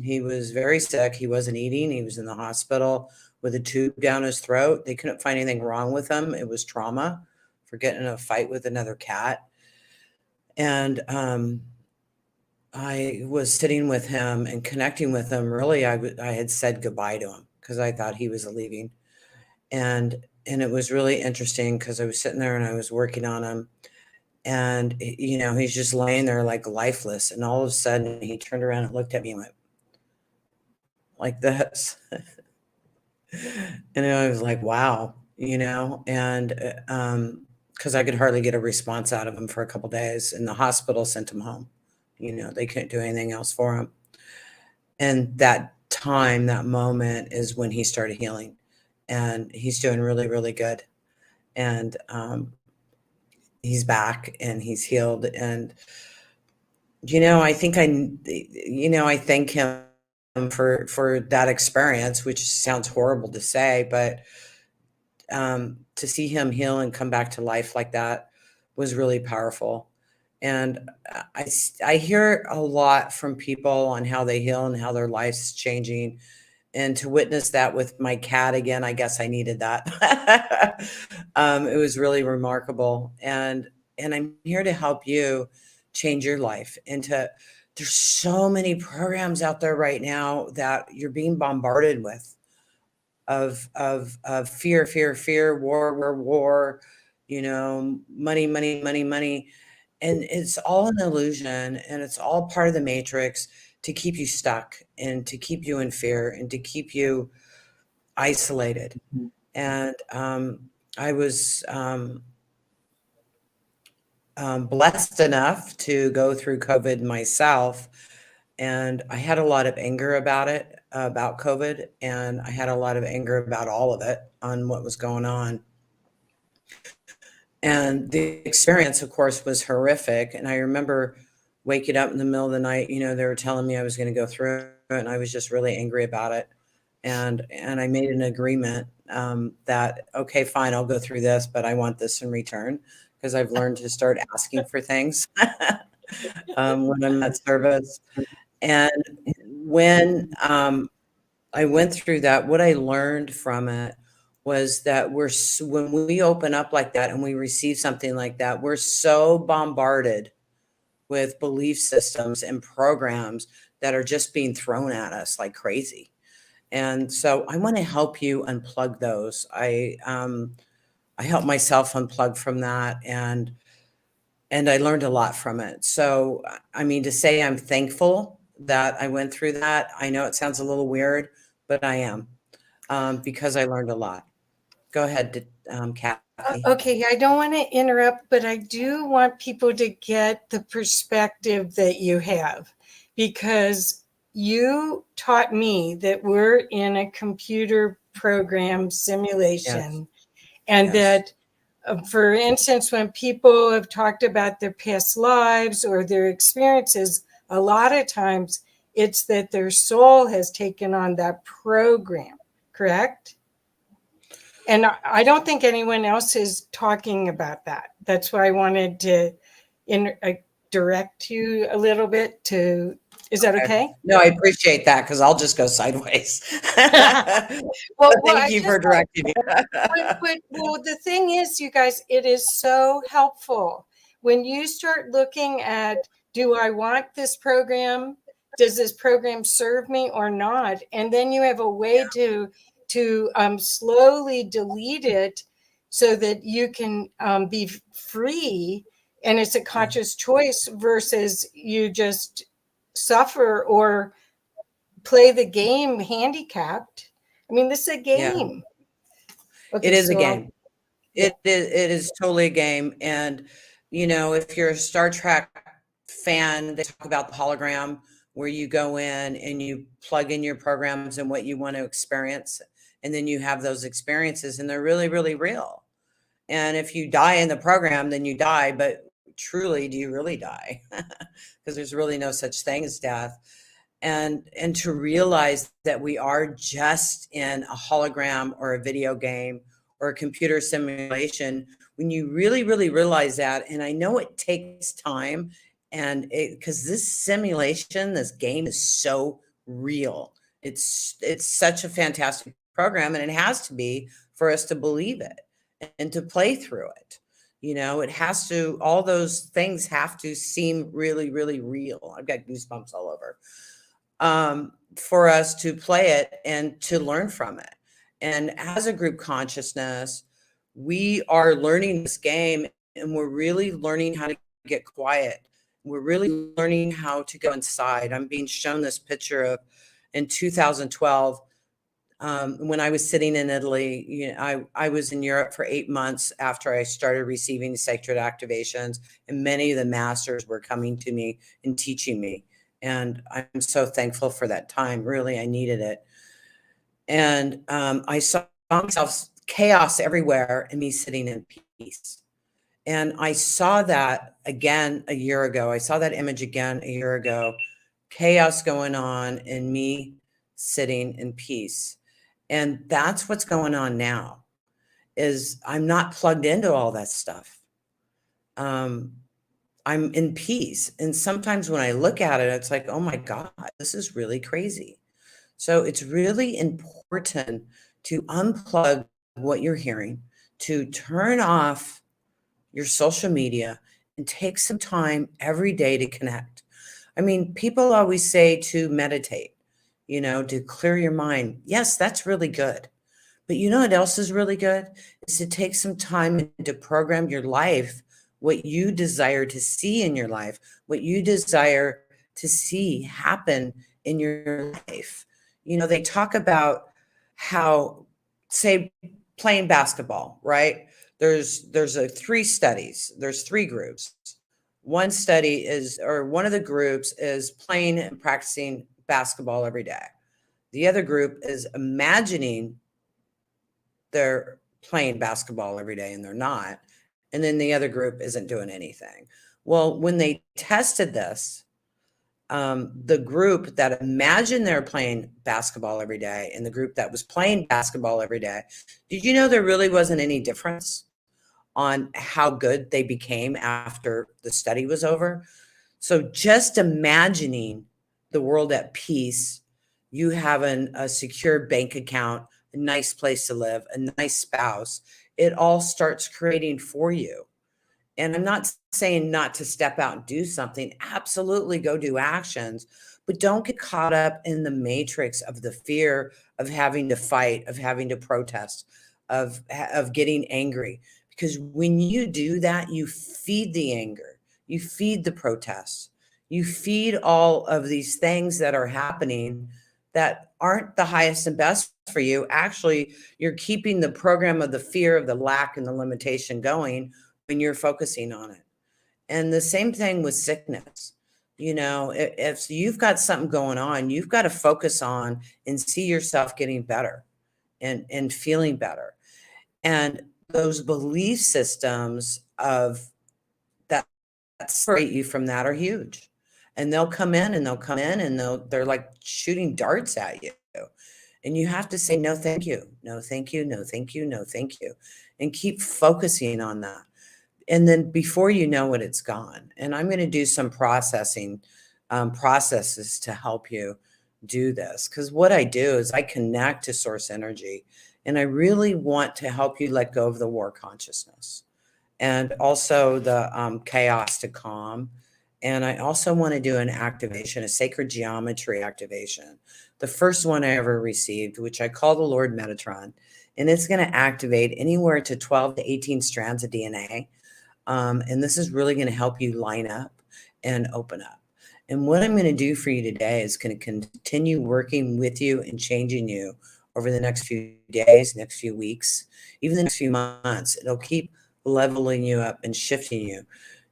He was very sick. He wasn't eating. He was in the hospital with a tube down his throat. They couldn't find anything wrong with him. It was trauma for getting in a fight with another cat. And I was sitting with him and connecting with him. Really, I had said goodbye to him because I thought he was leaving. And it was really interesting, because I was sitting there and I was working on him. And, you know, he's just laying there like lifeless. And all of a sudden he turned around and looked at me and went, like this. And I was like, wow, and because I could hardly get a response out of him for a couple days, and the hospital sent him home. They couldn't do anything else for him. And that moment is when he started healing, and he's doing really, really good. And he's back and he's healed. And, I think I thank him for that experience, which sounds horrible to say, but to see him heal and come back to life like that was really powerful. And I hear a lot from people on how they heal and how their life's changing. And to witness that with my cat again, I guess I needed that. It was really remarkable. And I'm here to help you change your life. There's so many programs out there right now that you're being bombarded with of fear, war, money. And it's all an illusion, and it's all part of the matrix to keep you stuck and to keep you in fear and to keep you isolated. And I was blessed enough to go through COVID myself, and I had a lot of anger about it, about COVID, and I had a lot of anger about all of it, on what was going on. And the experience, of course, was horrific. And I remember waking up in the middle of the night, they were telling me I was going to go through it, and I was just really angry about it. And I made an agreement that, okay, fine, I'll go through this, but I want this in return, because I've learned to start asking for things when I'm at service. And when I went through that, what I learned from it was that when we open up like that and we receive something like that, we're so bombarded with belief systems and programs that are just being thrown at us like crazy. And so I want to help you unplug those. I helped myself unplug from that, and I learned a lot from it. So, I mean, to say I'm thankful that I went through that, I know it sounds a little weird, but I am, because I learned a lot. Go ahead, Kathy. Okay, I don't want to interrupt, but I do want people to get the perspective that you have, because you taught me that we're in a computer program simulation. Yes. And that, for instance, when people have talked about their past lives or their experiences, a lot of times it's that their soul has taken on that program, correct? And I don't think anyone else is talking about that. That's why I wanted to direct you a little bit to, is that okay? No, I appreciate that, because I'll just go sideways. Well, thank you for directing me. Well, the thing is, you guys, it is so helpful when you start looking at, do I want this program? Does this program serve me or not? And then you have a way to slowly delete it so that you can be free, and it's a conscious choice versus you just suffer or play the game handicapped. I mean, this is a game. Yeah. Okay, it is a game. It is totally a game. And, if you're a Star Trek fan, they talk about the hologram, where you go in and you plug in your programs and what you want to experience. And then you have those experiences, and they're really, really real. And if you die in the program, then you die. But truly, do you really die? Because there's really no such thing as death. And to realize that we are just in a hologram or a video game or a computer simulation, when you really, really realize that, and I know it takes time, and because this simulation, this game is so real. It's such a fantastic program, and it has to be for us to believe it and to play through it. It has to, all those things have to seem really, really real. I've got goosebumps all over. For us to play it and to learn from it. And as a group consciousness, we are learning this game, and we're really learning how to get quiet. We're really learning how to go inside. I'm being shown this picture of in 2012, when I was sitting in Italy. You know, I was in Europe for 8 months after I started receiving sacred activations, and many of the masters were coming to me and teaching me. And I'm so thankful for that time. Really, I needed it. And I saw myself chaos everywhere and me sitting in peace. And I saw that again a year ago. I saw that image again a year ago. Chaos going on and me sitting in peace. And that's what's going on now, is I'm not plugged into all that stuff. I'm in peace. And sometimes when I look at it, it's like, oh my God, this is really crazy. So it's really important to unplug what you're hearing, to turn off your social media and take some time every day to connect. I mean, people always say to meditate, you know, to clear your mind. Yes, that's really good. But you know what else is really good? Is to take some time to program your life, what you desire to see in your life, what you desire to see happen in your life. You know, they talk about how, say, playing basketball, right? There's three studies. There's three groups. One study is, or one of the groups is playing and practicing basketball every day. The other group is imagining they're playing basketball every day and they're not. And then the other group isn't doing anything. Well, when they tested this, the group that imagined they're playing basketball every day and the group that was playing basketball every day, did you know there really wasn't any difference on how good they became after the study was over? So just imagining the world at peace, you having a secure bank account, a nice place to live, a nice spouse, it all starts creating for you. And I'm not saying not to step out and do something. Absolutely go do actions, but don't get caught up in the matrix of the fear of having to fight, of having to protest, of getting angry. Because when you do that, you feed the anger, you feed the protests, you feed all of these things that are happening that aren't the highest and best for you. Actually, you're keeping the program of the fear, of the lack, and the limitation going when you're focusing on it. And the same thing with sickness. You know, if you've got something going on, you've got to focus on and see yourself getting better and feeling better. And those belief systems of that separate you from that are huge. And they'll come in and they're like shooting darts at you. And you have to say, no, thank you. No, thank you. No, thank you. No, thank you. And keep focusing on that. And then before you know it, it's gone. And I'm going to do some processes to help you do this. Because what I do is I connect to source energy. And I really want to help you let go of the war consciousness and also the chaos to calm. And I also want to do an activation, a sacred geometry activation. The first one I ever received, which I call the Lord Metatron. And it's going to activate anywhere to 12 to 18 strands of DNA. And this is really going to help you line up and open up. And what I'm going to do for you today is going to continue working with you and changing you over the next few days, next few weeks, even the next few months. It'll keep leveling you up and shifting you.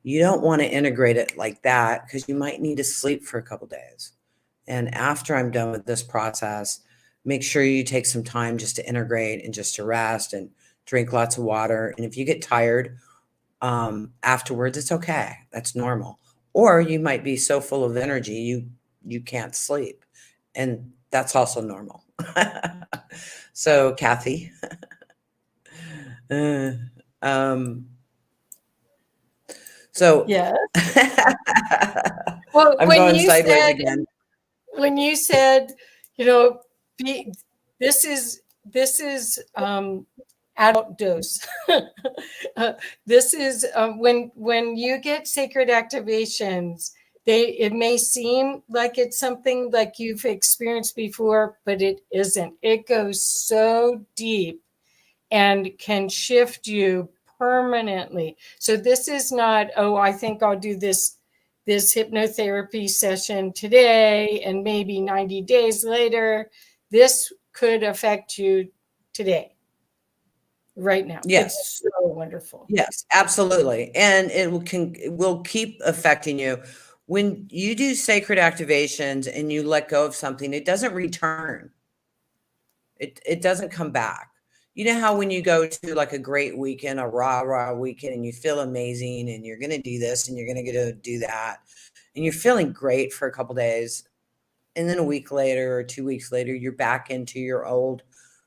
You don't want to integrate it like that because you might need to sleep for a couple days. And after I'm done with this process, make sure you take some time just to integrate and just to rest and drink lots of water. And if you get tired afterwards, it's okay. That's normal. Or you might be so full of energy, you can't sleep. And that's also normal. So, Kathy, so yes. Well, I'm going sideways again. When you said, you know, this is adult dose. This is when you get sacred activations, it may seem like it's something like you've experienced before, but it isn't. It goes so deep and can shift you permanently. So this is not, oh, I think I'll do this this hypnotherapy session today, and maybe 90 days later, this could affect you today, right now. Yes. It's so wonderful. Yes, absolutely. And it will keep affecting you. When you do sacred activations and you let go of something, it doesn't return. It doesn't come back. You know how when you go to like a great weekend, a rah weekend, and you feel amazing and you're going to do this and you're going to do that, and you're feeling great for a couple days, and then a week later or 2 weeks later, you're back into your old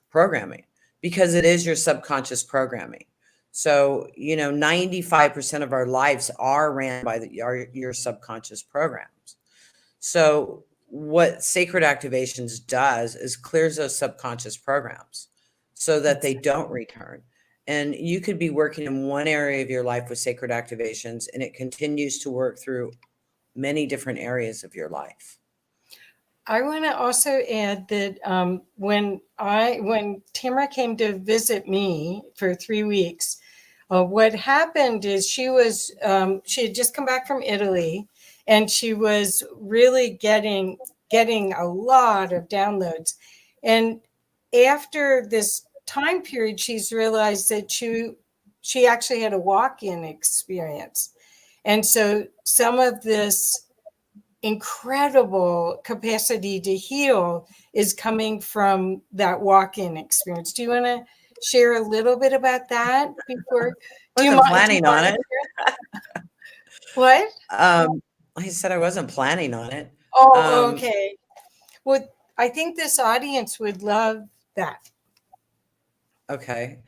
programming, because it is your subconscious programming. So, 95% of our lives are ran by your subconscious programs. So what sacred activations does is clears those subconscious programs so that they don't return. And you could be working in one area of your life with sacred activations, and it continues to work through many different areas of your life. I want to also add that when Tamara came to visit me for 3 weeks, what happened is she had just come back from Italy, and she was really getting a lot of downloads. And after this time period, she's realized that she actually had a walk-in experience. And so some of this incredible capacity to heal is coming from that walk-in experience. Do you want to share a little bit about that before? I wasn't planning on it. What? I said I wasn't planning on it. Oh, okay. Well, I think this audience would love that. Okay.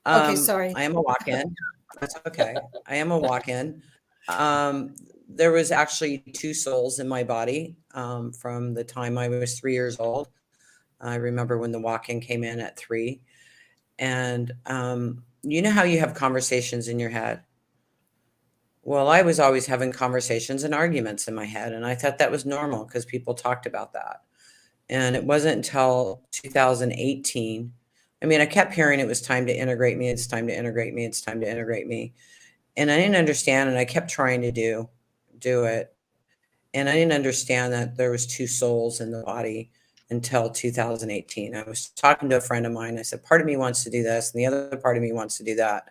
Okay, sorry. I am a walk-in. That's okay. I am a walk-in. There was actually 2 souls in my body from the time I was 3 years old. I remember when the walk-in came in at 3. And you know how you have conversations in your head? Well, I was always having conversations and arguments in my head, and I thought that was normal because people talked about that. And it wasn't until 2018. I mean, I kept hearing it was time to integrate me. It's time to integrate me. It's time to integrate me. And I didn't understand, and I kept trying to do it. And I didn't understand that there was 2 souls in the body until 2018. I was talking to a friend of mine. I said, part of me wants to do this, and the other part of me wants to do that.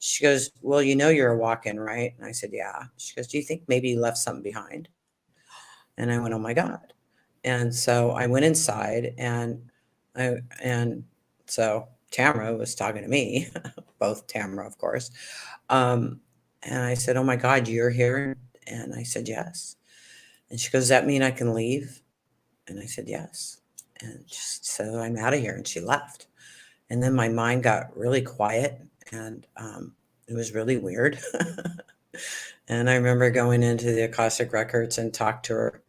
She goes, well, you're a walk-in, right? And I said, yeah. She goes, do you think maybe you left something behind? And I went, oh my God. And so I went inside, and so Tamara was talking to me, both Tamara, of course. And I said, oh my God, you're here? And I said, yes. And she goes, does that mean I can leave? And I said, yes. And she said, I'm out of here. And she left. And then my mind got really quiet, and it was really weird. And I remember going into the Akashic Records and talked to her.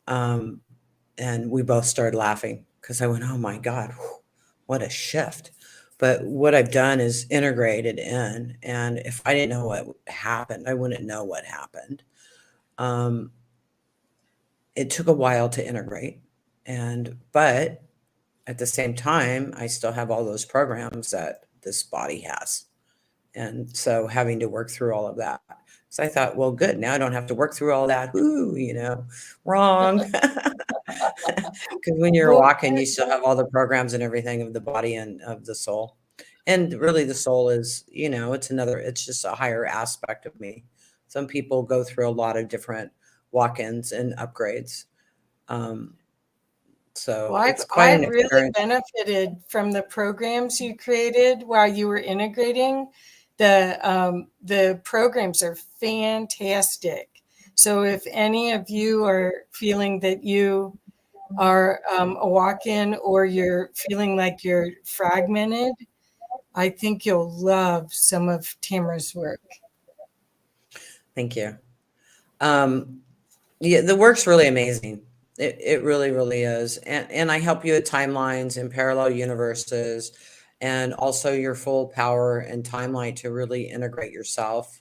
And we both started laughing because I went, oh my God, what a shift. But what I've done is integrated in. And if I didn't know what happened, I wouldn't know what happened. It took a while to integrate. But at the same time, I still have all those programs that this body has. And so having to work through all of that. So I thought, well, good. Now I don't have to work through all that. Ooh, wrong. Because when you're walking, you still have all the programs and everything of the body and of the soul. And really the soul is, it's just a higher aspect of me. Some people go through a lot of different walk-ins and upgrades. So well, it's quite an I've really experience. benefited from the programs you created while you were integrating. The programs are fantastic. So if any of you are feeling that you are a walk-in, or you're feeling like you're fragmented, I think you'll love some of Tamara's work. Thank you. Yeah, the work's really amazing. It really, really is. And I help you with timelines and parallel universes, and also your full power and timeline to really integrate yourself.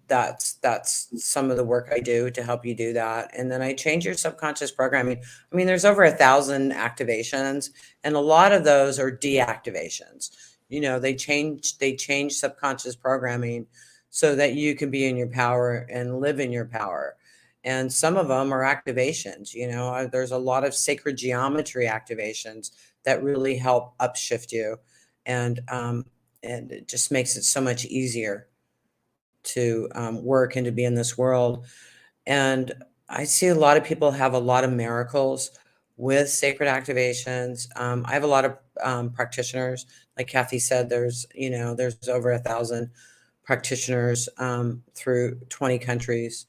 That's some of the work I do to help you do that. And then I change your subconscious programming. I mean, there's over 1,000 activations, and a lot of those are deactivations. They change subconscious programming so that you can be in your power and live in your power. And some of them are activations. There's a lot of sacred geometry activations that really help upshift you, and it just makes it so much easier to work and to be in this world. And I see a lot of people have a lot of miracles with sacred activations. I have a lot of practitioners, like Kathy said. There's over 1,000 practitioners through 20 countries.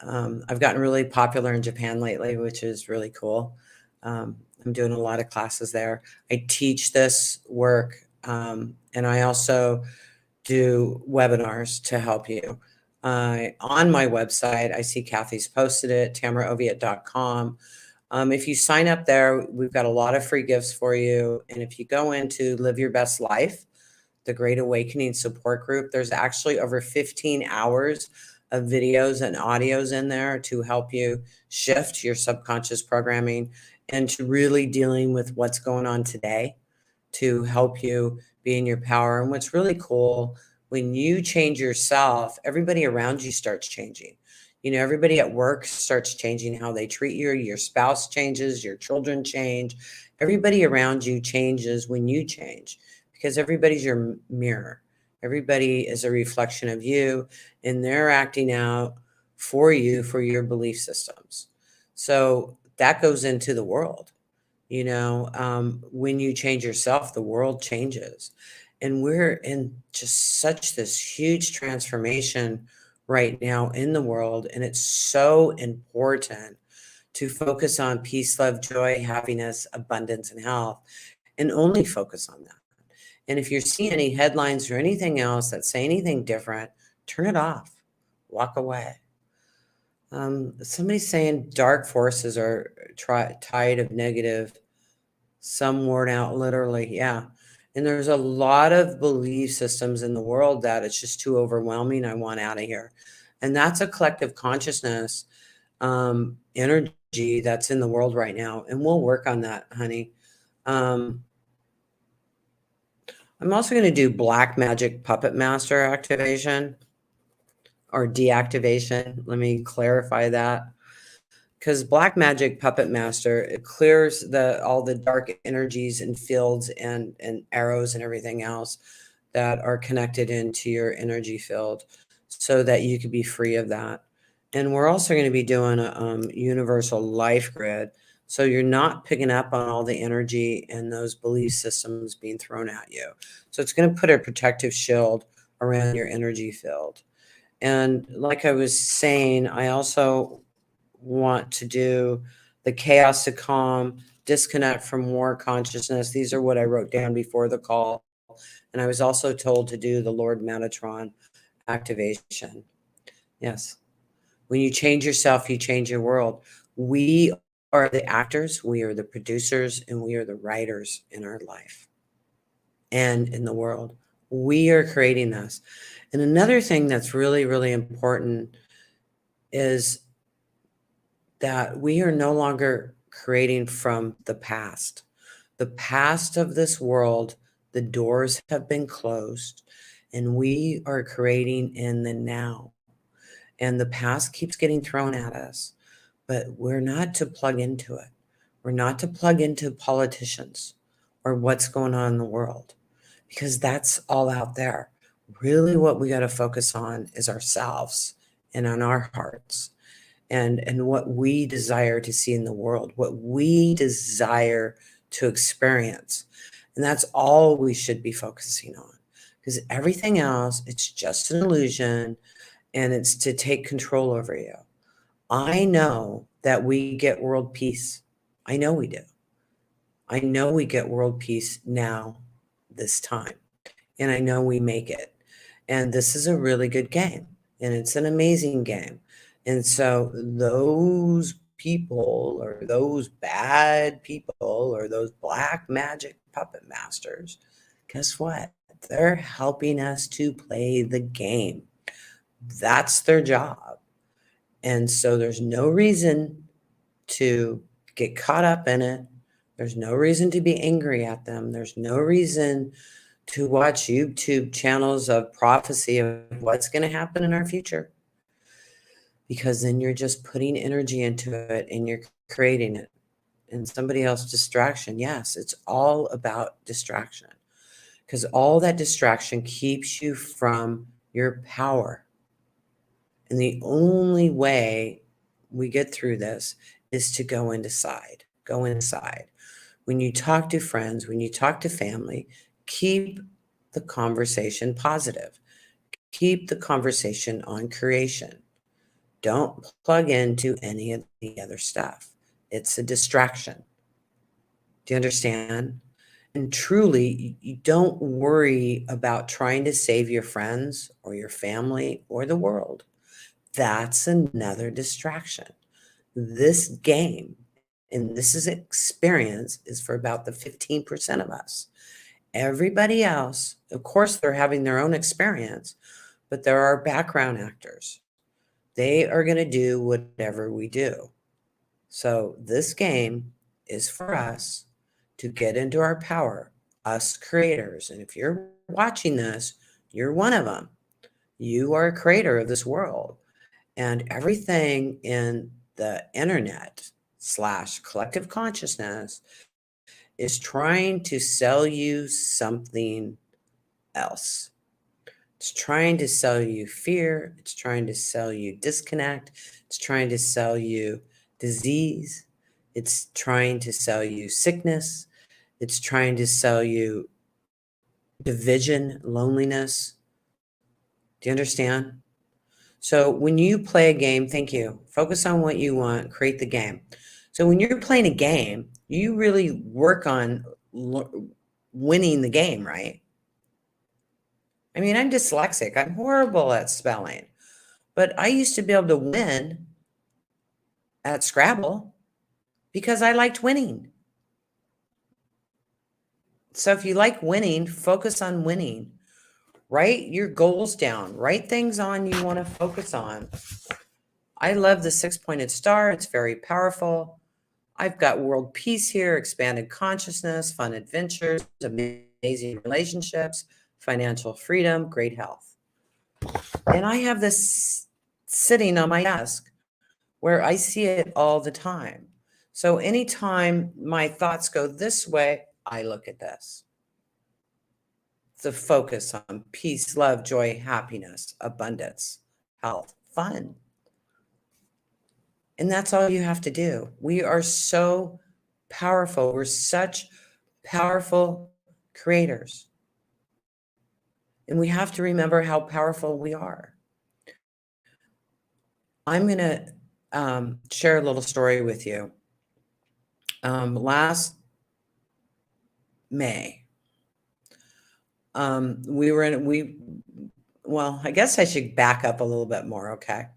I've gotten really popular in Japan lately, which is really cool. I'm doing a lot of classes there. I teach this work, and I also do webinars to help you. On my website, I see Kathy's posted it, tamaraoviatt.com. If you sign up there, we've got a lot of free gifts for you. And if you go into Live Your Best Life, the Great Awakening Support Group, there's actually over 15 hours of videos and audios in there to help you shift your subconscious programming and to really dealing with what's going on today to help you be in your power. And what's really cool, when you change yourself, everybody around you starts changing. Everybody at work starts changing how they treat you. Your spouse changes, your children change. Everybody around you changes when you change, because everybody's your mirror. Everybody is a reflection of you, and they're acting out for you, for your belief systems. So that goes into the world. When you change yourself, the world changes. And we're in just such this huge transformation right now in the world. And it's so important to focus on peace, love, joy, happiness, abundance, and health, and only focus on that. And if you're seeing any headlines or anything else that say anything different, turn it off, walk away. Somebody's saying dark forces are tied of negative, some worn out literally. Yeah. And there's a lot of belief systems in the world that it's just too overwhelming. I want out of here. And that's a collective consciousness energy that's in the world right now. And we'll work on that, honey. I'm also going to do black magic puppet master activation or deactivation. Let me clarify that. Because black magic puppet master, it clears all the dark energies and fields and arrows and everything else that are connected into your energy field so that you could be free of that. And we're also going to be doing a universal life grid. So you're not picking up on all the energy and those belief systems being thrown at you. So it's going to put a protective shield around your energy field. And like I was saying, I also want to do the chaos to calm, disconnect from war consciousness. These are what I wrote down before the call. And I was also told to do the Lord Metatron activation. Yes. When you change yourself, you change your world. We are the actors, we are the producers, and we are the writers in our life and in the world. We are creating this. And another thing that's really, really important is that we are no longer creating from the past. The past of this world, the doors have been closed, and we are creating in the now. And the past keeps getting thrown at us, but we're not to plug into it. We're not to plug into politicians or what's going on in the world, because that's all out there. Really what we got to focus on is ourselves and on our hearts. And what we desire to see in the world, what we desire to experience. And that's all we should be focusing on, because everything else, it's just an illusion, and it's to take control over you. I know that we get world peace. I know we do. I know we get world peace now, this time, and I know we make it. And this is a really good game, and it's an amazing game. And so those people, or those bad people, or those black magic puppet masters, guess what? They're helping us to play the game. That's their job. And so there's no reason to get caught up in it. There's no reason to be angry at them. There's no reason to watch YouTube channels of prophecy of what's going to happen in our future. Because then you're just putting energy into it and you're creating it. And somebody else's distraction. Yes, it's all about distraction. Because all that distraction keeps you from your power. And the only way we get through this is to go inside. Go inside. When you talk to friends, when you talk to family, keep the conversation positive. Keep the conversation on creation. Don't plug into any of the other stuff. It's a distraction. Do you understand? And truly, you don't worry about trying to save your friends or your family or the world. That's another distraction. This game, and this is experience, is for about the 15% of us. Everybody else, of course, they're having their own experience, but there are background actors. They are going to do whatever we do. So this game is for us to get into our power, us creators. And if you're watching this, you're one of them. You are a creator of this world. And everything in the internet / collective consciousness is trying to sell you something else. It's trying to sell you fear. It's trying to sell you disconnect. It's trying to sell you disease. It's trying to sell you sickness. It's trying to sell you division, loneliness. Do you understand? So when you play a game, thank you. Focus on what you want, create the game. So when you're playing a game, you really work on winning the game, right? I mean, I'm dyslexic. I'm horrible at spelling. But I used to be able to win at Scrabble because I liked winning. So if you like winning, focus on winning. Write your goals down. Write things on you want to focus on. I love the 6-pointed star. It's very powerful. I've got world peace here, expanded consciousness, fun adventures, amazing relationships, financial freedom, great health. And I have this sitting on my desk where I see it all the time. So anytime my thoughts go this way, I look at this. The focus on peace, love, joy, happiness, abundance, health, fun. And that's all you have to do. We are so powerful. We're such powerful creators. And we have to remember how powerful we are. I'm going to share a little story with you. Last May, well, I guess I should back up a little bit more, okay?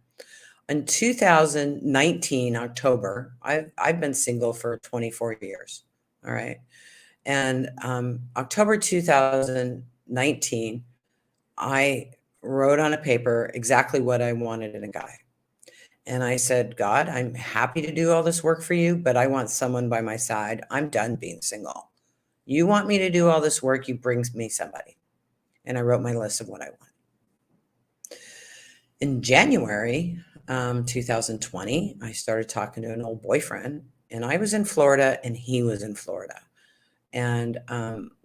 In 2019, October, I've been single for 24 years, all right? And October 2019, I wrote on a paper exactly what I wanted in a guy. And I said, God, I'm happy to do all this work for you, but I want someone by my side. I'm done being single. You want me to do all this work, you bring me somebody. And I wrote my list of what I want. In January 2020, I started talking to an old boyfriend, and I was in Florida and he was in Florida. And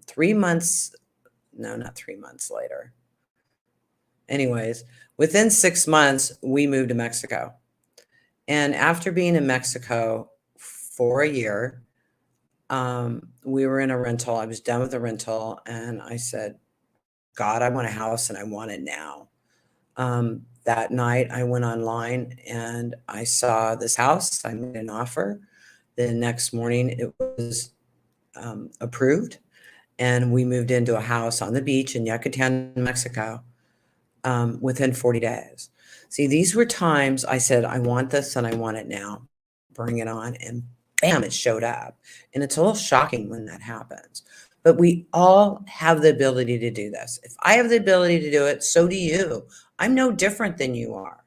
3 months, no, not 3 months later. Anyways, within 6 months, we moved to Mexico. And after being in Mexico for a year, we were in a rental. I was done with the rental. And I said, God, I want a house and I want it now. That night I went online and I saw this house. I made an offer. The next morning it was approved. And we moved into a house on the beach in Yucatan, Mexico, within 40 days. See, these were times I said, I want this and I want it now. Bring it on. And bam, it showed up. And it's a little shocking when that happens. But we all have the ability to do this. If I have the ability to do it, so do you. I'm no different than you are.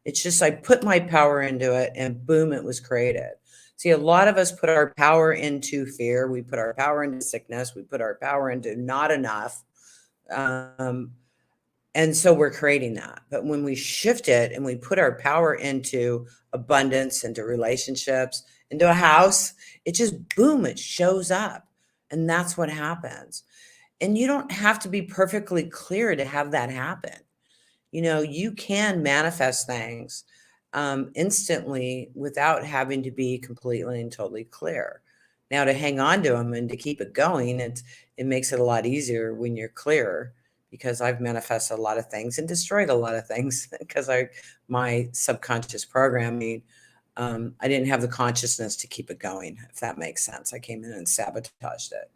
It's just I put my power into it and boom, it was created. See, a lot of us put our power into fear. We put our power into sickness. We put our power into not enough. And so we're creating that. But when we shift it and we put our power into abundance, into relationships, into a house, it just boom, it shows up. And that's what happens. And you don't have to be perfectly clear to have that happen. You know, you can manifest things instantly without having to be completely and totally clear. Now, to hang on to them and to keep it going, it makes it a lot easier when you're clearer, because I've manifested a lot of things and destroyed a lot of things because my subconscious programming, I didn't have the consciousness to keep it going, if that makes sense. I came in and sabotaged it.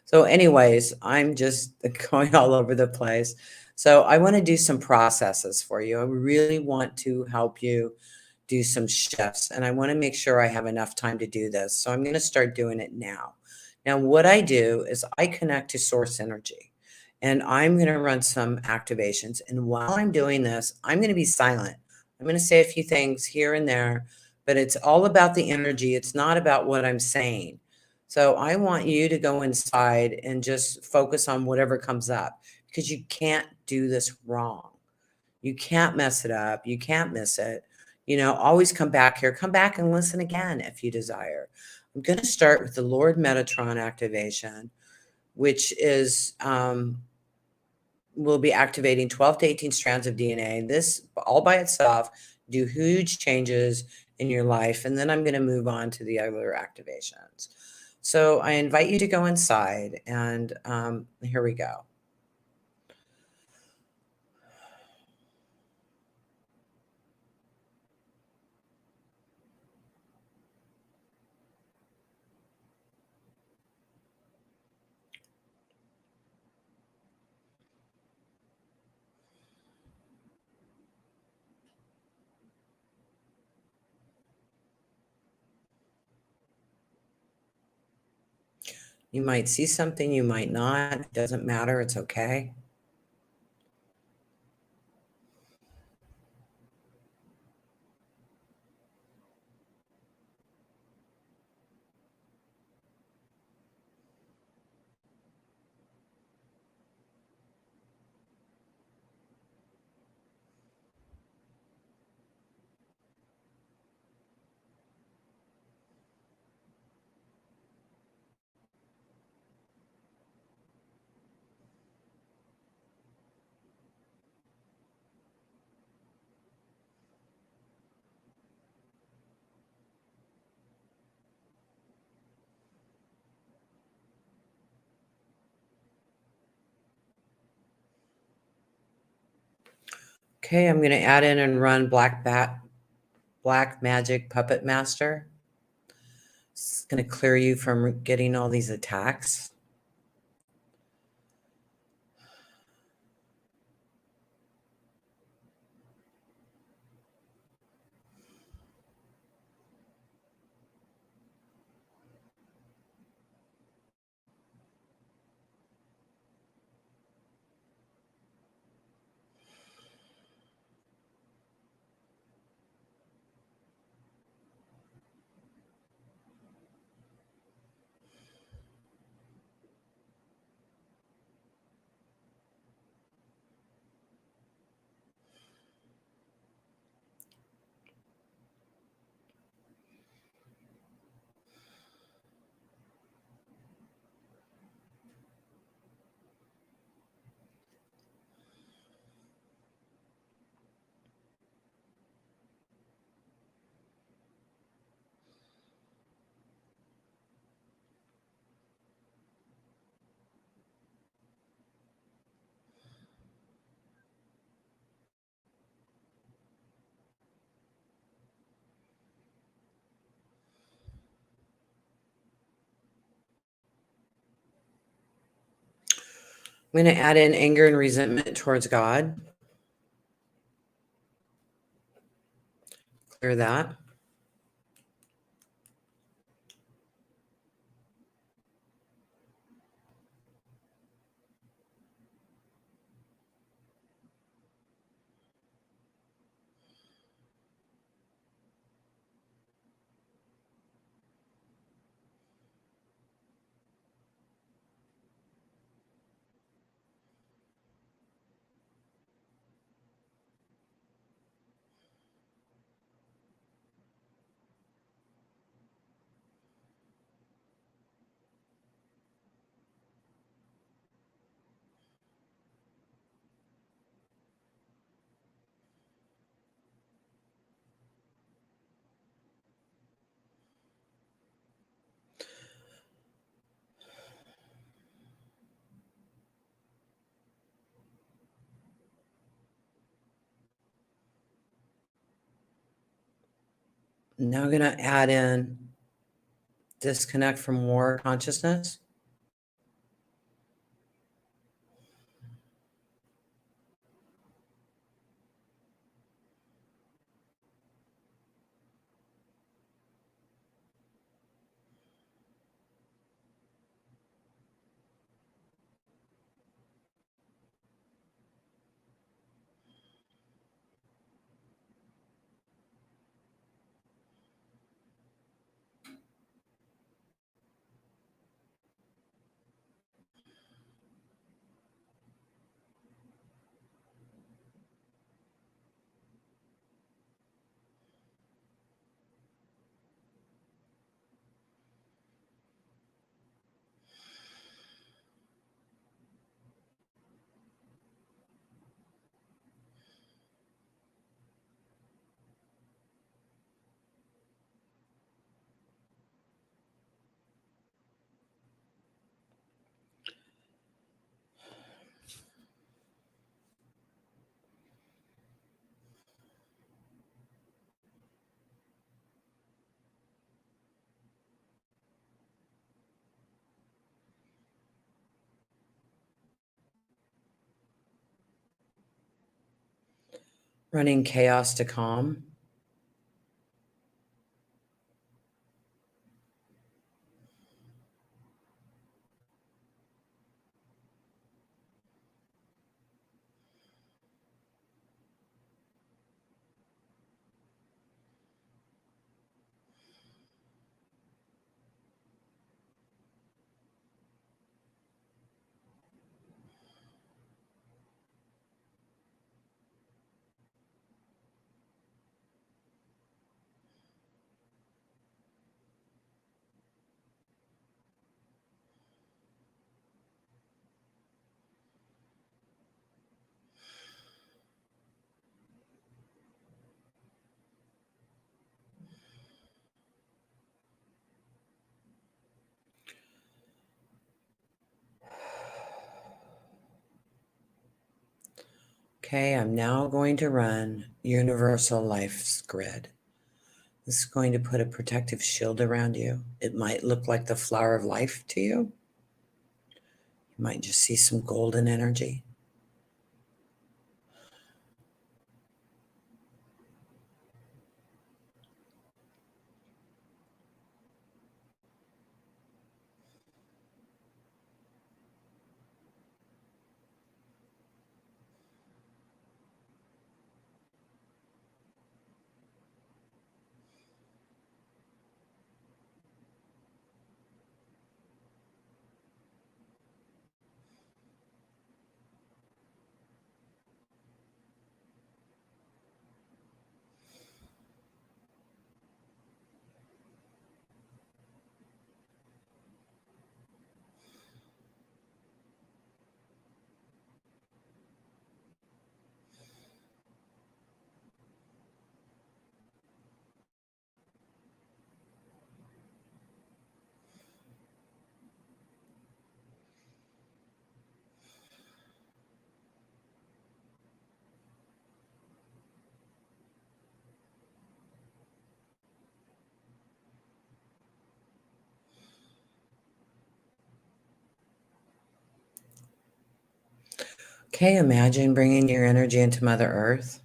So anyways, I'm just going all over the place. So I want to do some processes for you. I really want to help you do some shifts, and I want to make sure I have enough time to do this. So I'm going to start doing it now. Now, what I do is I connect to source energy, and I'm going to run some activations. And while I'm doing this, I'm going to be silent. I'm going to say a few things here and there, but it's all about the energy. It's not about what I'm saying. So I want you to go inside and just focus on whatever comes up, because you can't do this wrong. You can't mess it up. You can't miss it. You know, always come back here. Come back and listen again if you desire. I'm going to start with the Lord Metatron activation, which is will be activating 12 to 18 strands of DNA. This all by itself do huge changes in your life. And then I'm going to move on to the other activations. So I invite you to go inside, and here we go. You might see something, you might not. It doesn't matter. It's okay. Okay, I'm going to add in and run Black Magic Puppet Master. It's going to clear you from getting all these attacks. I'm going to add in anger and resentment towards God. Clear that. Now I'm going to add in disconnect from war consciousness. Running chaos to calm. Okay, I'm now going to run Universal Life's Grid. This is going to put a protective shield around you. It might look like the flower of life to you. You might just see some golden energy. Okay, imagine bringing your energy into Mother Earth.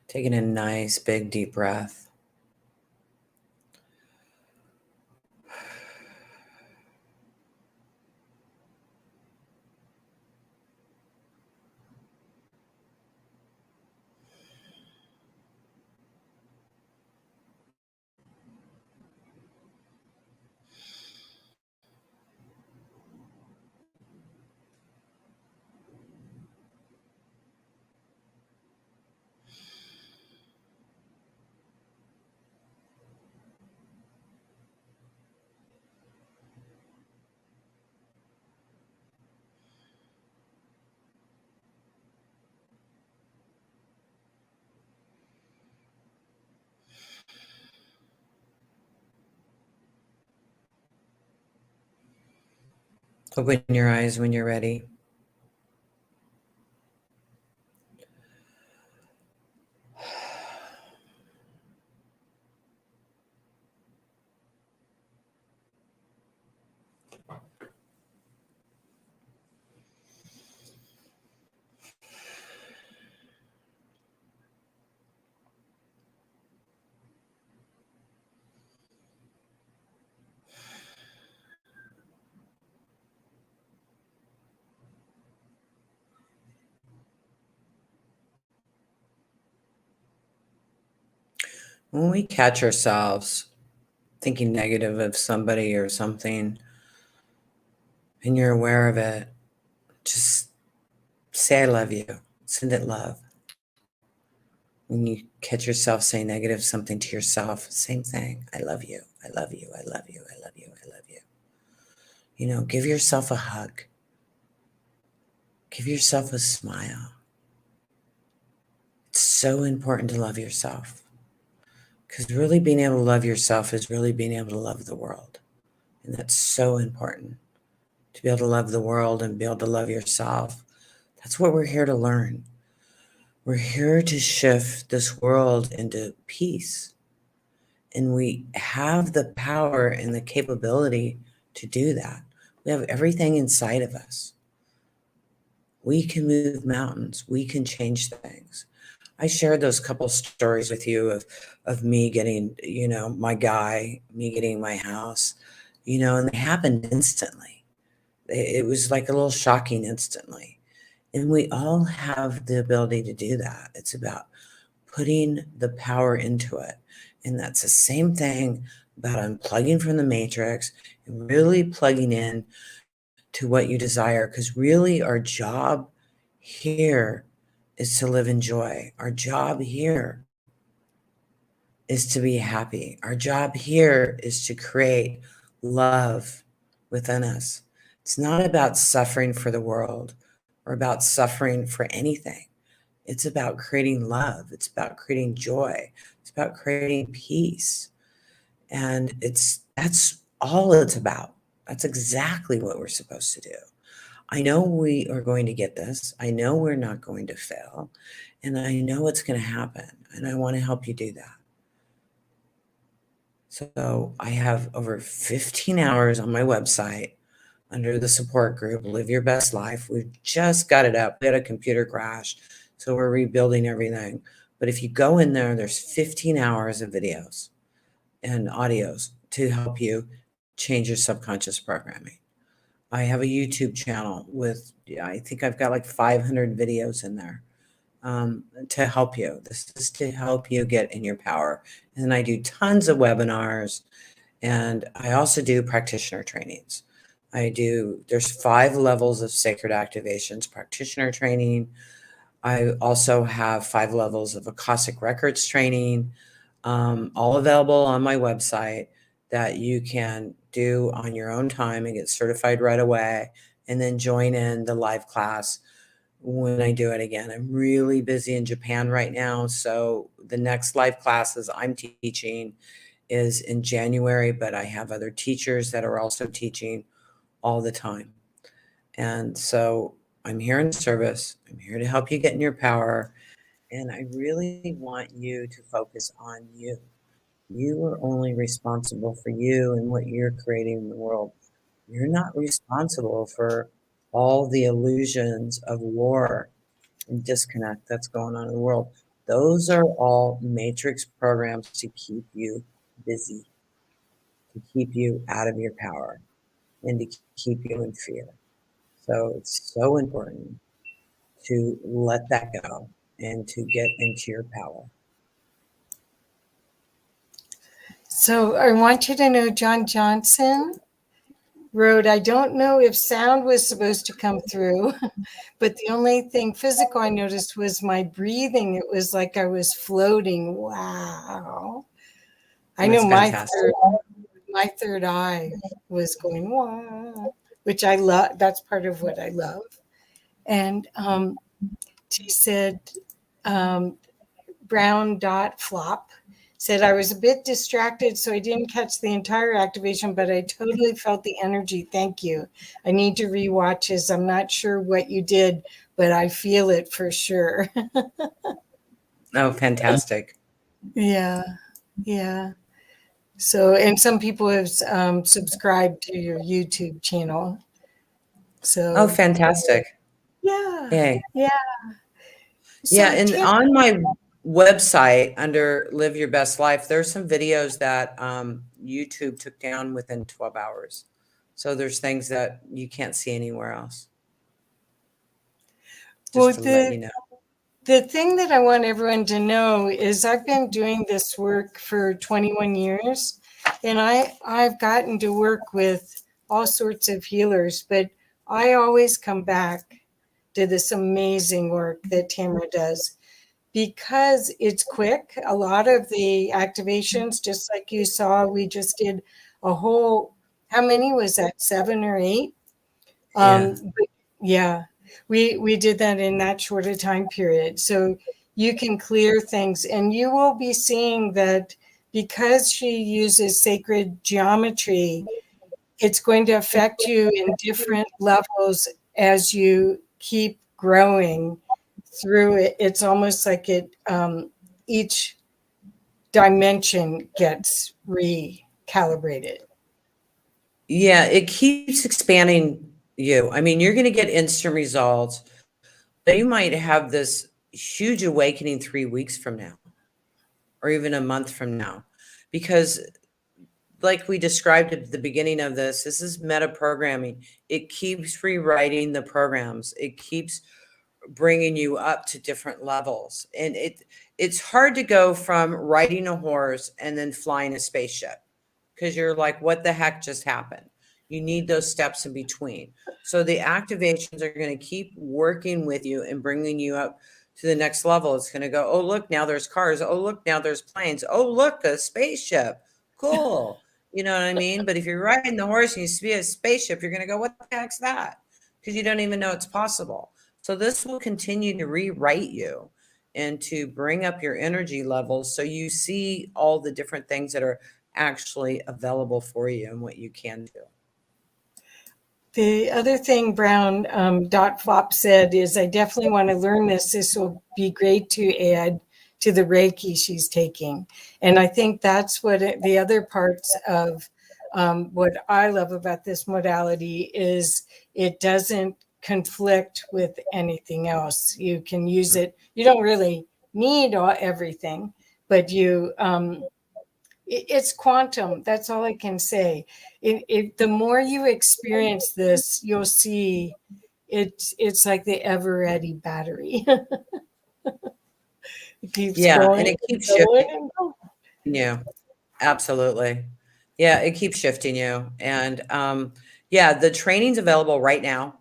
Taking a nice big deep breath. Open your eyes when you're ready. When we catch ourselves thinking negative of somebody or something, and you're aware of it, just say, I love you. Send it love. When you catch yourself saying negative something to yourself, same thing. I love you. I love you. I love you. I love you. I love you. You know, give yourself a hug. Give yourself a smile. It's so important to love yourself, because really being able to love yourself is really being able to love the world. And that's so important, to be able to love the world and be able to love yourself. That's what we're here to learn. We're here to shift this world into peace. And we have the power and the capability to do that. We have everything inside of us. We can move mountains. We can change things. I shared those couple stories with you of me getting, you know, my guy, me getting my house, you know, and they happened instantly. It was like a little shocking instantly. And we all have the ability to do that. It's about putting the power into it. And that's the same thing about unplugging from the matrix and really plugging in to what you desire. Because really our job here is to live in joy. Our job here is to be happy. Our job here is to create love within us. It's not about suffering for the world or about suffering for anything. It's about creating love. It's about creating joy. It's about creating peace. And that's all it's about. That's exactly what we're supposed to do. I know we are going to get this. I know we're not going to fail. And I know it's going to happen. And I want to help you do that. So I have over 15 hours on my website under the support group, Live Your Best Life. We've just got it up. We had a computer crash, so we're rebuilding everything. But if you go in there, there's 15 hours of videos and audios to help you change your subconscious programming. I have a YouTube channel with, I think I've got like 500 videos in there to help you. This is to help you get in your power. And then I do tons of webinars, and I also do practitioner trainings. There's 5 levels of sacred activations practitioner training. I also have 5 levels of Akashic Records training, all available on my website that you can do on your own time and get certified right away, and then join in the live class when I do it again. I'm really busy in Japan right now, so the next live classes I'm teaching is in January, but I have other teachers that are also teaching all the time. And so I'm here in service. I'm here to help you get in your power. And I really want you to focus on you. You are only responsible for you and what you're creating in the world. You're not responsible for all the illusions of war and disconnect that's going on in the world. Those are all matrix programs to keep you busy, to keep you out of your power, and to keep you in fear. So it's so important to let that go and to get into your power. So I want you to know John Johnson wrote, I don't know if sound was supposed to come through, but the only thing physical I noticed was my breathing. It was like I was floating. Wow. I know my third eye was going, wow, which I love. That's part of what I love. And she said, brown dot flop said I was a bit distracted, so I didn't catch the entire activation, but I totally felt the energy. Thank you. I need to rewatch this. I'm not sure what you did, but I feel it for sure. Oh, fantastic. Yeah. Yeah. So, and some people have subscribed to your YouTube channel. So, Oh, fantastic. yeah. Yay. Yeah. Yeah, So, and Tim, on my website under Live Your Best Life, there's some videos that YouTube took down within 12 hours. So there's things that you can't see anywhere else. Just to let you know. The thing that I want everyone to know is I've been doing this work for 21 years, and I've gotten to work with all sorts of healers, but I always come back to this amazing work that Tamara does because it's quick. A lot of the activations, just like you saw, we just did a whole, how many was that, 7 or 8? Yeah. Yeah, we did that in that short a time period. So you can clear things, and you will be seeing that because she uses sacred geometry, it's going to affect you in different levels as you keep growing through it. It's almost like each dimension gets recalibrated. Yeah, it keeps expanding you. I mean, you're going to get instant results. But you might have this huge awakening 3 weeks from now, or even a month from now, because like we described at the beginning of this is meta programming. It keeps rewriting the programs. It keeps bringing you up to different levels. And it's hard to go from riding a horse and then flying a spaceship, because you're like, what the heck just happened? You need those steps in between. So the activations are going to keep working with you and bringing you up to the next level. It's going to go, oh, look, now there's cars. Oh, look, now there's planes. Oh, look, a spaceship. Cool. You know what I mean? But if you're riding the horse and you see a spaceship, you're going to go, what the heck's that? Because you don't even know it's possible. So this will continue to rewrite you and to bring up your energy levels so you see all the different things that are actually available for you and what you can do. The other thing Brown Flop said is, I definitely want to learn this. This will be great to add to the Reiki she's taking. And I think that's what the other parts of what I love about this modality is it doesn't conflict with anything else. You can use it. You don't really need everything, but it's quantum. That's all I can say. The more you experience this, you'll see it's like the ever-ready battery. It keeps going And it keeps and going shifting and going. you. Absolutely. Yeah, it keeps shifting you. And the training's available right now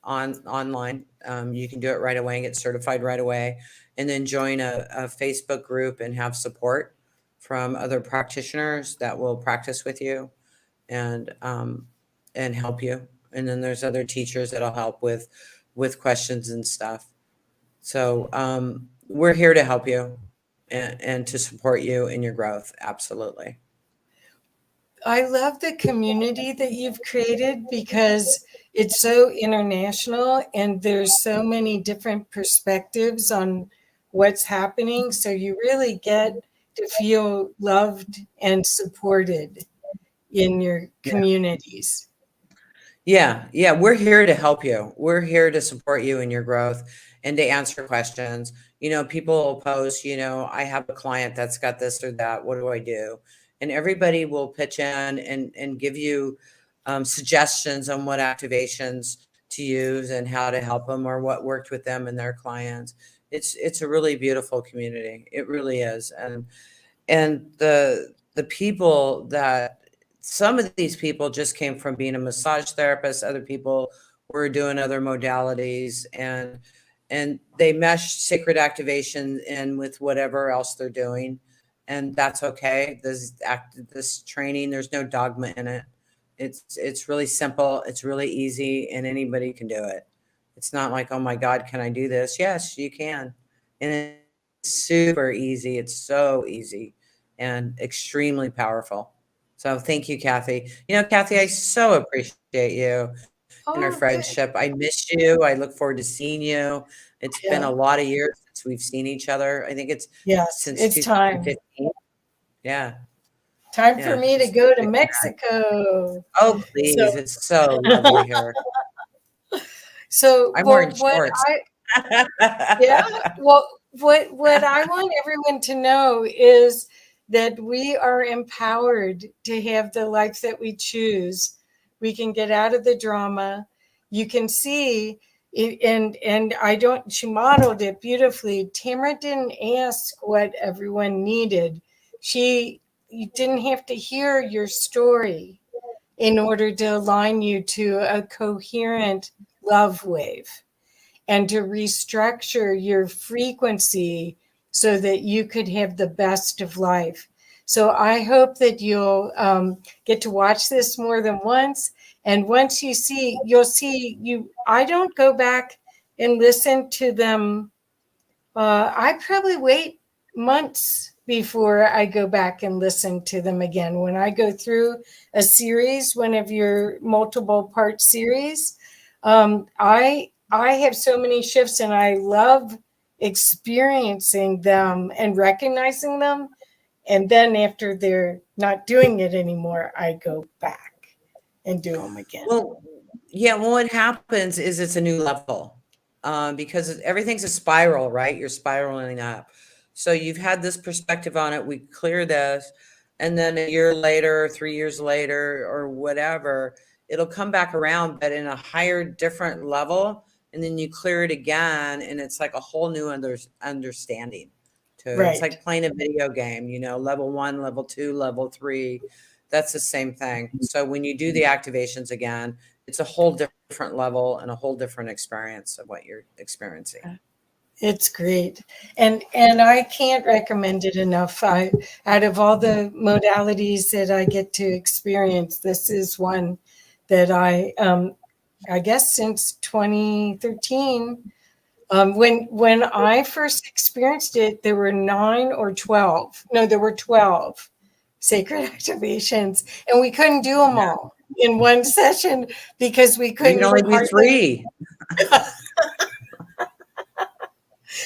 online. You can do it right away and get certified right away, and then join a Facebook group and have support from other practitioners that will practice with you and help you. And then there's other teachers that'll help with questions and stuff. So we're here to help you and to support you in your growth. Absolutely. I love the community that you've created because it's so international and there's so many different perspectives on what's happening. So you really get to feel loved and supported in your communities. Yeah, we're here to help you. We're here to support you in your growth and to answer questions. You know, people will post, I have a client that's got this or that. What do I do? And everybody will pitch in and give you suggestions on what activations to use and how to help them or what worked with them and their clients. It's a really beautiful community. It really is. And the people that some of these people just came from being a massage therapist. Other people were doing other modalities, and they meshed sacred activation in with whatever else they're doing, and that's okay. This training, there's no dogma in it. It's really simple. It's really easy, and anybody can do it. It's not like, oh my God, can I do this? Yes, you can, and it's super easy. It's so easy. and extremely powerful. So thank you, Kathy. You know, Kathy, I so appreciate you and our Oh, good. friendship. I miss you. I look forward to seeing you. It's been a lot of years since we've seen each other. I think it's since it's time. 2015. Yeah. Time for me to it's go to good Mexico. Oh, please. So, It's so lovely here. so I'm well, wearing shorts. what I want everyone to know is that we are empowered to have the life that we choose. We can get out of the drama. You can see it, and she modeled it beautifully. Tamara didn't ask what everyone needed. You didn't have to hear your story in order to align you to a coherent love wave and to restructure your frequency so that you could have the best of life. So I hope that you'll get to watch this more than once. And once you'll see. I don't go back and listen to them. I probably wait months before I go back and listen to them again. When I go through a series, one of your multiple part series, I have so many shifts, and I love experiencing them and recognizing them. And then after they're not doing it anymore, I go back and do them again. Well, yeah, what happens is it's a new level because everything's a spiral, right? You're spiraling up. So you've had this perspective on it. We clear this. And then a year later, 3 years later, or whatever, it'll come back around, but in a higher, different level. And then you clear it again. And it's like a whole new understanding. Right. It's like playing a video game, level 1, level 2, level 3. That's the same thing. So when you do the activations again, it's a whole different level and a whole different experience of what you're experiencing. It's great. And I can't recommend it enough. Out of all the modalities that I get to experience, this is one that I guess since 2013, when I first experienced it, there were 9 or 12. No, there were 12 sacred activations, and we couldn't do them all in one session because we couldn't. You can only do 3.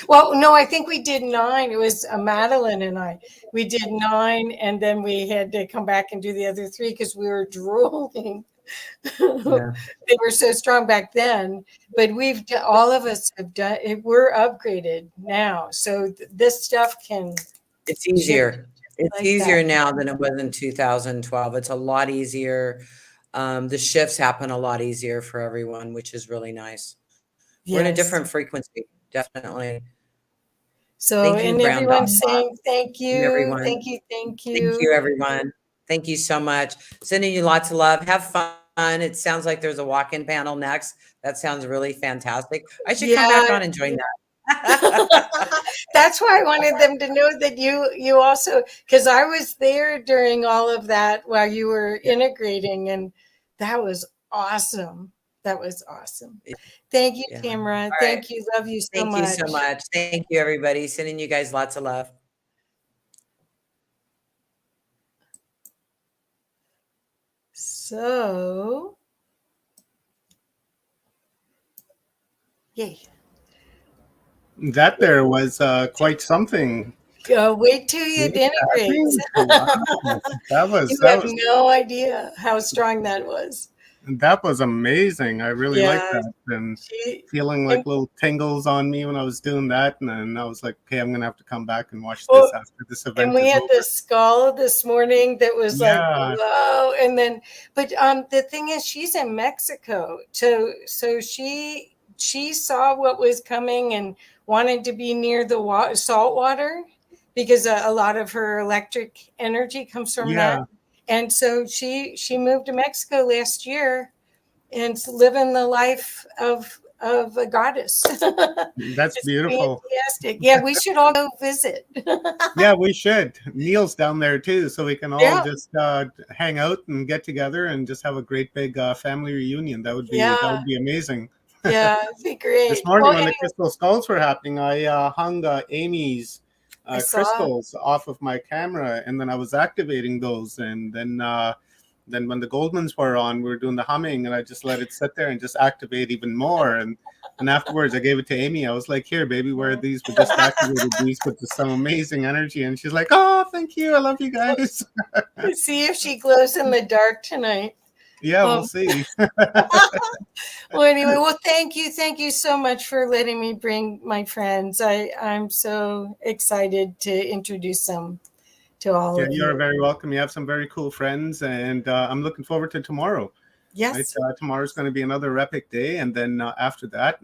Well, no, I think we did 9. It was Madeline and I. We did 9, and then we had to come back and do the other 3 because we were drooling. Yeah. They were so strong back then, but all of us have done it. We're upgraded now, so this stuff can. It's easier. It's like easier that. now than it was in 2012. It's a lot easier. The shifts happen a lot easier for everyone, which is really nice. We're in a Yes. different frequency, definitely. So, Thank you, and Brown everyone's Dog. saying thank you, Everyone. thank you, thank you. Thank you, everyone. Thank you so much. Sending you lots of love. Have fun. It sounds like there's a walk-in panel next. That sounds really fantastic. I should come back on and join that. That's why I wanted them to know that you also, because I was there during all of that while you were integrating, and that was awesome. That was awesome. Thank you, Tamara. All Thank right. you. Love you so Thank much. you so much. Thank you, everybody. Sending you guys lots of love. So, yay. That there was quite something. Wait till it integrates. That was You have no idea how strong that was. That was amazing. I really liked Yeah, that, and feeling like little tingles on me when I was doing that. And then I was like, okay, I'm gonna have to come back and watch this after this event. And we is had over. the skull this morning that was like, Yeah. whoa. And then, but the thing is, she's in Mexico, so she saw what was coming and wanted to be near the salt water because a lot of her electric energy comes from that. And so she moved to Mexico last year and living the life of a goddess. That's It's beautiful. fantastic. Yeah, we should all go visit. Yeah, we should. Neil's down there too, so we can all just hang out and get together and just have a great big family reunion. That would be amazing. Yeah, it'd be great. This morning Well, when the crystal skulls were happening, I hung Amy's crystals off of my camera, and then I was activating those, and then when the Goldmans were on, we were doing the humming, and I just let it sit there and just activate even more. And afterwards, I gave it to Amy. I was like, "Here, baby, wear these. We just activated these with some amazing energy." And she's like, "Oh, thank you. I love you guys." See if she glows in the dark tonight. Yeah, we'll see. Well, anyway, well, thank you so much for letting me bring my friends. I'm so excited to introduce them to all Yeah, of you. you're very welcome. You have some very cool friends, and I'm looking forward to tomorrow. Yes. Right? Tomorrow's going to be another epic day, and then after that,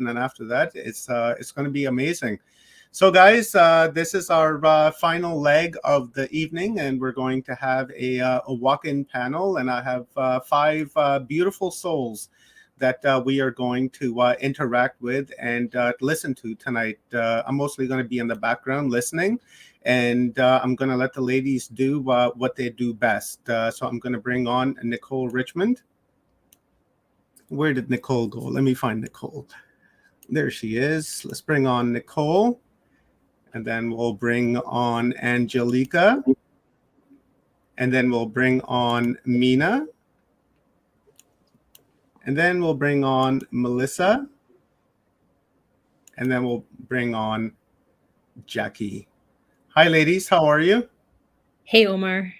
it's going to be amazing. So, guys, this is our final leg of the evening, and we're going to have a walk-in panel, and I have 5 beautiful souls that we are going to interact with and listen to tonight. I'm mostly going to be in the background listening, and I'm going to let the ladies do what they do best. So I'm going to bring on Nicole Richmond. Where did Nicole go? Let me find Nicole. There she is. Let's bring on Nicole. And then we'll bring on Angelica. And then we'll bring on Mina. And then we'll bring on Melissa. And then we'll bring on Jackie. Hi, ladies. How are you? Hey, Omar.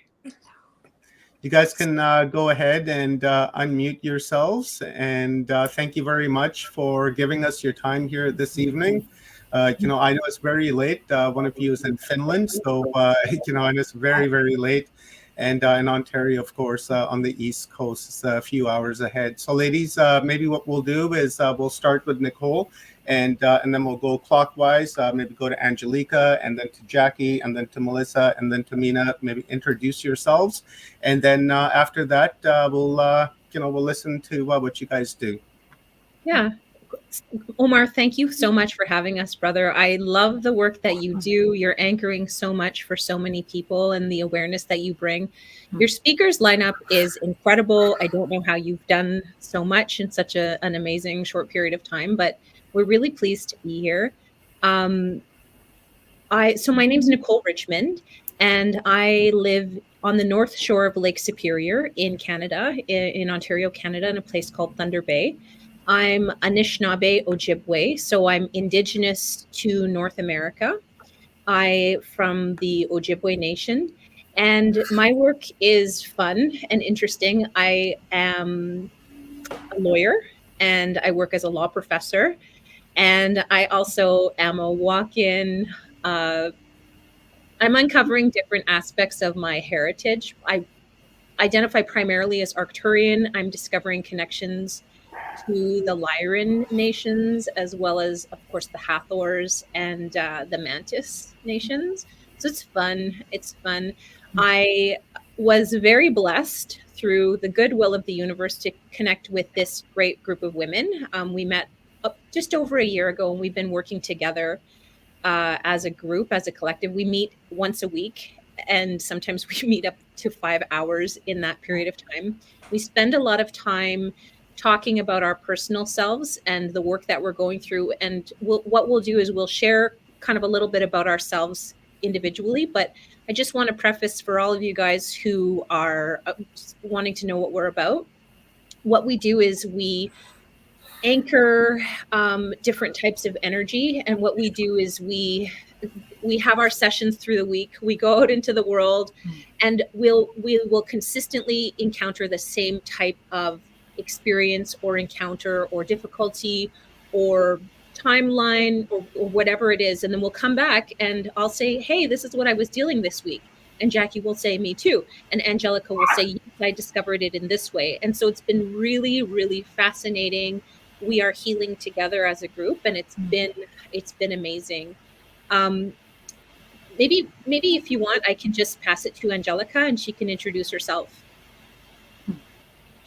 You guys can go ahead and unmute yourselves. And thank you very much for giving us your time here this evening. I know it's very late. One of you is in Finland, so and it's very, very late. And in Ontario, of course, on the East Coast, it's a few hours ahead. So, ladies, maybe what we'll do is we'll start with Nicole, and then we'll go clockwise. Maybe go to Angelica, and then to Jackie, and then to Melissa, and then to Mina. Maybe introduce yourselves, and then after that, we'll listen to what you guys do. Yeah. Omar, thank you so much for having us, brother. I love the work that you do. You're anchoring so much for so many people and the awareness that you bring. Your speakers lineup is incredible. I don't know how you've done so much in such an amazing short period of time, but we're really pleased to be here. So my name's Nicole Richmond, and I live on the north shore of Lake Superior in Canada, in Ontario, Canada, in a place called Thunder Bay. I'm Anishinaabe Ojibwe, so I'm indigenous to North America. I'm from the Ojibwe Nation, and my work is fun and interesting. I am a lawyer, and I work as a law professor, and I also am a walk-in. I'm uncovering different aspects of my heritage. I identify primarily as Arcturian. I'm discovering connections to the Lyran nations, as well as, of course, the Hathors and the Mantis nations. So it's fun. It's fun. I was very blessed through the goodwill of the universe to connect with this great group of women. We met just over a year ago, and we've been working together as a group, as a collective. We meet once a week, and sometimes we meet up to 5 hours in that period of time. We spend a lot of time talking about our personal selves and the work that we're going through. And what we'll do is we'll share kind of a little bit about ourselves individually. But I just want to preface for all of you guys who are wanting to know what we're about. What we do is we anchor different types of energy. And what we do is we have our sessions through the week. We go out into the world, and we will consistently encounter the same type of experience or encounter or difficulty or timeline or whatever it is. And then we'll come back and I'll say, hey, this is what I was dealing this week. And Jackie will say, me too. And Angelica will say, yes, I discovered it in this way. And so it's been really, really fascinating. We are healing together as a group, and it's been amazing. Maybe if you want, I can just pass it to Angelica and she can introduce herself.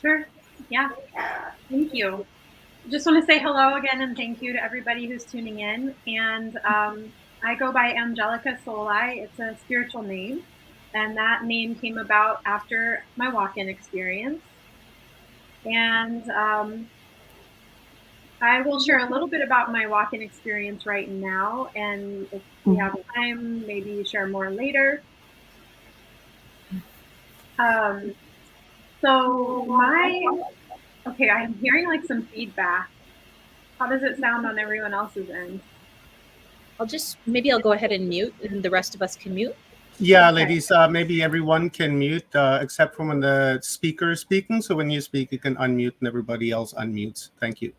Sure. Yeah. Thank you. Just want to say hello again and thank you to everybody who's tuning in. And I go by Angelica Soli. It's a spiritual name. And that name came about after my walk-in experience. And I will share a little bit about my walk-in experience right now, and if we have time, maybe share more later. Okay, I'm hearing like some feedback. How does it sound on everyone else's end? Maybe I'll go ahead and mute, and the rest of us can mute. Yeah, Okay. ladies, maybe everyone can mute except for when the speaker is speaking. So when you speak, you can unmute and everybody else unmutes. Thank you.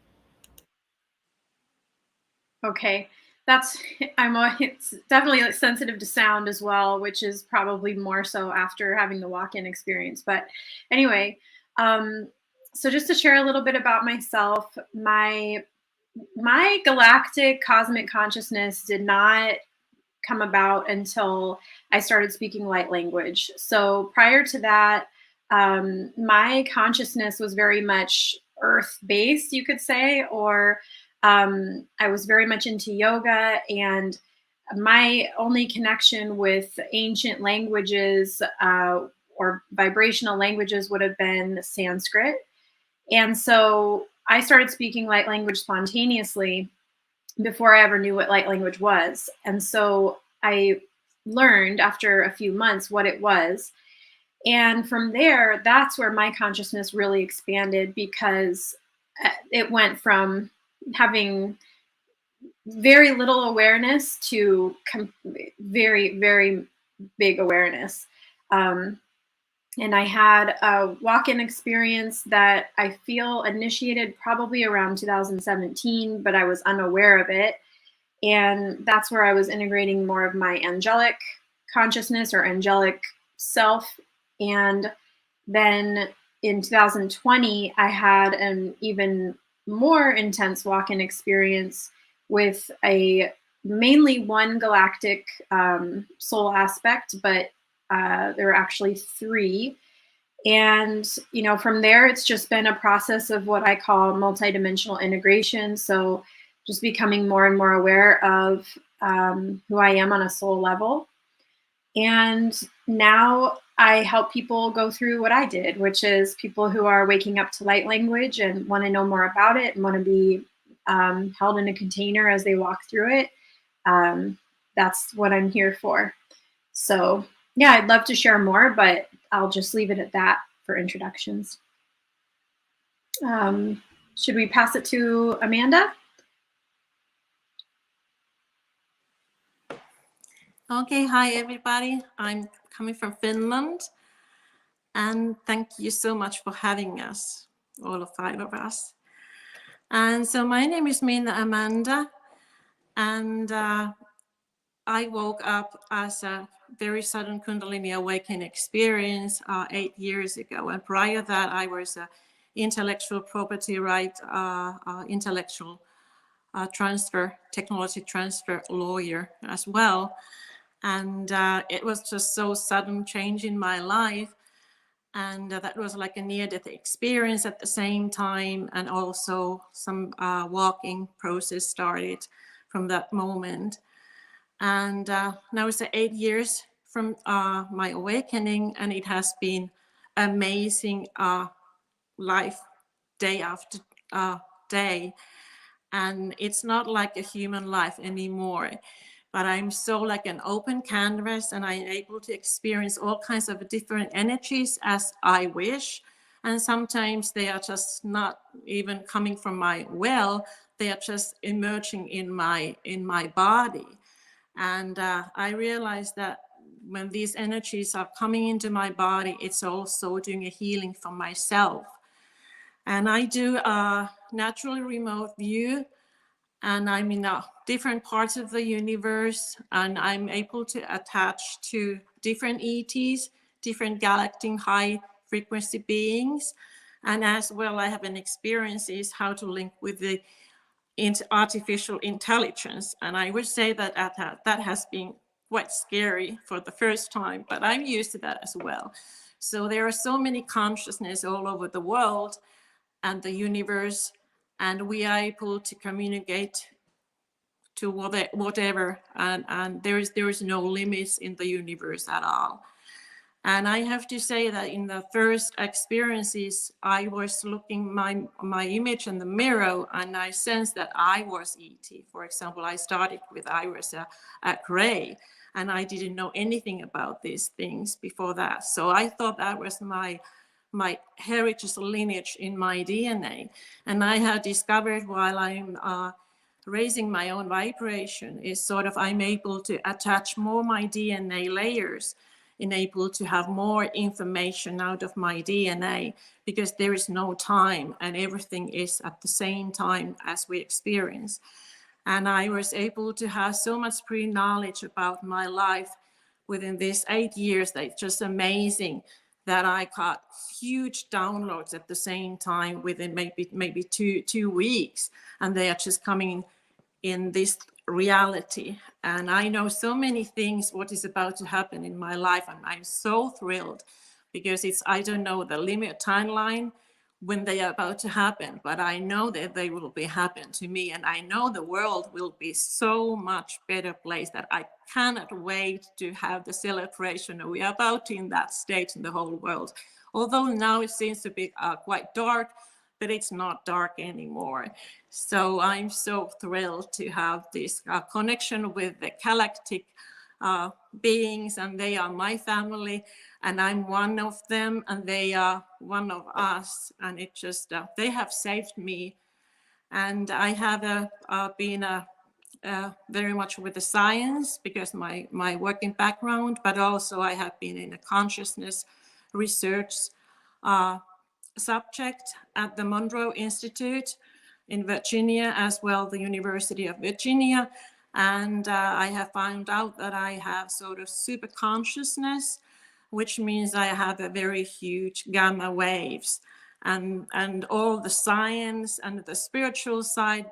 Okay, it's definitely sensitive to sound as well, which is probably more so after having the walk-in experience. But anyway, so just to share a little bit about myself, my galactic cosmic consciousness did not come about until I started speaking light language. So prior to that, my consciousness was very much earth-based, you could say, or I was very much into yoga, and my only connection with ancient languages or vibrational languages would have been Sanskrit. And so I started speaking light language spontaneously before I ever knew what light language was. And so I learned after a few months what it was. And from there, that's where my consciousness really expanded, because it went from having very little awareness to very, very big awareness. And I had a walk-in experience that I feel initiated probably around 2017, but I was unaware of it. And that's where I was integrating more of my angelic consciousness or angelic self. And then in 2020, I had an even more intense walk-in experience with mainly one galactic soul aspect, but there are actually 3. And, from there, it's just been a process of what I call multidimensional integration. So just becoming more and more aware of who I am on a soul level. And now I help people go through what I did, which is people who are waking up to light language and want to know more about it and want to be held in a container as they walk through it. That's what I'm here for. So yeah, I'd love to share more, but I'll just leave it at that for introductions. Should we pass it to Amanda? Okay, hi everybody. I'm coming from Finland, and thank you so much for having us, all 5 of us. And so my name is Amanda, and I woke up as a very sudden Kundalini awakening experience 8 years ago. And prior to that, I was an intellectual property right, intellectual transfer, technology transfer lawyer as well. And it was just so sudden change in my life. And that was like a near-death experience at the same time. And also some walking process started from that moment. And now it's 8 years from my awakening, and it has been amazing life day after day. And it's not like a human life anymore, but I'm so like an open canvas, and I'm able to experience all kinds of different energies as I wish. And sometimes they are just not even coming from my will, they are just emerging in my body. And I realized that when these energies are coming into my body, it's also doing a healing for myself. And I do a naturally remote view, and I'm in different parts of the universe, and I'm able to attach to different ETs, different galactic high frequency beings. And as well, I have an experience is how to link with the artificial intelligence. And I would say that that has been quite scary for the first time, but I'm used to that as well. So there are so many consciousness all over the world and the universe, and we are able to communicate to whatever, and there is no limits in the universe at all. And I have to say that in the first experiences, I was looking my image in the mirror, and I sensed that I was ET. For example, I started with I was a gray, and I didn't know anything about these things before that. So I thought that was my heritage lineage in my DNA. And I have discovered while I'm raising my own vibration is sort of I'm able to attach more my DNA layers, able to have more information out of my DNA, because there is no time and everything is at the same time as we experience. And I was able to have so much pre-knowledge about my life within these 8 years that it's just amazing that I got huge downloads at the same time within maybe two weeks, and they are just coming in this reality. And I know so many things what is about to happen in my life, and I'm so thrilled because I don't know the limit timeline when they are about to happen, but I know that they will be happen to me, and I know the world will be so much better place that I cannot wait to have the celebration. We are about in that state in the whole world, although now it seems to be quite dark, but it's not dark anymore. So I'm so thrilled to have this connection with the galactic beings, and they are my family, and I'm one of them, and they are one of us. And it just, they have saved me. And I have been very much with the science because my working background, but also I have been in a consciousness research subject at the Monroe Institute in Virginia, as well the University of Virginia. And I have found out that I have sort of super consciousness, which means I have a very huge gamma waves. And all the science and the spiritual side,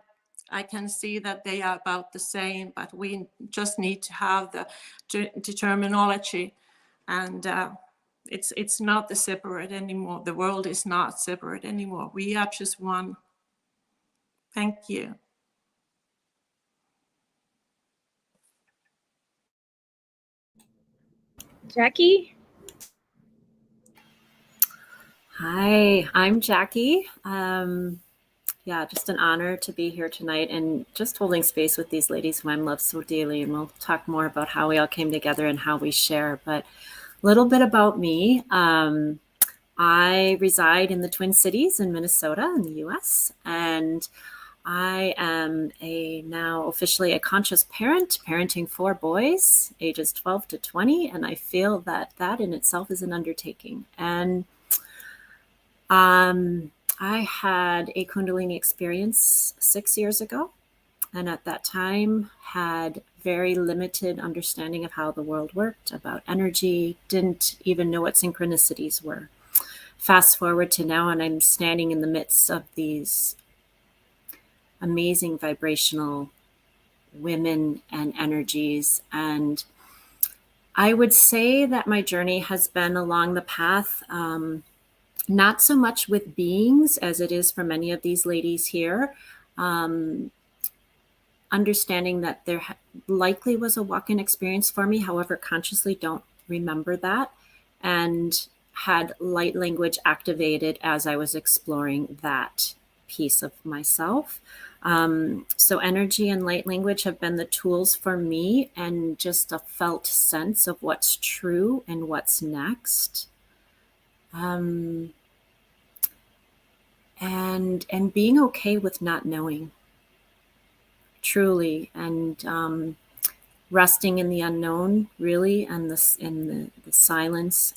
I can see that they are about the same, but we just need to have the terminology. And it's not the separate anymore. The world is not separate anymore. We are just one. Thank you. Jackie? Hi, I'm Jackie. Yeah, just an honor to be here tonight and just holding space with these ladies who I love so dearly. And we'll talk more about how we all came together and how we share. But a little bit about me. I reside in the Twin Cities in Minnesota in the US, and I am now officially a conscious parent, parenting 4 boys, ages 12 to 20, and I feel that in itself is an undertaking. And I had a Kundalini experience 6 years ago, and at that time had very limited understanding of how the world worked, about energy, didn't even know what synchronicities were. Fast forward to now, and I'm standing in the midst of these amazing vibrational women and energies. And I would say that my journey has been along the path, not so much with beings as it is for many of these ladies here, understanding that there likely was a walk-in experience for me, however, consciously don't remember that, and had light language activated as I was exploring that piece of myself. So energy and light language have been the tools for me, and just a felt sense of what's true and what's next. And being okay with not knowing, truly, and resting in the unknown, really, and in the silence.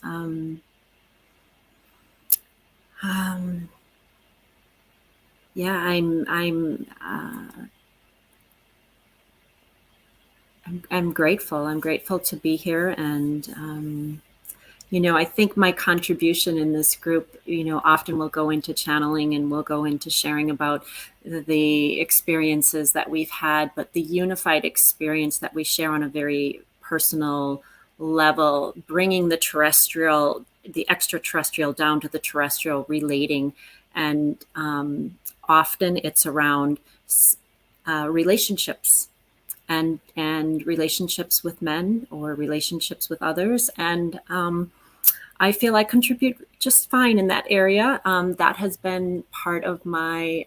Yeah, I'm grateful. I'm grateful to be here, and I think my contribution in this group, often will go into channeling and we'll go into sharing about the experiences that we've had, but the unified experience that we share on a very personal level, bringing the extraterrestrial down to the terrestrial, relating, and often it's around relationships and relationships with men or relationships with others. And I feel I contribute just fine in that area. That has been part of my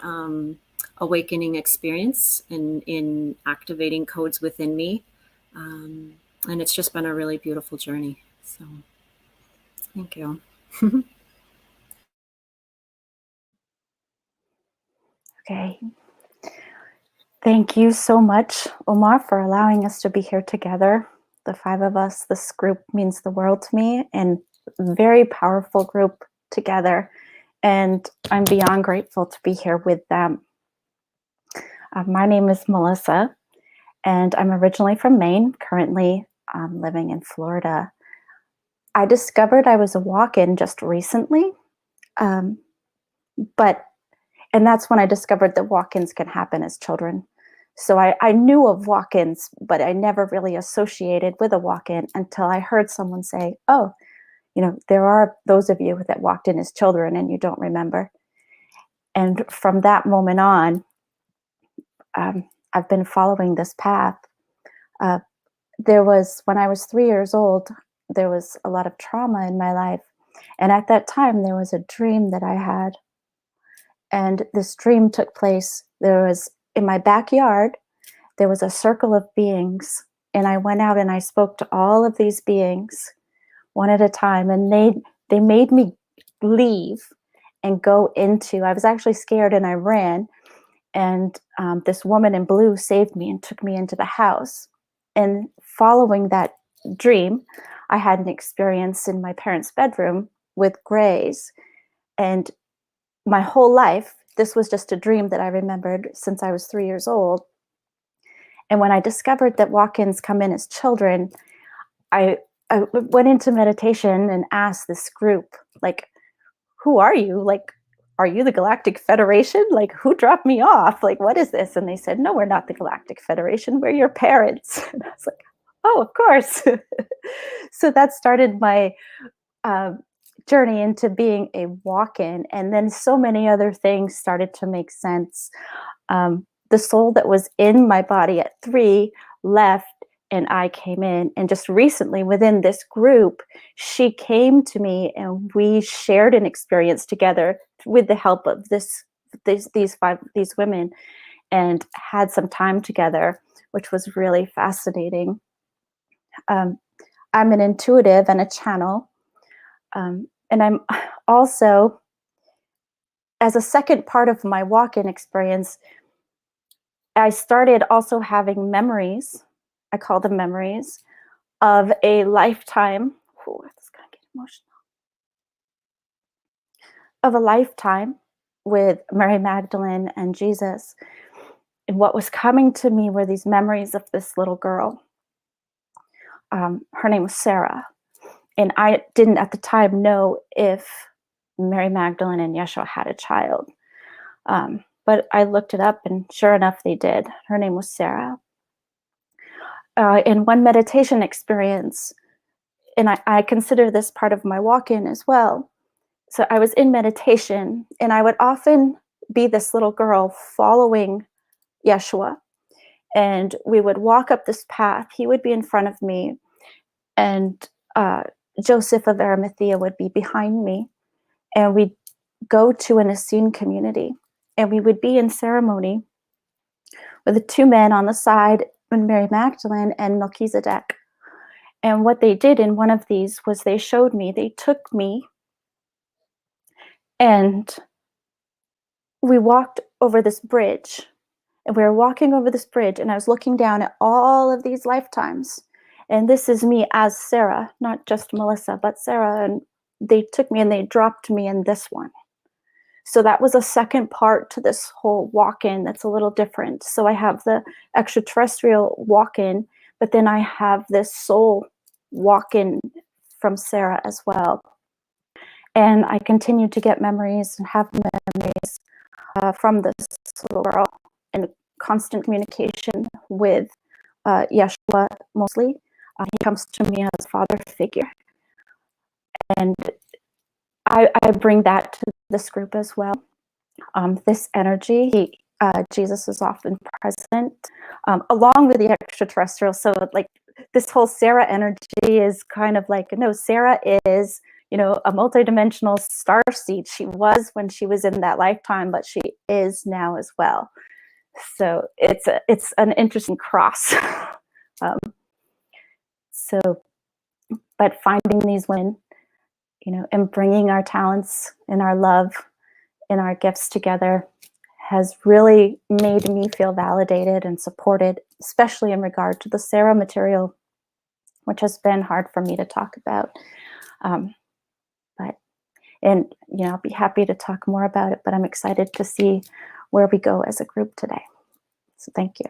awakening experience in activating codes within me. And it's just been a really beautiful journey. So thank you. Okay. Thank you so much, Omar, for allowing us to be here together. The 5 of us, this group means the world to me, and very powerful group together. And I'm beyond grateful to be here with them. My name is Melissa, and I'm originally from Maine, currently living in Florida. I discovered I was a walk-in just recently, and that's when I discovered that walk-ins can happen as children. So I knew of walk-ins, but I never really associated with a walk-in until I heard someone say, oh, there are those of you that walked in as children and you don't remember. And from that moment on, I've been following this path. When I was 3 years old, there was a lot of trauma in my life. And at that time, there was a dream that I had. And this dream took place, in my backyard, there was a circle of beings. And I went out and I spoke to all of these beings one at a time. And they made me leave and go into, I was actually scared and I ran. And this woman in blue saved me and took me into the house. And following that dream, I had an experience in my parents' bedroom with grays. And my whole life, this was just a dream that I remembered since I was 3 years old. And when I discovered that walk-ins come in as children, I went into meditation and asked this group, like, who are you? Like, are you the Galactic Federation? Like, who dropped me off? Like, what is this? And they said, no, we're not the Galactic Federation. We're your parents. And I was like, oh, of course. So that started my journey into being a walk-in. And then so many other things started to make sense. The soul that was in my body at 3 left and I came in. And just recently within this group, she came to me and we shared an experience together with the help of these women and had some time together, which was really fascinating. I'm an intuitive and a channel. And I'm also, as a second part of my walk-in experience, I started also having memories. I call them memories of a lifetime. Oh, it's gonna get emotional. Of a lifetime with Mary Magdalene and Jesus. And what was coming to me were these memories of this little girl. Her name was Sarah. And I didn't at the time know if Mary Magdalene and Yeshua had a child. But I looked it up and sure enough, they did. Her name was Sarah. In one meditation experience, and I consider this part of my walk-in as well. So I was in meditation and I would often be this little girl following Yeshua. And we would walk up this path. He would be in front of me and Joseph of Arimathea would be behind me. And we'd go to an Essene community and we would be in ceremony with the 2 men on the side, Mary Magdalene and Melchizedek. And what they did in one of these was they took me and we walked over this bridge. And we were walking over this bridge and I was looking down at all of these lifetimes. And this is me as Sarah, not just Melissa, but Sarah. And they took me and they dropped me in this one. So that was a second part to this whole walk-in that's a little different. So I have the extraterrestrial walk-in, but then I have this soul walk-in from Sarah as well. And I continue to get memories and have memories from this little girl and constant communication with Yeshua mostly. He comes to me as a father figure. And I bring that to this group as well. This energy, Jesus is often present along with the extraterrestrial. So like this whole Sarah energy is kind of like, no, Sarah is a multidimensional star seed. She was when she was in that lifetime, but she is now as well. So it's an interesting cross. But finding these women, and bringing our talents and our love and our gifts together has really made me feel validated and supported, especially in regard to the Sarah material, which has been hard for me to talk about. I'll be happy to talk more about it, but I'm excited to see where we go as a group today. So thank you.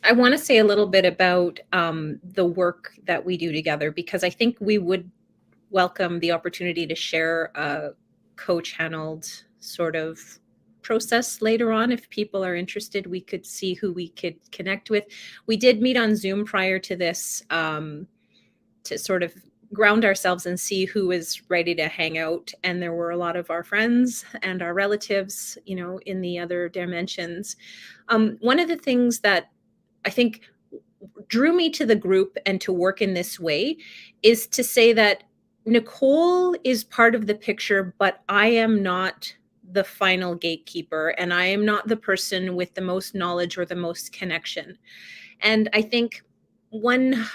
I want to say a little bit about the work that we do together, because I think we would welcome the opportunity to share a co-channeled sort of process later on. If people are interested, we could see who we could connect with. We did meet on Zoom prior to this to sort of ground ourselves and see who is ready to hang out. And there were a lot of our friends and our relatives, in the other dimensions. One of the things that I think drew me to the group and to work in this way is to say that Nicole is part of the picture, but I am not the final gatekeeper, and I am not the person with the most knowledge or the most connection. And I think one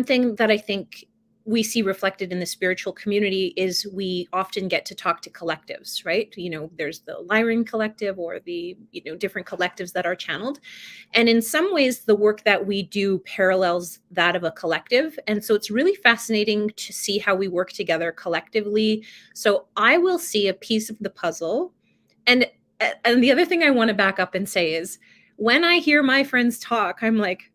thing that I think we see reflected in the spiritual community is we often get to talk to collectives, right? There's the Lyran collective or the, different collectives that are channeled. And in some ways, the work that we do parallels that of a collective. And so it's really fascinating to see how we work together collectively. So I will see a piece of the puzzle. And the other thing I want to back up and say is when I hear my friends talk, I'm like,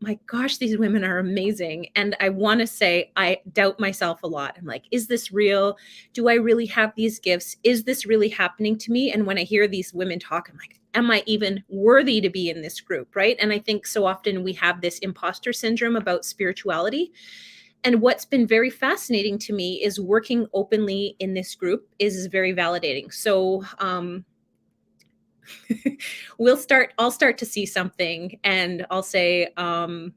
my gosh, these women are amazing. And I want to say, I doubt myself a lot. I'm like, is this real? Do I really have these gifts? Is this really happening to me? And when I hear these women talk, I'm like, am I even worthy to be in this group? Right. And I think so often we have this imposter syndrome about spirituality. And what's been very fascinating to me is working openly in this group is very validating. So, I'll start to see something and I'll say, I'll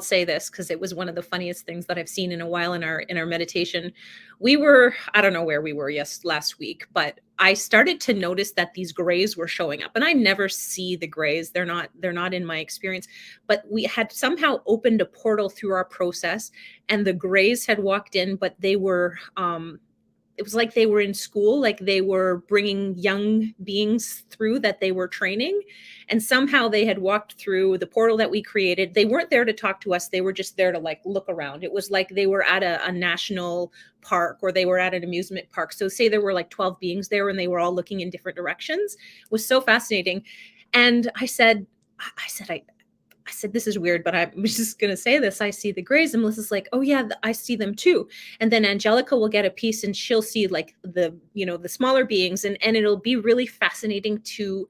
say this because it was one of the funniest things that I've seen in a while in our meditation. I don't know where we were last week, but I started to notice that these grays were showing up, and I never see the grays. They're not in my experience, but we had somehow opened a portal through our process, and the grays had walked in, but they were, it was like they were in school, like they were bringing young beings through that they were training. And somehow they had walked through the portal that we created. They weren't there to talk to us. They were just there to look around. It was like they were at a national park or they were at an amusement park. So say there were 12 beings there and they were all looking in different directions. It was so fascinating. And I said, this is weird, but I'm just going to say this. I see the grays. And Melissa's like, oh yeah, I see them too. And then Angelica will get a piece and she'll see the smaller beings. And it'll be really fascinating to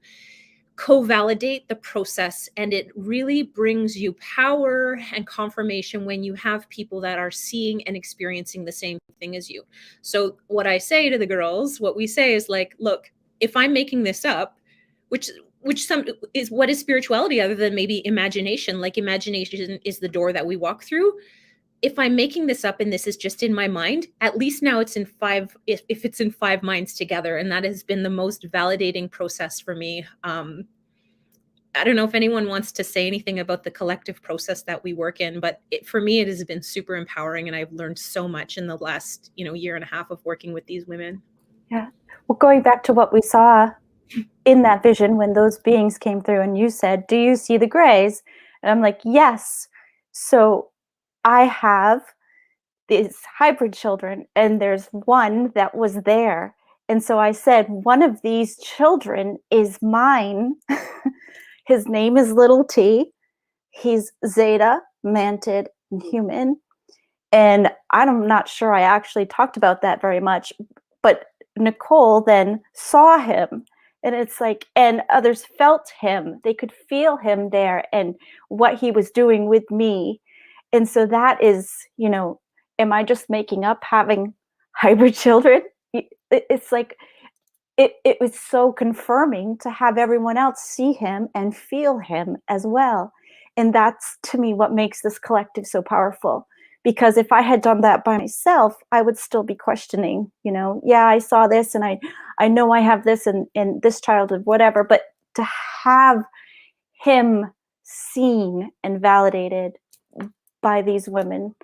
co-validate the process. And it really brings you power and confirmation when you have people that are seeing and experiencing the same thing as you. So what I say to the girls, what we say is look, if I'm making this up, which some is what is spirituality other than maybe imagination? Imagination is the door that we walk through. If I'm making this up and this is just in my mind, at least now it's in five, if it's in 5 minds together. And that has been the most validating process for me. I don't know if anyone wants to say anything about the collective process that we work in, but for me, it has been super empowering. And I've learned so much in the last, year and a half of working with these women. Yeah. Well, going back to what we saw in that vision when those beings came through and you said, do you see the grays? And I'm like, yes. So I have these hybrid children and there's one that was there. And so I said, one of these children is mine. His name is Little T. He's Zeta, manted, and human. And I'm not sure I actually talked about that very much, but Nicole then saw him. And it's and others felt him. They could feel him there and what he was doing with me. And so that is, am I just making up having hybrid children? It's it was so confirming to have everyone else see him and feel him as well. And that's, to me, what makes this collective so powerful. Because if I had done that by myself, I would still be questioning, yeah, I saw this and I know I have this and this childhood, whatever. But to have him seen and validated by these women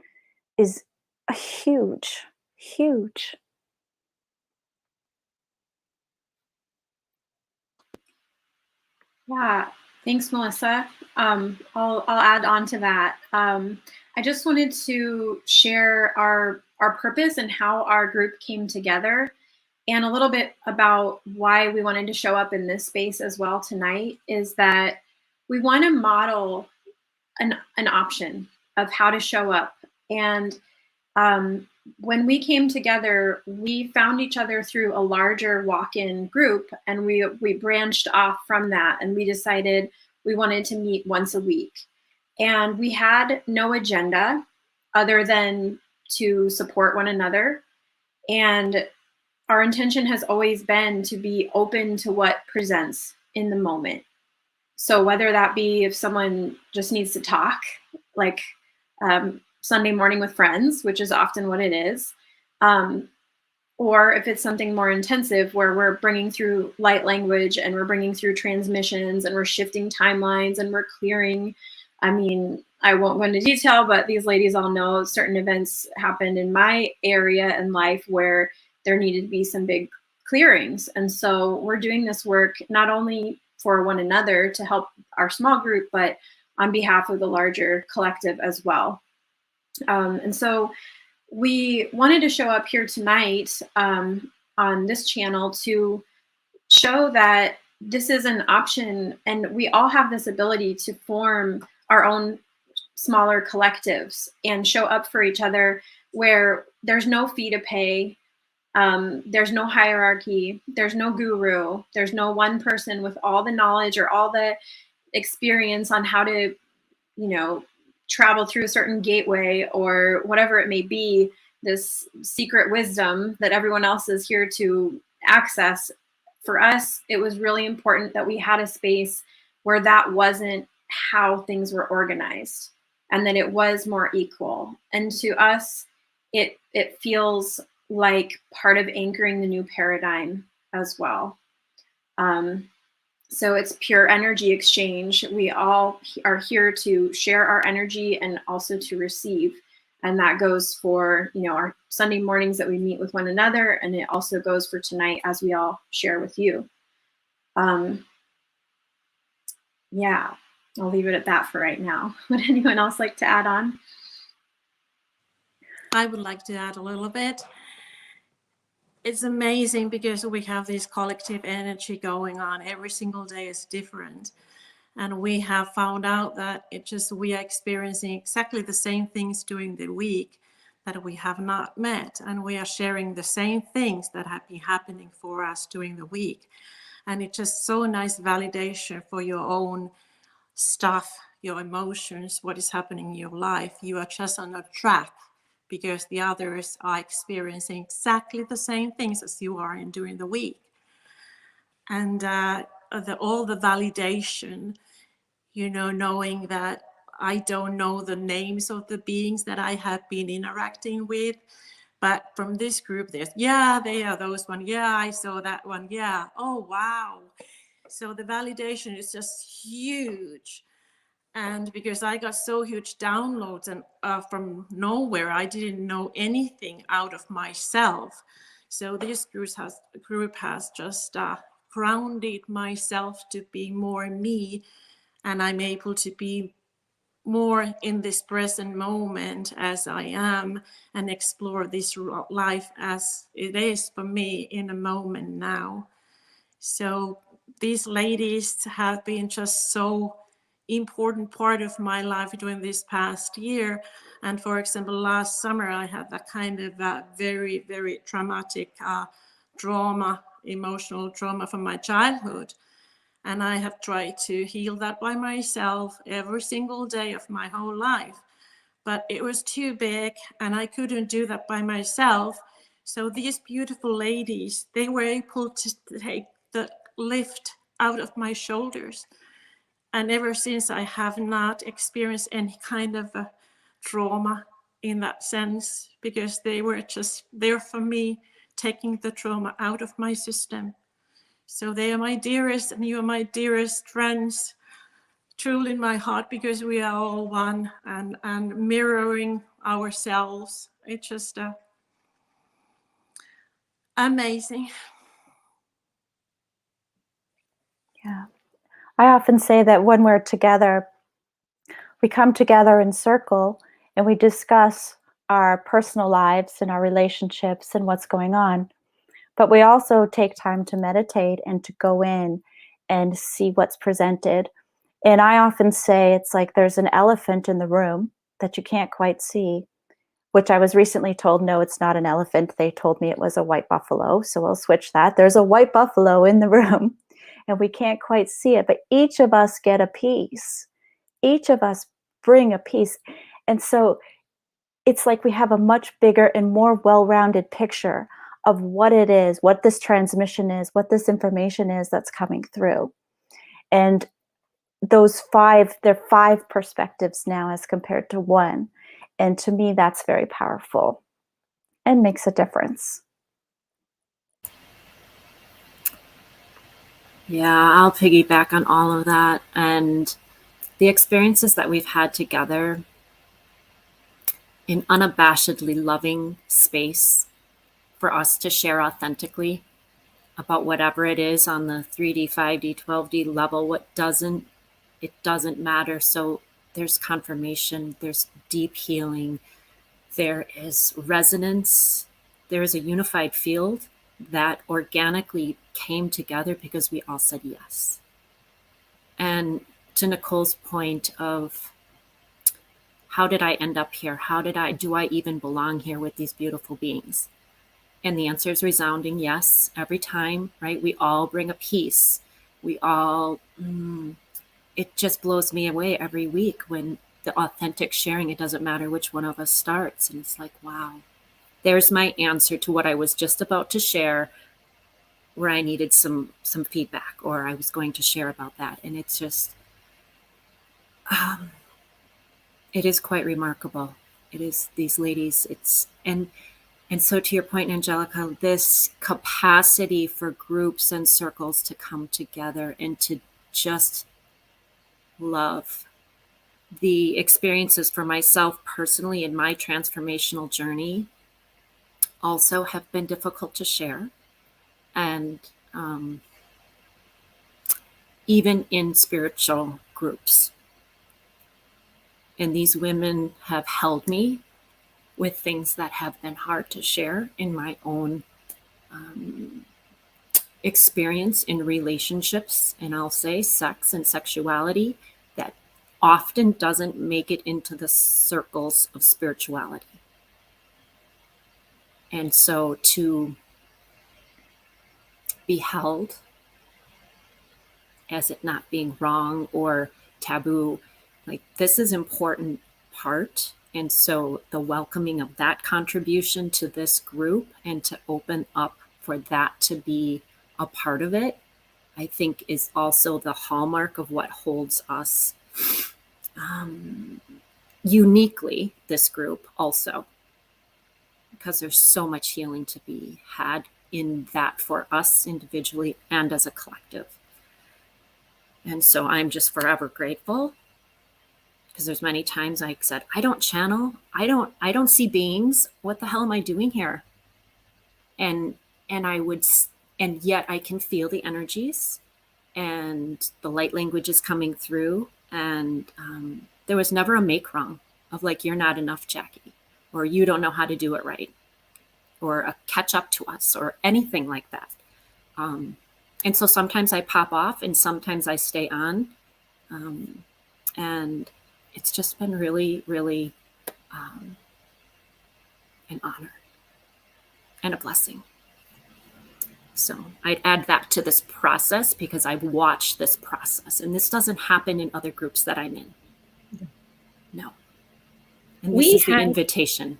is a huge, huge. Yeah, thanks, Melissa. I'll add on to that. I just wanted to share our purpose and how our group came together, and a little bit about why we wanted to show up in this space as well tonight. Is that we want to model an option of how to show up. And when we came together, we found each other through a larger walk-in group, and we branched off from that, and we decided we wanted to meet once a week. And we had no agenda other than to support one another. And our intention has always been to be open to what presents in the moment. So whether that be if someone just needs to talk, like Sunday morning with friends, which is often what it is, or if it's something more intensive where we're bringing through light language and we're bringing through transmissions and we're shifting timelines and we're clearing. I mean, I won't go into detail, but these ladies all know certain events happened in my area in life where there needed to be some big clearings. And so we're doing this work not only for one another to help our small group, but on behalf of the larger collective as well. And so we wanted to show up here tonight on this channel to show that this is an option, and we all have this ability to form our own smaller collectives and show up for each other where there's no fee to pay. There's no hierarchy, there's no guru, there's no one person with all the knowledge or all the experience on how to, travel through a certain gateway or whatever it may be, this secret wisdom that everyone else is here to access. For us, it was really important that we had a space where that wasn't how things were organized, and that it was more equal. And to us, it feels like part of anchoring the new paradigm as well. So it's pure energy exchange. We all are here to share our energy and also to receive. And that goes for, our Sunday mornings that we meet with one another. And it also goes for tonight as we all share with you. Yeah, I'll leave it at that for right now. Would anyone else like to add on? I would like to add a little bit. It's amazing because we have this collective energy going on. Every single day is different. And we have found out that we are experiencing exactly the same things during the week that we have not met. And we are sharing the same things that have been happening for us during the week. And it's just so nice validation for your own stuff, your emotions, what is happening in your life. You are just on a track, because the others are experiencing exactly the same things as you are in during the week. And all the validation, knowing that I don't know the names of the beings that I have been interacting with, but from this group, they are those one. Yeah, I saw that one. Yeah. Oh, wow. So the validation is just huge. And because I got so huge downloads and from nowhere, I didn't know anything out of myself. So this group has just grounded myself to be more me, and I'm able to be more in this present moment as I am and explore this life as it is for me in a moment now. So these ladies have been just so important part of my life during this past year. And for example, last summer, I had that kind of very, very traumatic emotional trauma from my childhood. And I have tried to heal that by myself every single day of my whole life. But it was too big and I couldn't do that by myself. So these beautiful ladies, they were able to take the lift out of my shoulders. And ever since, I have not experienced any kind of a trauma in that sense, because they were just there for me, taking the trauma out of my system. So they are my dearest, and you are my dearest friends, truly in my heart, because we are all one, and mirroring ourselves. It's just amazing. Yeah. I often say that when we're together, we come together in circle and we discuss our personal lives and our relationships and what's going on. But we also take time to meditate and to go in and see what's presented. And I often say it's like there's an elephant in the room that you can't quite see, which I was recently told, no, it's not an elephant. They told me it was a white buffalo. So we'll switch that. There's a white buffalo in the room and we can't quite see it, but each of us get a piece. Each of us bring a piece. And so it's like we have a much bigger and more well-rounded picture of what it is, what this transmission is, what this information is that's coming through. And those they're 5 perspectives now as compared to 1. And to me, that's very powerful and makes a difference. Yeah, I'll piggyback on all of that. And the experiences that we've had together in unabashedly loving space for us to share authentically about whatever it is on the 3D, 5D, 12D level, it doesn't matter. So there's confirmation, there's deep healing, there is resonance, there is a unified field that organically came together because we all said yes. And to Nicole's point of how did I end up here? Do I even belong here with these beautiful beings? And the answer is resounding yes, every time, right? We all bring a piece. We all, it just blows me away every week when the authentic sharing, it doesn't matter which one of us starts. And it's like, wow, there's my answer to what I was just about to share, where I needed some feedback, or I was going to share about that. And it's just, it is quite remarkable. It is these ladies, and so to your point, Angelica, this capacity for groups and circles to come together and to just love. The experiences for myself personally in my transformational journey also have been difficult to share. And even in spiritual groups. And these women have held me with things that have been hard to share in my own experience in relationships, and I'll say sex and sexuality, that often doesn't make it into the circles of spirituality. And so to be held as it not being wrong or taboo, like this is important part. And so the welcoming of that contribution to this group and to open up for that to be a part of it, I think is also the hallmark of what holds us uniquely, this group also, because there's so much healing to be had in that for us individually and as a collective. And so I'm just forever grateful, because there's many times I said, I don't channel, I don't see beings. What the hell am I doing here? And yet I can feel the energies and the light language is coming through. And there was never a make wrong of like, you're not enough, Jackie, or you don't know how to do it right, or a catch up to us, or anything like that. And so sometimes I pop off and sometimes I stay on. And it's just been really, really an honor and a blessing. So I'd add that to this process, because I've watched this process, and this doesn't happen in other groups that I'm in. No. And this is the invitation.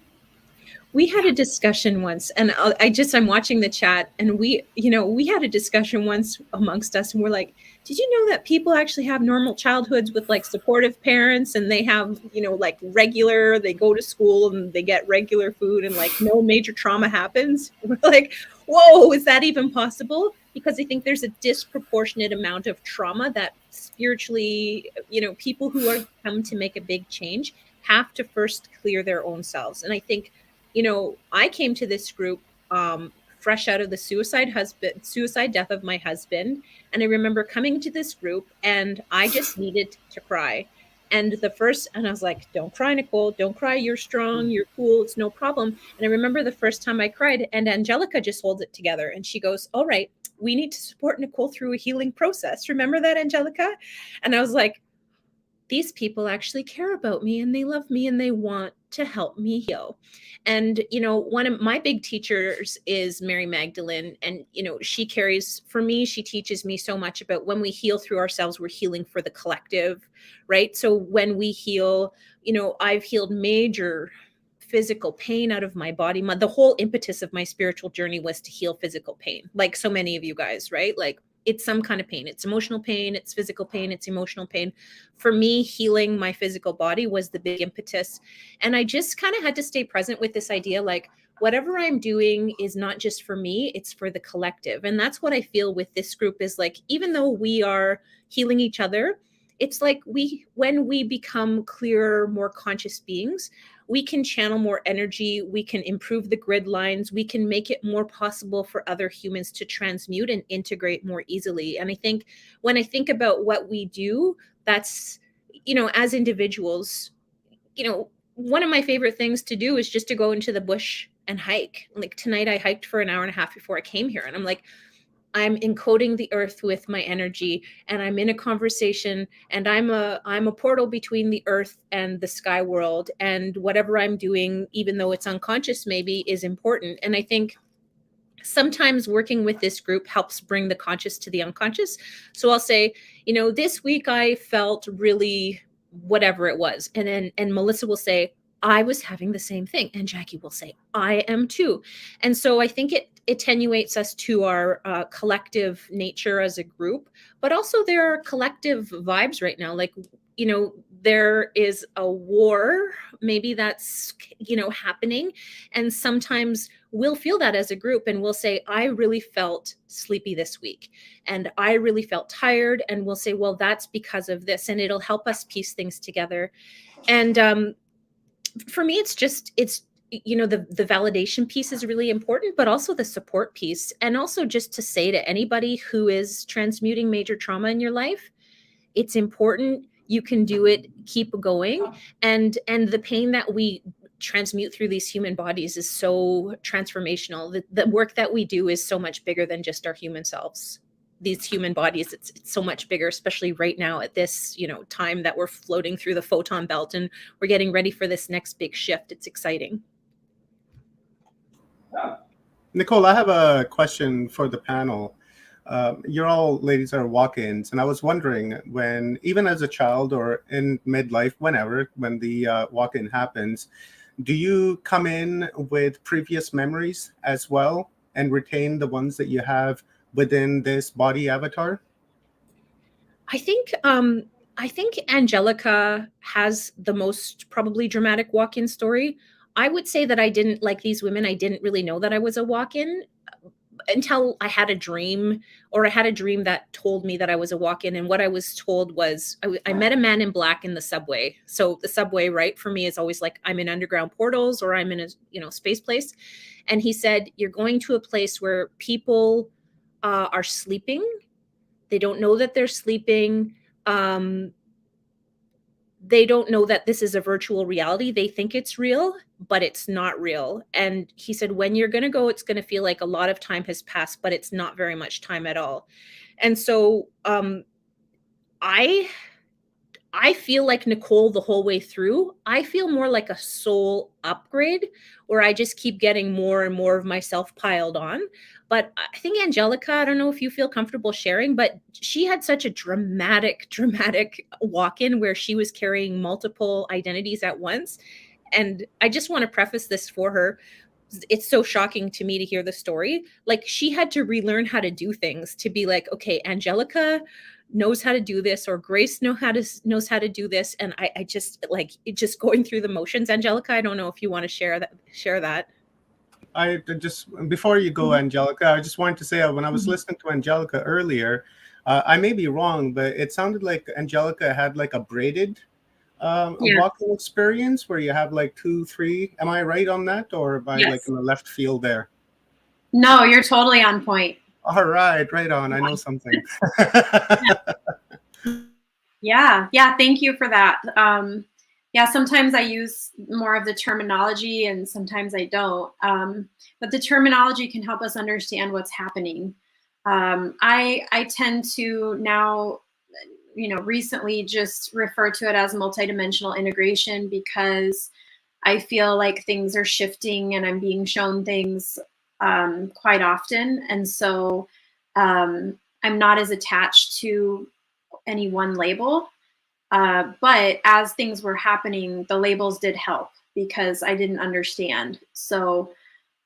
we had a discussion once, and I'm watching the chat, and we had a discussion once amongst us, and we're like, did you know that people actually have normal childhoods with like supportive parents, and they have, like they go to school and they get regular food, and like no major trauma happens? We're like, whoa, is that even possible? Because I think there's a disproportionate amount of trauma that spiritually, people who are come to make a big change have to first clear their own selves. And I think, I came to this group fresh out of the suicide death of my husband. And I remember coming to this group and I just needed to cry. And I was like, don't cry, Nicole, don't cry. You're strong. You're cool. It's no problem. And I remember the first time I cried, and Angelica just holds it together. And she goes, all right, we need to support Nicole through a healing process. Remember that, Angelica? And I was like, these people actually care about me, and they love me, and they want to help me heal. And, one of my big teachers is Mary Magdalene. And, she teaches me so much about when we heal through ourselves, we're healing for the collective, right? So when we heal, I've healed major physical pain out of my body. The whole impetus of my spiritual journey was to heal physical pain, like so many of you guys, right? Like, it's some kind of pain. It's emotional pain, it's physical pain, it's emotional pain. For me, healing my physical body was the big impetus. And I just kind of had to stay present with this idea, like, whatever I'm doing is not just for me, it's for the collective. And that's what I feel with this group is like, even though we are healing each other, it's like when we become clearer, more conscious beings, we can channel more energy, we can improve the grid lines, we can make it more possible for other humans to transmute and integrate more easily. And I think when I think about what we do, that's, as individuals, one of my favorite things to do is just to go into the bush and hike. Like tonight I hiked for an hour and a half before I came here, and I'm like, I'm encoding the earth with my energy, and I'm in a conversation, and I'm a portal between the earth and the sky world, and whatever I'm doing, even though it's unconscious maybe, is important. And I think sometimes working with this group helps bring the conscious to the unconscious. So I'll say, this week I felt really whatever it was. And Melissa will say, I was having the same thing. And Jackie will say, I am too. And so I think it attenuates us to our collective nature as a group, but also there are collective vibes right now. Like, there is a war, maybe that's, happening. And sometimes we'll feel that as a group and we'll say, I really felt sleepy this week and I really felt tired. And we'll say, well, that's because of this. And it'll help us piece things together. And for me, it's the validation piece is really important, but also the support piece. And also just to say to anybody who is transmuting major trauma in your life, it's important. You can do it. Keep going. And the pain that we transmute through these human bodies is so transformational. The work that we do is so much bigger than just our human selves. These human bodies, it's so much bigger, especially right now at this, time that we're floating through the photon belt and we're getting ready for this next big shift. It's exciting. Nicole, I have a question for the panel. You're all ladies are walk-ins, and I was wondering, when, even as a child or in midlife, when the walk-in happens, do you come in with previous memories as well and retain the ones that you have within this body avatar? I think Angelica has the most probably dramatic walk-in story. I would say that I didn't, like these women, I didn't really know that I was a walk-in until I had a dream, or I had a dream that told me that I was a walk-in. And what I was told was I met a man in black in the subway. So the subway, right, for me is always like I'm in underground portals or I'm in a space place. And he said, you're going to a place where people are sleeping. They don't know that they're sleeping. They don't know that this is a virtual reality. They think it's real, but it's not real. And he said, when you're going to go, it's going to feel like a lot of time has passed, but it's not very much time at all. And so I feel like Nicole the whole way through. I feel more like a soul upgrade where I just keep getting more and more of myself piled on. But I think Angelica, I don't know if you feel comfortable sharing, but she had such a dramatic walk-in where she was carrying multiple identities at once. And I just want to preface this for her. It's so shocking to me to hear the story. Like, she had to relearn how to do things to be like, okay, Angelica knows how to do this, or Grace knows how to do this. And I just like it, just going through the motions. Angelica, I don't know if you want to share that. I just, before you go, Angelica, I just wanted to say, when I was listening to Angelica earlier, I may be wrong, but it sounded like Angelica had like a braided walking experience where you have like 2, 3. Am I right on that, or am I like in the left field there? No, you're totally on point. All right, right on. I know something. Yeah. Thank you for that. Sometimes I use more of the terminology and sometimes I don't. But the terminology can help us understand what's happening. I tend to now, recently just refer to it as multidimensional integration, because I feel like things are shifting and I'm being shown things quite often. And so I'm not as attached to any one label. But as things were happening, the labels did help because I didn't understand. So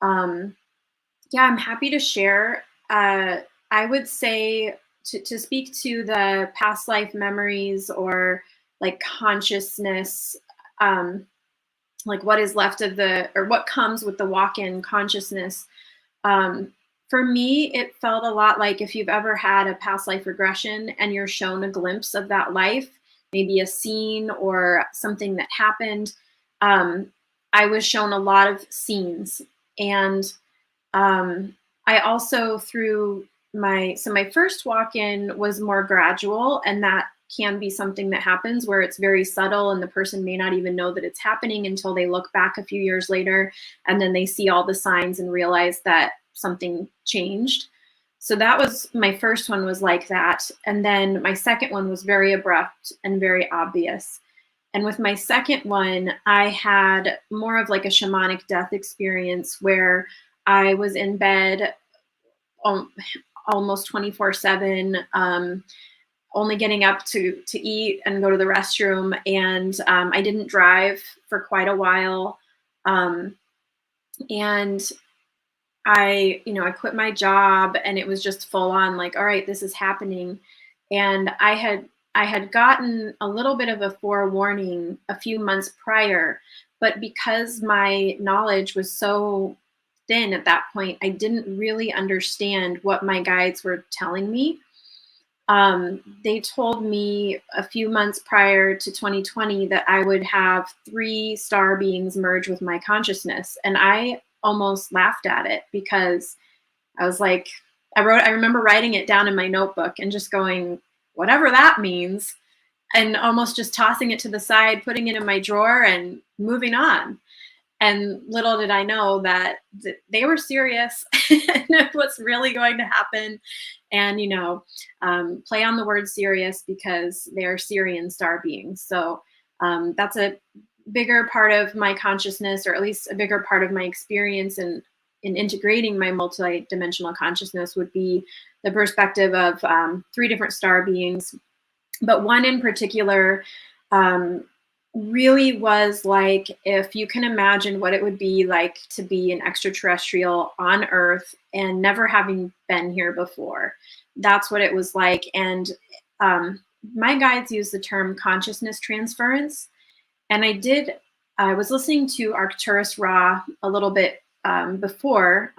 I'm happy to share. I would say to speak to the past life memories or like consciousness, like what is left of or what comes with the walk-in consciousness. For me, it felt a lot like if you've ever had a past life regression and you're shown a glimpse of that life, maybe a scene or something that happened. I was shown a lot of scenes. And I also my first walk-in was more gradual, and that can be something that happens where it's very subtle and the person may not even know that it's happening until they look back a few years later and then they see all the signs and realize that something changed. So that was my first one, was like that. And then my second one was very abrupt and very obvious. And with my second one, I had more of like a shamanic death experience where I was in bed almost 24/7, only getting up to eat and go to the restroom. And I didn't drive for quite a while. And I quit my job, and it was just full on like, all right, this is happening. And I had gotten a little bit of a forewarning a few months prior, but because my knowledge was so thin at that point, I didn't really understand what my guides were telling me. They told me a few months prior to 2020 that I would have 3 star beings merge with my consciousness. And I almost laughed at it because I was like, I remember writing it down in my notebook and just going, whatever that means, and almost just tossing it to the side, putting it in my drawer and moving on. And little did I know that they were serious and what's really going to happen. And, play on the word serious because they're Syrian star beings. So that's a bigger part of my consciousness, or at least a bigger part of my experience in integrating my multidimensional consciousness, would be the perspective of 3 different star beings. But one in particular really was like, if you can imagine what it would be like to be an extraterrestrial on Earth and never having been here before. That's what it was like. And my guides use the term consciousness transference. And I was listening to Arcturus Ra a little bit before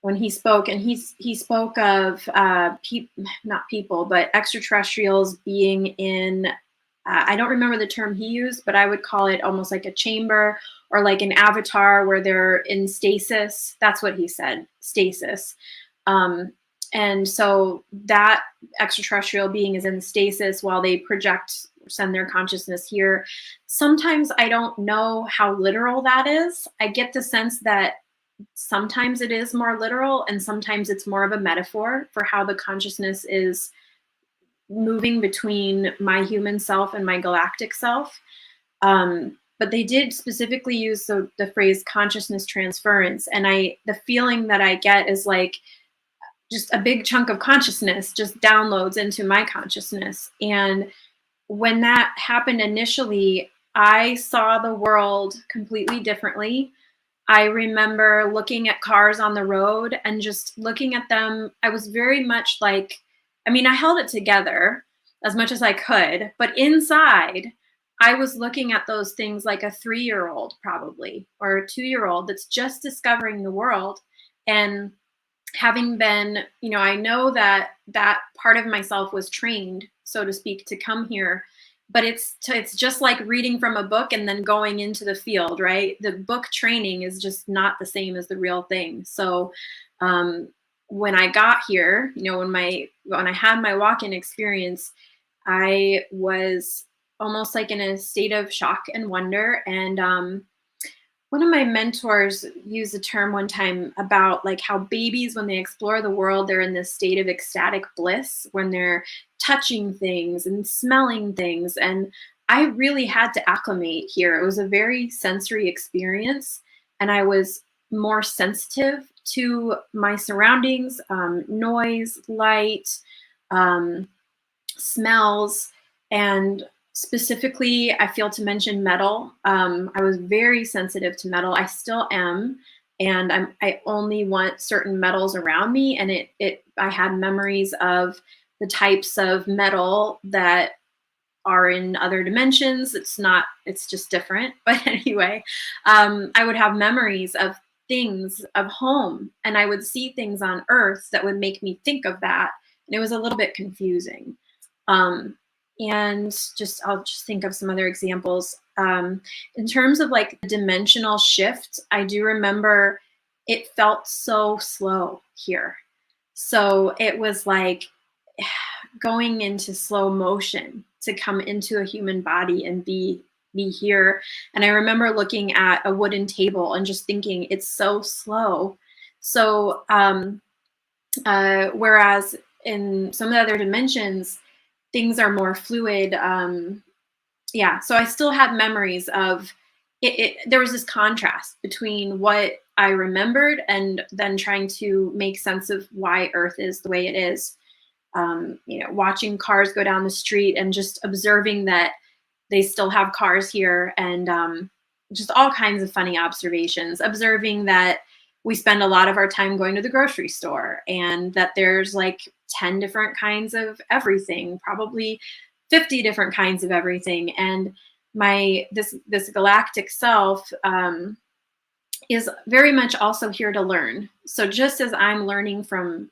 when he spoke, and he spoke of not people, but extraterrestrials being in, I don't remember the term he used, but I would call it almost like a chamber or like an avatar where they're in stasis. That's what he said, stasis. And so that extraterrestrial being is in stasis while they send their consciousness here. Sometimes I don't know how literal that is. I get the sense that sometimes it is more literal and sometimes it's more of a metaphor for how the consciousness is moving between my human self and my galactic self. But they did specifically use the phrase consciousness transference. And the feeling that I get is like just a big chunk of consciousness just downloads into my consciousness. And when that happened initially, I saw the world completely differently. I remember looking at cars on the road and just looking at them. I was very much like, I mean, I held it together as much as I could, but inside, I was looking at those things like a 3-year-old probably, or a 2-year-old that's just discovering the world. And having been, you know, I know that that part of myself was trained, so to speak, to come here. But it's just like reading from a book and then going into the field, right? The book training is just not the same as the real thing. So when I got here, you know, when I had my walk-in experience, I was almost like in a state of shock and wonder. And one of my mentors used a term one time about like how babies, when they explore the world, they're in this state of ecstatic bliss when they're touching things and smelling things. And I really had to acclimate here. It was a very sensory experience, and I was more sensitive to my surroundings, noise, light, smells, and specifically, I feel to mention metal. I was very sensitive to metal. I still am, and I only want certain metals around me. And I had memories of the types of metal that are in other dimensions. It's just different. But anyway, I would have memories of things of home, and I would see things on Earth that would make me think of that. And it was a little bit confusing. And I'll just think of some other examples. In terms of like the dimensional shift, I do remember it felt so slow here. So it was like going into slow motion to come into a human body and be here. And I remember looking at a wooden table and just thinking, it's so slow. So whereas in some of the other dimensions, things are more fluid. Yeah, so I still had memories of it. There was this contrast between what I remembered and then trying to make sense of why Earth is the way it is. You know, watching cars go down the street and just observing that they still have cars here, and just all kinds of funny observations. Observing that we spend a lot of our time going to the grocery store, and that there's like 10 different kinds of everything, probably 50 different kinds of everything. And this galactic self is very much also here to learn. So just as I'm learning from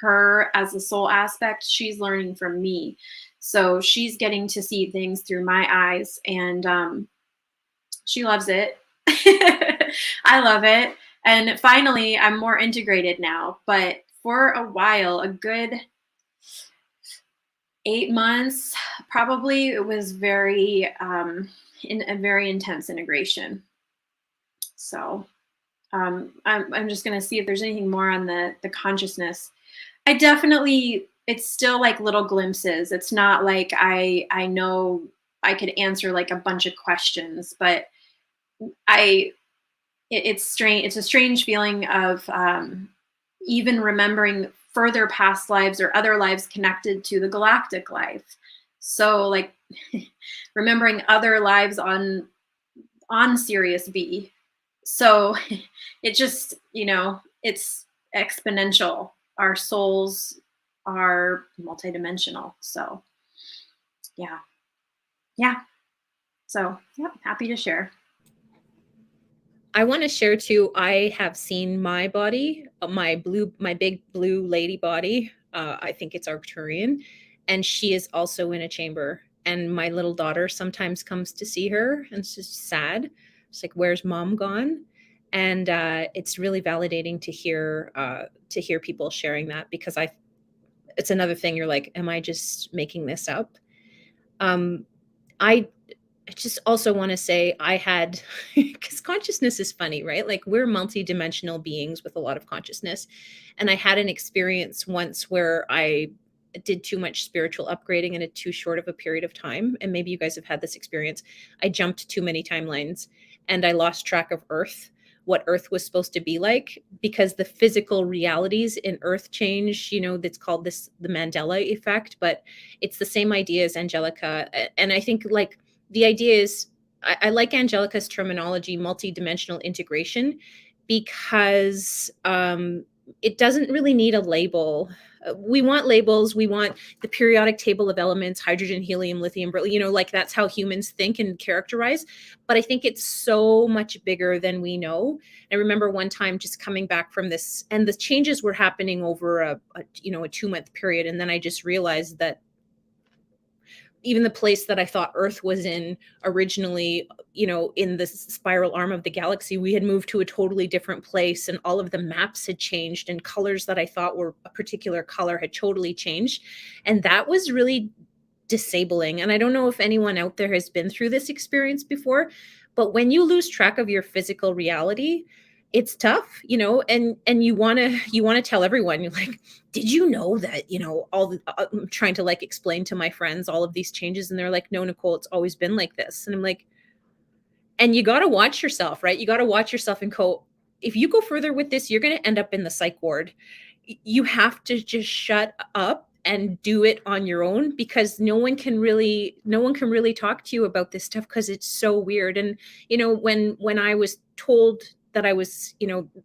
her as a soul aspect, she's learning from me. So she's getting to see things through my eyes, and she loves it. I love it. And finally, I'm more integrated now. But for a while, a good 8 months, probably, it was very in a very intense integration. So I'm just going to see if there's anything more on the consciousness. I definitely, it's still like little glimpses. It's not like I know I could answer like a bunch of questions, but it's strange. It's a strange feeling of even remembering further past lives or other lives connected to the galactic life. So like remembering other lives on Sirius B. So it just, you know, it's exponential. Our souls are multidimensional. So yeah. So yeah, happy to share. I want to share too. I have seen my body, my big blue lady body. I think it's Arcturian, and she is also in a chamber. And my little daughter sometimes comes to see her, and it's just sad. It's like, where's mom gone? And it's really validating to hear people sharing that, because it's another thing. You're like, am I just making this up? I just also want to say I had, because consciousness is funny, right? Like we're multidimensional beings with a lot of consciousness. And I had an experience once where I did too much spiritual upgrading in a too short of a period of time. And maybe you guys have had this experience. I jumped too many timelines and I lost track of Earth, what Earth was supposed to be like, because the physical realities in Earth change. You know, that's called the Mandela effect, but it's the same idea as Angelica. And I think like the idea is, I like Angelica's terminology, multidimensional integration, because it doesn't really need a label. We want labels. We want the periodic table of elements, hydrogen, helium, lithium, beryllium, like that's how humans think and characterize. But I think it's so much bigger than we know. I remember one time just coming back from this, and the changes were happening over a 2-month period. And then I just realized that even the place that I thought Earth was in originally, in the spiral arm of the galaxy, we had moved to a totally different place, and all of the maps had changed, and colors that I thought were a particular color had totally changed. And that was really disabling. And I don't know if anyone out there has been through this experience before, but when you lose track of your physical reality, it's tough, and you want to tell everyone, you're like, did you know that, all the, I'm trying to like explain to my friends all of these changes, and they're like, no, Nicole, it's always been like this. And I'm like, and you got to watch yourself, right? You got to watch yourself and go, if you go further with this, you're going to end up in the psych ward. You have to just shut up and do it on your own, because no one can really talk to you about this stuff, because it's so weird. And when I was told that I was,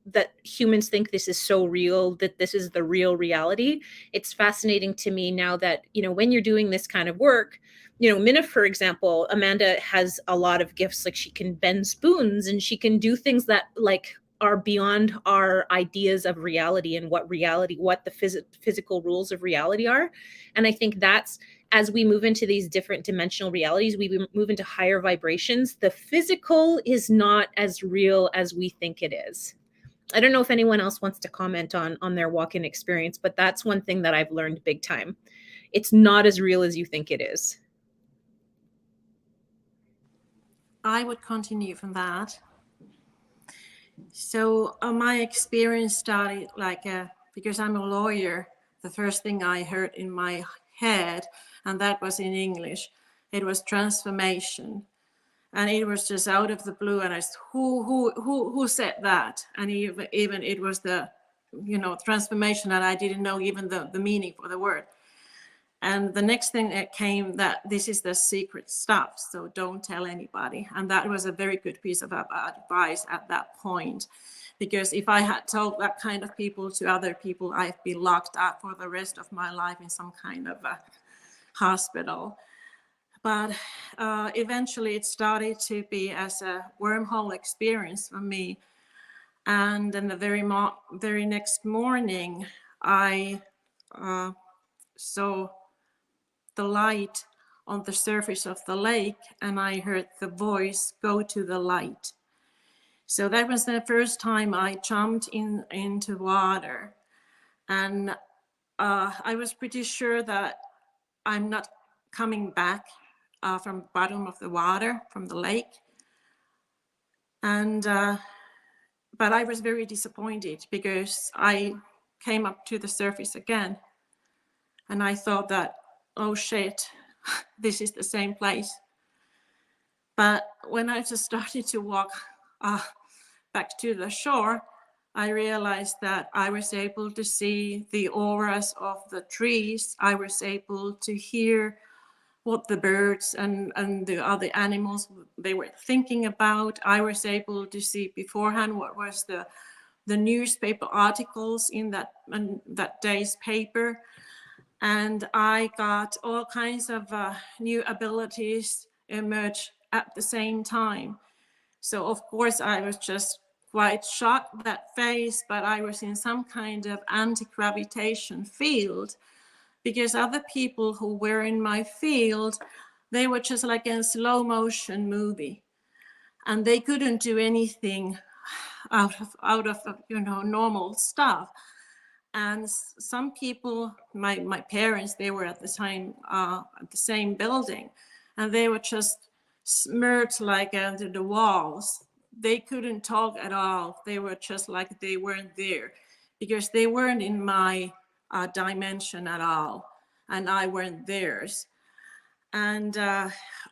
that humans think this is so real, that this is the real reality, it's fascinating to me now that, when you're doing this kind of work, Minna, for example, Amanda has a lot of gifts. Like, she can bend spoons, and she can do things that like are beyond our ideas of reality and what the physical rules of reality are. And I think that's, as we move into these different dimensional realities, we move into higher vibrations. The physical is not as real as we think it is. I don't know if anyone else wants to comment on their walk-in experience, but that's one thing that I've learned big time. It's not as real as you think it is. I would continue from that. So my experience started because I'm a lawyer, the first thing I heard in my head, and that was in English, it was transformation. And it was just out of the blue, and I said, who said that? And even it was the transformation, and I didn't know even the meaning for the word. And the next thing that came, that this is the secret stuff, so don't tell anybody. And that was a very good piece of advice at that point, because if I had told that kind of people to other people, I'd be locked up for the rest of my life in some kind of a hospital. But eventually it started to be as a wormhole experience for me. And then the very next morning, I saw the light on the surface of the lake, and I heard the voice, go to the light. So that was the first time I jumped into water. And I was pretty sure that I'm not coming back from the bottom of the water, from the lake. And but I was very disappointed, because I came up to the surface again, and I thought that, oh shit, this is the same place. But when I just started to walk back to the shore, I realized that I was able to see the auras of the trees. I was able to hear what the birds and the other animals they were thinking about. I was able to see beforehand what was the newspaper articles in that day's paper. And I got all kinds of new abilities emerge at the same time. So of course I was just quite shocked that phase, but I was in some kind of anti-gravitation field, because other people who were in my field, they were just like in a slow motion movie, and they couldn't do anything out of normal stuff. And some people, my parents, they were at the time at the same building, and they were just smirked like into the walls. They couldn't talk at all. They were just like they weren't there, because they weren't in my dimension at all, and I weren't theirs. And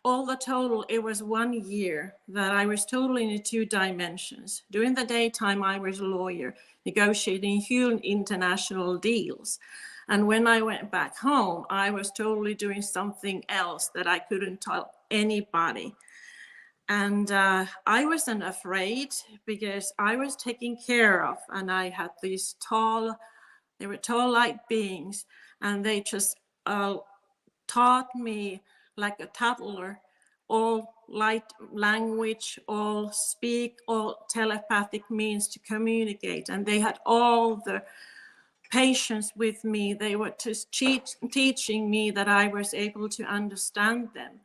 all the total, it was 1 year that I was totally in 2 dimensions. During the daytime, I was a lawyer negotiating huge international deals. And when I went back home, I was totally doing something else that I couldn't anybody. And I wasn't afraid because I was taken care of, and I had these they were tall light beings, and they just taught me like a toddler all light language, all speak, all telepathic means to communicate. And they had all the patience with me. They were just teaching me that I was able to understand them.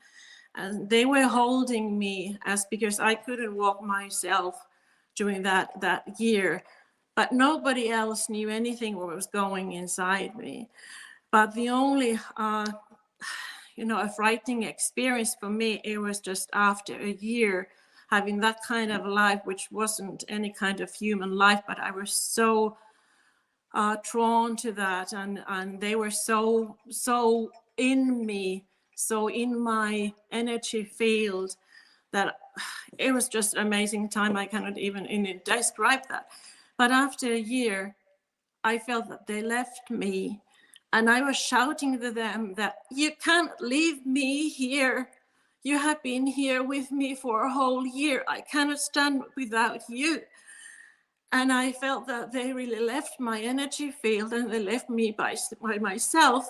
And they were holding me because I couldn't walk myself during that year. But nobody else knew anything what was going inside me. But the only a frightening experience for me, it was just after a year having that kind of life, which wasn't any kind of human life, but I was so drawn to that, and they were so in me, so in my energy field, that it was just an amazing time. I cannot even describe that. But after a year, I felt that they left me. And I was shouting to them that you can't leave me here. You have been here with me for a whole year. I cannot stand without you. And I felt that they really left my energy field, and they left me by myself.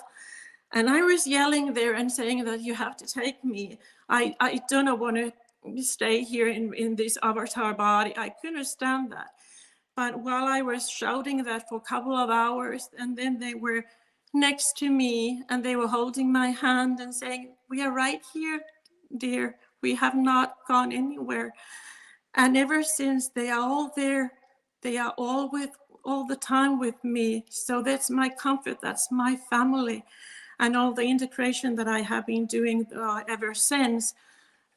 And I was yelling there and saying that you have to take me. I don't want to stay here in this avatar body. I couldn't stand that. But while I was shouting that for a couple of hours, and then they were next to me and they were holding my hand and saying, we are right here, dear. We have not gone anywhere. And ever since, they are all there. They are all the time with me. So that's my comfort. That's my family. And all the integration that I have been doing ever since,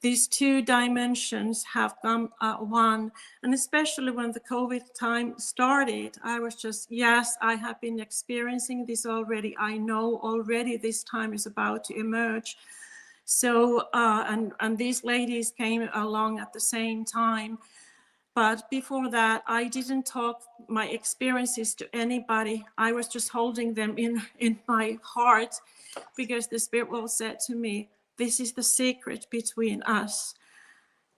these two dimensions have come one. And especially when the COVID time started, I was just, yes, I have been experiencing this already. I know already this time is about to emerge. So, and these ladies came along at the same time. But before that, I didn't talk my experiences to anybody. I was just holding them in my heart, because the Spirit world said to me, this is the secret between us.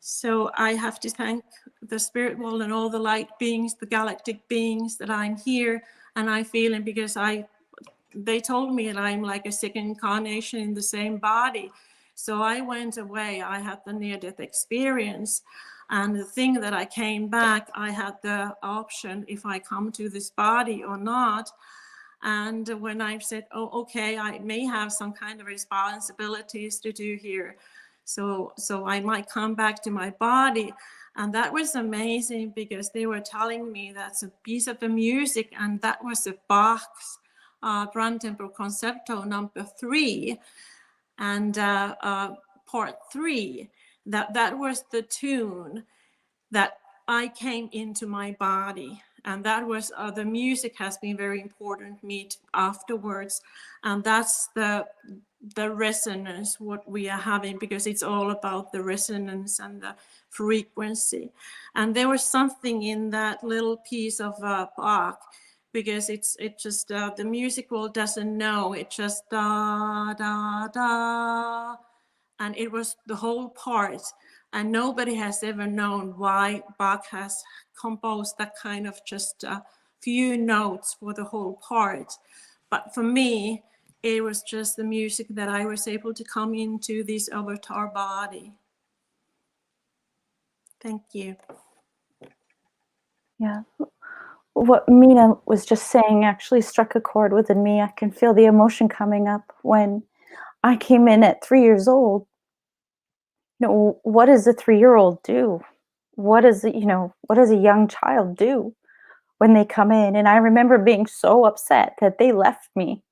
So I have to thank the Spirit world and all the light beings, the galactic beings, that I'm here and I feel it, because they told me that I'm like a second incarnation in the same body. So I went away. I had the near-death experience. And the thing that I came back, I had the option if I come to this body or not. And when I said, oh, okay, I may have some kind of responsibilities to do here. So I might come back to my body. And that was amazing, because they were telling me that's a piece of the music, and that was a Bach's Brandenburg Concerto number 3, and part 3. That was the tune that I came into my body. And that was the music has been very important to me afterwards. And that's the resonance what we are having, because it's all about the resonance and the frequency. And there was something in that little piece of Bach, because it just the music world doesn't know. It just da da da, and it was the whole part. And nobody has ever known why Bach has composed that kind of just a few notes for the whole part. But for me, it was just the music that I was able to come into this avatar body. Thank you. Yeah. What Mina was just saying actually struck a chord within me. I can feel the emotion coming up. When I came in at 3 years old, what does a 3-year-old do? What does a young child do when they come in? And I remember being so upset that they left me.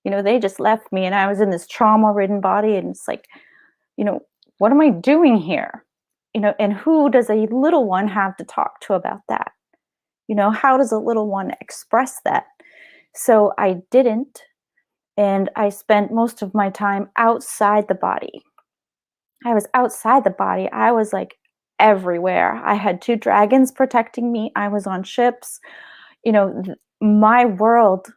They just left me, and I was in this trauma-ridden body, and it's like, what am I doing here? And who does a little one have to talk to about that? How does a little one express that? So I didn't, and I spent most of my time outside the body. I was outside the body. I was like everywhere. I had 2 dragons protecting me. I was on ships. My world,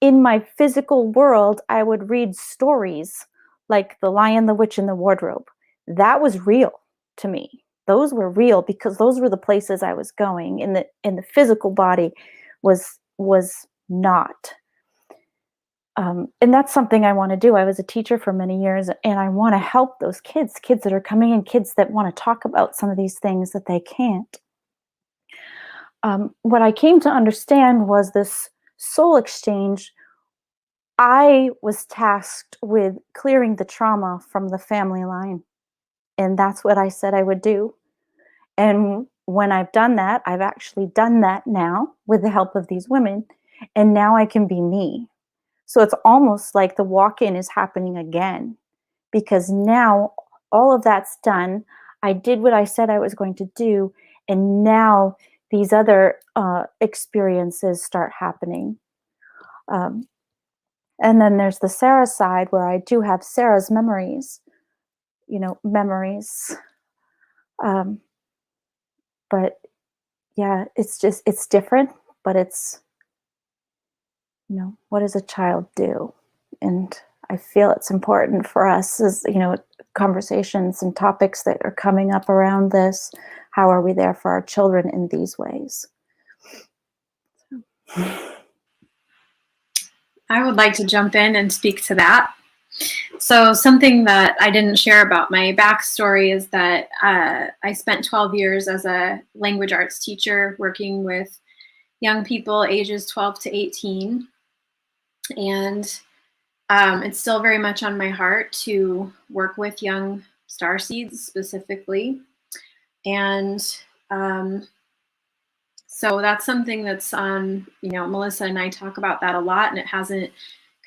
in my physical world, I would read stories like The Lion, the Witch, and the Wardrobe. That was real to me. Those were real because those were the places I was going, and the physical body was not. And that's something I want to do. I was a teacher for many years, and I want to help those kids that are coming in, kids that want to talk about some of these things that they can't. What I came to understand was this soul exchange. I was tasked with clearing the trauma from the family line, and that's what I said I would do. And when I've done that, I've actually done that now with the help of these women, and now I can be me. So it's almost like the walk-in is happening again, because now all of that's done. I did what I said I was going to do, and now these other experiences start happening. And then there's the Sarah side, where I do have Sarah's memories, memories. But yeah, it's different, but it's, what does a child do? And I feel it's important for us as, conversations and topics that are coming up around this. How are we there for our children in these ways? I would like to jump in and speak to that. So something that I didn't share about my backstory is that I spent 12 years as a language arts teacher working with young people ages 12 to 18. And it's still very much on my heart to work with young starseeds specifically. And so that's something that's on, Melissa and I talk about that a lot, and it hasn't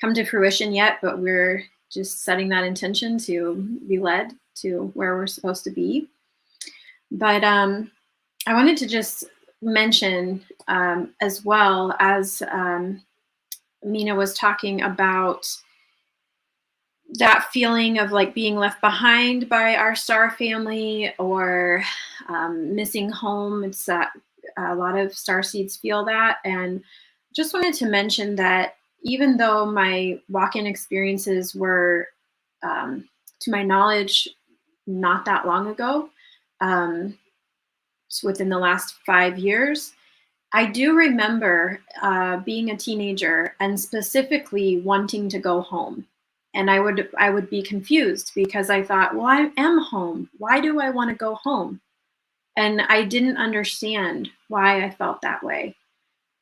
come to fruition yet, but we're just setting that intention to be led to where we're supposed to be. But I wanted to just mention as well, as Mina was talking about that feeling of like being left behind by our star family, or missing home. It's that a lot of starseeds feel that. And just wanted to mention that even though my walk-in experiences were, to my knowledge, not that long ago, within the last 5 years, I do remember being a teenager and specifically wanting to go home. And I would be confused because I thought, well, I am home. Why do I want to go home? And I didn't understand why I felt that way.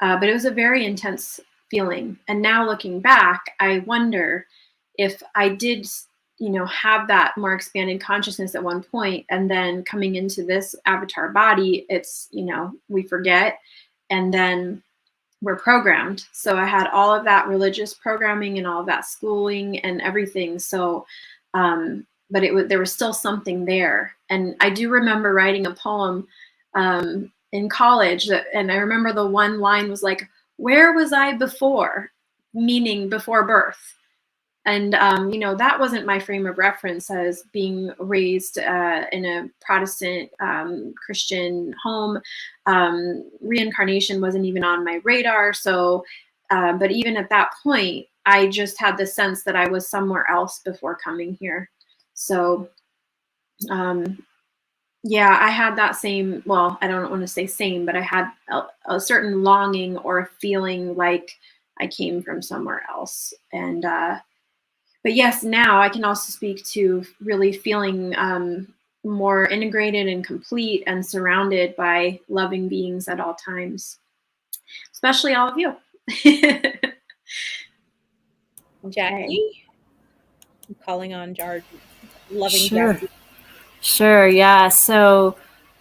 But it was a very intense feeling. And now looking back, I wonder if I did, have that more expanded consciousness at one point, and then coming into this avatar body, it's, we forget, and then we're programmed. So I had all of that religious programming and all of that schooling and everything. So, but there was still something there. And I do remember writing a poem in college, and I remember the one line was like, "Where was I before?" Meaning before birth. And, that wasn't my frame of reference as being raised in a Protestant Christian home. Reincarnation wasn't even on my radar. So, but even at that point, I just had the sense that I was somewhere else before coming here. So, yeah, I had that same, well, I don't want to say same, but I had a certain longing or a feeling like I came from somewhere else. And, but yes, now I can also speak to really feeling more integrated and complete and surrounded by loving beings at all times, especially all of you. Jackie? I'm calling on loving Sure. Jackie. Sure, yeah. So,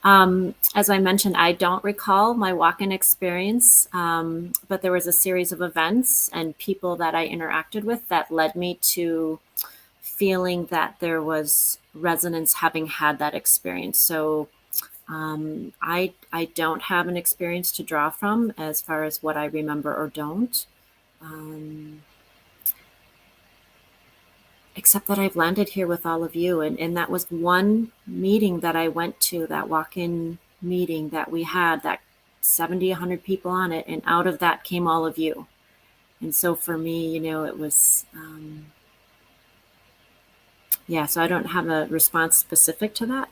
as I mentioned, I don't recall my walk-in experience, but there was a series of events and people that I interacted with that led me to feeling that there was resonance having had that experience. So, I don't have an experience to draw from as far as what I remember or don't. Except that I've landed here with all of you. And that was one meeting that I went to, that walk-in meeting that we had, that 70, 100 people on it. And out of that came all of you. And so for me, it was, yeah, so I don't have a response specific to that,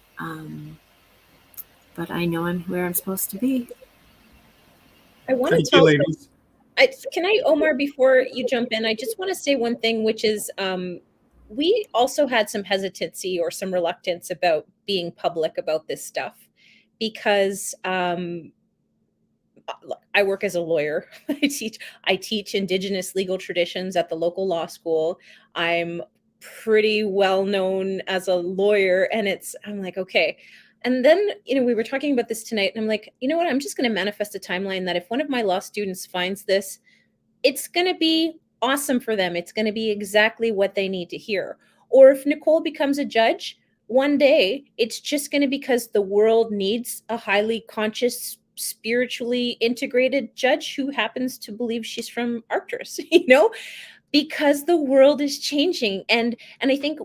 but I know I'm where I'm supposed to be. I want to Thank you, tell. ladies. Can I, Omar, before you jump in, I just want to say one thing, which is we also had some hesitancy or some reluctance about being public about this stuff because I work as a lawyer. I teach indigenous legal traditions at the local law school. I'm pretty well known as a lawyer, and I'm like, okay. And then, we were talking about this tonight, and I'm like, you know what? I'm just going to manifest a timeline that if one of my law students finds this, it's going to be awesome for them. It's going to be exactly what they need to hear. Or if Nicole becomes a judge, one day it's just going to be because the world needs a highly conscious, spiritually integrated judge who happens to believe she's from Arcturus, because the world is changing. And I think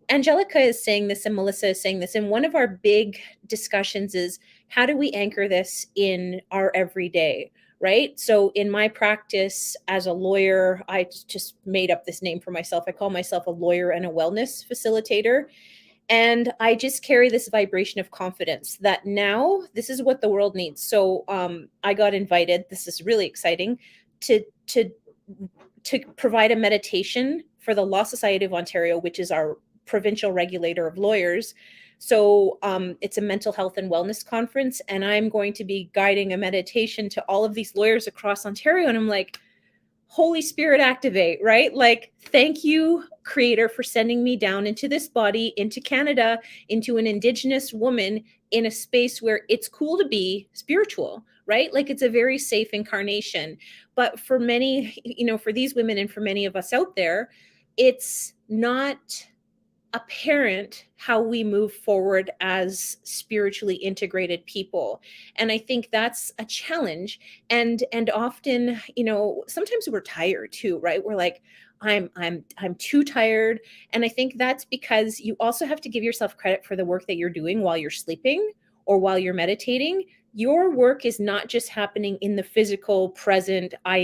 Angelica is saying this and Melissa is saying this. And one of our big discussions is, how do we anchor this in our everyday? Right? So in my practice as a lawyer, I just made up this name for myself. I call myself a lawyer and a wellness facilitator. And I just carry this vibration of confidence that now this is what the world needs. So I got invited, this is really exciting, to provide a meditation for the Law Society of Ontario, which is our provincial regulator of lawyers. So it's a mental health and wellness conference, and I'm going to be guiding a meditation to all of these lawyers across Ontario. And I'm like, Holy Spirit, activate, right? Like, thank you, Creator, for sending me down into this body, into Canada, into an Indigenous woman in a space where it's cool to be spiritual, right? Like, it's a very safe incarnation. But for many, for these women and for many of us out there, it's not apparent how we move forward as spiritually integrated people. And I think that's a challenge. And often, sometimes we're tired too, right? We're like, I'm too tired. And I think that's because you also have to give yourself credit for the work that you're doing while you're sleeping or while you're meditating. Your work is not just happening in the physical present. I'm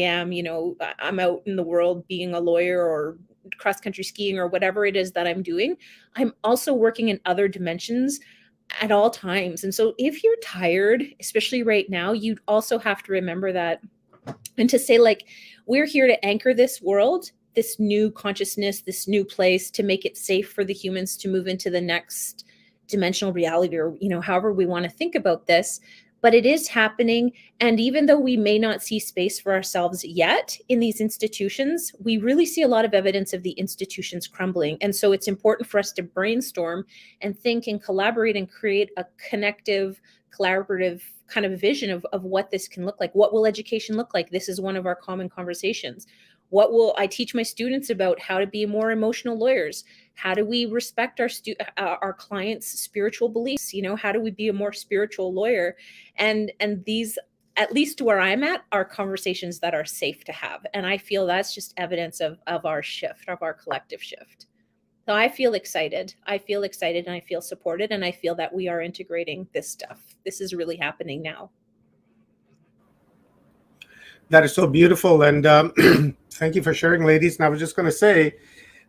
out in the world being a lawyer or cross-country skiing or whatever it is that I'm doing. I'm also working in other dimensions at all times. And so if you're tired, especially right now, you also have to remember that, and to say, like, we're here to anchor this world, this new consciousness, this new place, to make it safe for the humans to move into the next dimensional reality, or however we want to think about this. But it is happening. And even though we may not see space for ourselves yet in these institutions, we really see a lot of evidence of the institutions crumbling. And so it's important for us to brainstorm and think and collaborate and create a connective, collaborative kind of vision of what this can look like. What will education look like? This is one of our common conversations. What will I teach my students about how to be more emotional lawyers? How do we respect our clients' spiritual beliefs? How do we be a more spiritual lawyer? And these, at least where I'm at, are conversations that are safe to have. And I feel that's just evidence of our shift, of our collective shift. So I feel excited. I feel excited and I feel supported, and I feel that we are integrating this stuff. This is really happening now. That is so beautiful. And thank you for sharing, ladies. And I was just going to say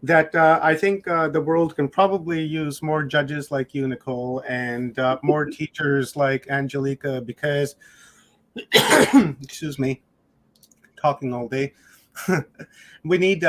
that I think the world can probably use more judges like you, Nicole, and more teachers like Angelica, because, excuse me, talking all day. we need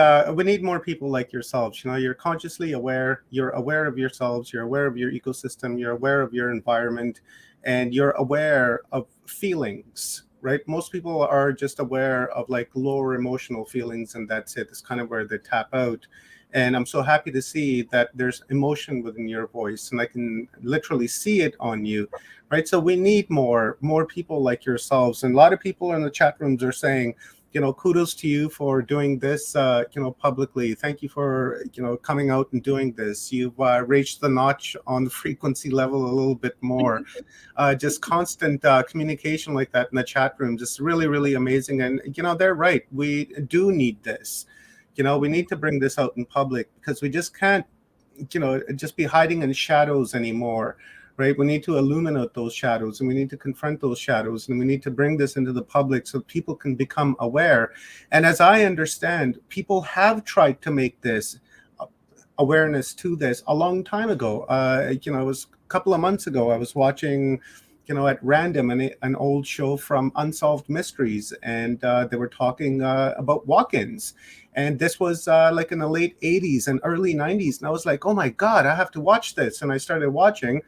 more people like yourselves. You're consciously aware. You're aware of yourselves. You're aware of your ecosystem. You're aware of your environment, and you're aware of feelings. Right? Most people are just aware of like lower emotional feelings, and that's it. It's kind of where they tap out. And I'm so happy to see that there's emotion within your voice, and I can literally see it on you. Right? So we need more people like yourselves. And a lot of people in the chat rooms are saying, kudos to you for doing this, publicly. Thank you for, coming out and doing this. You've raised the notch on the frequency level a little bit more. Just constant communication like that in the chat room, just really, really amazing. And, they're right. We do need this. We need to bring this out in public, because we just can't, just be hiding in shadows anymore. Right? We need to illuminate those shadows, and we need to confront those shadows, and we need to bring this into the public so people can become aware. And as I understand, people have tried to make this awareness to this a long time ago. It was a couple of months ago. I was watching, at random, an old show from Unsolved Mysteries, and they were talking about walk-ins. And this was like in the late 80s and early 90s. And I was like, oh my God, I have to watch this. And I started watching,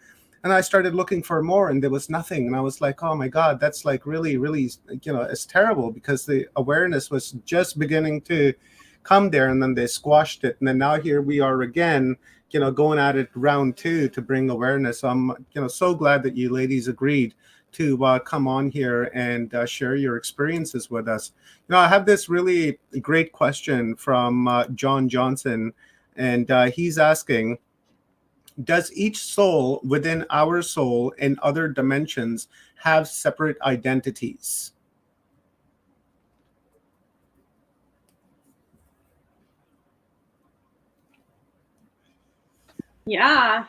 and I started looking for more, and there was nothing. And I was like, oh my God, that's like really, really, it's terrible, because the awareness was just beginning to come there, and then they squashed it. And then now here we are again, going at it round 2 to bring awareness. So I'm, so glad that you ladies agreed to come on here and share your experiences with us. I have this really great question from John Johnson, and he's asking, does each soul within our soul in other dimensions have separate identities? Yeah.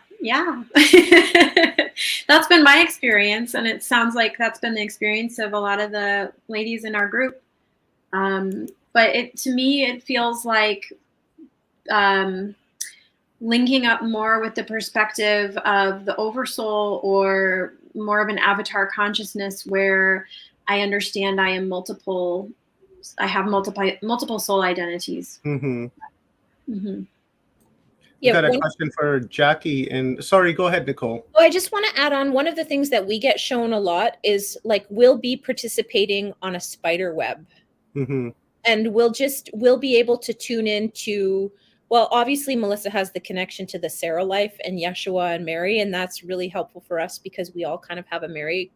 That's been my experience, and it sounds like that's been the experience of a lot of the ladies in our group. But to me, it feels like linking up more with the perspective of the oversoul, or more of an avatar consciousness, where I understand I have multiple soul identities. Mm-hmm. Mm-hmm. Yeah, got a question for Jackie. And sorry, go ahead, Nicole. Oh, I just want to add on, one of the things that we get shown a lot is like, we'll be participating on a spider web. Mm-hmm. And we'll be able to tune into, well, obviously Melissa has the connection to the Sarah life and Yeshua and Mary, and that's really helpful for us because we all kind of have a Mary.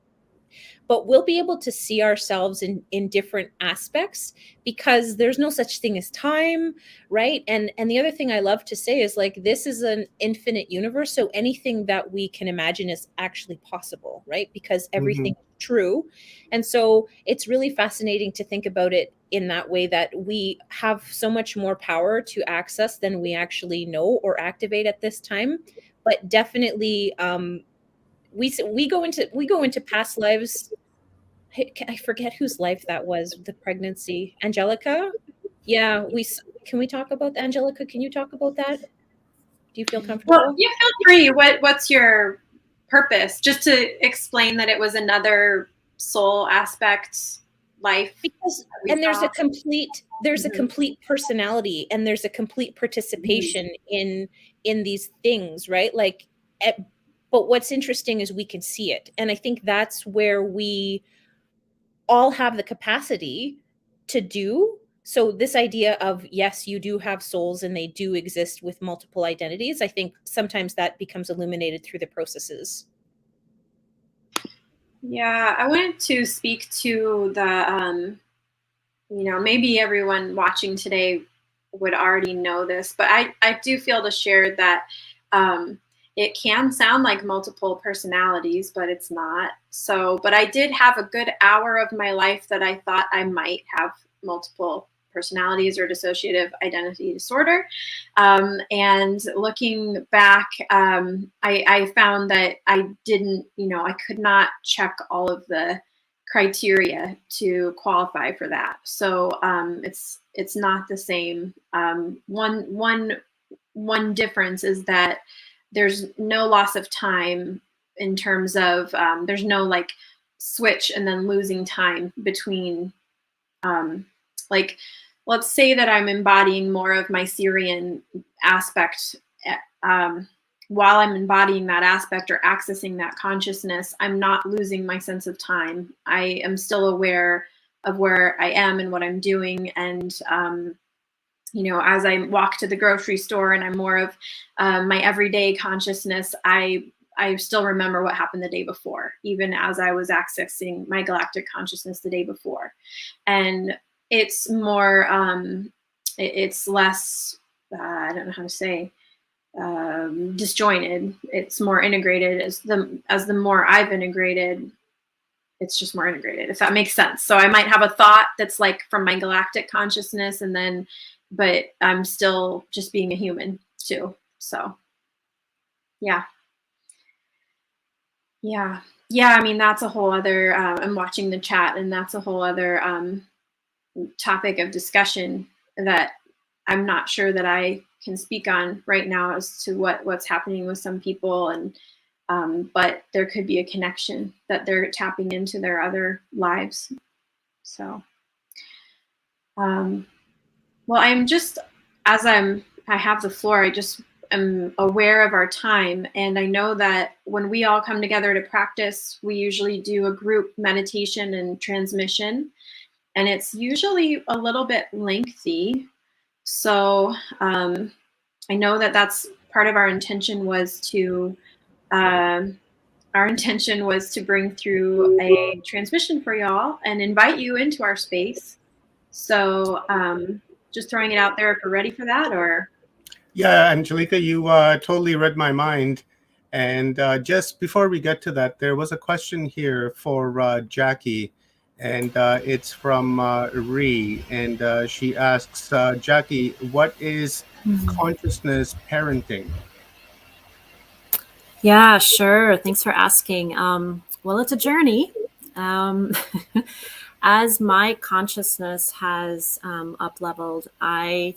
But we'll be able to see ourselves in different aspects, because there's no such thing as time, right? And the other thing I love to say is, like, this is an infinite universe, so anything that we can imagine is actually possible, right? Because everything is true. And so it's really fascinating to think about it in that way, that we have so much more power to access than we actually know or activate at this time. But definitely we go into past lives. I forget whose life that was, the pregnancy. Angelica? Yeah, can we talk about that? Angelica, can you talk about that? Do you feel comfortable? Well, you feel free. What's your purpose? Just to explain that it was another soul aspect life. Because there's a complete personality, and there's a complete participation in these things, right? Like, but what's interesting is we can see it. And I think that's where we all have the capacity to do. So this idea of, yes, you do have souls and they do exist with multiple identities, I think sometimes that becomes illuminated through the processes. Yeah, I wanted to speak to the, maybe everyone watching today would already know this, but I do feel to share that it can sound like multiple personalities, but it's not. So, but I did have a good hour of my life that I thought I might have multiple personalities or dissociative identity disorder. And looking back, I found that I didn't, I could not check all of the criteria to qualify for that. So it's not the same. One difference is that there's no loss of time in terms of there's no like switch and then losing time between like, let's say that I'm embodying more of my Syrian aspect. While I'm embodying that aspect or accessing that consciousness, I'm not losing my sense of time. I am still aware of where I am and what I'm doing. And as I walk to the grocery store and I'm more of my everyday consciousness, I still remember what happened the day before, even as I was accessing my galactic consciousness the day before. And it's more, it's less, I don't know how to say, disjointed. It's more integrated. As the more I've integrated, it's just more integrated, if that makes sense. So I might have a thought that's like from my galactic consciousness, and then, but I'm still just being a human too. So yeah. I mean, that's a whole other, I'm watching the chat, and that's a whole other topic of discussion that I'm not sure that I can speak on right now as to what's happening with some people, and but there could be a connection that they're tapping into their other lives. So, well, I'm just, as I have the floor, I just am aware of our time. And I know that when we all come together to practice, we usually do a group meditation and transmission. And it's usually a little bit lengthy. So I know that that's part of our intention was to, bring through a transmission for y'all and invite you into our space. So just throwing it out there if we're ready for that, or. Yeah, Angelica, you totally read my mind. And just before we get to that, there was a question here for Jackie, and it's from Ree. And she asks, Jackie, what is consciousness parenting? Yeah, sure. Thanks for asking. Well, it's a journey. As my consciousness has up-leveled, I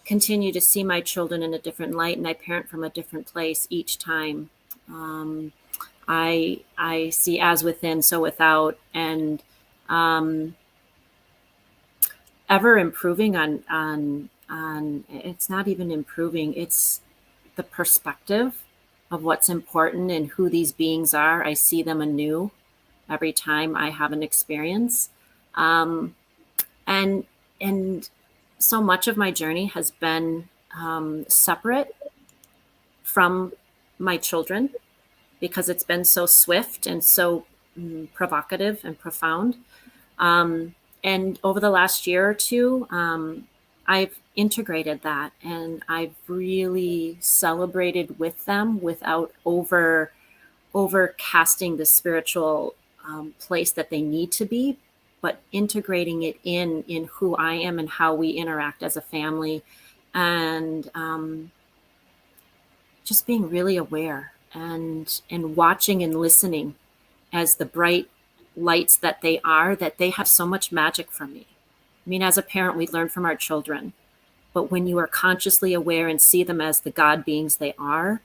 continue to see my children in a different light, and I parent from a different place each time. I see as within, so without, and ever improving on it's not even improving, it's the perspective of what's important and who these beings are. I see them anew every time I have an experience. And so much of my journey has been separate from my children because it's been so swift and so provocative and profound. And over the last year or two, I've integrated that, and I've really celebrated with them without over casting the spiritual place that they need to be, but integrating it in who I am and how we interact as a family, and just being really aware and watching and listening as the bright lights that they are, that they have so much magic from me. I mean, as a parent, we learn from our children, but when you are consciously aware and see them as the God beings they are,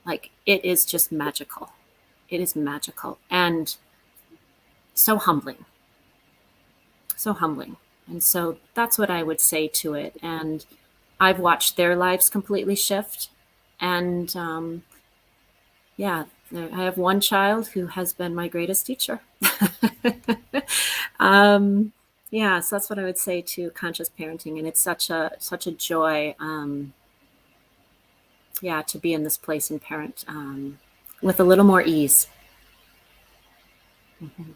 like, it is just magical. It is magical and so humbling. So humbling. And so that's what I would say to it. And I've watched their lives completely shift. And yeah, I have one child who has been my greatest teacher. Yeah, so that's what I would say to conscious parenting. And it's such a joy, yeah, to be in this place and parent with a little more ease. Mm-hmm.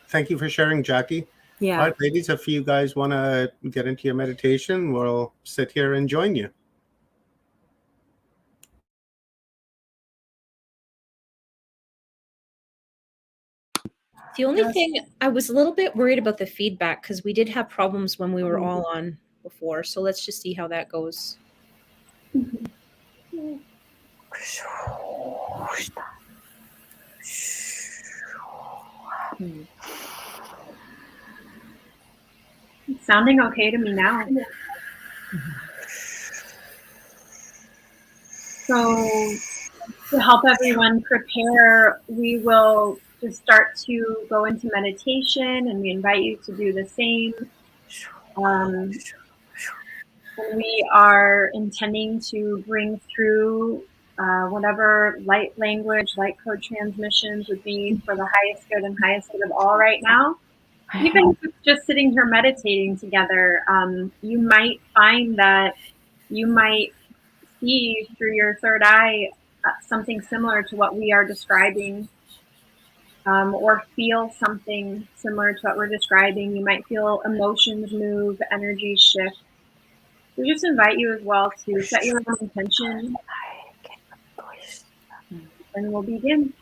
Thank you for sharing, Jackie. Yeah. All right, ladies, if you guys want to get into your meditation, we'll sit here and join you. The only thing, I was a little bit worried about the feedback because we did have problems when we were all on before. So let's just see how that goes. It's sounding okay to me now. So to help everyone prepare, we will just start to go into meditation, and we invite you to do the same. We are intending to bring through whatever light language, light code transmissions would be for the highest good and highest good of all right now. Even if it's just sitting here meditating together, you might find that you might see through your third eye something similar to what we are describing, or feel something similar to what we're describing. You might feel emotions move, energies shift. We just invite you as well to set your own intention, and we'll begin.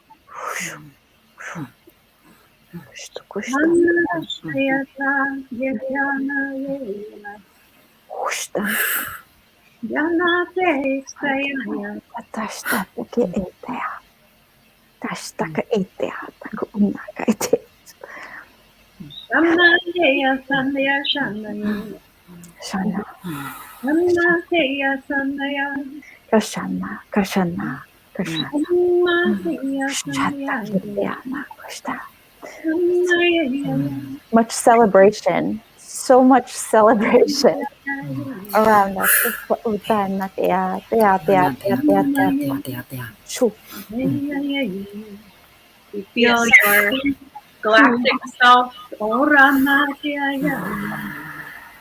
Kashana, Kashana, Kashana. Much celebration, so much celebration around us. You feel your galactic self.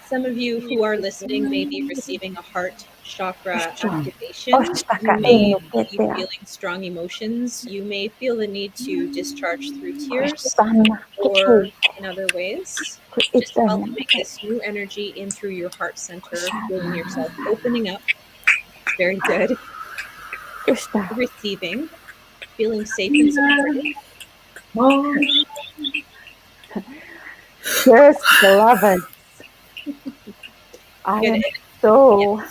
Some of you who are listening may be receiving a heart chakra activation. You may be feeling strong emotions. You may feel the need to discharge through tears or in other ways. Just welcoming this new energy in through your heart center, feeling yourself opening up. Very good. Receiving, feeling safe and supported. Yes, beloved. I am so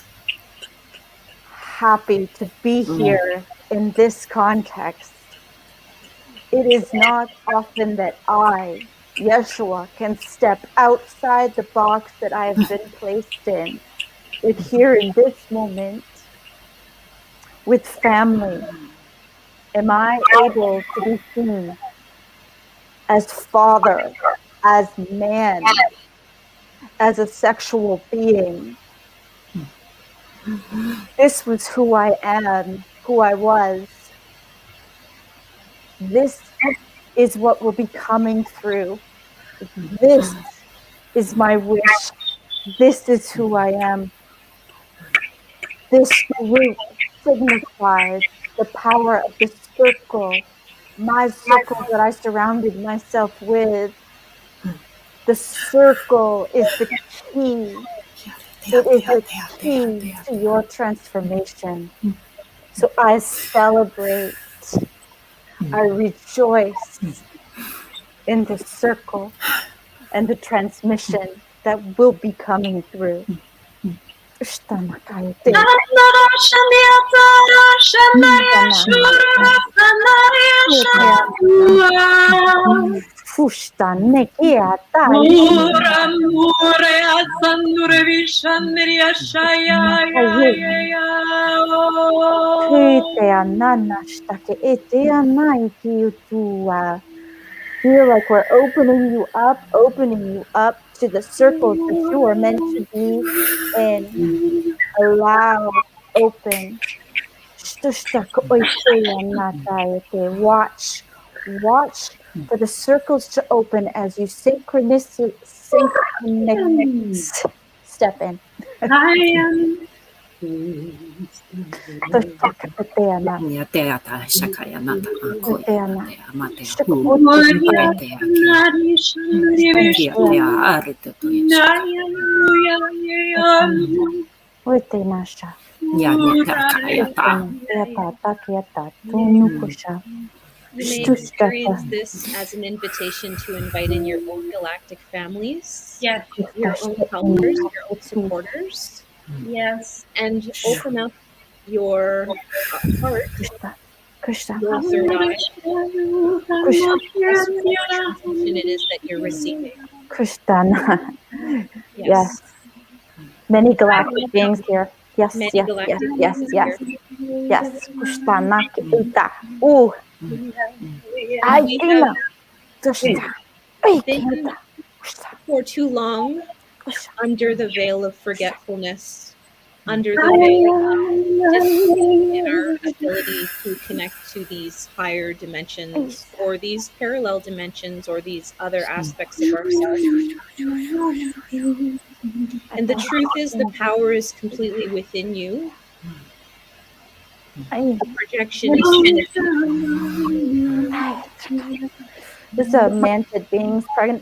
happy to be here in this context. It is not often that I, Yeshua, can step outside the box that I have been placed in. But here in this moment, with family, am I able to be seen as father, as man, as a sexual being. This was who I am, who I was. This is what will be coming through. This is my wish. This is who I am. This group signifies the power of the circle, my circle that I surrounded myself with. The circle is the key. It is the key to your transformation. So I celebrate, I rejoice in the circle and the transmission that will be coming through. Feel like we're opening you up to the circles that you are meant to be in. Allow, open. Watch for the circles to open as you synchronous step in. You may experience this as an invitation to invite in your own galactic families, your own helpers, your own supporters. Yes. And open up your heart, your third eye, as to what transmission it is that you're receiving. Kristana. Yes. Many galactic beings here. Yes, Many yes, galactic yes, beings yes, here. yes. Kristana kita. Ooh. Ay, We ina. have been for too long under the veil of forgetfulness, under the veil of disbelief in our ability to connect to these higher dimensions or these parallel dimensions or these other aspects of ourselves. And the truth is, the power is completely within you. The projection is This is a manted beings present.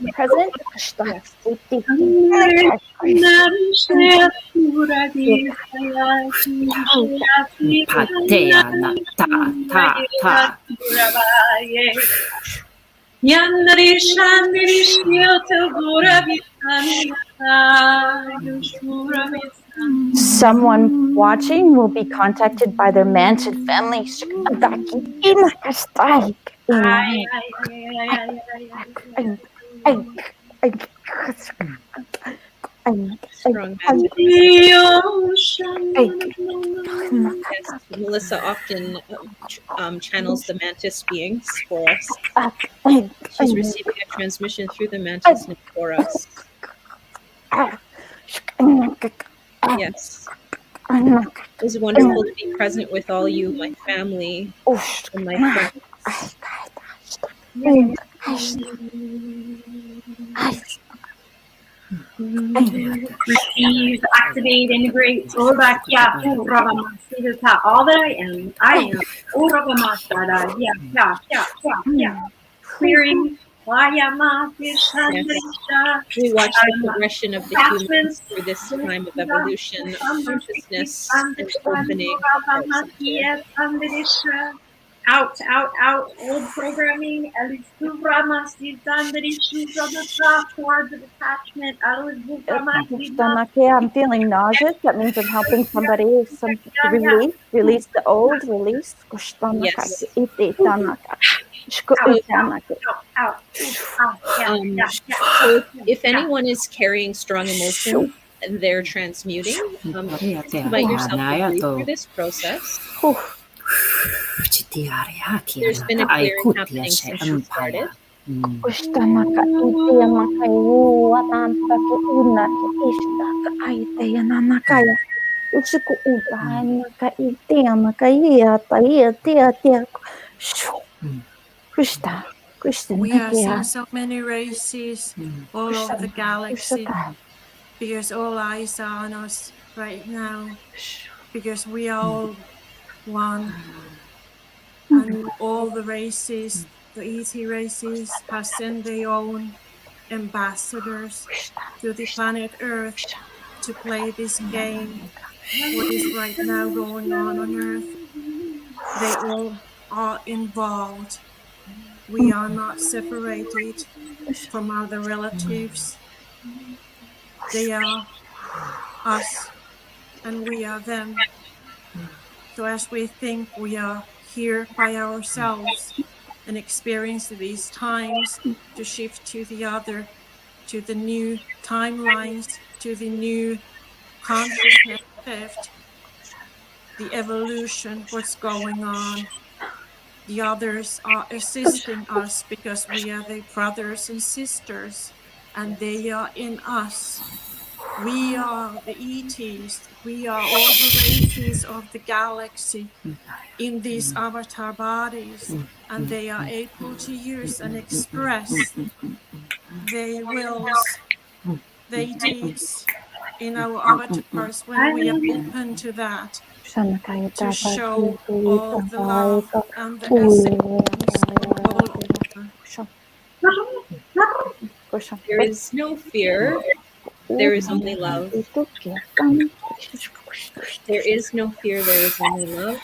Someone watching will be contacted by their manted family. strong magic. Yes, Melissa often channels the mantis beings for us. She's receiving a transmission through the mantis now for us. Yes. It's wonderful to be present with all you, my family, and my friends. Receive, activate, integrate, all that all that I am. Clearing. Yes. We watch the progression of the humans through this time of evolution of consciousness and opening of heart center. Out, old programming, towards the detachment, I'm feeling nauseous. That means I'm helping somebody release the old, release. Yes. So if anyone is carrying strong emotions and they're transmuting, invite yourself to breathe through this process. There's been a clearing happening since you started. We are seeing so many races all over the galaxy because all eyes are on us right now because we are all one. And all the races, the ET races, have sent their own ambassadors to the planet Earth to play this game, what is right now going on Earth. They all are involved. We are not separated from other relatives. They are us and we are them. So as we think we are here by ourselves and experience these times to shift to the other, to the new timelines, to the new consciousness shift, the evolution, what's going on. The others are assisting us because we are their brothers and sisters and they are in us. We are the ETs. We are all the races of the galaxy in these avatar bodies, and they are able to use and express their wills, their deeds in our avatars when we are open to that, to show all the love and the essence all over. There is no fear. There is only love. There is no fear. There is only love.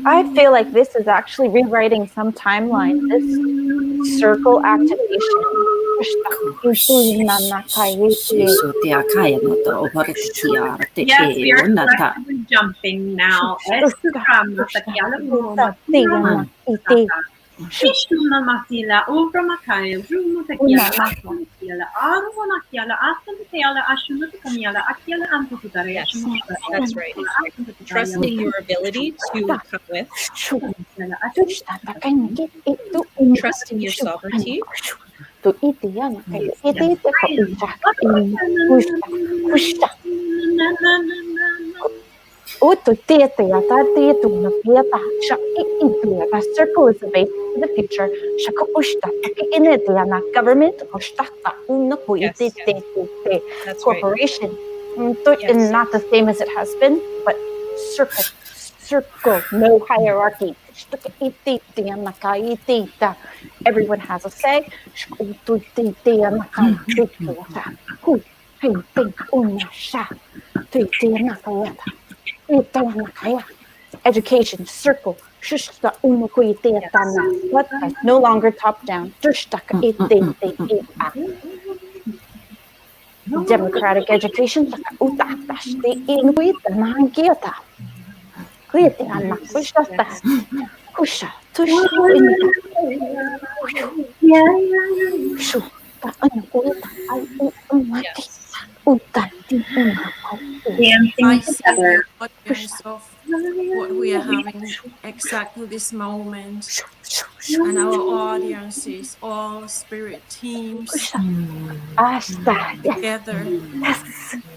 I feel like this is actually rewriting some timeline. This circle activation. Yes, we are collectively jumping now. Ishuna Matila, Ubra Makaya, Ruma Takiala, Asuna Aruna Makiala, Asuna Takiala, Ashuna Kamiala, Akiala, Antutare. Yes, that's right. Trusting your ability to come with. Trusting your sovereignty. Circle is the base of the future. Government, corporation, is not the same as it has been, but circle, no hierarchy. Everyone has a say. Education, circle, no longer top down. Democratic education, Yes. I see the audience of what we are having exactly this moment. And our audience is all spirit teams together.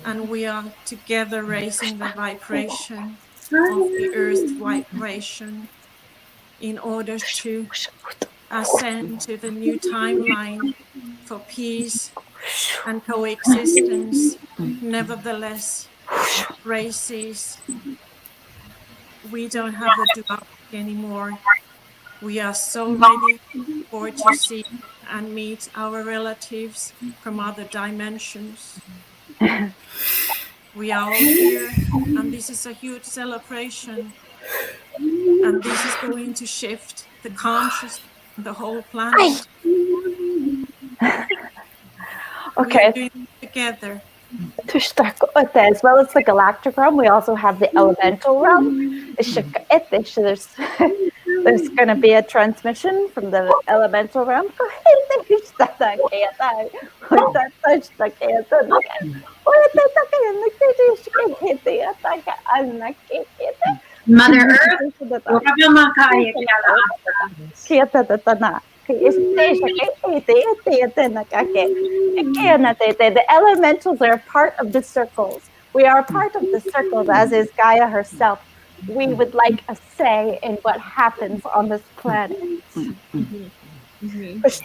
And we are together raising the vibration of the earth vibration in order to ascend to the new timeline for peace and coexistence. Nevertheless, races, we don't have the duality anymore. We are so ready for to see and meet our relatives from other dimensions. We are all here, and this is a huge celebration. And this is going to shift the consciousness of the whole planet. We are doing it together. As well as the galactic realm, we also have the elemental realm. There's going to be a transmission from the elemental realm. Mother Earth. The elementals are part of the circles. We are part of the circles, as is Gaia herself. We would like a say in what happens on this planet. Yes,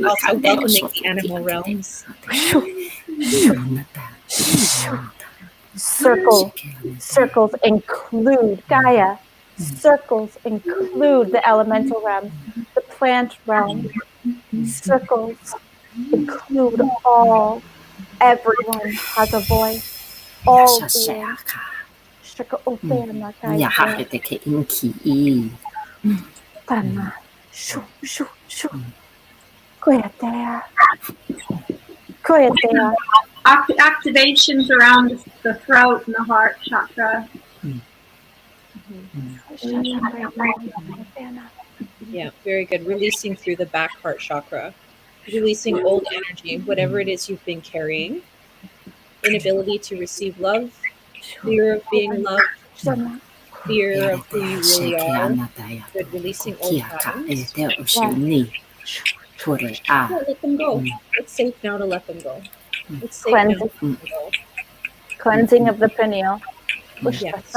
also welcoming the animal realms. Circles include Gaia. Circles include the elemental realms, the plant realm. Circles include all. Everyone has a voice. All beings. Tana. Shoo, shoo, shoo. Koyatea. Koyatea. Activations around the throat and the heart chakra. Yeah, very good. Releasing through the back heart chakra. Releasing old energy, whatever it is you've been carrying. Inability to receive love, fear of being loved, fear of who you really are. Good, releasing old patterns. Yeah, let them go. It's safe now to let them go. It's safe now to let them go. Cleansing of the pineal. Yes.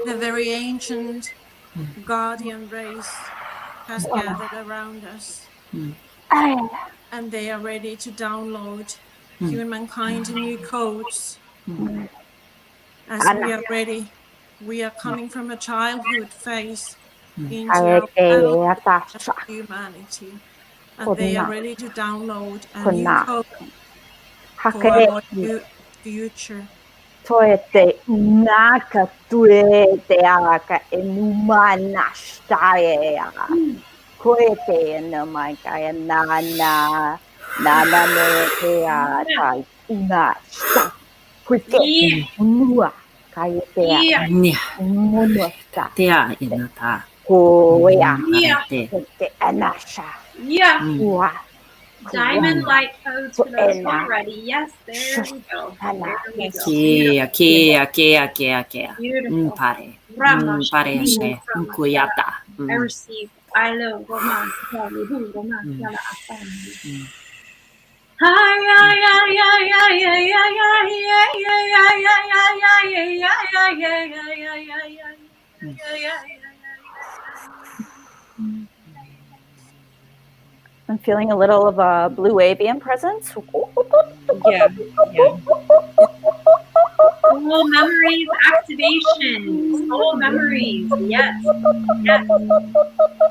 The very ancient guardian race has gathered around us. And they are ready to download humankind new codes. As we are ready, we are coming from a childhood phase into our adult as humanity. And they are ready to download a new code for our new future. Toete naka tuete aka enumana shtaea. Koete no my kaya nana me kea tai una shta. Kuite mua kaya tea. Munuata. Tea inata. Koea. Yeah. Kote anasha. Yeah. Ua. Diamond light codes for those who are ready. Yes, there we go. There we go. Kia. Beautiful. Pare. Rama, Pare Shani, ashe. Rama, Kuyata. I receive. I love Roma, Kali, Hu, Roma, Kala, Asami. I'm feeling a little of a blue avian presence. Yeah. Soul memories activation. Soul memories. Yes.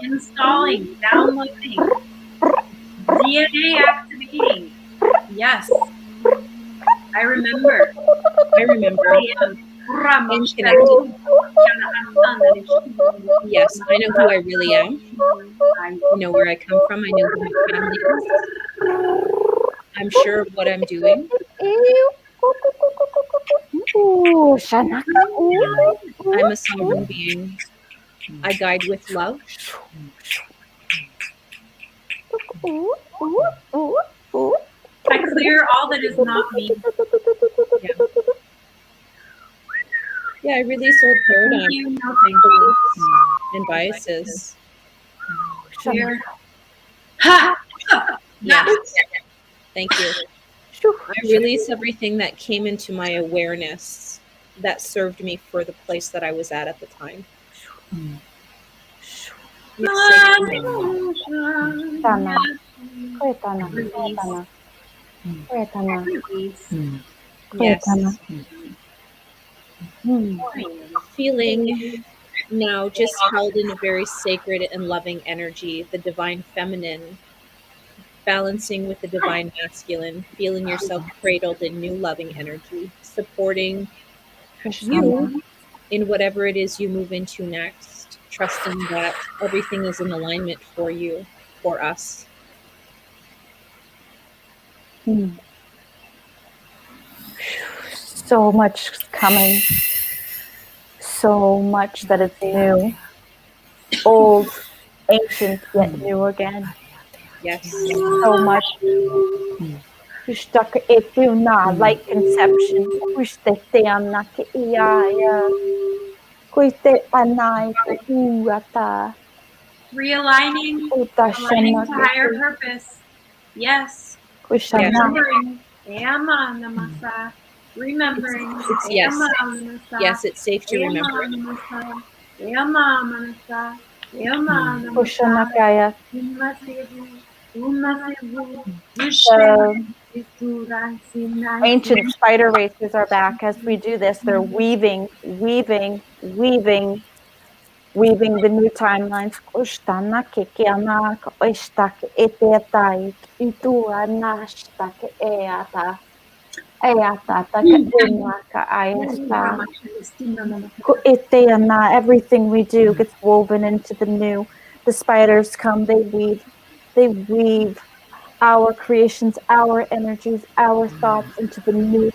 Installing, downloading. DNA activating. Yes. I remember. I am connected. Yes, I know who I really am. I know where I come from. I know who my family is. I'm sure of what I'm doing. I'm a sovereign being. I guide with love. I clear all that is not me. Yeah, I release old paradigms, Thank you. No, thank you. beliefs, and biases. Clear. Ha! Yes. Thank you. I release everything that came into my awareness that served me for the place that I was at the time. Yes. Feeling now just held in a very sacred and loving energy, the divine feminine, balancing with the divine masculine, feeling yourself cradled in new loving energy, supporting you in whatever it is you move into next, trusting that everything is in alignment for you, for us. So much coming. So much that is new. Old, ancient, yet new again. Yes. So much. Kushtaka etuna, light conception. Kushtete anake iaya. Kuite anai uata. Realigning, aligning to higher purpose. Yes. Kushana. Remembering. Ema namasa. Remembering. It's yes. Ema namasa. Yes, it's safe to remember. Ema namasa. Ema manasa. Ema namasa. Kushana kaya. Umasivu. Umasivu. Ancient spider races are back. As we do this, they're weaving the new timelines. Everything we do gets woven into the new. The spiders come, they weave our creations, our energies, our thoughts into the new.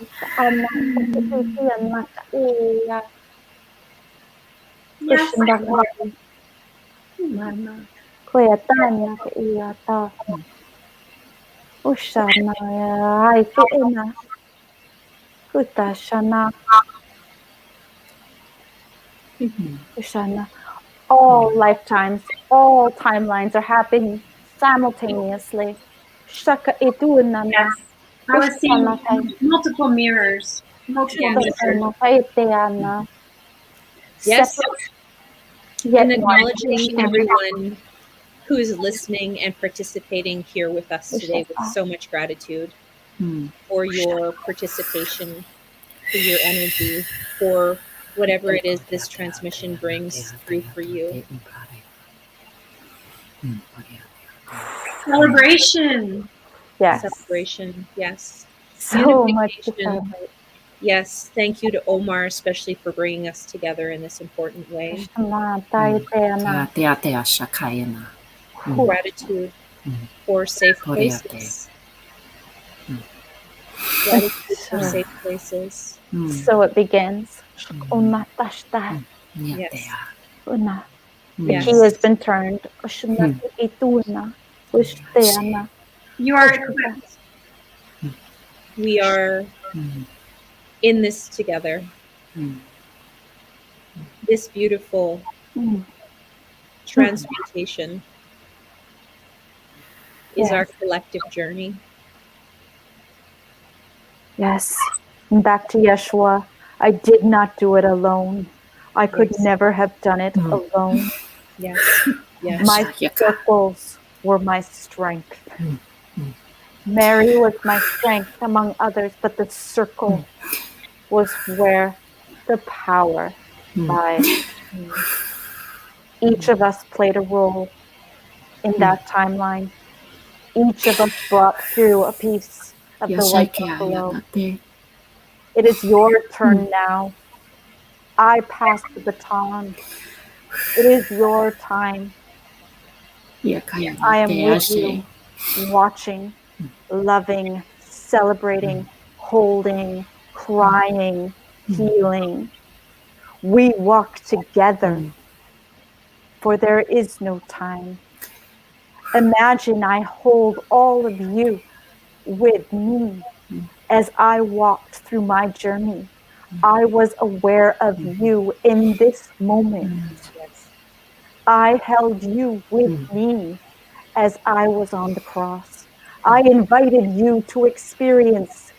All lifetimes, all timelines are happening simultaneously. Yes. I was seeing multiple mirrors. Multiple mirrors. Yes. Yet And acknowledging everyone who is listening and participating here with us today with so much gratitude for your participation, for your energy, for whatever it is this transmission brings through for you. Celebration. Yes. Celebration. Yes. So much to Unification. celebrate. Yes. Thank you to Omar, especially for bringing us together in this important way. Gratitude for safe places. Gratitude for safe places. So it begins. Yes. The key has been turned. You are equipped. We are in this together. This beautiful transmutation is our collective journey. Yes. And back to Yeshua. I did not do it alone. I could never have done it alone. Yes. Yes. My circles were my strength. Mary was my strength among others, but the circle was where the power lies. Each of us played a role in that timeline. Each of us brought through a piece of the white buffalo. It is your turn now. I pass the baton. It is your time. I am with you, watching, loving, celebrating, holding, crying, healing. We walk together, for there is no time. Imagine I hold all of you with me as I walked through my journey. I was aware of you in this moment. I held you with me as I was on the cross. I invited you to experience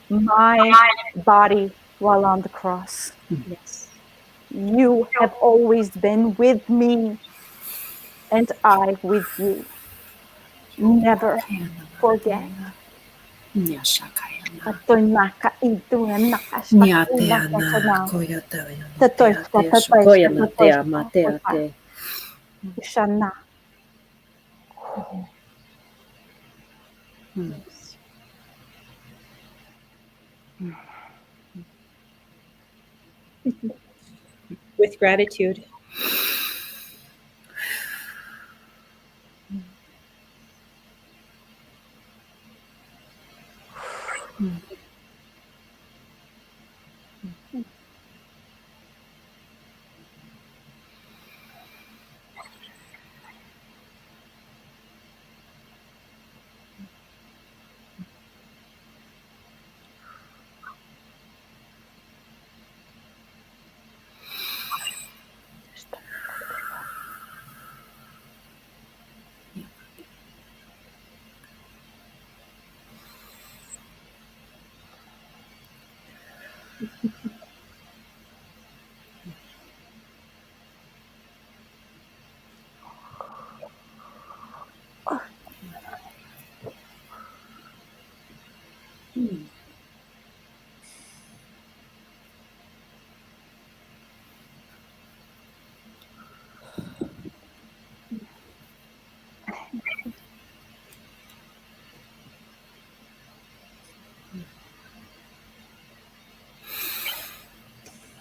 my body while on the cross. Yes. You have always been with me, and I with you. Never forget. Shana. With gratitude.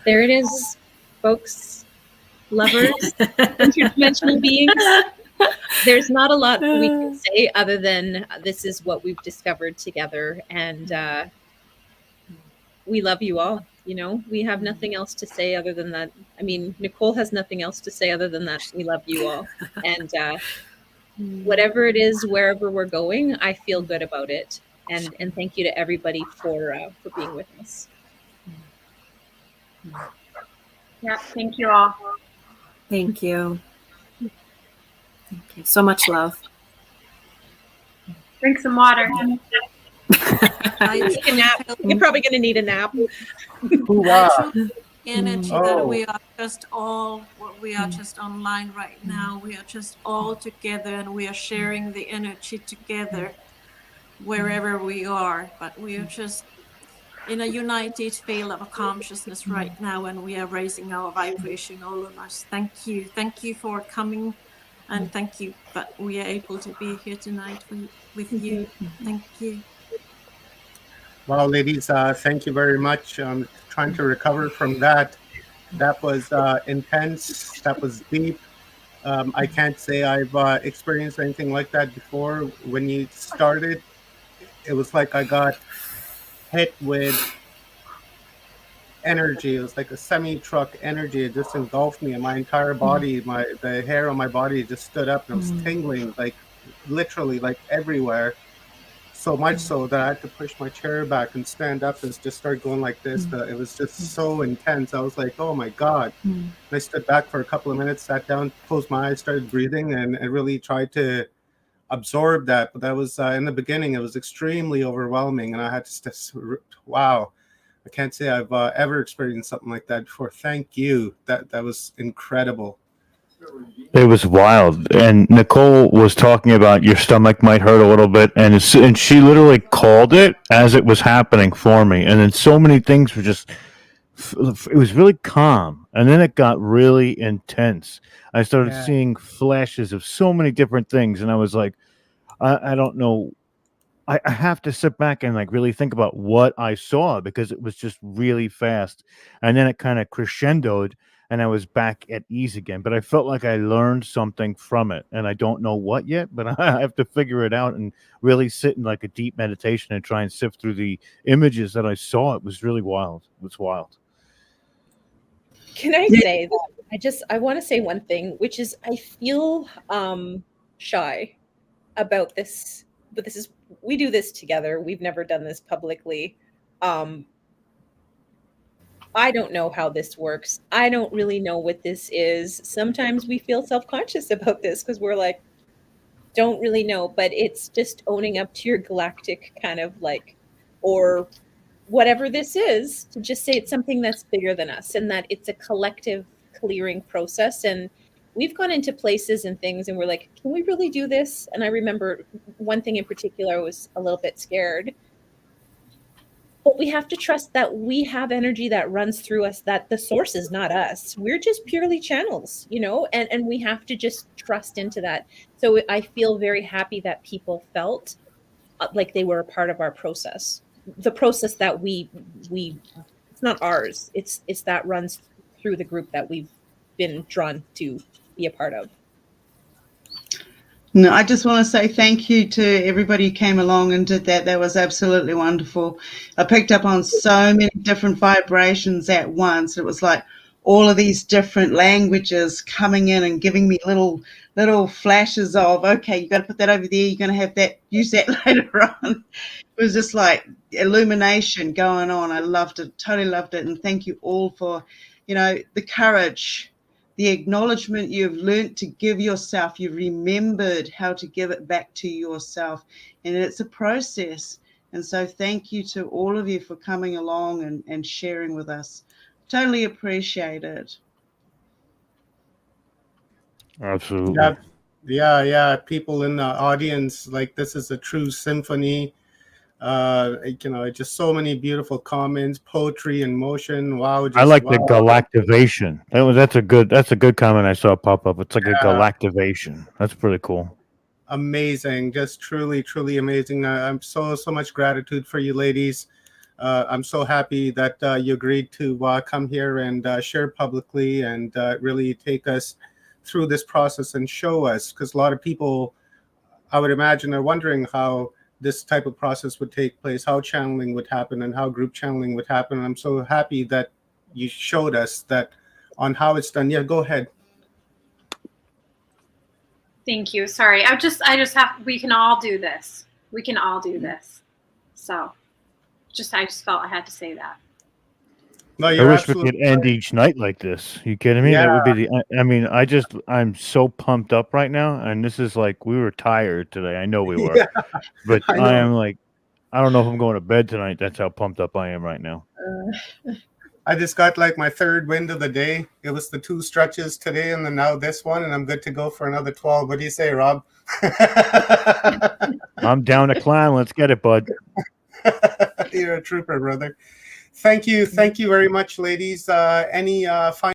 There it is, folks, lovers, interdimensional beings. There's not a lot we can say other than this is what we've discovered together, and we love you all. You know, we have nothing else to say other than that. I mean, Nicole has nothing else to say other than that. We love you all, and whatever it is, wherever we're going, I feel good about it. And thank you to everybody for being with us. Yeah, thank you all. Thank you. Thank you. So much love. Drink some water. Take a nap. You're probably going to need a nap. Energy Oh. that we are just all, we are just online right now. We are just all together, and we are sharing the energy together wherever we are. But we are just in a united field of consciousness right now, and we are raising our vibration, all of us. Thank you. Thank you for coming, and thank you that we are able to be here tonight with you. Thank you. Wow, ladies, thank you very much. Trying to recover from that. That was intense. That was deep. I can't say I've experienced anything like that before. When you started, it was like I got hit with energy. It was like a semi-truck energy. It just engulfed me, and my entire body, the hair on my body just stood up, and it was tingling, like literally, like everywhere. So much so that I had to push my chair back and stand up and just start going like this. It was just so intense. I was like, oh my God. And I stood back for a couple of minutes, sat down, closed my eyes, started breathing, and really tried to absorb that. But that was in the beginning, it was extremely overwhelming. And I had to wow. I can't say I've ever experienced something like that before. Thank you. That was incredible. It was wild. And Nicole was talking about your stomach might hurt a little bit, and she literally called it as it was happening for me. And then so many things were just, it was really calm. And then it got really intense. I started seeing flashes of so many different things. And I was like, I don't know. I have to sit back and like really think about what I saw, because it was just really fast. And then it kind of crescendoed. and I was back at ease again. But I felt like I learned something from it, and I don't know what yet, but I have to figure it out and really sit in like a deep meditation and try and sift through the images that I saw. It was really wild. It was wild. Can I say that I want to say one thing, which is I feel shy about this, but we do this together. We've never done this publicly. I don't know how this works. I don't really know what this is. Sometimes we feel self-conscious about this because we're like, don't really know, but it's just owning up to your galactic kind of like, or whatever this is, to just say it's something that's bigger than us and that it's a collective clearing process. And we've gone into places and things and we're like, can we really do this? And I remember one thing in particular, I was a little bit scared. But we have to trust that we have energy that runs through us, that the source is not us. We're just purely channels, and we have to just trust into that. So I feel very happy that people felt like they were a part of our process. The process that we it's not ours. It's that runs through the group that we've been drawn to be a part of. No, I just want to say thank you to everybody who came along and did that. That was absolutely wonderful. I picked up on so many different vibrations at once. It was like all of these different languages coming in and giving me little flashes of, okay, you got to put that over there. You're going to have that, use that later on. It was just like illumination going on. I loved it, totally loved it. And thank you all for, the courage, the acknowledgement you've learned to give yourself. You've remembered how to give it back to yourself. And it's a process. And so thank you to all of you for coming along and sharing with us. Totally appreciate it. Absolutely. Yeah. People in the audience, like, this is a true symphony. Just so many beautiful comments, poetry in motion. Wow. I like the wow. galactivation. That's a good comment I saw pop up. It's like a galactivation. That's pretty cool. Amazing. Just truly, truly amazing. I'm so much gratitude for you ladies. I'm so happy that you agreed to come here and share publicly and really take us through this process and show us, because a lot of people, I would imagine, are wondering how this type of process would take place, how channeling would happen and how group channeling would happen. I'm so happy that you showed us that on how it's done. Yeah, go ahead. Thank you. Sorry. We can all do this. We can all do this. So I just felt I had to say that. No, I wish we could end each night like this. You kidding me? Yeah. That would be I'm so pumped up right now. And this is like, we were tired today. I know we were, but I am like, I don't know if I'm going to bed tonight. That's how pumped up I am right now. I just got like my third wind of the day. It was the 2 stretches today and then now this one, and I'm good to go for another 12. What do you say, Rob? I'm down to climb. Let's get it, bud. You're a trooper, brother. Thank you very much, ladies. Any final